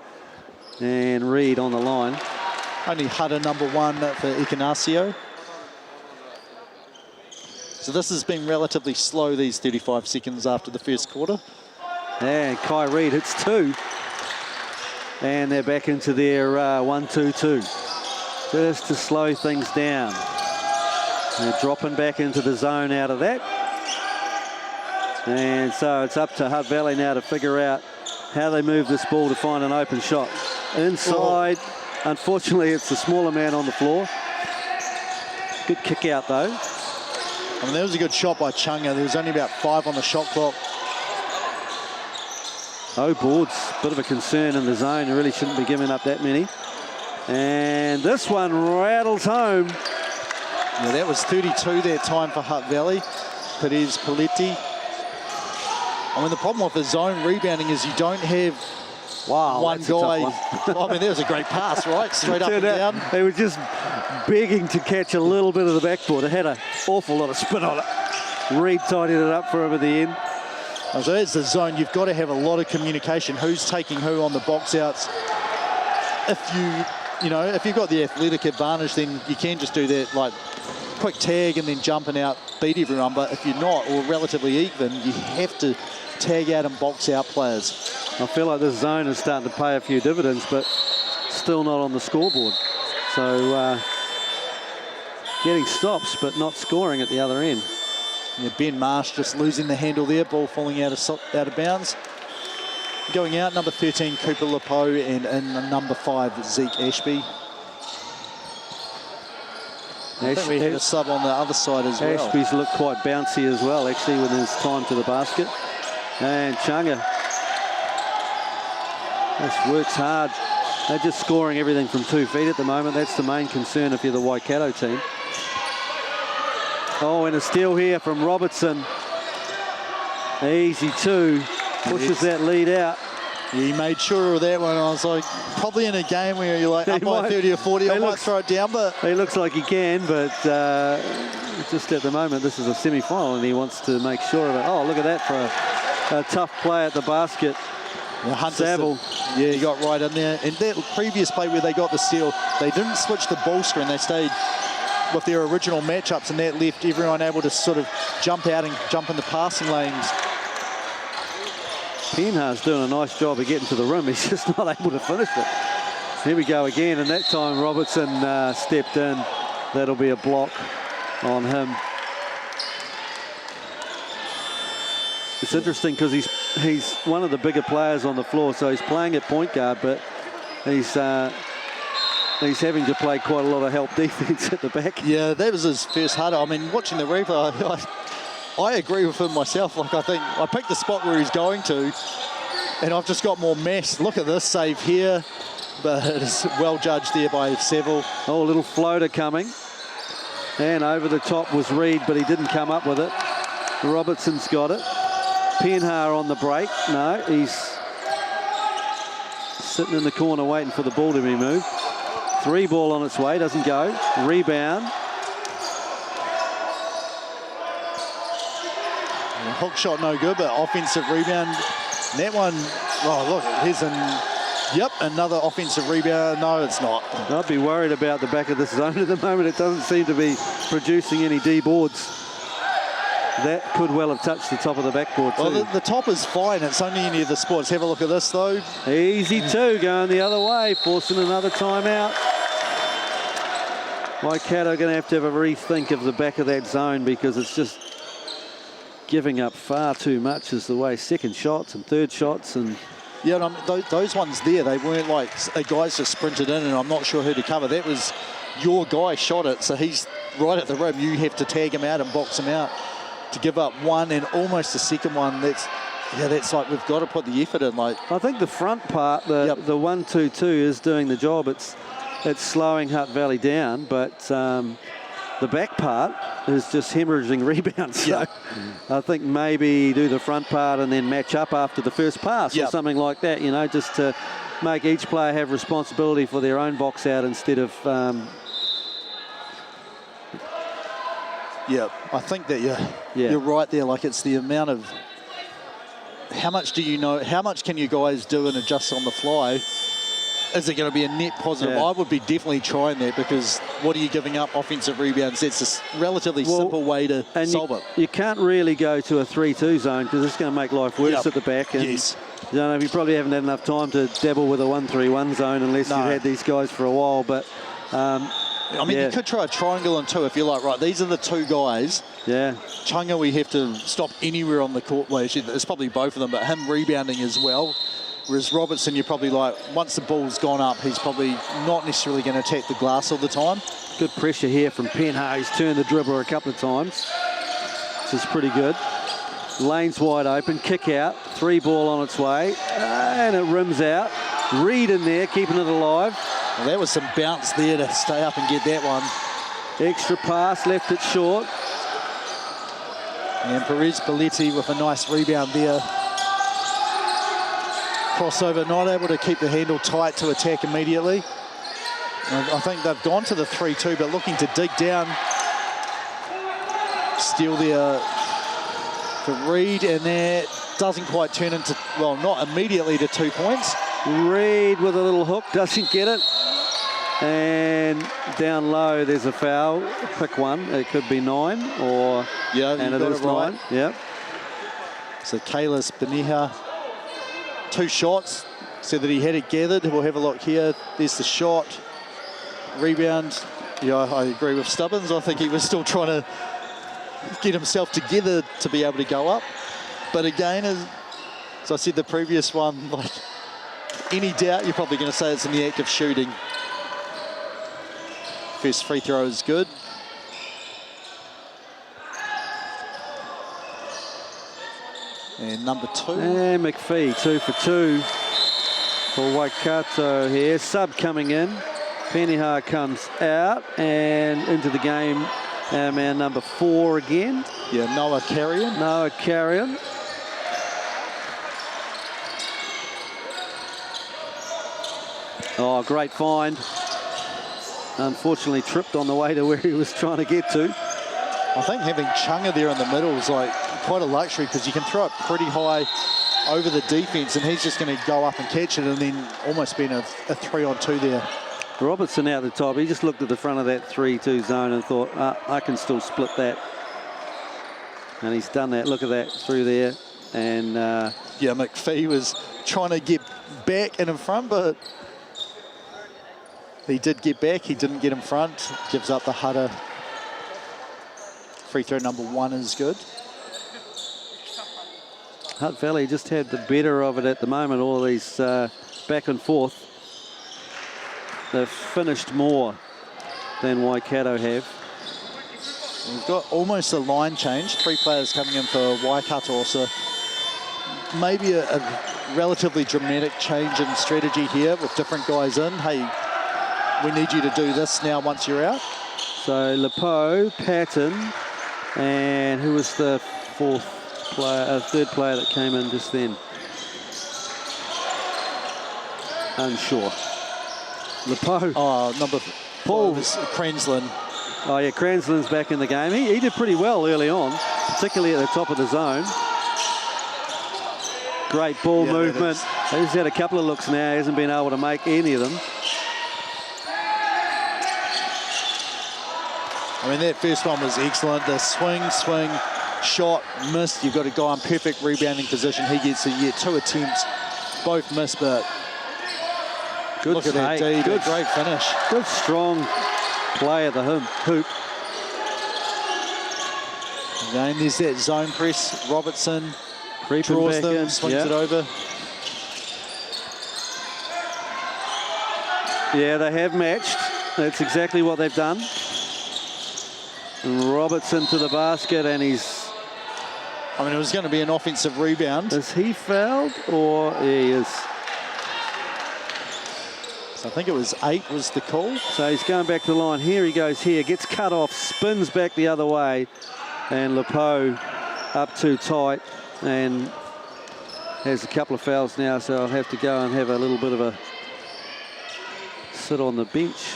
And Reed on the line. Only Hutter #1 for Ekenasio. So this has been relatively slow, these 35 seconds after the first quarter. And Kai Reid hits 2. And they're back into their 1-2-2. Just to slow things down. They're dropping back into the zone out of that. And so it's up to Hutt Valley now to figure out how they move this ball to find an open shot. Inside, unfortunately, it's the smaller man on the floor. Good kick out, though. I mean, that was a good shot by Chunga. There was only about 5 on the shot clock. Oh, boards, bit of a concern in the zone. You really shouldn't be giving up that many. And this one rattles home. Yeah, that was 32 that time for Hutt Valley. Perez Paletti. I mean, the problem with the zone rebounding is you don't have one guy. I mean, that was a great pass, right? Straight up and down. They were just begging to catch a little bit of the backboard. It had an awful lot of spin on it. Reid tidied it up for him at the end. So that's the zone. You've got to have a lot of communication. Who's taking who on the box outs? If you've got the athletic advantage, then you can just do that, like quick tag and then jumping out, beat everyone. But if you're not, or relatively even, you have to tag out and box out players. I feel like this zone is starting to pay a few dividends, but still not on the scoreboard. So getting stops, but not scoring at the other end. Yeah, Ben Marsh just losing the handle there, ball falling out of bounds. Going out, number 13, Cooper Lepo, and in number 5, Zeke Ashby. I think we had a sub on the other side as well. Ashby's looked quite bouncy as well, actually, with his time to the basket. And Chunga just works hard. They're just scoring everything from 2 feet at the moment. That's the main concern if you're the Waikato team. Oh, and a steal here from Robertson. Easy 2. Pushes that lead out. Yeah, he made sure of that one. I was like, probably in a game where you're like, up by 30 or 40, I might throw it down, but... He looks like he can, but just at the moment, this is a semi-final, and he wants to make sure of it. Oh, look at that for a tough play at the basket. Saville. Yeah, he got right in there. And that previous play where they got the steal, they didn't switch the ball screen. They stayed with their original matchups, and that left everyone able to sort of jump out and jump in the passing lanes. Penhar's doing a nice job of getting to the rim. He's just not able to finish it. Here we go again, and that time Robertson stepped in. That'll be a block on him. It's interesting because he's one of the bigger players on the floor, so he's playing at point guard, but he's having to play quite a lot of help defense at the back. Yeah, that was his first harder. I mean, watching the replay, I agree with him myself. Like, I think I picked the spot where he's going to, and I've just got more mess. Look at this save here, but it's well judged there by Saville. Oh, a little floater coming. And over the top was Reid, but he didn't come up with it. Robertson's got it. Penhar on the break. No, he's sitting in the corner waiting for the ball to be moved. 3 ball on its way, doesn't go. Rebound. Hook shot no good, but offensive rebound. And that one, oh look, here's another offensive rebound. No, it's not. I'd be worried about the back of this zone at the moment. It doesn't seem to be producing any D boards. That could well have touched the top of the backboard too. Well, the top is fine. It's only any of the sports. Have a look at this though. Easy 2 going the other way, forcing another timeout. Waikato are going to have a rethink of the back of that zone because it's just giving up far too much as the way second shots and third shots. And yeah, those ones there, they weren't like a guy's just sprinted in and I'm not sure who to cover. That was your guy shot it, so he's right at the rim. You have to tag him out and box him out. To give up one and almost a second one, that's like we've got to put the effort in. Like I think the front part, the 1-2-2 is doing the job. It's slowing Hutt Valley down, but the back part is just hemorrhaging rebounds. So I think maybe do the front part and then match up after the first pass or something like that. You know, just to make each player have responsibility for their own box out instead of. Yeah, I think that you're right there. Like it's the amount of how much do you know? How much can you guys do and adjust on the fly? is it going to be a net positive? Yeah. I would be definitely trying that, because what are you giving up? Offensive rebounds. That's a relatively simple way to solve it. You can't really go to a 3-2 zone because it's going to make life worse at the back. And yes. You know, you probably haven't had enough time to dabble with a 1-3-1 zone unless you've had these guys for a while. But I mean, you could try a triangle on two if you're like, right, these are the two guys. Yeah. Chunga, we have to stop anywhere on the court. Well, it's probably both of them, but him rebounding as well. Whereas Robertson, you're probably like, once the ball's gone up, he's probably not necessarily going to attack the glass all the time. Good pressure here from Penha. He's turned the dribbler a couple of times. This is pretty good. Lane's wide open, kick out, 3 ball on its way, and it rims out. Reed in there, keeping it alive. Well, that was some bounce there to stay up and get that one. Extra pass, left it short. And Perez Belletti with a nice rebound there. Crossover, not able to keep the handle tight to attack immediately. I think they've gone to the 3-2, but looking to dig down. Steal there for Reed, and that doesn't quite turn into, well, not immediately to 2 points. Reed with a little hook, doesn't get it. And down low, there's a foul. Pick one. It could be 9, or and it is 9. Right. Yep. So Kalis Beneha, 2 shots, said that he had it gathered. We'll have a look here. There's the shot. Rebound. Yeah, I agree with Stubbins. I think he was still trying to get himself together to be able to go up. But again, as I said the previous one, like any doubt, you're probably going to say it's in the act of shooting. First free throw is good. And number 2. And McPhee, 2 for 2 for Waikato here. Sub coming in. Penha comes out and into the game. Our man number 4 again. Yeah, Noah Carrion. Noah Carrion. Oh, great find. Unfortunately tripped on the way to where he was trying to get to. I think having Chunga there in the middle is like quite a luxury, because you can throw it pretty high over the defense and he's just going to go up and catch it, and then almost being a 3-on-2 there. Robertson out the top. He just looked at the front of that 3-2 zone and thought, I can still split that. And he's done that. Look at that through there. And yeah, McPhee was trying to get back and in front, but he did get back. He didn't get in front. Gives up the Hutter. Free throw number 1 is good. Hutt Valley just had the better of it at the moment. All these back and forth. They've finished more than Waikato have. We've got almost a line change. 3 players coming in for Waikato, so maybe a relatively dramatic change in strategy here with different guys in. Hey, we need you to do this now once you're out. So Lepo, Patton, and who was the third player that came in just then? Unsure. Lepo. Oh, number Paul was Cranslin. Oh yeah, Cranslin's back in the game. He did pretty well early on, particularly at the top of the zone. Great ball movement. He's had a couple of looks now. He hasn't been able to make any of them. I mean, that first one was excellent. The swing, shot, missed. You've got a guy in perfect rebounding position. He gets it. Yeah, 2 attempts, both missed, but good. Look at that, D. Good, great finish. Good, strong play at the hoop. Again, there's that zone press. Robertson creeping draws back them, in. swings it over. Yeah, they have matched. That's exactly what they've done. And Robertson to the basket, and he's... I mean, it was going to be an offensive rebound. Is he fouled, or he is? So I think it was 8 was the call. So he's going back to the line. Here he goes here. Gets cut off, spins back the other way. And Lepo up too tight and has a couple of fouls now, so I'll have to go and have a little bit of a sit on the bench.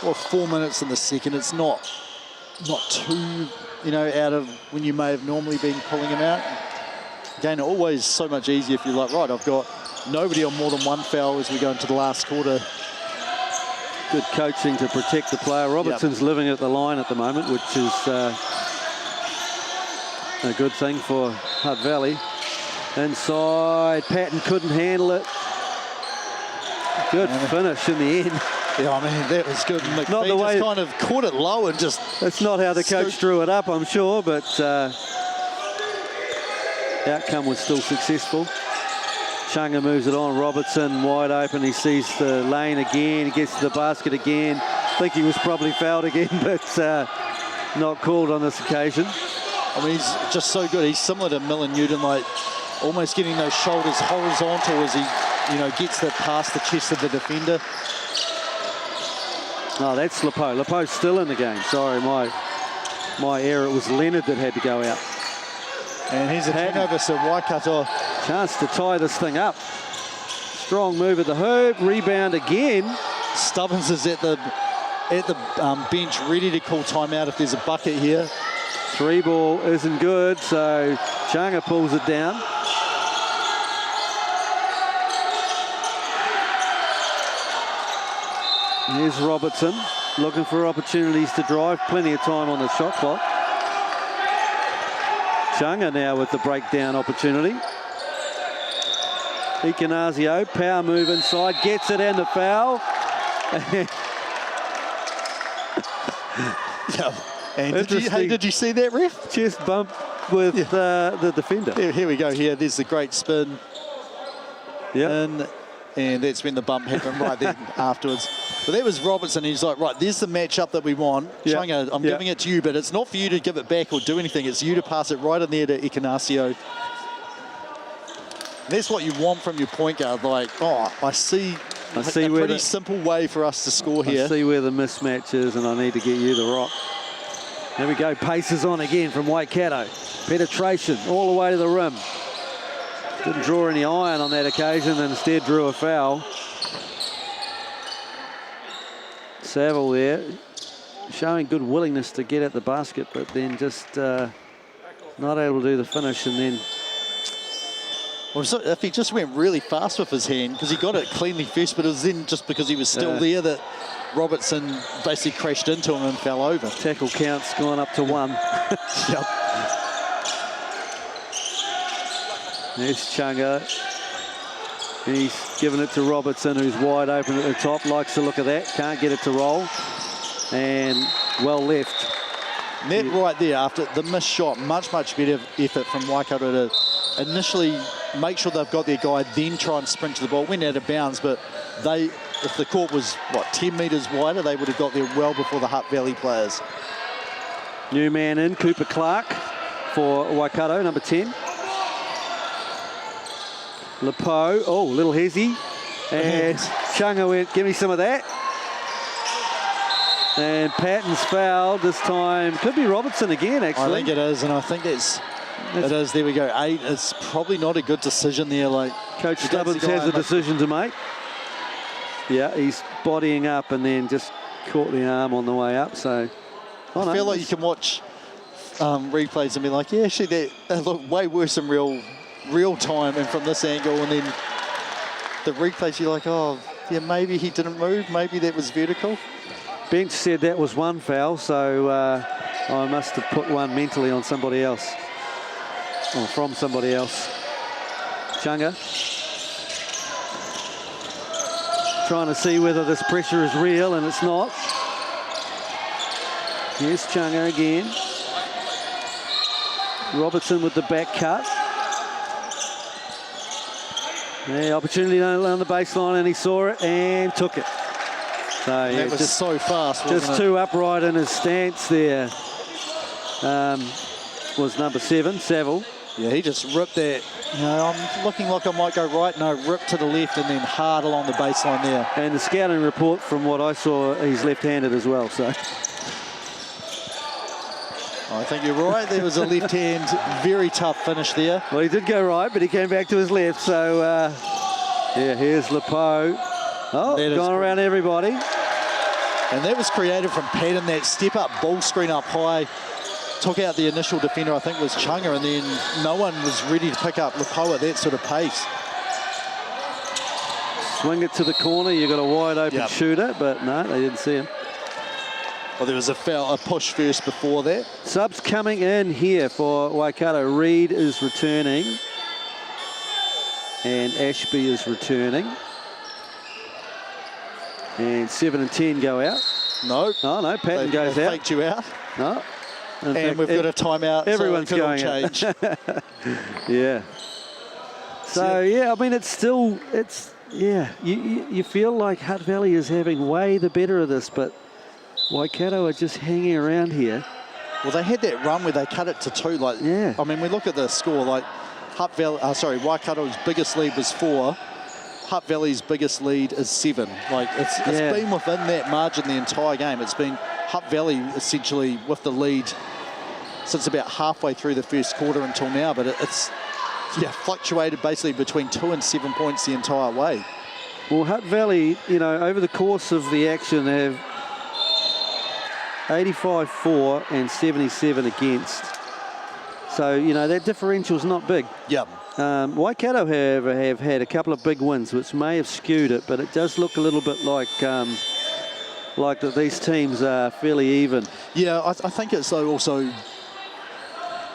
Well, 4 minutes in the second. It's not too, out of when you may have normally been pulling him out. Again, always so much easier if you're like, right, I've got nobody on more than one foul as we go into the last quarter. Good coaching to protect the player. Robertson's living at the line at the moment, which is a good thing for Hutt Valley. Inside, Patton couldn't handle it. Good finish in the end. Yeah, I mean, that was good. McPhee Not the way just kind of caught it low and just... That's not how the coach drew it up, I'm sure, but outcome was still successful. Chunga moves it on. Robertson wide open. He sees the lane again. He gets to the basket again. I think he was probably fouled again, but not called on this occasion. I mean, he's just so good. He's similar to Millen Newton, like almost getting those shoulders horizontal as he, you know, gets that past the chest of the defender. Oh, that's Lepo. Lepo's still in the game. Sorry, my error. It was Leonard that had to go out. And here's a turnover, so Waikato. Chance to tie this thing up. Strong move at the hoop. Rebound again. Stubbins is at the bench, ready to call timeout if there's a bucket here. 3 ball isn't good, so Chunga pulls it down. Here's Robertson, looking for opportunities to drive. Plenty of time on the shot clock. Chunga now with the breakdown opportunity. Ikanazio, power move inside, gets it and the foul. And did you see that, ref? Chest bump with the defender. Here we go. Here, there's the great spin. Yeah. And that's when the bump happened right then afterwards. But that was Robertson. He's like, right, there's the matchup that we want. Yep. Chunga, I'm giving it to you, but it's not for you to give it back or do anything. It's you to pass it right in there to Ikanasio. That's what you want from your point guard. Like, oh, I see a pretty simple way for us to score here. I see where the mismatch is, and I need to get you the rock. There we go. Paces on again from Waikato. Penetration all the way to the rim. Didn't draw any iron on that occasion, and instead drew a foul. Saville there, showing good willingness to get at the basket, but then just not able to do the finish, and then... Well, so if he just went really fast with his hand, because he got it cleanly first, but it was then just because he was still there that Robertson basically crashed into him and fell over. Tackle count's gone up to 1. Yep. There's Chunga. He's given it to Robertson, who's wide open at the top. Likes the look of that. Can't get it to roll. And well left. Net right there after the missed shot. Much better effort from Waikato to initially make sure they've got their guy, then try and sprint to the ball. Went out of bounds, but if the court was, 10 metres wider, they would have got there well before the Hutt Valley players. New man in, Cooper Clark for Waikato, number 10. Lepo, oh, little hezzy. And Chunga went, give me some of that. And Patton's fouled this time. Could be Robertson again, actually. I think it is, and I think it is. There we go. 8. It's probably not a good decision there. Like Coach Stubbins has a decision to make. Yeah, he's bodying up and then just caught the arm on the way up. So I feel like you can watch replays and be like, yeah, actually, that looked way worse in real time and from this angle, and then the replays you're like, oh yeah, maybe he didn't move, maybe that was vertical. Bench said that was 1 foul, so I must have put one mentally on somebody else, or from somebody else. Chunga trying to see whether this pressure is real, and it's not. Here's Chunga again. Robertson with the back cut. Yeah, opportunity on the baseline, and he saw it and took it. So yeah, that was just so fast, wasn't just it? too upright in his stance there. Was number 7, Saville. Yeah, he just ripped that. You know, I'm looking like I might go right. No, ripped to the left and then hard along the baseline there. And the scouting report, from what I saw, he's left-handed as well. So I think you're right. There was a left hand, very tough finish there. Well, he did go right, but he came back to his left. So yeah, here's Lepo. Oh, gone around everybody. And that was created from Patton, that step-up ball screen up high. took out the initial defender, I think was Chunga, and then no one was ready to pick up Lepo at that sort of pace. Swing it to the corner, you got a wide open shooter, but no, they didn't see him. Well, there was a push first before that. Subs coming in here for Waikato. Reid is returning. And Ashby is returning. And 7 and 10 go out. No. Oh, no, Patton goes out. Faked you out. No. In and fact, we've got a timeout. Everyone's so going change. Yeah. So, yeah, I mean, it's still, you feel like Hutt Valley is having way the better of this, but Waikato are just hanging around here. Well, they had that run where they cut it to 2. Like, yeah. I mean, we look at the score, like, Waikato's biggest lead was 4. Hutt Valley's biggest lead is 7. Like, it's been within that margin the entire game. It's been Hutt Valley essentially with the lead since about halfway through the first quarter until now, but it's fluctuated basically between 2 and 7 points the entire way. Well, Hutt Valley, you know, over the course of the action, they have 85 for and 77 against. So, you know, that differential's not big. Yep. Waikato, however, have had a couple of big wins, which may have skewed it, but it does look a little bit like that these teams are fairly even. Yeah, I think it's also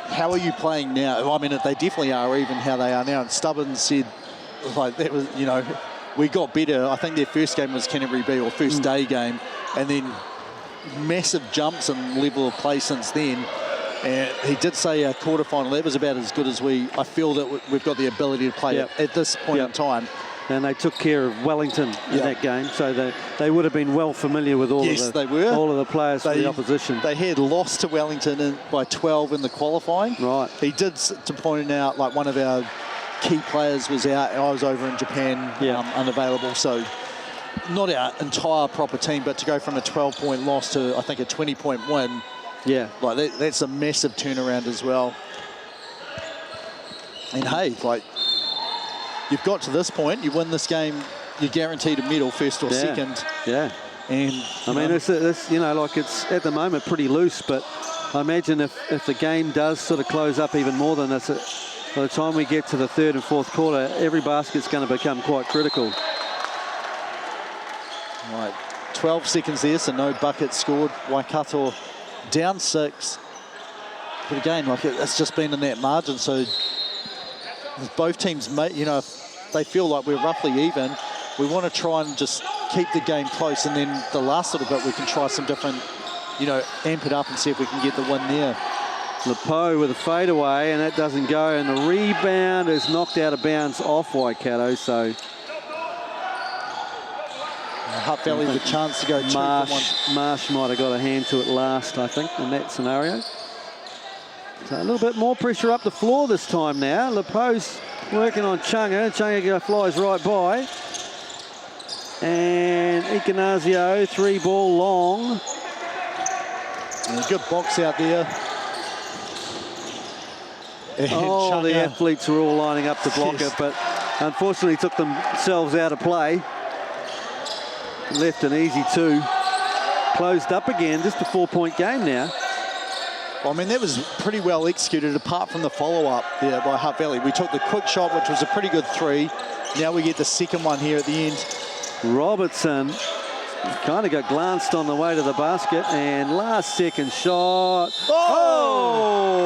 how are you playing now? I mean, they definitely are even how they are now. And Stubbins said, like, that was, you know, we got better. I think their first game was Canterbury B, or first day game, and then massive jumps in level of play since then. And he did say a quarterfinal, that was about as good as I feel that we've got the ability to play at this point in time. And they took care of Wellington in that game, so they would have been well familiar with all of the players for the opposition. They had lost to Wellington by 12 in the qualifying. Right. He did, to point out, like, one of our key players was out. I was over in Japan, unavailable, so not our entire proper team, but to go from a 12-point loss to, I think, a 20-point win, like that's a massive turnaround as well. And hey, like, you've got to this point, you win this game, you're guaranteed a medal, first or second. Yeah. And I mean, it's you know, like, it's at the moment pretty loose, but I imagine if the game does sort of close up even more than this, by the time we get to the third and fourth quarter, every basket's going to become quite critical. Right, 12 seconds there, so no buckets scored. Waikato down 6. But again, like, it's just been in that margin, so both teams, you know, if they feel like we're roughly even, we want to try and just keep the game close, and then the last little bit we can try some different, you know, amp it up and see if we can get the win there. Lepo with a fadeaway, and that doesn't go, and the rebound is knocked out of bounds off Waikato, so Hutt Valley with a chance to go 2 for 1. Marsh might have got a hand to it last, I think, in that scenario. So a little bit more pressure up the floor this time now. Lepo's working on Chunga. Chunga flies right by. And Ikanazio, 3-ball long. And a good box out there. And Chunga, the athletes were all lining up to block it, but unfortunately took themselves out of play. Left an easy 2. Closed up again, just a 4-point game now. Well, I mean, that was pretty well executed, apart from the follow-up there by Hutt Valley. We took the quick shot, which was a pretty good 3. Now we get the second one here at the end. Robertson kind of got glanced on the way to the basket, and last second shot. Oh!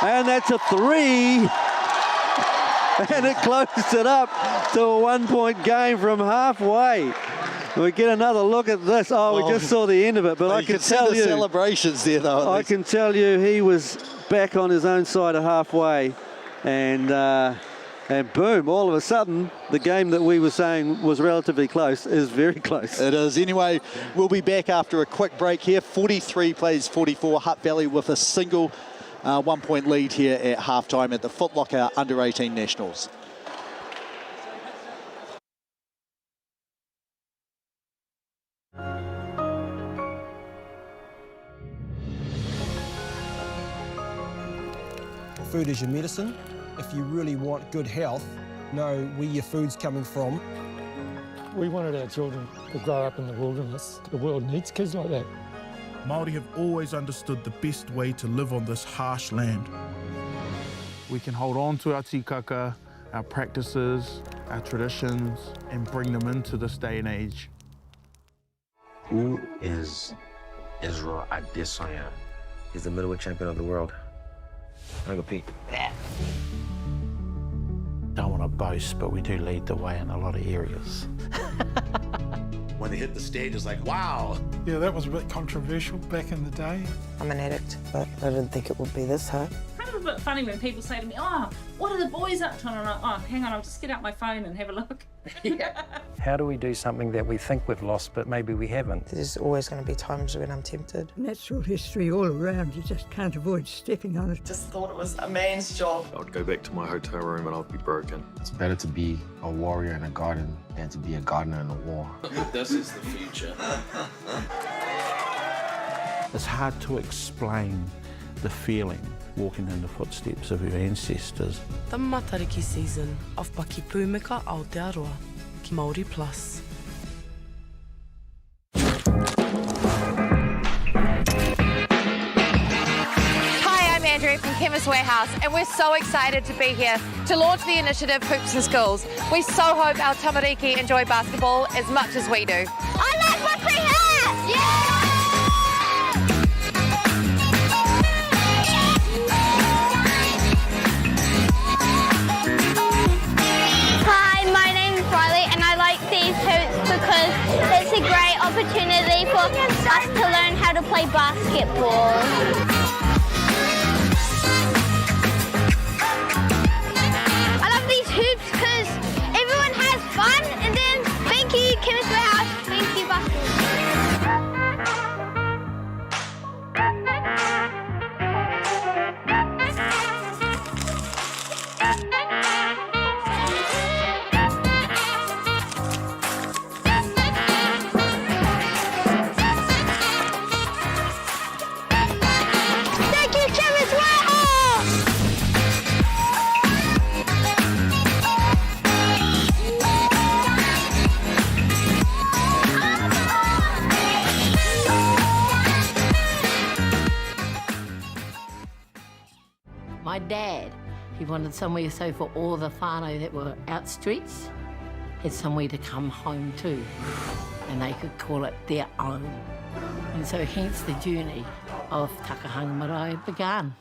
And that's a 3. And it closed it up to a 1-point game from halfway. We get another look at this. Oh, we just saw the end of it, but I can tell you, celebrations there, though. I can tell you, he was back on his own side of halfway, and boom! All of a sudden, the game that we were saying was relatively close is very close. It is. Anyway, we'll be back after a quick break here. 43 plays 44. Hutt Valley with a single 1-point lead here at halftime at the Foot Locker Under-18 Nationals. Food is your medicine. If you really want good health, know where your food's coming from. We wanted our children to grow up in the wilderness. The world needs kids like that. Māori have always understood the best way to live on this harsh land. We can hold on to our tikaka, our practices, our traditions, and bring them into this day and age. Who is Israel Adesanya? He's the middleweight champion of the world. I'm gonna go Pete. Don't want to boast, but we do lead the way in a lot of areas. When they hit the stage, it's like, wow. Yeah, that was a bit controversial back in the day. I'm an addict, but I didn't think it would be this hard. It's a bit funny when people say to me, oh, what are the boys up to? And I'm like, oh, hang on, I'll just get out my phone and have a look. How do we do something that we think we've lost, but maybe we haven't? There's always going to be times when I'm tempted. Natural history all around, you just can't avoid stepping on it. Just thought it was a man's job. I would go back to my hotel room and I'd be broken. It's better to be a warrior in a garden than to be a gardener in a war. This is the future. It's hard to explain the feeling walking in the footsteps of your ancestors. The Matariki season of Paki Pūmika Aotearoa ki Māori Plus. Hi, I'm Andrea from Chemist Warehouse, and we're so excited to be here to launch the initiative Hoops in Schools. We so hope our tamariki enjoy basketball as much as we do. I like rugby hat! Yeah! Hi, my name's Riley, and I like these hoops because it's a great opportunity for us to learn how to play basketball. I love these hoops because everyone has fun, and then thank you, Chemist Warehouse, thank you, basketball. Thank you, Chemist Warehouse! My dad, he wanted somewhere so for all the whānau that were out streets, had somewhere to come home to, and they could call it their own. And so hence the journey of Takahanga Marae began.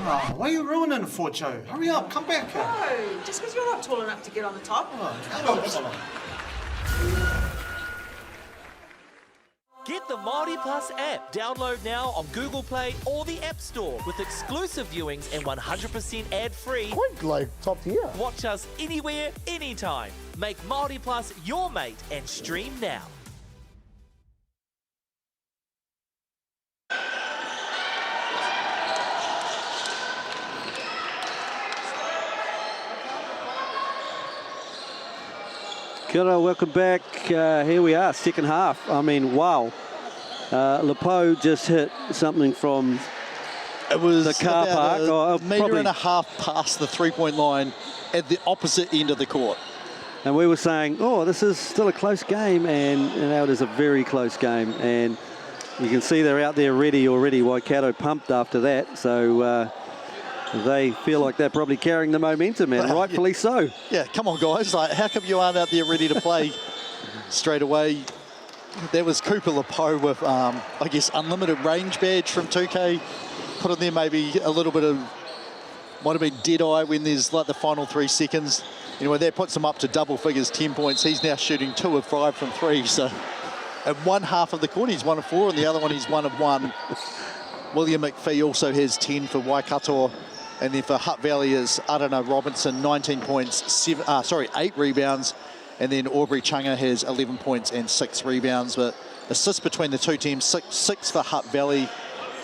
Oh, why are you ruining it for, Joe? Hurry up, come back. No, just because you're not tall enough to get on the top. Get the Māori Plus app. Download now on Google Play or the App Store with exclusive viewings and 100% ad-free. Quite like top tier. Watch us anywhere, anytime. Make Māori Plus your mate and stream now. Kia ora, welcome back. Here we are, second half. I mean, wow. Lepo just hit something from It was the car park. a metre probably. and a half past the three-point line at the opposite end of the court. And we were saying, oh, this is still a close game, and now it is a very close game. And you can see they're out there ready already. Waikato pumped after that, so they feel like they're probably carrying the momentum, and rightfully so. Yeah, come on, guys. Like, how come you aren't out there ready to play straight away? There was Cooper Lepo with, I guess, unlimited range badge from 2K. Put in there maybe a little bit of, might have been dead eye when there's like the final 3 seconds. Anyway, that puts him up to double figures, 10 points. He's now shooting 2 of 5 from 3. So at one half of the court, he's 1 of 4, and the other one, he's 1 of 1. William McPhee also has 10 for Waikato. And then for Hutt Valley is, I don't know, Robinson, 19 points, 8 rebounds. And then Aubrey Chunga has 11 points and 6 rebounds. But assists between the two teams, 6 for Hutt Valley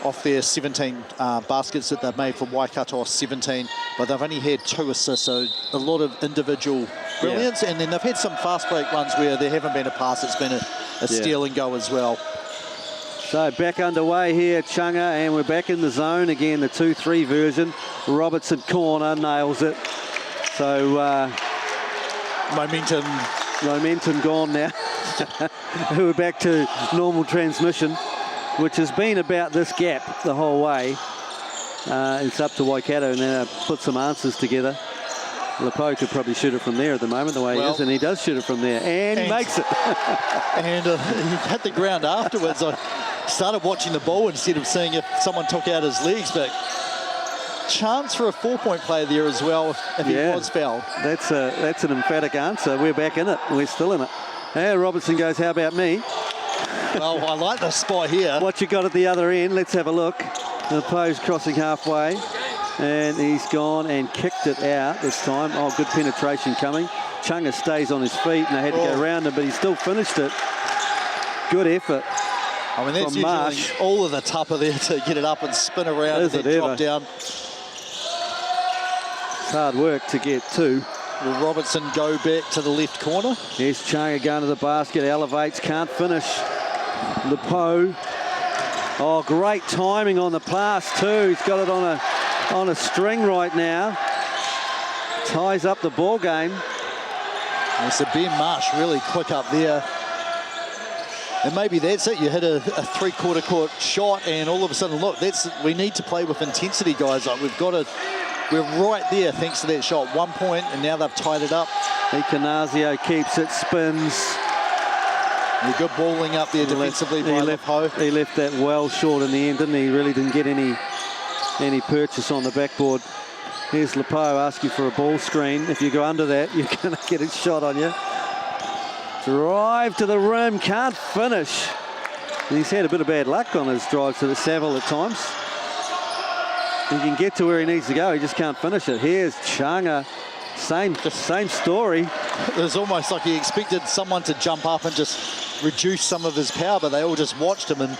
off their 17 baskets that they've made for Waikato, 17. But they've only had 2 assists, so a lot of individual brilliance. Yeah. And then they've had some fast break runs where there haven't been a pass. It's been a steal and go as well. So back underway here, Chunga, and we're back in the zone again, the 2-3 version. Robertson corner nails it. So Momentum gone now. We're back to normal transmission, which has been about this gap the whole way. It's up to Waikato now to put some answers together. Lepo could probably shoot it from there at the moment, the way he is, and he does shoot it from there, and he makes it. And he hit the ground afterwards. I started watching the ball instead of seeing if someone took out his legs, but chance for a 4-point play there as well if he was fouled. That's an emphatic answer. We're back in it. We're still in it. Hey, Robertson goes, how about me? Well, I like the spot here. What you got at the other end? Let's have a look. The post crossing halfway. And he's gone and kicked it out this time. Oh, good penetration coming. Chunga stays on his feet, and they had to go around him, but he still finished it. Good effort. I mean, that's from Marsh. usually all of the tupper there to get it up and spin around and then drop down. It's hard work to get to. Will Robertson go back to the left corner? Here's Chunga going to the basket, elevates, can't finish. Lepo. Oh, great timing on the pass too. He's got it on a string right now. Ties up the ball game. And so Ben Marsh really quick up there. And maybe that's it. You hit a three-quarter court shot, and all of a sudden, look, we need to play with intensity, guys. Like we're right there thanks to that shot. 1 point, and now they've tied it up. Icanazio keeps it, spins. And good balling up there defensively by Lepo. He left that well short in the end, didn't he? Really didn't get any purchase on the backboard. Here's Lepo asking for a ball screen. If you go under that, you're going to get a shot on you. Drive to the rim, can't finish. And he's had a bit of bad luck on his drive to the Saville at times. He can get to where he needs to go, he just can't finish it. Here's Chunga, same story. It was almost like he expected someone to jump up and just reduce some of his power, but they all just watched him, and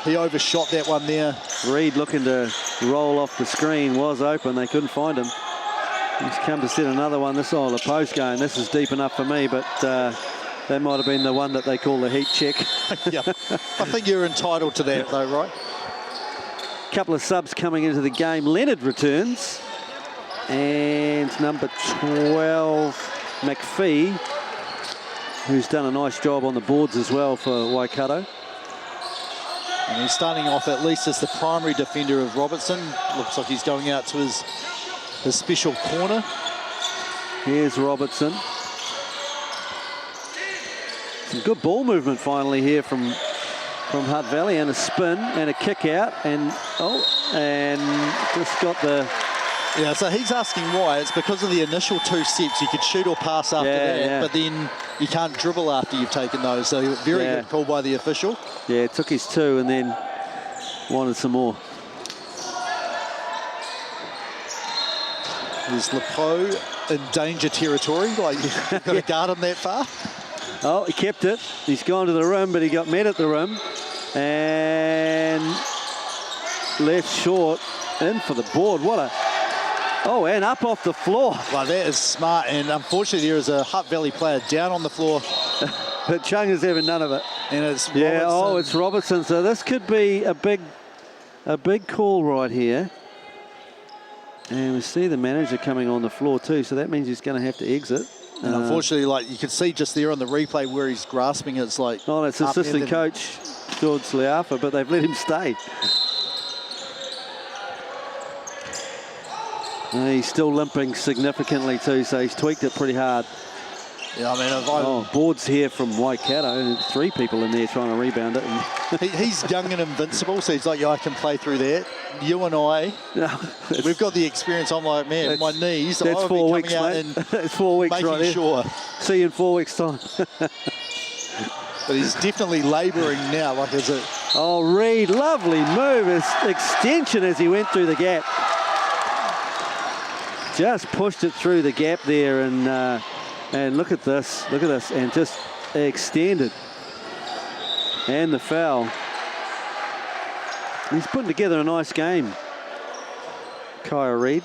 he overshot that one there. Reed looking to roll off the screen, was open, they couldn't find him. He's come to set another one. This all the post going, this is deep enough for me, but that might have been the one that they call the heat check. Yeah, I think you're entitled to that though, right? Couple of subs coming into the game. Leonard returns, and number 12, McPhee, who's done a nice job on the boards as well for Waikato. And he's starting off at least as the primary defender of Robertson. Looks like he's going out to his special corner. Here's Robertson. Some good ball movement finally here from Hutt Valley, and a spin and a kick out, and just got the... Yeah, so he's asking why. It's because of the initial 2 steps. You could shoot or pass after that, but then you can't dribble after you've taken those. So very good call by the official. Yeah, took his 2 and then wanted some more. There's Lepo in danger territory. Like, you've got to guard him that far. Oh, he kept it. He's gone to the rim, but he got met at the rim. And left short, in for the board. What a... Oh, and up off the floor. Well, that is smart. And unfortunately, there is a Hutt Valley player down on the floor. But Chunga's having none of it. And it's Robertson. Yeah, oh, it's Robertson. So this could be a big call right here. And we see the manager coming on the floor too, so that means he's going to have to exit. And unfortunately, like you can see just there on the replay where he's grasping, it's like... Oh, it's assistant coach George Leafa, but they've let him stay. He's still limping significantly too, so he's tweaked it pretty hard. Yeah, I mean, if boards here from Waikato, and 3 people in there trying to rebound it. And he's young and invincible, so he's like, yeah, I can play through that. You and I, we've got the experience. I'm like, man, my knees. That's 4 weeks, mate. That's 4 weeks right there. Sure. See you in 4 weeks' time. But he's definitely labouring now. Like, is it? Oh, Reed, lovely move. His extension as he went through the gap. Just pushed it through the gap there, and look at this, and just extended. And the foul. He's putting together a nice game, Kyle Reed.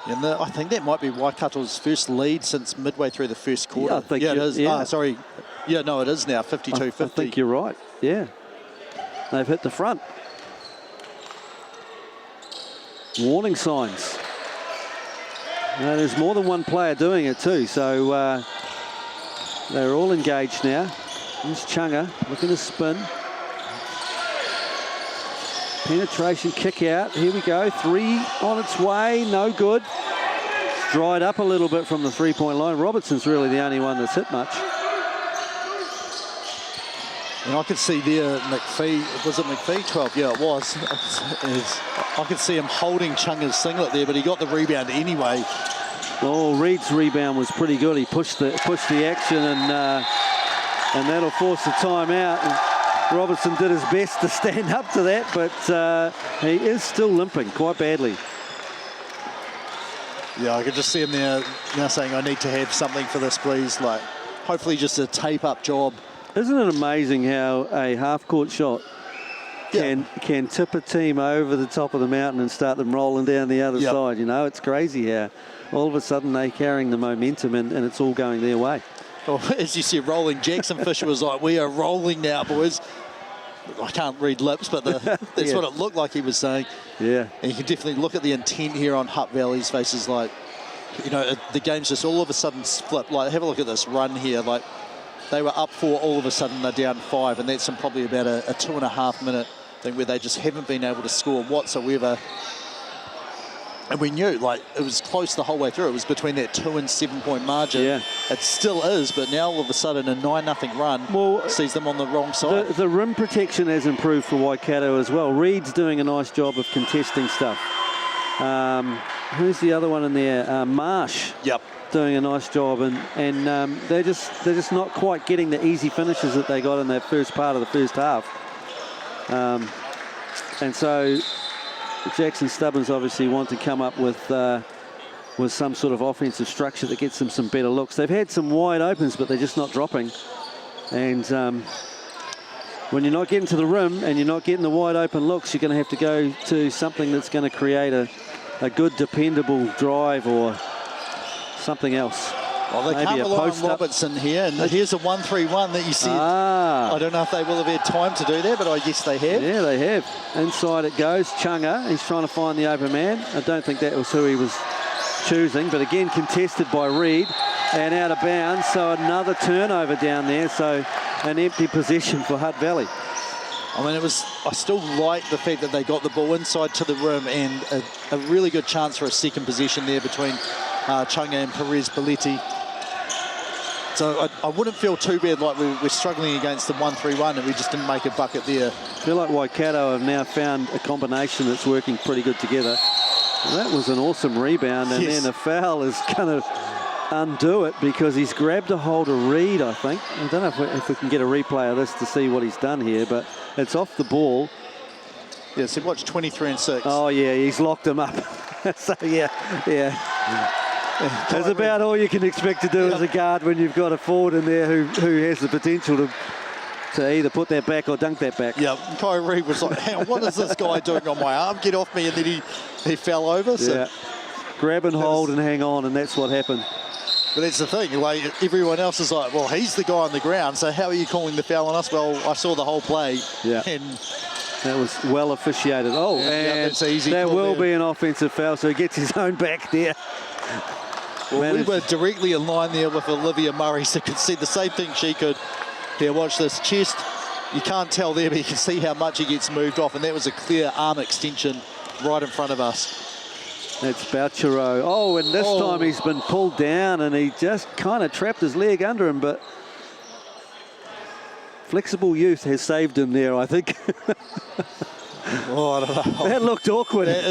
And I think that might be Waikato's first lead since midway through the first quarter. Yeah, I think it is. Yeah. Sorry. Yeah, no, it is now, 52-50. I think you're right, yeah. They've hit the front. Warning signs. No, there's more than one player doing it too, so they're all engaged now. Here's Chunga looking to spin. Penetration, kick out. Here we go. 3 on its way. No good. It's dried up a little bit from the three-point line. Robertson's really the only one that's hit much. And I could see there McPhee, was it McPhee? 12, yeah, it was. I could see him holding Chunga's singlet there, but he got the rebound anyway. Oh, Reed's rebound was pretty good. He pushed the action, and that'll force the timeout. And Robertson did his best to stand up to that, but he is still limping quite badly. Yeah, I could just see him there now saying, I need to have something for this, please. Like, hopefully just a tape-up job. Isn't it amazing how a half-court shot can tip a team over the top of the mountain and start them rolling down the other side? You know, it's crazy how all of a sudden they're carrying the momentum and it's all going their way. Well, as you see, rolling, Jackson Fisher was like, we are rolling now, boys. I can't read lips, but that's what it looked like he was saying. Yeah. And you can definitely look at the intent here on Hutt Valley's faces. Like, you know, the game's just all of a sudden flipped. Like, have a look at this run here. Like, they were up 4, all of a sudden they're down 5, and that's in probably about a 2.5 minute thing where they just haven't been able to score whatsoever. And we knew, like, it was close the whole way through. It was between that 2 and 7 point margin. Yeah. It still is, but now all of a sudden a 9-0 run sees them on the wrong side. The rim protection has improved for Waikato as well. Reed's doing a nice job of contesting stuff. Who's the other one in there? Marsh. Yep. Doing a nice job, and they're just not quite getting the easy finishes that they got in that first part of the first half. And so Jackson Stubbins obviously want to come up with some sort of offensive structure that gets them some better looks. They've had some wide opens, but they're just not dropping. And when you're not getting to the rim and you're not getting the wide open looks, you're going to have to go to something that's going to create a good, dependable drive or something else. Well, they can't rely on Robertson here, and here's a 1-3-1 that you see. I don't know if they will have had time to do that, but I guess they have. Yeah, they have. Inside it goes. Chunga, he's trying to find the open man. I don't think that was who he was choosing, but again contested by Reed and out of bounds, so another turnover down there, so an empty possession for Hutt Valley. I mean, I still like the fact that they got the ball inside to the rim, and a really good chance for a second possession there between Chunga and Perez Belletti. So I wouldn't feel too bad like we're struggling against the 1-3-1 and we just didn't make a bucket there. I feel like Waikato have now found a combination that's working pretty good together. Well, that was an awesome rebound, and then a foul is going to undo it because he's grabbed a hold of Reed, I think. I don't know if we can get a replay of this to see what he's done here, but it's off the ball. Yeah, so watch 23 and 6. Oh, yeah, he's locked him up. So, yeah. That's about all you can expect to do as a guard when you've got a forward in there who has the potential to either put that back or dunk that back. Yeah, Kyrie was like, hang on, what is this guy doing on my arm? Get off me, and then he fell over. So yeah, grab and hold and hang on, and that's what happened. But that's the thing, like, everyone else is like, well, he's the guy on the ground, so how are you calling the foul on us? Well, I saw the whole play. Yeah. And that was well officiated. Oh, and that will be an offensive foul, so he gets his own back there. Well, we were directly in line there with Olivia Murray, so could see the same thing she could. Here, watch this chest. You can't tell there, but you can see how much he gets moved off, and that was a clear arm extension right in front of us. That's Bouchero. Oh, and this time he's been pulled down, and he just kind of trapped his leg under him, but flexible youth has saved him there, I think. Oh, I don't know. That looked awkward. That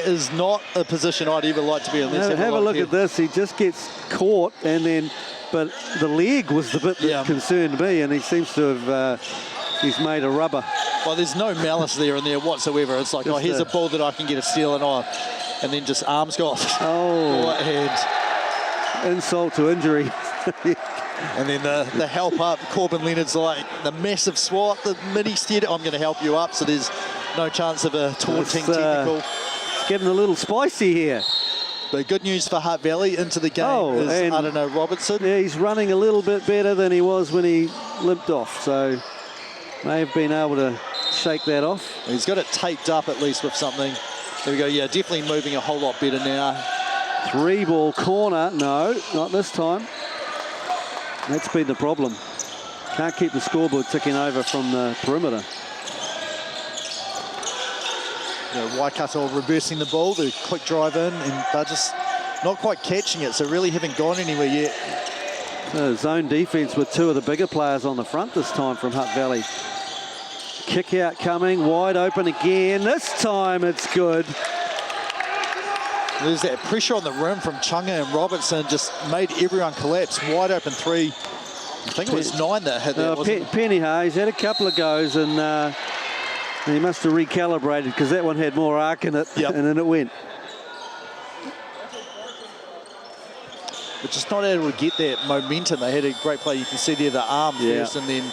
is not a position I'd ever like to be in. Let's have a look at this. He just gets caught, and then, but the leg was the bit that concerned me, and he seems to have, he's made a rubber. Well, there's no malice there in there whatsoever. It's like, just here's a ball that I can get a steal and then just arms go off. Oh. And insult to injury. And then the help up, Corbin Leonard's like, the massive swat, the mini stead, I'm going to help you up, so there's no chance of a taunting technical. It's getting a little spicy here. But good news for Hutt Valley into the game is, I don't know, Robertson. Yeah, he's running a little bit better than he was when he limped off, so may have been able to shake that off. He's got it taped up at least with something. There we go, yeah, definitely moving a whole lot better now. 3-ball corner. No, not this time. That's been the problem. Can't keep the scoreboard ticking over from the perimeter. Waikato reversing the ball, the quick drive in, and they're just not quite catching it, so really haven't gone anywhere yet. Zone defense with 2 of the bigger players on the front this time from Hutt Valley. Kick out coming, wide open again. This time it's good. There's that pressure on the rim from Chunga and Robertson, just made everyone collapse. Wide open 3. I think it was 9 that hit that, wasn't it? Peniha, he's had a couple of goes and he must have recalibrated because that one had more arc in it, and then it went. But just not able to get that momentum. They had a great play. You can see there the arm first, and then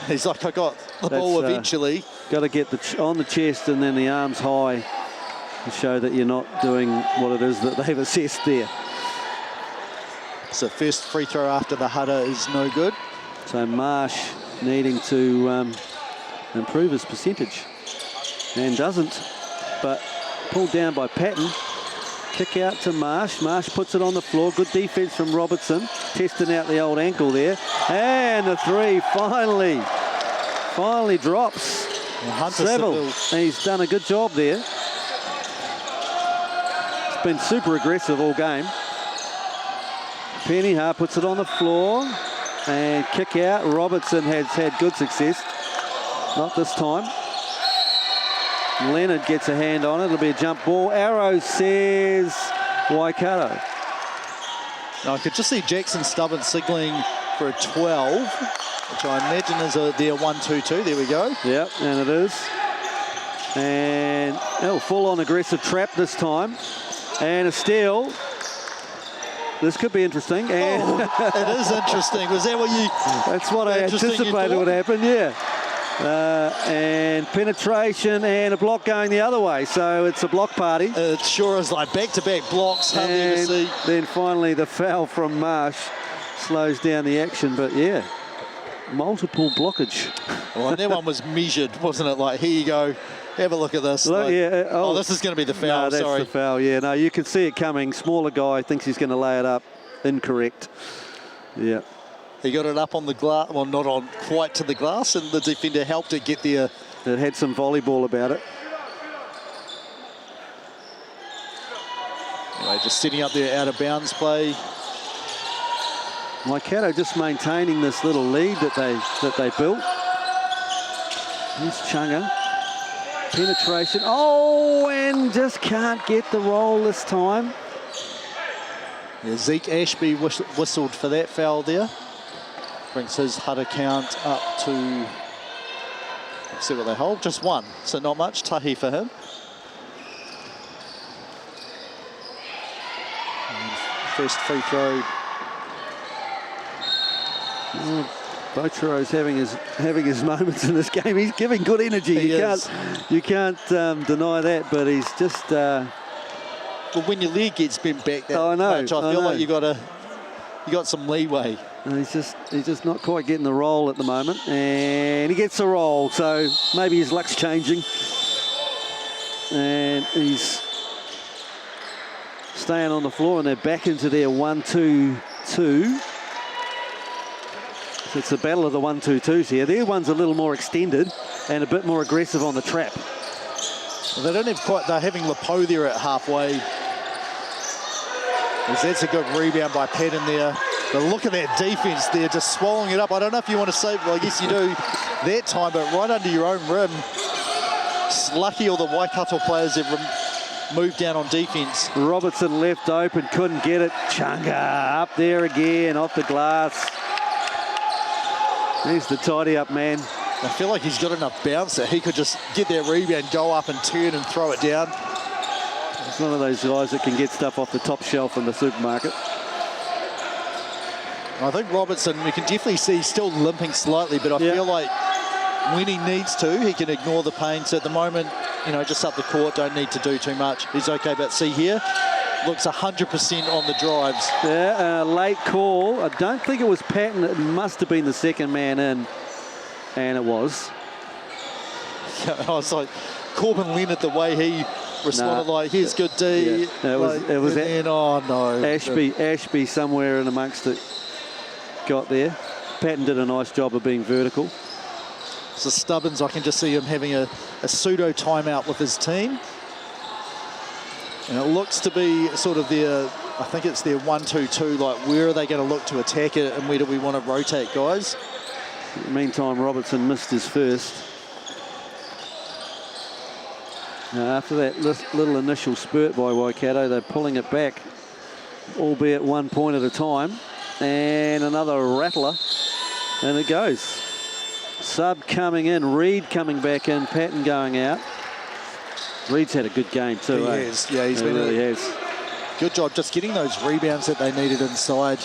he's like, I got the ball eventually. Got to get on the chest and then the arms high to show that you're not doing what it is that they've assessed there. So first free throw after the Hudder is no good. So Marsh needing to improve his percentage. And doesn't, but pulled down by Patton. Kick out to Marsh. Marsh puts it on the floor. Good defense from Robertson. Testing out the old ankle there. And the 3 finally drops. Saville, and he's done a good job there. It's been super aggressive all game. Peniha puts it on the floor. And kick out. Robertson has had good success. Not this time. Leonard gets a hand on it. It'll be a jump ball. Arrow says Waikato. Now I could just see Jackson Stubbins signalling for a 12, which I imagine is their 1-2-2. There we go. Yep, and it is. And full-on aggressive trap this time. And a steal. This could be interesting. And it is interesting. Was that what you... That's what I anticipated would happen, yeah. And penetration and a block going the other way, so it's a block party. It sure is, like back-to-back blocks, hardly to see. Then finally the foul from Marsh slows down the action, but yeah, multiple blockage. Well, and that one was measured, wasn't it? Like, here you go, have a look at this. Look, like, this is going to be the foul, no, that's the foul, yeah. No, you can see it coming. Smaller guy thinks he's going to lay it up. Incorrect. Yeah. He got it up on the glass, well, not on quite to the glass, and the defender helped it get there. It had some volleyball about it. Anyway, just setting up their out-of-bounds play. Waikato just maintaining this little lead that they built. Here's Chunga. Penetration. Oh, and just can't get the roll this time. Yeah, Zeke Ashby whistled for that foul there. Brings his Hudder count up to, let's see what they hold, just 1, so not much. Tahi for him. And first free throw. Bochero's having his moments in this game. He's giving good energy. You can't deny that, but he's just. Well, when your leg gets bent back that much, I feel like you got some leeway. And he's just not quite getting the roll at the moment, and he gets the roll, so maybe his luck's changing. And he's staying on the floor, and they're back into their 1-2-2. So it's the battle of the 1-2-2s here. Their one's a little more extended and a bit more aggressive on the trap. Well, they don't have quite. They're having Lepo there at halfway. That's a good rebound by Patton there. But look at that defense there, just swallowing it up. I don't know if you want to say, well, I guess you do that time, but right under your own rim. It's lucky all the Waikato players have moved down on defense. Robertson left open, couldn't get it. Chunga up there again, off the glass. He's the tidy up man. I feel like he's got enough bounce that he could just get that rebound, go up and turn and throw it down. He's one of those guys that can get stuff off the top shelf in the supermarket. I think Robertson, we can definitely see he's still limping slightly, but I feel like when he needs to, he can ignore the pain. So at the moment, you know, just up the court, don't need to do too much. He's okay, but see here, looks 100% on the drives. Yeah, late call. I don't think it was Patton. It must have been the second man in, and it was. I was like, Corbin Leonard, the way he responded like, here's good D. Yeah. It was oh no. Ashby somewhere in amongst it got there. Patton did a nice job of being vertical. So Stubbins, I can just see him having a pseudo timeout with his team. And it looks to be sort of their, I think it's their 1-2-2, like where are they going to look to attack it and where do we want to rotate guys? Meantime, Robertson missed his first. Now, after that little initial spurt by Waikato, they're pulling it back, albeit 1 point at a time. And another rattler, and it goes. Sub coming in, Reed coming back in, Patton going out. Reed's had a good game too. He has, yeah, he's been really has. Good job just getting those rebounds that they needed inside,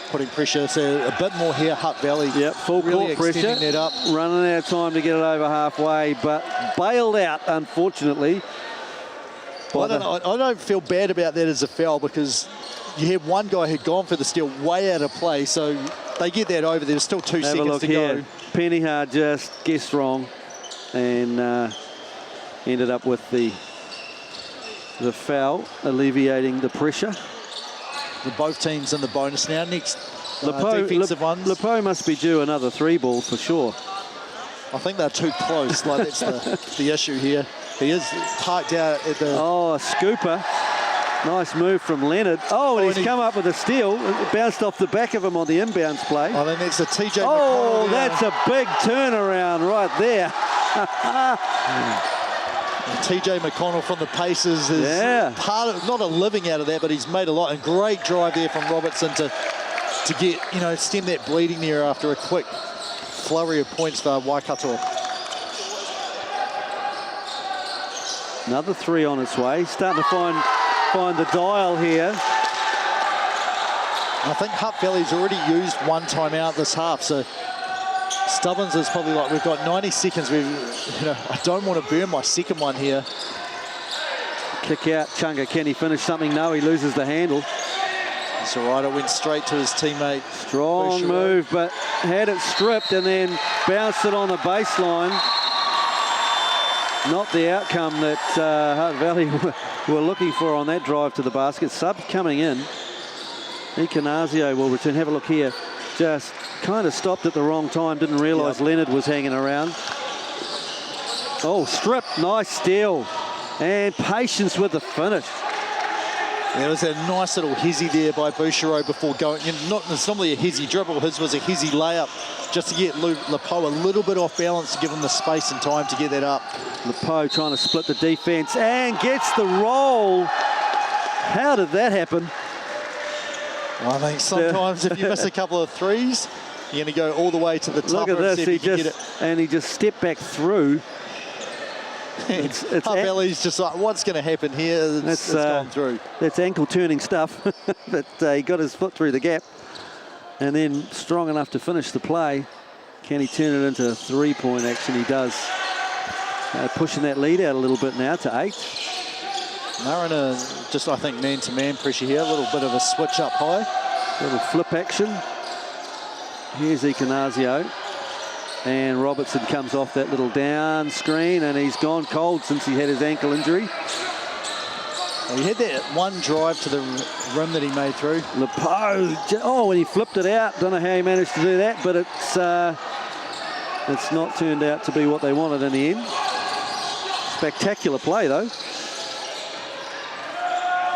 putting pressure. So a bit more here, Hutt Valley. Yep, full really court pressure. That up. Running out of time to get it over halfway, but bailed out, unfortunately. I don't feel bad about that as a foul because you had one guy who'd gone for the steal way out of play, so they get that over. There's still 2 seconds to go. Pennyhard just guessed wrong and ended up with the foul, alleviating the pressure. Both teams in the bonus now. Next defensive ones. Lepo must be due another 3-ball for sure. I think they're too close. Like that's the issue here. He is parked out at the... Oh, a scooper. Nice move from Leonard. Oh, and he's come up with a steal. It bounced off the back of him on the inbounds play. Oh, then that's a TJ McConnell. Oh, that's a big turnaround right there. TJ McConnell from the Pacers is part of, not a living out of that, but he's made a lot. And great drive there from Robertson to get, stem that bleeding there after a quick flurry of points for Waikato. Another 3 on its way. Starting to find the dial here. I think Hutt Valley's already used 1 timeout this half, so Stubbins is probably like, we've got 90 seconds. I don't want to burn my second one here. Kick out, Chunga. Can he finish something? No, he loses the handle. It's all right. It went straight to his teammate. Strong move, but had it stripped and then bounced it on the baseline. Not the outcome that Hutt Valley were looking for on that drive to the basket. Sub coming in. Icanazio will return. Have a look here. Just kind of stopped at the wrong time. Didn't realise Leonard was hanging around. Oh, strip. Nice steal. And patience with the finish. There was a nice little hezzy there by Bouchereau before going. It's normally a hezzy dribble. His was a hezzy layup just to get Lepo a little bit off balance to give him the space and time to get that up. Lepo trying to split the defence and gets the roll. How did that happen? Well, I think sometimes if you miss a couple of threes, you're going to go all the way to the top. Look at this, he just stepped back through. Hutt Valley's just like, what's going to happen here? It's gone through. That's ankle turning stuff, but he got his foot through the gap and then strong enough to finish the play. Can he turn it into 3-point action? He does. Pushing that lead out a little bit now to 8. They're in I think, man-to-man pressure here. A little bit of a switch up high. A little flip action. Here's Icanazio. And Robertson comes off that little down screen, and he's gone cold since he had his ankle injury. He had that one drive to the rim that he made through. Lepo, when he flipped it out, don't know how he managed to do that, but it's not turned out to be what they wanted in the end. Spectacular play, though.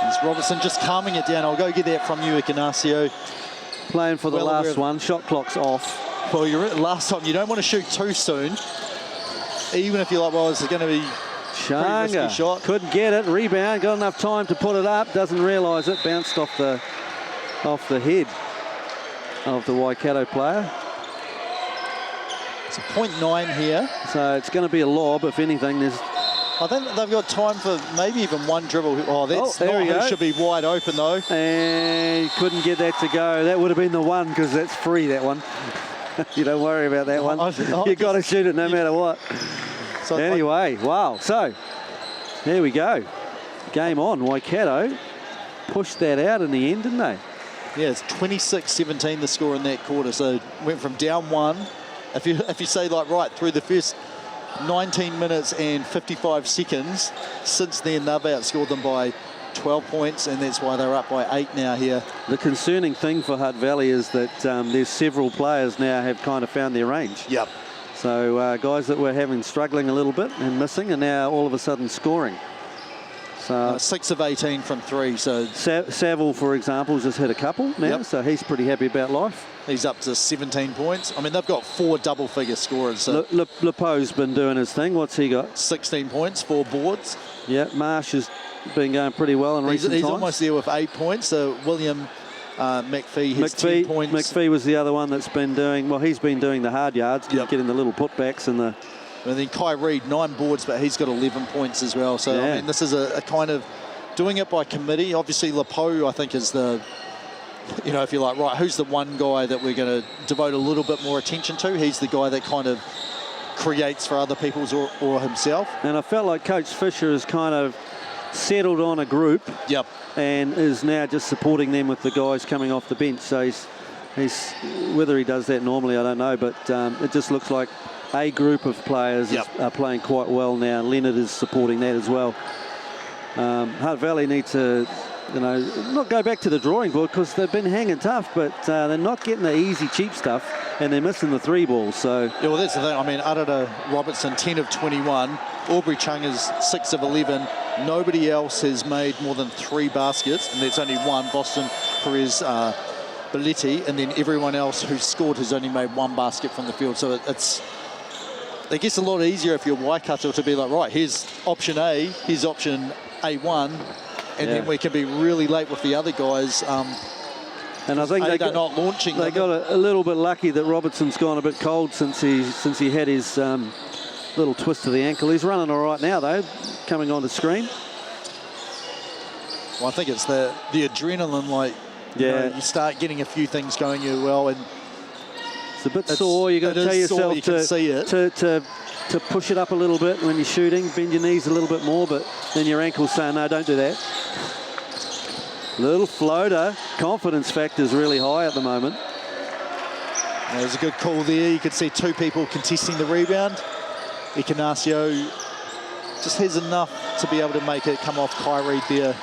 It's Robertson just calming it down. I'll go get that from you, Icanazio. Playing for the last one. Shot clock's off. Well, last time, you don't want to shoot too soon. Even if you're like, well, this is going to be Changa shot. Couldn't get it. Rebound. Got enough time to put it up. Doesn't realise it. Bounced off the head of the Waikato player. It's a 0.9 here. So it's going to be a lob, if anything. I think they've got time for maybe even one dribble. Oh, that's not who should be wide open, though. And couldn't get that to go. That would have been the one, because that's free, that one. You don't worry about that one. You've got to shoot it no matter what. So anyway, wow. So, there we go. Game on. Waikato pushed that out in the end, didn't they? Yeah, it's 26-17 the score in that quarter. So, went from down 1. If you say, like, right, through the first 19 minutes and 55 seconds. Since then, they've outscored them by 12 points, and that's why they're up by 8 now here. The concerning thing for Hutt Valley is that there's several players now have kind of found their range. Yep. So guys that were struggling a little bit and missing are now all of a sudden scoring. So 6 of 18 from 3. So Saville, for example, just hit a couple now, so he's pretty happy about life. He's up to 17 points. I mean, they've got 4 double-figure scorers. So Lepo's been doing his thing. What's he got? 16 points, 4 boards. Yeah, Marsh has been going pretty well in recent times. He's almost there with 8 points. So William McPhee has 10 points. McPhee was the other one that's been doing, well, he's been doing the hard yards, getting the little putbacks and the... And then Kai Reid, 9 boards, but he's got 11 points as well. So, I mean, this is a kind of doing it by committee. Obviously, Lepo, I think, is the, you know, if you're like, right, who's the one guy that we're going to devote a little bit more attention to? He's the guy that kind of creates for other people's or himself. And I felt like Coach Fisher has kind of settled on a group. Yep. And is now just supporting them with the guys coming off the bench. So he's whether he does that normally, I don't know, but it just looks like a group of players are playing quite well now. Leonard is supporting that as well. Hutt Valley need to, you know, not go back to the drawing board because they've been hanging tough, but they're not getting the easy, cheap stuff, and they're missing the 3 balls. So yeah, well, that's the thing. I mean, Arara Robertson, 10 of 21. Aubrey Chung is 6 of 11. Nobody else has made more than 3 baskets, and there's only one, Boston Perez Belletti, and then everyone else who's scored has only made 1 basket from the field. So it's, it gets a lot easier if you're Waikato to be like, right, here's option A, here's option A1, and then we can be really late with the other guys. And I think they're not launching. They got a little bit lucky that Robertson's gone a bit cold since he had his little twist to the ankle. He's running all right now, though, coming onto screen. Well, I think it's the adrenaline, like, you know, you start getting a few things going well, and it's a bit sore. You've got to tell yourself to push it up a little bit when you're shooting, bend your knees a little bit more, but then your ankle's saying, no, don't do that. Little floater. Confidence factor is really high at the moment. There's a good call there. You could see 2 people contesting the rebound. Ikanasio just has enough to be able to make it come off Kai Reid there.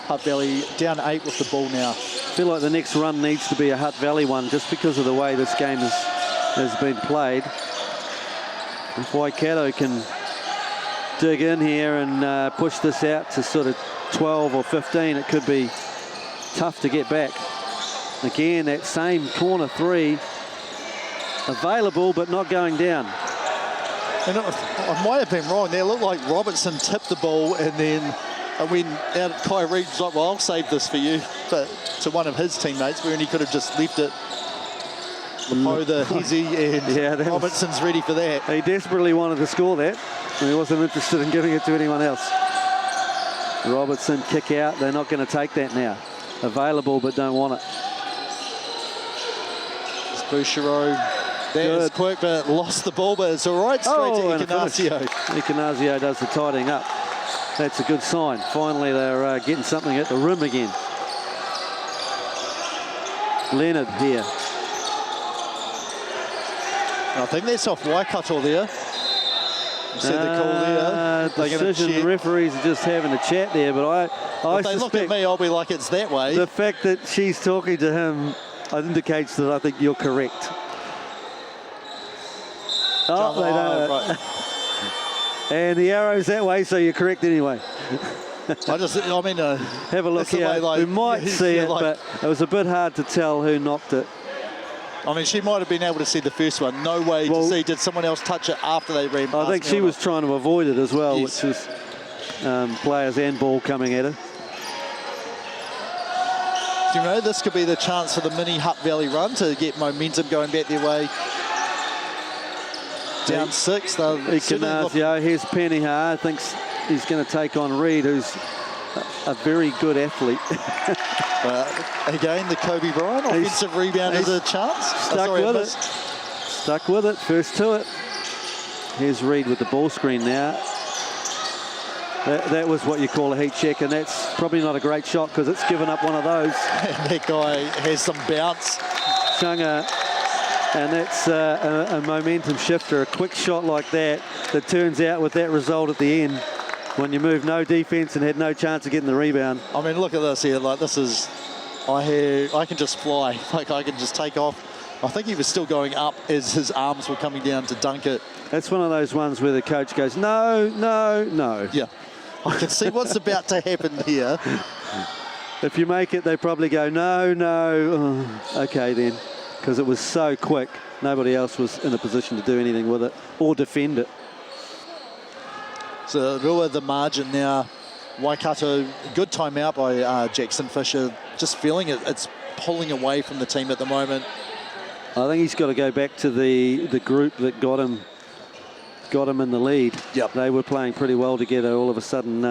Hutt Valley down 8 with the ball now. I feel like the next run needs to be a Hutt Valley one just because of the way this game has been played. If Waikato can dig in here and push this out to sort of 12 or 15, it could be tough to get back. Again, that same corner 3 available but not going down. And I might have been wrong there. It looked like Robertson tipped the ball, and then when Kai Reid's like, well, I'll save this for you, but to one of his teammates, when he could have just left it. Lepo, the hezzy, and Robertson's ready for that. He desperately wanted to score that, and he wasn't interested in giving it to anyone else. Robertson kick out. They're not going to take that now. Available, but don't want it. It's Bouchereau. That is quick, but lost the ball, but it's all right. Straight to Ikanasio. Ikanasio does the tidying up. That's a good sign. Finally, they're getting something at the rim again. Leonard here. I think that's off Waikato there. You see the call there. Decision referees are just having a chat there, but I if they look at me, I'll be like, it's that way. The fact that she's talking to him indicates that I think you're correct. Oh, they don't. Right. And the arrow's that way, so you're correct anyway. Have a look here. We might see it, but it was a bit hard to tell who knocked it. I mean, she might have been able to see the first one. No way to see, did someone else touch it after they ran past? I think she was trying to avoid it as well, which was players and ball coming at her. Do you know, this could be the chance for the mini Hutt Valley run to get momentum going back their way. Down 6. Ikanasio, here's Peniha. Thinks he's going to take on Reid, who's a very good athlete. Again, the Kobe Bryant offensive rebound is a chance. Stuck with it. First to it. Here's Reid with the ball screen now. That was what you call a heat check, and that's probably not a great shot because it's given up one of those. That guy has some bounce. Chunga And that's a momentum shifter, a quick shot like that turns out with that result at the end when you moved no defence and had no chance of getting the rebound. I mean, look at this here. Like, this is, I can just fly. Like, I can just take off. I think he was still going up as his arms were coming down to dunk it. That's one of those ones where the coach goes, no, no, no. Yeah, I can see what's about to happen here. If you make it, they probably go, no, no. Oh, okay, then. Because it was so quick, nobody else was in a position to do anything with it or defend it. So Rua the margin now. Waikato, good timeout by Jackson Fisher. Just feeling it's pulling away from the team at the moment. I think he's got to go back to the group that got him in the lead. Yep. They were playing pretty well together. All of a sudden,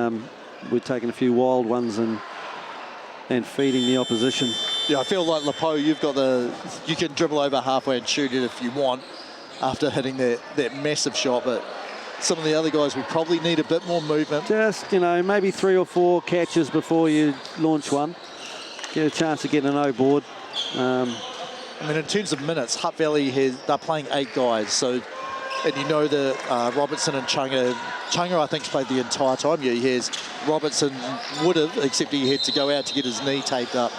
we're taking a few wild ones and feeding the opposition. Yeah, I feel like Lepo, you can dribble over halfway and shoot it if you want after hitting that massive shot, but some of the other guys, we probably need a bit more movement. Just, maybe 3 or 4 catches before you launch one. Get a chance of getting an O board. I mean, in terms of minutes, Hutt Valley, they're playing 8 guys, so, and you know that Robertson and Chunga, I think, played the entire time. Yeah, he has. Robertson would have, except he had to go out to get his knee taped up.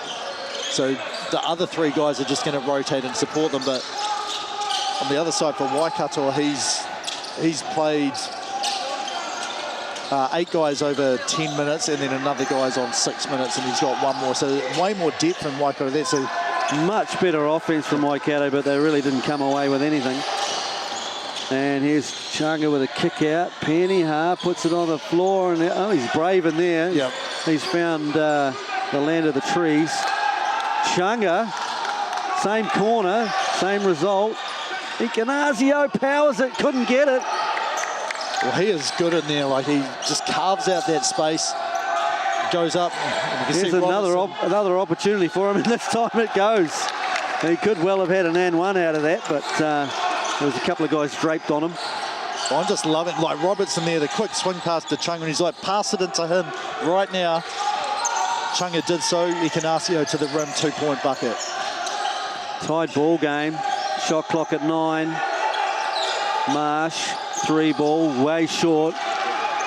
So the other 3 guys are just going to rotate and support them. But on the other side for Waikato, he's played 8 guys over 10 minutes, and then another guy's on 6 minutes, and he's got 1 more. So way more depth from Waikato. That's a much better offense from Waikato, but they really didn't come away with anything. And here's Chunga with a kick out. Peniha puts it on the floor, and he's brave in there. Yep. He's found the land of the trees. Chunga, same corner, same result. Ikanazio powers it, couldn't get it. Well, he is good in there. Like, he just carves out that space, goes up. Here's another opportunity for him, and this time it goes. He could well have had an and one out of that, but there was a couple of guys draped on him. I'm just loving, like, Robertson there, the quick swing pass to Chunga, and he's like, pass it into him right now. Chunga did so. Ikanasio to the rim, 2-point bucket. Tied ball game. Shot clock at 9. Marsh, 3 ball, way short.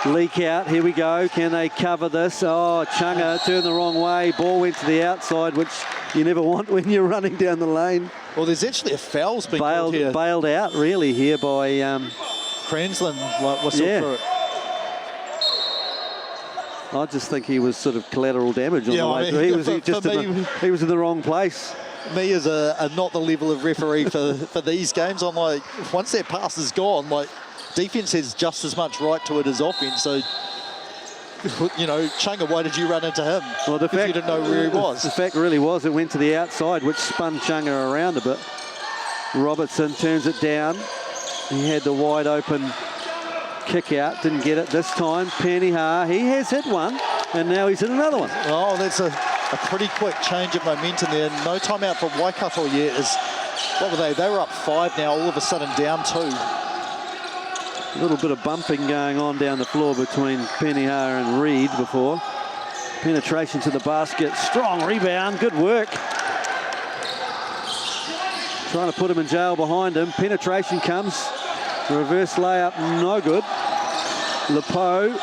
Leak out, here we go. Can they cover this? Oh, Chunga turned the wrong way. Ball went to the outside, which you never want when you're running down the lane. Well, there's actually a foul's been called here. Bailed out, really, here by... Cransland, whistle for it. I just think he was sort of collateral damage on the way through. He was in the wrong place. Me as a not the level of referee for these games, I'm like, once that pass is gone, like, defense has just as much right to it as offense. So, Chunga, why did you run into him? Well, the fact you didn't know where he was. The fact really was it went to the outside, which spun Chunga around a bit. Robertson turns it down. He had the wide open kick out, didn't get it this time. Peniha, he has hit one, and now he's hit another one. Oh, that's a pretty quick change of momentum there. No timeout for Waikato yet. What were they? They were up 5 now, all of a sudden down 2. A little bit of bumping going on down the floor between Peniha and Reed before. Penetration to the basket, strong rebound, good work. Trying to put him in jail behind him. Penetration comes, reverse layup, no good. Lepo,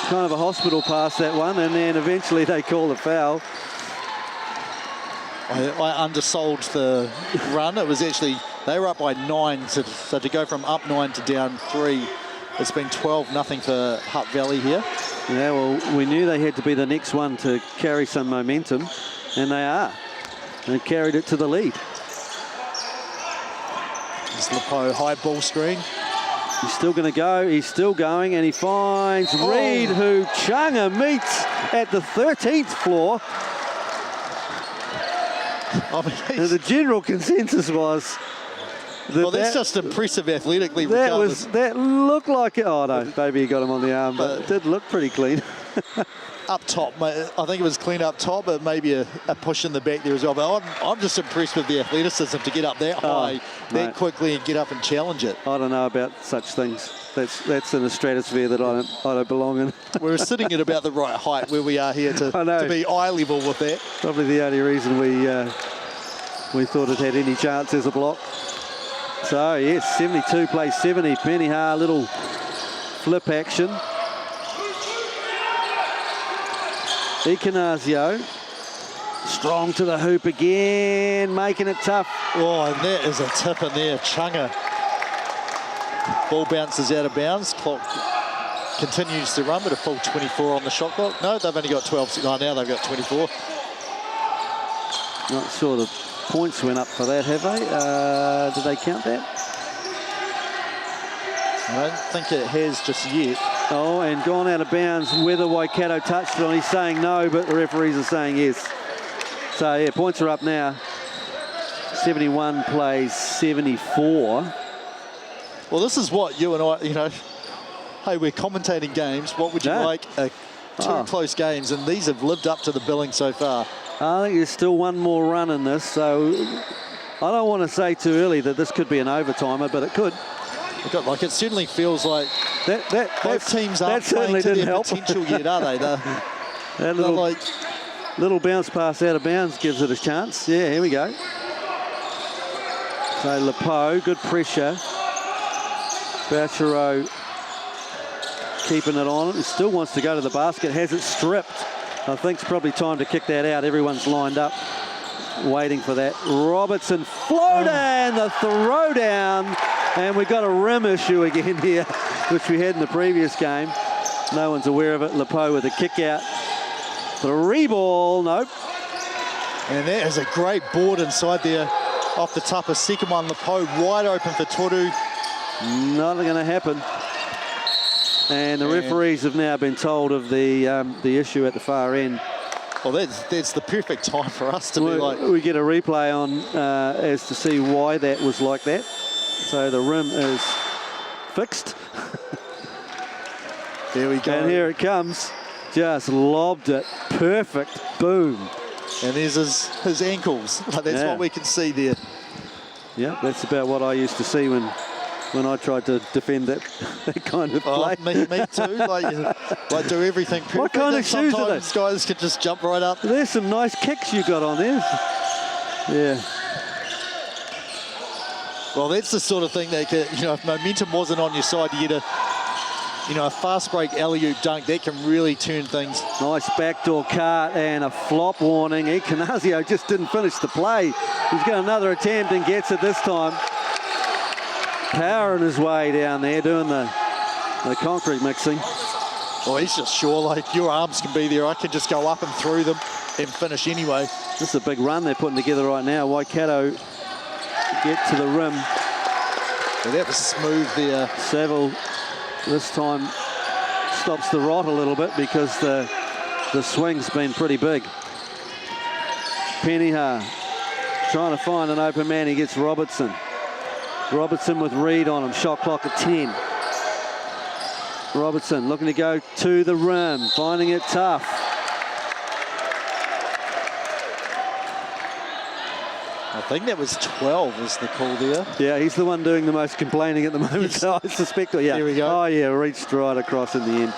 kind of a hospital pass that one, and then eventually they call the foul. I undersold the run. It was actually, they were up by 9, so to go from up 9 to down 3, it's been 12-0 for Hutt Valley here. Yeah, well, we knew they had to be the next one to carry some momentum, and they are. They carried it to the lead. It's Lepo, high ball screen. He's still going to go, he's still going, and he finds Reed, who Chunga meets at the 13th floor. And the general consensus was well, that's just impressive athletically. That looked like it. Oh no, maybe he got him on the arm, but it did look pretty clean. Up top, I think it was clean up top, but maybe a push in the back there as well. But I'm just impressed with the athleticism to get up that high, that quickly, and get up and challenge it. I don't know about such things. That's in a stratosphere that I don't belong in. We're sitting at about the right height where we are here to be eye level with that. Probably the only reason we thought it had any chance as a block. So, yes, 72 plays 70. Peniha, little flip action. Ikanazio, strong to the hoop again, making it tough. Oh, and that is a tip in there, Chunga. Ball bounces out of bounds, clock continues to run with a full 24 on the shot clock. No, they've only got 12, now they've got 24. Not sure the points went up for that, have they? Did they count that? I don't think it has just yet. Oh, and gone out of bounds. Whether Waikato touched it on, he's saying no, but the referees are saying yes. So, yeah, points are up now. 71 plays 74. Well, this is what you and I, you know, hey, we're commentating games. What would you like? Two close games, and these have lived up to the billing so far. I think there's still one more run in this, so I don't want to say too early that this could be an overtimer, but it could. Like, it certainly feels like both teams aren't playing to their potential yet, are they? That little bounce pass out of bounds gives it a chance. Yeah, here we go. So Lepo, good pressure. Bouchereau keeping it on. It still wants to go to the basket, has it stripped. I think it's probably time to kick that out. Everyone's lined up, waiting for that. Robertson floater and the throwdown. And we've got a rim issue again here, which we had in the previous game. No one's aware of it. Lepo with a kick out. Three ball, nope. And that is a great board inside there off the top of second one. Lepo wide open for Toru. Not going to happen. And the referees have now been told of the issue at the far end. Well, that's the perfect time for us to be like... We get a replay on as to see why that was like that. So the rim is fixed. There we go. And here it comes. Just lobbed it. Perfect. Boom. And there's his ankles. That's what we can see there. Yeah, that's about what I used to see when I tried to defend that kind of play. Me too. Like do everything perfect. What kind of shoes are they? Sometimes guys can just jump right up. There's some nice kicks you got on there. Yeah. Well, that's the sort of thing that can, you know, if momentum wasn't on your side, you get a fast break alley-oop dunk that can really turn things. Nice backdoor cart and a flop warning. Ikanazio just didn't finish the play. He's got another attempt and gets it this time. Powering his way down there, doing the concrete mixing. Well, he's just sure, like, your arms can be there. I can just go up and through them and finish anyway. This is a big run they're putting together right now. Waikato get to the rim. And that was smooth there. Saville this time stops the rot a little bit because the swing's been pretty big. Peniha trying to find an open man. He gets Robertson. Robertson with Reed on him. Shot clock at 10. Robertson looking to go to the rim, finding it tough. I think that was 12 is the call there. Yeah, he's the one doing the most complaining at the moment, so I suspect. Yeah. Here we go. Oh, yeah, reached right across in the end.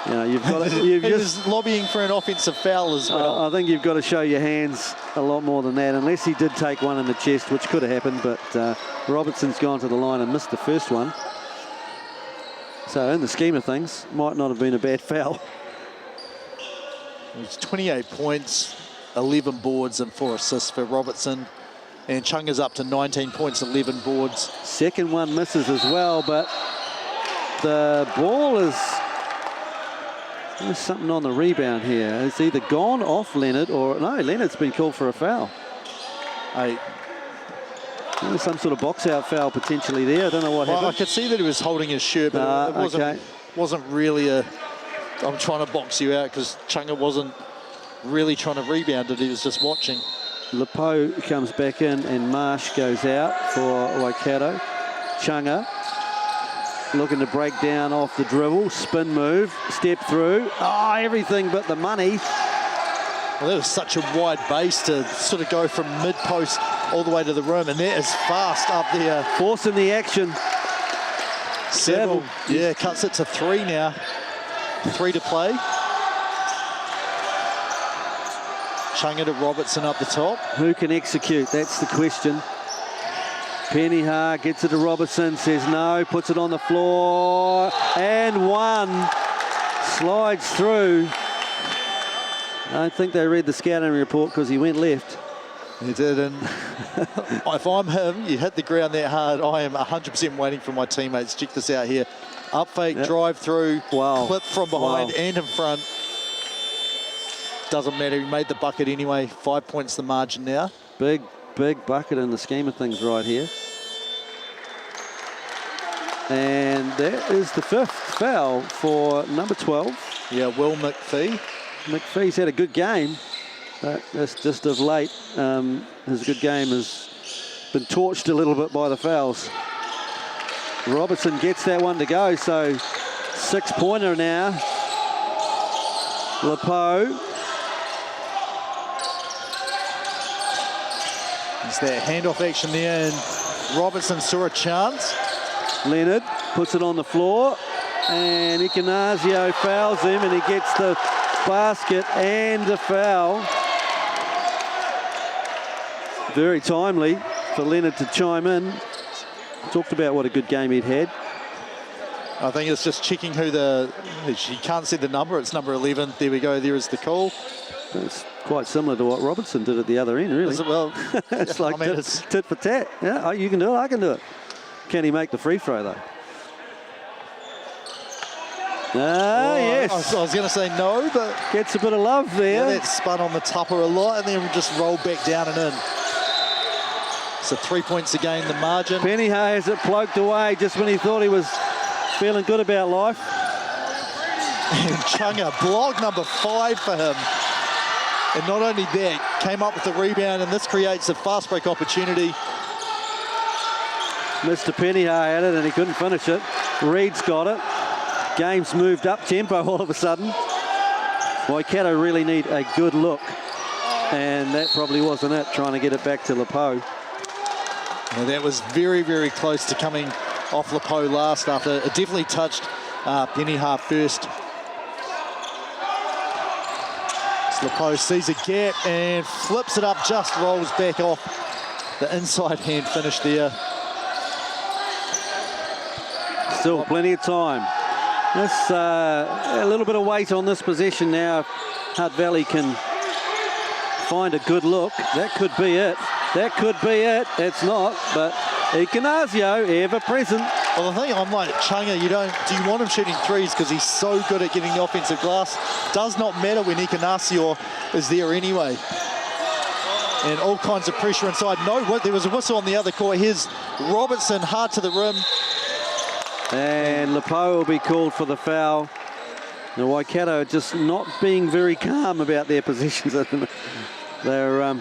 You know, you've got to, he was lobbying for an offensive foul as well. I think you've got to show your hands a lot more than that, unless he did take one in the chest, which could have happened, but Robertson's gone to the line and missed the first one. So in the scheme of things, might not have been a bad foul. It's 28 points, 11 boards and 4 assists for Robertson. And Chunga's up to 19 points, 11 boards. Second one misses as well, but the ball is... There's something on the rebound here. It's either gone off Leonard or... No, Leonard's been called for a foul. There's some sort of box-out foul potentially there. I don't know what happened. I could see that he was holding his shirt, but it wasn't really a... I'm trying to box you out, because Chunga wasn't really trying to rebound it. He was just watching. Lepo comes back in and Marsh goes out for Waikato. Chunga looking to break down off the dribble. Spin move, step through. Oh, everything but the money. Well, that was such a wide base to sort of go from mid-post all the way to the rim, and that is fast up there. Forcing the action. Saville, yeah, cuts it to 3 now. 3 to play. Chunga to Robertson up the top. Who can execute? That's the question. Pennyha gets it to Robertson, says no, puts it on the floor, and one. Slides through. I don't think they read the scouting report because he went left. He did, and if I'm him, you hit the ground that hard, I am 100% waiting for my teammates. Check this out here. Up fake, drive through, clip from behind and in front. Doesn't matter, he made the bucket anyway. 5 points the margin now. Big bucket in the scheme of things right here. And that is the 5th foul for number 12. Yeah, Will McPhee. McPhee's had a good game, but that's just of late. His good game has been torched a little bit by the fouls. Robertson gets that one to go, so 6-pointer now. Lepo. It's that handoff action there, and Robertson saw a chance. Leonard puts it on the floor, and Ikenazio fouls him, and he gets the basket and the foul. Very timely for Leonard to chime in. Talked about what a good game he'd had. I think it's just checking who she can't see the number, it's number 11. There we go, there is the call. It's quite similar to what Robertson did at the other end, really. Is it? Well, it's like tit for tat. Yeah, you can do it, I can do it. Can he make the free throw, though? Yes. I was going to say no, but... Gets a bit of love there. Yeah, that spun on the tupper a lot and then just rolled back down and in. So 3 points again, the margin. Pennyha has it poked away just when he thought he was feeling good about life. And Chunga, block number 5 for him. And not only that, came up with the rebound, and this creates a fast break opportunity. Mr. Pennyha had it and he couldn't finish it. Reed's got it. Game's moved up tempo all of a sudden. Waikato really need a good look, and that probably wasn't it, trying to get it back to Lepo. Yeah, that was very, very close to coming off Lepo last after it definitely touched Pennyha first. So Lepo sees a gap and flips it up, just rolls back off. The inside hand finish there. Still plenty of time. That's a little bit of weight on this possession now. If Hutt Valley can find a good look, that could be it. That could be it. It's not, but Ikenazio, ever present. Well, the thing I'm like, Chunga, do you want him shooting threes because he's so good at getting the offensive glass? Does not matter when Ikenazio is there anyway. And all kinds of pressure inside. No, there was a whistle on the other court. Here's Robertson, hard to the rim. And Lepo will be called for the foul. The Waikato just not being very calm about their positions at the moment. They're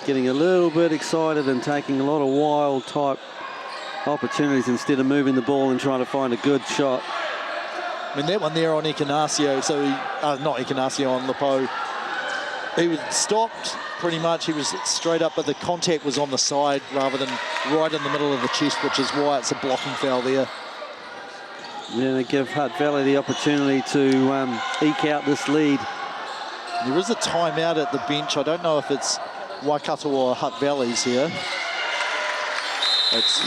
getting a little bit excited and taking a lot of wild type opportunities instead of moving the ball and trying to find a good shot. I mean, that one there on Ikenazio, so not Ikenazio, on Lepo. He was stopped pretty much. He was straight up, but the contact was on the side rather than right in the middle of the chest, which is why it's a blocking foul there. Yeah, they give Hutt Valley the opportunity to eke out this lead. There is a timeout at the bench. I don't know if it's Waikato or Hutt Valley's here.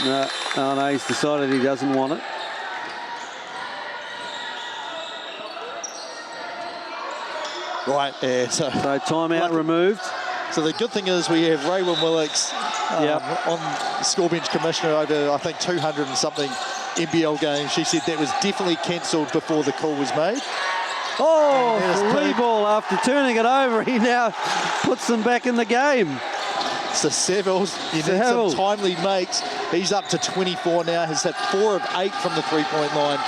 No, he's decided he doesn't want it. Right, yeah. So timeout removed. So the good thing is we have Raywin Willocks on the score bench commissioner over, I think, 200 and something NBL games. She said that was definitely cancelled before the call was made. Oh, free ball after turning it over. He now puts them back in the game. So Savills, you need some timely makes. He's up to 24 now. Has had 4 of 8 from the three-point line.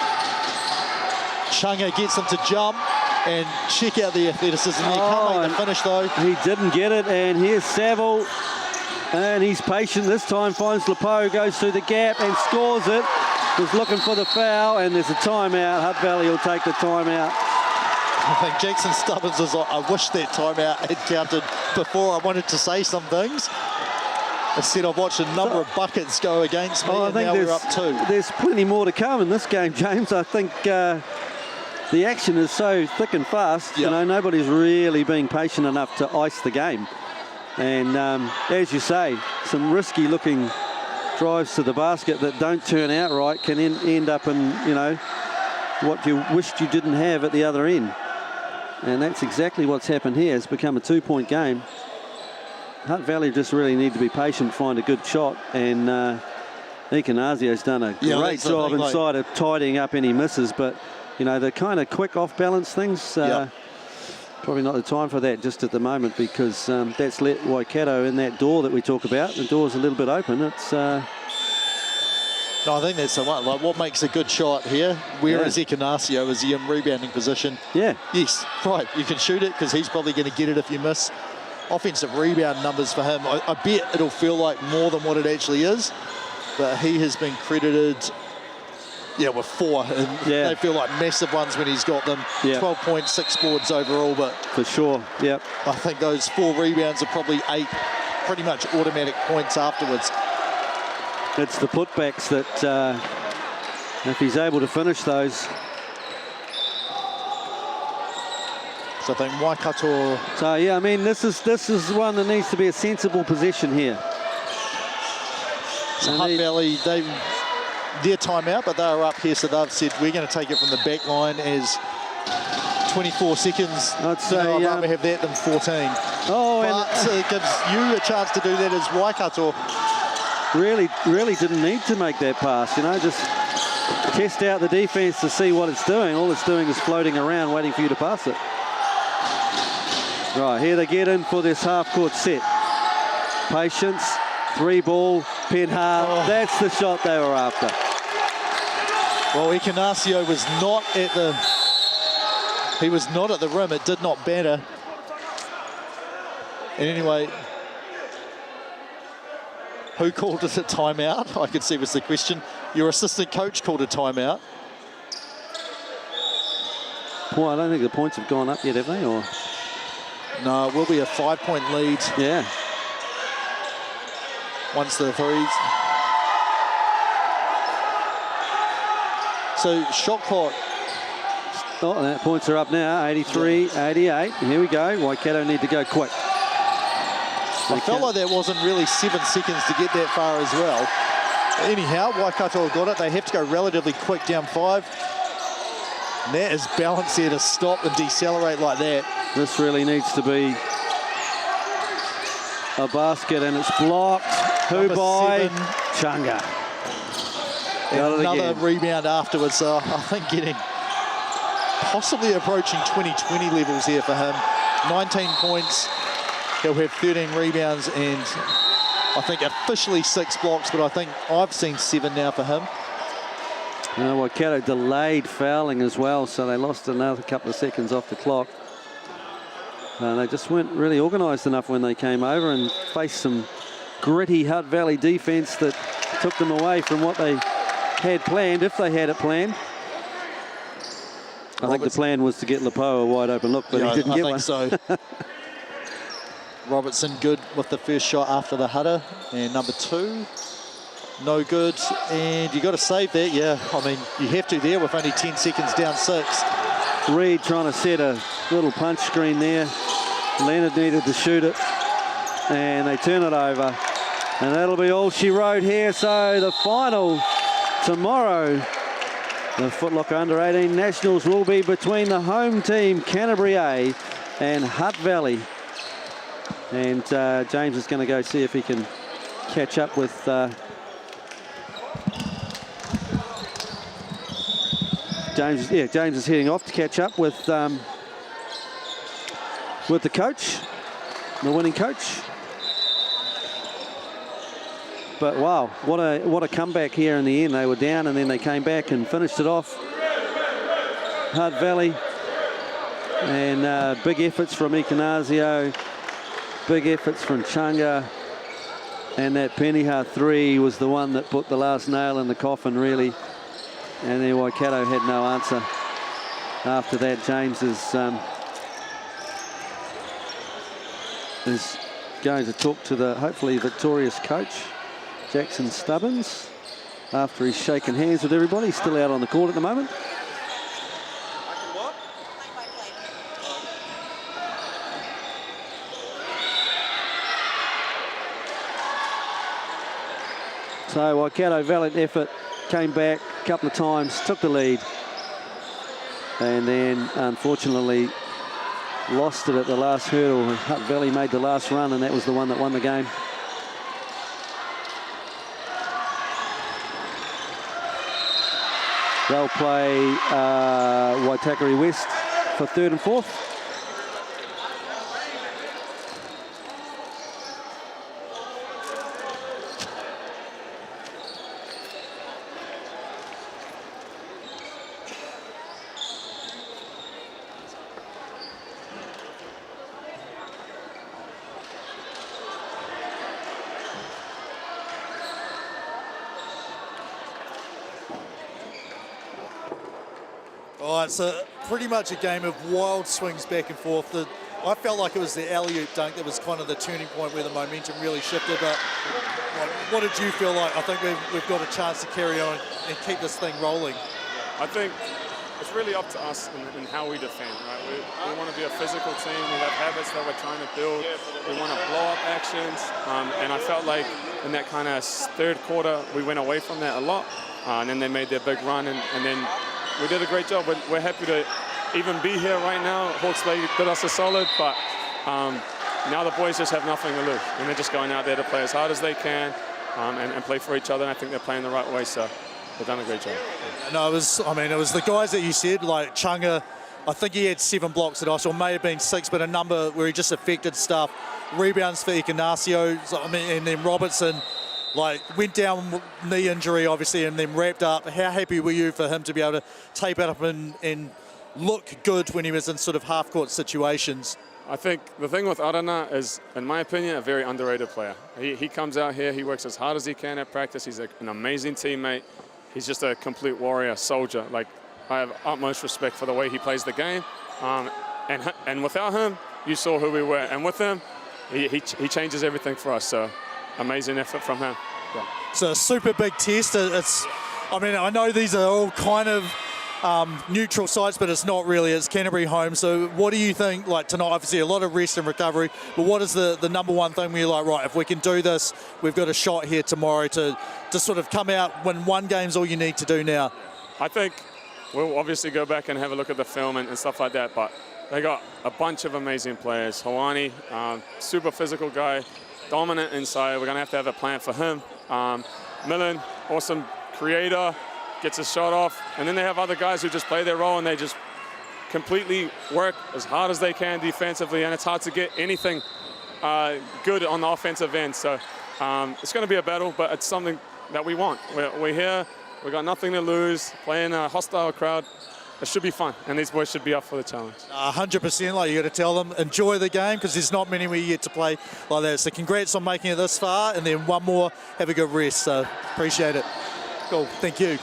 Chunga gets him to jump and check out the athleticism. He can't make the finish though. He didn't get it, and here's Saville. And he's patient this time, finds Lepo, goes through the gap and scores it. Was looking for the foul, and there's a timeout. Hutt Valley will take the timeout. I think Jackson Stubbins was like, I wish that timeout had counted before. I wanted to say some things. Instead, I've watched a number of buckets go against me, and now we're up 2. There's plenty more to come in this game, James. I think the action is so thick and fast. You know, nobody's really being patient enough to ice the game. And as you say, some risky-looking drives to the basket that don't turn out right can end up in, you know, what you wished you didn't have at the other end. And that's exactly what's happened here. It's become a 2-point game. Hutt Valley just really need to be patient, find a good shot, and Ignazio's done a great job inside of tidying up any misses, but, you know, the kind of quick off-balance things, probably not the time for that just at the moment, because that's let Waikato in that door that we talk about. The door's a little bit open. It's No, I think that's the one. Like, what makes a good shot here? Where is Ignacio? Is he in rebounding position? Yeah. Yes, right. You can shoot it because he's probably going to get it if you miss. Offensive rebound numbers for him, I bet it'll feel like more than what it actually is. But he has been credited, with 4. And they feel like massive ones when he's got them. 12 points, 6 boards overall. But for sure, I think those 4 rebounds are probably 8 pretty much automatic points afterwards. It's the putbacks that, if he's able to finish those. So I think Waikato. So yeah, I mean, this is one that needs to be a sensible possession here. So Hutt Valley, their timeout, but they're up here, so they've said we're going to take it from the back line as 24 seconds. I'd say I'd rather have that than 14. Oh, but it gives you a chance to do that as Waikato. Really didn't need to make that pass, you know, just test out the defense to see what it's doing. All it's doing is floating around waiting for you to pass it. Right, here they get in for this half-court set. Patience, 3-ball, Penha. That's the shot they were after. Well, Ignacio was not at the... He was not at the rim. It did not matter. And anyway... Who called it a timeout? I could see was the question. Your assistant coach called a timeout. Well, I don't think the points have gone up yet, have they? Or no, it will be a 5-point lead. Yeah. Once the threes. So shot clock. Oh, that points are up now. 83-88. Here we go. Waikato need to go quick. I felt like that wasn't really 7 seconds to get that far as well. Anyhow, Waikato got it. They have to go relatively quick down 5. And that is balance there to stop and decelerate like that. This really needs to be a basket, and it's blocked. Who by? Chunga. Another rebound afterwards. So I think getting possibly approaching 2020 levels here for him. 19 points. He'll have 13 rebounds and I think officially 6 blocks, but I think I've seen 7 now for him. Waikato delayed fouling as well, so they lost another couple of seconds off the clock. They just weren't really organised enough when they came over and faced some gritty Hutt Valley defence that took them away from what they had planned, if they had it planned. I think the plan was to get Lepoa a wide open look, but he didn't get one. I think so. Robertson good with the first shot after the Hutter, and number 2 no good, and you got to save that. I mean you have to there with only 10 seconds down 6. Reed trying to set a little punch screen there. Leonard needed to shoot it, and they turn it over, and that'll be all she wrote here. So the final tomorrow, the Footlocker Under-18 Nationals, will be between the home team Canterbury A and Hutt Valley. And James is going to go see if he can catch up with James. Yeah, James is heading off to catch up with the coach, the winning coach. But wow, what a comeback here in the end. They were down and then they came back and finished it off. Hutt Valley, and big efforts from Ignacio. Big efforts from Chunga, and that Penha 3 was the one that put the last nail in the coffin, really. And then Waikato had no answer. After that, James is going to talk to the hopefully victorious coach, Jackson Stubbins, after he's shaken hands with everybody. He's still out on the court at the moment. So Waikato, valiant effort, came back a couple of times, took the lead, and then unfortunately lost it at the last hurdle. Hutt Valley made the last run, and that was the one that won the game. They'll play Waitakere West for third and fourth. Oh, it's pretty much a game of wild swings back and forth. I felt like it was the alley-oop dunk that was kind of the turning point where the momentum really shifted. But what did you feel like? I think we've got a chance to carry on and keep this thing rolling. I think it's really up to us in how we defend. Right? We want to be a physical team. We have habits that we're trying to build. We want to blow up actions. And I felt like in that kind of third quarter, we went away from that a lot. And then they made their big run, and then we did a great job. We're happy to even be here right now. Hawke's Bay did us a solid, but now the boys just have nothing to lose. And they're just going out there to play as hard as they can and play for each other. And I think they're playing the right way, so they've done a great job. No, it was the guys that you said, like Chunga. I think he had 7 blocks at us, or may have been 6, but a number where he just affected stuff. Rebounds for Ignacio, and then Robertson. Went down with knee injury, obviously, and then wrapped up. How happy were you for him to be able to tape it up and look good when he was in sort of half-court situations? I think the thing with Arana is, in my opinion, a very underrated player. He comes out here, he works as hard as he can at practice. He's an amazing teammate. He's just a complete warrior, soldier. I have utmost respect for the way he plays the game. And without him, you saw who we were. And with him, he changes everything for us. So amazing effort from him. Yeah. It's a super big test. I know these are all kind of neutral sites, but it's not really. It's Canterbury home. So what do you think, tonight, obviously a lot of rest and recovery, but what is the number one thing where you're like, right, if we can do this, we've got a shot here tomorrow to sort of come out when one game's all you need to do now? I think we'll obviously go back and have a look at the film and stuff like that, but they got a bunch of amazing players. Hawani, super physical guy, dominant inside. We're going to have a plan for him. Millen, awesome creator, gets a shot off. And then they have other guys who just play their role and they just completely work as hard as they can defensively. And it's hard to get anything good on the offensive end. So it's going to be a battle, but it's something that we want. We're here. We've got nothing to lose. Playing a hostile crowd. It should be fun, and these boys should be up for the challenge. 100%, you got to tell them, enjoy the game, because there's not many where you get to play like that. So congrats on making it this far, and then one more, have a good rest. So appreciate it. Cool, thank you.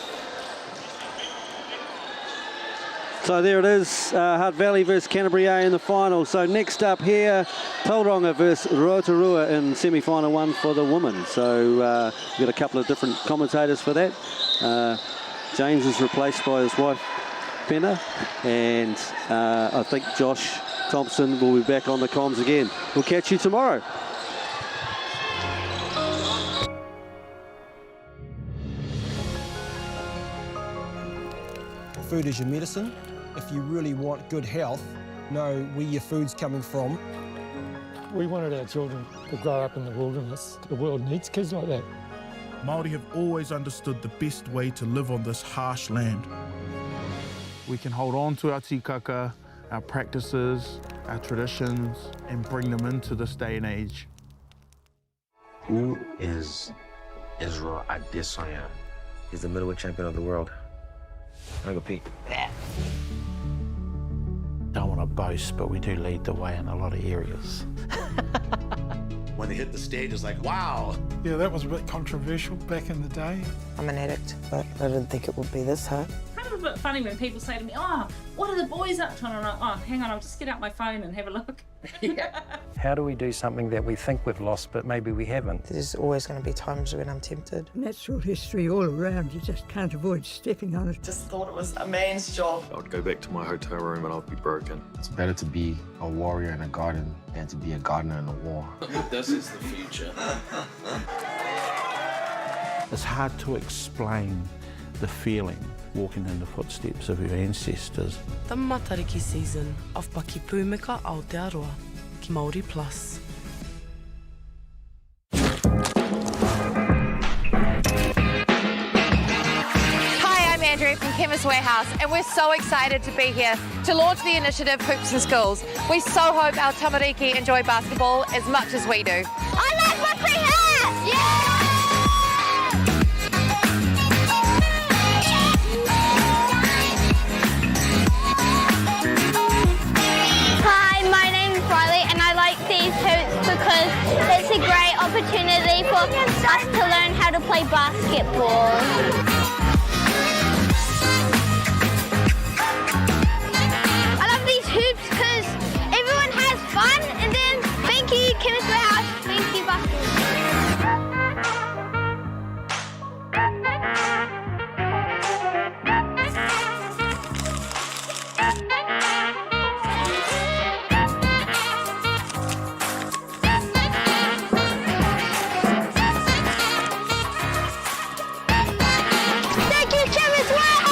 So there it is, Hutt Valley versus Canterbury A in the final. So next up here, Tauranga versus Rotorua in semi-final 1 for the women. So we've got a couple of different commentators for that. James is replaced by his wife, Penna, and I think Josh Thompson will be back on the comms again. We'll catch you tomorrow. Food is your medicine. If you really want good health, know where your food's coming from. We wanted our children to grow up in the wilderness. The world needs kids like that. Māori have always understood the best way to live on this harsh land. We can hold on to our tikaka, our practices, our traditions, and bring them into this day and age. Who is Israel Adesanya? He's the middleweight champion of the world. I go Pete. Don't want to boast, but we do lead the way in a lot of areas. When they hit the stage, it's like, wow. Yeah, that was a bit controversial back in the day. I'm an addict, but I didn't think it would be this hard. Kind of a bit funny when people say to me, oh, what are the boys up to? And I'm like, oh, hang on, I'll just get out my phone and have a look. How do we do something that we think we've lost, but maybe we haven't? There's always going to be times when I'm tempted. Natural history all around, you just can't avoid stepping on it. Just thought it was a man's job. I would go back to my hotel room and I'd be broken. It's better to be a warrior in a garden than to be a gardener in a war. This is the future. It's hard to explain the feeling walking in the footsteps of your ancestors. The matariki season of Paki Pūmika Aotearoa, ki Māori Plus. Hi, I'm Andrea from Chemist Warehouse, and we're so excited to be here to launch the initiative Hoops in Schools. We so hope our tamariki enjoy basketball as much as we do. I like rugby hat! Yeah! Hi, my name's Riley, and I like these hoops because it's a great opportunity for us to learn how to play basketball. I love these hoops because everyone has fun, and then thank you, Chemist Warehouse, thank you, basketball. Thank you, Chemist Warehouse!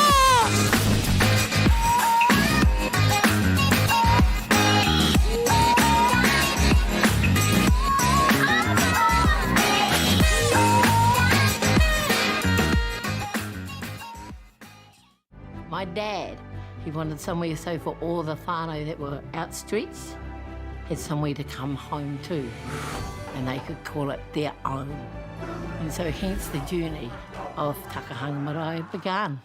My dad, he wanted somewhere so for all the whānau that were out streets, had somewhere to come home to, and they could call it their own. And so hence the journey of Takahanga Marae began.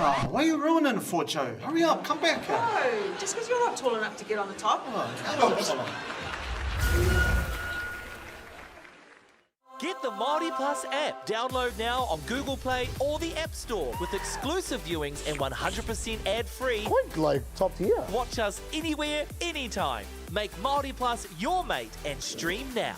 Oh, why are you ruining it for, Joe? Hurry up, come back here. No, just because you're not tall enough to get on the top. Get the Māori Plus app. Download now on Google Play or the App Store with exclusive viewings and 100% ad-free. Quite like top tier. Watch us anywhere, anytime. Make Māori Plus your mate and stream now.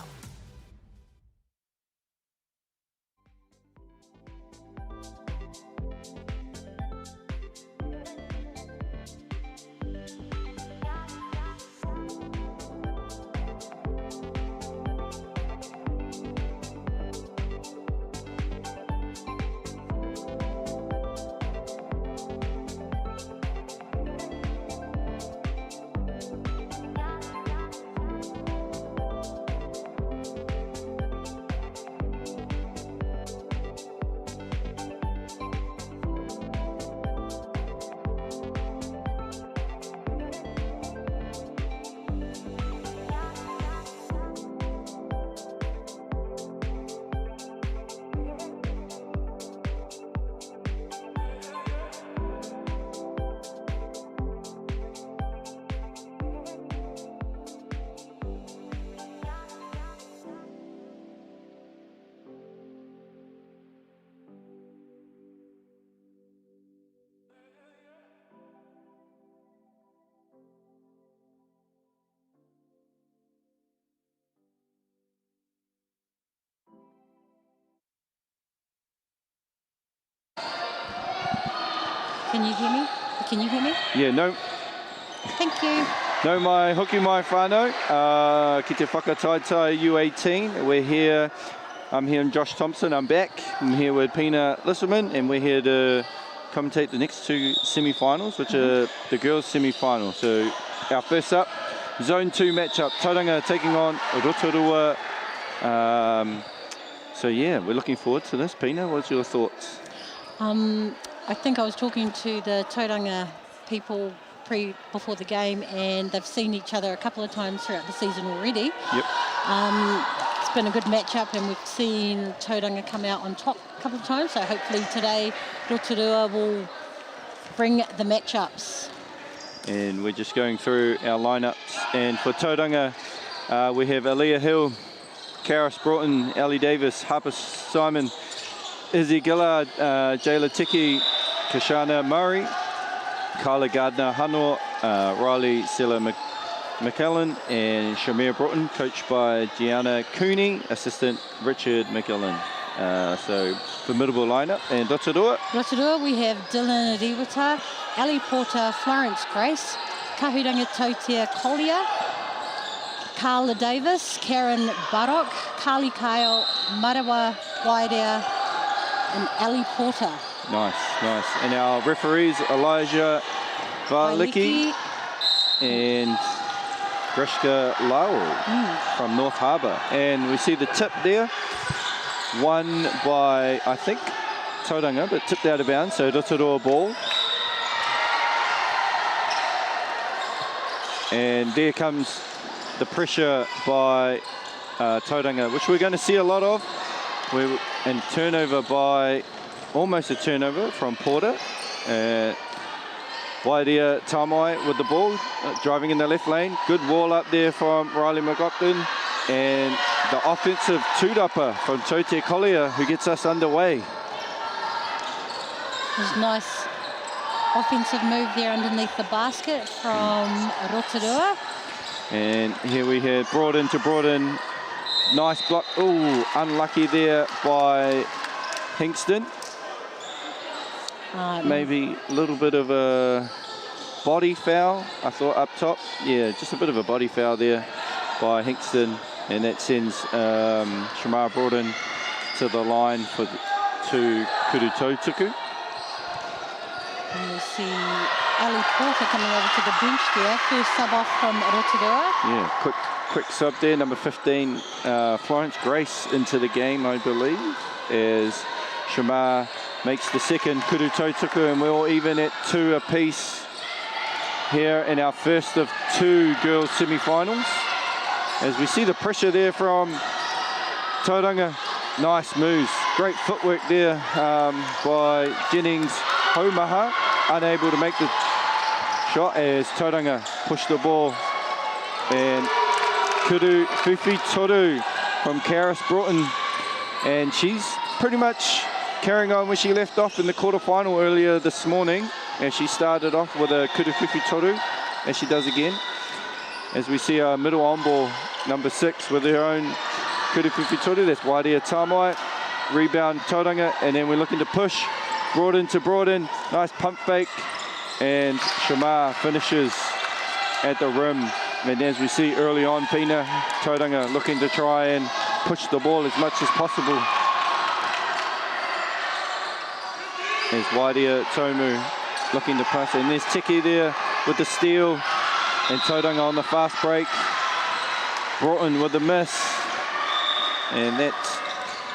Can you hear me? Can you hear me? Yeah, no. Thank you. No mai hoki mai whānau, ki te whakataitai U18. We're here, I'm here and Josh Thompson, I'm back. I'm here with Pina Lisselman, and we're here to commentate the next two semi-finals, which are the girls' semi-final. So our first up, Zone 2 matchup, Tauranga taking on Rotorua. So yeah, we're looking forward to this. Pina, what's your thoughts? I think I was talking to the Tauranga people before the game, and they've seen each other a couple of times throughout the season already. Yep. It's been a good matchup, and we've seen Tauranga come out on top a couple of times, so hopefully today Rotorua will bring the matchups. And we're just going through our lineups, and for Tauranga we have Aaliyah Hill, Karis Broughton, Ellie Davis, Harper Simon, Izzy Gillard, Jayla Tiki, Kashana Murray, Kyla Gardner Hanor, Riley Sella McKellen, and Shamir Broughton, coached by Gianna Cooney, assistant Richard McKellen. So formidable lineup. And Rotorua? Rotorua, we have Dylan Ariwata, Ali Porter, Florence Grace, Tahuranga Tautia Collier, Carla Davis, Karen Barrock, Carly Kyle, Marawa Wairea, and Ali Porter. Nice, nice. And our referees, Elijah Varlicki and Grishka Lowell from North Harbour. And we see the tip there, won by, I think, Tauranga, but tipped out of bounds, so Rotorua ball. And there comes the pressure by Tauranga, which we're going to see a lot of. And turnover by, almost a turnover from Porter. Wairea Tamai with the ball, driving in the left lane. Good wall up there from Riley McLaughlin. And the offensive tūrapa from Tautia Collier, who gets us underway. There's a nice offensive move there underneath the basket from Rotorua. And here we have Broaden to Broaden. Nice block. Oh, unlucky there by Hingston. Maybe a little bit of a body foul, I thought, up top. Yeah, just a bit of a body foul there by Hingston. And that sends Shamar Broaden to the line to Kurutotuku. And we see Ali Porter coming over to the bench there. First sub off from Rotorua. Yeah, quick sub there. Number 15, Florence Grace into the game, I believe, as Shamar makes the second Kurutotuku, and we're all even at 2 apiece here in our first of 2 girls semi-finals. As we see the pressure there from Tauranga. Nice moves, great footwork there by Jennings Homaha, unable to make the shot as Tauranga pushed the ball. And Kuru Fufi Toru from Karis Broughton, and she's pretty much carrying on where she left off in the quarterfinal earlier this morning, as she started off with a Kuru Fufi Toru, as she does again. As we see our middle on ball, number 6 with her own Kuru Fufi Toru, that's Wairea Tamai. Rebound Tauranga, and then we're looking to push. Broaden to Broaden, nice pump fake, and Shamar finishes at the rim. And as we see early on, Pina, Tauranga looking to try and push the ball as much as possible. There's Wairea Tomu looking to pass, and there's Tiki there with the steal, and Tauranga on the fast break. Broughton with the miss, and that's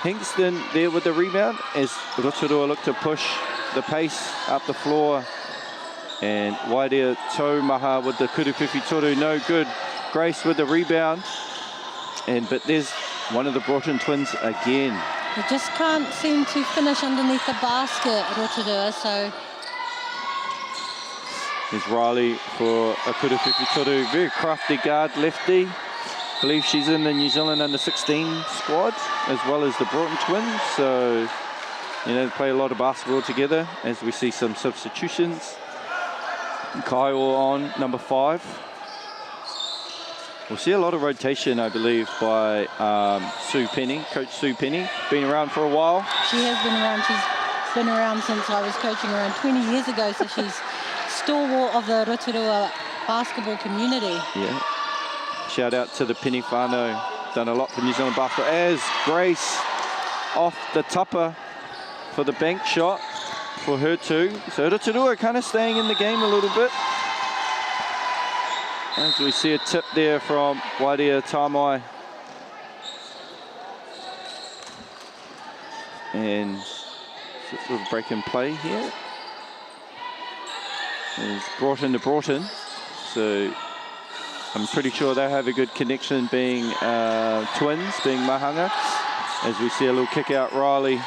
Hingston there with the rebound as Rotorua look to push the pace up the floor. And Wairea Taumaha with the Kuru Fufi Toru, no good. Grace with the rebound, but there's one of the Broughton twins again. They just can't seem to finish underneath the basket, Rotorua, so... There's Riley for a Kuru Fufi Toru, very crafty guard, lefty. I believe she's in the New Zealand under-16 squad, as well as the Broughton twins. So, you know, they play a lot of basketball together, as we see some substitutions. Kyle on number 5. We'll see a lot of rotation, I believe, by Sue Penny, Coach Sue Penny. Been around for a while. She has been around. She's been around since I was coaching around 20 years ago, so she's stalwart of the Rotorua basketball community. Yeah. Shout out to the Penny whānau. Done a lot for New Zealand basketball. As Grace off the tupper for the bank shot for her too. So Rotorua kind of staying in the game a little bit. As we see a tip there from Wairea Tamai. And sort of break and play here. It's Broughton to Broughton. So I'm pretty sure they have a good connection, being twins, being Mahanga. As we see a little kick out, Riley.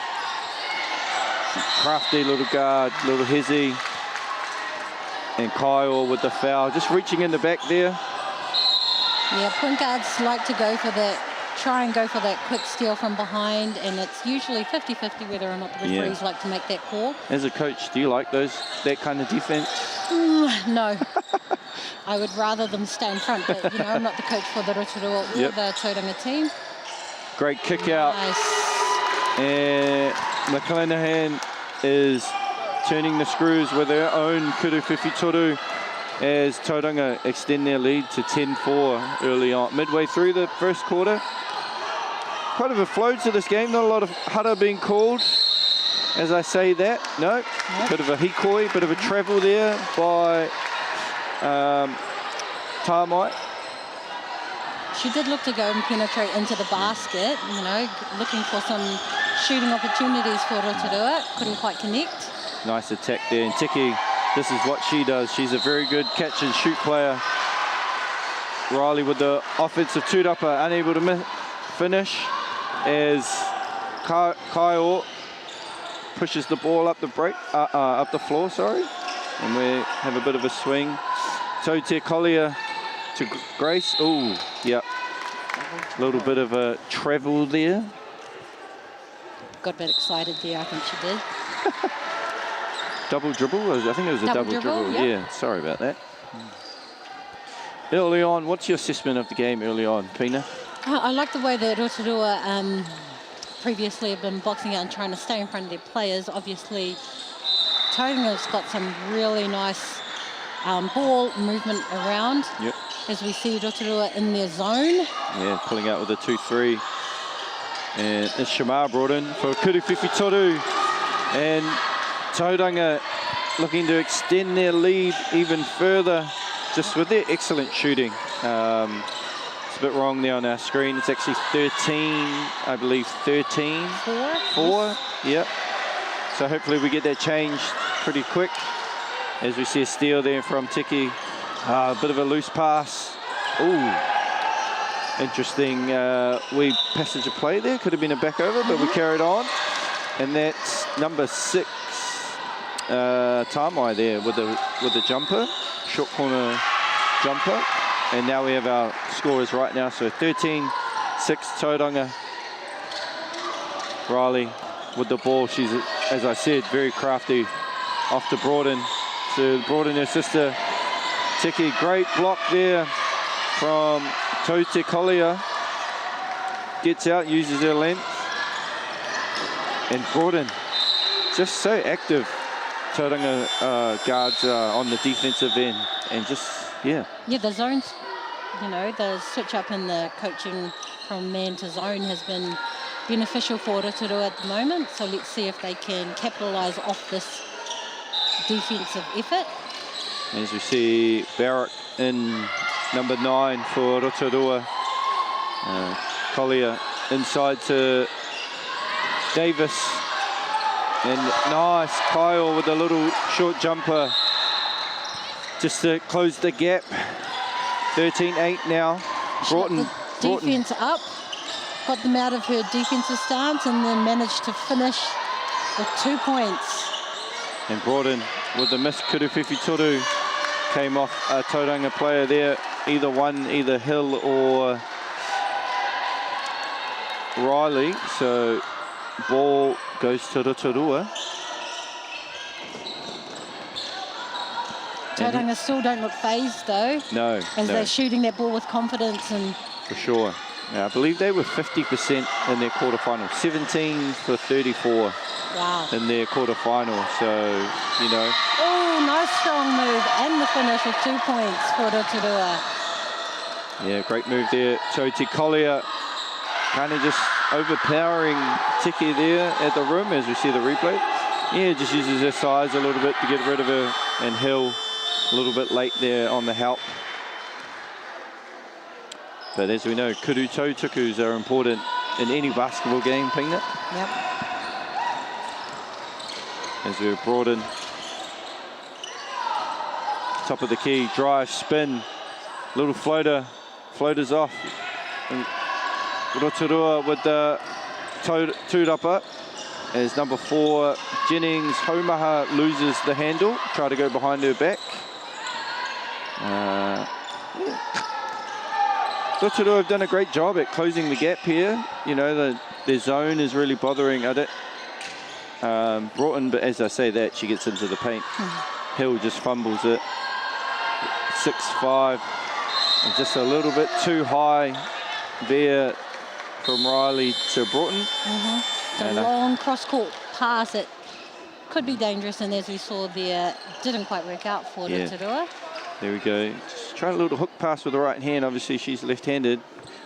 Crafty little guard, little hezzy. And Kyle with the foul, just reaching in the back there. Yeah, point guards like to go for that, try and go for that quick steal from behind, and it's usually 50-50 whether or not the referees like to make that call. As a coach, do you like that kind of defense? No. I would rather them stay in front, but you know, I'm not the coach for the Rotorua or the Tauranga team. Great kick out. Nice. And McClanahan is turning the screws with her own Kuru Fufi Toru as Tauranga extend their lead to 10-4 early on, midway through the first quarter. Quite a flow to this game, not a lot of hara being called. As I say that, no, bit of a hikoi, bit of a travel there by Tamai. She did look to go and penetrate into the basket, you know, looking for some shooting opportunities for Rotorua. Couldn't quite connect. Nice attack there, and Tiki, this is what she does. She's a very good catch and shoot player. Riley with the offensive tūrapa, unable to finish as Kai'o pushes the ball up the up the floor, sorry, and we have a bit of a swing. Tote Collier to Grace. Oh, yep. A little bit of a travel there. Got a bit excited there, I think she did. Double dribble? I think it was a double dribble. Yep. Yeah, sorry about that. Early on, what's your assessment of the game early on, Pina? I like the way that Rotorua previously have been boxing out and trying to stay in front of their players. Obviously, Tauranga's got some really nice ball movement around. Yep. As we see Rotorua in their zone. Yeah, pulling out with a 2-3. And it's Shamar brought in for Kuruwhiwhi Toru. And Tauranga looking to extend their lead even further just with their excellent shooting. It's a bit wrong there on our screen. It's actually 13, I believe 13. 4? Yep. So hopefully we get that changed pretty quick. As we see a steal there from Tiki. A bit of a loose pass. Ooh. Interesting wee passage of play there. Could have been a back over, but we carried on. And that's number 6, Tamai there with the jumper. Short corner jumper. And now we have our scorers right now. So 13-6 Tauranga. Riley with the ball. She's, as I said, very crafty. Off to Broughton. To Broughton, her sister. Tiki, great block there from Tote Collier. Gets out, uses her length. And Broughton, just so active. Tauranga guards on the defensive end. And just, yeah. Yeah, the zones, you know, the switch up in the coaching from man to zone has been beneficial for Rotorua at the moment. So let's see if they can capitalise off this defensive effort. As we see Barrack in number 9 for Rotorua. Collier inside to Davis. And nice Kyle with a little short jumper just to close the gap. 13-8 now. Broughton. Defense up, got them out of her defensive stance and then managed to finish with 2 points. And Broughton with the miss. Kuruwhiwhi Toru came off a Tauranga player there. Either Hill or Riley. So ball goes to Rotorua. Tauranga still don't look phased though. No. As they're shooting that ball with confidence and. For sure. Now, I believe they were 50% in their quarterfinal. 17 for 34. Wow. In their quarterfinal. So, you know. Oh, nice strong move and the finish with 2 points for Rotorua. Yeah, great move there. Tote Collier kind of just overpowering Tiki there at the rim as we see the replay. Yeah, just uses her size a little bit to get rid of her. And Hill a little bit late there on the help. But as we know, kuru tautukus are important in any basketball game, Pina. Yep. As we're brought in. Top of the key, drive, spin, little floater, floaters off. And Rotorua with the tūrapa as number 4, Jennings Homaha loses the handle, try to go behind her back. Rotorua have done a great job at closing the gap here. You know, their zone is really bothering Broughton, but as I say that, she gets into the paint. Hill just fumbles it. 6-5, and just a little bit too high there from Riley to Broughton. A long cross-court pass that could be dangerous, and as we saw there, didn't quite work out for Rotorua. There we go. Just trying a little hook pass with the right hand. Obviously, she's left-handed,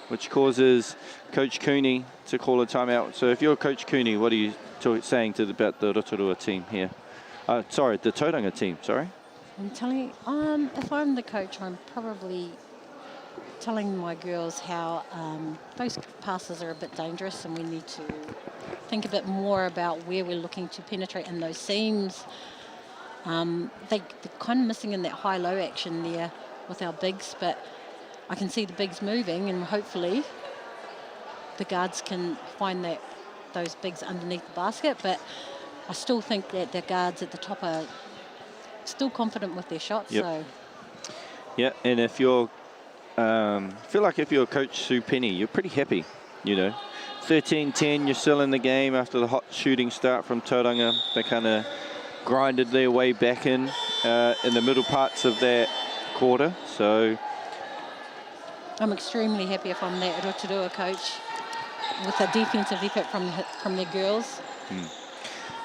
which causes Coach Cooney to call a timeout. So if you're Coach Cooney, what are you saying about the Rotorua team here? Sorry, the Tauranga team, sorry. I'm telling you, if I'm the coach, I'm probably telling my girls how those passes are a bit dangerous and we need to think a bit more about where we're looking to penetrate in those seams. They're kind of missing in that high-low action there with our bigs, but I can see the bigs moving, and hopefully the guards can find those bigs underneath the basket. But I still think that the guards at the top are still confident with their shots. Yep. So yeah, and if you're feel like if you're Coach Sue Penny, you're pretty happy, you know. 13-10, you're still in the game after the hot shooting start from Tauranga. They kind of grinded their way back in the middle parts of that quarter. So I'm extremely happy if I'm that Rotorua coach with a defensive effort from their girls.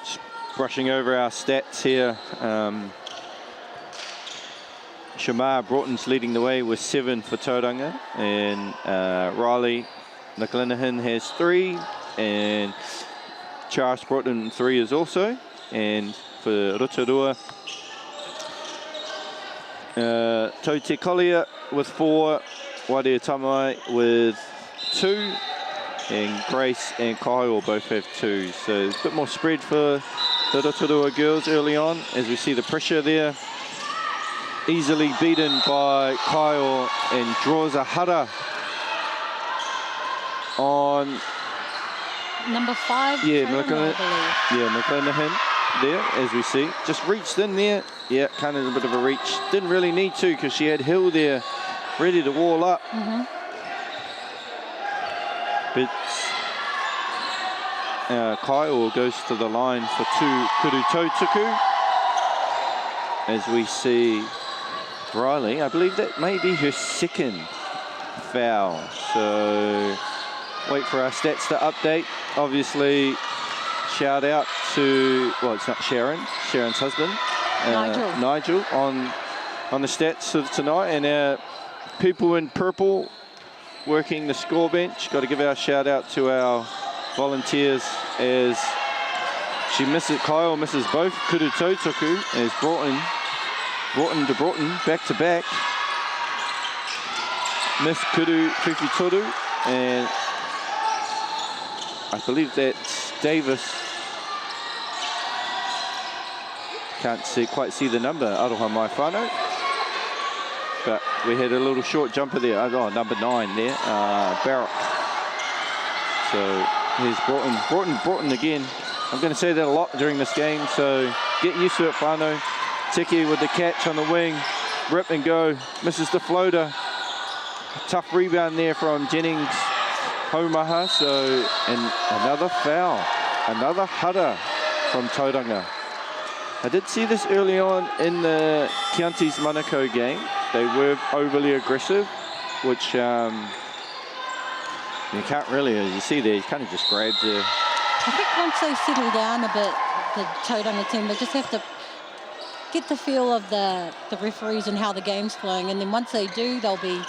Just brushing over our stats here. Shamar Broughton's leading the way with 7 for Tauranga, and Riley McLenaghan has 3, and Charles Broughton 3 is also. And for Rotorua, Tote Collier with 4, Wadia Tamai with 2, and Grace and Kyle both have 2. So it's a bit more spread for the Rotorua girls early on, as we see the pressure there. Easily beaten by Kyle, and draws a hara on number 5. Yeah, McLenaghan there, as we see. Just reached in there. Yeah, kind of a bit of a reach. Didn't really need to, because she had Hill there ready to wall up. But Kyle goes to the line for 2 Kuru Tautuku. As we see Riley, I believe that may be her 2nd foul. So wait for our stats to update. Obviously, shout out to, well, it's not Sharon, Sharon's husband, Nigel on the stats of tonight. And people in purple working the score bench. Got to give our shout out to our volunteers, as Kyle misses both Kuru Tautuku, as Broughton to Broughton, back to back. Miss Kuru Tuki, and I believe that's Davis. Can't quite see the number, Aroha Mai Whānau. But we had a little short jumper there. Oh, number 9 there, Barrett. So here's Broughton again. I'm going to say that a lot during this game, so get used to it, Whānau. Tiki with the catch on the wing, rip and go, misses the floater. Tough rebound there from Jennings Homaha. So, and another foul, another hara from Tauranga. I did see this early on in the Chianti's Manukau game. They were overly aggressive, which you can't really, as you see there, he kind of just grabs there. I think once they settle down a bit, the Tauranga team, they just have to get the feel of the referees and how the game's flowing, and then once they do, they'll be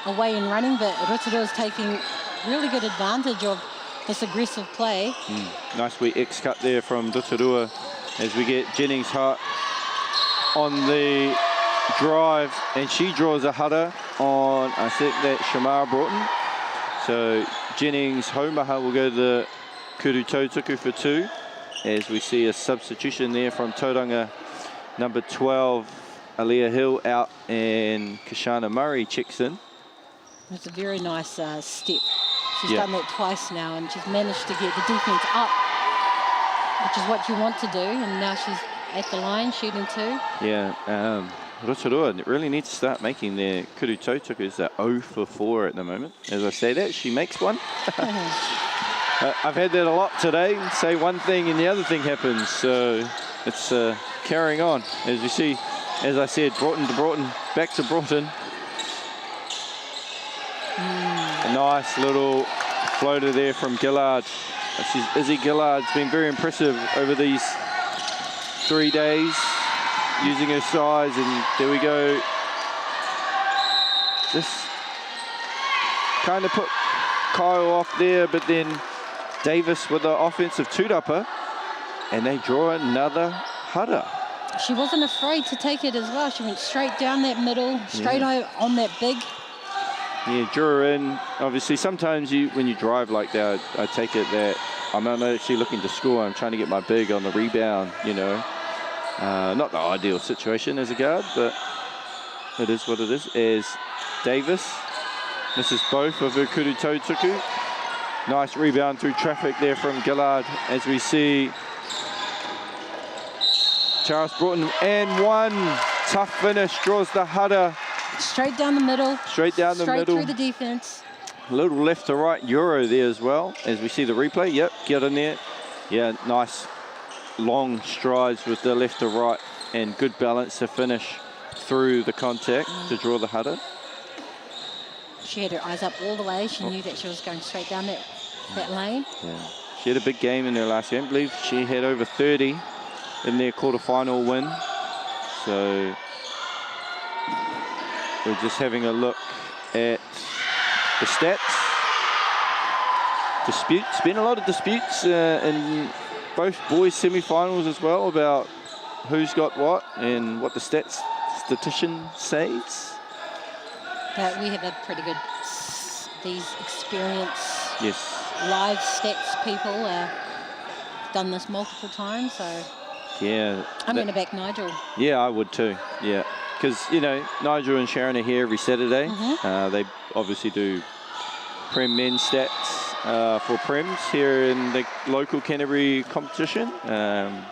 away and running. But Rotorua's taking really good advantage of this aggressive play. Nice wee X-cut there from Rotorua, as we get Jennings Hart on the drive, and she draws a hara on, I think that's Shamar Broughton. So Jennings Homaha will go to the Kuru Tautuku for 2, as we see a substitution there from Tauranga. Number 12, Aliyah Hill out, and Kashana Murray checks in. It's a very nice step. She's done that twice now, and she's managed to get the defense up, which is what you want to do. And now she's at the line shooting 2. Yeah, Rotorua really needs to start making their Kuru Tautukus. They're 0 for 4 at the moment. As I say that, she makes one. I've had that a lot today. Say one thing and the other thing happens. So it's carrying on. As you see, as I said, Broughton to Broughton, back to Broughton. A nice little floater there from Gillard. Izzy Gillard's been very impressive over these 3 days, using her size. And there we go, just kind of put Kyle off there, but then Davis with the offensive two-dupper, and they draw another hutter. She wasn't afraid to take it as well. She went straight down that middle, straight on that big. Yeah, drew her in. Obviously, sometimes when you drive like that, I take it that I'm not actually looking to score. I'm trying to get my big on the rebound, you know. Not the ideal situation as a guard, but it is what it is. As Davis misses both of her kuru tautuku. Nice rebound through traffic there from Gillard, as we see Charles Broughton, and one tough finish, draws the hutter. Straight down the middle. Straight down the middle. Straight through the defense. A little left to right Euro there as well, as we see the replay. Yep, get in there. Yeah, nice long strides with the left to right, and good balance to finish through the contact to draw the hutter. She had her eyes up all the way. She knew that she was going straight down that lane. Yeah, she had a big game in her last game. I believe she had over 30 in their quarterfinal win. So we're just having a look at the stats. Disputes, been a lot of disputes in both boys semi-finals as well about who's got what and what the statistician says. But we have a pretty good, these experienced live stats people done this multiple times, so yeah. I'm going to back Nigel. Yeah, I would too, yeah. Because, you know, Nigel and Sharon are here every Saturday. They obviously do Prem men's stats for Prems here in the local Canterbury competition. And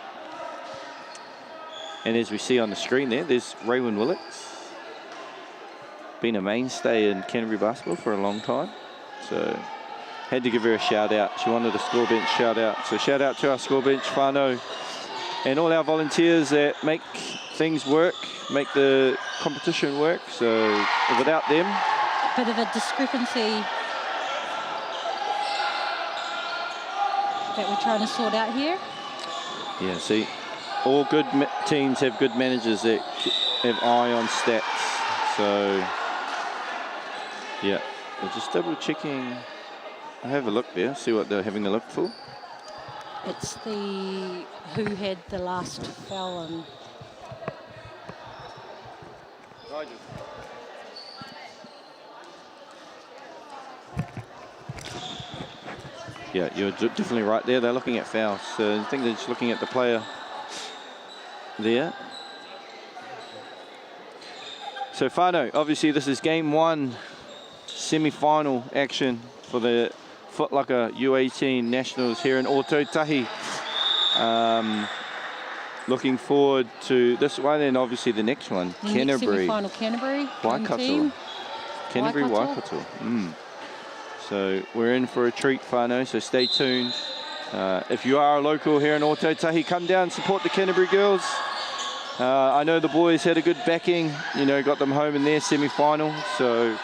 as we see on the screen there's Raywin Willits. Been a mainstay in Canterbury basketball for a long time. So had to give her a shout out. She wanted a score bench shout out. So shout out to our score bench whānau and all our volunteers that make things work, make the competition work. So without them, bit of a discrepancy that we're trying to sort out here. Yeah, see, all good teams have good managers that have eye on stats. So yeah, we're just double checking. I'll have a look there, see what they're having a look for. It's the who had the last foul and yeah, you're definitely right there. They're looking at fouls. So I think they're just looking at the player there. So whānau, obviously this is game one, semi-final action for the Footlocker U18 Nationals here in Ōtautahi. Looking forward to this one and obviously the next one, the Canterbury. Semi-final Canterbury. Waikato. Canterbury, Waikato. So we're in for a treat, whānau, so stay tuned. If you are a local here in Ōtautahi, come down and support the Canterbury girls. I know the boys had a good backing, you know, got them home in their semi-final. So,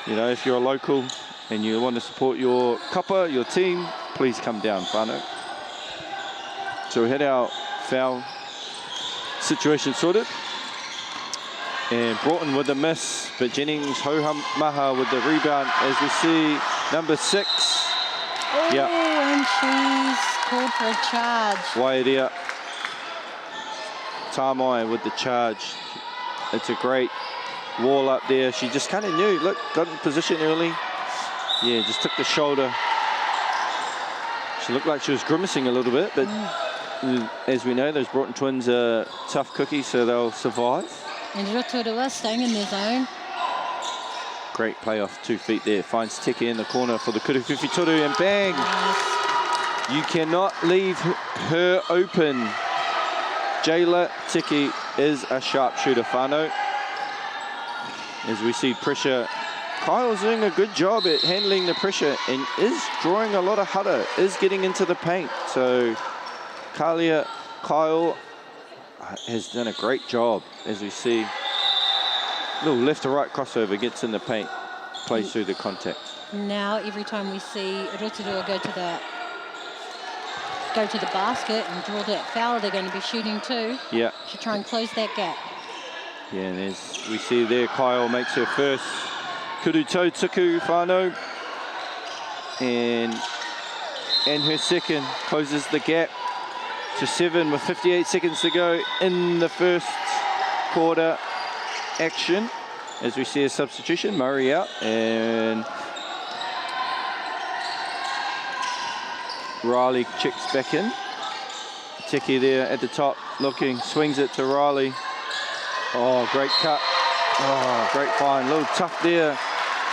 you know, if you're a local and you want to support your kapa, your team, please come down, whānau. So we had our foul situation sorted. And Broughton with the miss, but Jennings Hohamaha with the rebound as we see number 6. Oh, and she's called for a charge. Wairea Tamai with the charge. It's a great wall up there. She just kind of knew, look, got in position early. Yeah, just took the shoulder. She looked like she was grimacing a little bit, but as we know, those Broughton twins are tough cookies, so they'll survive. And Rotorua staying in their zone. Great play off 2 feet there. Finds Teke in the corner for the kuruwhiwhi toru, and bang! Nice. You cannot leave her open. Jayla Teke is a sharpshooter, whānau. As we see pressure, Kyle's doing a good job at handling the pressure and is drawing a lot of hutter, is getting into the paint. So Kyle has done a great job, as we see. Little left to right crossover, gets in the paint, plays through the contact. Now every time we see Rotorua go to the basket and draw that foul, they're going to be shooting too. Yeah. To try and close that gap. Yeah, and as we see there, Kyle makes her first Kurutou Tuku whānau. And her second closes the gap to 7 with 58 seconds to go in the first quarter action. As we see a substitution, Murray out and Riley checks back in. Teki there at the top looking, swings it to Riley. Oh, great cut. Oh, great find. A little tough there.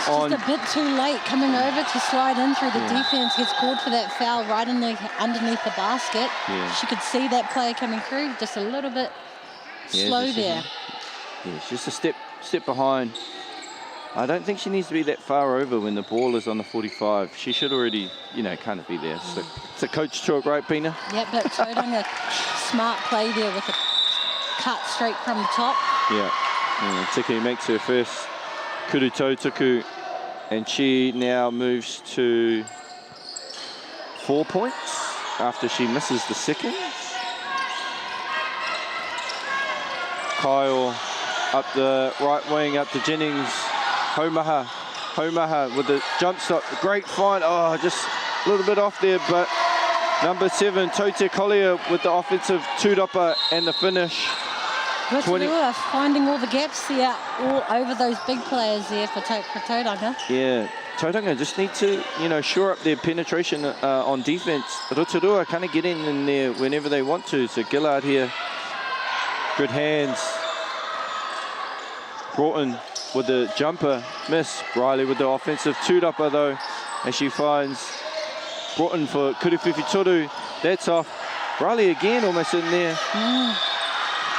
Just a bit too late coming over to slide in through the defence. Gets called for that foul right underneath the basket. Yeah. She could see that player coming through, just a little bit slow there. It's just a step behind. I don't think she needs to be that far over when the ball is on the 45. She should already, kind of be there. So it's a coach talk, right, Pina? Yeah, but Tauranga, smart play there with a cut straight from the top. Yeah. Tiki makes her first Kurutou Tuku, and she now moves to 4 points after she misses the second. Kyle up the right wing, up to Jennings. Homaha with the jump stop. Great find. Oh, just a little bit off there, but number 7, Tote Collier with the offensive two-dopper and the finish. Rotorua finding all the gaps there, all over those big players there for Tauranga. Yeah, Tauranga just need to, shore up their penetration on defense. Rotorua kind of getting in there whenever they want to. So Gillard here, good hands. Broughton with the jumper, miss. Riley with the offensive two-dopper though, as she finds Broughton for Kuruwhiwhi Toru. That's off. Riley again almost in there.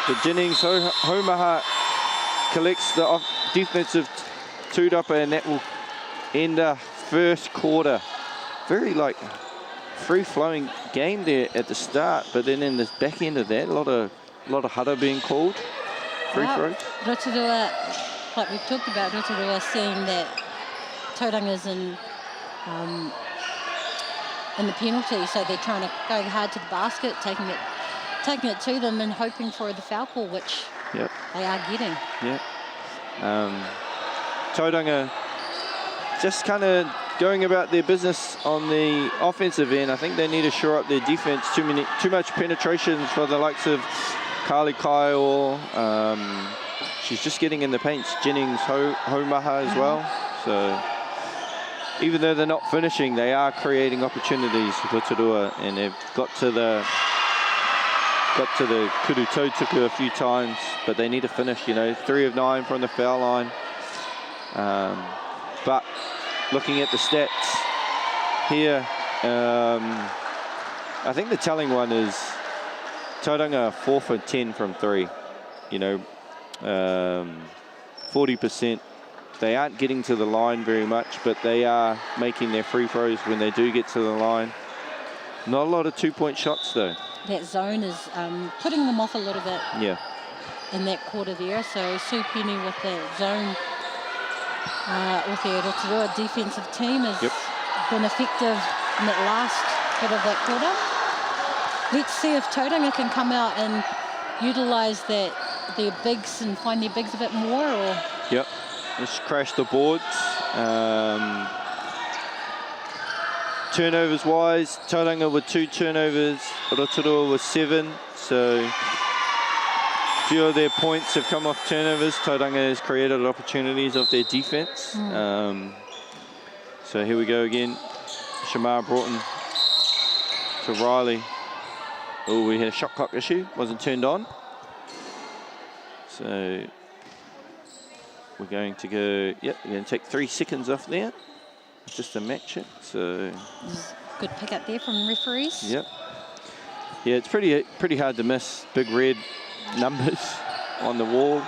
But Jennings, Homaha collects the defensive two-dopper, and that will end our first quarter. Very free-flowing game there at the start, but then in the back end of that, a lot of hudder being called. Free throws. Rotorua, like we've talked about, Rotorua seeing that Tauranga's in the penalty, so they're trying to go hard to the basket, taking it to them and hoping for the foul call, which they are getting. Yeah. Tauranga just kind of going about their business on the offensive end. I think they need to shore up their defense. Too much penetration for the likes of Carly Kyle. She's just getting in the paint. Jennings, Homaha as well. So even though they're not finishing, they are creating opportunities for Rotorua, and they've got to the Kurutou Tuku a few times, but they need to finish, 3 of 9 from the foul line. But looking at the stats here, I think the telling one is Tauranga 4 for 10 from 3, 40%. They aren't getting to the line very much, but they are making their free throws when they do get to the line. Not a lot of two-point shots though. That zone is putting them off a little bit in that quarter there. So Sue Penny with that zone with the Rotorua defensive team has been effective in that last bit of that quarter. Let's see if Tauranga can come out and utilise their bigs and find their bigs a bit more. Or Let's crash the boards. Turnovers wise, Tauranga with 2 turnovers, Rotorua with 7. So a few of their points have come off turnovers. Tauranga has created opportunities of their defense. So here we go again. Shamar Broughton to Riley. Oh, we had a shot clock issue, wasn't turned on. So we're going to go, we're going to take 3 seconds off there. Just to match it, so. Good pick up there from referees. Yeah, it's pretty hard to miss. Big red numbers on the wall.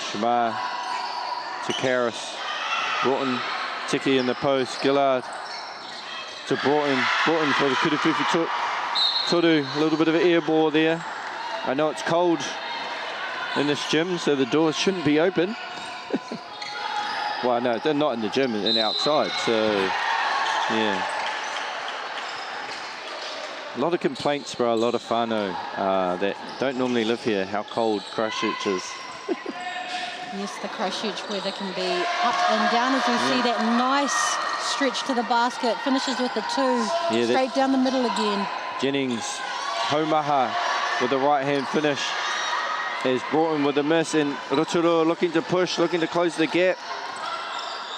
Shamar to Karras. Broughton, Tiki in the post. Gillard to Broughton. Broughton for the Kuruwhiwhi Toru. A little bit of an air ball there. I know it's cold in this gym, so the doors shouldn't be open. Well, no, they're not in the gym, and outside, so yeah. A lot of complaints by a lot of whānau that don't normally live here, how cold Christchurch is. Yes, the Christchurch weather can be up and down as we see that nice stretch to the basket. Finishes with the 2, straight down the middle again. Jennings, Haumaha with the right-hand finish is Broughton with a miss, and Rotorua looking to push, looking to close the gap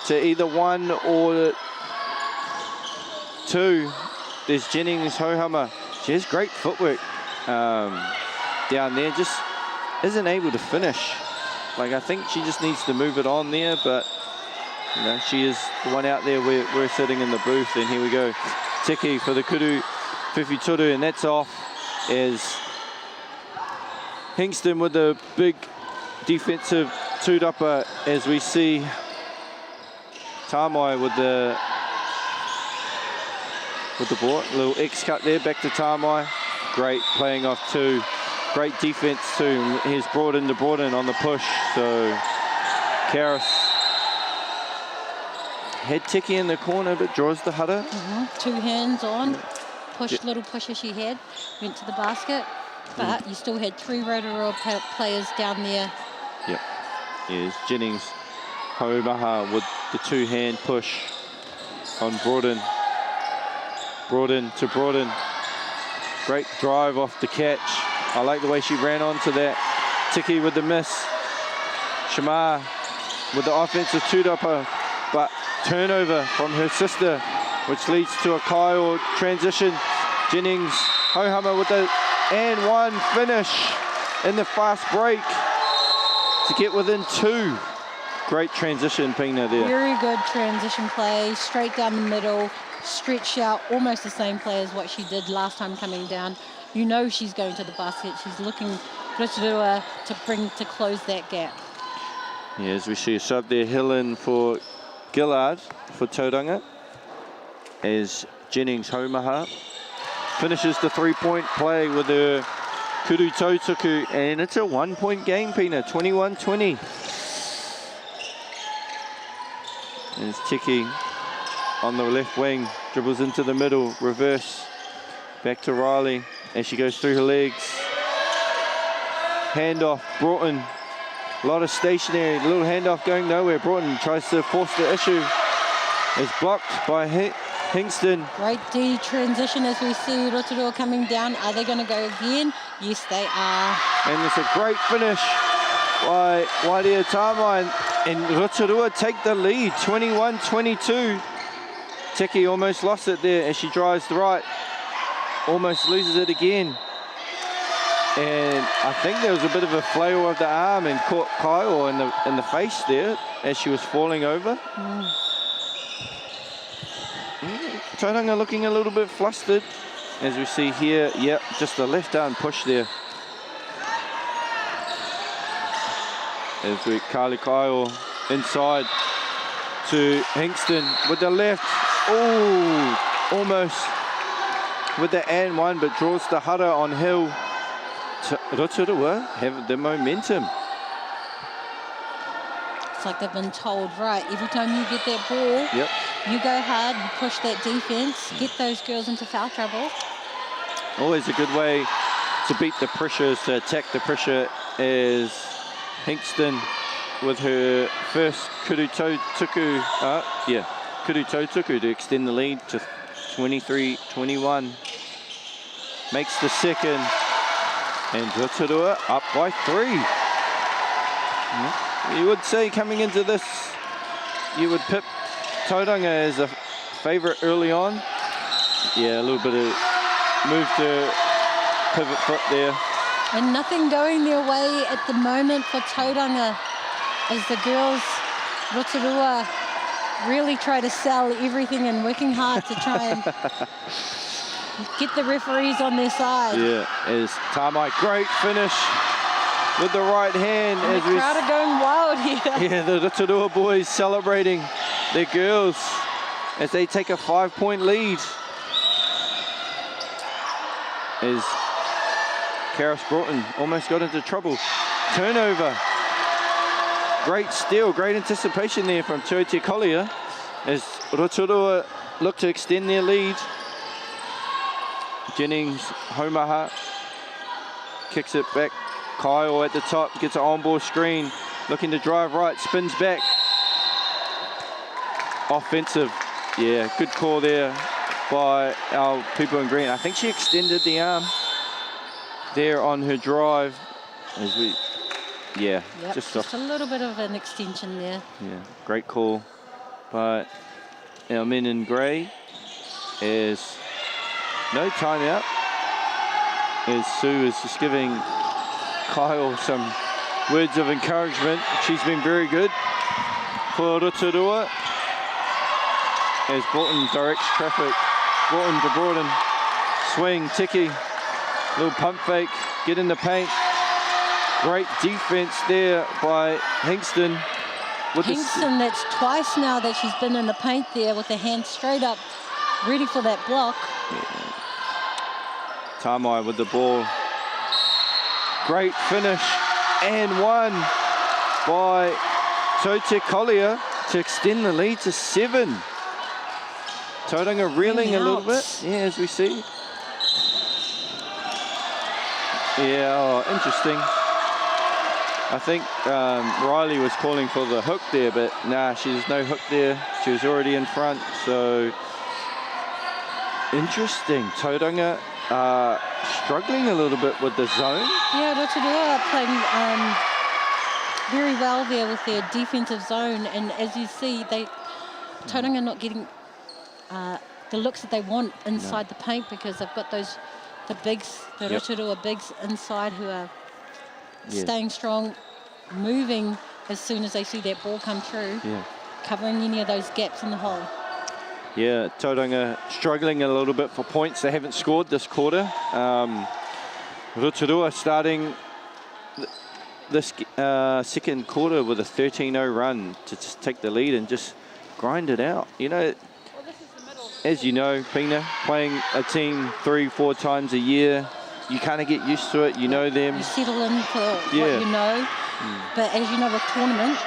to either 1 or 2. There's Jennings, Hohama. She has great footwork down there, just isn't able to finish. Like, I think she just needs to move it on there, but you know, she is the one out there. We're sitting in the booth, and here we go. Tiki for the Kuru Whiwhitoru, and that's off as Hingston with a big defensive tūrapa, as we see Tamai with the ball. Little X cut there, back to Tamai. Great playing off 2. Great defense too. He's brought in on the push. So Karis had Tiki in the corner, but draws the hudder. 2 hands on. Little pusher she had. Went to the basket. But you still had 3 Rotorua players down there. Yep. Here's Jennings, Haumaha with the 2-hand push on Broughton. Broughton to Broughton. Great drive off the catch. I like the way she ran onto that. Tiki with the miss. Shamar with the offensive tūrapa, but turnover from her sister, which leads to a Kyle transition. Jennings, Hohama with the and 1 finish in the fast break to get within 2. Great transition, Pina, there. Very good transition play, straight down the middle, stretch out, almost the same play as what she did last time coming down. You know she's going to the basket. She's looking Rotorua to close that gap. Yeah, as we see a sub there, Hillen for Gillard for Tauranga. As Jennings, Haumaha finishes the 3-point play with her Kuru Tautuku, and it's a 1-point game, Pina, 21-20. There's Tiki on the left wing, dribbles into the middle, reverse, back to Riley as she goes through her legs. Handoff, Broughton, a lot of stationary, little handoff going nowhere. Broughton tries to force the issue. It's blocked by Hingston. Great D transition as we see Rotorua coming down. Are they going to go again? Yes, they are. And it's a great finish by Wairea Tamai, and Rotorua take the lead, 21-22. Tiki almost lost it there as she drives the right, almost loses it again. And I think there was a bit of a flail of the arm and caught Kyle in the face there as she was falling over. Tauranga looking a little bit flustered, as we see here. Yep, just a left arm push there. As we Carly Kyle inside to Hingston with the left. Oh, almost with the and 1, but draws the hudder on Hill. Rotorua have the momentum. It's like they've been told, right, every time you get that ball, you go hard, you push that defense, get those girls into foul trouble. Always a good way to beat the pressure, to attack the pressure, is Hingston with her first Kuru Tautuku, Kuru Tautuku to extend the lead to 23-21. Makes the second, and Rotorua up by 3. You would say coming into this, you would pip Tauranga as a favourite early on. Yeah, a little bit of move to pivot foot there. And nothing going their way at the moment for Tauranga as the girls, Rotorua, really try to sell everything and working hard to try and get the referees on their side. Yeah, as Tamai, great finish with the right hand. And as the crowd are going wild here. Yeah, the Rotorua boys celebrating their girls as they take a 5-point lead. As Karis Broughton almost got into trouble. Turnover. Great steal, great anticipation there from Tuotia Collier as Rotorua look to extend their lead. Jennings, Haumaha, kicks it back Kyle at the top, gets an on-ball screen, looking to drive right, spins back. Offensive, yeah, good call there by our people in green. I think she extended the arm there on her drive. As we, yeah, Yep, just a little bit of an extension there. Yeah, great call by our men in grey. Is no timeout. As Sue is just giving Kyle some words of encouragement. She's been very good for Rotorua. As Broughton directs traffic. Broughton to Broughton. Swing, Tiki. Little pump fake. Get in the paint. Great defense there by Hingston. Hingston, that's twice now that she's been in the paint there with her hand straight up, ready for that block. Yeah. Tamai with the ball. Great finish. And one by Tote Collier to extend the lead to 7. Tauranga reeling a little bit, yeah, as we see. Yeah, oh, interesting. I think Riley was calling for the hook there, but nah, there's no hook there. She was already in front, so interesting. Tauranga struggling a little bit with the zone. Yeah, Rotorua playing very well there with their defensive zone, and as you see, Tauranga not getting the looks that they want inside the paint because they've got the bigs, the Rotorua bigs inside who are staying strong, moving as soon as they see that ball come through, covering any of those gaps in the hole. Yeah, Tauranga struggling a little bit for points. They haven't scored this quarter. Rotorua starting this second quarter with a 13-0 run to just take the lead and just grind it out. You know, as you know, Pina, playing a team 3-4 times a year, you kind of get used to it. You know them. You settle in for what you know. But as you know, with tournament,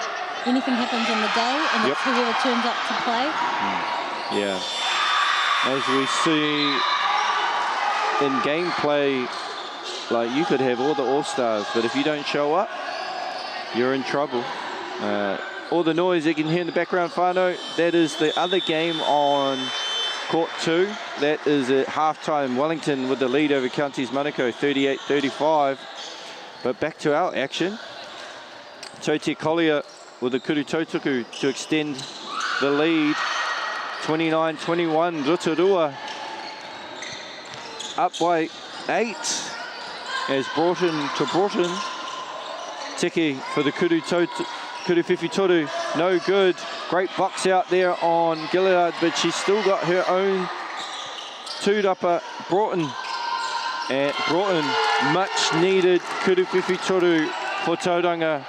anything happens in the day, and it's whoever turns up to play. Yeah. As we see in gameplay, like you could have all the All-Stars, but if you don't show up, you're in trouble. All the noise you can hear in the background, Whānau, that is the other game on Court 2. That is at halftime. Wellington with the lead over Counties Manukau, 38-35. But back to our action. Tote Collier with the Kuru Tautuku to extend the lead. 29-21, Rotorua up by 8 as Broughton to Broughton. Tiki for the Kuru Whiwhi Toru, no good. Great box out there on Gillard, but she's still got her own two-upper. Broughton, and Broughton, much needed Kuru Whiwhi Toru for Tauranga.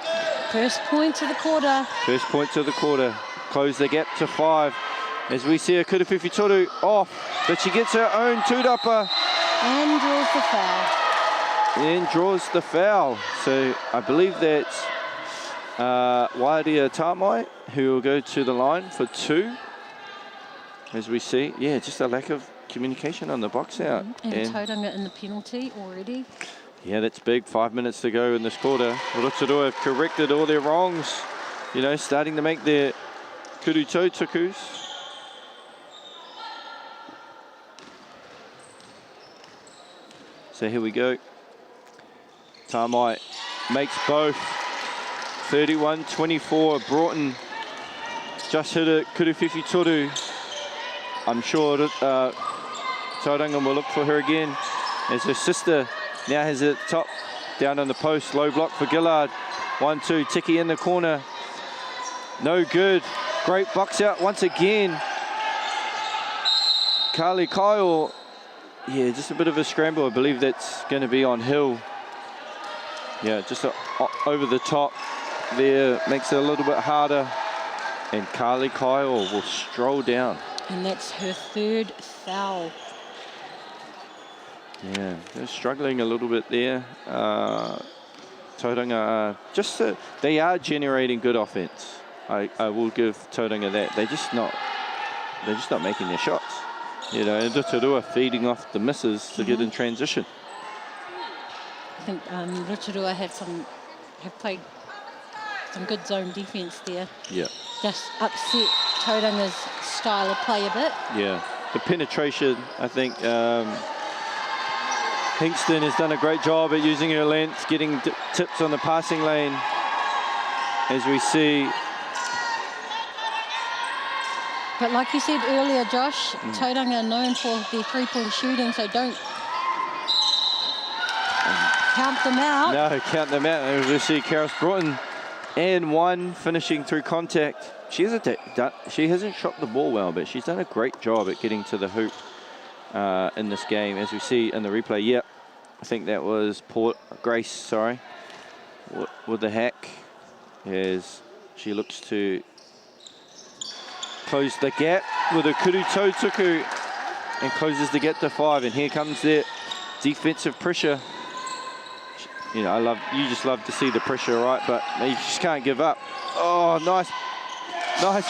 First point of the quarter. First point of the quarter. Close the gap to 5. As we see a Kuru Whiwhi Toru off, but she gets her own two-upper. And draws the foul. And draws the foul. So I believe that's Wairia Tamai who will go to the line for 2. As we see, yeah, just a lack of communication on the box out. And Tauranga in the penalty already. Yeah, that's big. 5 minutes to go in this quarter. Rotorua have corrected all their wrongs. You know, starting to make their Kuru Tautukus. So here we go. Tamai makes both. 31-24. Broughton just hit a Kuru Whiwhi Toru. I'm sure Tauranga will look for her again as her sister now has it top down on the post. Low block for Gillard. 1-2. Tiki in the corner. No good. Great box out once again. Carly Kyle. Yeah, just a bit of a scramble. I believe that's going to be on Hill. Yeah, just over the top there. Makes it a little bit harder. And Carly Kyle will stroll down. And that's her 3rd foul. Yeah, they're struggling a little bit there. Tauranga, they are generating good offense. I will give Tauranga that. They're just not making their shots. You know, and Rotorua feeding off the misses to get in transition. think Rotorua have played some good zone defence there. Yeah. Just upset Tauranga's style of play a bit. Yeah. The penetration, I think Hingston has done a great job at using her length, getting tips on the passing lane. As we see. But like you said earlier, Josh, Tauranga are known for their three-point shooting, so don't count them out. No, count them out. As we see Cowles Broughton and one finishing through contact. She hasn't shot the ball well, but she's done a great job at getting to the hoop in this game. As we see in the replay, yep, I think that was Grace, sorry, with the hack, as she looks to close the gap with a Kuru Tautuku and closes the gap to 5. And here comes their defensive pressure. You know, you just love to see the pressure, right? But you just can't give up. Oh, nice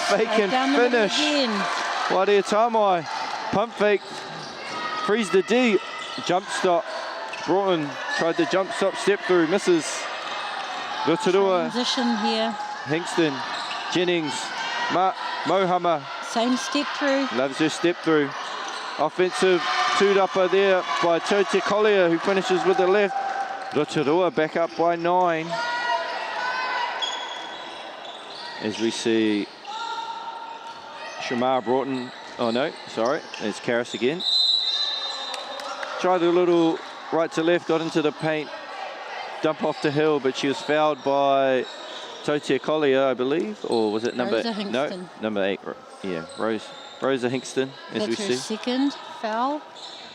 fake and finish. Wadia Tamai, pump fake, freeze the D, jump stop. Broughton tried the jump stop, step through, misses. Rotorua. Transition here. Hingston, Jennings, Mohama. Same step through. Loves her step through. Offensive two-dupper there by Tote Collier, who finishes with the left. Rotorua back up by 9. As we see Shamar Broughton, oh no, sorry, it's Karras again. Tried a little right to left, got into the paint, dump off the hill, but she was fouled by Tote Collier, I believe, or was it number? No, number 8. Yeah, Rosa Hingston, as we see. That's her second foul.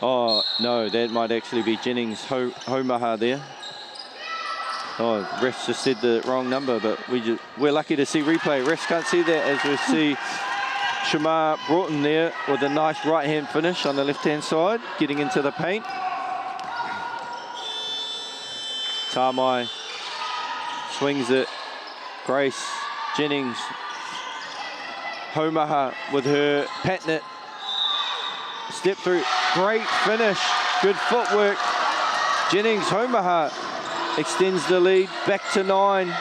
Oh no, that might actually be Jennings Homaha there. Oh, refs just said the wrong number, but we're lucky to see replay. Refs can't see that, as we see Shamar Broughton there with a nice right-hand finish on the left-hand side, getting into the paint. Tamai swings it. Grace, Jennings, Homaha with her patnet. Step through, great finish, good footwork. Jennings, Homaha extends the lead, back to 9.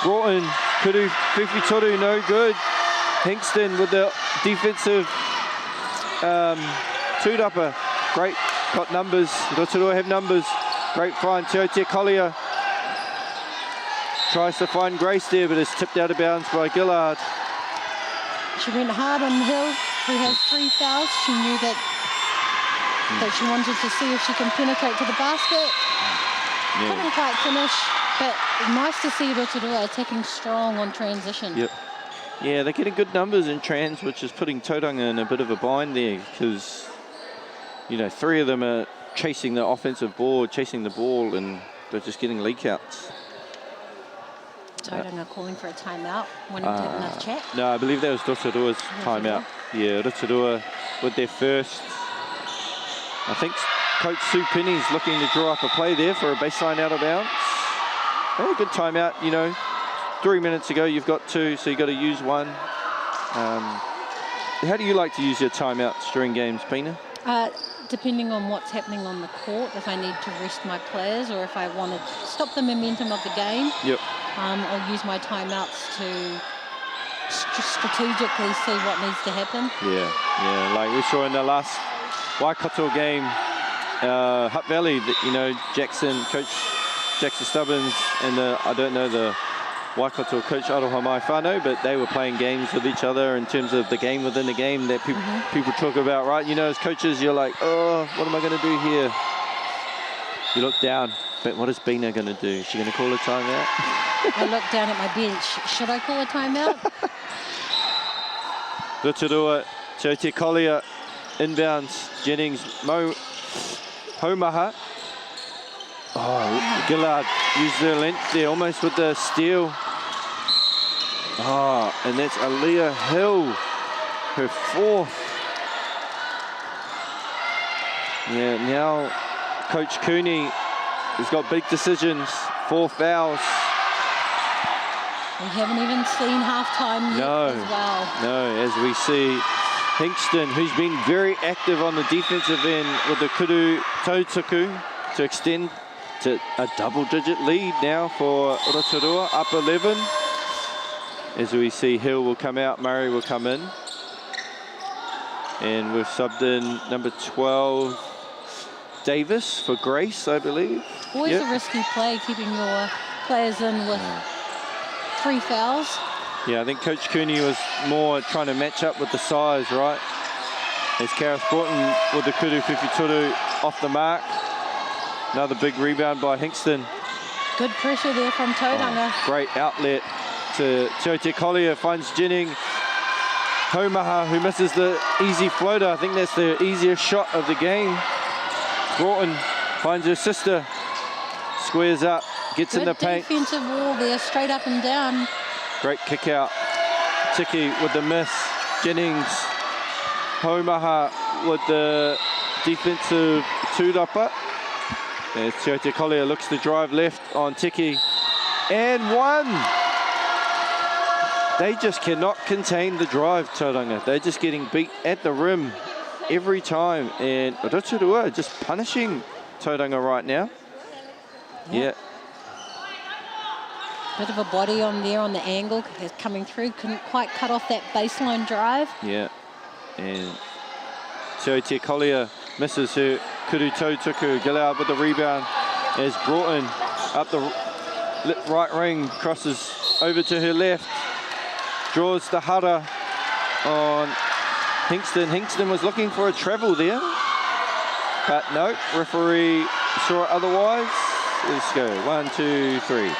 Broughton, Kuru Whiwhitoru, no good. Hingston with the defensive two-dupper. Great, got numbers. Rotorua have numbers. Great find, Teote Collier. Tries to find Grace there, but is tipped out of bounds by Gillard. She went hard on Hill, who has 3 fouls. She knew that she wanted to see if she can penetrate to the basket. Yeah. Couldn't quite finish, but nice to see Rotorua attacking strong on transition. Yep. Yeah, they're getting good numbers in trans, which is putting Tauranga in a bit of a bind there, because, you know, 3 of them are chasing the offensive board, chasing the ball, and they're just getting leak outs. Tauranga calling for a timeout, wanting to have enough chat. No, I believe that was Rotorua's timeout. Yeah, Rotorua with their first. I think Coach Sue Penny's looking to draw up a play there for a baseline out of bounds. Hey, good timeout, you know. 3 minutes ago, you've got 2, so you've got to use 1. How do you like to use your timeouts during games, Pina? Depending on what's happening on the court, if I need to rest my players or if I want to stop the momentum of the game, yep. I'll use my timeouts to strategically see what needs to happen. Yeah, like we saw in the last Waikato game, Hutt Valley, you know, Coach Jackson Stubbins and I don't know the Waikato coach Aroha Mai Whānau, but they were playing games with each other in terms of the game within the game that people talk about, right? You know, as coaches, you're like, oh, what am I going to do here? You look down, but what is Bina going to do? Is she going to call a timeout? I look down at my bench. Should I call a timeout? Rotorua, Teote Collier, inbounds, Jennings, Homaha. Oh, Gillard used their length there, almost with the steal. Oh, and that's Aaliyah Hill, her 4th. Yeah, now Coach Cooney has got big decisions, 4 fouls. We haven't even seen halftime yet as well. No, as we see Hingston, who's been very active on the defensive end with the Kuru Tautuku to extend to a double-digit lead now for Rotorua, up 11. As we see, Hill will come out, Murray will come in. And we've subbed in number 12, Davis for Grace, I believe. Always a risky play, keeping your players in with 3 fouls. Yeah, I think Coach Cooney was more trying to match up with the size, right? As Karis Broughton with the kudu whiwhituru off the mark. Another big rebound by Hingston. Good pressure there from Tauranga. Great outlet to Te Collier, finds Jennings. Homaha, who misses the easy floater. I think that's the easiest shot of the game. Broughton finds her sister, squares up, gets in the paint. Good defensive wall there, straight up and down. Great kick out. Tiki with the miss. Jennings. Homaha with the defensive tūrapa. As Te Collier looks to drive left on Tiki. And one! They just cannot contain the drive, Tauranga. They're just getting beat at the rim every time. And Rotorua just punishing Tauranga right now. Yeah. Bit of a body on there on the angle, coming through. Couldn't quite cut off that baseline drive. Yeah. And Te Collier misses her kudu tautuku. Gillard with the rebound as Broughton up the right ring, crosses over to her left. Draws the hara on Hingston. Hingston was looking for a travel there, but no, referee saw it otherwise. Let's go, 1, 2, 3.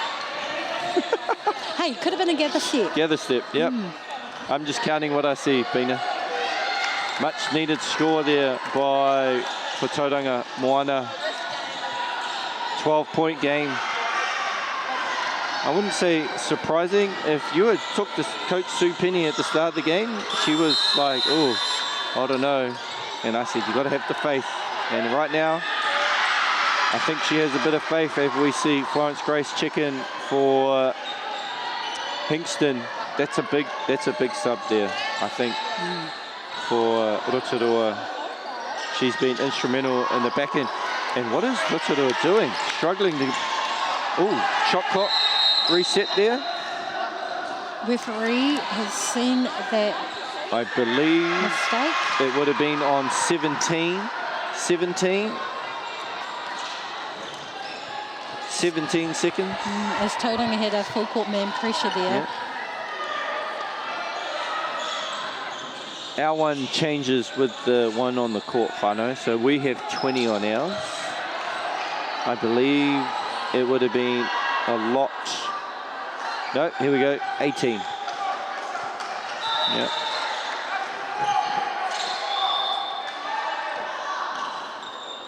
Hey, could have been a gather step. Gather step, yep. I'm just counting what I see, Bina. Much needed score there for Tauranga Moana. 12-point game. I wouldn't say surprising. If you had took this Coach Sue Penny at the start of the game, she was like, oh, I don't know. And I said, you got to have the faith. And right now, I think she has a bit of faith as we see Florence Grace check in for Hingston. That's a big sub there, I think, for Rotorua. She's been instrumental in the back end. And what is Rotorua doing? Struggling to, shot clock. Reset there. Referee has seen that I believe mistake. It would have been on 17 seconds. As Tauranga had a full court man pressure there. Yeah. Our one changes with the one on the court, whānau, so we have 20 on ours. I believe it would have been a lot. No, here we go, 18. Yeah.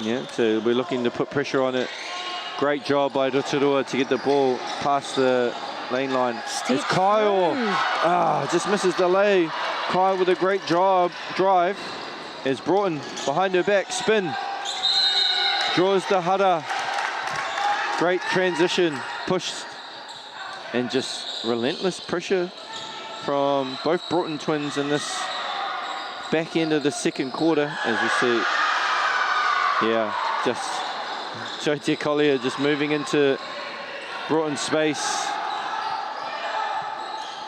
Yeah, so we're looking to put pressure on it. Great job by Rotorua to get the ball past the lane line. It's Kyle. Just misses the lay. Kyle with a great drive. As Broughton behind her back, spin. Draws the hara. Great transition, pushed. And just relentless pressure from both Broughton twins in this back end of the second quarter, as we see. Yeah, just Te Collier just moving into Broughton space.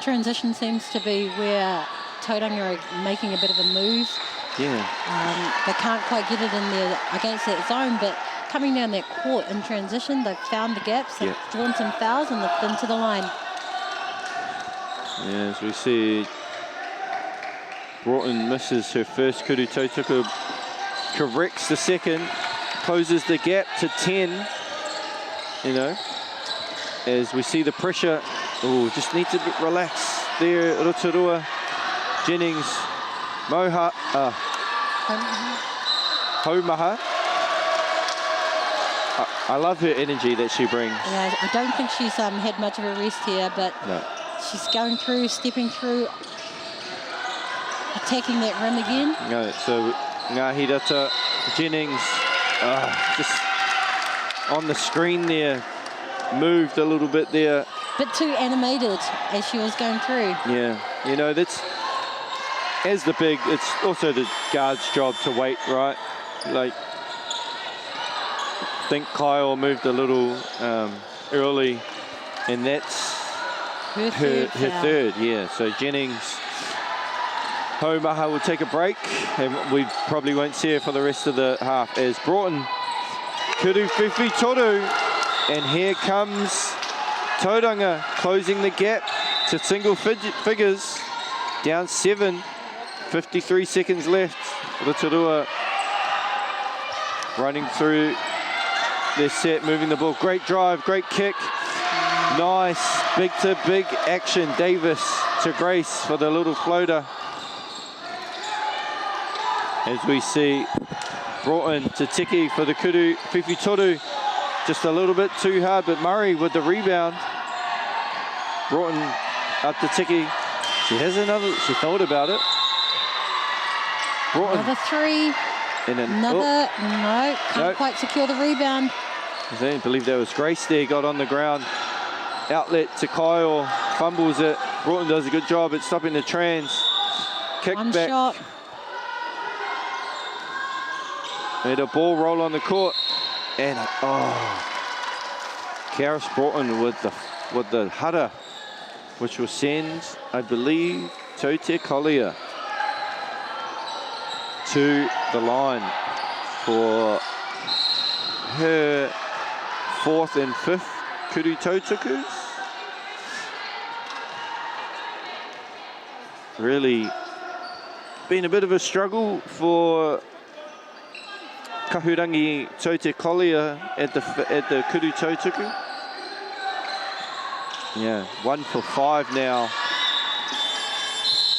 Transition seems to be where Tauranga are making a bit of a move. Yeah. They can't quite get it in there against that zone, but coming down that court in transition, they've found the gaps, they've drawn some fouls, and they've been to the line. Yeah, as we see, Broughton misses her first kudu tautuku, corrects the second, closes the gap to 10, as we see the pressure. Just need to relax there, Rotorua. Jennings, Homaha. I love her energy that she brings. Yeah, I don't think she's had much of a rest here, but she's going through, stepping through, attacking that rim again. No, so Ngahirata, Jennings, just on the screen there, moved a little bit there. Bit too animated as she was going through. Yeah, that's, as the big, it's also the guard's job to wait, right? Like, think Kyle moved a little early, and that's Her her foul. third, yeah. So Jennings, Homaha will take a break, and we probably won't see her for the rest of the half as Broughton, Kuru Whiwhi Toru, and here comes Tauranga closing the gap to single figures, down 7, 53 seconds left. Rotorua running through their set, moving the ball. Great drive, great kick. Nice, big to big action. Davis to Grace for the little floater. As we see Broughton to Tiki for the Kuru Whiwhi Toru. Just a little bit too hard, but Murray with the rebound. Broughton up to Tiki. She has another, she thought about it. Broughton. Another three. And then, Another, no, can't quite secure the rebound. I don't believe that was Grace there, got on the ground. Outlet to Kyle, fumbles it. Broughton does a good job at stopping the trans. Kick One back. shot. Made a ball roll on the court. And, Karis Broughton with the hutter, which will send, I believe, Tote Collier to the line for her 4th and 5th Kuru Tautukus. Really been a bit of a struggle for Kahurangi Tote Collier at the Kuru Tautuku. Yeah, 1 for 5 now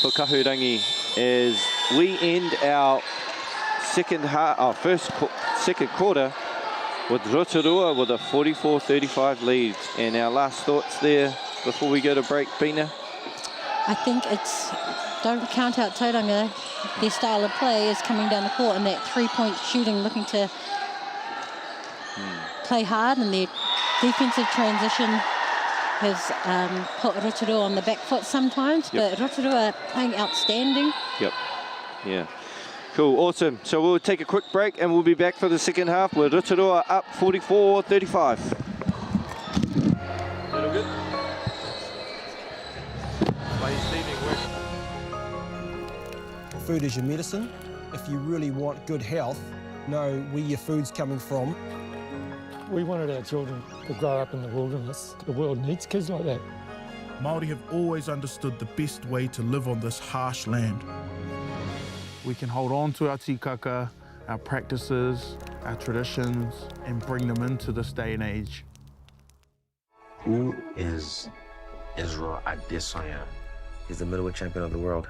for Kahurangi as we end our second quarter with Rotorua with a 44-35 lead. And our last thoughts there before we go to break, Pina? I think it's, don't count out Tauranga. Their style of play is coming down the court and that three-point shooting, looking to play hard, and their defensive transition has put Rotorua on the back foot sometimes, but Rotorua playing outstanding. Yep, yeah. Cool, awesome. So we'll take a quick break and we'll be back for the second half with Rotorua up 44-35. Little good? Food is your medicine. If you really want good health, know where your food's coming from. We wanted our children to grow up in the wilderness. The world needs kids like that. Māori have always understood the best way to live on this harsh land. We can hold on to our tikaka, our practices, our traditions, and bring them into this day and age. Who is Israel Adesanya? He's the middleweight champion of the world.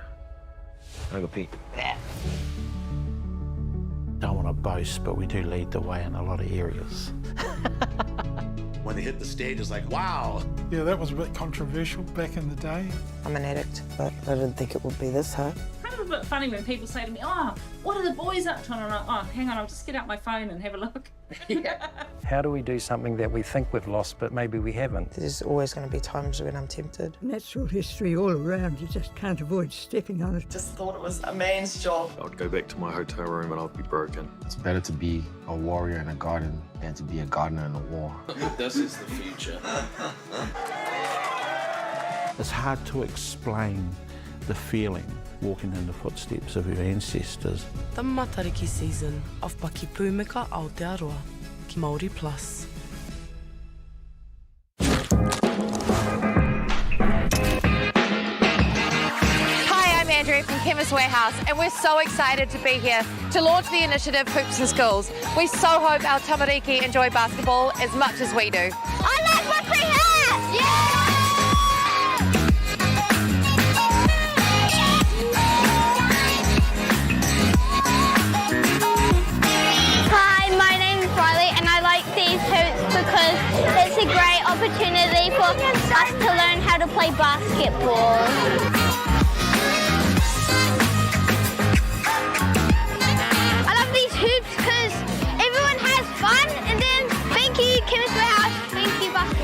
I go Pete. Don't want to boast, but we do lead the way in a lot of areas. When they hit the stage, it's like, wow. Yeah, that was a bit controversial back in the day. I'm an addict, but I didn't think it would be this hard. Kind of a bit funny when people say to me, oh, what are the boys up to? And I'm like, oh, hang on, I'll just get out my phone and have a look. How do we do something that we think we've lost, but maybe we haven't? There's always going to be times when I'm tempted. Natural history all around, you just can't avoid stepping on it. Just thought it was a man's job. I would go back to my hotel room and I'd be broken. It's better to be a warrior in a garden than to be a gardener in a war. This is the future. It's hard to explain the feeling walking in the footsteps of your ancestors. The Matariki season of Paki Pūmika Aotearoa ki Māori Plus. Hi, I'm Andrea from Chemist Warehouse, and we're so excited to be here to launch the initiative Hoops in Schools. We so hope our tamariki enjoy basketball as much as we do. I like what we have! Yeah! Hi, my name is Riley, and I like these hoops because it's a great opportunity for us to learn how to play basketball. I love these hoops because everyone has fun, and then thank you, Chemist Warehouse, thank you, basketball.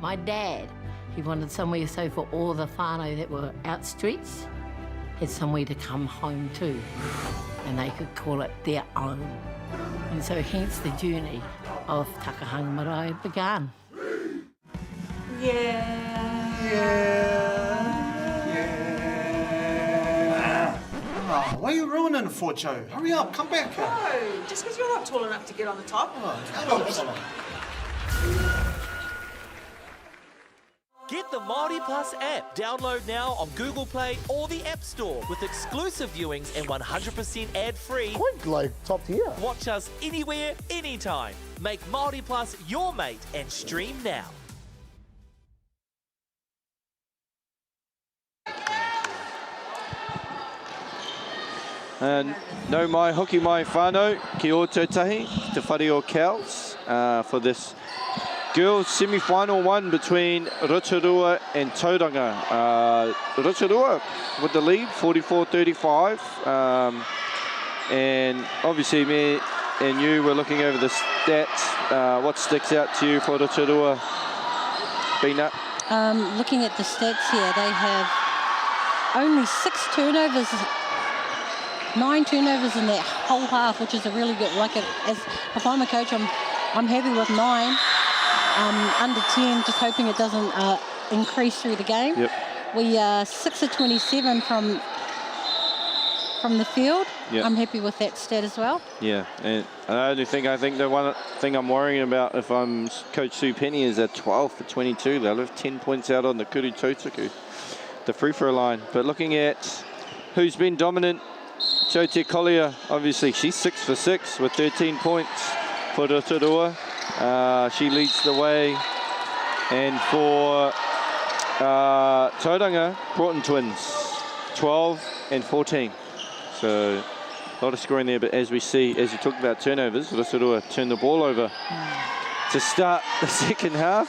My dad, he wanted somewhere so for all the whānau that were out streets, had somewhere to come home to, and they could call it their own. And so hence the journey of Takahanga Marae began. Oh, why are you ruining it for, Joe? Hurry up, come back. No, just because you're not tall enough to get on the top. Get the Māori Plus app. Download now on Google Play or the App Store with exclusive viewings and 100% ad-free. Quite like top tier. Watch us anywhere, anytime. Make Māori Plus your mate and stream now. No mai hoki mai whānau ki o Tautahi, te whare o Cowles for this girls semi-final one between Rotorua and Tauranga. Rotorua with the lead, 44-35. And obviously me and you were looking over the stats. What sticks out to you for Rotorua, Bina? Looking at the stats here, they have only 6 turnovers, 9 turnovers in that whole half, which is a really good, if I'm a coach, I'm happy with 9. Under 10, just hoping it doesn't increase through the game. Yep. We are 6 of 27 from the field. Yep. I'm happy with that stat as well. Yeah, and I think the one thing I'm worrying about if I'm Coach Sue Penny is at 12 for 22. They'll have 10 points out on the Kuru Tautuku, the free throw line. But looking at who's been dominant, Chote Collier, obviously she's 6 for 6 with 13 points for Rotorua. She leads the way. And for Tauranga, Broughton twins, 12 and 14. So a lot of scoring there, but as we see, as you talked about turnovers, Rotorua turned the ball over to start the second half.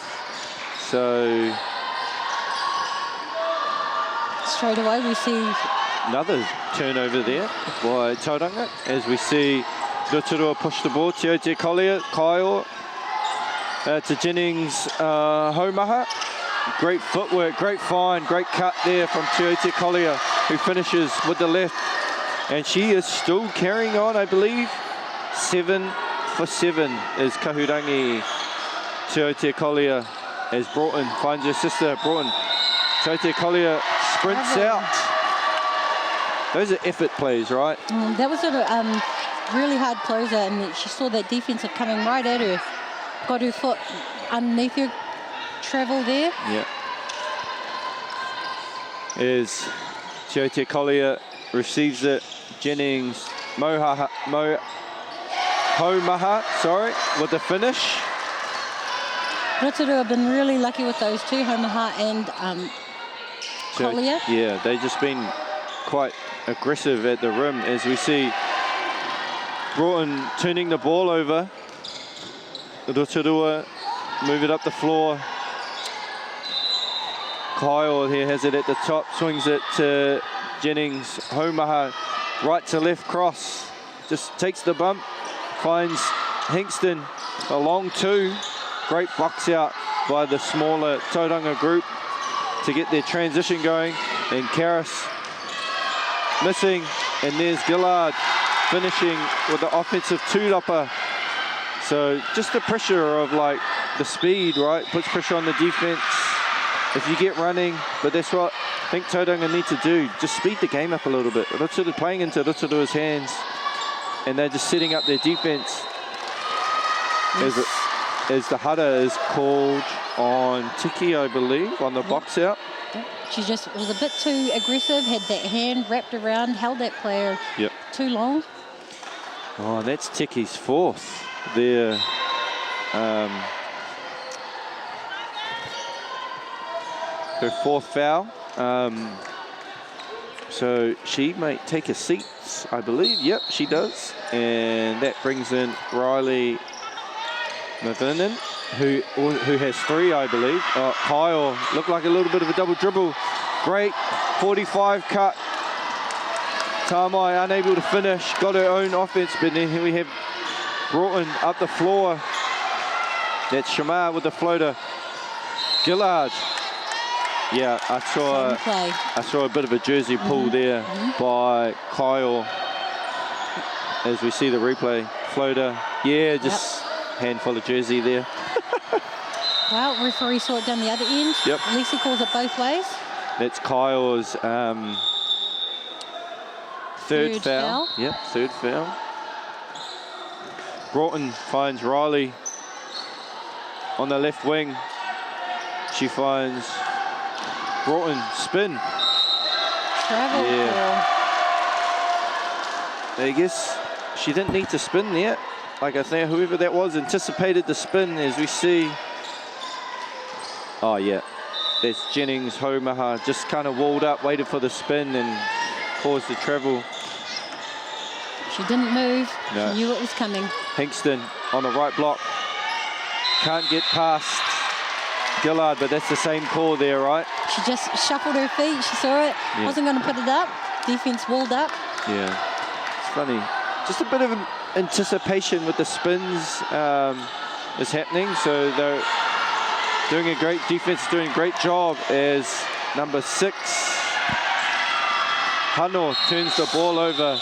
So straight away we see another turnover there by Tauranga, as we see Rotorua push the ball. Tiote Collier, Kyle to Jennings, Homaha. Great footwork, great find, great cut there from Tiote Collier, who finishes with the left. And she is still carrying on, I believe. 7 for 7 is Kahurangi. Tiote Collier as Broughton finds her sister, Broughton. Tiote Collier sprints out. Those are effort plays, right? That was a really hard closer, and she saw that defensive coming right at her. Got her foot underneath her, travel there. Yeah. As Tiote Collier receives it, Jennings, Homaha, with the finish. Rotorua have been really lucky with those two, Homaha and Collier. Yeah, they've just been quite aggressive at the rim, as we see Broughton turning the ball over. Rotorua move it up the floor. Kyle here has it at the top, swings it to Jennings. Homaha, right to left cross, just takes the bump, finds Hingston, a long 2. Great box out by the smaller Tauranga group to get their transition going. And Karras missing, and there's Gillard finishing with the offensive two-dopper. So just the pressure of like the speed, right? Puts pressure on the defense if you get running, but that's what I think Tauranga need to do. Just speed the game up a little bit. Rotorua playing into Rotorua's hands, and they're just setting up their defense. Yes. As the Hada is called on Tiki, I believe, on the box out. She just was a bit too aggressive, had that hand wrapped around, held that player too long. Oh, that's Tiki's 4th there. Her 4th foul. So she may take a seat, I believe. Yep, she does. And that brings in Riley Mavinen, who has 3, I believe. Kyle looked like a little bit of a double dribble. Great 45 cut. Tamai unable to finish, got her own offense, but then here we have Broughton up the floor. That's Shamar with the floater. Gillard. Yeah, I saw a bit of a jersey pull there by Kyle. As we see the replay, floater. Yeah, just handful of jersey there. Well, referee saw it down the other end. Yep. At least he calls it both ways. That's Kyle's third foul. Yep, third foul. Broughton finds Riley on the left wing. She finds Broughton, spin. Travel. Yeah. I guess she didn't need to spin there. Like I think whoever that was anticipated the spin, as we see. Oh yeah, that's Jennings, Homaha, just kind of walled up, waited for the spin and caused the travel. She didn't move, No. she knew it was coming. Hingston on the right block. Can't get past Gillard, but that's the same call there, right? She just shuffled her feet, she saw it, Yeah. wasn't going to put it up. Defense walled up. Yeah, it's funny. Just a bit of anticipation with the spins is happening. So they're doing a great defense, doing a great job as number 6, Hano, turns the ball over.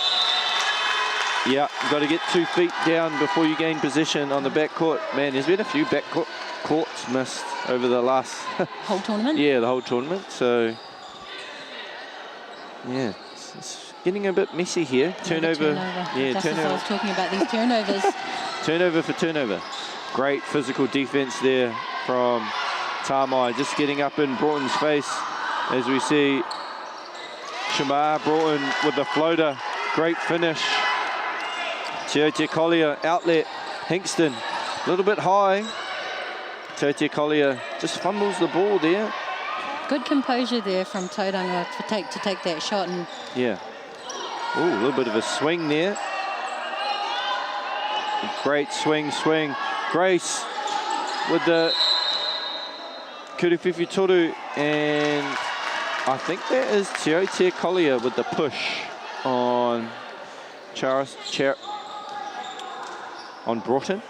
Yeah, you've got to get 2 feet down before you gain possession on the backcourt. Man, there's been a few backcourts missed over the last... whole tournament? Yeah, the whole tournament. So, yeah, it's getting a bit messy here. Turnover. Yeah, Just turnover. as I was talking about these turnovers. Turnover for turnover. Great physical defense there from Tamai, just getting up in Broughton's face as we see Shamar Broughton with the floater. Great finish. Tiote Collier, outlet. Hingston, a little bit high. Tiote Collier just fumbles the ball there. Good composure there from Tauranga to take that shot. And Yeah. Ooh, a little bit of a swing there. Great swing. Grace with the Kuriwhiwhi Toru, and I think that is Tiote Collier with the push on on Broughton.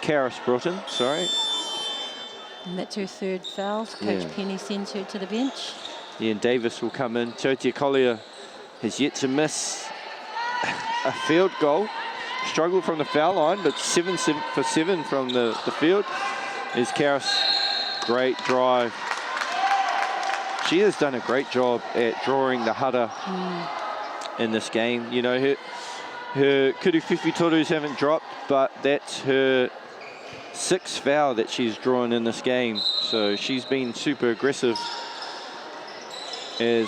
Karis Broughton, sorry. And that's her third foul. Coach Yeah. Penny sends her to the bench. Yeah, and Davis will come in. Tiote Collier has yet to miss a field goal. Struggled from the foul line, but 7 for 7 from the field is Karis. Great drive. She has done a great job at drawing the hudder in this game. You know, her Kuriwhiwhi Torus haven't dropped, but that's her 6th foul that she's drawn in this game. So she's been super aggressive as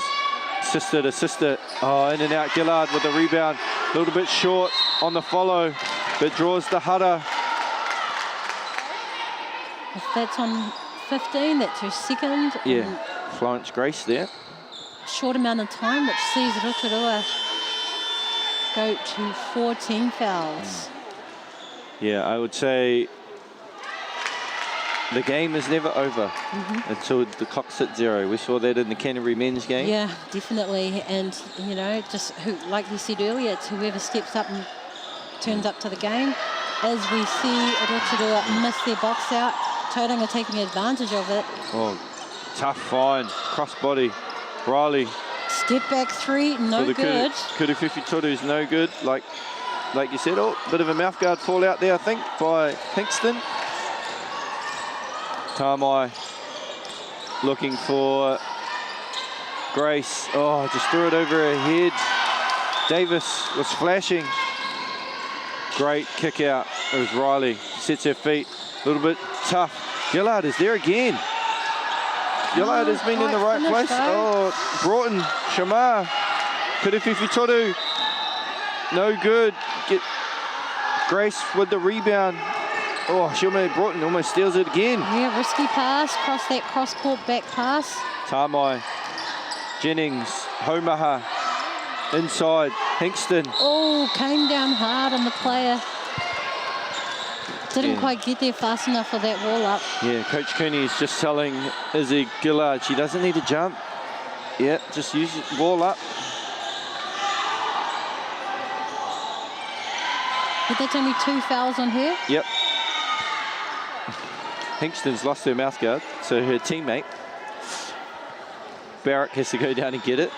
sister to sister. Oh, in and out Gillard with the rebound. A little bit short on the follow, but draws the hudder. If that's on 15, that's her second. Yeah, Florence Grace there. Short amount of time, which sees Rotorua go to 14 fouls. Yeah, I would say the game is never over until the clock's at 0. We saw that in the Canterbury men's game. Yeah, definitely. And, you know, just like we said earlier, it's whoever steps up and turns up to the game. As we see Rotorua miss their box out, Tauranga taking advantage of it. Oh, tough find. Crossbody. Riley. Step back 3, no good. Kuriwhiwhi Toru's no good. Like you said, oh, bit of a mouthguard fall out there, I think, by Hingston. Tamai looking for Grace. Oh, just threw it over her head. Davis was flashing. Great kick out. It was Riley. Sets her feet. A little bit tough. Gillard is there again. Gillard has been in the right place. Oh, Broughton, Shamar, Kuriwhiwhi Toru. No good. Get Grace with the rebound. Oh, Broughton almost steals it again. Yeah, risky pass, cross-court back pass. Tamai, Jennings, Homaha, inside, Hingston. Oh, came down hard on the player. Didn't quite get there fast enough for that wall up. Yeah, Coach Cooney is just telling Izzy Gillard she doesn't need to jump. Yeah, just use it, wall up. But that's only 2 fouls on her. Yep. Hinkston's lost her mouthguard, so her teammate Barrack has to go down and get it.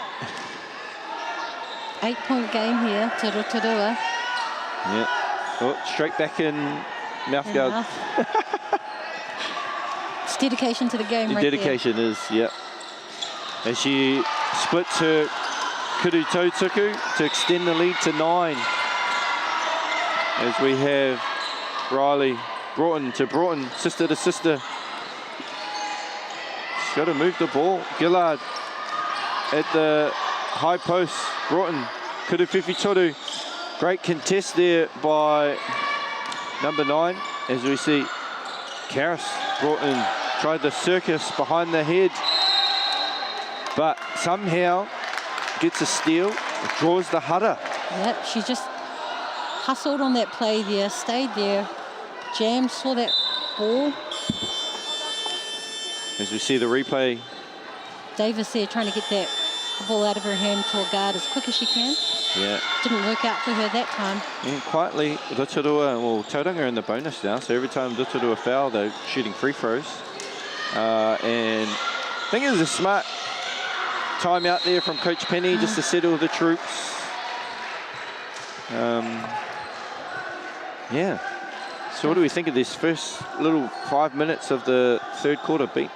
8-point game here to Rotorua. Yeah. Oh, straight back in mouthguard. It's dedication to the game right Dedication is, yeah. And she splits her Kuru Tautuku to extend the lead to 9. As we have Riley Broughton to Broughton, sister to sister. She's got to move the ball. Gillard at the high post. Broughton, Kuru Whiwhitoru. Great contest there by number 9. As we see Karis Broughton tried the circus behind the head, but somehow gets a steal, draws the Hara. Yep, she just hustled on that play there, stayed there, jammed, saw that ball. As we see the replay. Davis there trying to get that ball out of her hand to a guard as quick as she can. Yeah. Didn't work out for her that time. And quietly, Rotorua, well, Tauranga are in the bonus now, so every time Rotorua foul, they're shooting free throws. And I think it was a smart time out there from Coach Penny just to settle the troops. Yeah. So what do we think of this first little 5 minutes of the third quarter beat?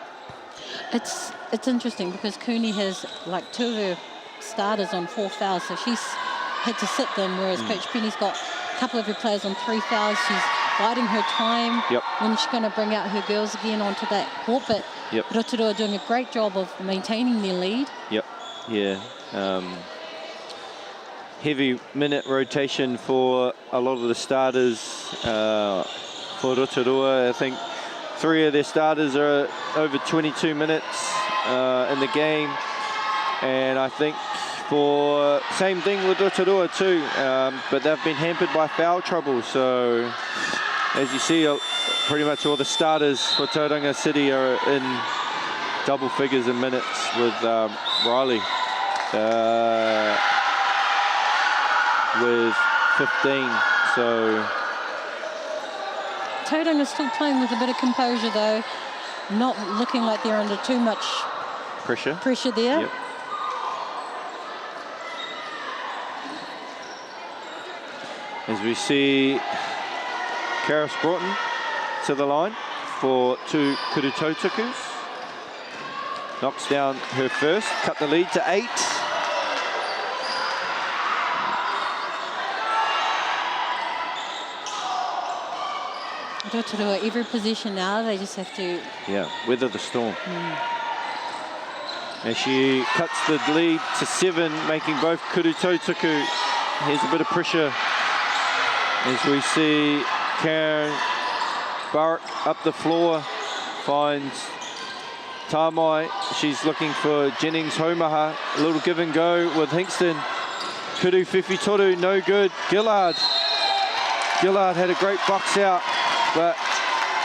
It's interesting because Cooney has like 2 of her starters on 4 fouls, so she's had to sit them, whereas Coach Penny's got a couple of her players on 3 fouls. She's biding her time when she's going to bring out her girls again onto that court, but Rotorua are doing a great job of maintaining their lead. Yeah. Heavy minute rotation for a lot of the starters for Rotorua. I think 3 of their starters are over 22 minutes in the game, and I think for same thing with Rotorua too, but they've been hampered by foul trouble. So as you see, pretty much all the starters for Tauranga City are in double figures in minutes, with Riley with 15. So Tauranga still playing with a bit of composure though, not looking like they're under too much pressure there. Yep. As we see Karis Broughton to the line for 2 Kuru Tautukus. Knocks down her first, cut the lead to 8. Rotorua, every position now, they just have to... Yeah, weather the storm. As she cuts the lead to 7, making both Kuru Tautuku. Here's a bit of pressure as we see Karen Barrack up the floor, finds Tamai. She's looking for Jennings Homaha. A little give and go with Hinkston. Kuru Whiwhitoru, no good. Gillard had a great box out, but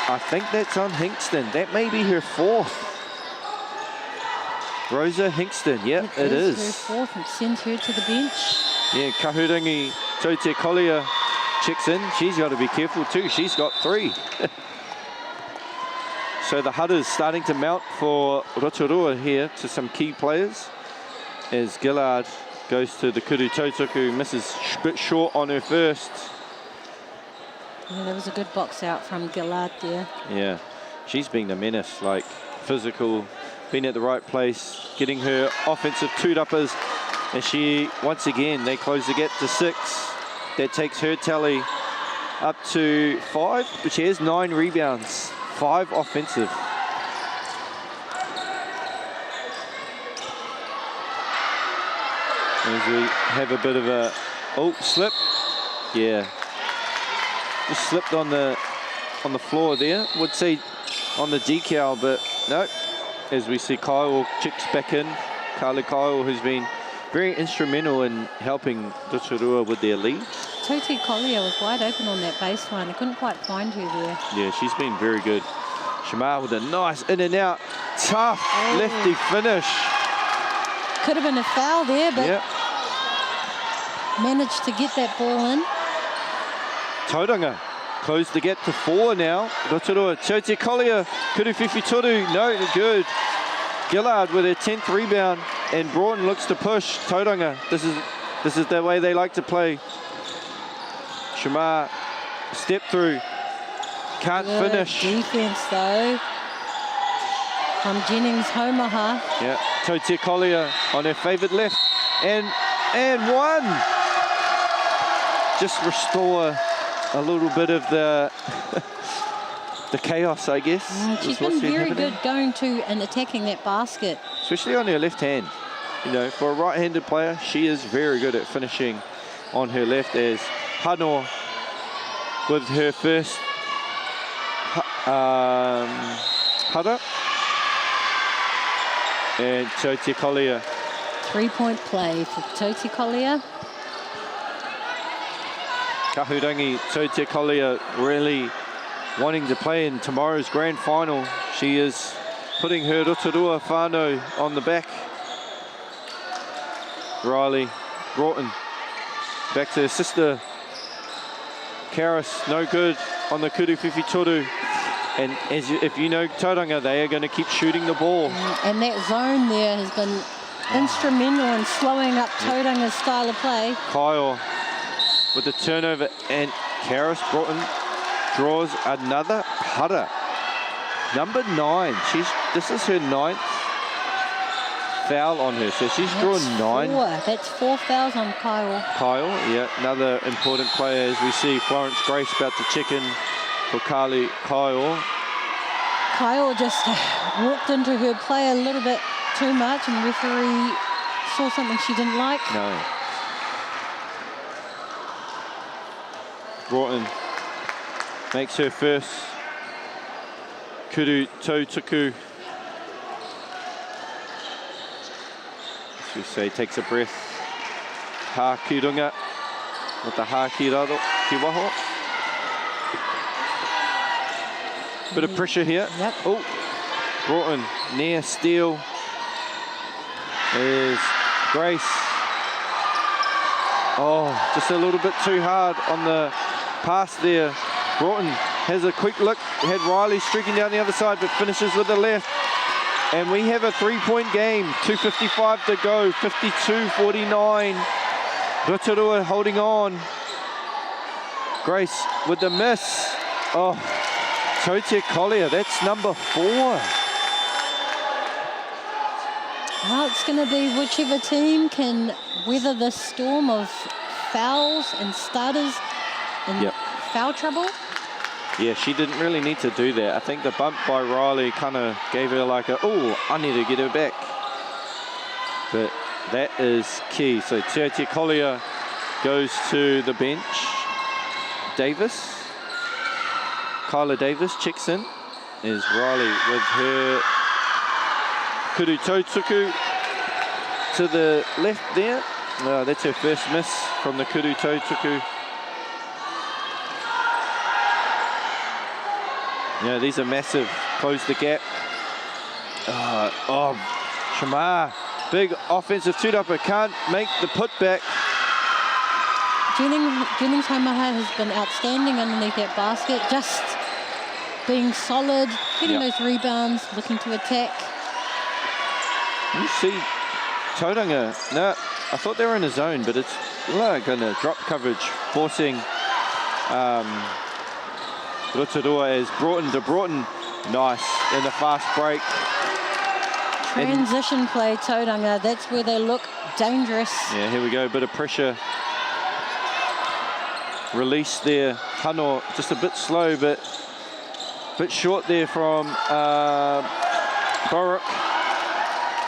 I think that's on Hinkston. That may be her 4th. Rosa Hinkston, yep, it is. Her 4th and sends her to the bench. Yeah, Kahurangi Tote Collier checks in. She's got to be careful too. She's got 3. So the Hudders starting to mount for Rotorua here to some key players. As Gillard goes to the Kuru Tautuku, misses a bit short on her first. Yeah, that was a good box out from Gillard there. Yeah, she's been a menace, like physical, been at the right place, getting her offensive toot-uppers. And she, once again, they close the gap to 6. That takes her tally up to 5, but she has 9 rebounds, 5 offensive. As we have a bit of a, slip. Yeah. Just slipped on the floor there. Would say on the decal, but no. As we see Kyle checks back in. Carly Kyle, who's been very instrumental in helping Rotorua with their lead. Tote Collier was wide open on that baseline. I couldn't quite find her there. Yeah, she's been very good. Shamar with a nice in and out, tough lefty finish. Could have been a foul there, but managed to get that ball in. Tauranga close the gap to 4 now. Rotorua, Tiote Collier, Kuruwhiwhi Toru, no, good. Gillard with her 10th rebound, and Broughton looks to push. Tauranga, this is the way they like to play. Shamar, step through, can't finish. Defense though, from Jennings Homaha. Yeah, Tiote Collier on her favoured left, and one. Just restore a little bit of the the chaos, I guess. She's been very good going to and attacking that basket. Especially on her left hand. You know, for a right-handed player, she is very good at finishing on her left, as Hano with her first hara. And Tiote Collier. 3-point play for Tiote Collier. Kahurangi, Tiote Collier really wanting to play in tomorrow's grand final. She is putting her Rotorua whānau on the back. Riley Broughton back to her sister. Karis, no good on the Kuruwhiwhi Toru. And if you know Tauranga, they are going to keep shooting the ball. And that zone there has been instrumental in slowing up Tauranga's style of play. Kyle with the turnover, and Karis Broughton draws another hara. Number 9. This is her 9th foul on her, so she's drawn 9. That's 4 fouls on Kyle. Kyle, yeah, another important player, as we see Florence Grace about to check in for Carly Kyle. Kyle just walked into her play a little bit too much, and the referee saw something she didn't like. No. Broughton makes her first Kuru Tautuku. As we say, takes a breath. Hākirunga with the Hākiraro ki waho. Bit of pressure here. Yep. Oh, Broughton near steal. There's Grace. Oh, just a little bit too hard on the pass there. Broughton has a quick look. Had Riley streaking down the other side, but finishes with the left. And we have a 3-point game. 2:55 to go. 52-49. Rotorua holding on. Grace with the miss. Oh, Tiote Collier, that's number 4. Well, it's going to be whichever team can weather this storm of fouls and starters and foul trouble. Yeah, she didn't really need to do that. I think the bump by Riley kind of gave her like a, oh, I need to get her back. But that is key. So Tiote Collier goes to the bench. Davis, Kyla Davis checks in. Is Riley with her Kuru Tautuku to the left there. That's her first miss from the Kuru Tautuku. Yeah, these are massive. Close the gap. Shamar, big offensive two-upper, can't make the putback. Jennings Homaha has been outstanding underneath that basket, just being solid, getting those rebounds, looking to attack. You see Tauranga, no, I thought they were in a zone, but it's like in a drop coverage, forcing Rotorua as Broughton to Broughton. Nice in the fast break. Transition play, Tauranga, that's where they look dangerous. Yeah, here we go, bit of pressure. Release there. Hano just a bit slow, but a bit short there from Boruk.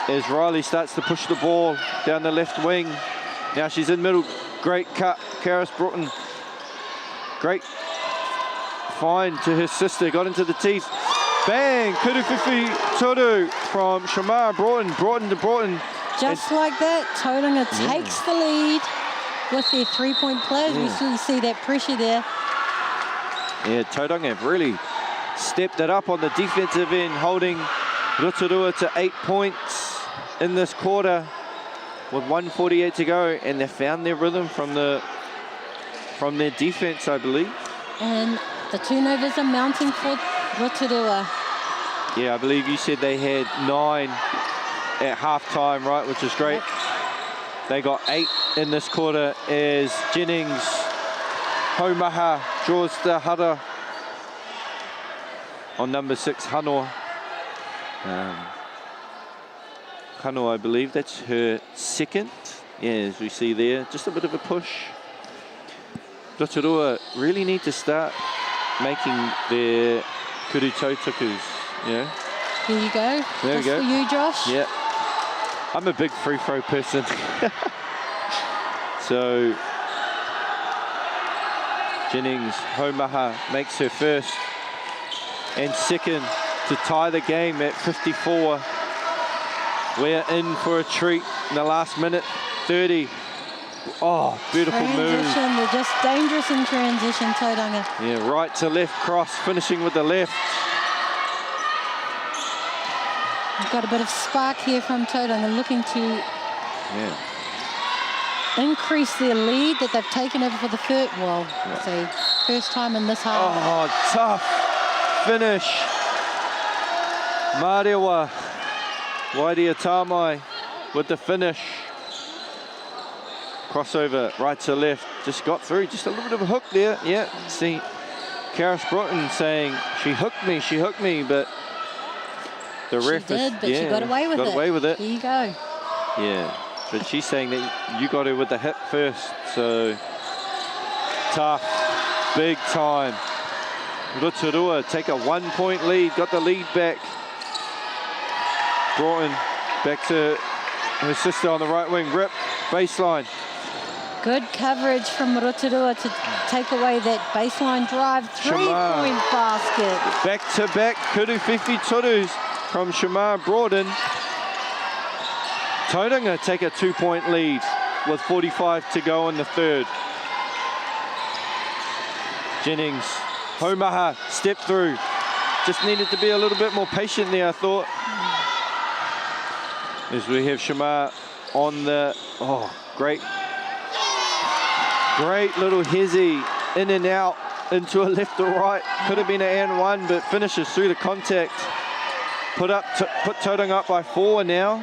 As Riley starts to push the ball down the left wing. Now she's in middle. Great cut, Karis Broughton. Great find to her sister, got into the teeth. Bang! Kuruwhiwhi Toru from Shamar Broughton. Broughton to Broughton. Just like that, Tauranga takes the lead with their 3-point players. We still see that pressure there. Yeah, Tauranga have really stepped it up on the defensive end, holding Rotorua to 8 points in this quarter with 1:48 to go, and they found their rhythm from their defense, I believe. And the turnovers are mounting for Rotorua. Yeah, I believe you said they had 9 at half-time, right, which is great. Yep. They got 8 in this quarter as Jennings Haumaha draws the hara on number 6, Hanoa. Hanoa, I believe that's her second. Yeah, as we see there, just a bit of a push. Rotorua really need to start making their kuru tautukus, yeah. Here you go. There we go. For you, Josh. Yeah. I'm a big free throw person. So Jennings Haumaha makes her first and second to tie the game at 54. We're in for a treat in the last minute 30. Oh, beautiful transition, move. They're just dangerous in transition, Tauranga. Yeah, right to left cross, finishing with the left. We've got a bit of spark here from Tauranga, looking to increase their lead that they've taken over for the first time in this half. Oh, tough finish. Marewa Wairia with the finish. Crossover right to left, just got through, just a little bit of a hook there. Yeah, see Karis Broughton saying she hooked me, but the ref she got away with it. Here you go. Yeah, but she's saying that you got her with the hip first, so tough, big time. Rotorua take a 1-point lead, got the lead back. Broughton back to her sister on the right wing, rip, baseline. Good coverage from Rotorua to take away that baseline drive, 3-point basket. Back-to-back kuru whiwhi turus from Shamar Broughton. Tauranga take a 2-point lead with 45 to go in the third. Jennings, Haumaha, step through. Just needed to be a little bit more patient there, I thought. As we have Shamar on the, great little hezzy in and out into a left or right. Could have been an and one, but finishes through the contact. Put Tauranga up by 4 now.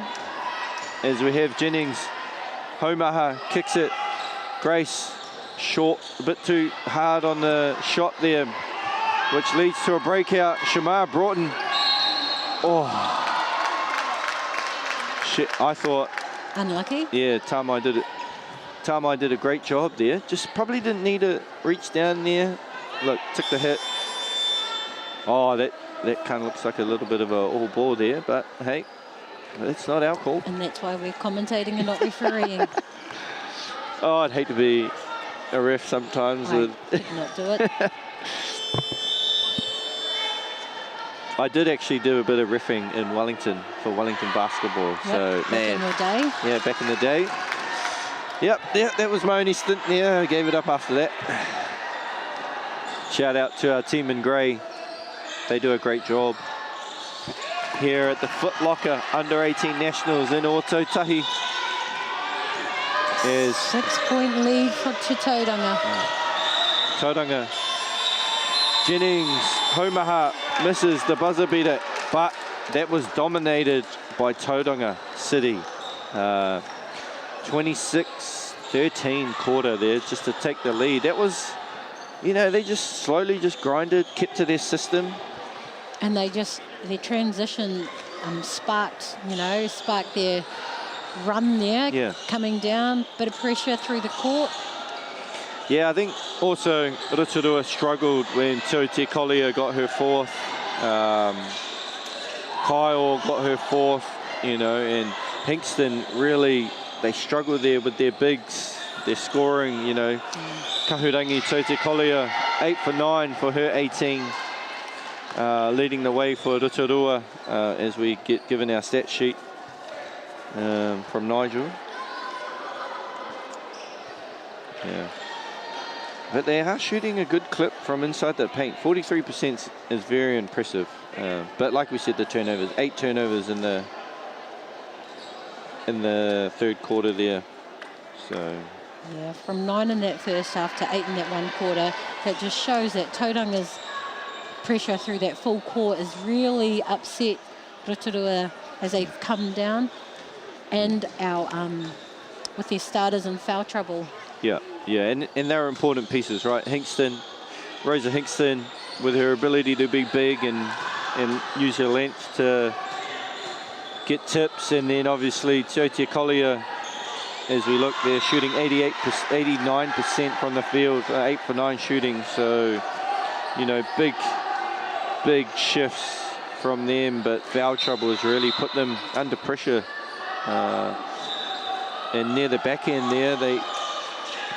As we have Jennings, Haumaha kicks it. Grace short, a bit too hard on the shot there, which leads to a breakout. Shamar Broughton. Oh. Shit, I thought. Unlucky? Yeah, Tamai did a great job there. Just probably didn't need to reach down there. Look, took the hit. Oh, that kind of looks like a little bit of a all ball there, but hey, it's not our call. And that's why we're commentating and not refereeing. Oh, I'd hate to be a ref sometimes. I could not do it. I did actually do a bit of riffing in Wellington for Wellington basketball. Yep, So, back in the day. Yeah, back in the day. Yep, that was my only stint there. I gave it up after that. Shout out to our team in grey. They do a great job here at the Foot Locker Under-18 Nationals in Ōtautahi. 6-point lead for Tauranga. Tauranga. Jennings, Haumaha misses the buzzer beater, but that was dominated by Tauranga City. 26-13 quarter there just to take the lead. That was, they just slowly grinded, kept to their system. And their transition sparked their run there, coming down, bit of pressure through the court. Yeah, I think also Rotorua struggled when Te Collier got her 4th. Kyle got her 4th, and Hinkston really, they struggled there with their bigs, their scoring, Kahurangi Te Collier, 8 for 9 for her 18. Leading the way for Rotorua as we get given our stat sheet from Nigel. Yeah. But they are shooting a good clip from inside the paint. 43% is very impressive. But like we said, the turnovers, 8 turnovers in the third quarter there. So Yeah, from 9 in that first half to 8 in that one quarter. That just shows that Tauranga's pressure through that full court is really upset Rotorua as they've come down, and our with their starters in foul trouble. Yeah, and they're important pieces, right? Rosa Hingston, with her ability to be big and use her length to get tips, and then obviously Tiotia Collier, as we look, they're shooting 89% from the field, 8 for 9 shooting. So, you know, big shifts from them, but foul trouble has really put them under pressure. And near the back end there,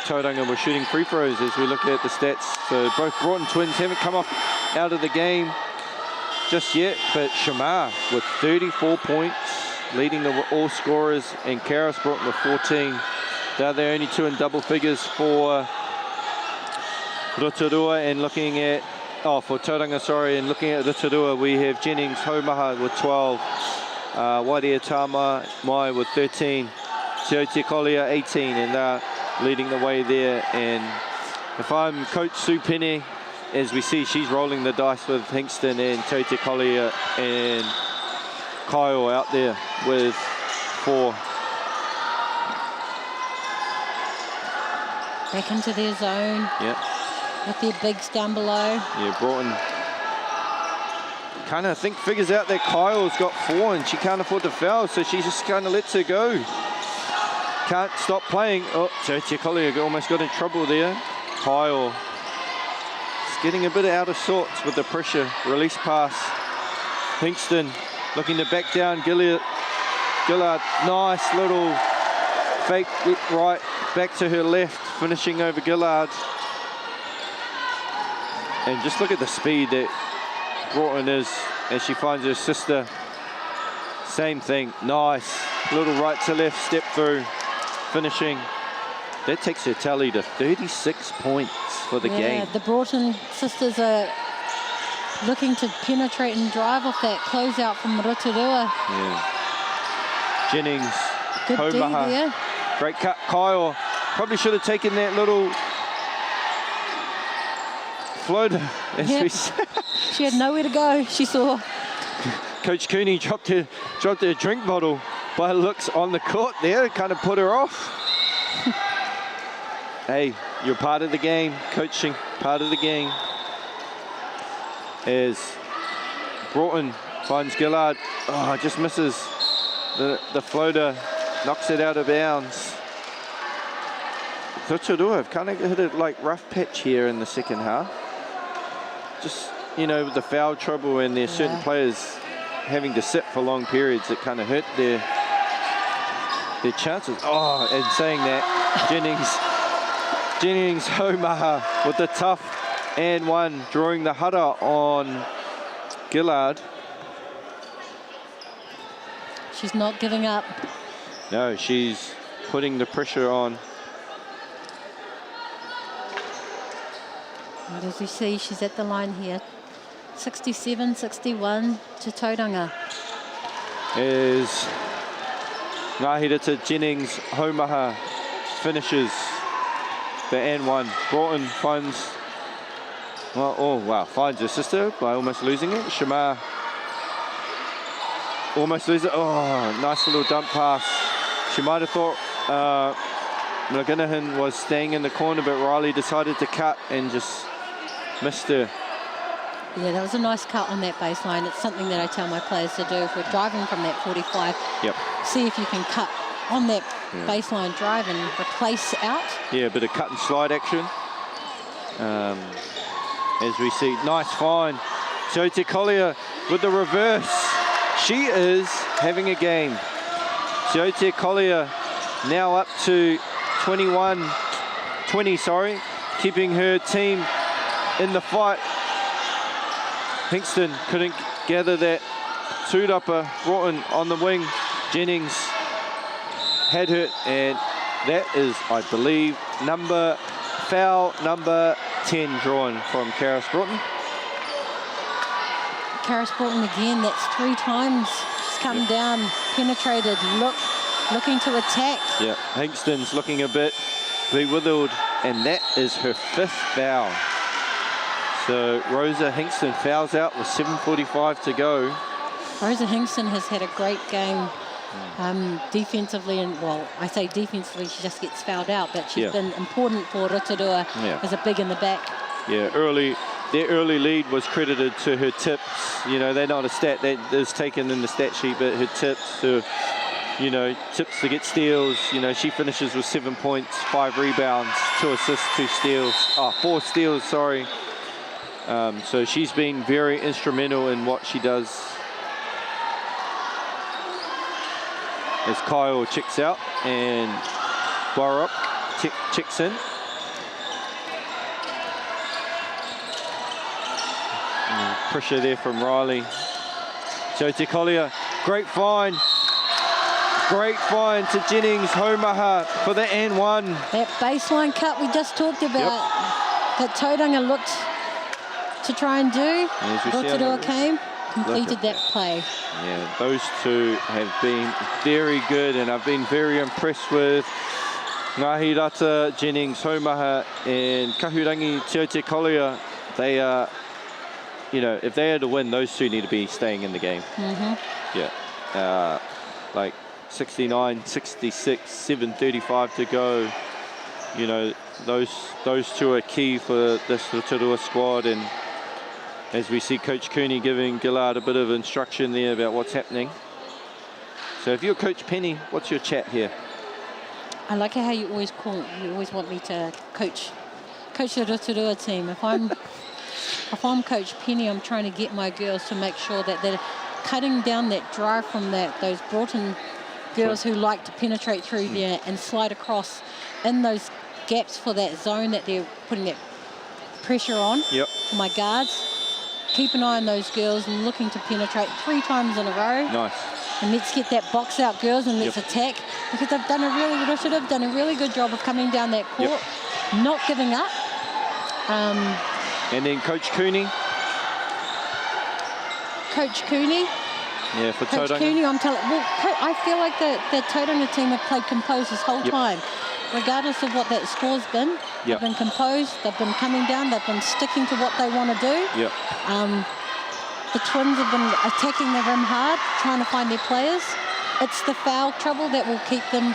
Tauranga were shooting free throws as we look at the stats. So both Broughton twins haven't come out of the game just yet, but Shamar with 34 points, leading the all scorers, and Karis Broughton with 14. They're the only two in double figures for Rotorua, and looking at, for Tauranga, sorry, and looking at Rotorua, we have Jennings Haumaha with 12, Wairea Tama Mai with 13, Tiotia Collier 18, and they're leading the way there. And if I'm Coach Sue Penny, as we see, she's rolling the dice with Hingston and Tiotia Collier and Kyle out there with 4. Back into their zone. Yep. With their bigs down below. Yeah, Broughton kind of figures out that Kyle's got 4 and she can't afford to foul, so she just kind of lets her go. Can't stop playing. Oh, Tiotia Collier almost got in trouble there. Kyle is getting a bit out of sorts with the pressure. Release pass. Hingston looking to back down. Gillard, nice little fake right back to her left, finishing over Gillard. And just look at the speed that Broughton is as she finds her sister. Same thing, nice. Little right to left, step through, finishing. That takes her tally to 36 points for the game. The Broughton sisters are looking to penetrate and drive off that closeout from Rotorua. Yeah. Jennings, Good D Haumaha. there. Great cut, Kyle. Probably should have taken that little floater, as we said. She had nowhere to go, she saw. Coach Cooney dropped her drink bottle by looks on the court there, kind of put her off. Hey, you're part of the game, coaching, part of the game. As Broughton finds Gillard, just misses the floater, knocks it out of bounds. Rotorua have kind of hit a rough patch here in the second half. Just, you know, with the foul trouble and there's certain players having to sit for long periods, it kind of hurt their chances. Oh, and saying that, Jennings Haumaha with the tough and one, drawing the hutter on Gillard. She's not giving up. No, she's putting the pressure on. And as we see, she's at the line here. 67-61 to Tauranga. Is Ngāhira to Jennings Haumaha finishes the N1. Broughton finds, finds her sister by almost losing it. Shamar almost loses it. Oh, nice little dump pass. She might have thought McGinnihan was staying in the corner, but Riley decided to cut and just missed her. Yeah, that was a nice cut on that baseline. It's something that I tell my players to do. If we're driving from that 45, see if you can cut on that baseline drive and replace out. Yeah, a bit of cut and slide action. As we see, nice find. Tiotia Collier with the reverse. She is having a game. Tiotia Collier now up to 20, keeping her team in the fight. Hingston couldn't gather that two-upper. Broughton on the wing. Jennings had her, and that is, I believe, foul number 10 drawn from Karis Broughton. Karis Broughton again, that's 3 times. She's come down, penetrated, looking to attack. Yeah, Hingston's looking a bit be withtled, and that is her 5th foul. So Rosa Hingston fouls out with 7:45 to go. Rosa Hingston has had a great game defensively, and well, I say defensively, she just gets fouled out, but she's been important for Rotorua as a big in the back. Yeah, their early lead was credited to her tips. You know, they're not a stat that is taken in the stat sheet, but her tips, you know, tips to get steals. You know, she finishes with 7 points, 5 rebounds, 2 assists, 2 steals. 4 steals, sorry. So she's been very instrumental in what she does. As Kyle checks out and Warop checks in. And pressure there from Riley. So Te Collier, great find. Great find to Jennings, Homaha for the and one. That baseline cut we just talked about, that Tauranga looked to try and do. Rotorua came, completed that play. Yeah, those two have been very good, and I've been very impressed with Ngahi Rata, Jennings, Homaha, and Kahurangi Te Collier. They are, you know, if they are to win, those two need to be staying in the game. Yeah, like 69, 66, 7:35 to go. You know, those two are key for this Rotorua squad, and as we see Coach Cooney giving Gillard a bit of instruction there about what's happening. So if you're Coach Penny, what's your chat here? I like how you always want me to coach the Rotorua team. If I'm Coach Penny, I'm trying to get my girls to make sure that they're cutting down that drive from those Broughton girls who like to penetrate through there and slide across in those gaps for that zone that they're putting that pressure on for my guards. Keep an eye on those girls and looking to penetrate 3 times in a row. Nice. And let's get that box out, girls, and let's attack, because they've done a really good job of coming down that court, not giving up. And then Coach Cooney. Yeah, for Coach Tauranga. Cooney, I feel like the Tauranga team have played composed this whole time. Regardless of what that score's been, they've been composed, they've been coming down, they've been sticking to what they want to do. The Twins have been attacking the rim hard, trying to find their players. It's the foul trouble that will keep them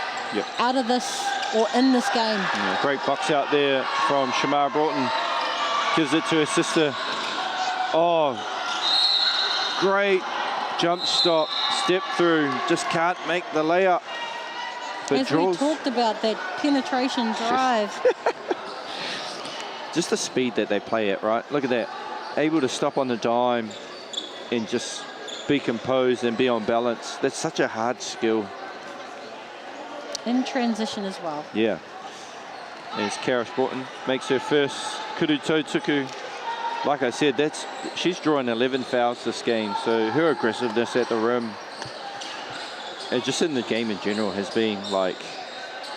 out of this or in this game. Yeah, great box out there from Shamar Broughton. Gives it to her sister. Oh, great jump stop, step through, just can't make the layup. But as we talked about, that penetration drive. Just the speed that they play at, right? Look at that. Able to stop on the dime and just be composed and be on balance. That's such a hard skill. In transition as well. Yeah. As Karis Broughton makes her first Kuruto Tuku. Like I said, she's drawing 11 fouls this game, so her aggressiveness at the rim and just in the game in general has been like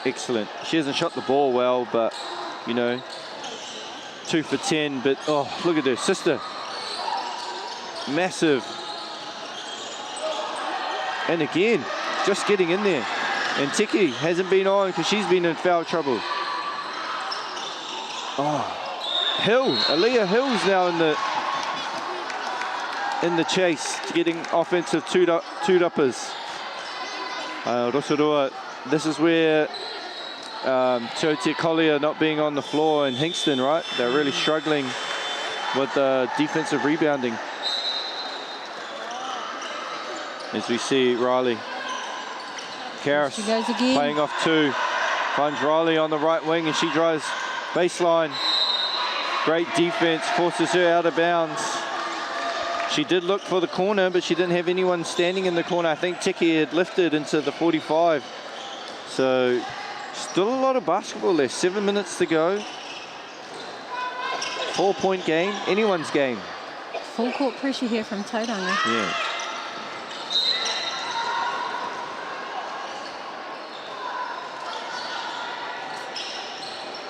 excellent. She hasn't shot the ball well, but you know, 2 for 10. But oh, look at her sister, massive, and again just getting in there. And Tiki hasn't been on because she's been in foul trouble. Oh, Aaliyah Hill's now in the chase, getting offensive two-uppers. Rotorua, this is where Te Collier not being on the floor and Hingston, right? They're really struggling with defensive rebounding. As we see Riley. Karis playing off 2. Finds Riley on the right wing and she drives baseline. Great defense, forces her out of bounds. She did look for the corner, but she didn't have anyone standing in the corner. I think Tiki had lifted into the 45. So still a lot of basketball left. 7 minutes to go. 4-point game, anyone's game. Full court pressure here from Tauranga. Yeah.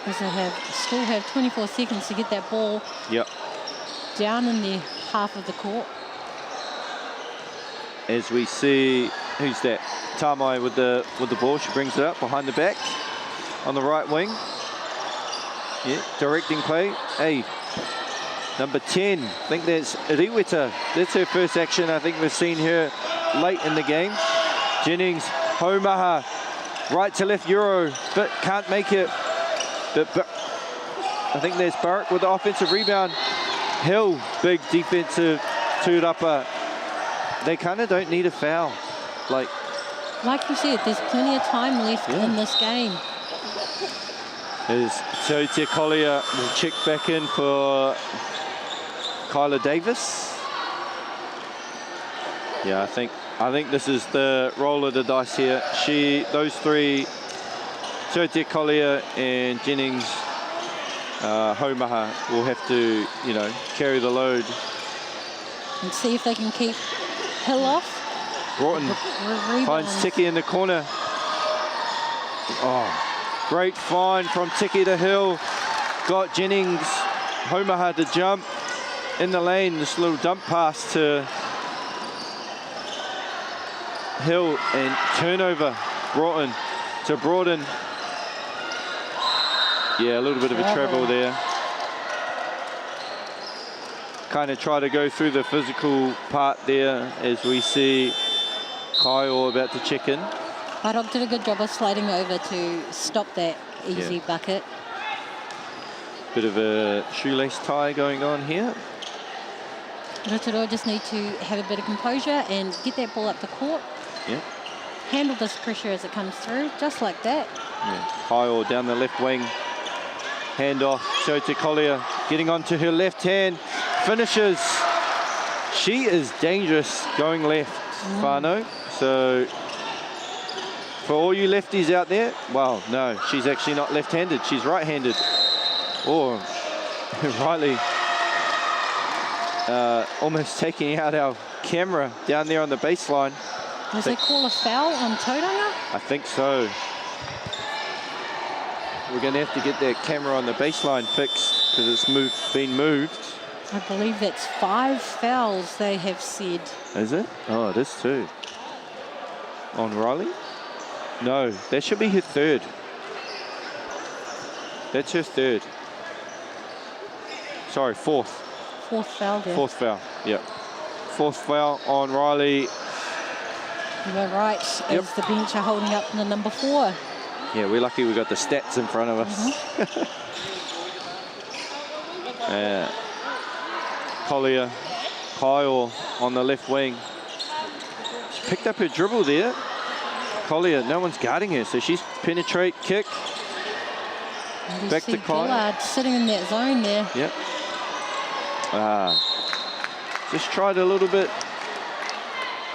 As they still have 24 seconds to get that ball down in their half of the court. As we see, who's that? Tamai with the ball. She brings it up behind the back on the right wing. Yeah, directing play. Hey, number 10, I think that's Riweta. That's her first action. I think we've seen her late in the game. Jennings, Homaha, right to left Euro, but can't make it. But I think there's Barrett with the offensive rebound. Hill, big defensive tūrapa. They kind of don't need a foul. Like you said, there's plenty of time left in this game. As Te Collier will check back in for Kyla Davis. Yeah, I think this is the roll of the dice here. Those three, Te Collier and Jennings, Homaha will have to, you know, carry the load. And see if they can keep Hill off. Broughton finds Tiki in the corner. Oh. Great find from Tiki to Hill. Got Jennings, Homaha to jump in the lane. This little dump pass to Hill and turnover. Broughton to Broughton. Yeah, a little bit of a travel there. Kind of try to go through the physical part there as we see Kyle about to check in. Barok did a good job of sliding over to stop that easy bucket. Bit of a shoelace tie going on here. Rotorua just need to have a bit of composure and get that ball up the court. Yeah. Handle this pressure as it comes through, just like that. Yeah. Kyle down the left wing. Hand off, Te Collier getting onto her left hand. Finishes. She is dangerous going left, Whānau. So for all you lefties out there, well, no, she's actually not left-handed. She's right-handed. Oh, Riley almost taking out our camera down there on the baseline. Does they call a foul on Tauranga? I think so. We're going to have to get that camera on the baseline fixed because it's been moved. I believe that's 5 fouls they have said. Is it? Oh, it is too. On Riley? No, that should be her third. That's her third. Sorry, fourth. Fourth foul there. Fourth foul, yep. Fourth foul on Riley. You were right, as the bench are holding up the number 4. Yeah, we're lucky we got the stats in front of us. Collier, Kyle on the left wing. She picked up her dribble there. Collier, no one's guarding her, so she's penetrate, kick. Back to Kyle. Gillard sitting in that zone there. Yep. Just tried a little bit.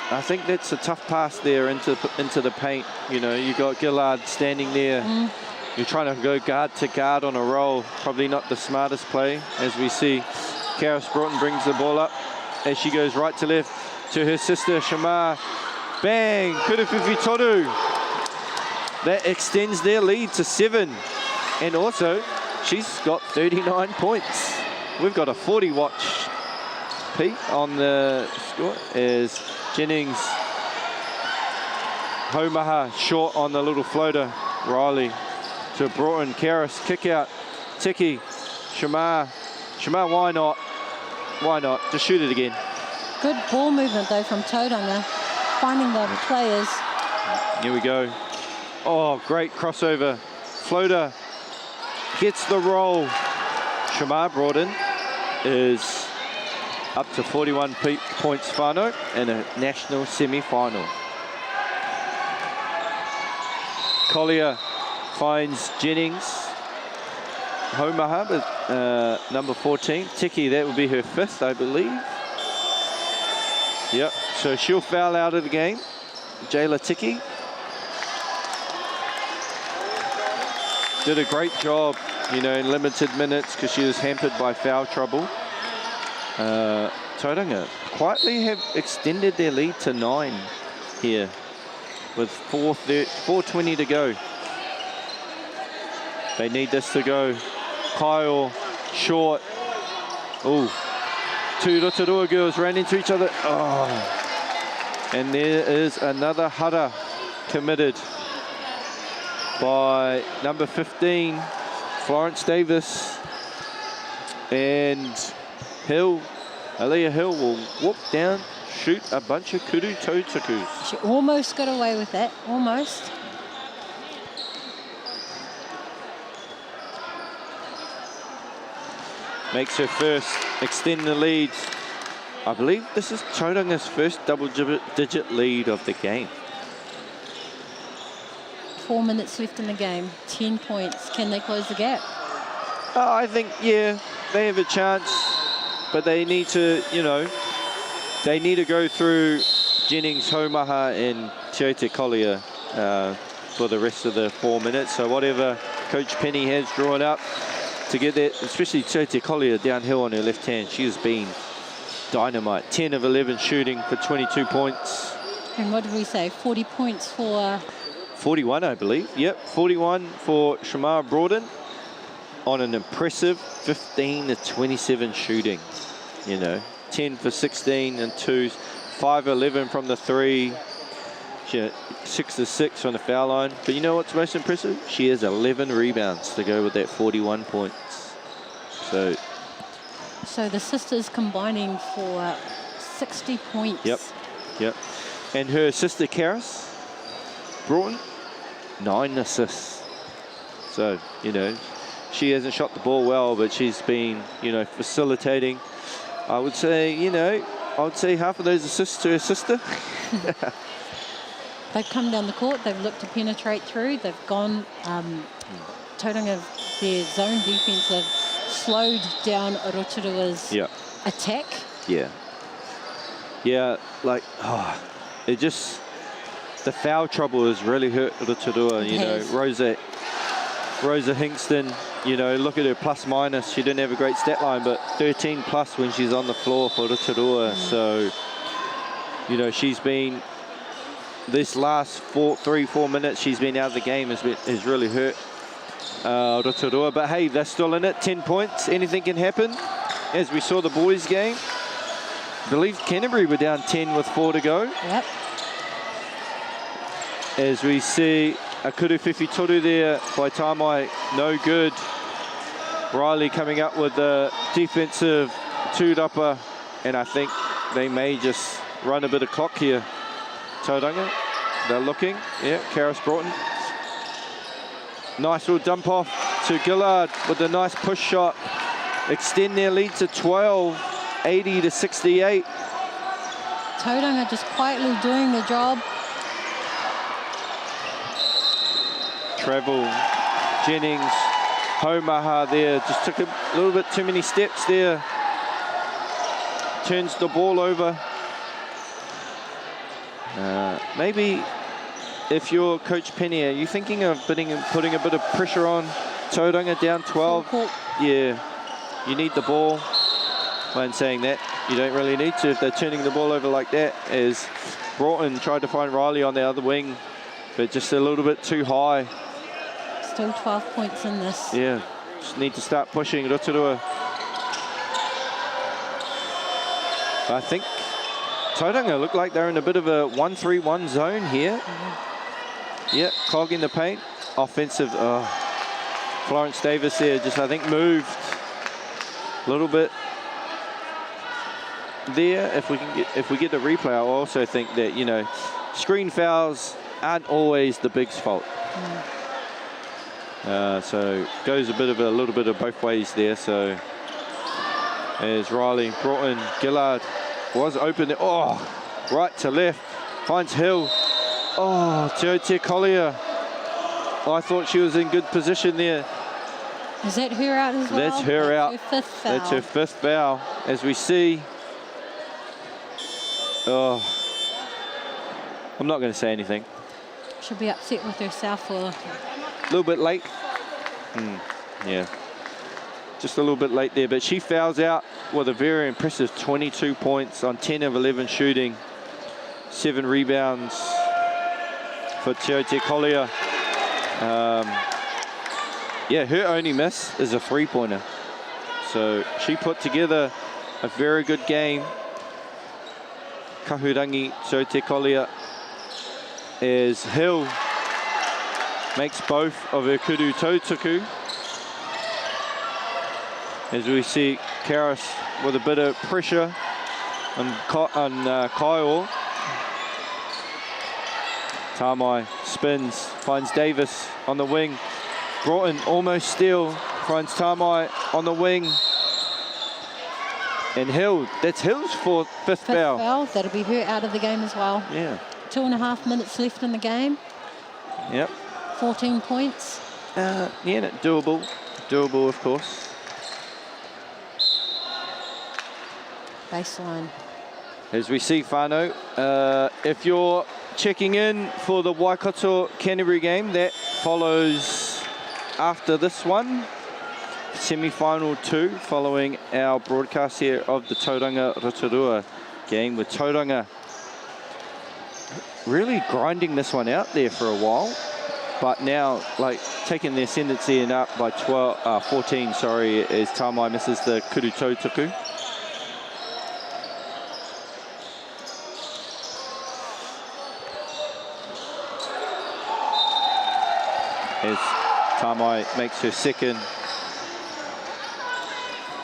I think that's a tough pass there into the paint. You know, you got Gillard standing there. You're trying to go guard to guard on a roll. Probably not the smartest play, as we see. Karis Broughton brings the ball up as she goes right to left to her sister, Shamar. Bang! Kurupupi Toru. That extends their lead to 7. And also, she's got 39 points. We've got a 40 watch, Pete, on the score as Jennings, Homaha short on the little floater. Riley to Broughton, Karis, kick out, Tiki, Shamar. Shamar, why not? Why not? Just shoot it again. Good ball movement though from Tauranga, finding the players. Here we go. Oh, great crossover. Floater gets the roll. Shamar Broughton is up to 41 points whānau in a national semi-final. Collier finds Jennings. Homaha with number 14. Tiki, that will be her 5th, I believe. Yep, so she'll foul out of the game. Jayla Tiki. Did a great job, you know, in limited minutes because she was hampered by foul trouble. Tauranga quietly have extended their lead to 9 here with 4:20 to go. They need this to go. Kyle, short. Oh, 2 Rotorua girls ran into each other. Oh, and there is another hara committed by number 15, Florence Davis and Hill, Aliyah Hill will whoop down, shoot a bunch of kudu tautukus. She almost got away with that, almost. Makes her first, extend the lead. I believe this is Tauranga's first double-digit lead of the game. 4 minutes left in the game, 10 points. Can they close the gap? Oh, I think, yeah, they have a chance, but they need to, you know, they need to go through Jennings, Homaha, and Te Aute Collier for the rest of the 4 minutes. So whatever Coach Penny has drawn up to get that, especially Te Aute Collier downhill on her left hand, she has been dynamite. 10 of 11 shooting for 22 points. And what did we say? 40 points for... 41, I believe. Yep, 41 for Shamara Broughton on an impressive 15 to 27 shooting. You know, 10 for 16 and 2s, 5 11 from the 3, 6 to 6 from the foul line. But you know what's most impressive? She has 11 rebounds to go with that 41 points. So the sisters combining for 60 points. Yep. And her sister Karis Broughton, 9 assists. So, you know, she hasn't shot the ball well, but she's been, you know, facilitating. I would say, you know, half of those assists to her sister. They've come down the court, they've looked to penetrate through, they've gone, Tauranga, their zone defense have slowed down Rotorua's attack. Yeah, like, it just, the foul trouble has really hurt Rotorua. You know, Rosa Hingston, you know, look at her plus minus. She didn't have a great stat line, but 13 plus when she's on the floor for Rotorua. So, you know, she's been, this last 4 minutes she's been out of the game has really hurt Rotorua. But hey, they're still in it. 10 points, anything can happen. As we saw the boys' game, I believe Canterbury were down 10 with 4 to go. Yep. As we see a kudu whiwhi toru there by Tamai, no good. Riley coming up with the defensive tūrapa, and I think they may just run a bit of clock here. Tauranga, they're looking, Karis Broughton. Nice little dump off to Gillard with a nice push shot. Extend their lead to 12, 80 to 68. Tauranga just quietly doing the job. Travel, Jennings, Homaha there, just took a little bit too many steps there. Turns the ball over. Maybe if you're Coach Penny, are you thinking of putting a bit of pressure on Tauranga down 12? Yeah, you need the ball. When saying that, you don't really need to if they're turning the ball over like that. As Broughton tried to find Riley on the other wing, but just a little bit too high. Still 12 points in this. Yeah, just need to start pushing Rotorua. I think Tauranga look like they're in a bit of a 1-3-1 zone here. Yeah, clogging the paint. Offensive, Florence Davis there just, I think, moved a little bit there. If we get the replay, I also think that, you know, screen fouls aren't always the Bigs' fault. So goes a little bit of both ways there. So as Riley, Broughton, Gillard was open there. Oh, right to left, finds Hill. Oh, Te Aute Collier. I thought she was in good position there. Is that her out as well? That's her out. Her fifth foul. That's her fifth foul, as we see. Oh, I'm not going to say anything. She'll be upset with herself or... A little bit late. Yeah, just a little bit late there, but she fouls out with a very impressive 22 points on 10 of 11 shooting, 7 rebounds for Te Aute Collier. Yeah, her only miss is a 3-pointer. So she put together a very good game. Kahurangi, Te Aute Collier, as Hill makes both of her kudu tautuku. As we see Karis with a bit of pressure on Kyle. Tamai spins, finds Davis on the wing. Broughton almost steal, finds Tamai on the wing. And Hill, that's Hill's fifth foul. That'll be her out of the game as well. Yeah. 2.5 minutes left in the game. Yep. 14 points. Yeah, doable. Doable, of course. Baseline. As we see Whānau, if you're checking in for the Waikato Canterbury game, that follows after this one. Semi-final 2, following our broadcast here of the Tauranga Rotorua game, with Tauranga really grinding this one out there for a while, but now like taking the ascendancy and up by 14, sorry, as Tamai misses the kuru tautuku. As Tamai makes her second.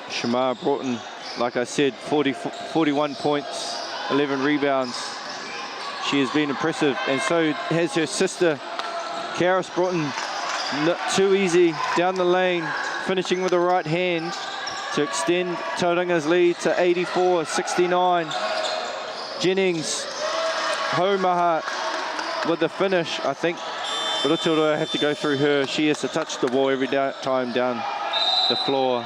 Shamar Broughton, like I said, 41 points, 11 rebounds. She has been impressive, and so has her sister, Karis Broughton. Not too easy down the lane, finishing with the right hand to extend Tauranga's lead to 84-69. Jennings, Homaha with the finish. I think Rotorua have to go through her. She has to touch the ball every time down the floor.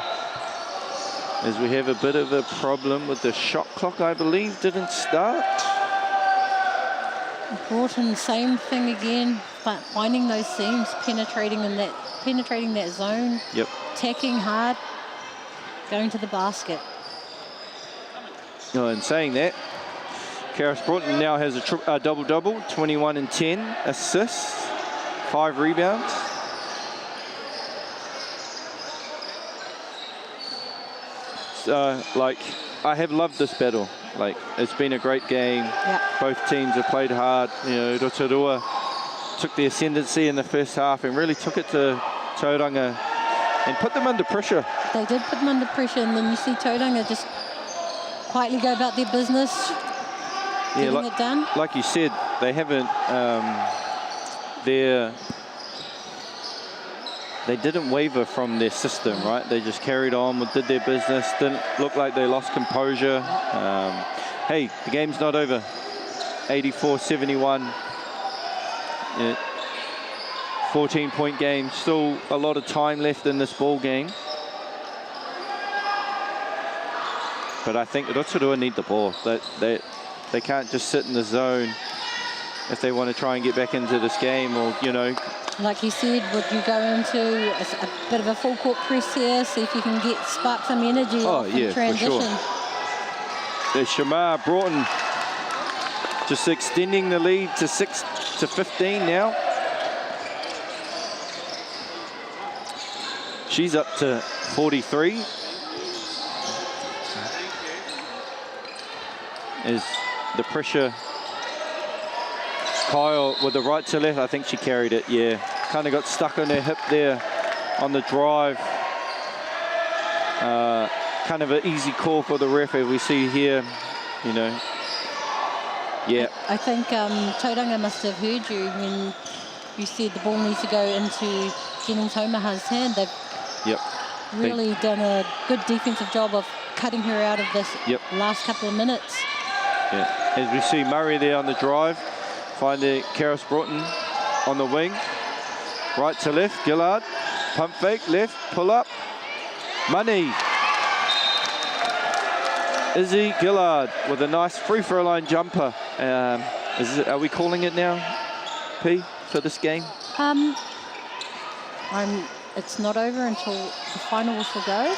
As we have a bit of a problem with the shot clock, I believe, didn't start. Broughton, same thing again, but finding those seams, penetrating that zone. Yep. Attacking hard, going to the basket. Oh, and saying that, Karis Broughton now has a double-double, 21 and 10 assists, 5 rebounds. Like, I have loved this battle. Like, it's been a great game. Yep. Both teams have played hard. You know, Rotorua took the ascendancy in the first half and really took it to Tauranga and put them under pressure. They did put them under pressure, and then you see Tauranga just quietly go about their business, getting it done. Like you said, they haven't, they didn't waver from their system, right? They just carried on, did their business, didn't look like they lost composure. Hey, the game's not over. 84-71. 14-point game, still a lot of time left in this ball game. But I think Rotorua need the ball. They can't just sit in the zone if they want to try and get back into this game, or, you know. Like you said, would you go into a bit of a full court press here, see if you can spark some energy in transition? For sure. There's Shamar Broughton just extending the lead to 15 now. She's up to 43. Is the pressure. Kyle with the right to left, I think she carried it, yeah. Kind of got stuck on her hip there on the drive. Kind of an easy call for the ref, as we see here, you know. Yeah. I think Tauranga must have heard you when you said the ball needs to go into Jennings Homaha's hand. They've really done a good defensive job of cutting her out of this last couple of minutes. Yeah, as we see Murray there on the drive, finding Karis Broughton on the wing. Right to left, Gillard, pump fake, left, pull up, money. Izzy Gillard with a nice free throw line jumper. Are we calling it now, P, for this game? It's not over until the final whistle goes.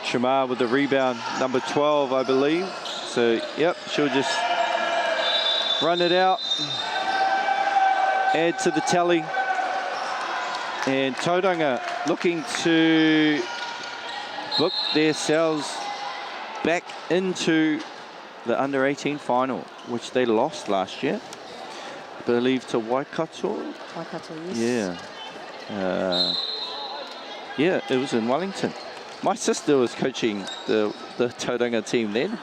Shamar with the rebound, number 12, I believe. So, yep, she'll just run it out, add to the tally. And Tauranga looking to book themselves back into the under-18 final, which they lost last year, I believe, to Waikato. Waikato, yes. Yeah. Yeah, it was in Wellington. My sister was coaching the Tauranga team then.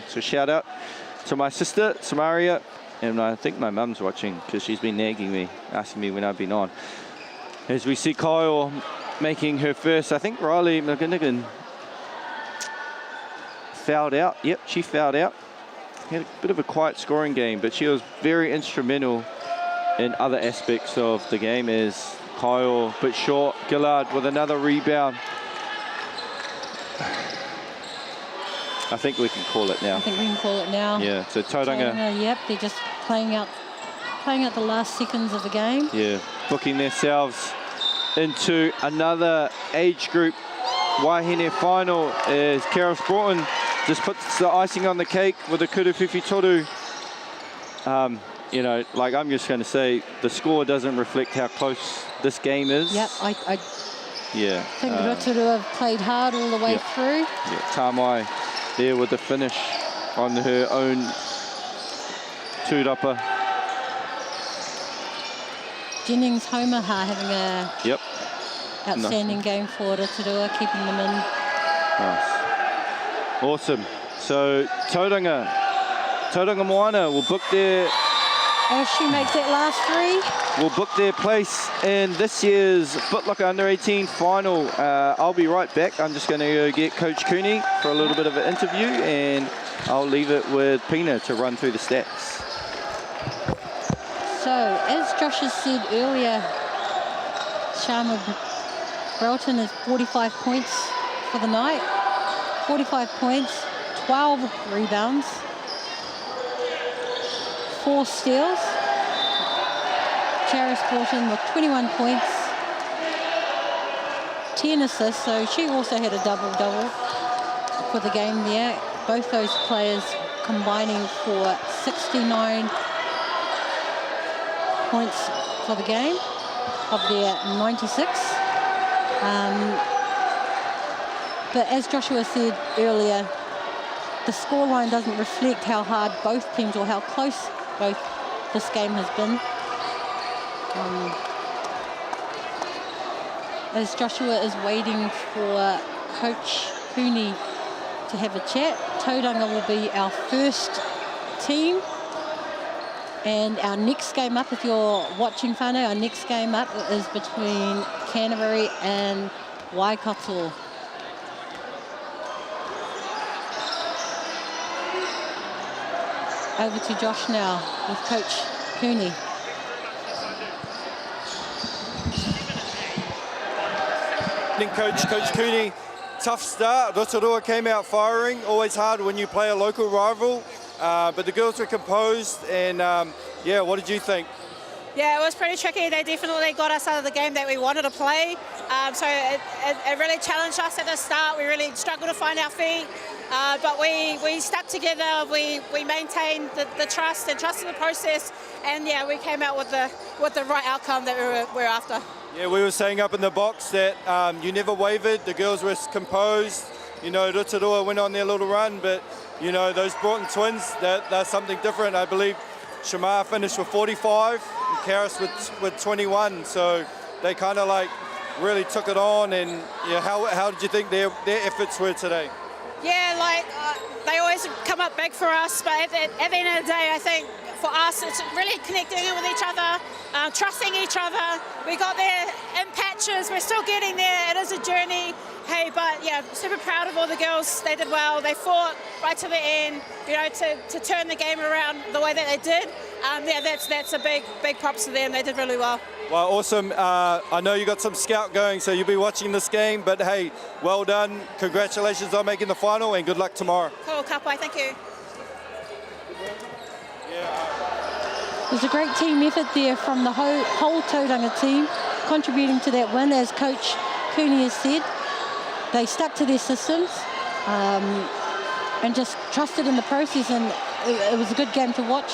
So shout out to my sister, Samaria, and I think my mum's watching because she's been nagging me, asking me when I've been on. As we see Kyle making her first, I think Riley McGinnigan fouled out. Yep, she fouled out. Had a bit of a quiet scoring game, but she was very instrumental in other aspects of the game as Kyle, but short. Gillard with another rebound. I think we can call it now. I think we can call it now. Yeah, so Tauranga. Yep, they're just playing out the last seconds of the game. Yeah, booking themselves into another age group Wahine final as Cowles Stadium just puts the icing on the cake with the Kuruwhiwhi Toru. You know, like I'm just going to say, the score doesn't reflect how close this game is. Yep, I think Rotorua have played hard all the way through. Yeah, Tamai there with the finish on her own tūrapa. Jennings Homaha having a outstanding game for Rotorua, keeping them in. Nice. Awesome. So Tauranga Moana will book their... As she makes that last three. Will book their place in this year's Footlocker Under-18 final. I'll be right back. I'm just going to go get Coach Cooney for a little bit of an interview, and I'll leave it with Pina to run through the stats. So, as Josh has said earlier, Sharma Brelton is 45 points for the night. 45 points, 12 rebounds, 4 steals. Charis Borton with 21 points, 10 assists, so she also had a double-double for the game there. Both those players combining for 69 points for the game of their 96. But as Joshua said earlier, the scoreline doesn't reflect how hard both teams or how close both this game has been. As Joshua is waiting for Coach Cooney to have a chat, Tauranga will be our first team. And our next game up, if you're watching whānau, our next game up is between Canterbury and Waikato. Over to Josh now with Coach Cooney. Coach Cooney, tough start. Rotorua came out firing. Always hard when you play a local rival, but the girls were composed. And yeah, what did you think? Yeah, it was pretty tricky. They definitely got us out of the game that we wanted to play. So it really challenged us at the start. We really struggled to find our feet, but we stuck together. We maintained the trust and trusted the process, and yeah, we came out with the right outcome that we were after. Yeah, we were saying up in the box that you never wavered. The girls were composed. You know, Rotorua went on their little run, but you know, those Broughton twins, they're something different. I believe Shamar finished with 45 and Karis with 21, so they kind of like really took it on. And yeah, how did you think their efforts were today? Yeah, like they always come up big for us, but at the end of the day, I think for us it's really connecting in with each other, trusting each other. We got there in patches, we're still getting there, it is a journey. Hey, but yeah, super proud of all the girls. They did well. They fought right to the end, you know, to turn the game around the way that they did. Yeah, that's a big props to them. They did really well. Well, awesome. I know you got some scout going, so you'll be watching this game, but hey, well done. Congratulations on making the final, and good luck tomorrow. Cool, Kapai, thank you. It was a great team effort there from the whole Tauranga team, contributing to that win, as Coach Cooney has said. They stuck to their systems and just trusted in the process, and it was a good game to watch.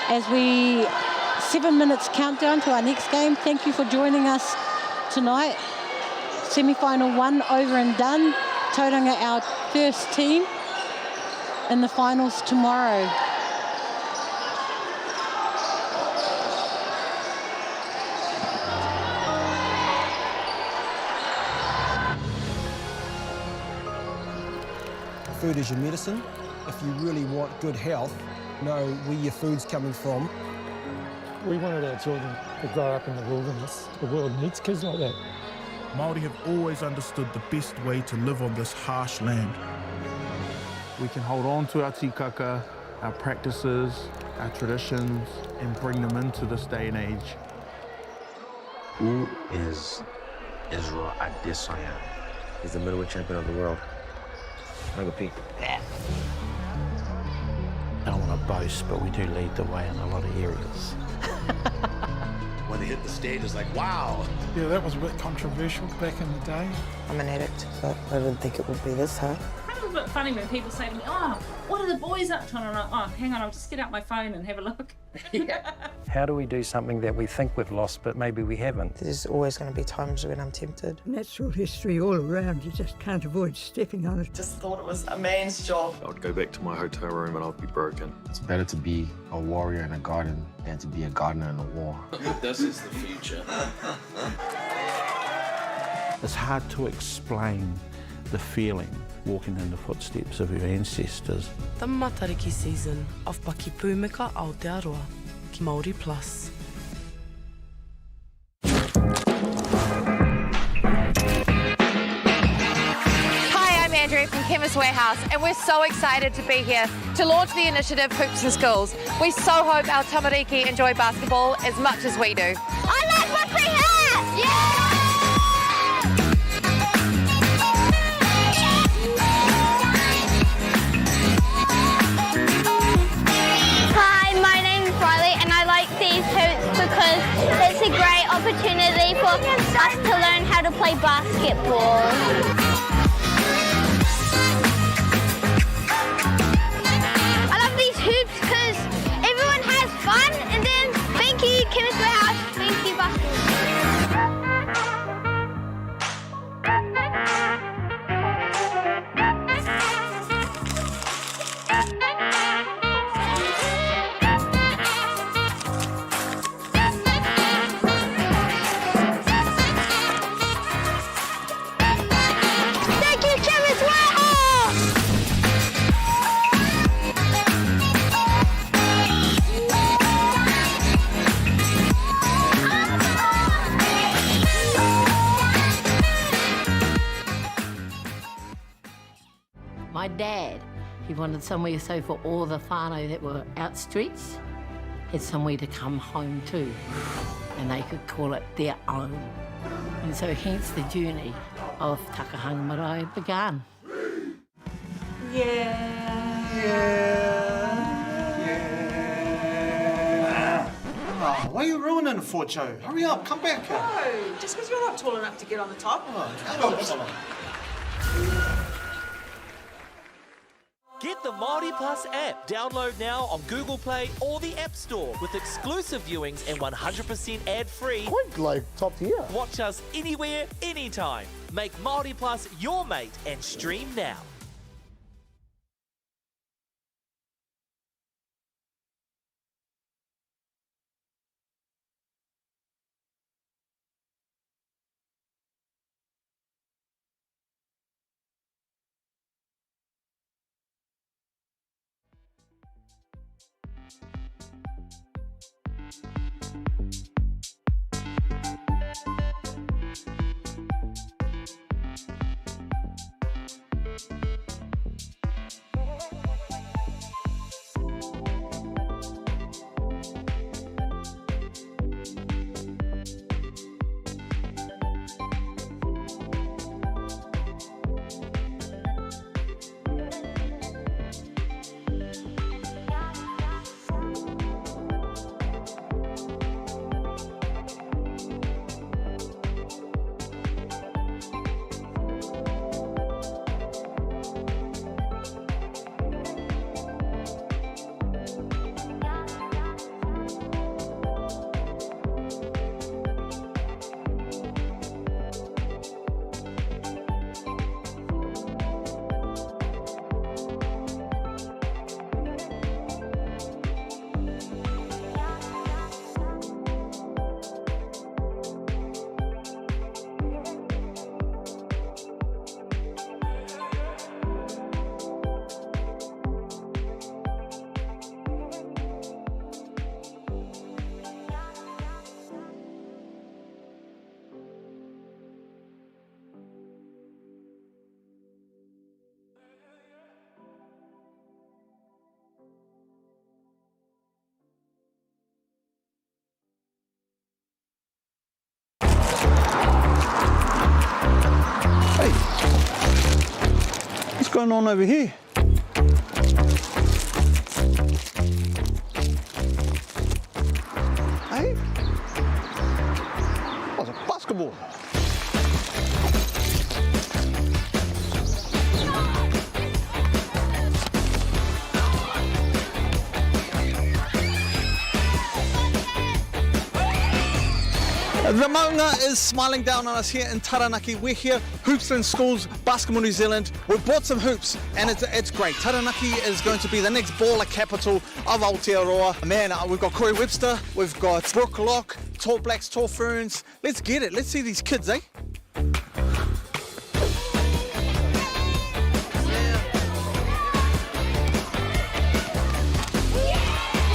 As 7 minutes countdown to our next game. Thank you for joining us tonight. Semi-final 1 over and done. Tauranga our first team in the finals tomorrow. food is your medicine. If you really want good health, know where your food's coming from. We wanted our children to grow up in the wilderness. The world needs kids like that. Māori have always understood the best way to live on this harsh land. We can hold on to our tikaka, our practices, our traditions, and bring them into this day and age. Who is Israel Adesanya? He's the middleweight champion of the world. I go Pete. I don't want to boast, but we do lead the way in a lot of areas. When they hit the stage, it's like, wow. Yeah, that was a bit controversial back in the day. I'm an addict, but I didn't think it would be this hard. It's a bit funny when people say to me, oh, what are the boys up to? And I'm like, oh, hang on, I'll just get out my phone and have a look. How do we do something that we think we've lost, but maybe we haven't? There's always going to be times when I'm tempted. Natural history all around, you just can't avoid stepping on it. Just thought it was a man's job. I would go back to my hotel room and I'd be broken. It's better to be a warrior in a garden than to be a gardener in a war. This is the future. It's hard to explain the feeling walking in the footsteps of your ancestors. The matariki season of Paki Pūmika Aotearoa ki Māori Plus. Hi, I'm Andrew from Chemist Warehouse, and we're so excited to be here to launch the initiative Hoops in Schools. We so hope our tamariki enjoy basketball as much as we do. I like my free hat! Yeah! Hi, my name's Riley, and I like these hoops because it's a great opportunity for us to learn how to play basketball. I love these hoops because everyone has fun, and then thank you, Chemist Warehouse, thank you, basketball. Thank you, Chemist Warehouse! My dad, he wanted somewhere so for all the whānau that were out streets, had somewhere to come home to, and they could call it their own. And so hence the journey of Takahanga Marae began. Oh, why are you ruining it for, Joe? Hurry up, come back here. No, just because you're not tall enough to get on the top. Get the Māori Plus app. Download now on Google Play or the App Store with exclusive viewings and 100% ad-free. Quite like top tier. Watch us anywhere, anytime. Make Māori Plus your mate and stream now. going on over here? Hey? Oh, it's a basketball. The maunga is smiling down on us here in Taranaki. We're here, Hoops in Schools, Basketball New Zealand. We've bought some hoops and it's great. Taranaki is going to be the next baller capital of Aotearoa. Man, we've got Corey Webster, we've got Brooke Locke, Tall Blacks, Tall Ferns. Let's get it. Let's see these kids, eh?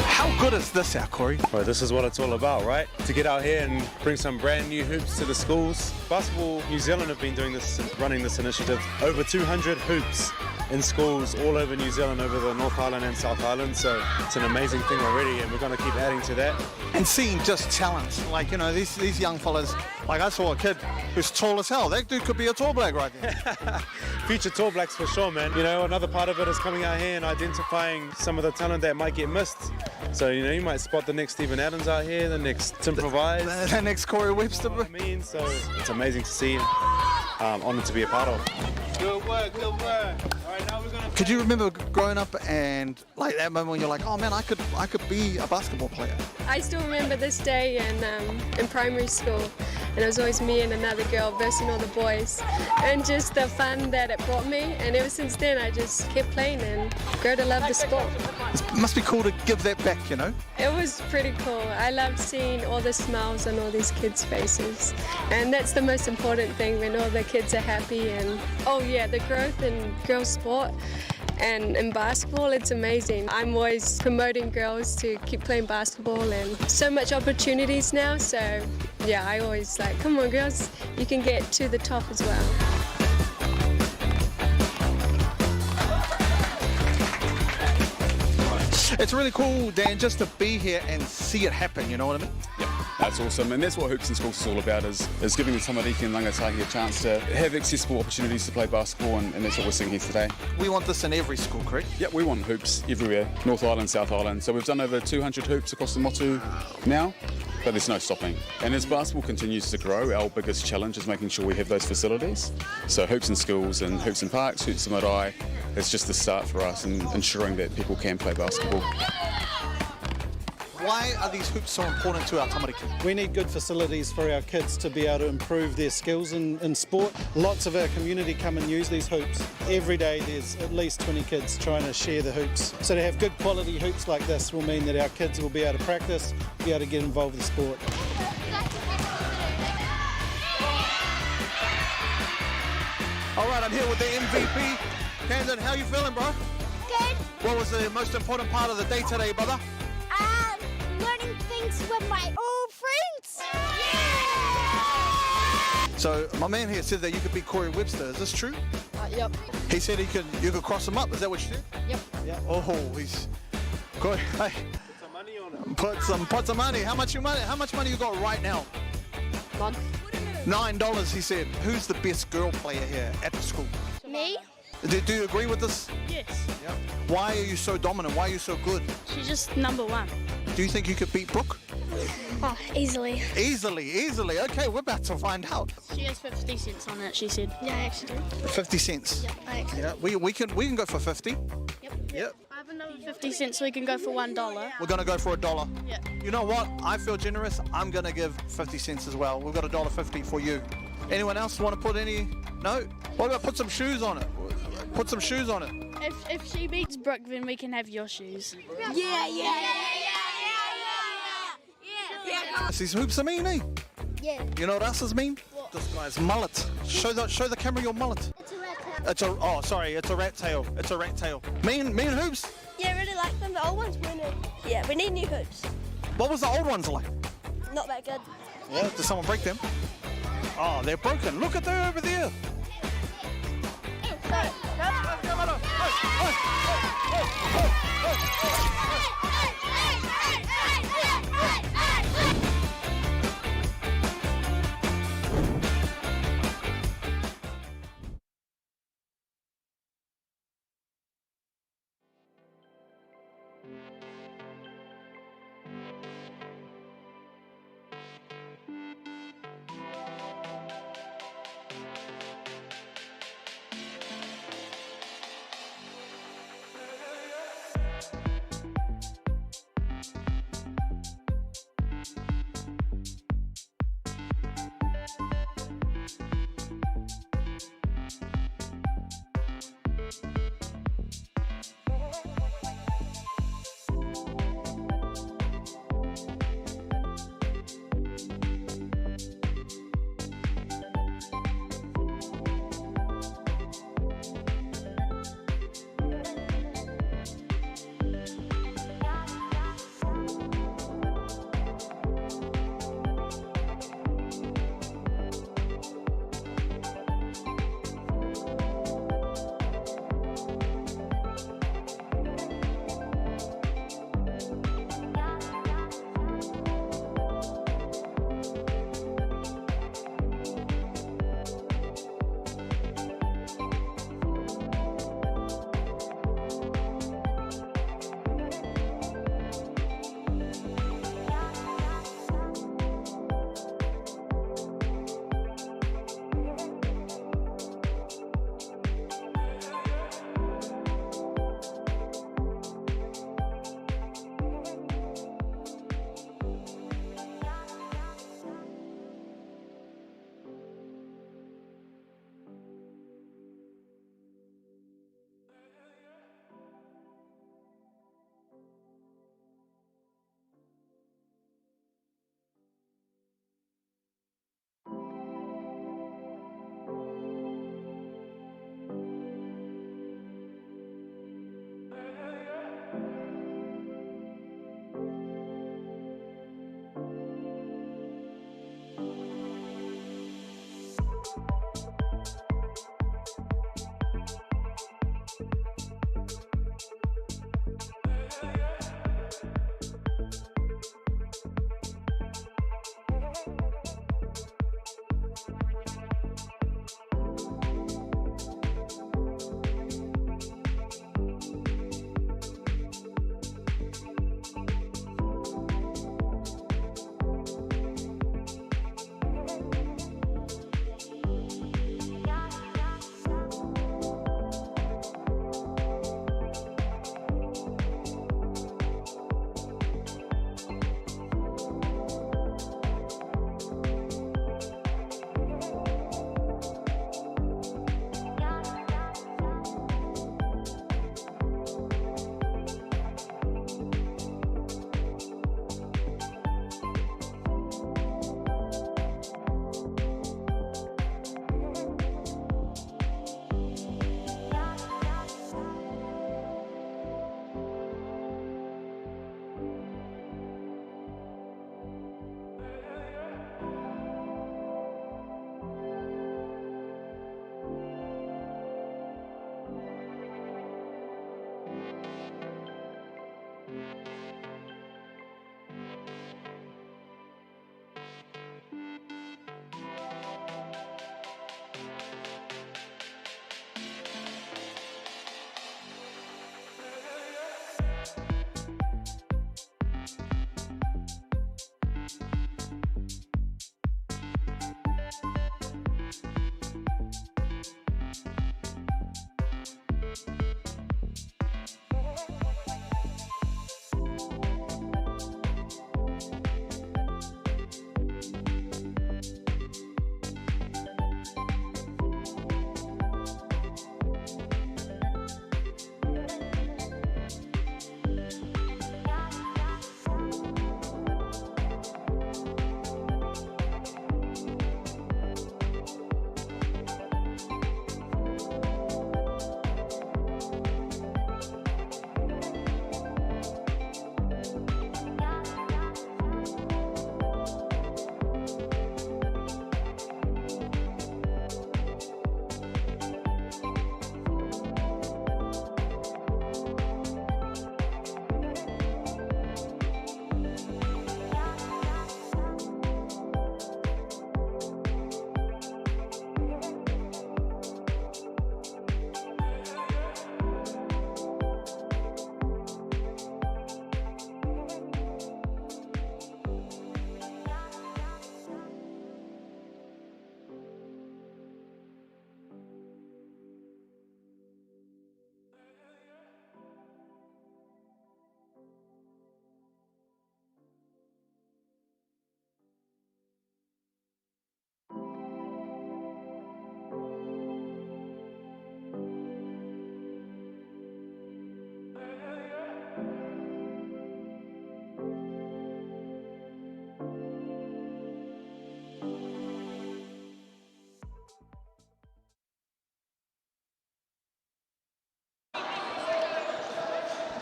How good is this out, Corey? Well, this is what it's all about, right? To get out here and bring some brand new hoops to the schools. Basketball New Zealand have been doing this, running this initiative. Over 200 hoops in schools all over New Zealand, over the North Island and South Island. So it's an amazing thing already, and we're going to keep adding to that. And seeing just talent, like, you know, these young fellas, like I saw a kid who's tall as hell. That dude could be a Tall Black right there. Future Tall Blacks for sure, man. You know, another part of it is coming out here and identifying some of the talent that might get missed. So, you know, you might spot the next Stephen Adams out here, the next Tim Provide. The next Corey Webster. You know what I mean? So it's amazing to see. Honoured to be a part of. Good work, good work. All right, now we're gonna. Could you remember growing up and like that moment when you're like, oh man, I could be a basketball player? I still remember this day in primary school, and it was always me and another girl versing all the boys, and just the fun that it brought me. And ever since then, I just kept playing and grew to love the sport. It must be cool to give that back, you know? It was pretty cool. I loved seeing all the smiles on all these kids' faces, and that's the most important thing, when all the kids are happy. And oh yeah, the growth in girls' sport and in basketball, it's amazing. I'm always promoting girls to keep playing basketball, and so much opportunities now. So yeah, I always like, come on girls, you can get to the top as well. It's really cool, Dan, just to be here and see it happen, you know what I mean? Yeah, that's awesome. And that's what Hoops in Schools is all about, is giving the tamariki and rangatahi a chance to have accessible opportunities to play basketball, and that's what we're seeing here today. We want this in every school, correct? Yeah, we want hoops everywhere, North Island, South Island. So we've done over 200 hoops across the motu now, but there's no stopping. And as basketball continues to grow, our biggest challenge is making sure we have those facilities. So Hoops in Schools and Hoops in Parks, Hoops in Marae, it's just the start for us in ensuring that people can play basketball. Why are these hoops so important to our tamariki? We need good facilities for our kids to be able to improve their skills in sport. Lots of our community come and use these hoops. Every day there's at least 20 kids trying to share the hoops. So to have good quality hoops like this will mean that our kids will be able to practice, be able to get involved with sport. All right, I'm here with the MVP. Camden, how you feeling, bro? Good. What was the most important part of the day today, brother? Learning things with my old friends. Yeah! So my man here said that you could beat Corey Webster. Is this true? Yep. He said you could cross him up. Is that what you said? Yep. Yeah. Oh, he's Corey. Hey. Put some money on it. Put some money. How much money you got right now? None. $9. He said. Who's the best girl player here at the school? Me? Do you agree with this? Yes. Yeah. Why are you so dominant? Why are you so good? She's just number one. Do you think you could beat Brooke? Oh, easily. Easily. Okay, we're about to find out. She has 50 cents on it, she said. Yeah, I actually do. 50 cents? Yeah, I actually do. Yeah, we can go for 50. Yep. I have another 50 cents, so we can go for $1. We're going to go for $1. Yeah. You know what? I feel generous. I'm going to give 50 cents as well. We've got $1.50 for you. Anyone else want to put any? No? What about put some shoes on it? Put some shoes on it. If she beats Brooke, then we can have your shoes. Yeah. These hoops are mean, eh? Yeah. You know what else is mean? What? This guy's mullet. Show the camera your mullet. It's a rat tail. It's a rat tail. It's a rat tail. Mean hoops? Yeah, I really like them. The old ones were new. Yeah, we need new hoops. What was the old ones like? Not that good. Yeah, did someone break them? Oh, they're broken. Look at them over there.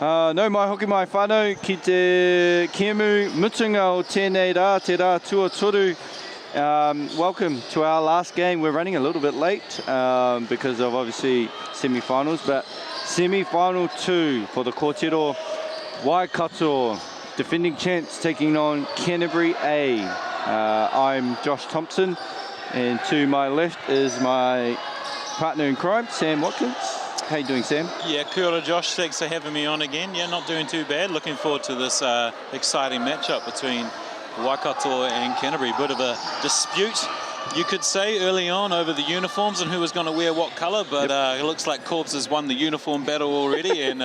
No mai hoki mai whānau ki te Kiemu mutunga o tēnei rā, te rā tuatoru. Welcome to our last game. We're running a little bit late because of obviously semi-finals, but semi-final 2 for the Kōtiro Waikato, defending champs taking on Canterbury A. I'm Josh Thompson, and to my left is my partner in crime, Sam Watkins. How you doing, Sam? Yeah, kia ora, Josh. Thanks for having me on again. Yeah, not doing too bad. Looking forward to this exciting matchup between Waikato and Canterbury. Bit of a dispute, you could say, early on over the uniforms and who was going to wear what colour, but it looks like Corbs has won the uniform battle already, and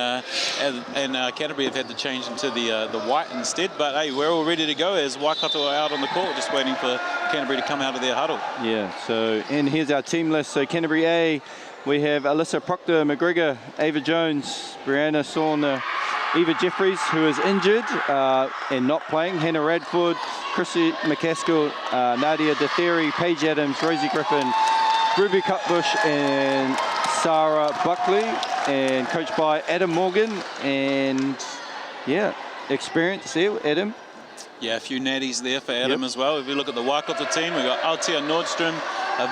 Canterbury have had to change into the white instead. But hey, we're all ready to go as Waikato are out on the court, just waiting for Canterbury to come out of their huddle. Yeah, so, and here's our team list. So Canterbury A, we have Alyssa Proctor, McGregor, Ava Jones, Brianna Sauna, Eva Jeffries, who is injured and not playing, Hannah Radford, Chrissy McCaskill, Nadia DeTheri, Paige Adams, Rosie Griffin, Ruby Cutbush, and Sarah Buckley, and coached by Adam Morgan. And yeah, experience there, Adam. Yeah, a few natties there for Adam as well. If we look at the Waikato team, we've got Aotea Nordstrom,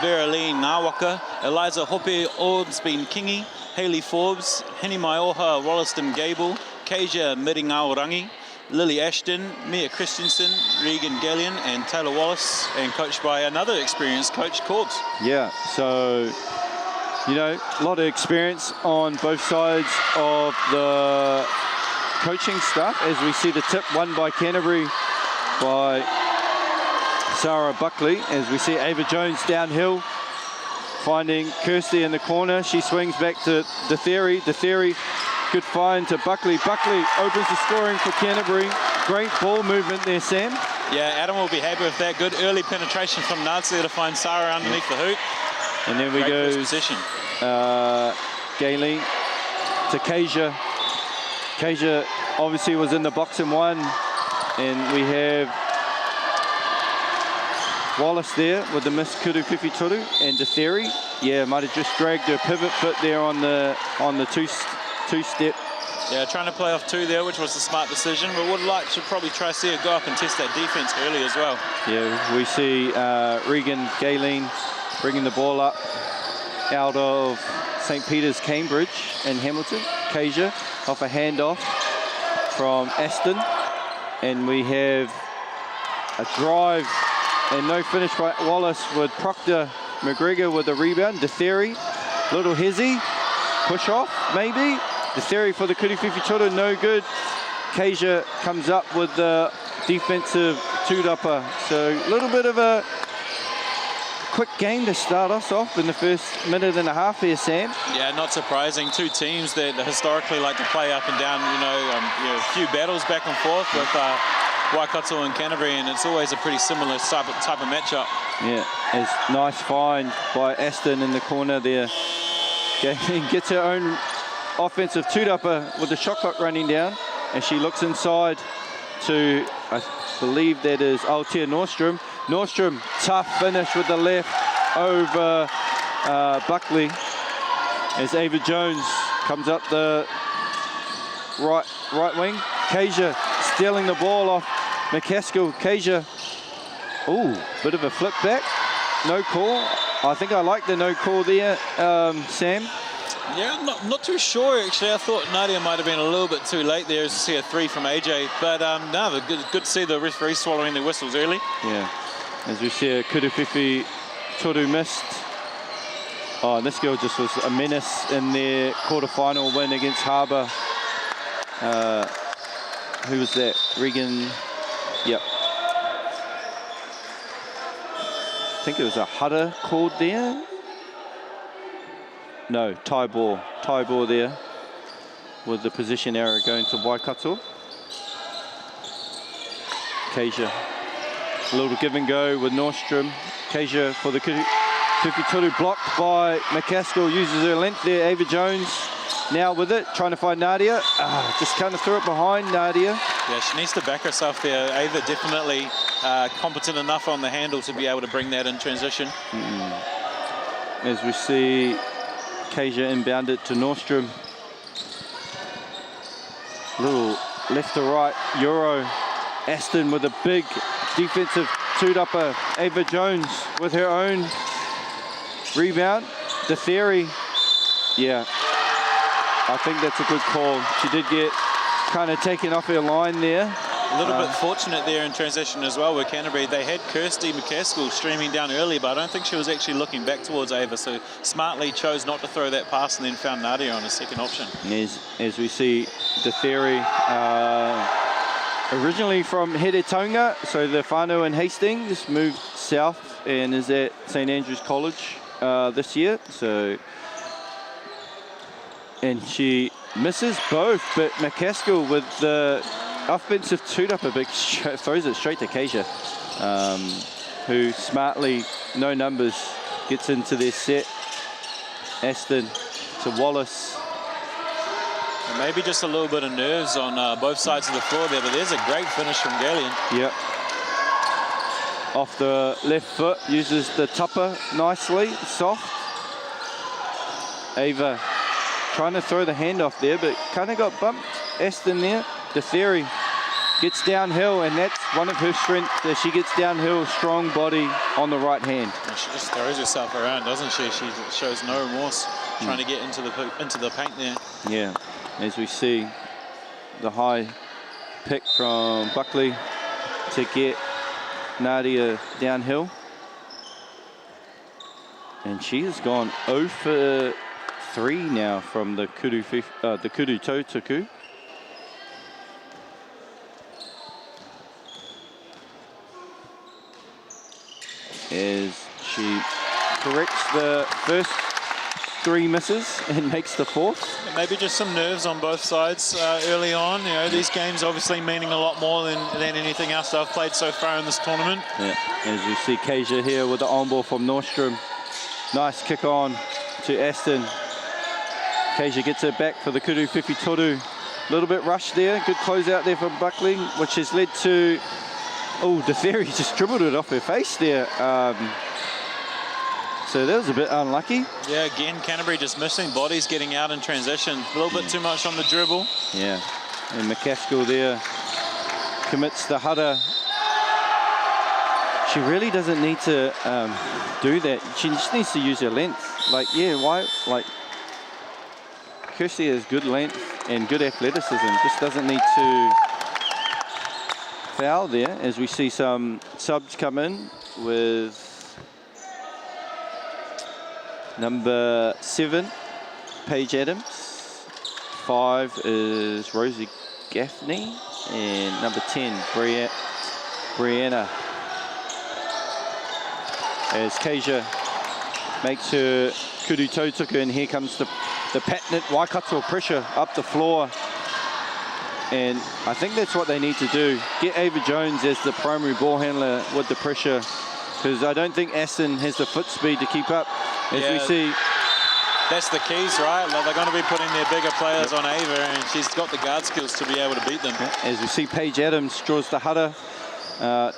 Vera-Lee Ngawaka, Eliza Hope Ordsbean Kingi, Hayley Forbes, Henny Maioha Wollaston Gable, Keija Miringaorangi, Lily Ashton, Mia Christensen, Regan Gallion, and Taylor Wallace, and coached by another experienced coach, Corbs. Yeah, so, you know, a lot of experience on both sides of the coaching staff, as we see the tip won by Canterbury by Sarah Buckley, as we see Ava Jones downhill, finding Kirsty in the corner. She swings back to DeTheri. DeTheri, good find to Buckley. Buckley opens the scoring for Canterbury. Great ball movement there, Sam. Yeah, Adam will be happy with that. Good early penetration from Nazi to find Sarah underneath the hoop. And then we Great go position. Gailey to Keija. Keija obviously was in the box and won. And we have Wallace there with the miss Kuru Whiwhi Toru, and DeTheri. Yeah, might have just dragged her pivot foot there on the two-step. Yeah, trying to play off 2 there, which was a smart decision, but would like to probably try to see her go up and test that defense early as well. Yeah, we see Regan Galen bringing the ball up out of St. Peter's, Cambridge and Hamilton. Keija off a handoff from Aston, and we have a drive and no finish by Wallace with Proctor. McGregor with a rebound. DeTheri, little hezzy, push off maybe. DeTheri for the Kuru Whiwhi Toru, no good. Keija comes up with the defensive two-dupper. So a little bit of a quick game to start us off in the first minute and a half here, Sam. Yeah, not surprising. 2 teams that historically like to play up and down, a few battles back and forth with Waikato and Canterbury, and it's always a pretty similar type of matchup. Yeah, it's nice find by Aston in the corner there. Gets her own offensive two-dupper with the shot clock running down, and she looks inside to, I believe that is Aotea Nordstrom. Nordstrom, tough finish with the left over Buckley, as Ava Jones comes up the right wing. Keija stealing the ball off McCaskill. Keija, ooh, bit of a flip back. No call. I think I like the no call there, Sam. Yeah, not too sure actually. I thought Nadia might have been a little bit too late there to see a 3 from AJ, but no, good to see the referees swallowing their whistles early. Yeah, as we see a Kuru Whiwhi Toru missed. Oh, and this girl just was a menace in their quarterfinal win against Harbour. Who was that? Regan. Yep. I think it was a Hutter called there. No, tie ball there with the position error going to Waikato. Keija, a little give and go with Nordstrom. Keija for the Kuru Whiwhi Toru, blocked by McCaskill, uses her length there. Ava Jones now with it, trying to find Nadia. Just kind of threw it behind Nadia. Yeah, she needs to back herself there. Ava definitely competent enough on the handle to be able to bring that in transition. As we see Keija inbound it to Nordstrom. Little left to right Euro. Aston with a big defensive two-upper. Ava Jones with her own rebound. The theory, yeah, I think that's a good call. She did get kind of taken off her line there. A little bit fortunate there in transition as well with Canterbury. They had Kirsty McCaskill streaming down early, but I don't think she was actually looking back towards Ava, so smartly chose not to throw that pass and then found Nadia on a second option. As we see the theory, originally from Heretonga, so the whānau in Hastings, moved south and is at St Andrews College this year. So, and she misses both, but McCaskill with the offensive two-upper big throws it straight to Kasia, who smartly, no numbers, gets into their set. Aston to Wallace. And maybe just a little bit of nerves on both sides of the floor there, but there's a great finish from Galeon. Yep. Off the left foot, uses the tupper nicely, soft. Ava trying to throw the handoff there, but kind of got bumped. Aston there. The theory gets downhill, and that's one of her strengths. That she gets downhill, strong body on the right hand. And she just throws herself around, doesn't she? She shows no remorse trying to get into the paint there. Yeah, as we see the high pick from Buckley to get Nadia downhill. And she has gone 0 for 3 now from the kudu Tautuku. As she corrects the first 3 misses and makes the 4th. Maybe just some nerves on both sides early on. You know, these games obviously meaning a lot more than anything else I've played so far in this tournament. Yeah, as we see Kasia here with the on ball from Nordstrom. Nice kick on to Aston. Kasia gets it back for the kudu whiwhi toru. A little bit rushed there. Good close out there from Buckley, which has led to, oh, the theory just dribbled it off her face there. So that was a bit unlucky. Yeah, again, Canterbury just missing bodies getting out in transition. A little bit too much on the dribble. Yeah, and McCaskill there commits the header. She really doesn't need to do that. She just needs to use her length. Like, yeah, why? Like, Kirsty has good length and good athleticism. Just doesn't need to foul there. As we see some subs come in with number 7, Paige Adams. 5 is Rosie Gaffney. And number 10, Brianna. As Kasia makes her kudu Tautuku, and here comes the patented Waikato pressure up the floor. And I think that's what they need to do. Get Ava Jones as the primary ball handler with the pressure, because I don't think Aston has the foot speed to keep up. As we see, that's the keys, right? Like, they're going to be putting their bigger players on Ava, and she's got the guard skills to be able to beat them. As we see, Paige Adams draws the header.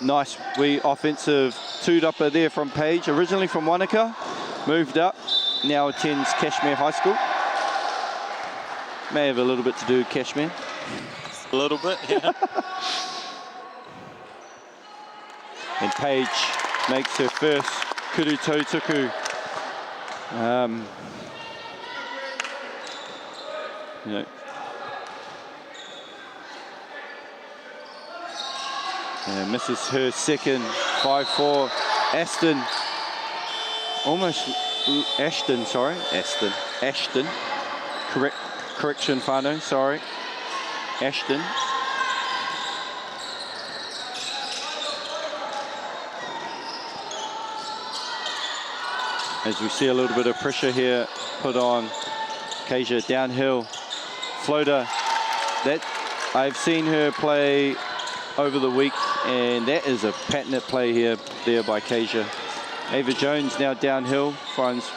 Nice wee offensive two-upper there from Paige, originally from Wanaka, moved up, now attends Cashmere High School. May have a little bit to do with Cashmere. A little bit, yeah. And Paige makes her first kudu Tautuku. You know, and misses her second, 5-4. Aston, almost Ashton, sorry, Ashton. Correction, whānau, sorry. Ashton. As we see a little bit of pressure here put on Kasia downhill. Floater, that I've seen her play over the week, and that is a patented play there by Kasia. Ava Jones now downhill, finds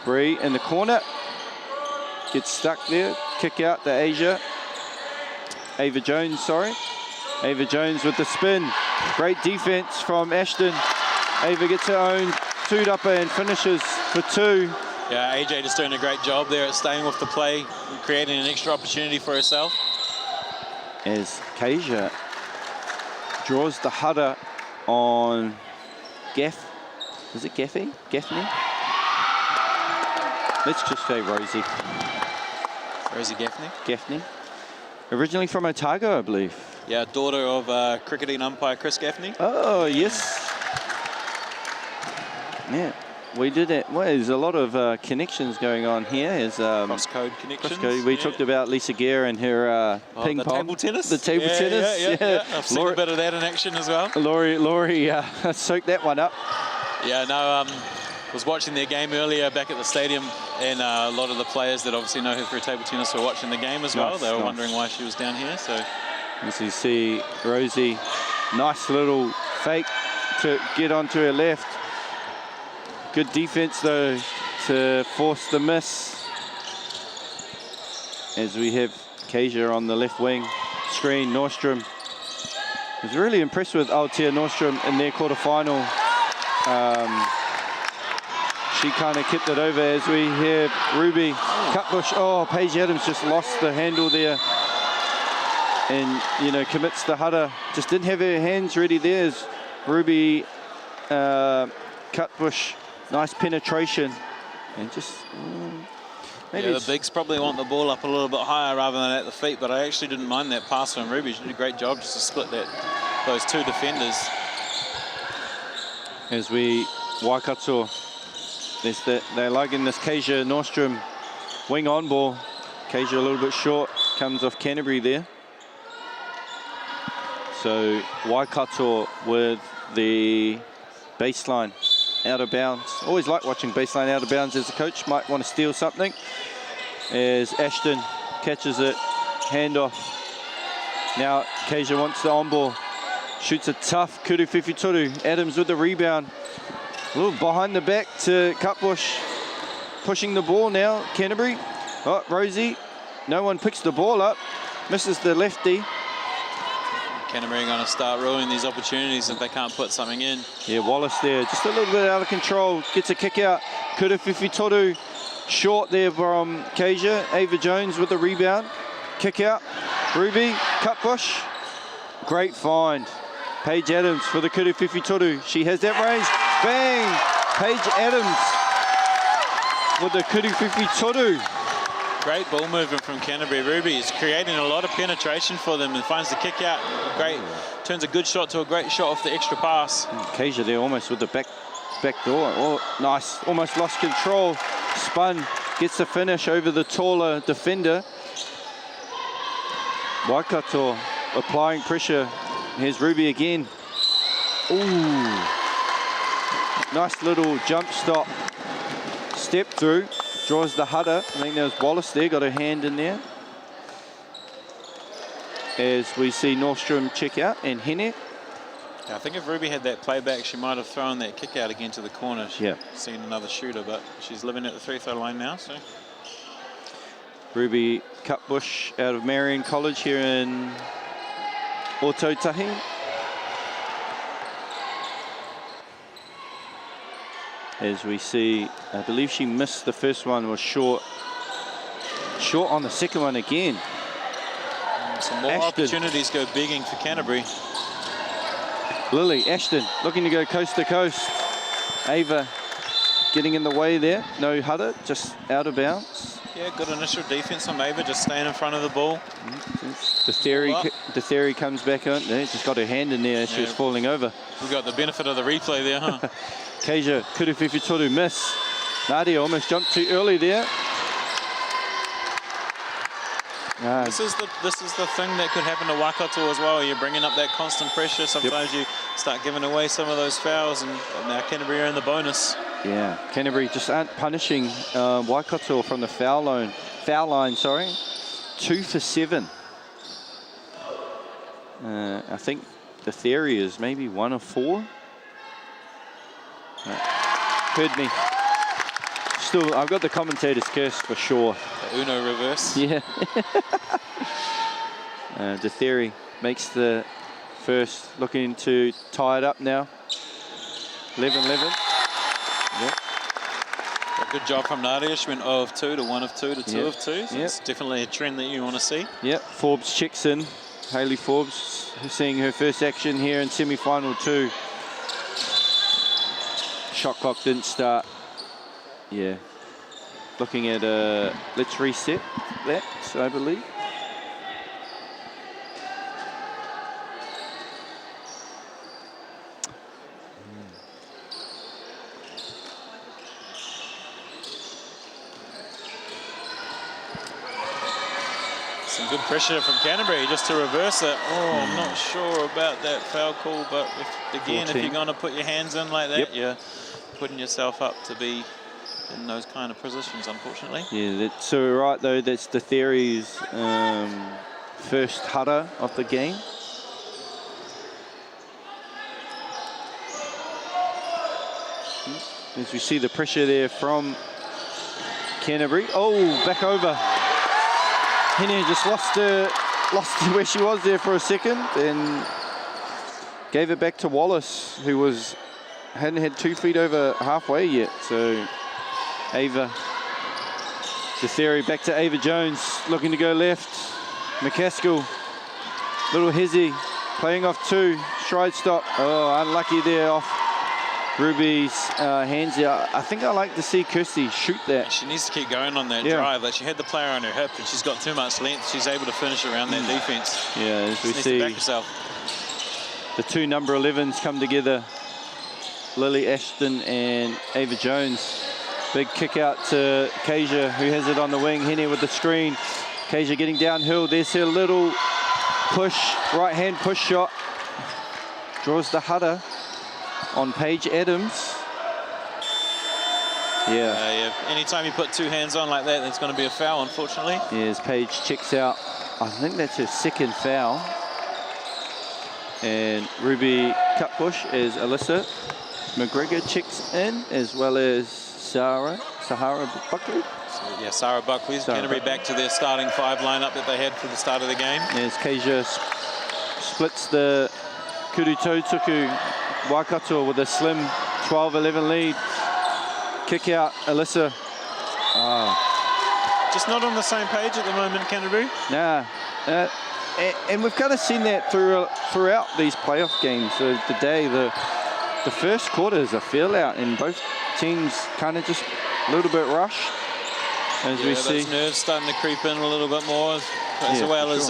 Bree in the corner. Gets stuck there, kick out to Ava Jones, sorry. Ava Jones with the spin. Great defense from Ashton. Ava gets her own two-upper and finishes for 2. Yeah, AJ just doing a great job there at staying with the play, creating an extra opportunity for herself. as Kasia draws the Hudder on Gaff. Is it Gaffney? Let's just say Rosie. Rosie Gaffney. Gaffney. Originally from Otago, I believe. Yeah, daughter of cricketing umpire Chris Gaffney. Oh, yes. Yeah, we did it. Well, there's a lot of connections going on here. Cross-code connections. Cross-code. We talked about Lisa Gare and her ping pong. Table tennis? The table tennis. Yeah. I've seen a bit of that in action as well. Laurie soaked that one up. Yeah, no, was watching their game earlier back at the stadium, and a lot of the players that obviously know her through table tennis were watching the game as well. They were wondering why she was down here. So, as you see, Rosie, nice little fake to get onto her left. Good defense though to force the miss. As we have Kasia on the left wing, screen Nordstrom. I was really impressed with Aotea Nordstrom in their quarterfinal. She kind of kept it over as we have Ruby Cutbush. Oh, Paige Adams just lost the handle there. And, you know, commits the Hudder. Just didn't have her hands ready there as Ruby Cutbush. Nice penetration. And just... maybe the bigs probably want the ball up a little bit higher rather than at the feet, but I actually didn't mind that pass from Ruby. She did a great job just to split those two defenders. As we Waikato, they're liking this Kasia Nordstrom wing on ball. Kasia a little bit short, comes off Canterbury there. So Waikato with the baseline out of bounds. Always like watching baseline out of bounds as a coach. Might want to steal something. As Ashton catches it, handoff. Now Kasia wants the on ball. Shoots a tough Kuru Whiwhitoru. Adams with the rebound. A little behind the back to Cutbush. Pushing the ball now, Canterbury. Oh, Rosie. No one picks the ball up. Misses the lefty. Canterbury are going to start ruining these opportunities if they can't put something in. Yeah, Wallace there, just a little bit out of control. Gets a kick out. Kuru Whiwhitoru short there from Kasia. Ava Jones with the rebound. Kick out. Ruby, Cutbush. Great find. Paige Adams for the Kuru Whiwhitoru. She has that range. Bang! Paige Adams with the Kuru Whiwhitoru. Great ball movement from Canterbury. Ruby is creating a lot of penetration for them and finds the kick out. Great, turns a good shot to a great shot off the extra pass. Kasia there almost with the back door. Oh, nice, almost lost control. Spun, gets the finish over the taller defender. Waikato applying pressure. Here's Ruby again. Ooh. Nice little jump stop. Step through. Draws the Hudder. I think there was Wallace there, got her hand in there. As we see Nordstrom check out and Hene. Yeah, I think if Ruby had that playback, she might have thrown that kick out again to the corner. She's seen another shooter, but she's living at the free-throw line now. So Ruby Cutbush out of Marion College here in Ōtautahi. As we see, I believe she missed the first one, was short. Short on the second one again. Some more opportunities go begging for Canterbury. Lily, Ashton, looking to go coast to coast. Ava getting in the way there. No Hudder, just out of bounds. Yeah, good initial defense from Ava, just staying in front of the ball. The theory comes back on. Yeah, just got her hand in there as she was falling over. We've got the benefit of the replay there, huh? Kasia, Kuru Whiwhitoru miss. Nadia almost jumped too early there. This is the thing that could happen to Waikato as well. You're bringing up that constant pressure. Sometimes you start giving away some of those fouls, and now Canterbury are in the bonus. Yeah, Canterbury just aren't punishing Waikato from the foul line. 2 for 7. I think the theory is maybe 1 of 4. Heard me. Still, I've got the commentator's curse for sure. The Uno reverse. Yeah. The theory makes the first, looking to tie it up now. 11-11. Yep. A good job from Nadia. She went 0 of 2 to 1 of 2 to 2 of 2. So it's definitely a trend that you want to see. Yep. Forbes checks in. Hayley Forbes seeing her first action here in semi-final 2. Shot clock didn't start. Yeah. Looking at let's reset that, so I believe. Some good pressure from Canterbury just to reverse it. Oh, I'm not sure about that foul call, but if you're going to put your hands in like that, you're putting yourself up to be in those kind of positions, unfortunately. Yeah, that's so right though. That's the Theory's first hutter of the game. As we see the pressure there from Canterbury. Oh, back over. Hene just lost where she was there for a second and gave it back to Wallace, who hadn't had 2 feet over halfway yet. So Ava, the Theory back to Ava Jones, looking to go left. McCaskill, little hezzy, playing off 2, stride stop. Oh, unlucky there off Ruby's hands there. I think I like to see Kirsty shoot that. She needs to keep going on that drive. Like, she had the player on her hip and she's got too much length. She's able to finish around that defense. Yeah, as we needs see to back herself. The 2 number 11s come together. Lily Ashton and Ava Jones. Big kick out to Kasia, who has it on the wing. Hene with the screen. Kasia getting downhill. There's her little push, right hand push shot. Draws the hutter on Paige Adams. Yeah. Anytime you put 2 hands on like that, it's going to be a foul, unfortunately. Yeah, as Paige checks out, I think that's her 2nd foul. And Ruby cut push as Alyssa McGregor checks in, as well as Sahara Buckley. So, yeah, Sarah Buckley's Canterbury back to their starting 5 lineup that they had for the start of the game. As Kasia splits the Kurutotuku Waikato with a slim 12-11 lead. Kick out, Alyssa. Just not on the same page at the moment, Canterbury. Nah. And we've kind of seen that throughout these playoff games of the day. The first quarter is a feel out, and both teams kind of just a little bit rushed, as we see. Those nerves starting to creep in a little bit more, as well as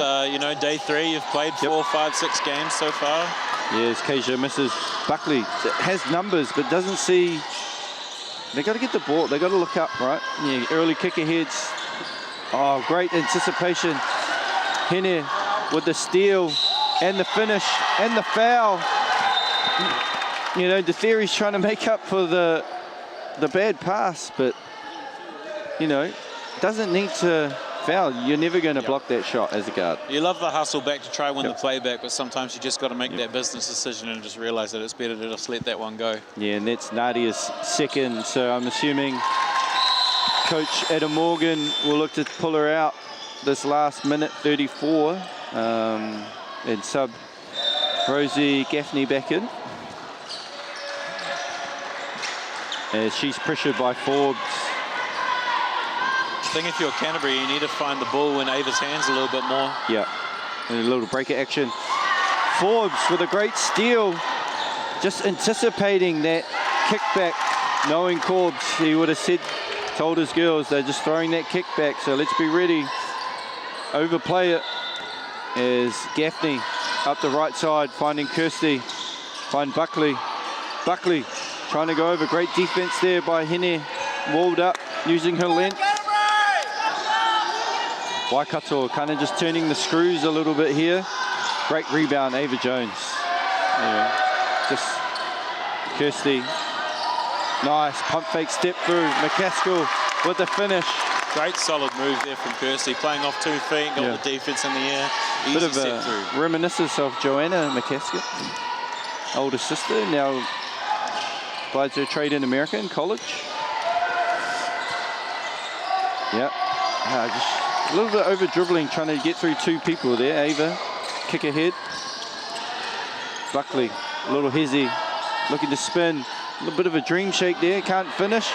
day 3. You've played 4, 5, 6 games so far. Yes, Kasia misses. Buckley has numbers, but doesn't see. They got to get the ball. They got to look up, right? Yeah, early kick aheads. Oh, great anticipation. Hene with the steal and the finish and the foul. You know, the Theory's trying to make up for the bad pass, but you know, doesn't need to foul. You're never going to block that shot as a guard. You love the hustle back to try win the play back, but sometimes you just got to make that business decision and just realize that it's better to just let that one go. Yeah, and that's Nadia's 2nd, so I'm assuming Coach Adam Morgan will look to pull her out this last minute 34 and sub Rosie Gaffney back in. As she's pressured by Forbes. I think if you're Canterbury, you need to find the ball in Ava's hands a little bit more. Yeah, and a little breaker action. Forbes with a great steal, just anticipating that kickback, knowing Corbs, he would have told his girls they're just throwing that kickback, so let's be ready. Overplay it as Gaffney up the right side, finding Kirsty, find Buckley. Buckley trying to go over, great defense there by Hene, walled up, using her length. Waikato kind of just turning the screws a little bit here. Great rebound, Ava Jones. Just Kirsty. Nice pump fake step through. McCaskill with the finish. Great solid move there from Kirsty, playing off 2 feet, got the defense in the air. Easy bit of step through. Reminiscence of Joanna McCaskill, older sister, now applied her trade in America in college. Yep. Just a little bit over dribbling, trying to get through 2 people there. Ava, kick ahead. Buckley, a little hezzy, looking to spin. A little bit of a dream shake there, can't finish.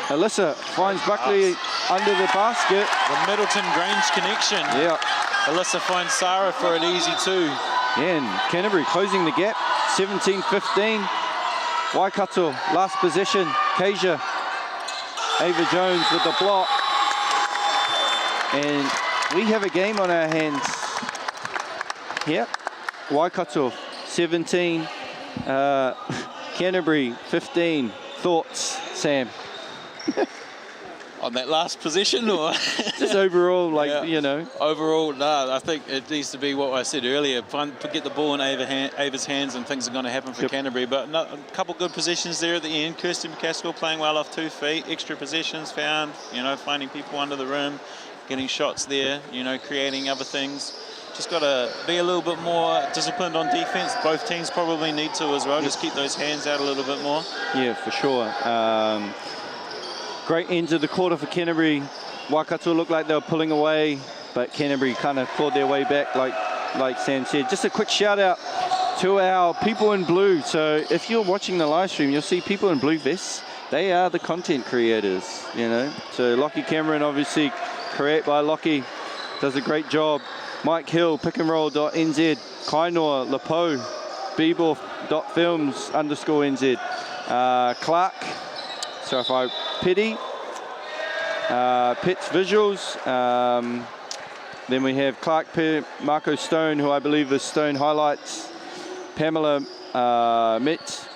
Alyssa finds Buckley under the basket. The Middleton Grange connection. Yeah. Alyssa finds Sarah for an easy 2. Yeah, and Canterbury closing the gap, 17-15. Waikato, last possession, Kasia. Ava Jones with the block. And we have a game on our hands. Yep, Waikato, 17. Canterbury, 15. Thoughts, Sam? On that last position, or just overall, like, you know? Overall, no, I think it needs to be what I said earlier. Get the ball in Ava's hands and things are going to happen for Canterbury. But no, a couple good positions there at the end. Kirsty McCaskill playing well off 2 feet. Extra possessions found, you know, finding people under the rim, getting shots there, you know, creating other things. Just got to be a little bit more disciplined on defense. Both teams probably need to as well. Just keep those hands out a little bit more. Yeah, for sure. Great end of the quarter for Canterbury. Waikato looked like they were pulling away, but Canterbury kind of clawed their way back, like Sam said. Just a quick shout out to our people in blue. So if you're watching the live stream, you'll see people in blue vests. They are the content creators, you know. So Lockie Cameron, obviously, create by Lockie, does a great job. Mike Hill, pickandroll.nz, Kainoa, Lepo, bbor.films_NZ, Clark, so if I pity, Pits Visuals, then we have Clark, Marco Stone, who I believe is Stone Highlights, Pamela Mitt,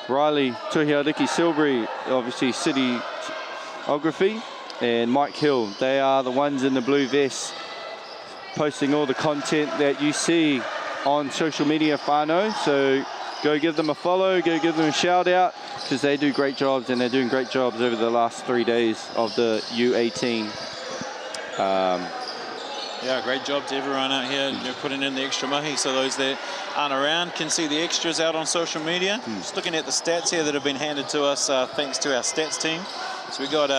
Riley, Tuhiariki Silbury, obviously Cityography, and Mike Hill. They are the ones in the blue vests posting all the content that you see on social media, whānau. So go give them a follow, go give them a shout out, because they do great jobs, and they're doing great jobs over the last 3 days of the U18. Yeah, great job to everyone out here. They're putting in the extra mahi, so those that aren't around can see the extras out on social media. Just looking at the stats here that have been handed to us thanks to our stats team. So we got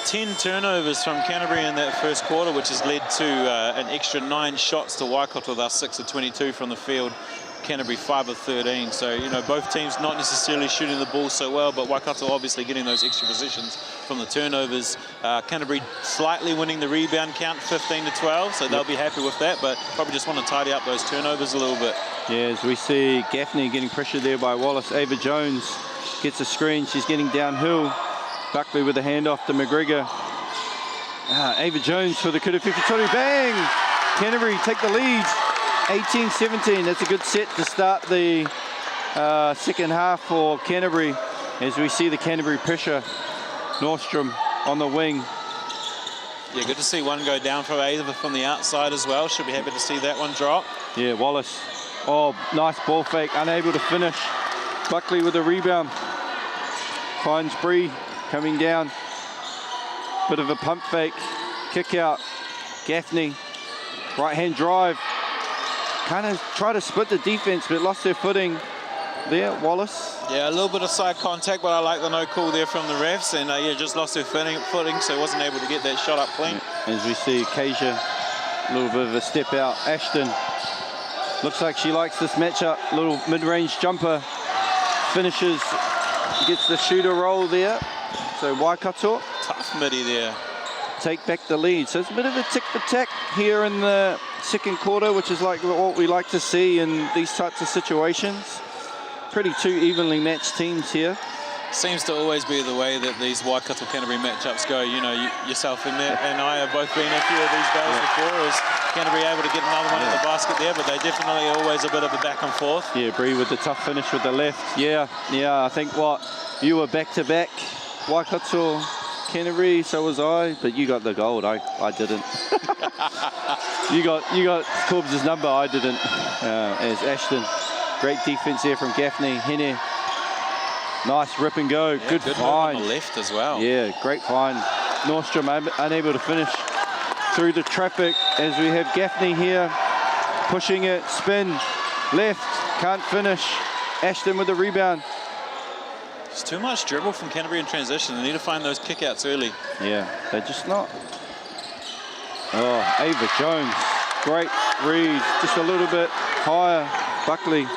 10 turnovers from Canterbury in that first quarter, which has led to an extra 9 shots to Waikato, thus 6 of 22 from the field. Canterbury 5 of 13. So, you know, both teams not necessarily shooting the ball so well, but Waikato obviously getting those extra positions from the turnovers. Canterbury slightly winning the rebound count, 15-12, so they'll be happy with that, but probably just want to tidy up those turnovers a little bit. Yeah, as we see Gaffney getting pressured there by Wallace. Ava Jones gets a screen. She's getting downhill. Buckley with a handoff to McGregor. Ava Jones for the Kuta 52. Bang! Canterbury take the lead. 18-17. That's a good set to start the second half for Canterbury. As we see the Canterbury pressure. Nordstrom on the wing. Yeah, good to see one go down for Ava from the outside as well. Should be happy to see that one drop. Yeah, Wallace. Oh, nice ball fake. Unable to finish. Buckley with a rebound. Finds Bree. Coming down, bit of a pump fake, kick out, Gaffney, right hand drive, kind of try to split the defense but lost their footing there, Wallace. Yeah, a little bit of side contact, but I like the no call there from the refs, and yeah, just lost their footing, so wasn't able to get that shot up clean. As we see Kasia, a little bit of a step out. Ashton, looks like she likes this matchup, little mid-range jumper, finishes, gets the shooter roll there. So Waikato. Tough midi there. Take back the lead. So it's a bit of a tick for tack here in the second quarter, which is like what we like to see in these types of situations. Pretty two evenly matched teams here. Seems to always be the way that these Waikato Canterbury matchups go. You know, yourself and I have both been a few of these battles before. Is Canterbury able to get another one at the basket there? But they definitely always a bit of a back and forth. Yeah, Bree with the tough finish with the left. Yeah, I think you were back to back. Waikato, Canterbury, so was I, but you got the gold. I didn't. you got Corbs' number. I didn't. As Ashton, great defense there from Gaffney. Hene, nice rip and go. Yeah, good find. On the left as well. Yeah, great find. Nordstrom unable to finish through the traffic as we have Gaffney here pushing it, spin left, can't finish. Ashton with the rebound. It's too much dribble from Canterbury in transition. They need to find those kickouts early. Yeah, they're just not. Oh, Ava Jones, great read, just a little bit higher. Buckley.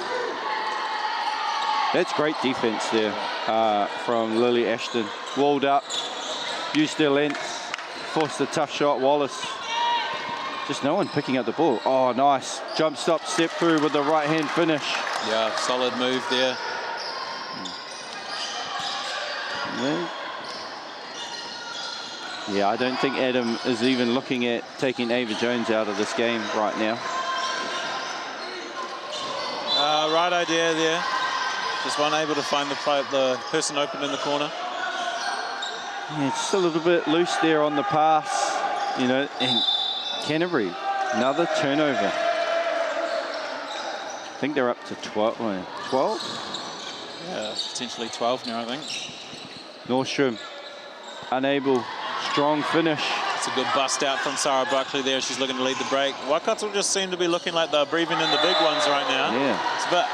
That's great defense there from Lily Ashton. Walled up, used their length, forced a tough shot. Wallace just no one picking up the ball. Oh, nice. Jump stop, step through with the right hand finish. Yeah, solid move there. Yeah, I don't think Adam is even looking at taking Ava Jones out of this game right now. Right idea there. Just unable to find the person open in the corner. Yeah, just a little bit loose there on the pass, you know, and Canterbury, another turnover. I think they're up to 12? Yeah, potentially 12 now, I think. Nordstrom, unable, strong finish. It's a good bust out from Sarah Buckley there. She's looking to lead the break. Waikato just seem to be looking like they're breathing in the big ones right now. Yeah. It's a bit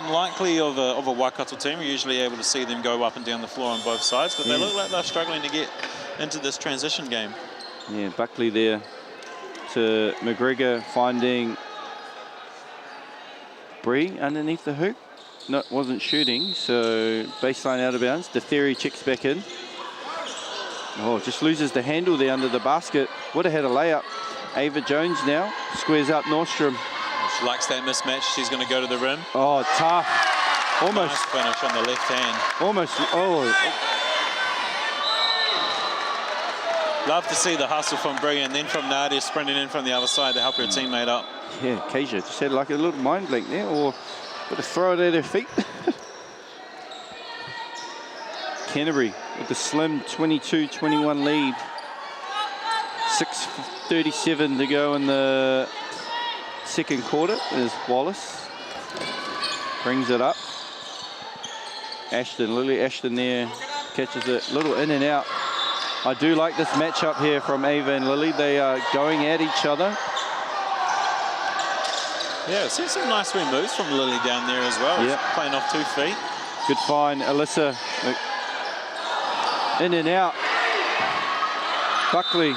unlikely of a Waikato team. We're usually able to see them go up and down the floor on both sides, but they look like they're struggling to get into this transition game. Yeah, Buckley there to McGregor, finding Bree underneath the hoop. No, wasn't shooting, so baseline out of bounds. The theory checks back in. Oh, just loses the handle there under the basket. Would have had a layup. Ava Jones now squares up Nordstrom. She likes that mismatch. She's going to go to the rim. Oh, tough. Almost. Nice finish on the left hand. Almost. Oh. Love to see the hustle from Bree, and then from Nadia sprinting in from the other side to help her teammate up. Yeah, Kasia just had like a little mind blank there, or got to throw it at her feet. Canterbury with the slim 22-21 lead. 6:37 to go in the second quarter as Wallace brings it up. Lily Ashton there catches it, little in and out. I do like this matchup here from Ava and Lily. They are going at each other. Yeah, see some nice wee moves from Lily down there as well. Yep. She's playing off 2 feet. Good find, Alyssa. In and out. Buckley.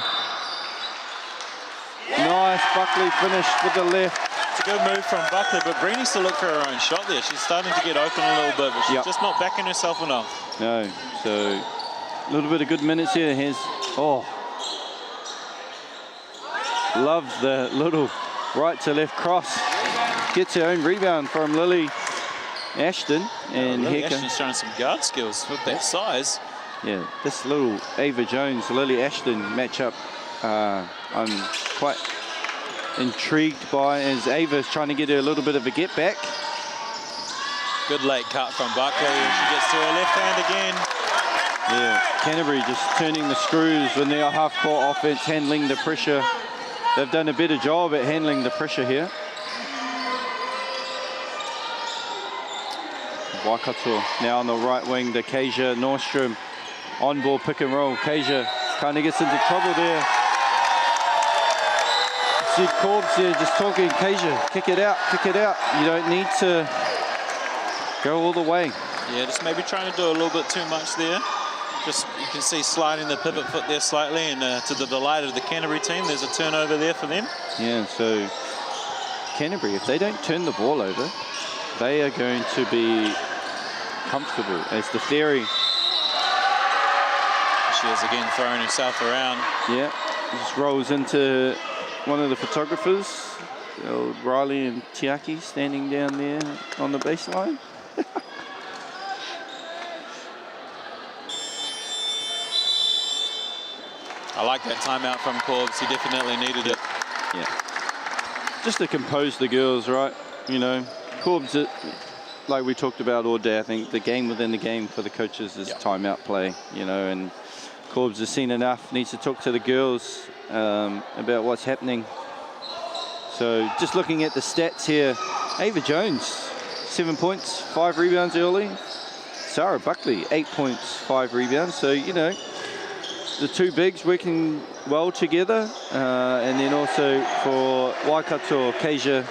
Nice Buckley finish with the left. It's a good move from Buckley, but Bree needs to look for her own shot there. She's starting to get open a little bit, but she's just not backing herself enough. No, so a little bit of good minutes here. Here's, love the little right to left cross. Gets her own rebound from Lily Ashton. And Lily here Ashton's showing some guard skills with that size. Yeah, this little Ava Jones, Lily Ashton matchup, I'm quite intrigued by, as Ava's trying to get her a little bit of a get back. Good late cut from Buckley, and she gets to her left hand again. Yeah, Canterbury just turning the screws when they are half-court offense, handling the pressure. They've done a better job at handling the pressure here. Waikato now on the right wing, the Kasia Nordstrom on ball pick and roll. Kasia kind of gets into trouble there. See Corbs there just talking, Kasia, kick it out, kick it out. You don't need to go all the way. Yeah, just maybe trying to do a little bit too much there. Just, you can see sliding the pivot foot there slightly, and to the delight of the Canterbury team, there's a turnover there for them. Yeah, so Canterbury, if they don't turn the ball over, they are going to be comfortable, as the theory. She is again throwing herself around. Yeah, just rolls into one of the photographers, old Riley and Tiaki standing down there on the baseline. I like that timeout from Corbs. He definitely needed it. Yeah. Just to compose the girls, right? You know, Corbs, like we talked about all day, I think the game within the game for the coaches is timeout play, you know, and Corbs has seen enough, needs to talk to the girls about what's happening. So just looking at the stats here, Ava Jones, 7 points, 5 rebounds early. Sarah Buckley, 8 points, 5 rebounds. So, you know, the two bigs working well together. And then also for Waikato, Kasia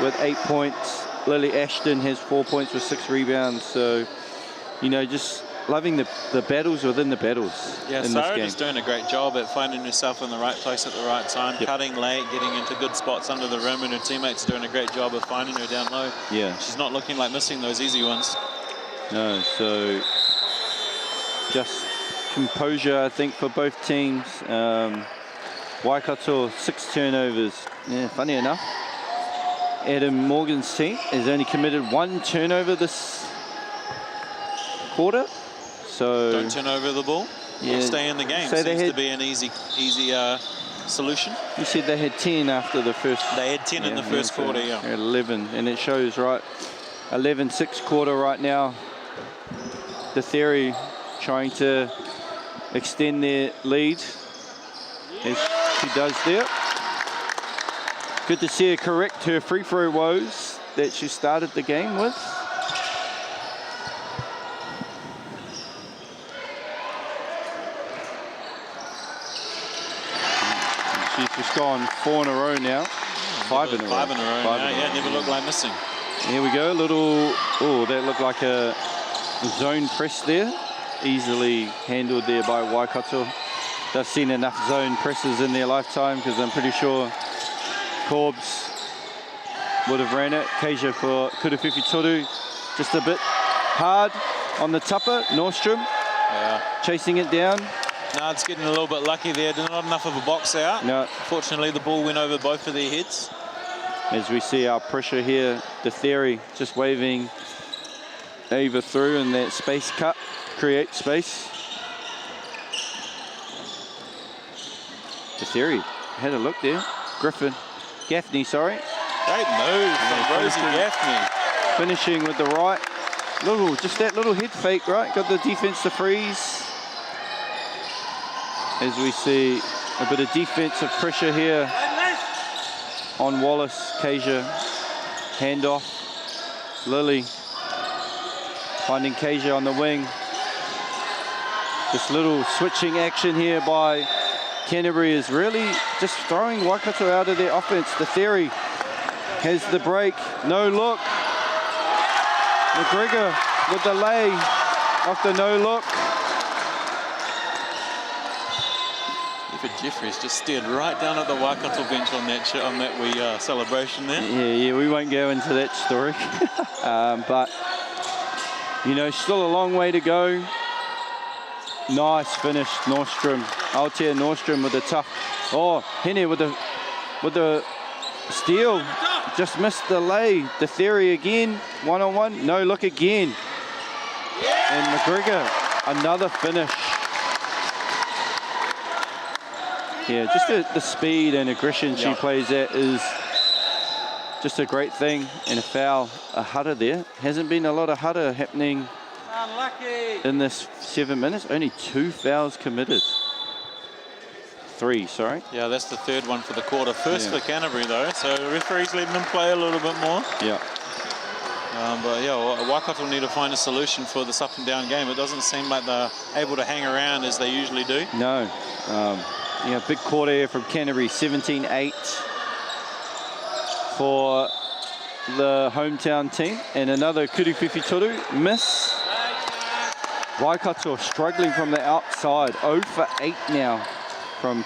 with 8 points. Lily Ashton has 4 points with 6 rebounds. So, you know, just loving the battles within the battles Yeah, in Sarah this is game. doing a great job at finding herself in the right place at the right time, cutting late, getting into good spots under the rim, and her teammates are doing a great job of finding her down low. Yeah. She's not looking like missing those easy ones. No, so just composure, I think, for both teams. Waikato 6 turnovers. Yeah, funny enough, Adam Morgan's team has only committed 1 turnover this quarter. So Don't turn over the ball. Yeah, Or stay in the game. so they Seems had- to be an easy solution. You said they had 10 after the first. They had 10 in the first quarter, yeah. They're at 11, and it shows, right, 11-6 quarter right now. The Theory trying to extend their lead, as she does there. Good to see her correct her free throw woes that she started the game with. She's just gone 4 in a row now. 5 in a row. 5 in a row. Five now, in a yeah, row. never looked like missing. Here we go, little, oh, that looked like a zone press there. Easily handled there by Waikato. They've seen enough zone presses in their lifetime because I'm pretty sure Corbs would have ran it. Keija for Kuruwhiwhi Toru, just a bit hard on the tupper. Nordstrom chasing it down. No, it's getting a little bit lucky there. Not enough of a box out. No. Fortunately, the ball went over both of their heads. As we see our pressure here, the Theory just waving Ava through in that space cut, create space. The Theory had a look there. Gaffney, sorry. Great move from Rosie Gaffney. Finishing with the right. Just that little head fake, right? Got the defense to freeze. As we see a bit of defensive pressure here on Wallace. Keija, handoff. Lily finding Keija on the wing. This little switching action here by Canterbury is really just throwing Waikato out of their offense. The Theory has the break. No look. McGregor with the lay off the no look. Eva Jeffries just stared right down at the Waikato bench on that celebration there. Yeah, we won't go into that story. But, you know, still a long way to go. Nice finish, Nordstrom. Aotea Nordstrom with a tough. Oh, Hene with the steal. Just missed the lay. The Theory again, one-on-one. No look again. And McGregor, another finish. Yeah, just the speed and aggression she plays at is just a great thing. And a foul, a Hutta there. Hasn't been a lot of Hutta happening in this 7 minutes. Only 2 fouls committed. 3, sorry. Yeah, that's the third one for the quarter. First for Canterbury, though, so the referee's letting them play a little bit more. Yeah. But yeah, Waikato need to find a solution for this up and down game. It doesn't seem like they're able to hang around as they usually do. No. Yeah, big quarter here from Canterbury, 17-8 for the hometown team. And another Kuruwhiwhi Toru miss. Waikato struggling from the outside, 0 for 8 now from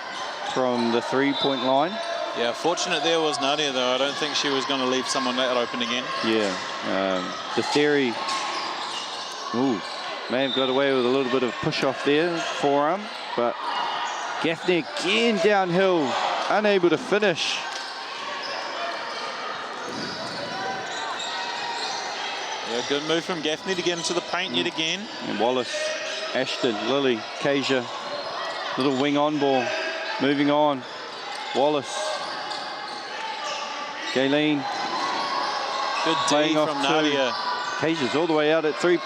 the 3-point line. Yeah, fortunate there was Nadia, though. I don't think she was going to leave someone that open again. Yeah, the Theory, may have got away with a little bit of push-off there, forearm, but Gaffney again downhill, unable to finish. Yeah, good move from Gaffney to get into the paint yet again. And Wallace, Ashton, Lily, Keija, little wing on ball, moving on. Wallace, Gayleen. Good D from Nadia. Keija's all the way out at 3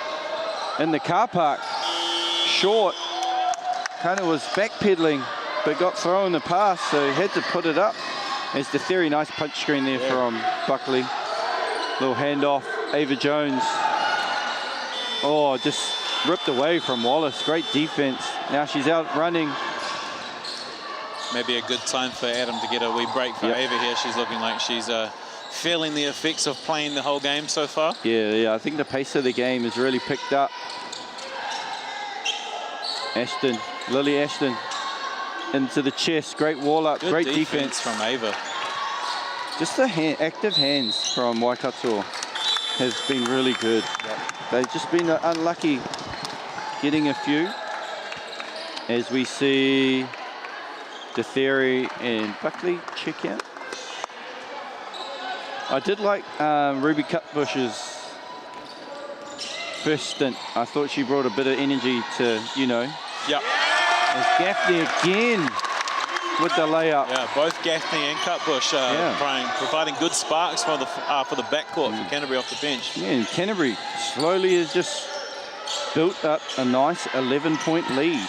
in the car park. Short, kind of was backpedaling, but got thrown the pass, so had to put it up. It's the Theory, nice punch screen there from Buckley. Little handoff, Ava Jones. Oh, just ripped away from Wallace. Great defense. Now she's out running. Maybe a good time for Adam to get a wee break for Ava here. She's looking like she's feeling the effects of playing the whole game so far. Yeah, I think the pace of the game has really picked up. Ashton, Lily Ashton, into the chest. Great wall up, great defense from Ava. Just the active hands from Waikato has been really good. They've just been unlucky getting a few. As we see De Theory and Buckley check out. I did like Ruby Cutbush's first stint. I thought she brought a bit of energy to, you know. Yep. There's Gaffney again with the layup. Yeah, both Gaffney and Cutbush providing good sparks for the backcourt for Canterbury off the bench. Yeah, and Canterbury slowly has just built up a nice 11-point lead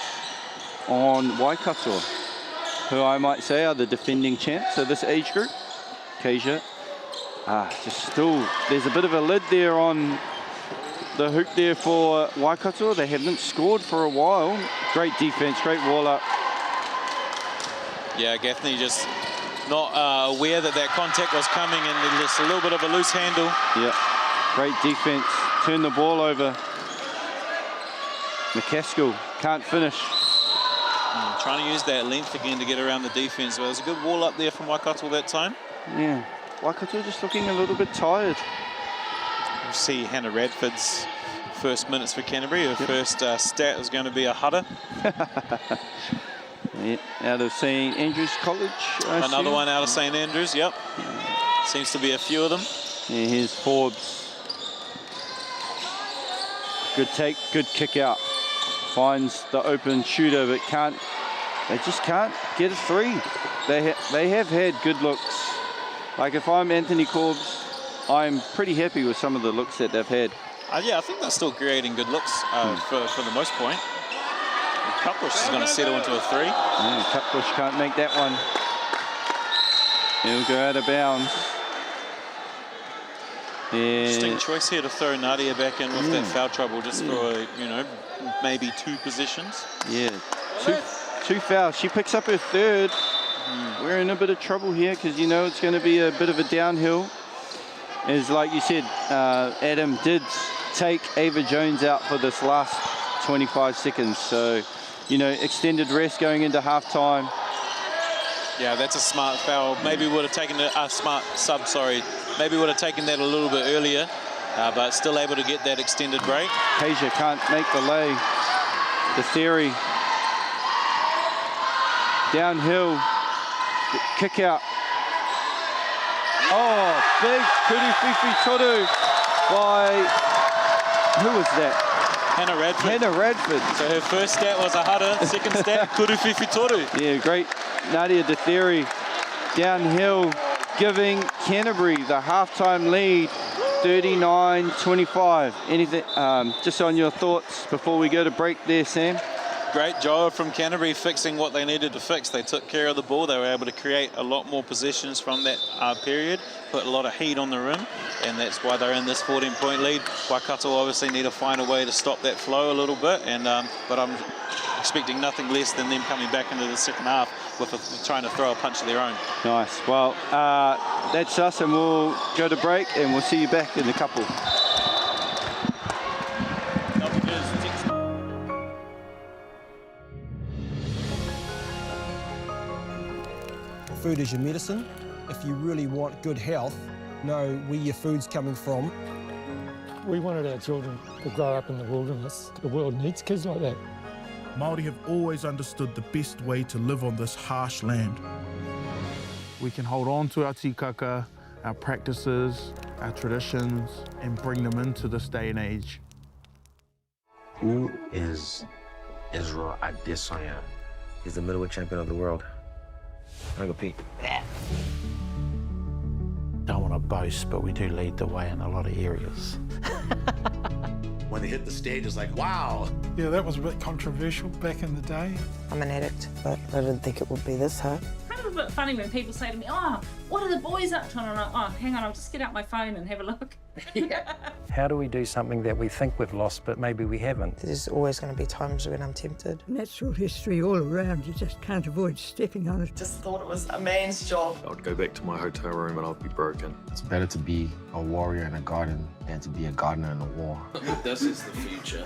on Waikato, who I might say are the defending champs of this age group. Kasia, just still, there's a bit of a lid there on the hoop there for Waikato. They haven't scored for a while. Great defense, great wall up. Yeah, Gaffney just not aware that contact was coming, and just a little bit of a loose handle. Yeah, great defense. Turn the ball over. McCaskill can't finish. Trying to use that length again to get around the defense. Well, there's a good wall up there from Waikato that time. Yeah, Waikato just looking a little bit tired. We'll see Hannah Radford's first minutes for Canterbury. Her first stat is going to be a hutter. Yeah, out of St Andrews College. Another one out of St Andrews, yep. Seems to be a few of them. Yeah, here's Forbes. Good take, good kick out. Finds the open shooter, but they just can't get a three. They have had good looks. Like if I'm Anthony Corbs, I'm pretty happy with some of the looks that they've had. Yeah, I think they're still creating good looks for the most point. Cutbush is going to settle into a three. Yeah, Cutbush can't make that one. He'll go out of bounds. Interesting choice here to throw Nadia back in with that foul trouble, just for, you know, maybe 2 positions. Yeah, two fouls. She picks up her third. We're in a bit of trouble here because, you know, it's going to be a bit of a downhill. As like you said, Adam did take Ava Jones out for this last 25 seconds. So, you know, extended rest going into halftime. Yeah, that's a smart foul. Maybe would have taken a smart sub, sorry. Maybe would have taken that a little bit earlier, but still able to get that extended break. Kasia can't make the lay. The theory. Downhill. Kick out. Oh, big Kuriwhiwhi toru by, who was that? Hannah Radford. Hannah Radford. So her first stat was a hutter, second stat, Kuriwhiwhi toru. Yeah, great. Nadia De Theory downhill, giving Canterbury the halftime lead, 39-25. Anything, just on your thoughts before we go to break there, Sam? Great job from Canterbury fixing what they needed to fix. They took care of the ball. They were able to create a lot more possessions from that period, put a lot of heat on the rim, and that's why they're in this 14-point lead. Waikato obviously need to find a way to stop that flow a little bit, and but I'm expecting nothing less than them coming back into the second half with trying to throw a punch of their own. Nice. Well, that's us, and we'll go to break, and we'll see you back in a couple. Food is your medicine. If you really want good health, know where your food's coming from. We wanted our children to grow up in the wilderness. The world needs kids like that. Māori have always understood the best way to live on this harsh land. We can hold on to our tikaka, our practices, our traditions, and bring them into this day and age. Who is Israel Adesanya? He's the middleweight champion of the world. I'm gonna go Pete. Don't want to boast, but we do lead the way in a lot of areas. When they hit the stage, it's like, wow. Yeah, that was a bit controversial back in the day. I'm an addict, but I didn't think it would be this hard. Kind of a bit funny when people say to me, oh, what are the boys up to? And I'm like, oh, hang on, I'll just get out my phone and have a look. How do we do something that we think we've lost, but maybe we haven't? There's always going to be times when I'm tempted. Natural history all around, you just can't avoid stepping on it. Just thought it was a man's job. I would go back to my hotel room and I'd be broken. It's better to be a warrior in a garden than to be a gardener in a war. This is the future.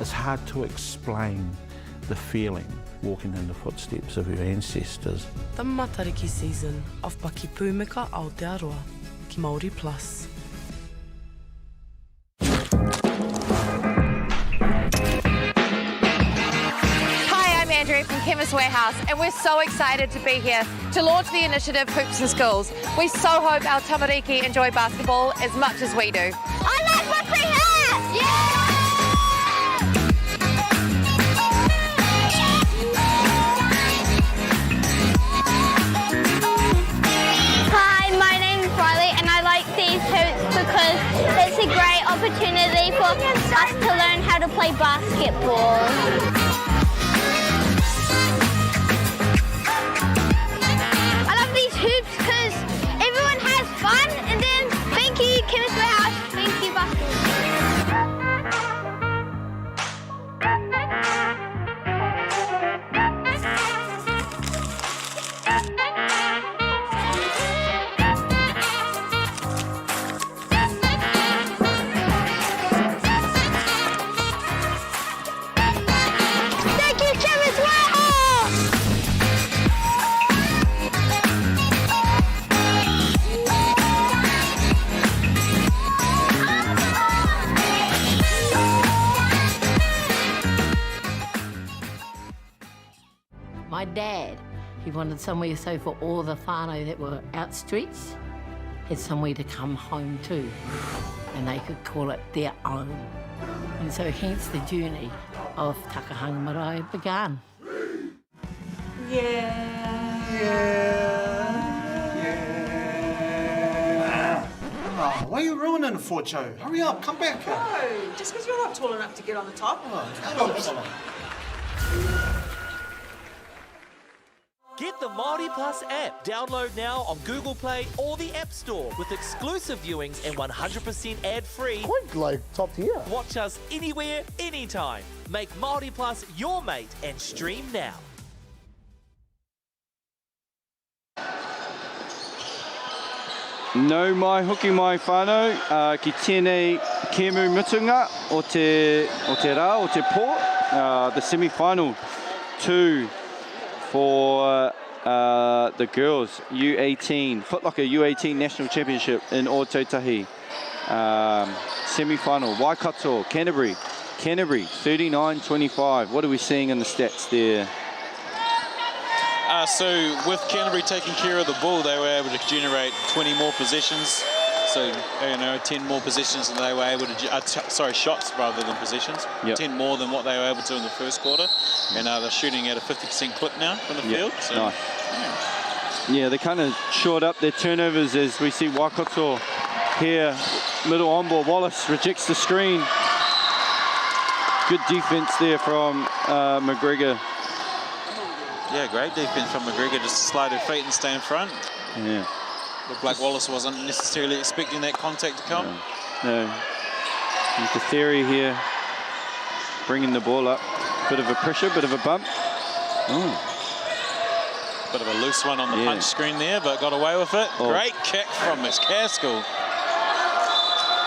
It's hard to explain the feeling walking in the footsteps of your ancestors. The matariki season of Paki Pūmika Aotearoa ki Māori Plus. Hi, I'm Andrea Chemist Warehouse, and we're so excited to be here to launch the initiative Hoops in Schools. We so hope our tamariki enjoy basketball as much as we do. I like my free hat! Yeah! Hi, my name is Riley, and I like these hoops because it's a great opportunity for us to learn how to play basketball. I love these hoops because everyone has fun, and then thank you, Chemist Warehouse, thank you, basketball. Thank you, Chemist Warehouse! My dad, he wanted somewhere so for all the whānau that were out streets, had somewhere to come home to, and they could call it their own. And so hence the journey of Takahanga Marae began. Oh, why are you ruining it for, Joe? Hurry up, come back here. No, just because you're not tall enough to get on the top. Get the Māori Plus app. Download now on Google Play or the App Store with exclusive viewings and 100% ad-free. Quite like top tier. Watch us anywhere, anytime. Make Māori Plus your mate and stream now. No mai hoki mai whānau, ki tēnei kēmu mutunga o te rā, o te pō, the semi-final 2 for the girls, U18, Footlocker U18 National Championship in Ōtautahi. Semi-final, Waikato, Canterbury, 39-25. What are we seeing in the stats there? So with Canterbury taking care of the ball, they were able to generate 20 more possessions. So, 10 more possessions than they were able to, shots rather than possessions. Yep. 10 more than what they were able to in the first quarter. And they're shooting at a 50% clip now from the field. So, nice. Yeah, they kind of shored up their turnovers as we see Waikato here. Middle on ball, Wallace rejects the screen. Good defense there from McGregor. Yeah, great defense from McGregor, just to slide her feet and stay in front. Yeah. Looked like Wallace wasn't necessarily expecting that contact to come. No. And the theory here, bringing the ball up. Bit of a pressure, bit of a bump. Bit of a loose one on the punch screen there, but got away with it. Great kick from Miss Caskell.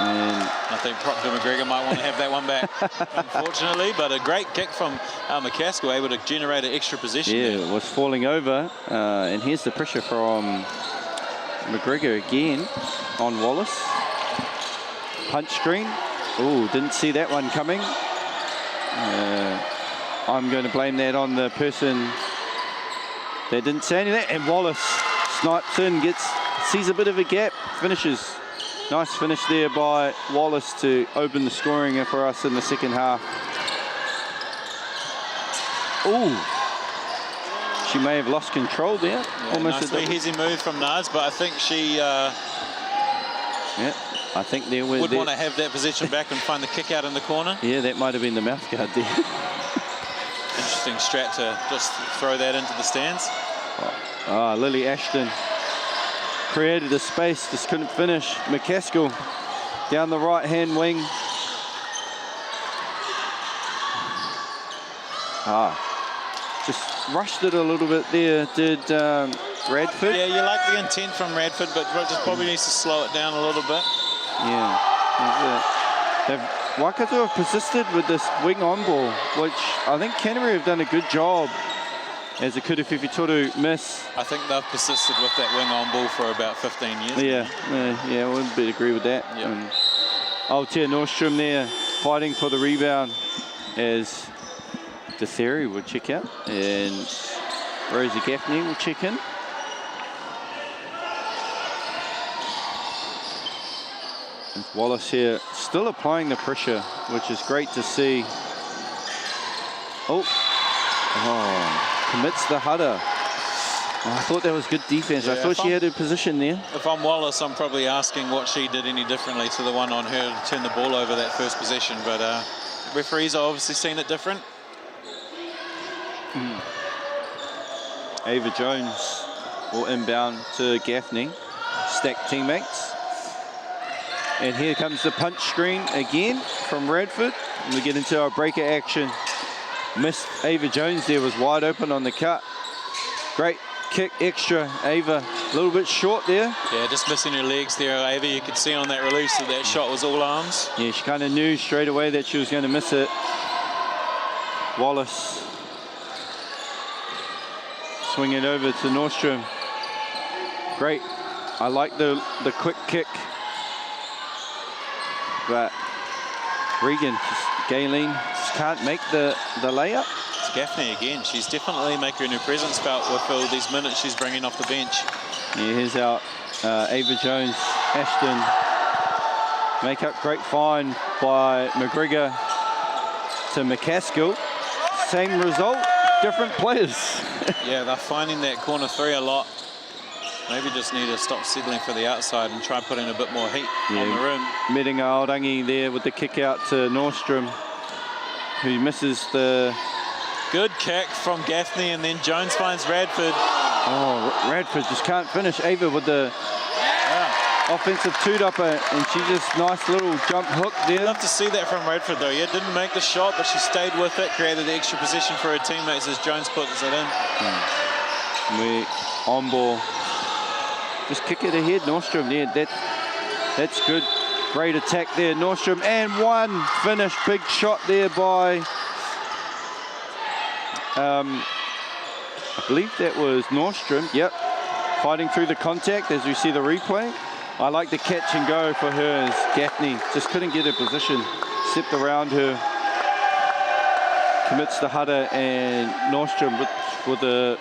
And I think Proctor McGregor might want to have that one back, unfortunately, but a great kick from McCaskill, able to generate an extra position. Yeah, it was falling over, and here's the pressure from McGregor again on Wallace. Punch screen. Oh, didn't see that one coming. I'm going to blame that on the person that didn't see any of that. And Wallace snipes in, sees a bit of a gap, finishes. Nice finish there by Wallace to open the scoring for us in the second half. Oh, she may have lost control there. Yeah, almost nicely easy move from Nars, but I think she yeah, I think there would want to have that position back and find the kick out in the corner. Yeah, that might have been the mouth guard there. Interesting strat to just throw that into the stands. Lily Ashton created a space, just couldn't finish. McCaskill down the right-hand wing. Just rushed it a little bit there, did Radford. Yeah, you like the intent from Radford, but just probably needs to slow it down a little bit. Yeah, Waikato have persisted with this wing on ball, which I think Canterbury have done a good job as a Kuruwhiwhi Toru miss. I think they've persisted with that wing on ball for about 15 years. Yeah, I would agree with that. Yep. Altea Nordstrom there fighting for the rebound as Theory will check out, and Rosie Gaffney will check in. And Wallace here still applying the pressure, which is great to see. Oh, commits the header. Oh, I thought that was good defense. Yeah, I thought she had her position there. If I'm Wallace, I'm probably asking what she did any differently to the one on her to turn the ball over that first possession, but referees are obviously seeing it different. Ava Jones will inbound to Gaffney, stacked teammates. And here comes the punch screen again from Radford. And we get into our breaker action. Missed Ava Jones there, was wide open on the cut. Great kick, extra. Ava, a little bit short there. Yeah, just missing her legs there, Ava. You could see on that release that that shot was all arms. Yeah, she kind of knew straight away that she was going to miss it. Wallace. Swing it over to Nordstrom. Great. I like the quick kick. But Regan, Galen, just can't make the layup. It's Gaffney again. She's definitely making her presence felt with all these minutes she's bringing off the bench. Yeah, here's out Ava Jones, Ashton. Make up, great find by McGregor to McCaskill. Same result, different players. Yeah, they're finding that corner three a lot. Maybe just need to stop settling for the outside and try putting a bit more heat on the rim. Medinga Aorangi there with the kick out to Nordstrom, who misses the... Good kick from Gaffney, and then Jones finds Radford. Oh, Radford just can't finish. Ava with the offensive two-dupper, and she just nice little jump hook there. Love to see that from Radford though. Yeah, didn't make the shot, but she stayed with it, created the extra position for her teammates as Jones puts it in. We on ball. Just kick it ahead, Nordstrom there. That's good. Great attack there, Nordstrom. And one finish, big shot there by, I believe that was Nordstrom. Yep, fighting through the contact as we see the replay. I like the catch and go for her as Gaffney just couldn't get her position. Stepped around her, commits the header, and Nordstrom with a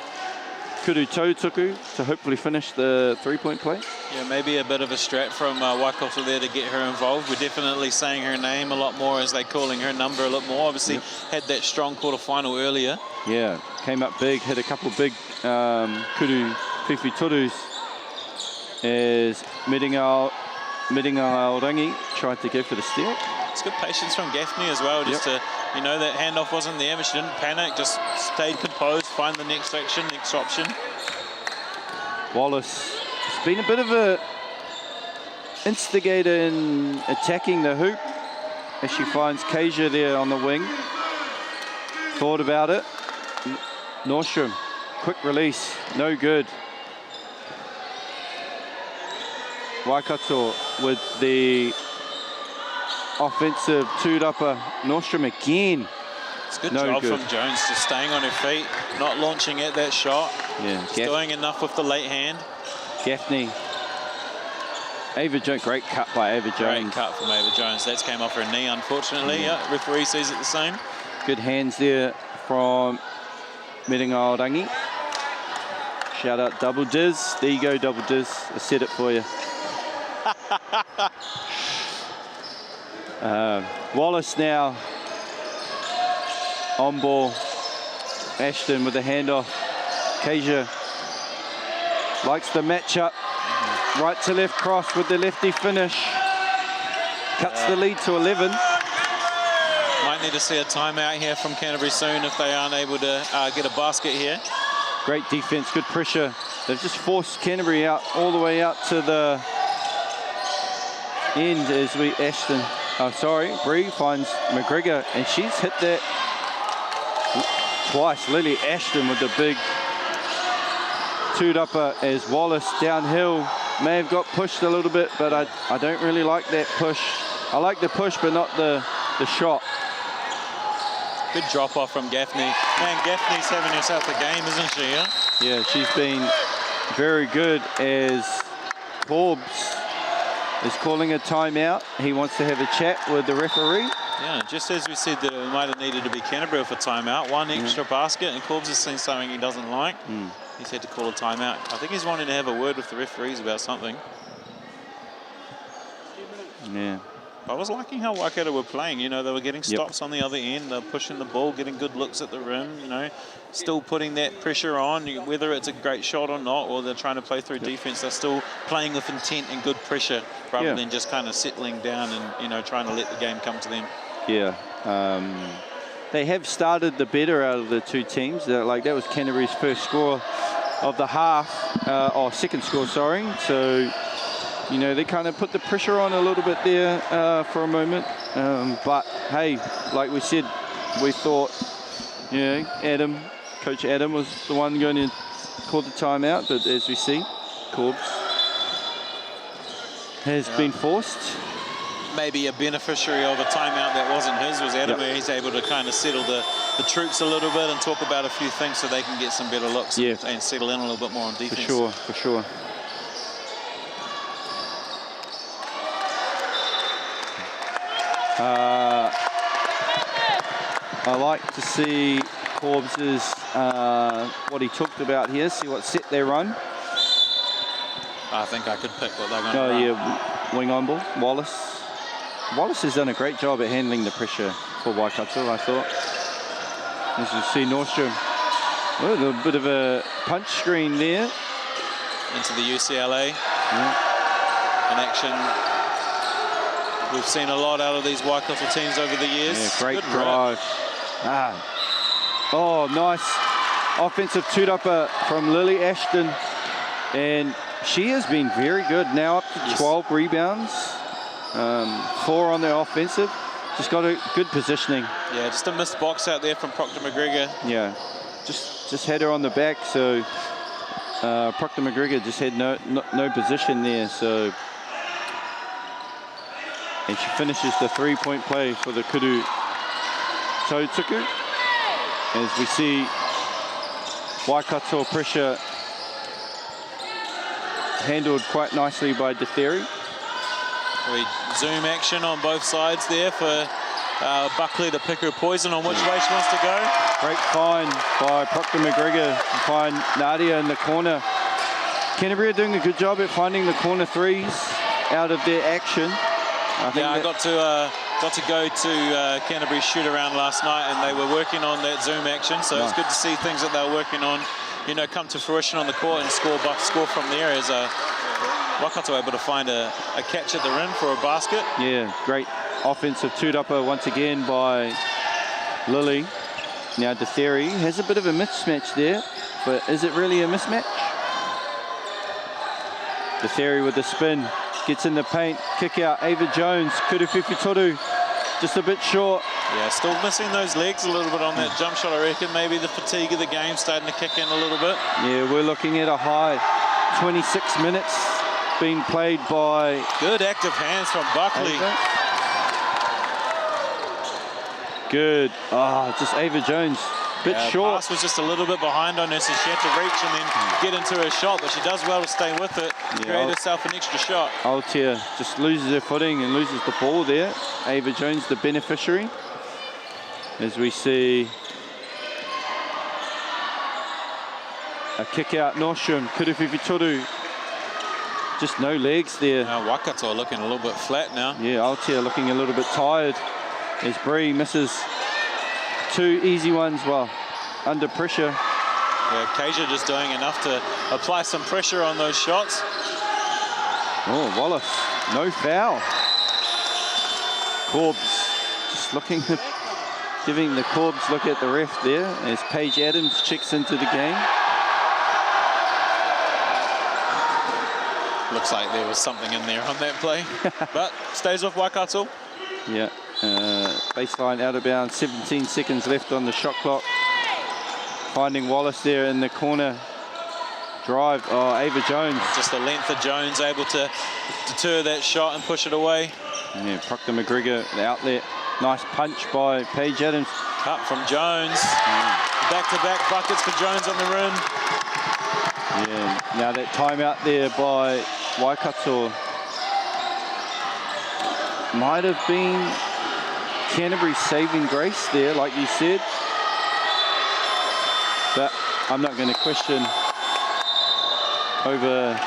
kuru tautuku to hopefully finish the three-point play. Yeah, maybe a bit of a strat from Waikato there to get her involved. We're definitely saying her name a lot more as they're calling her number a lot more. Obviously, had that strong quarterfinal earlier. Yeah, came up big, hit a couple big kuru whiwhi turus as Medinga Aorangi tried to go for the steal. It's good patience from Gaffney as well, just to, you know, that handoff wasn't there, but she didn't panic, just stayed composed, find the next action, next option. Wallace has been a bit of a instigator in attacking the hoop as she finds Kasia there on the wing. Thought about it. Nordstrom, quick release, no good. Waikato with the offensive two-upper. Nordstrom again. It's a good job from Jones, just staying on her feet, not launching at that shot. Yeah, just doing enough with the late hand. Gaffney. Ava Jones, great cut by Ava Jones. Great cut from Ava Jones. That's came off her knee, unfortunately. Yeah, referee sees it the same. Good hands there from Medinga Aorangi. Shout out Double Diz. There you go, Double Diz. I said it for you. Wallace now on ball. Ashton with the handoff. Kasia likes the matchup. Right to left cross with the lefty finish. Cuts the lead to 11. Might need to see a timeout here from Canterbury soon if they aren't able to get a basket here. Great defense, good pressure. They've just forced Canterbury out all the way out to the end as we Ashton. Oh, sorry, Bree finds McGregor, and she's hit that twice. Lily Ashton with the big two-upper as Wallace downhill. May have got pushed a little bit, but I don't really like that push. I like the push, but not the shot. Good drop off from Gaffney. Man, Gaffney's having herself a game, isn't she? Yeah, yeah, she's been very good as Forbes is calling a timeout. He wants to have a chat with the referee. Yeah, just as we said that it might have needed to be Canterbury for timeout, one extra basket, and Corbs has seen something he doesn't like. He's had to call a timeout. I think he's wanting to have a word with the referees about something. Yeah. I was liking how Waikato were playing. You know, they were getting stops on the other end. They're pushing the ball, getting good looks at the rim, you know, still putting that pressure on, whether it's a great shot or not, or they're trying to play through defense. They're still playing with intent and good pressure rather than just kind of settling down and, you know, trying to let the game come to them. Yeah. They have started the better out of the two teams. Like, that was Canterbury's first score of the half, or second score, sorry. So, you know, they kind of put the pressure on a little bit there for a moment. But, hey, like we said, we thought, you know, Coach Adam was the one going to call the timeout. But as we see, Corbs has been forced. Maybe a beneficiary of a timeout that wasn't his was Adam. He's able to kind of settle the troops a little bit and talk about a few things so they can get some better looks and settle in a little bit more on defense. For sure. I like to see Corbs's, what he talked about here, see what set they run. I think I could pick what they're going to run. Yeah, wing on ball, Wallace. Wallace has done a great job at handling the pressure for Waikato, I thought. As you see, Nordstrom, a little bit of a punch screen there. Into the UCLA in action. We've seen a lot out of these Waikato teams over the years. Yeah, great drive. Oh, nice offensive toot-upper from Lily Ashton. And she has been very good, now up to 12 rebounds. 4 on the offensive. Just got a good positioning. Yeah, just a missed box out there from Proctor McGregor. Yeah, just had her on the back, so Proctor McGregor just had no position there. So, and she finishes the 3-point play for the Kuru Tautuku. As we see Waikato pressure handled quite nicely by DeTheri. We zoom action on both sides there for Buckley to pick her poison on which way she wants to go. Great find by Proctor McGregor to find Nadia in the corner. Canterbury are doing a good job at finding the corner threes out of their action. I got to go to Canterbury's shoot around last night, and they were working on that zoom action, so it's good to see things that they were working on, you know, come to fruition on the court and score from there. As Waikato able to find a catch at the rim for a basket. Yeah, great offensive toot-upper once again by Lily. Now DeTheri has a bit of a mismatch there, but is it really a mismatch? DeTheri with the spin, gets in the paint, kick out, Ava Jones, Kuruwhiwhi Toru, just a bit short. Yeah, still missing those legs a little bit on that jump shot, I reckon. Maybe the fatigue of the game starting to kick in a little bit. Yeah, we're looking at a high 26 minutes being played by... Good active hands from Buckley. Good. Just Ava Jones, bit short. Pass was just a little bit behind on her, so she had to reach and then get into her shot, but she does well to stay with it, create herself an extra shot. Altea just loses her footing and loses the ball there. Ava Jones, the beneficiary. As we see a kick out, Nordstrom, Kuruwhiwhi Toru. Just no legs there. Waikato looking a little bit flat now. Yeah, Altea looking a little bit tired as Bree misses 2 easy ones under pressure. Yeah, Kasia just doing enough to apply some pressure on those shots. Oh, Wallace, no foul. Corbs just looking, giving the Corbs look at the ref there as Paige Adams checks into the game. Looks like there was something in there on that play, but stays off Waikato. Yeah, baseline out of bounds, 17 seconds left on the shot clock. Finding Wallace there in the corner. Drive, Ava Jones. Just the length of Jones able to deter that shot and push it away. Yeah, Proctor McGregor, the outlet. Nice punch by Paige Adams. Cut from Jones. Back-to-back buckets for Jones on the rim. Yeah, now that timeout there by Waikato might have been Canterbury's saving grace there, like you said. But I'm not going to question over,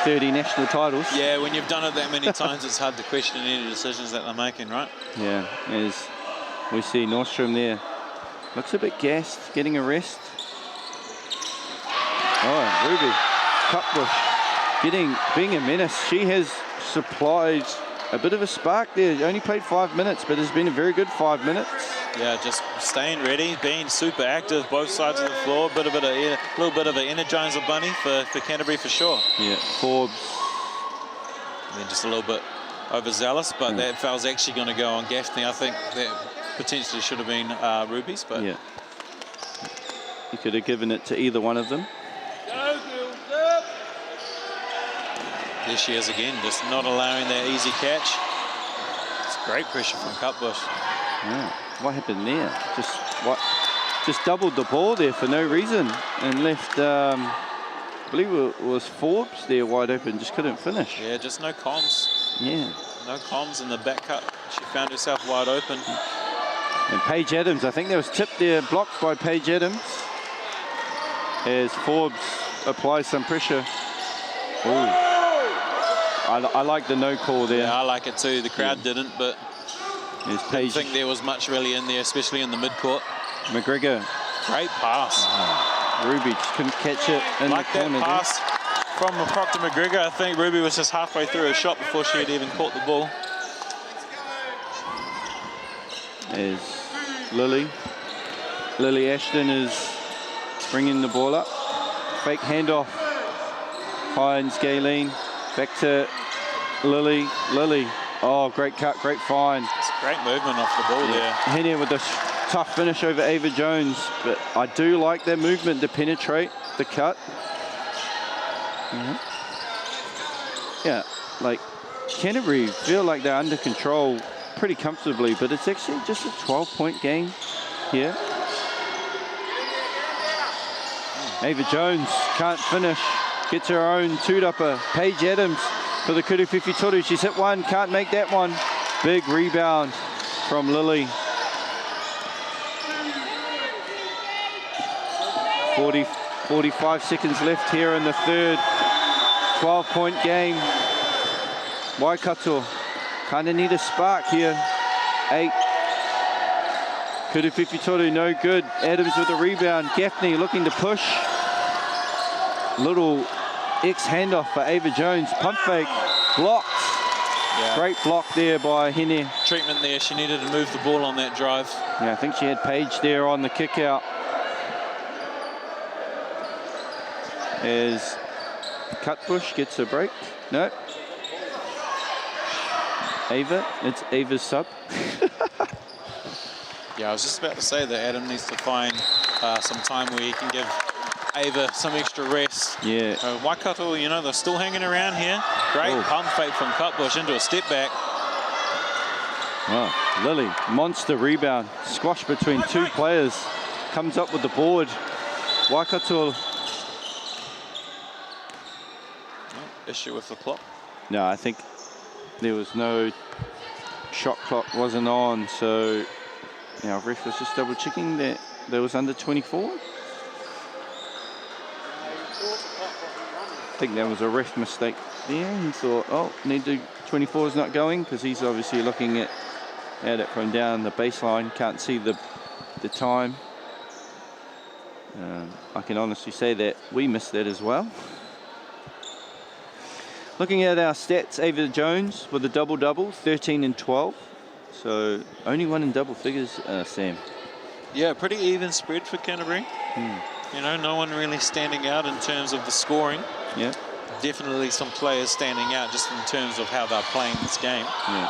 30 national titles. Yeah, when you've done it that many times, it's hard to question any decisions that they're making, right? Yeah, as we see Nordstrom there. Looks a bit gassed, getting a rest. Oh, Ruby, Cutbush, being a menace. She has supplied a bit of a spark there. Only played 5 minutes, but has been a very good 5 minutes. Yeah, just staying ready, being super active, both sides of the floor. A little bit of an energizer bunny for Canterbury for sure. Yeah, Forbes. And then just a little bit overzealous, but that foul's actually going to go on Gaffney. I think that potentially should have been Ruby's, but yeah, he could have given it to either one of them. There she is again, just not allowing that easy catch. It's great pressure from Cutbush. Yeah. What happened there? Just doubled the ball there for no reason and left, I believe it was Forbes there wide open, just couldn't finish. Yeah, just no comms. Yeah. No comms in the back cut. She found herself wide open. And Paige Adams, I think there was tipped there, blocked by Paige Adams as Forbes applies some pressure. Ooh. I like the no call there. Yeah, I like it too. The crowd didn't, but I didn't think there was much really in there, especially in the mid-court. McGregor. Great pass. Ruby just couldn't catch it in like the corner. That pass from Proctor McGregor. I think Ruby was just halfway through her shot before she had even caught the ball. As Lily Ashton is bringing the ball up. Fake handoff. Finds Gayleen. Back to Lily. Oh, great cut, great find. It's great movement off the ball there. Henia with a tough finish over Ava Jones, but I do like their movement to penetrate the cut. Yeah, like Canterbury feel like they're under control pretty comfortably, but it's actually just a 12-point game here. Ava Jones can't finish. Gets her own toot-upper. Paige Adams for the Kuruwhiwhi Toru. She's hit one, can't make that one. Big rebound from Lily. 45 seconds left here in the third. 12-point game. Waikato kind of need a spark here. 8. Kuruwhiwhi Toru, no good. Adams with the rebound. Gaffney looking to push. Little X handoff for Ava Jones. Pump fake. Blocked. Yeah. Great block there by Hene. Treatment there. She needed to move the ball on that drive. Yeah, I think she had Paige there on the kick out. As Cutbush gets a break. No. Ava. It's Ava's sub. Yeah, I was just about to say that Adam needs to find some time where he can give Ava some extra rest. Yeah. Waikato, you know, they're still hanging around here. Great pump fake from Cutbush into a step back. Wow, Lily, monster rebound. Squash between two players. Comes up with the board. Waikato. Issue with the clock. No, I think there was no shot clock wasn't on, so our ref was just double checking that there was under 24. I think that was a ref mistake there. He thought, oh, 24 is not going, because he's obviously looking at it from down the baseline, can't see the time. I can honestly say that we missed that as well. Looking at our stats, Ava Jones with a double-double, 13 and 12. So only one in double figures, Sam. Yeah, pretty even spread for Canterbury. You know, no one really standing out in terms of the scoring. Yeah. Definitely some players standing out just in terms of how they're playing this game. Yeah.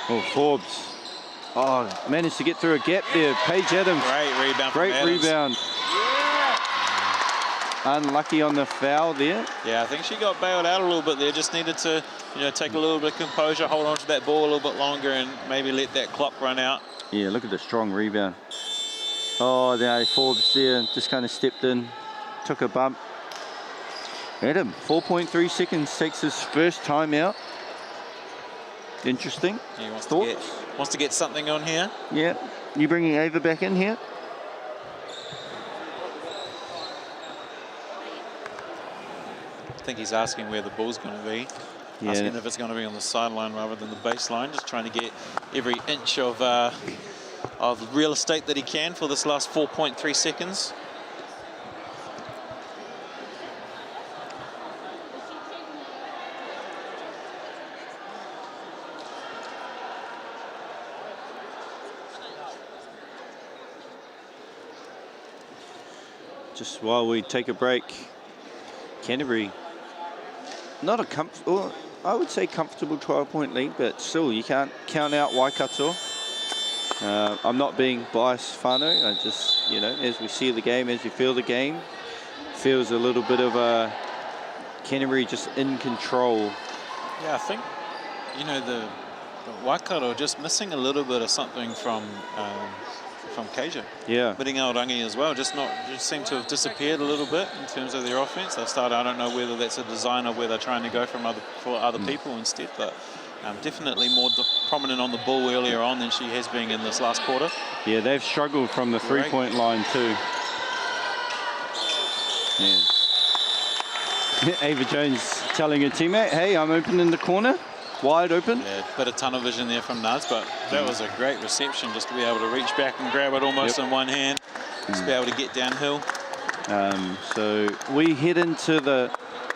Oh, Forbes. Oh, managed to get through a gap there. Paige Adams. Great rebound from Great Adams. rebound. Unlucky on the foul there. Yeah, I think she got bailed out a little bit there. Just needed to, you know, take a little bit of composure, hold on to that ball a little bit longer, and maybe let that clock run out. Yeah, look at the strong rebound. Oh, there, Forbes there, just kind of stepped in, took a bump. Adam, 4.3 seconds, takes his first time out. Interesting. He wants Thoughts? to get something on here. Yeah. You bringing Ava back in here? I think he's asking where the ball's going to be. Yeah. Asking if it's going to be on the sideline rather than the baseline. Just trying to get every inch of real estate that he can for this last 4.3 seconds. Just while we take a break, Canterbury, not a comfortable, I would say comfortable 12-point lead, but still you can't count out Waikato. I'm not being biased, Whānau. I just, you know, as we see the game, as you feel the game, feels a little bit of a Canterbury just in control. Yeah, I think, you know, the Waikato just missing a little bit of something from Keija. Yeah. Miringaorangi as well, just seem to have disappeared a little bit in terms of their offense. They've started, I don't know whether that's a design or where they're trying to go for other people instead, but definitely more prominent on the ball earlier on than she has been in this last quarter. Yeah, they've struggled from the three-point line too. Yeah. Ava Jones telling her teammate, hey, I'm open in the corner. Wide open. Yeah, bit of tunnel vision there from Nuz, but that was a great reception just to be able to reach back and grab it almost in one hand, just be able to get downhill. So we head into the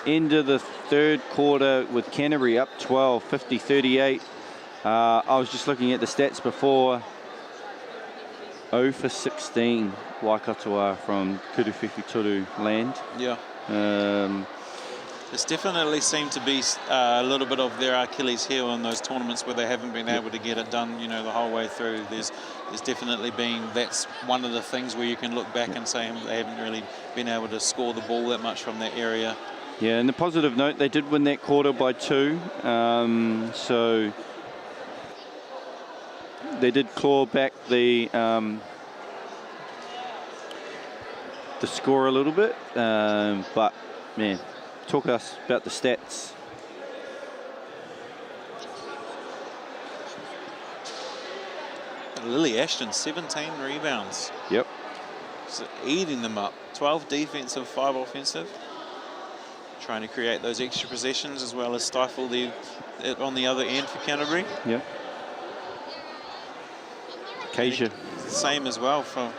end of the third quarter with Canterbury up 12, 50-38. I was just looking at the stats before. 0 for 16 Waikatoa from Kuruwhiwhi land. Yeah. It's definitely seemed to be a little bit of their Achilles heel in those tournaments where they haven't been able to get it done, you know, the whole way through. There's definitely been, that's one of the things where you can look back and say they haven't really been able to score the ball that much from that area. Yeah, and the positive note, they did win that quarter by 2. So they did claw back the score a little bit, but man, talk to us about the stats. Lily Ashton, 17 rebounds. Yep. So eating them up. 12 defensive, 5 offensive. Trying to create those extra possessions as well as stifle it on the other end for Canterbury. Yep. Keija. Same as well for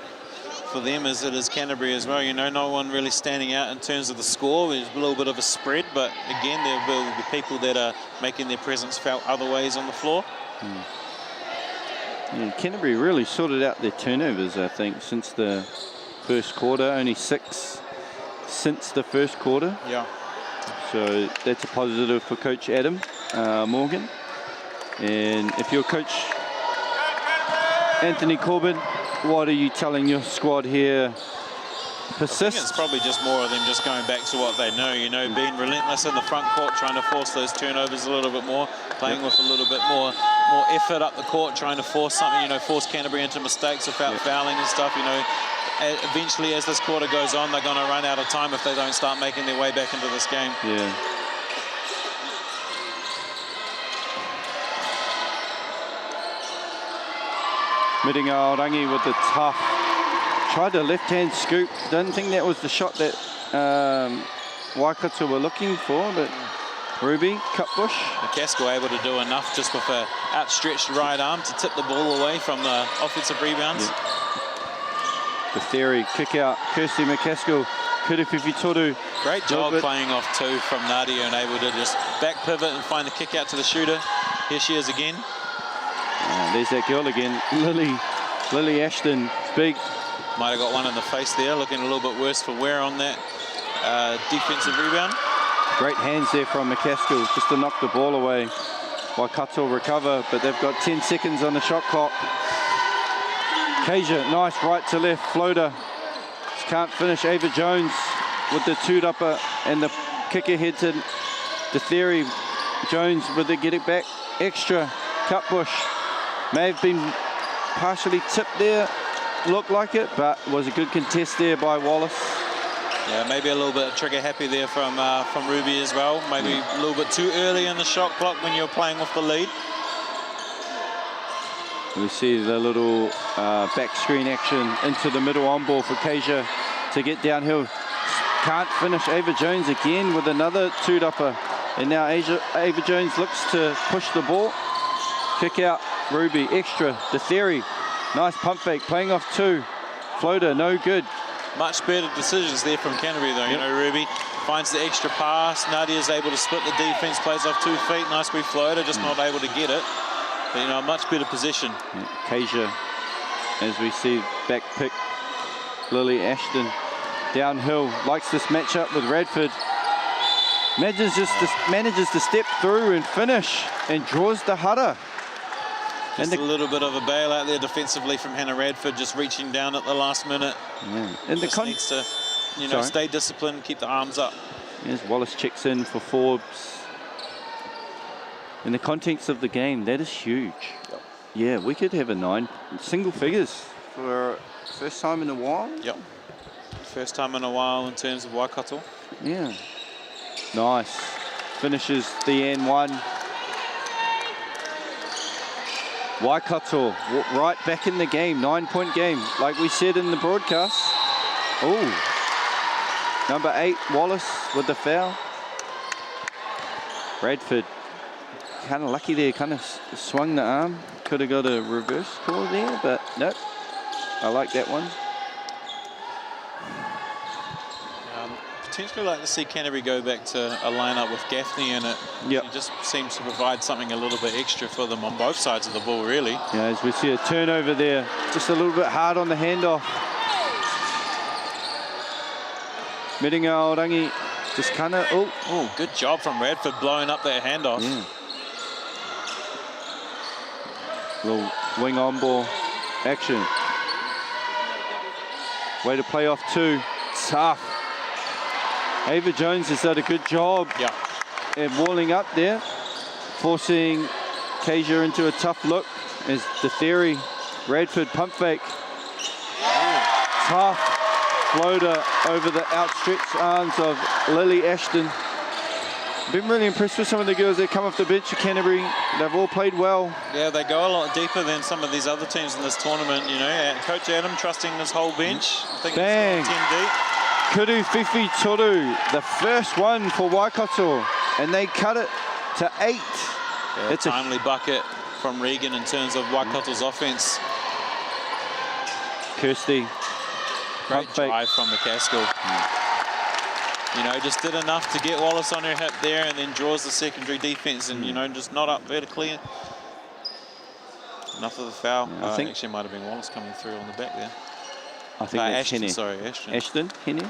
them as it is Canterbury as well. You know, no one really standing out in terms of the score. There's a little bit of a spread, but again, there will be people that are making their presence felt other ways on the floor. Yeah, Canterbury really sorted out their turnovers, I think, since the first quarter. Only 6 since the first quarter. Yeah. So that's a positive for Coach Adam Morgan. And if you're Coach Anthony Corbin, what are you telling your squad here? Persist? I think it's probably just more of them just going back to what they know, you know, being relentless in the front court, trying to force those turnovers a little bit more, playing with a little bit more effort up the court, trying to force something, you know, force Canterbury into mistakes without fouling and stuff, you know. Eventually, as this quarter goes on, they're going to run out of time if they don't start making their way back into this game. Yeah. Miringaorangi with the tough. Tried a left-hand scoop. Didn't think that was the shot that Waikato were looking for, but Ruby, cut bush. McCaskill able to do enough just with an outstretched right arm to tip the ball away from the offensive rebounds. Yeah. The theory, kick out, Kirsty McCaskill, Kuruwhiwhi. Great job playing off 2 from Nadia and able to just back pivot and find the kick out to the shooter. Here she is again. There's that girl again, Lily Ashton, big. Might have got one in the face there, looking a little bit worse for wear on that defensive rebound. Great hands there from McCaskill, just to knock the ball away. Waikato recover, but they've got 10 seconds on the shot clock. Keija, nice right to left floater. Just can't finish. Ava Jones with the two-upper and the kick ahead to the theory. Jones with the get it back. Extra cut bush. May have been partially tipped there. Looked like it, but was a good contest there by Wallace. Yeah, maybe a little bit trigger happy there from Ruby as well. Maybe a little bit too early in the shot clock when you're playing with the lead. We see the little back screen action into the middle on ball for Kasia to get downhill. Can't finish. Ava Jones again with another toot-upper. And now Ava Jones looks to push the ball. Kick out, Ruby, extra, the theory. Nice pump fake, playing off 2. Floater, no good. Much better decisions there from Canterbury though, you know, Ruby finds the extra pass. Nadia's able to split the defense, plays off 2 feet, nice wee floater, just not able to get it. But, you know, a much better position. Kasia, as we see, back pick. Lily Ashton, downhill, likes this matchup with Radford. Manages to step through and finish, and draws the Hara. Just a little bit of a bailout there defensively from Hannah Radford, just reaching down at the last minute. Yeah. And just needs to, you know, stay disciplined, keep the arms up. Yes, Wallace checks in for Forbes. In the context of the game, that is huge. Yep. Yeah, we could have a 9 single figures for first time in a while. Yep. First time in a while in terms of Waikato. Yeah. Nice. Finishes the N1. Waikato right back in the game, 9-point game, like we said in the broadcast. Oh, number 8, Wallace with the foul. Radford, kind of lucky there, kind of swung the arm. Could have got a reverse call there, but nope. I like that one. Potentially like to see Canterbury go back to a lineup with Gaffney in it. Yep. He just seems to provide something a little bit extra for them on both sides of the ball, really. Yeah, as we see a turnover there, just a little bit hard on the handoff. Miringa Orangi just kind of, oh, good job from Radford blowing up that handoff. Yeah. Little wing on ball action. Way to play off 2. Tough. Ava Jones has done a good job at walling up there, forcing Kasia into a tough look as the theory. Radford pump fake. Tough floater over the outstretched arms of Lily Ashton. Been really impressed with some of the girls that come off the bench at Canterbury. They've all played well. Yeah, they go a lot deeper than some of these other teams in this tournament, you know. Coach Adam trusting his whole bench. I think Bang. He's got 10 deep. Kuru Fifi Toru, the first one for Waikato, and they cut it to 8. Yeah, it's a timely bucket from Regan in terms of Waikato's offense. Kirsty. Great drive from McCaskill. You know, just did enough to get Wallace on her hip there and then draws the secondary defense and, you know, just not up vertically. Enough of the foul. I think actually might have been Wallace coming through on the back there. I think that's Ashton, Henny. sorry, Ashton. Ashton, Henny.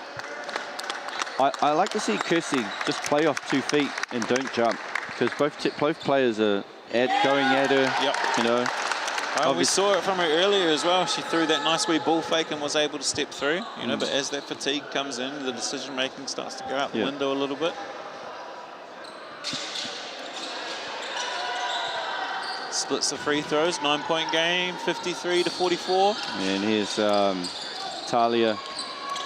I like to see Kirsty just play off 2 feet and don't jump, because both players are going at her. Yep. You know. We saw it from her earlier as well. She threw that nice wee ball fake and was able to step through. You know, but as that fatigue comes in, the decision making starts to go out the window a little bit. Splits the free throws, 9-point game, 53-44. And here's Talia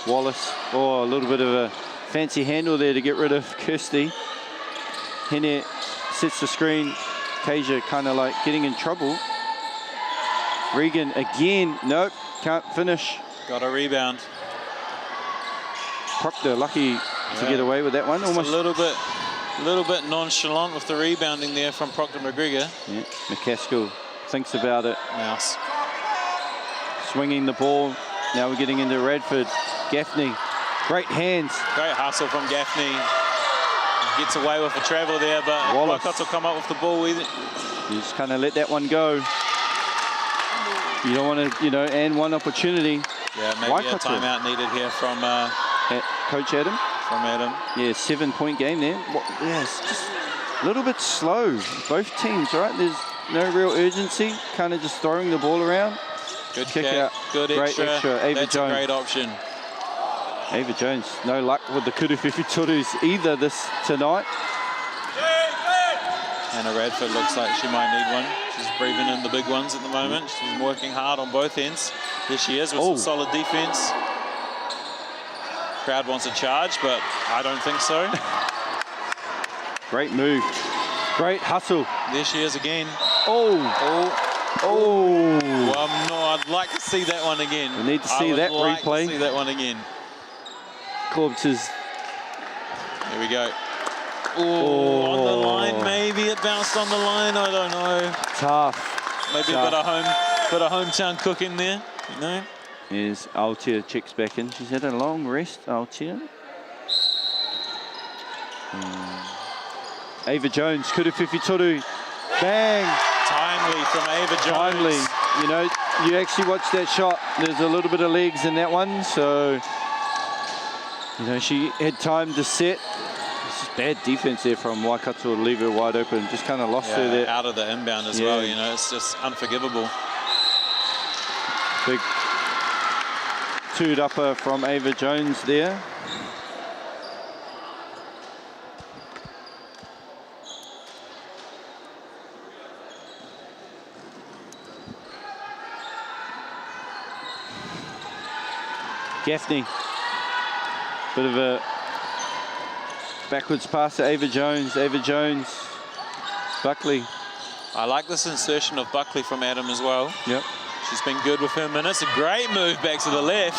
Wallace. Oh, a little bit of a fancy handle there to get rid of Kirsty. Hene sets the screen. Kasia kind of like getting in trouble. Regan again, nope, can't finish. Got a rebound. Proctor lucky to get away with that one. Just almost a little bit nonchalant with the rebounding there from Proctor McGregor. Yeah, McCaskill thinks about it. Mouse. Swinging the ball. Now we're getting into Radford. Gaffney, great hands. Great hustle from Gaffney. Gets away with the travel there, but Waikato will come up with the ball with it. You just kind of let that one go. You don't want to, you know, and one opportunity. Yeah, maybe Waikato. a timeout needed here from Coach Adam. From Adam. Yeah, 7-point game there. Yeah, it's just a little bit slow. Both teams, right? There's no real urgency. Kind of just throwing the ball around. Good kick out. Good great extra. Ava That's Jones. a great option. Ava Jones, no luck with the Kuruwhiwhi Turus either tonight. Hannah Radford looks like she might need one. She's breathing in the big ones at the moment. She's working hard on both ends. Here she is with some solid defense. Crowd wants a charge, but I don't think so. Great move. Great hustle. There she is again. Oh, Oh! Well, no, I'd like to see that one again. We need to see that like replay. To see that one again. Corpses. Here we go. Oh, on the line, maybe it bounced on the line. I don't know. Tough. Maybe Tough. a bit of hometown cooking there. You know. Here's Altia checks back in. She's had a long rest, Altia. Ava Jones, Kuruwhiwhi Toru. Bang! Timely from Ava Jones. Timely. You know, you actually watch that shot. There's a little bit of legs in that one, so you know she had time to set. This is bad defense there from Waikato to leave her wide open. Just kind of lost her there. Out of the inbound as well. You know, it's just unforgivable. Big two upper from Ava Jones there. Gaffney, bit of a backwards pass to Ava Jones. Ava Jones, Buckley. I like this insertion of Buckley from Adam as well. Yep. She's been good with her minutes. A great move back to the left.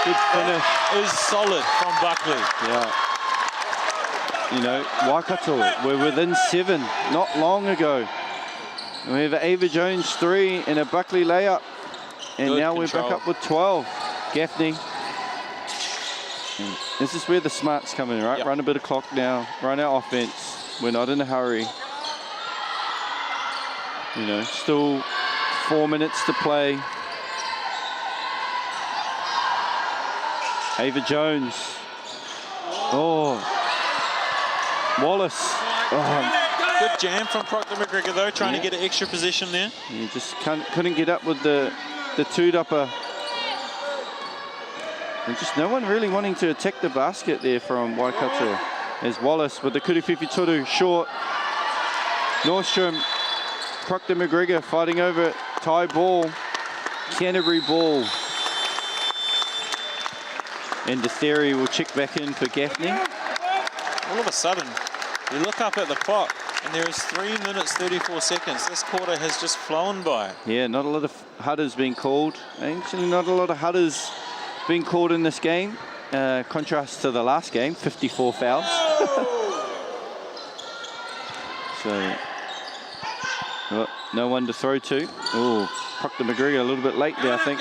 Good finish. Is solid from Buckley. Yeah. You know, Waikato, we're within 7 not long ago. And we have an Ava Jones 3 and a Buckley layup. And Good now control. we're back up with 12. Gaffney. And this is where the smarts come in, right? Yep. Run a bit of clock now, run our offense. We're not in a hurry. You know, still 4 minutes to play. Ava Jones. Oh. Wallace. Oh. Good jam from Proctor McGregor though, trying to get an extra position there. You just couldn't get up with the two-upper. And just no one really wanting to attack the basket there from Waikato. There's Wallace with the Kuruwhiwhi Toru short. Nordstrom, Proctor McGregor fighting over it. Tie ball, Canterbury ball. And the theory will check back in for Gaffney. All of a sudden, you look up at the clock and there is 3 minutes 34 seconds. This quarter has just flown by. Yeah, not a lot of hudders being called. Actually, not a lot of hudders being called in this game. Contrast to the last game, 54 fouls. So, well, no one to throw to. Oh, Proctor McGregor a little bit late there, I think.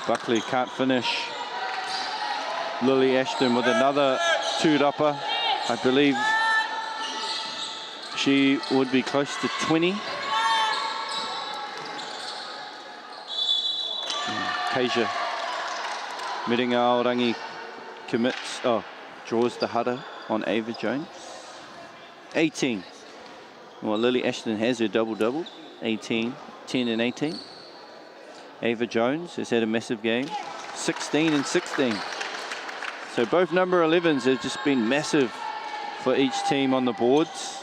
Buckley can't finish. Lily Ashton with another two-upper. I believe she would be close to 20. Kasia Miringa-Orangi commits, draws the huddle on Ava Jones. 18. Well, Lily Ashton has her double-double. 18, 10 and 18. Ava Jones has had a massive game. 16 and 16. So both number 11s have just been massive for each team on the boards.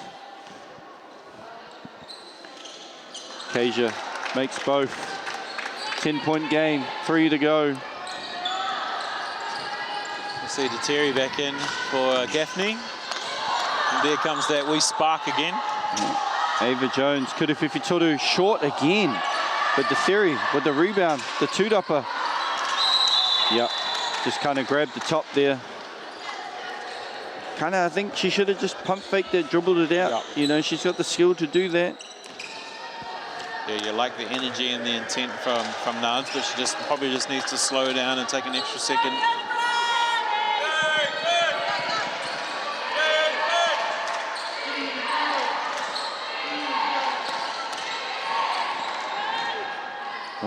Kasia makes both. 10-point game, 3 to go. We'll see Terry back in for Gaffney. And there comes that wee spark again. Ava Jones, Kuruwhiwhi Toru, short again. But the theory with the rebound, the two-upper. Yep, just kind of grabbed the top there. Kind of, I think she should have just pump faked it, dribbled it out. Yep. You know, she's got the skill to do that. Yeah, you like the energy and the intent from Nuds, but she probably just needs to slow down and take an extra second.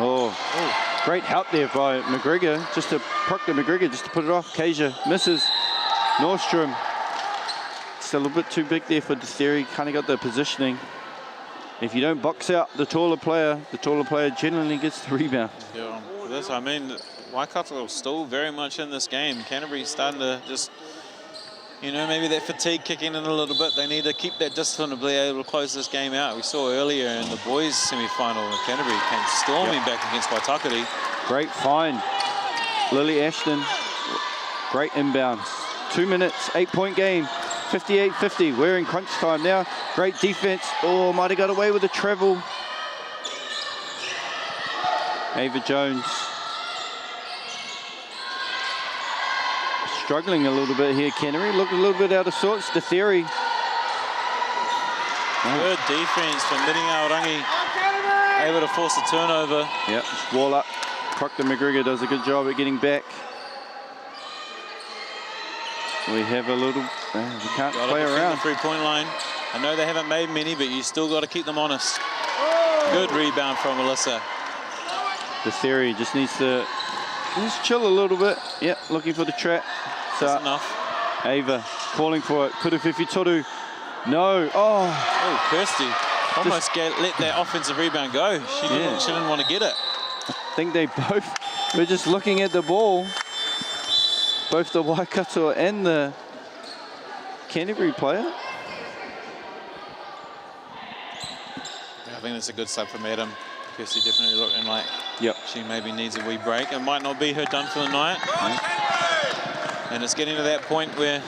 Oh, great help there by McGregor, Proctor McGregor, just to put it off. Kasia misses. Nordstrom, it's a little bit too big there for the theory, kind of got the positioning. If you don't box out the taller player generally gets the rebound. Yeah, for this, I mean, Waikato are still very much in this game. Canterbury's starting to just, you know, maybe that fatigue kicking in a little bit. They need to keep that discipline to be able to close this game out. We saw earlier in the boys' semi-final, Canterbury came storming back against Waitakere. Great find. Lily Ashton, great inbounds. 2 minutes, 8-point game. 58-50. We're in crunch time now. Great defense. Oh, might have got away with the treble. Ava Jones struggling a little bit here. Canterbury looked a little bit out of sorts. The theory. Good defense from Miringa-Orangi. Able to force a turnover. Yep, wall up. Proctor McGregor does a good job at getting back. We have a little, we can't play around. The three-point line. I know they haven't made many, but you still got to keep them honest. Good rebound from Alyssa. The theory just needs to just chill a little bit. Yep, looking for the trap. So that's enough. Ava calling for it. Kuruwhiwhi Toru. No. Oh, Kirsty almost let that offensive rebound go. She didn't want to get it. I think they both were just looking at the ball. Both the Waikato and the Canterbury player. Yeah, I think that's a good sub from Adam. Kirsty definitely looking like she maybe needs a wee break. It might not be her done for the night. And it's getting to that point where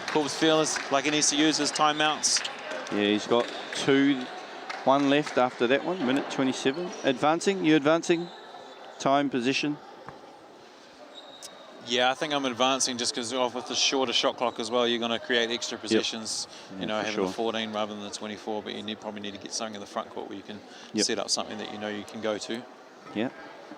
Corbs feels like he needs to use his timeouts. Yeah, he's got 1 left after that one, minute 27. Advancing, you advancing? Time, position? Yeah, I think I'm advancing just because with the shorter shot clock as well, you're going to create extra positions. You know, having a 14 rather than the 24, but you probably need to get something in the front court where you can set up something that you know you can go to. Yeah.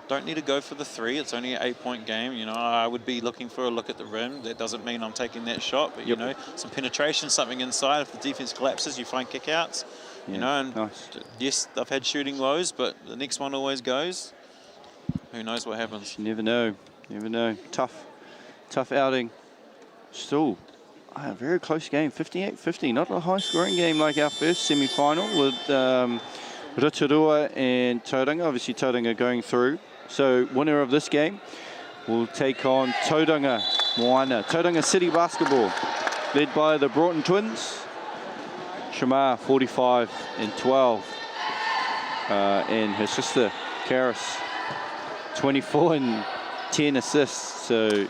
Don't need to go for the 3. It's only an 8-point game. You know, I would be looking for a look at the rim. That doesn't mean I'm taking that shot, but you know, some penetration, something inside. If the defense collapses, you find kickouts. You know, and yes, I've had shooting lows, but the next one always goes. Who knows what happens? You never know. Never know. Tough outing. Still a very close game. 58-50. Not a high-scoring game like our first semi-final with Rotorua and Tauranga. Obviously, Tauranga going through. So, winner of this game will take on Tauranga Moana. Tauranga City Basketball, led by the Broughton Twins. Shamar, 45-12. And her sister, Karis, 24 and 10 assists. So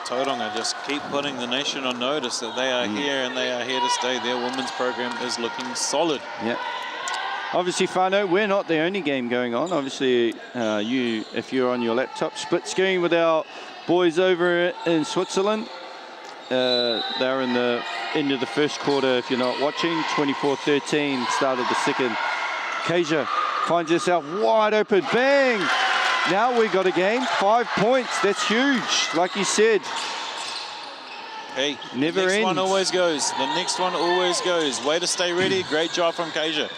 Tauranga just keep putting the nation on notice that they are here and they are here to stay. Their women's program is looking solid. Yeah. Obviously, Whānau, we're not the only game going on. Obviously, if you're on your laptop, split screen with our boys over in Switzerland. They're in the end of the first quarter, if you're not watching. 24-13, start of the second. Kasia finds herself wide open. Bang! Now we got a game. 5 points. That's huge, like you said. Hey, never the next ends. one always goes. The next one always goes. Way to stay ready. Great job from Kasia.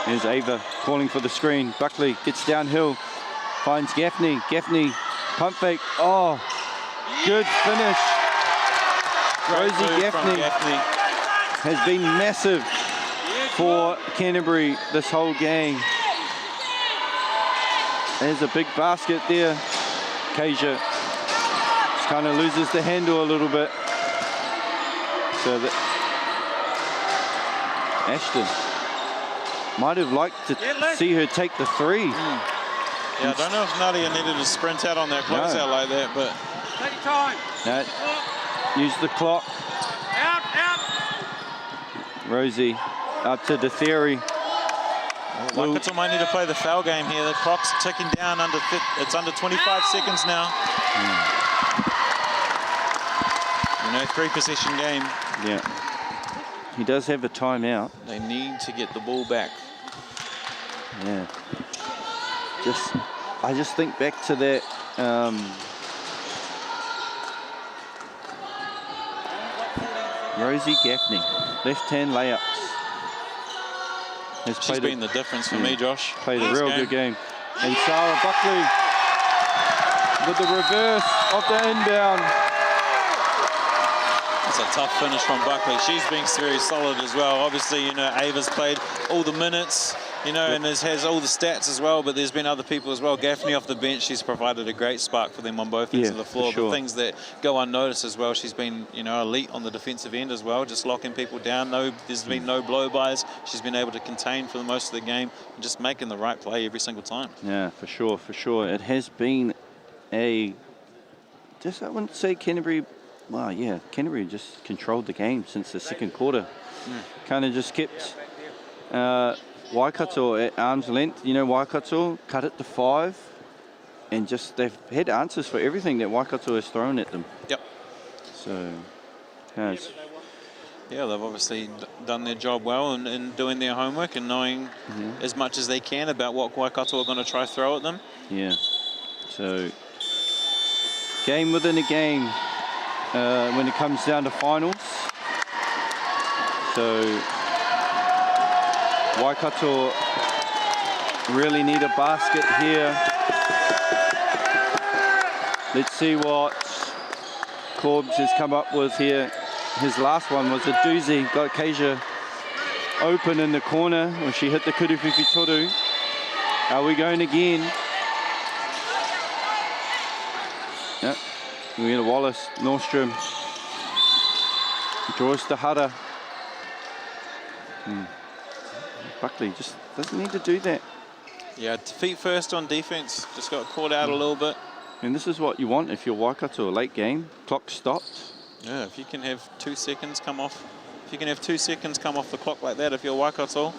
There's Ava calling for the screen. Buckley gets downhill, finds Gaffney. Gaffney, pump fake. Oh, good finish. Rosie Gaffney has been massive for Canterbury this whole game. There's a big basket there. Kasia just kind of loses the handle a little bit. So that Ashton might have liked to see her take the 3. Yeah, I don't know if Nadia needed to sprint out on that closeout like that, but... Take your time. No, use the clock. Out. Rosie up to the theory. Waikato might need to play the foul game here. The clock's ticking down it's under 25 seconds now. You know, 3-possession game. Yeah. He does have a timeout. They need to get the ball back. Yeah. I just think back to that Rosie Gaffney, left-hand layups. She's been the difference for me, Josh. Played a real good game. And Sarah Buckley with the reverse of the inbound. It's a tough finish from Buckley. She's been very solid as well. Obviously, you know, Ava's played all the minutes, you know, and has all the stats as well, but there's been other people as well. Gaffney off the bench, she's provided a great spark for them on both ends of the floor. Sure. But things that go unnoticed as well, she's been, you know, elite on the defensive end as well, just locking people down. There's been no blow-bys. She's been able to contain for the most of the game and just making the right play every single time. Yeah, for sure. It has been I wouldn't say Canterbury Well, yeah, Canterbury just controlled the game since the second quarter. Kind of just kept Waikato at arm's length. You know, Waikato cut it to 5, and just they've had answers for everything that Waikato has thrown at them. Yep. So, yeah, they've obviously done their job well in doing their homework and knowing as much as they can about what Waikato are going to try to throw at them. Yeah. So, game within a game when it comes down to finals. So, Waikato really need a basket here. Let's see what Corbs has come up with here. His last one was a doozy. Got Keisha open in the corner when she hit the kuruwhiwhi toru. Are we going again? Yep. We get a Wallace, Nordstrom. Joyce Tahara. Buckley just doesn't need to do that. Yeah, feet first on defense. Just got caught out a little bit. And this is what you want if you're Waikato, a late game, clock stopped. Yeah, if you can have 2 seconds come off, the clock like that, if you're Waikato,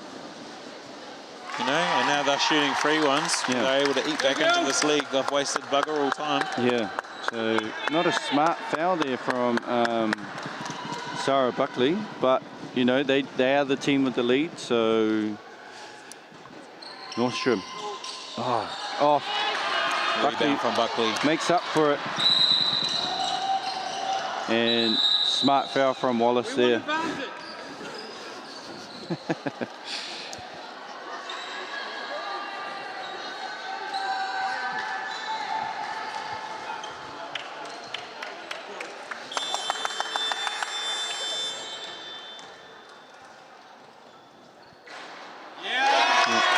you know, and now they're shooting free ones. Yeah. They're able to eat back into this league. They've wasted bugger all time. Yeah, so not a smart foul there from Sarah Buckley, but you know they are the team with the lead. So Nordstrom, off. Buckley from Buckley makes up for it, and smart foul from Wallace there.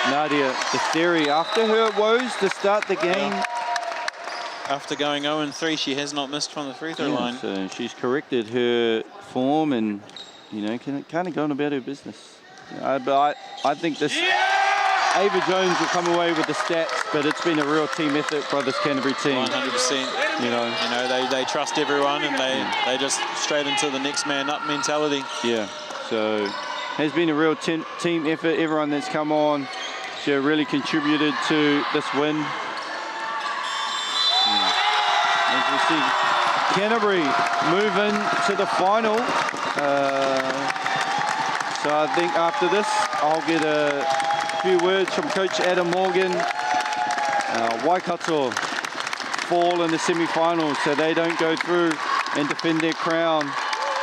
Nadia, the theory after her woes to start the game. After going 0-3, she has not missed from the free throw line. So she's corrected her form and, you know, can kind of go on about her business. But I think this Ava Jones will come away with the stats, but it's been a real team effort by this Canterbury team. 100%. You know, they trust everyone and they just straight into the next man up mentality. Yeah. So has been a real team effort. Everyone that's come on, she really contributed to this win. As we see, Canterbury moving to the final. So I think after this, I'll get a few words from Coach Adam Morgan. Waikato fall in the semi-finals, so they don't go through and defend their crown.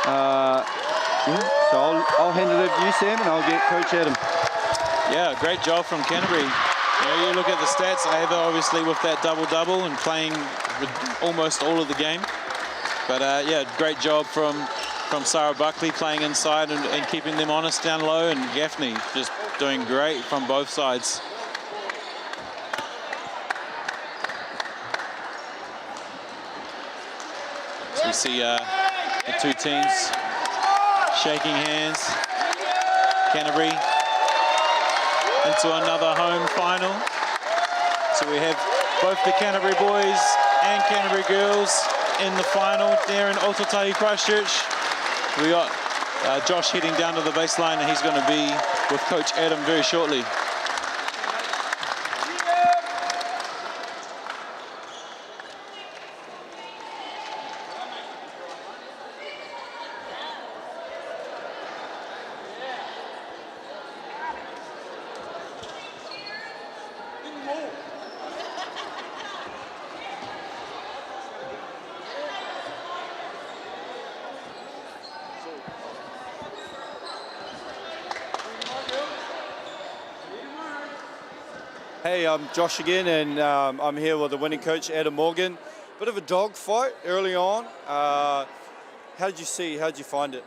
So I'll hand it over to you, Sam, and I'll get Coach Adam. Yeah, great job from Canterbury. You know, you look at the stats, Ava obviously with that double-double and playing almost all of the game. But yeah, great job from Sarah Buckley playing inside and keeping them honest down low, and Gaffney just doing great from both sides. So we see the two teams shaking hands. Canterbury into another home final. So we have both the Canterbury boys and Canterbury girls in the final there in Ototahi, Christchurch. We got Josh heading down to the baseline, and he's going to be with Coach Adam very shortly. Hey, I'm Josh again, and I'm here with the winning coach, Adam Morgan. Bit of a dogfight early on. How did you find it?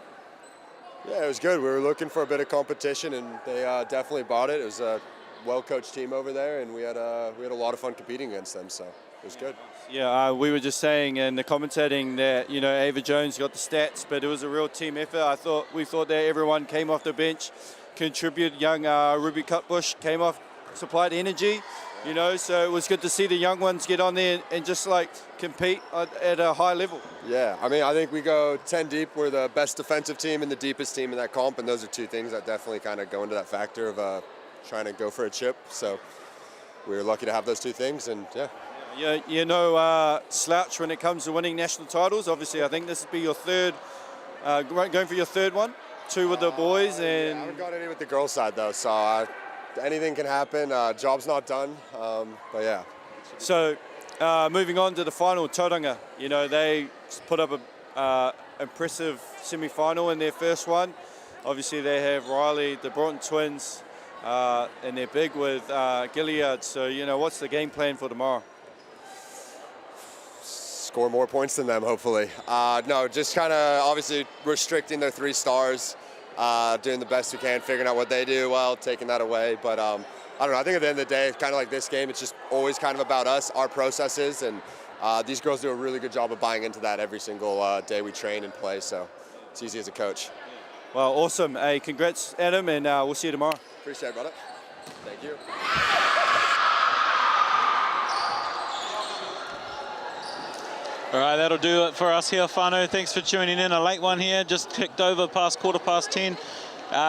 Yeah, it was good. We were looking for a bit of competition, and they definitely bought it. It was a well-coached team over there, and we had a lot of fun competing against them, so it was good. Yeah, we were just saying in the commentating that, you know, Ava Jones got the stats, but it was a real team effort. We thought that everyone came off the bench, contributed. Young Ruby Cutbush came off, supplied energy, you know, so it was good to see the young ones get on there and just like compete at a high level. Yeah, I mean, I think we go 10 deep. We're the best defensive team and the deepest team in that comp, and those are two things that definitely kind of go into that factor of trying to go for a chip. So we were lucky to have those two things, and yeah. Yeah, you know, slouch when it comes to winning national titles. Obviously, I think this will be your third, going for your third one, 2 with the boys. And yeah, I haven't got any with the girls' side, though, so anything can happen. Job's not done, but yeah. So moving on to the final, Tauranga, you know, they put up a impressive semi-final in their first one. Obviously, they have Riley, the Broughton twins, and they're big with Gilead. So, you know, what's the game plan for tomorrow? Score more points than them, hopefully. No, just kind of obviously restricting their 3 stars, doing the best we can, figuring out what they do well, taking that away. But I don't know, I think at the end of the day, kind of like this game, it's just always kind of about us, our processes, and these girls do a really good job of buying into that every single day we train and play, so it's easy as a coach. Well, awesome. Hey, congrats, Adam, and we'll see you tomorrow. Appreciate it, brother. Thank you. All right, that'll do it for us here, whānau. Thanks for tuning in. A late one here, just kicked over past 10:15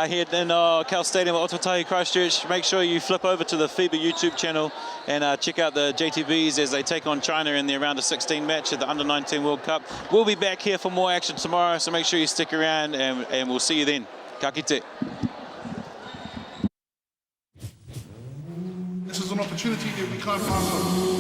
here in Cowles Stadium at Otautahi, Christchurch. Make sure you flip over to the FIBA YouTube channel and check out the JTBs as they take on China in their round of 16 match at the Under-19 World Cup. We'll be back here for more action tomorrow, so make sure you stick around and we'll see you then. Ka kite. This is an opportunity that we can't pass on.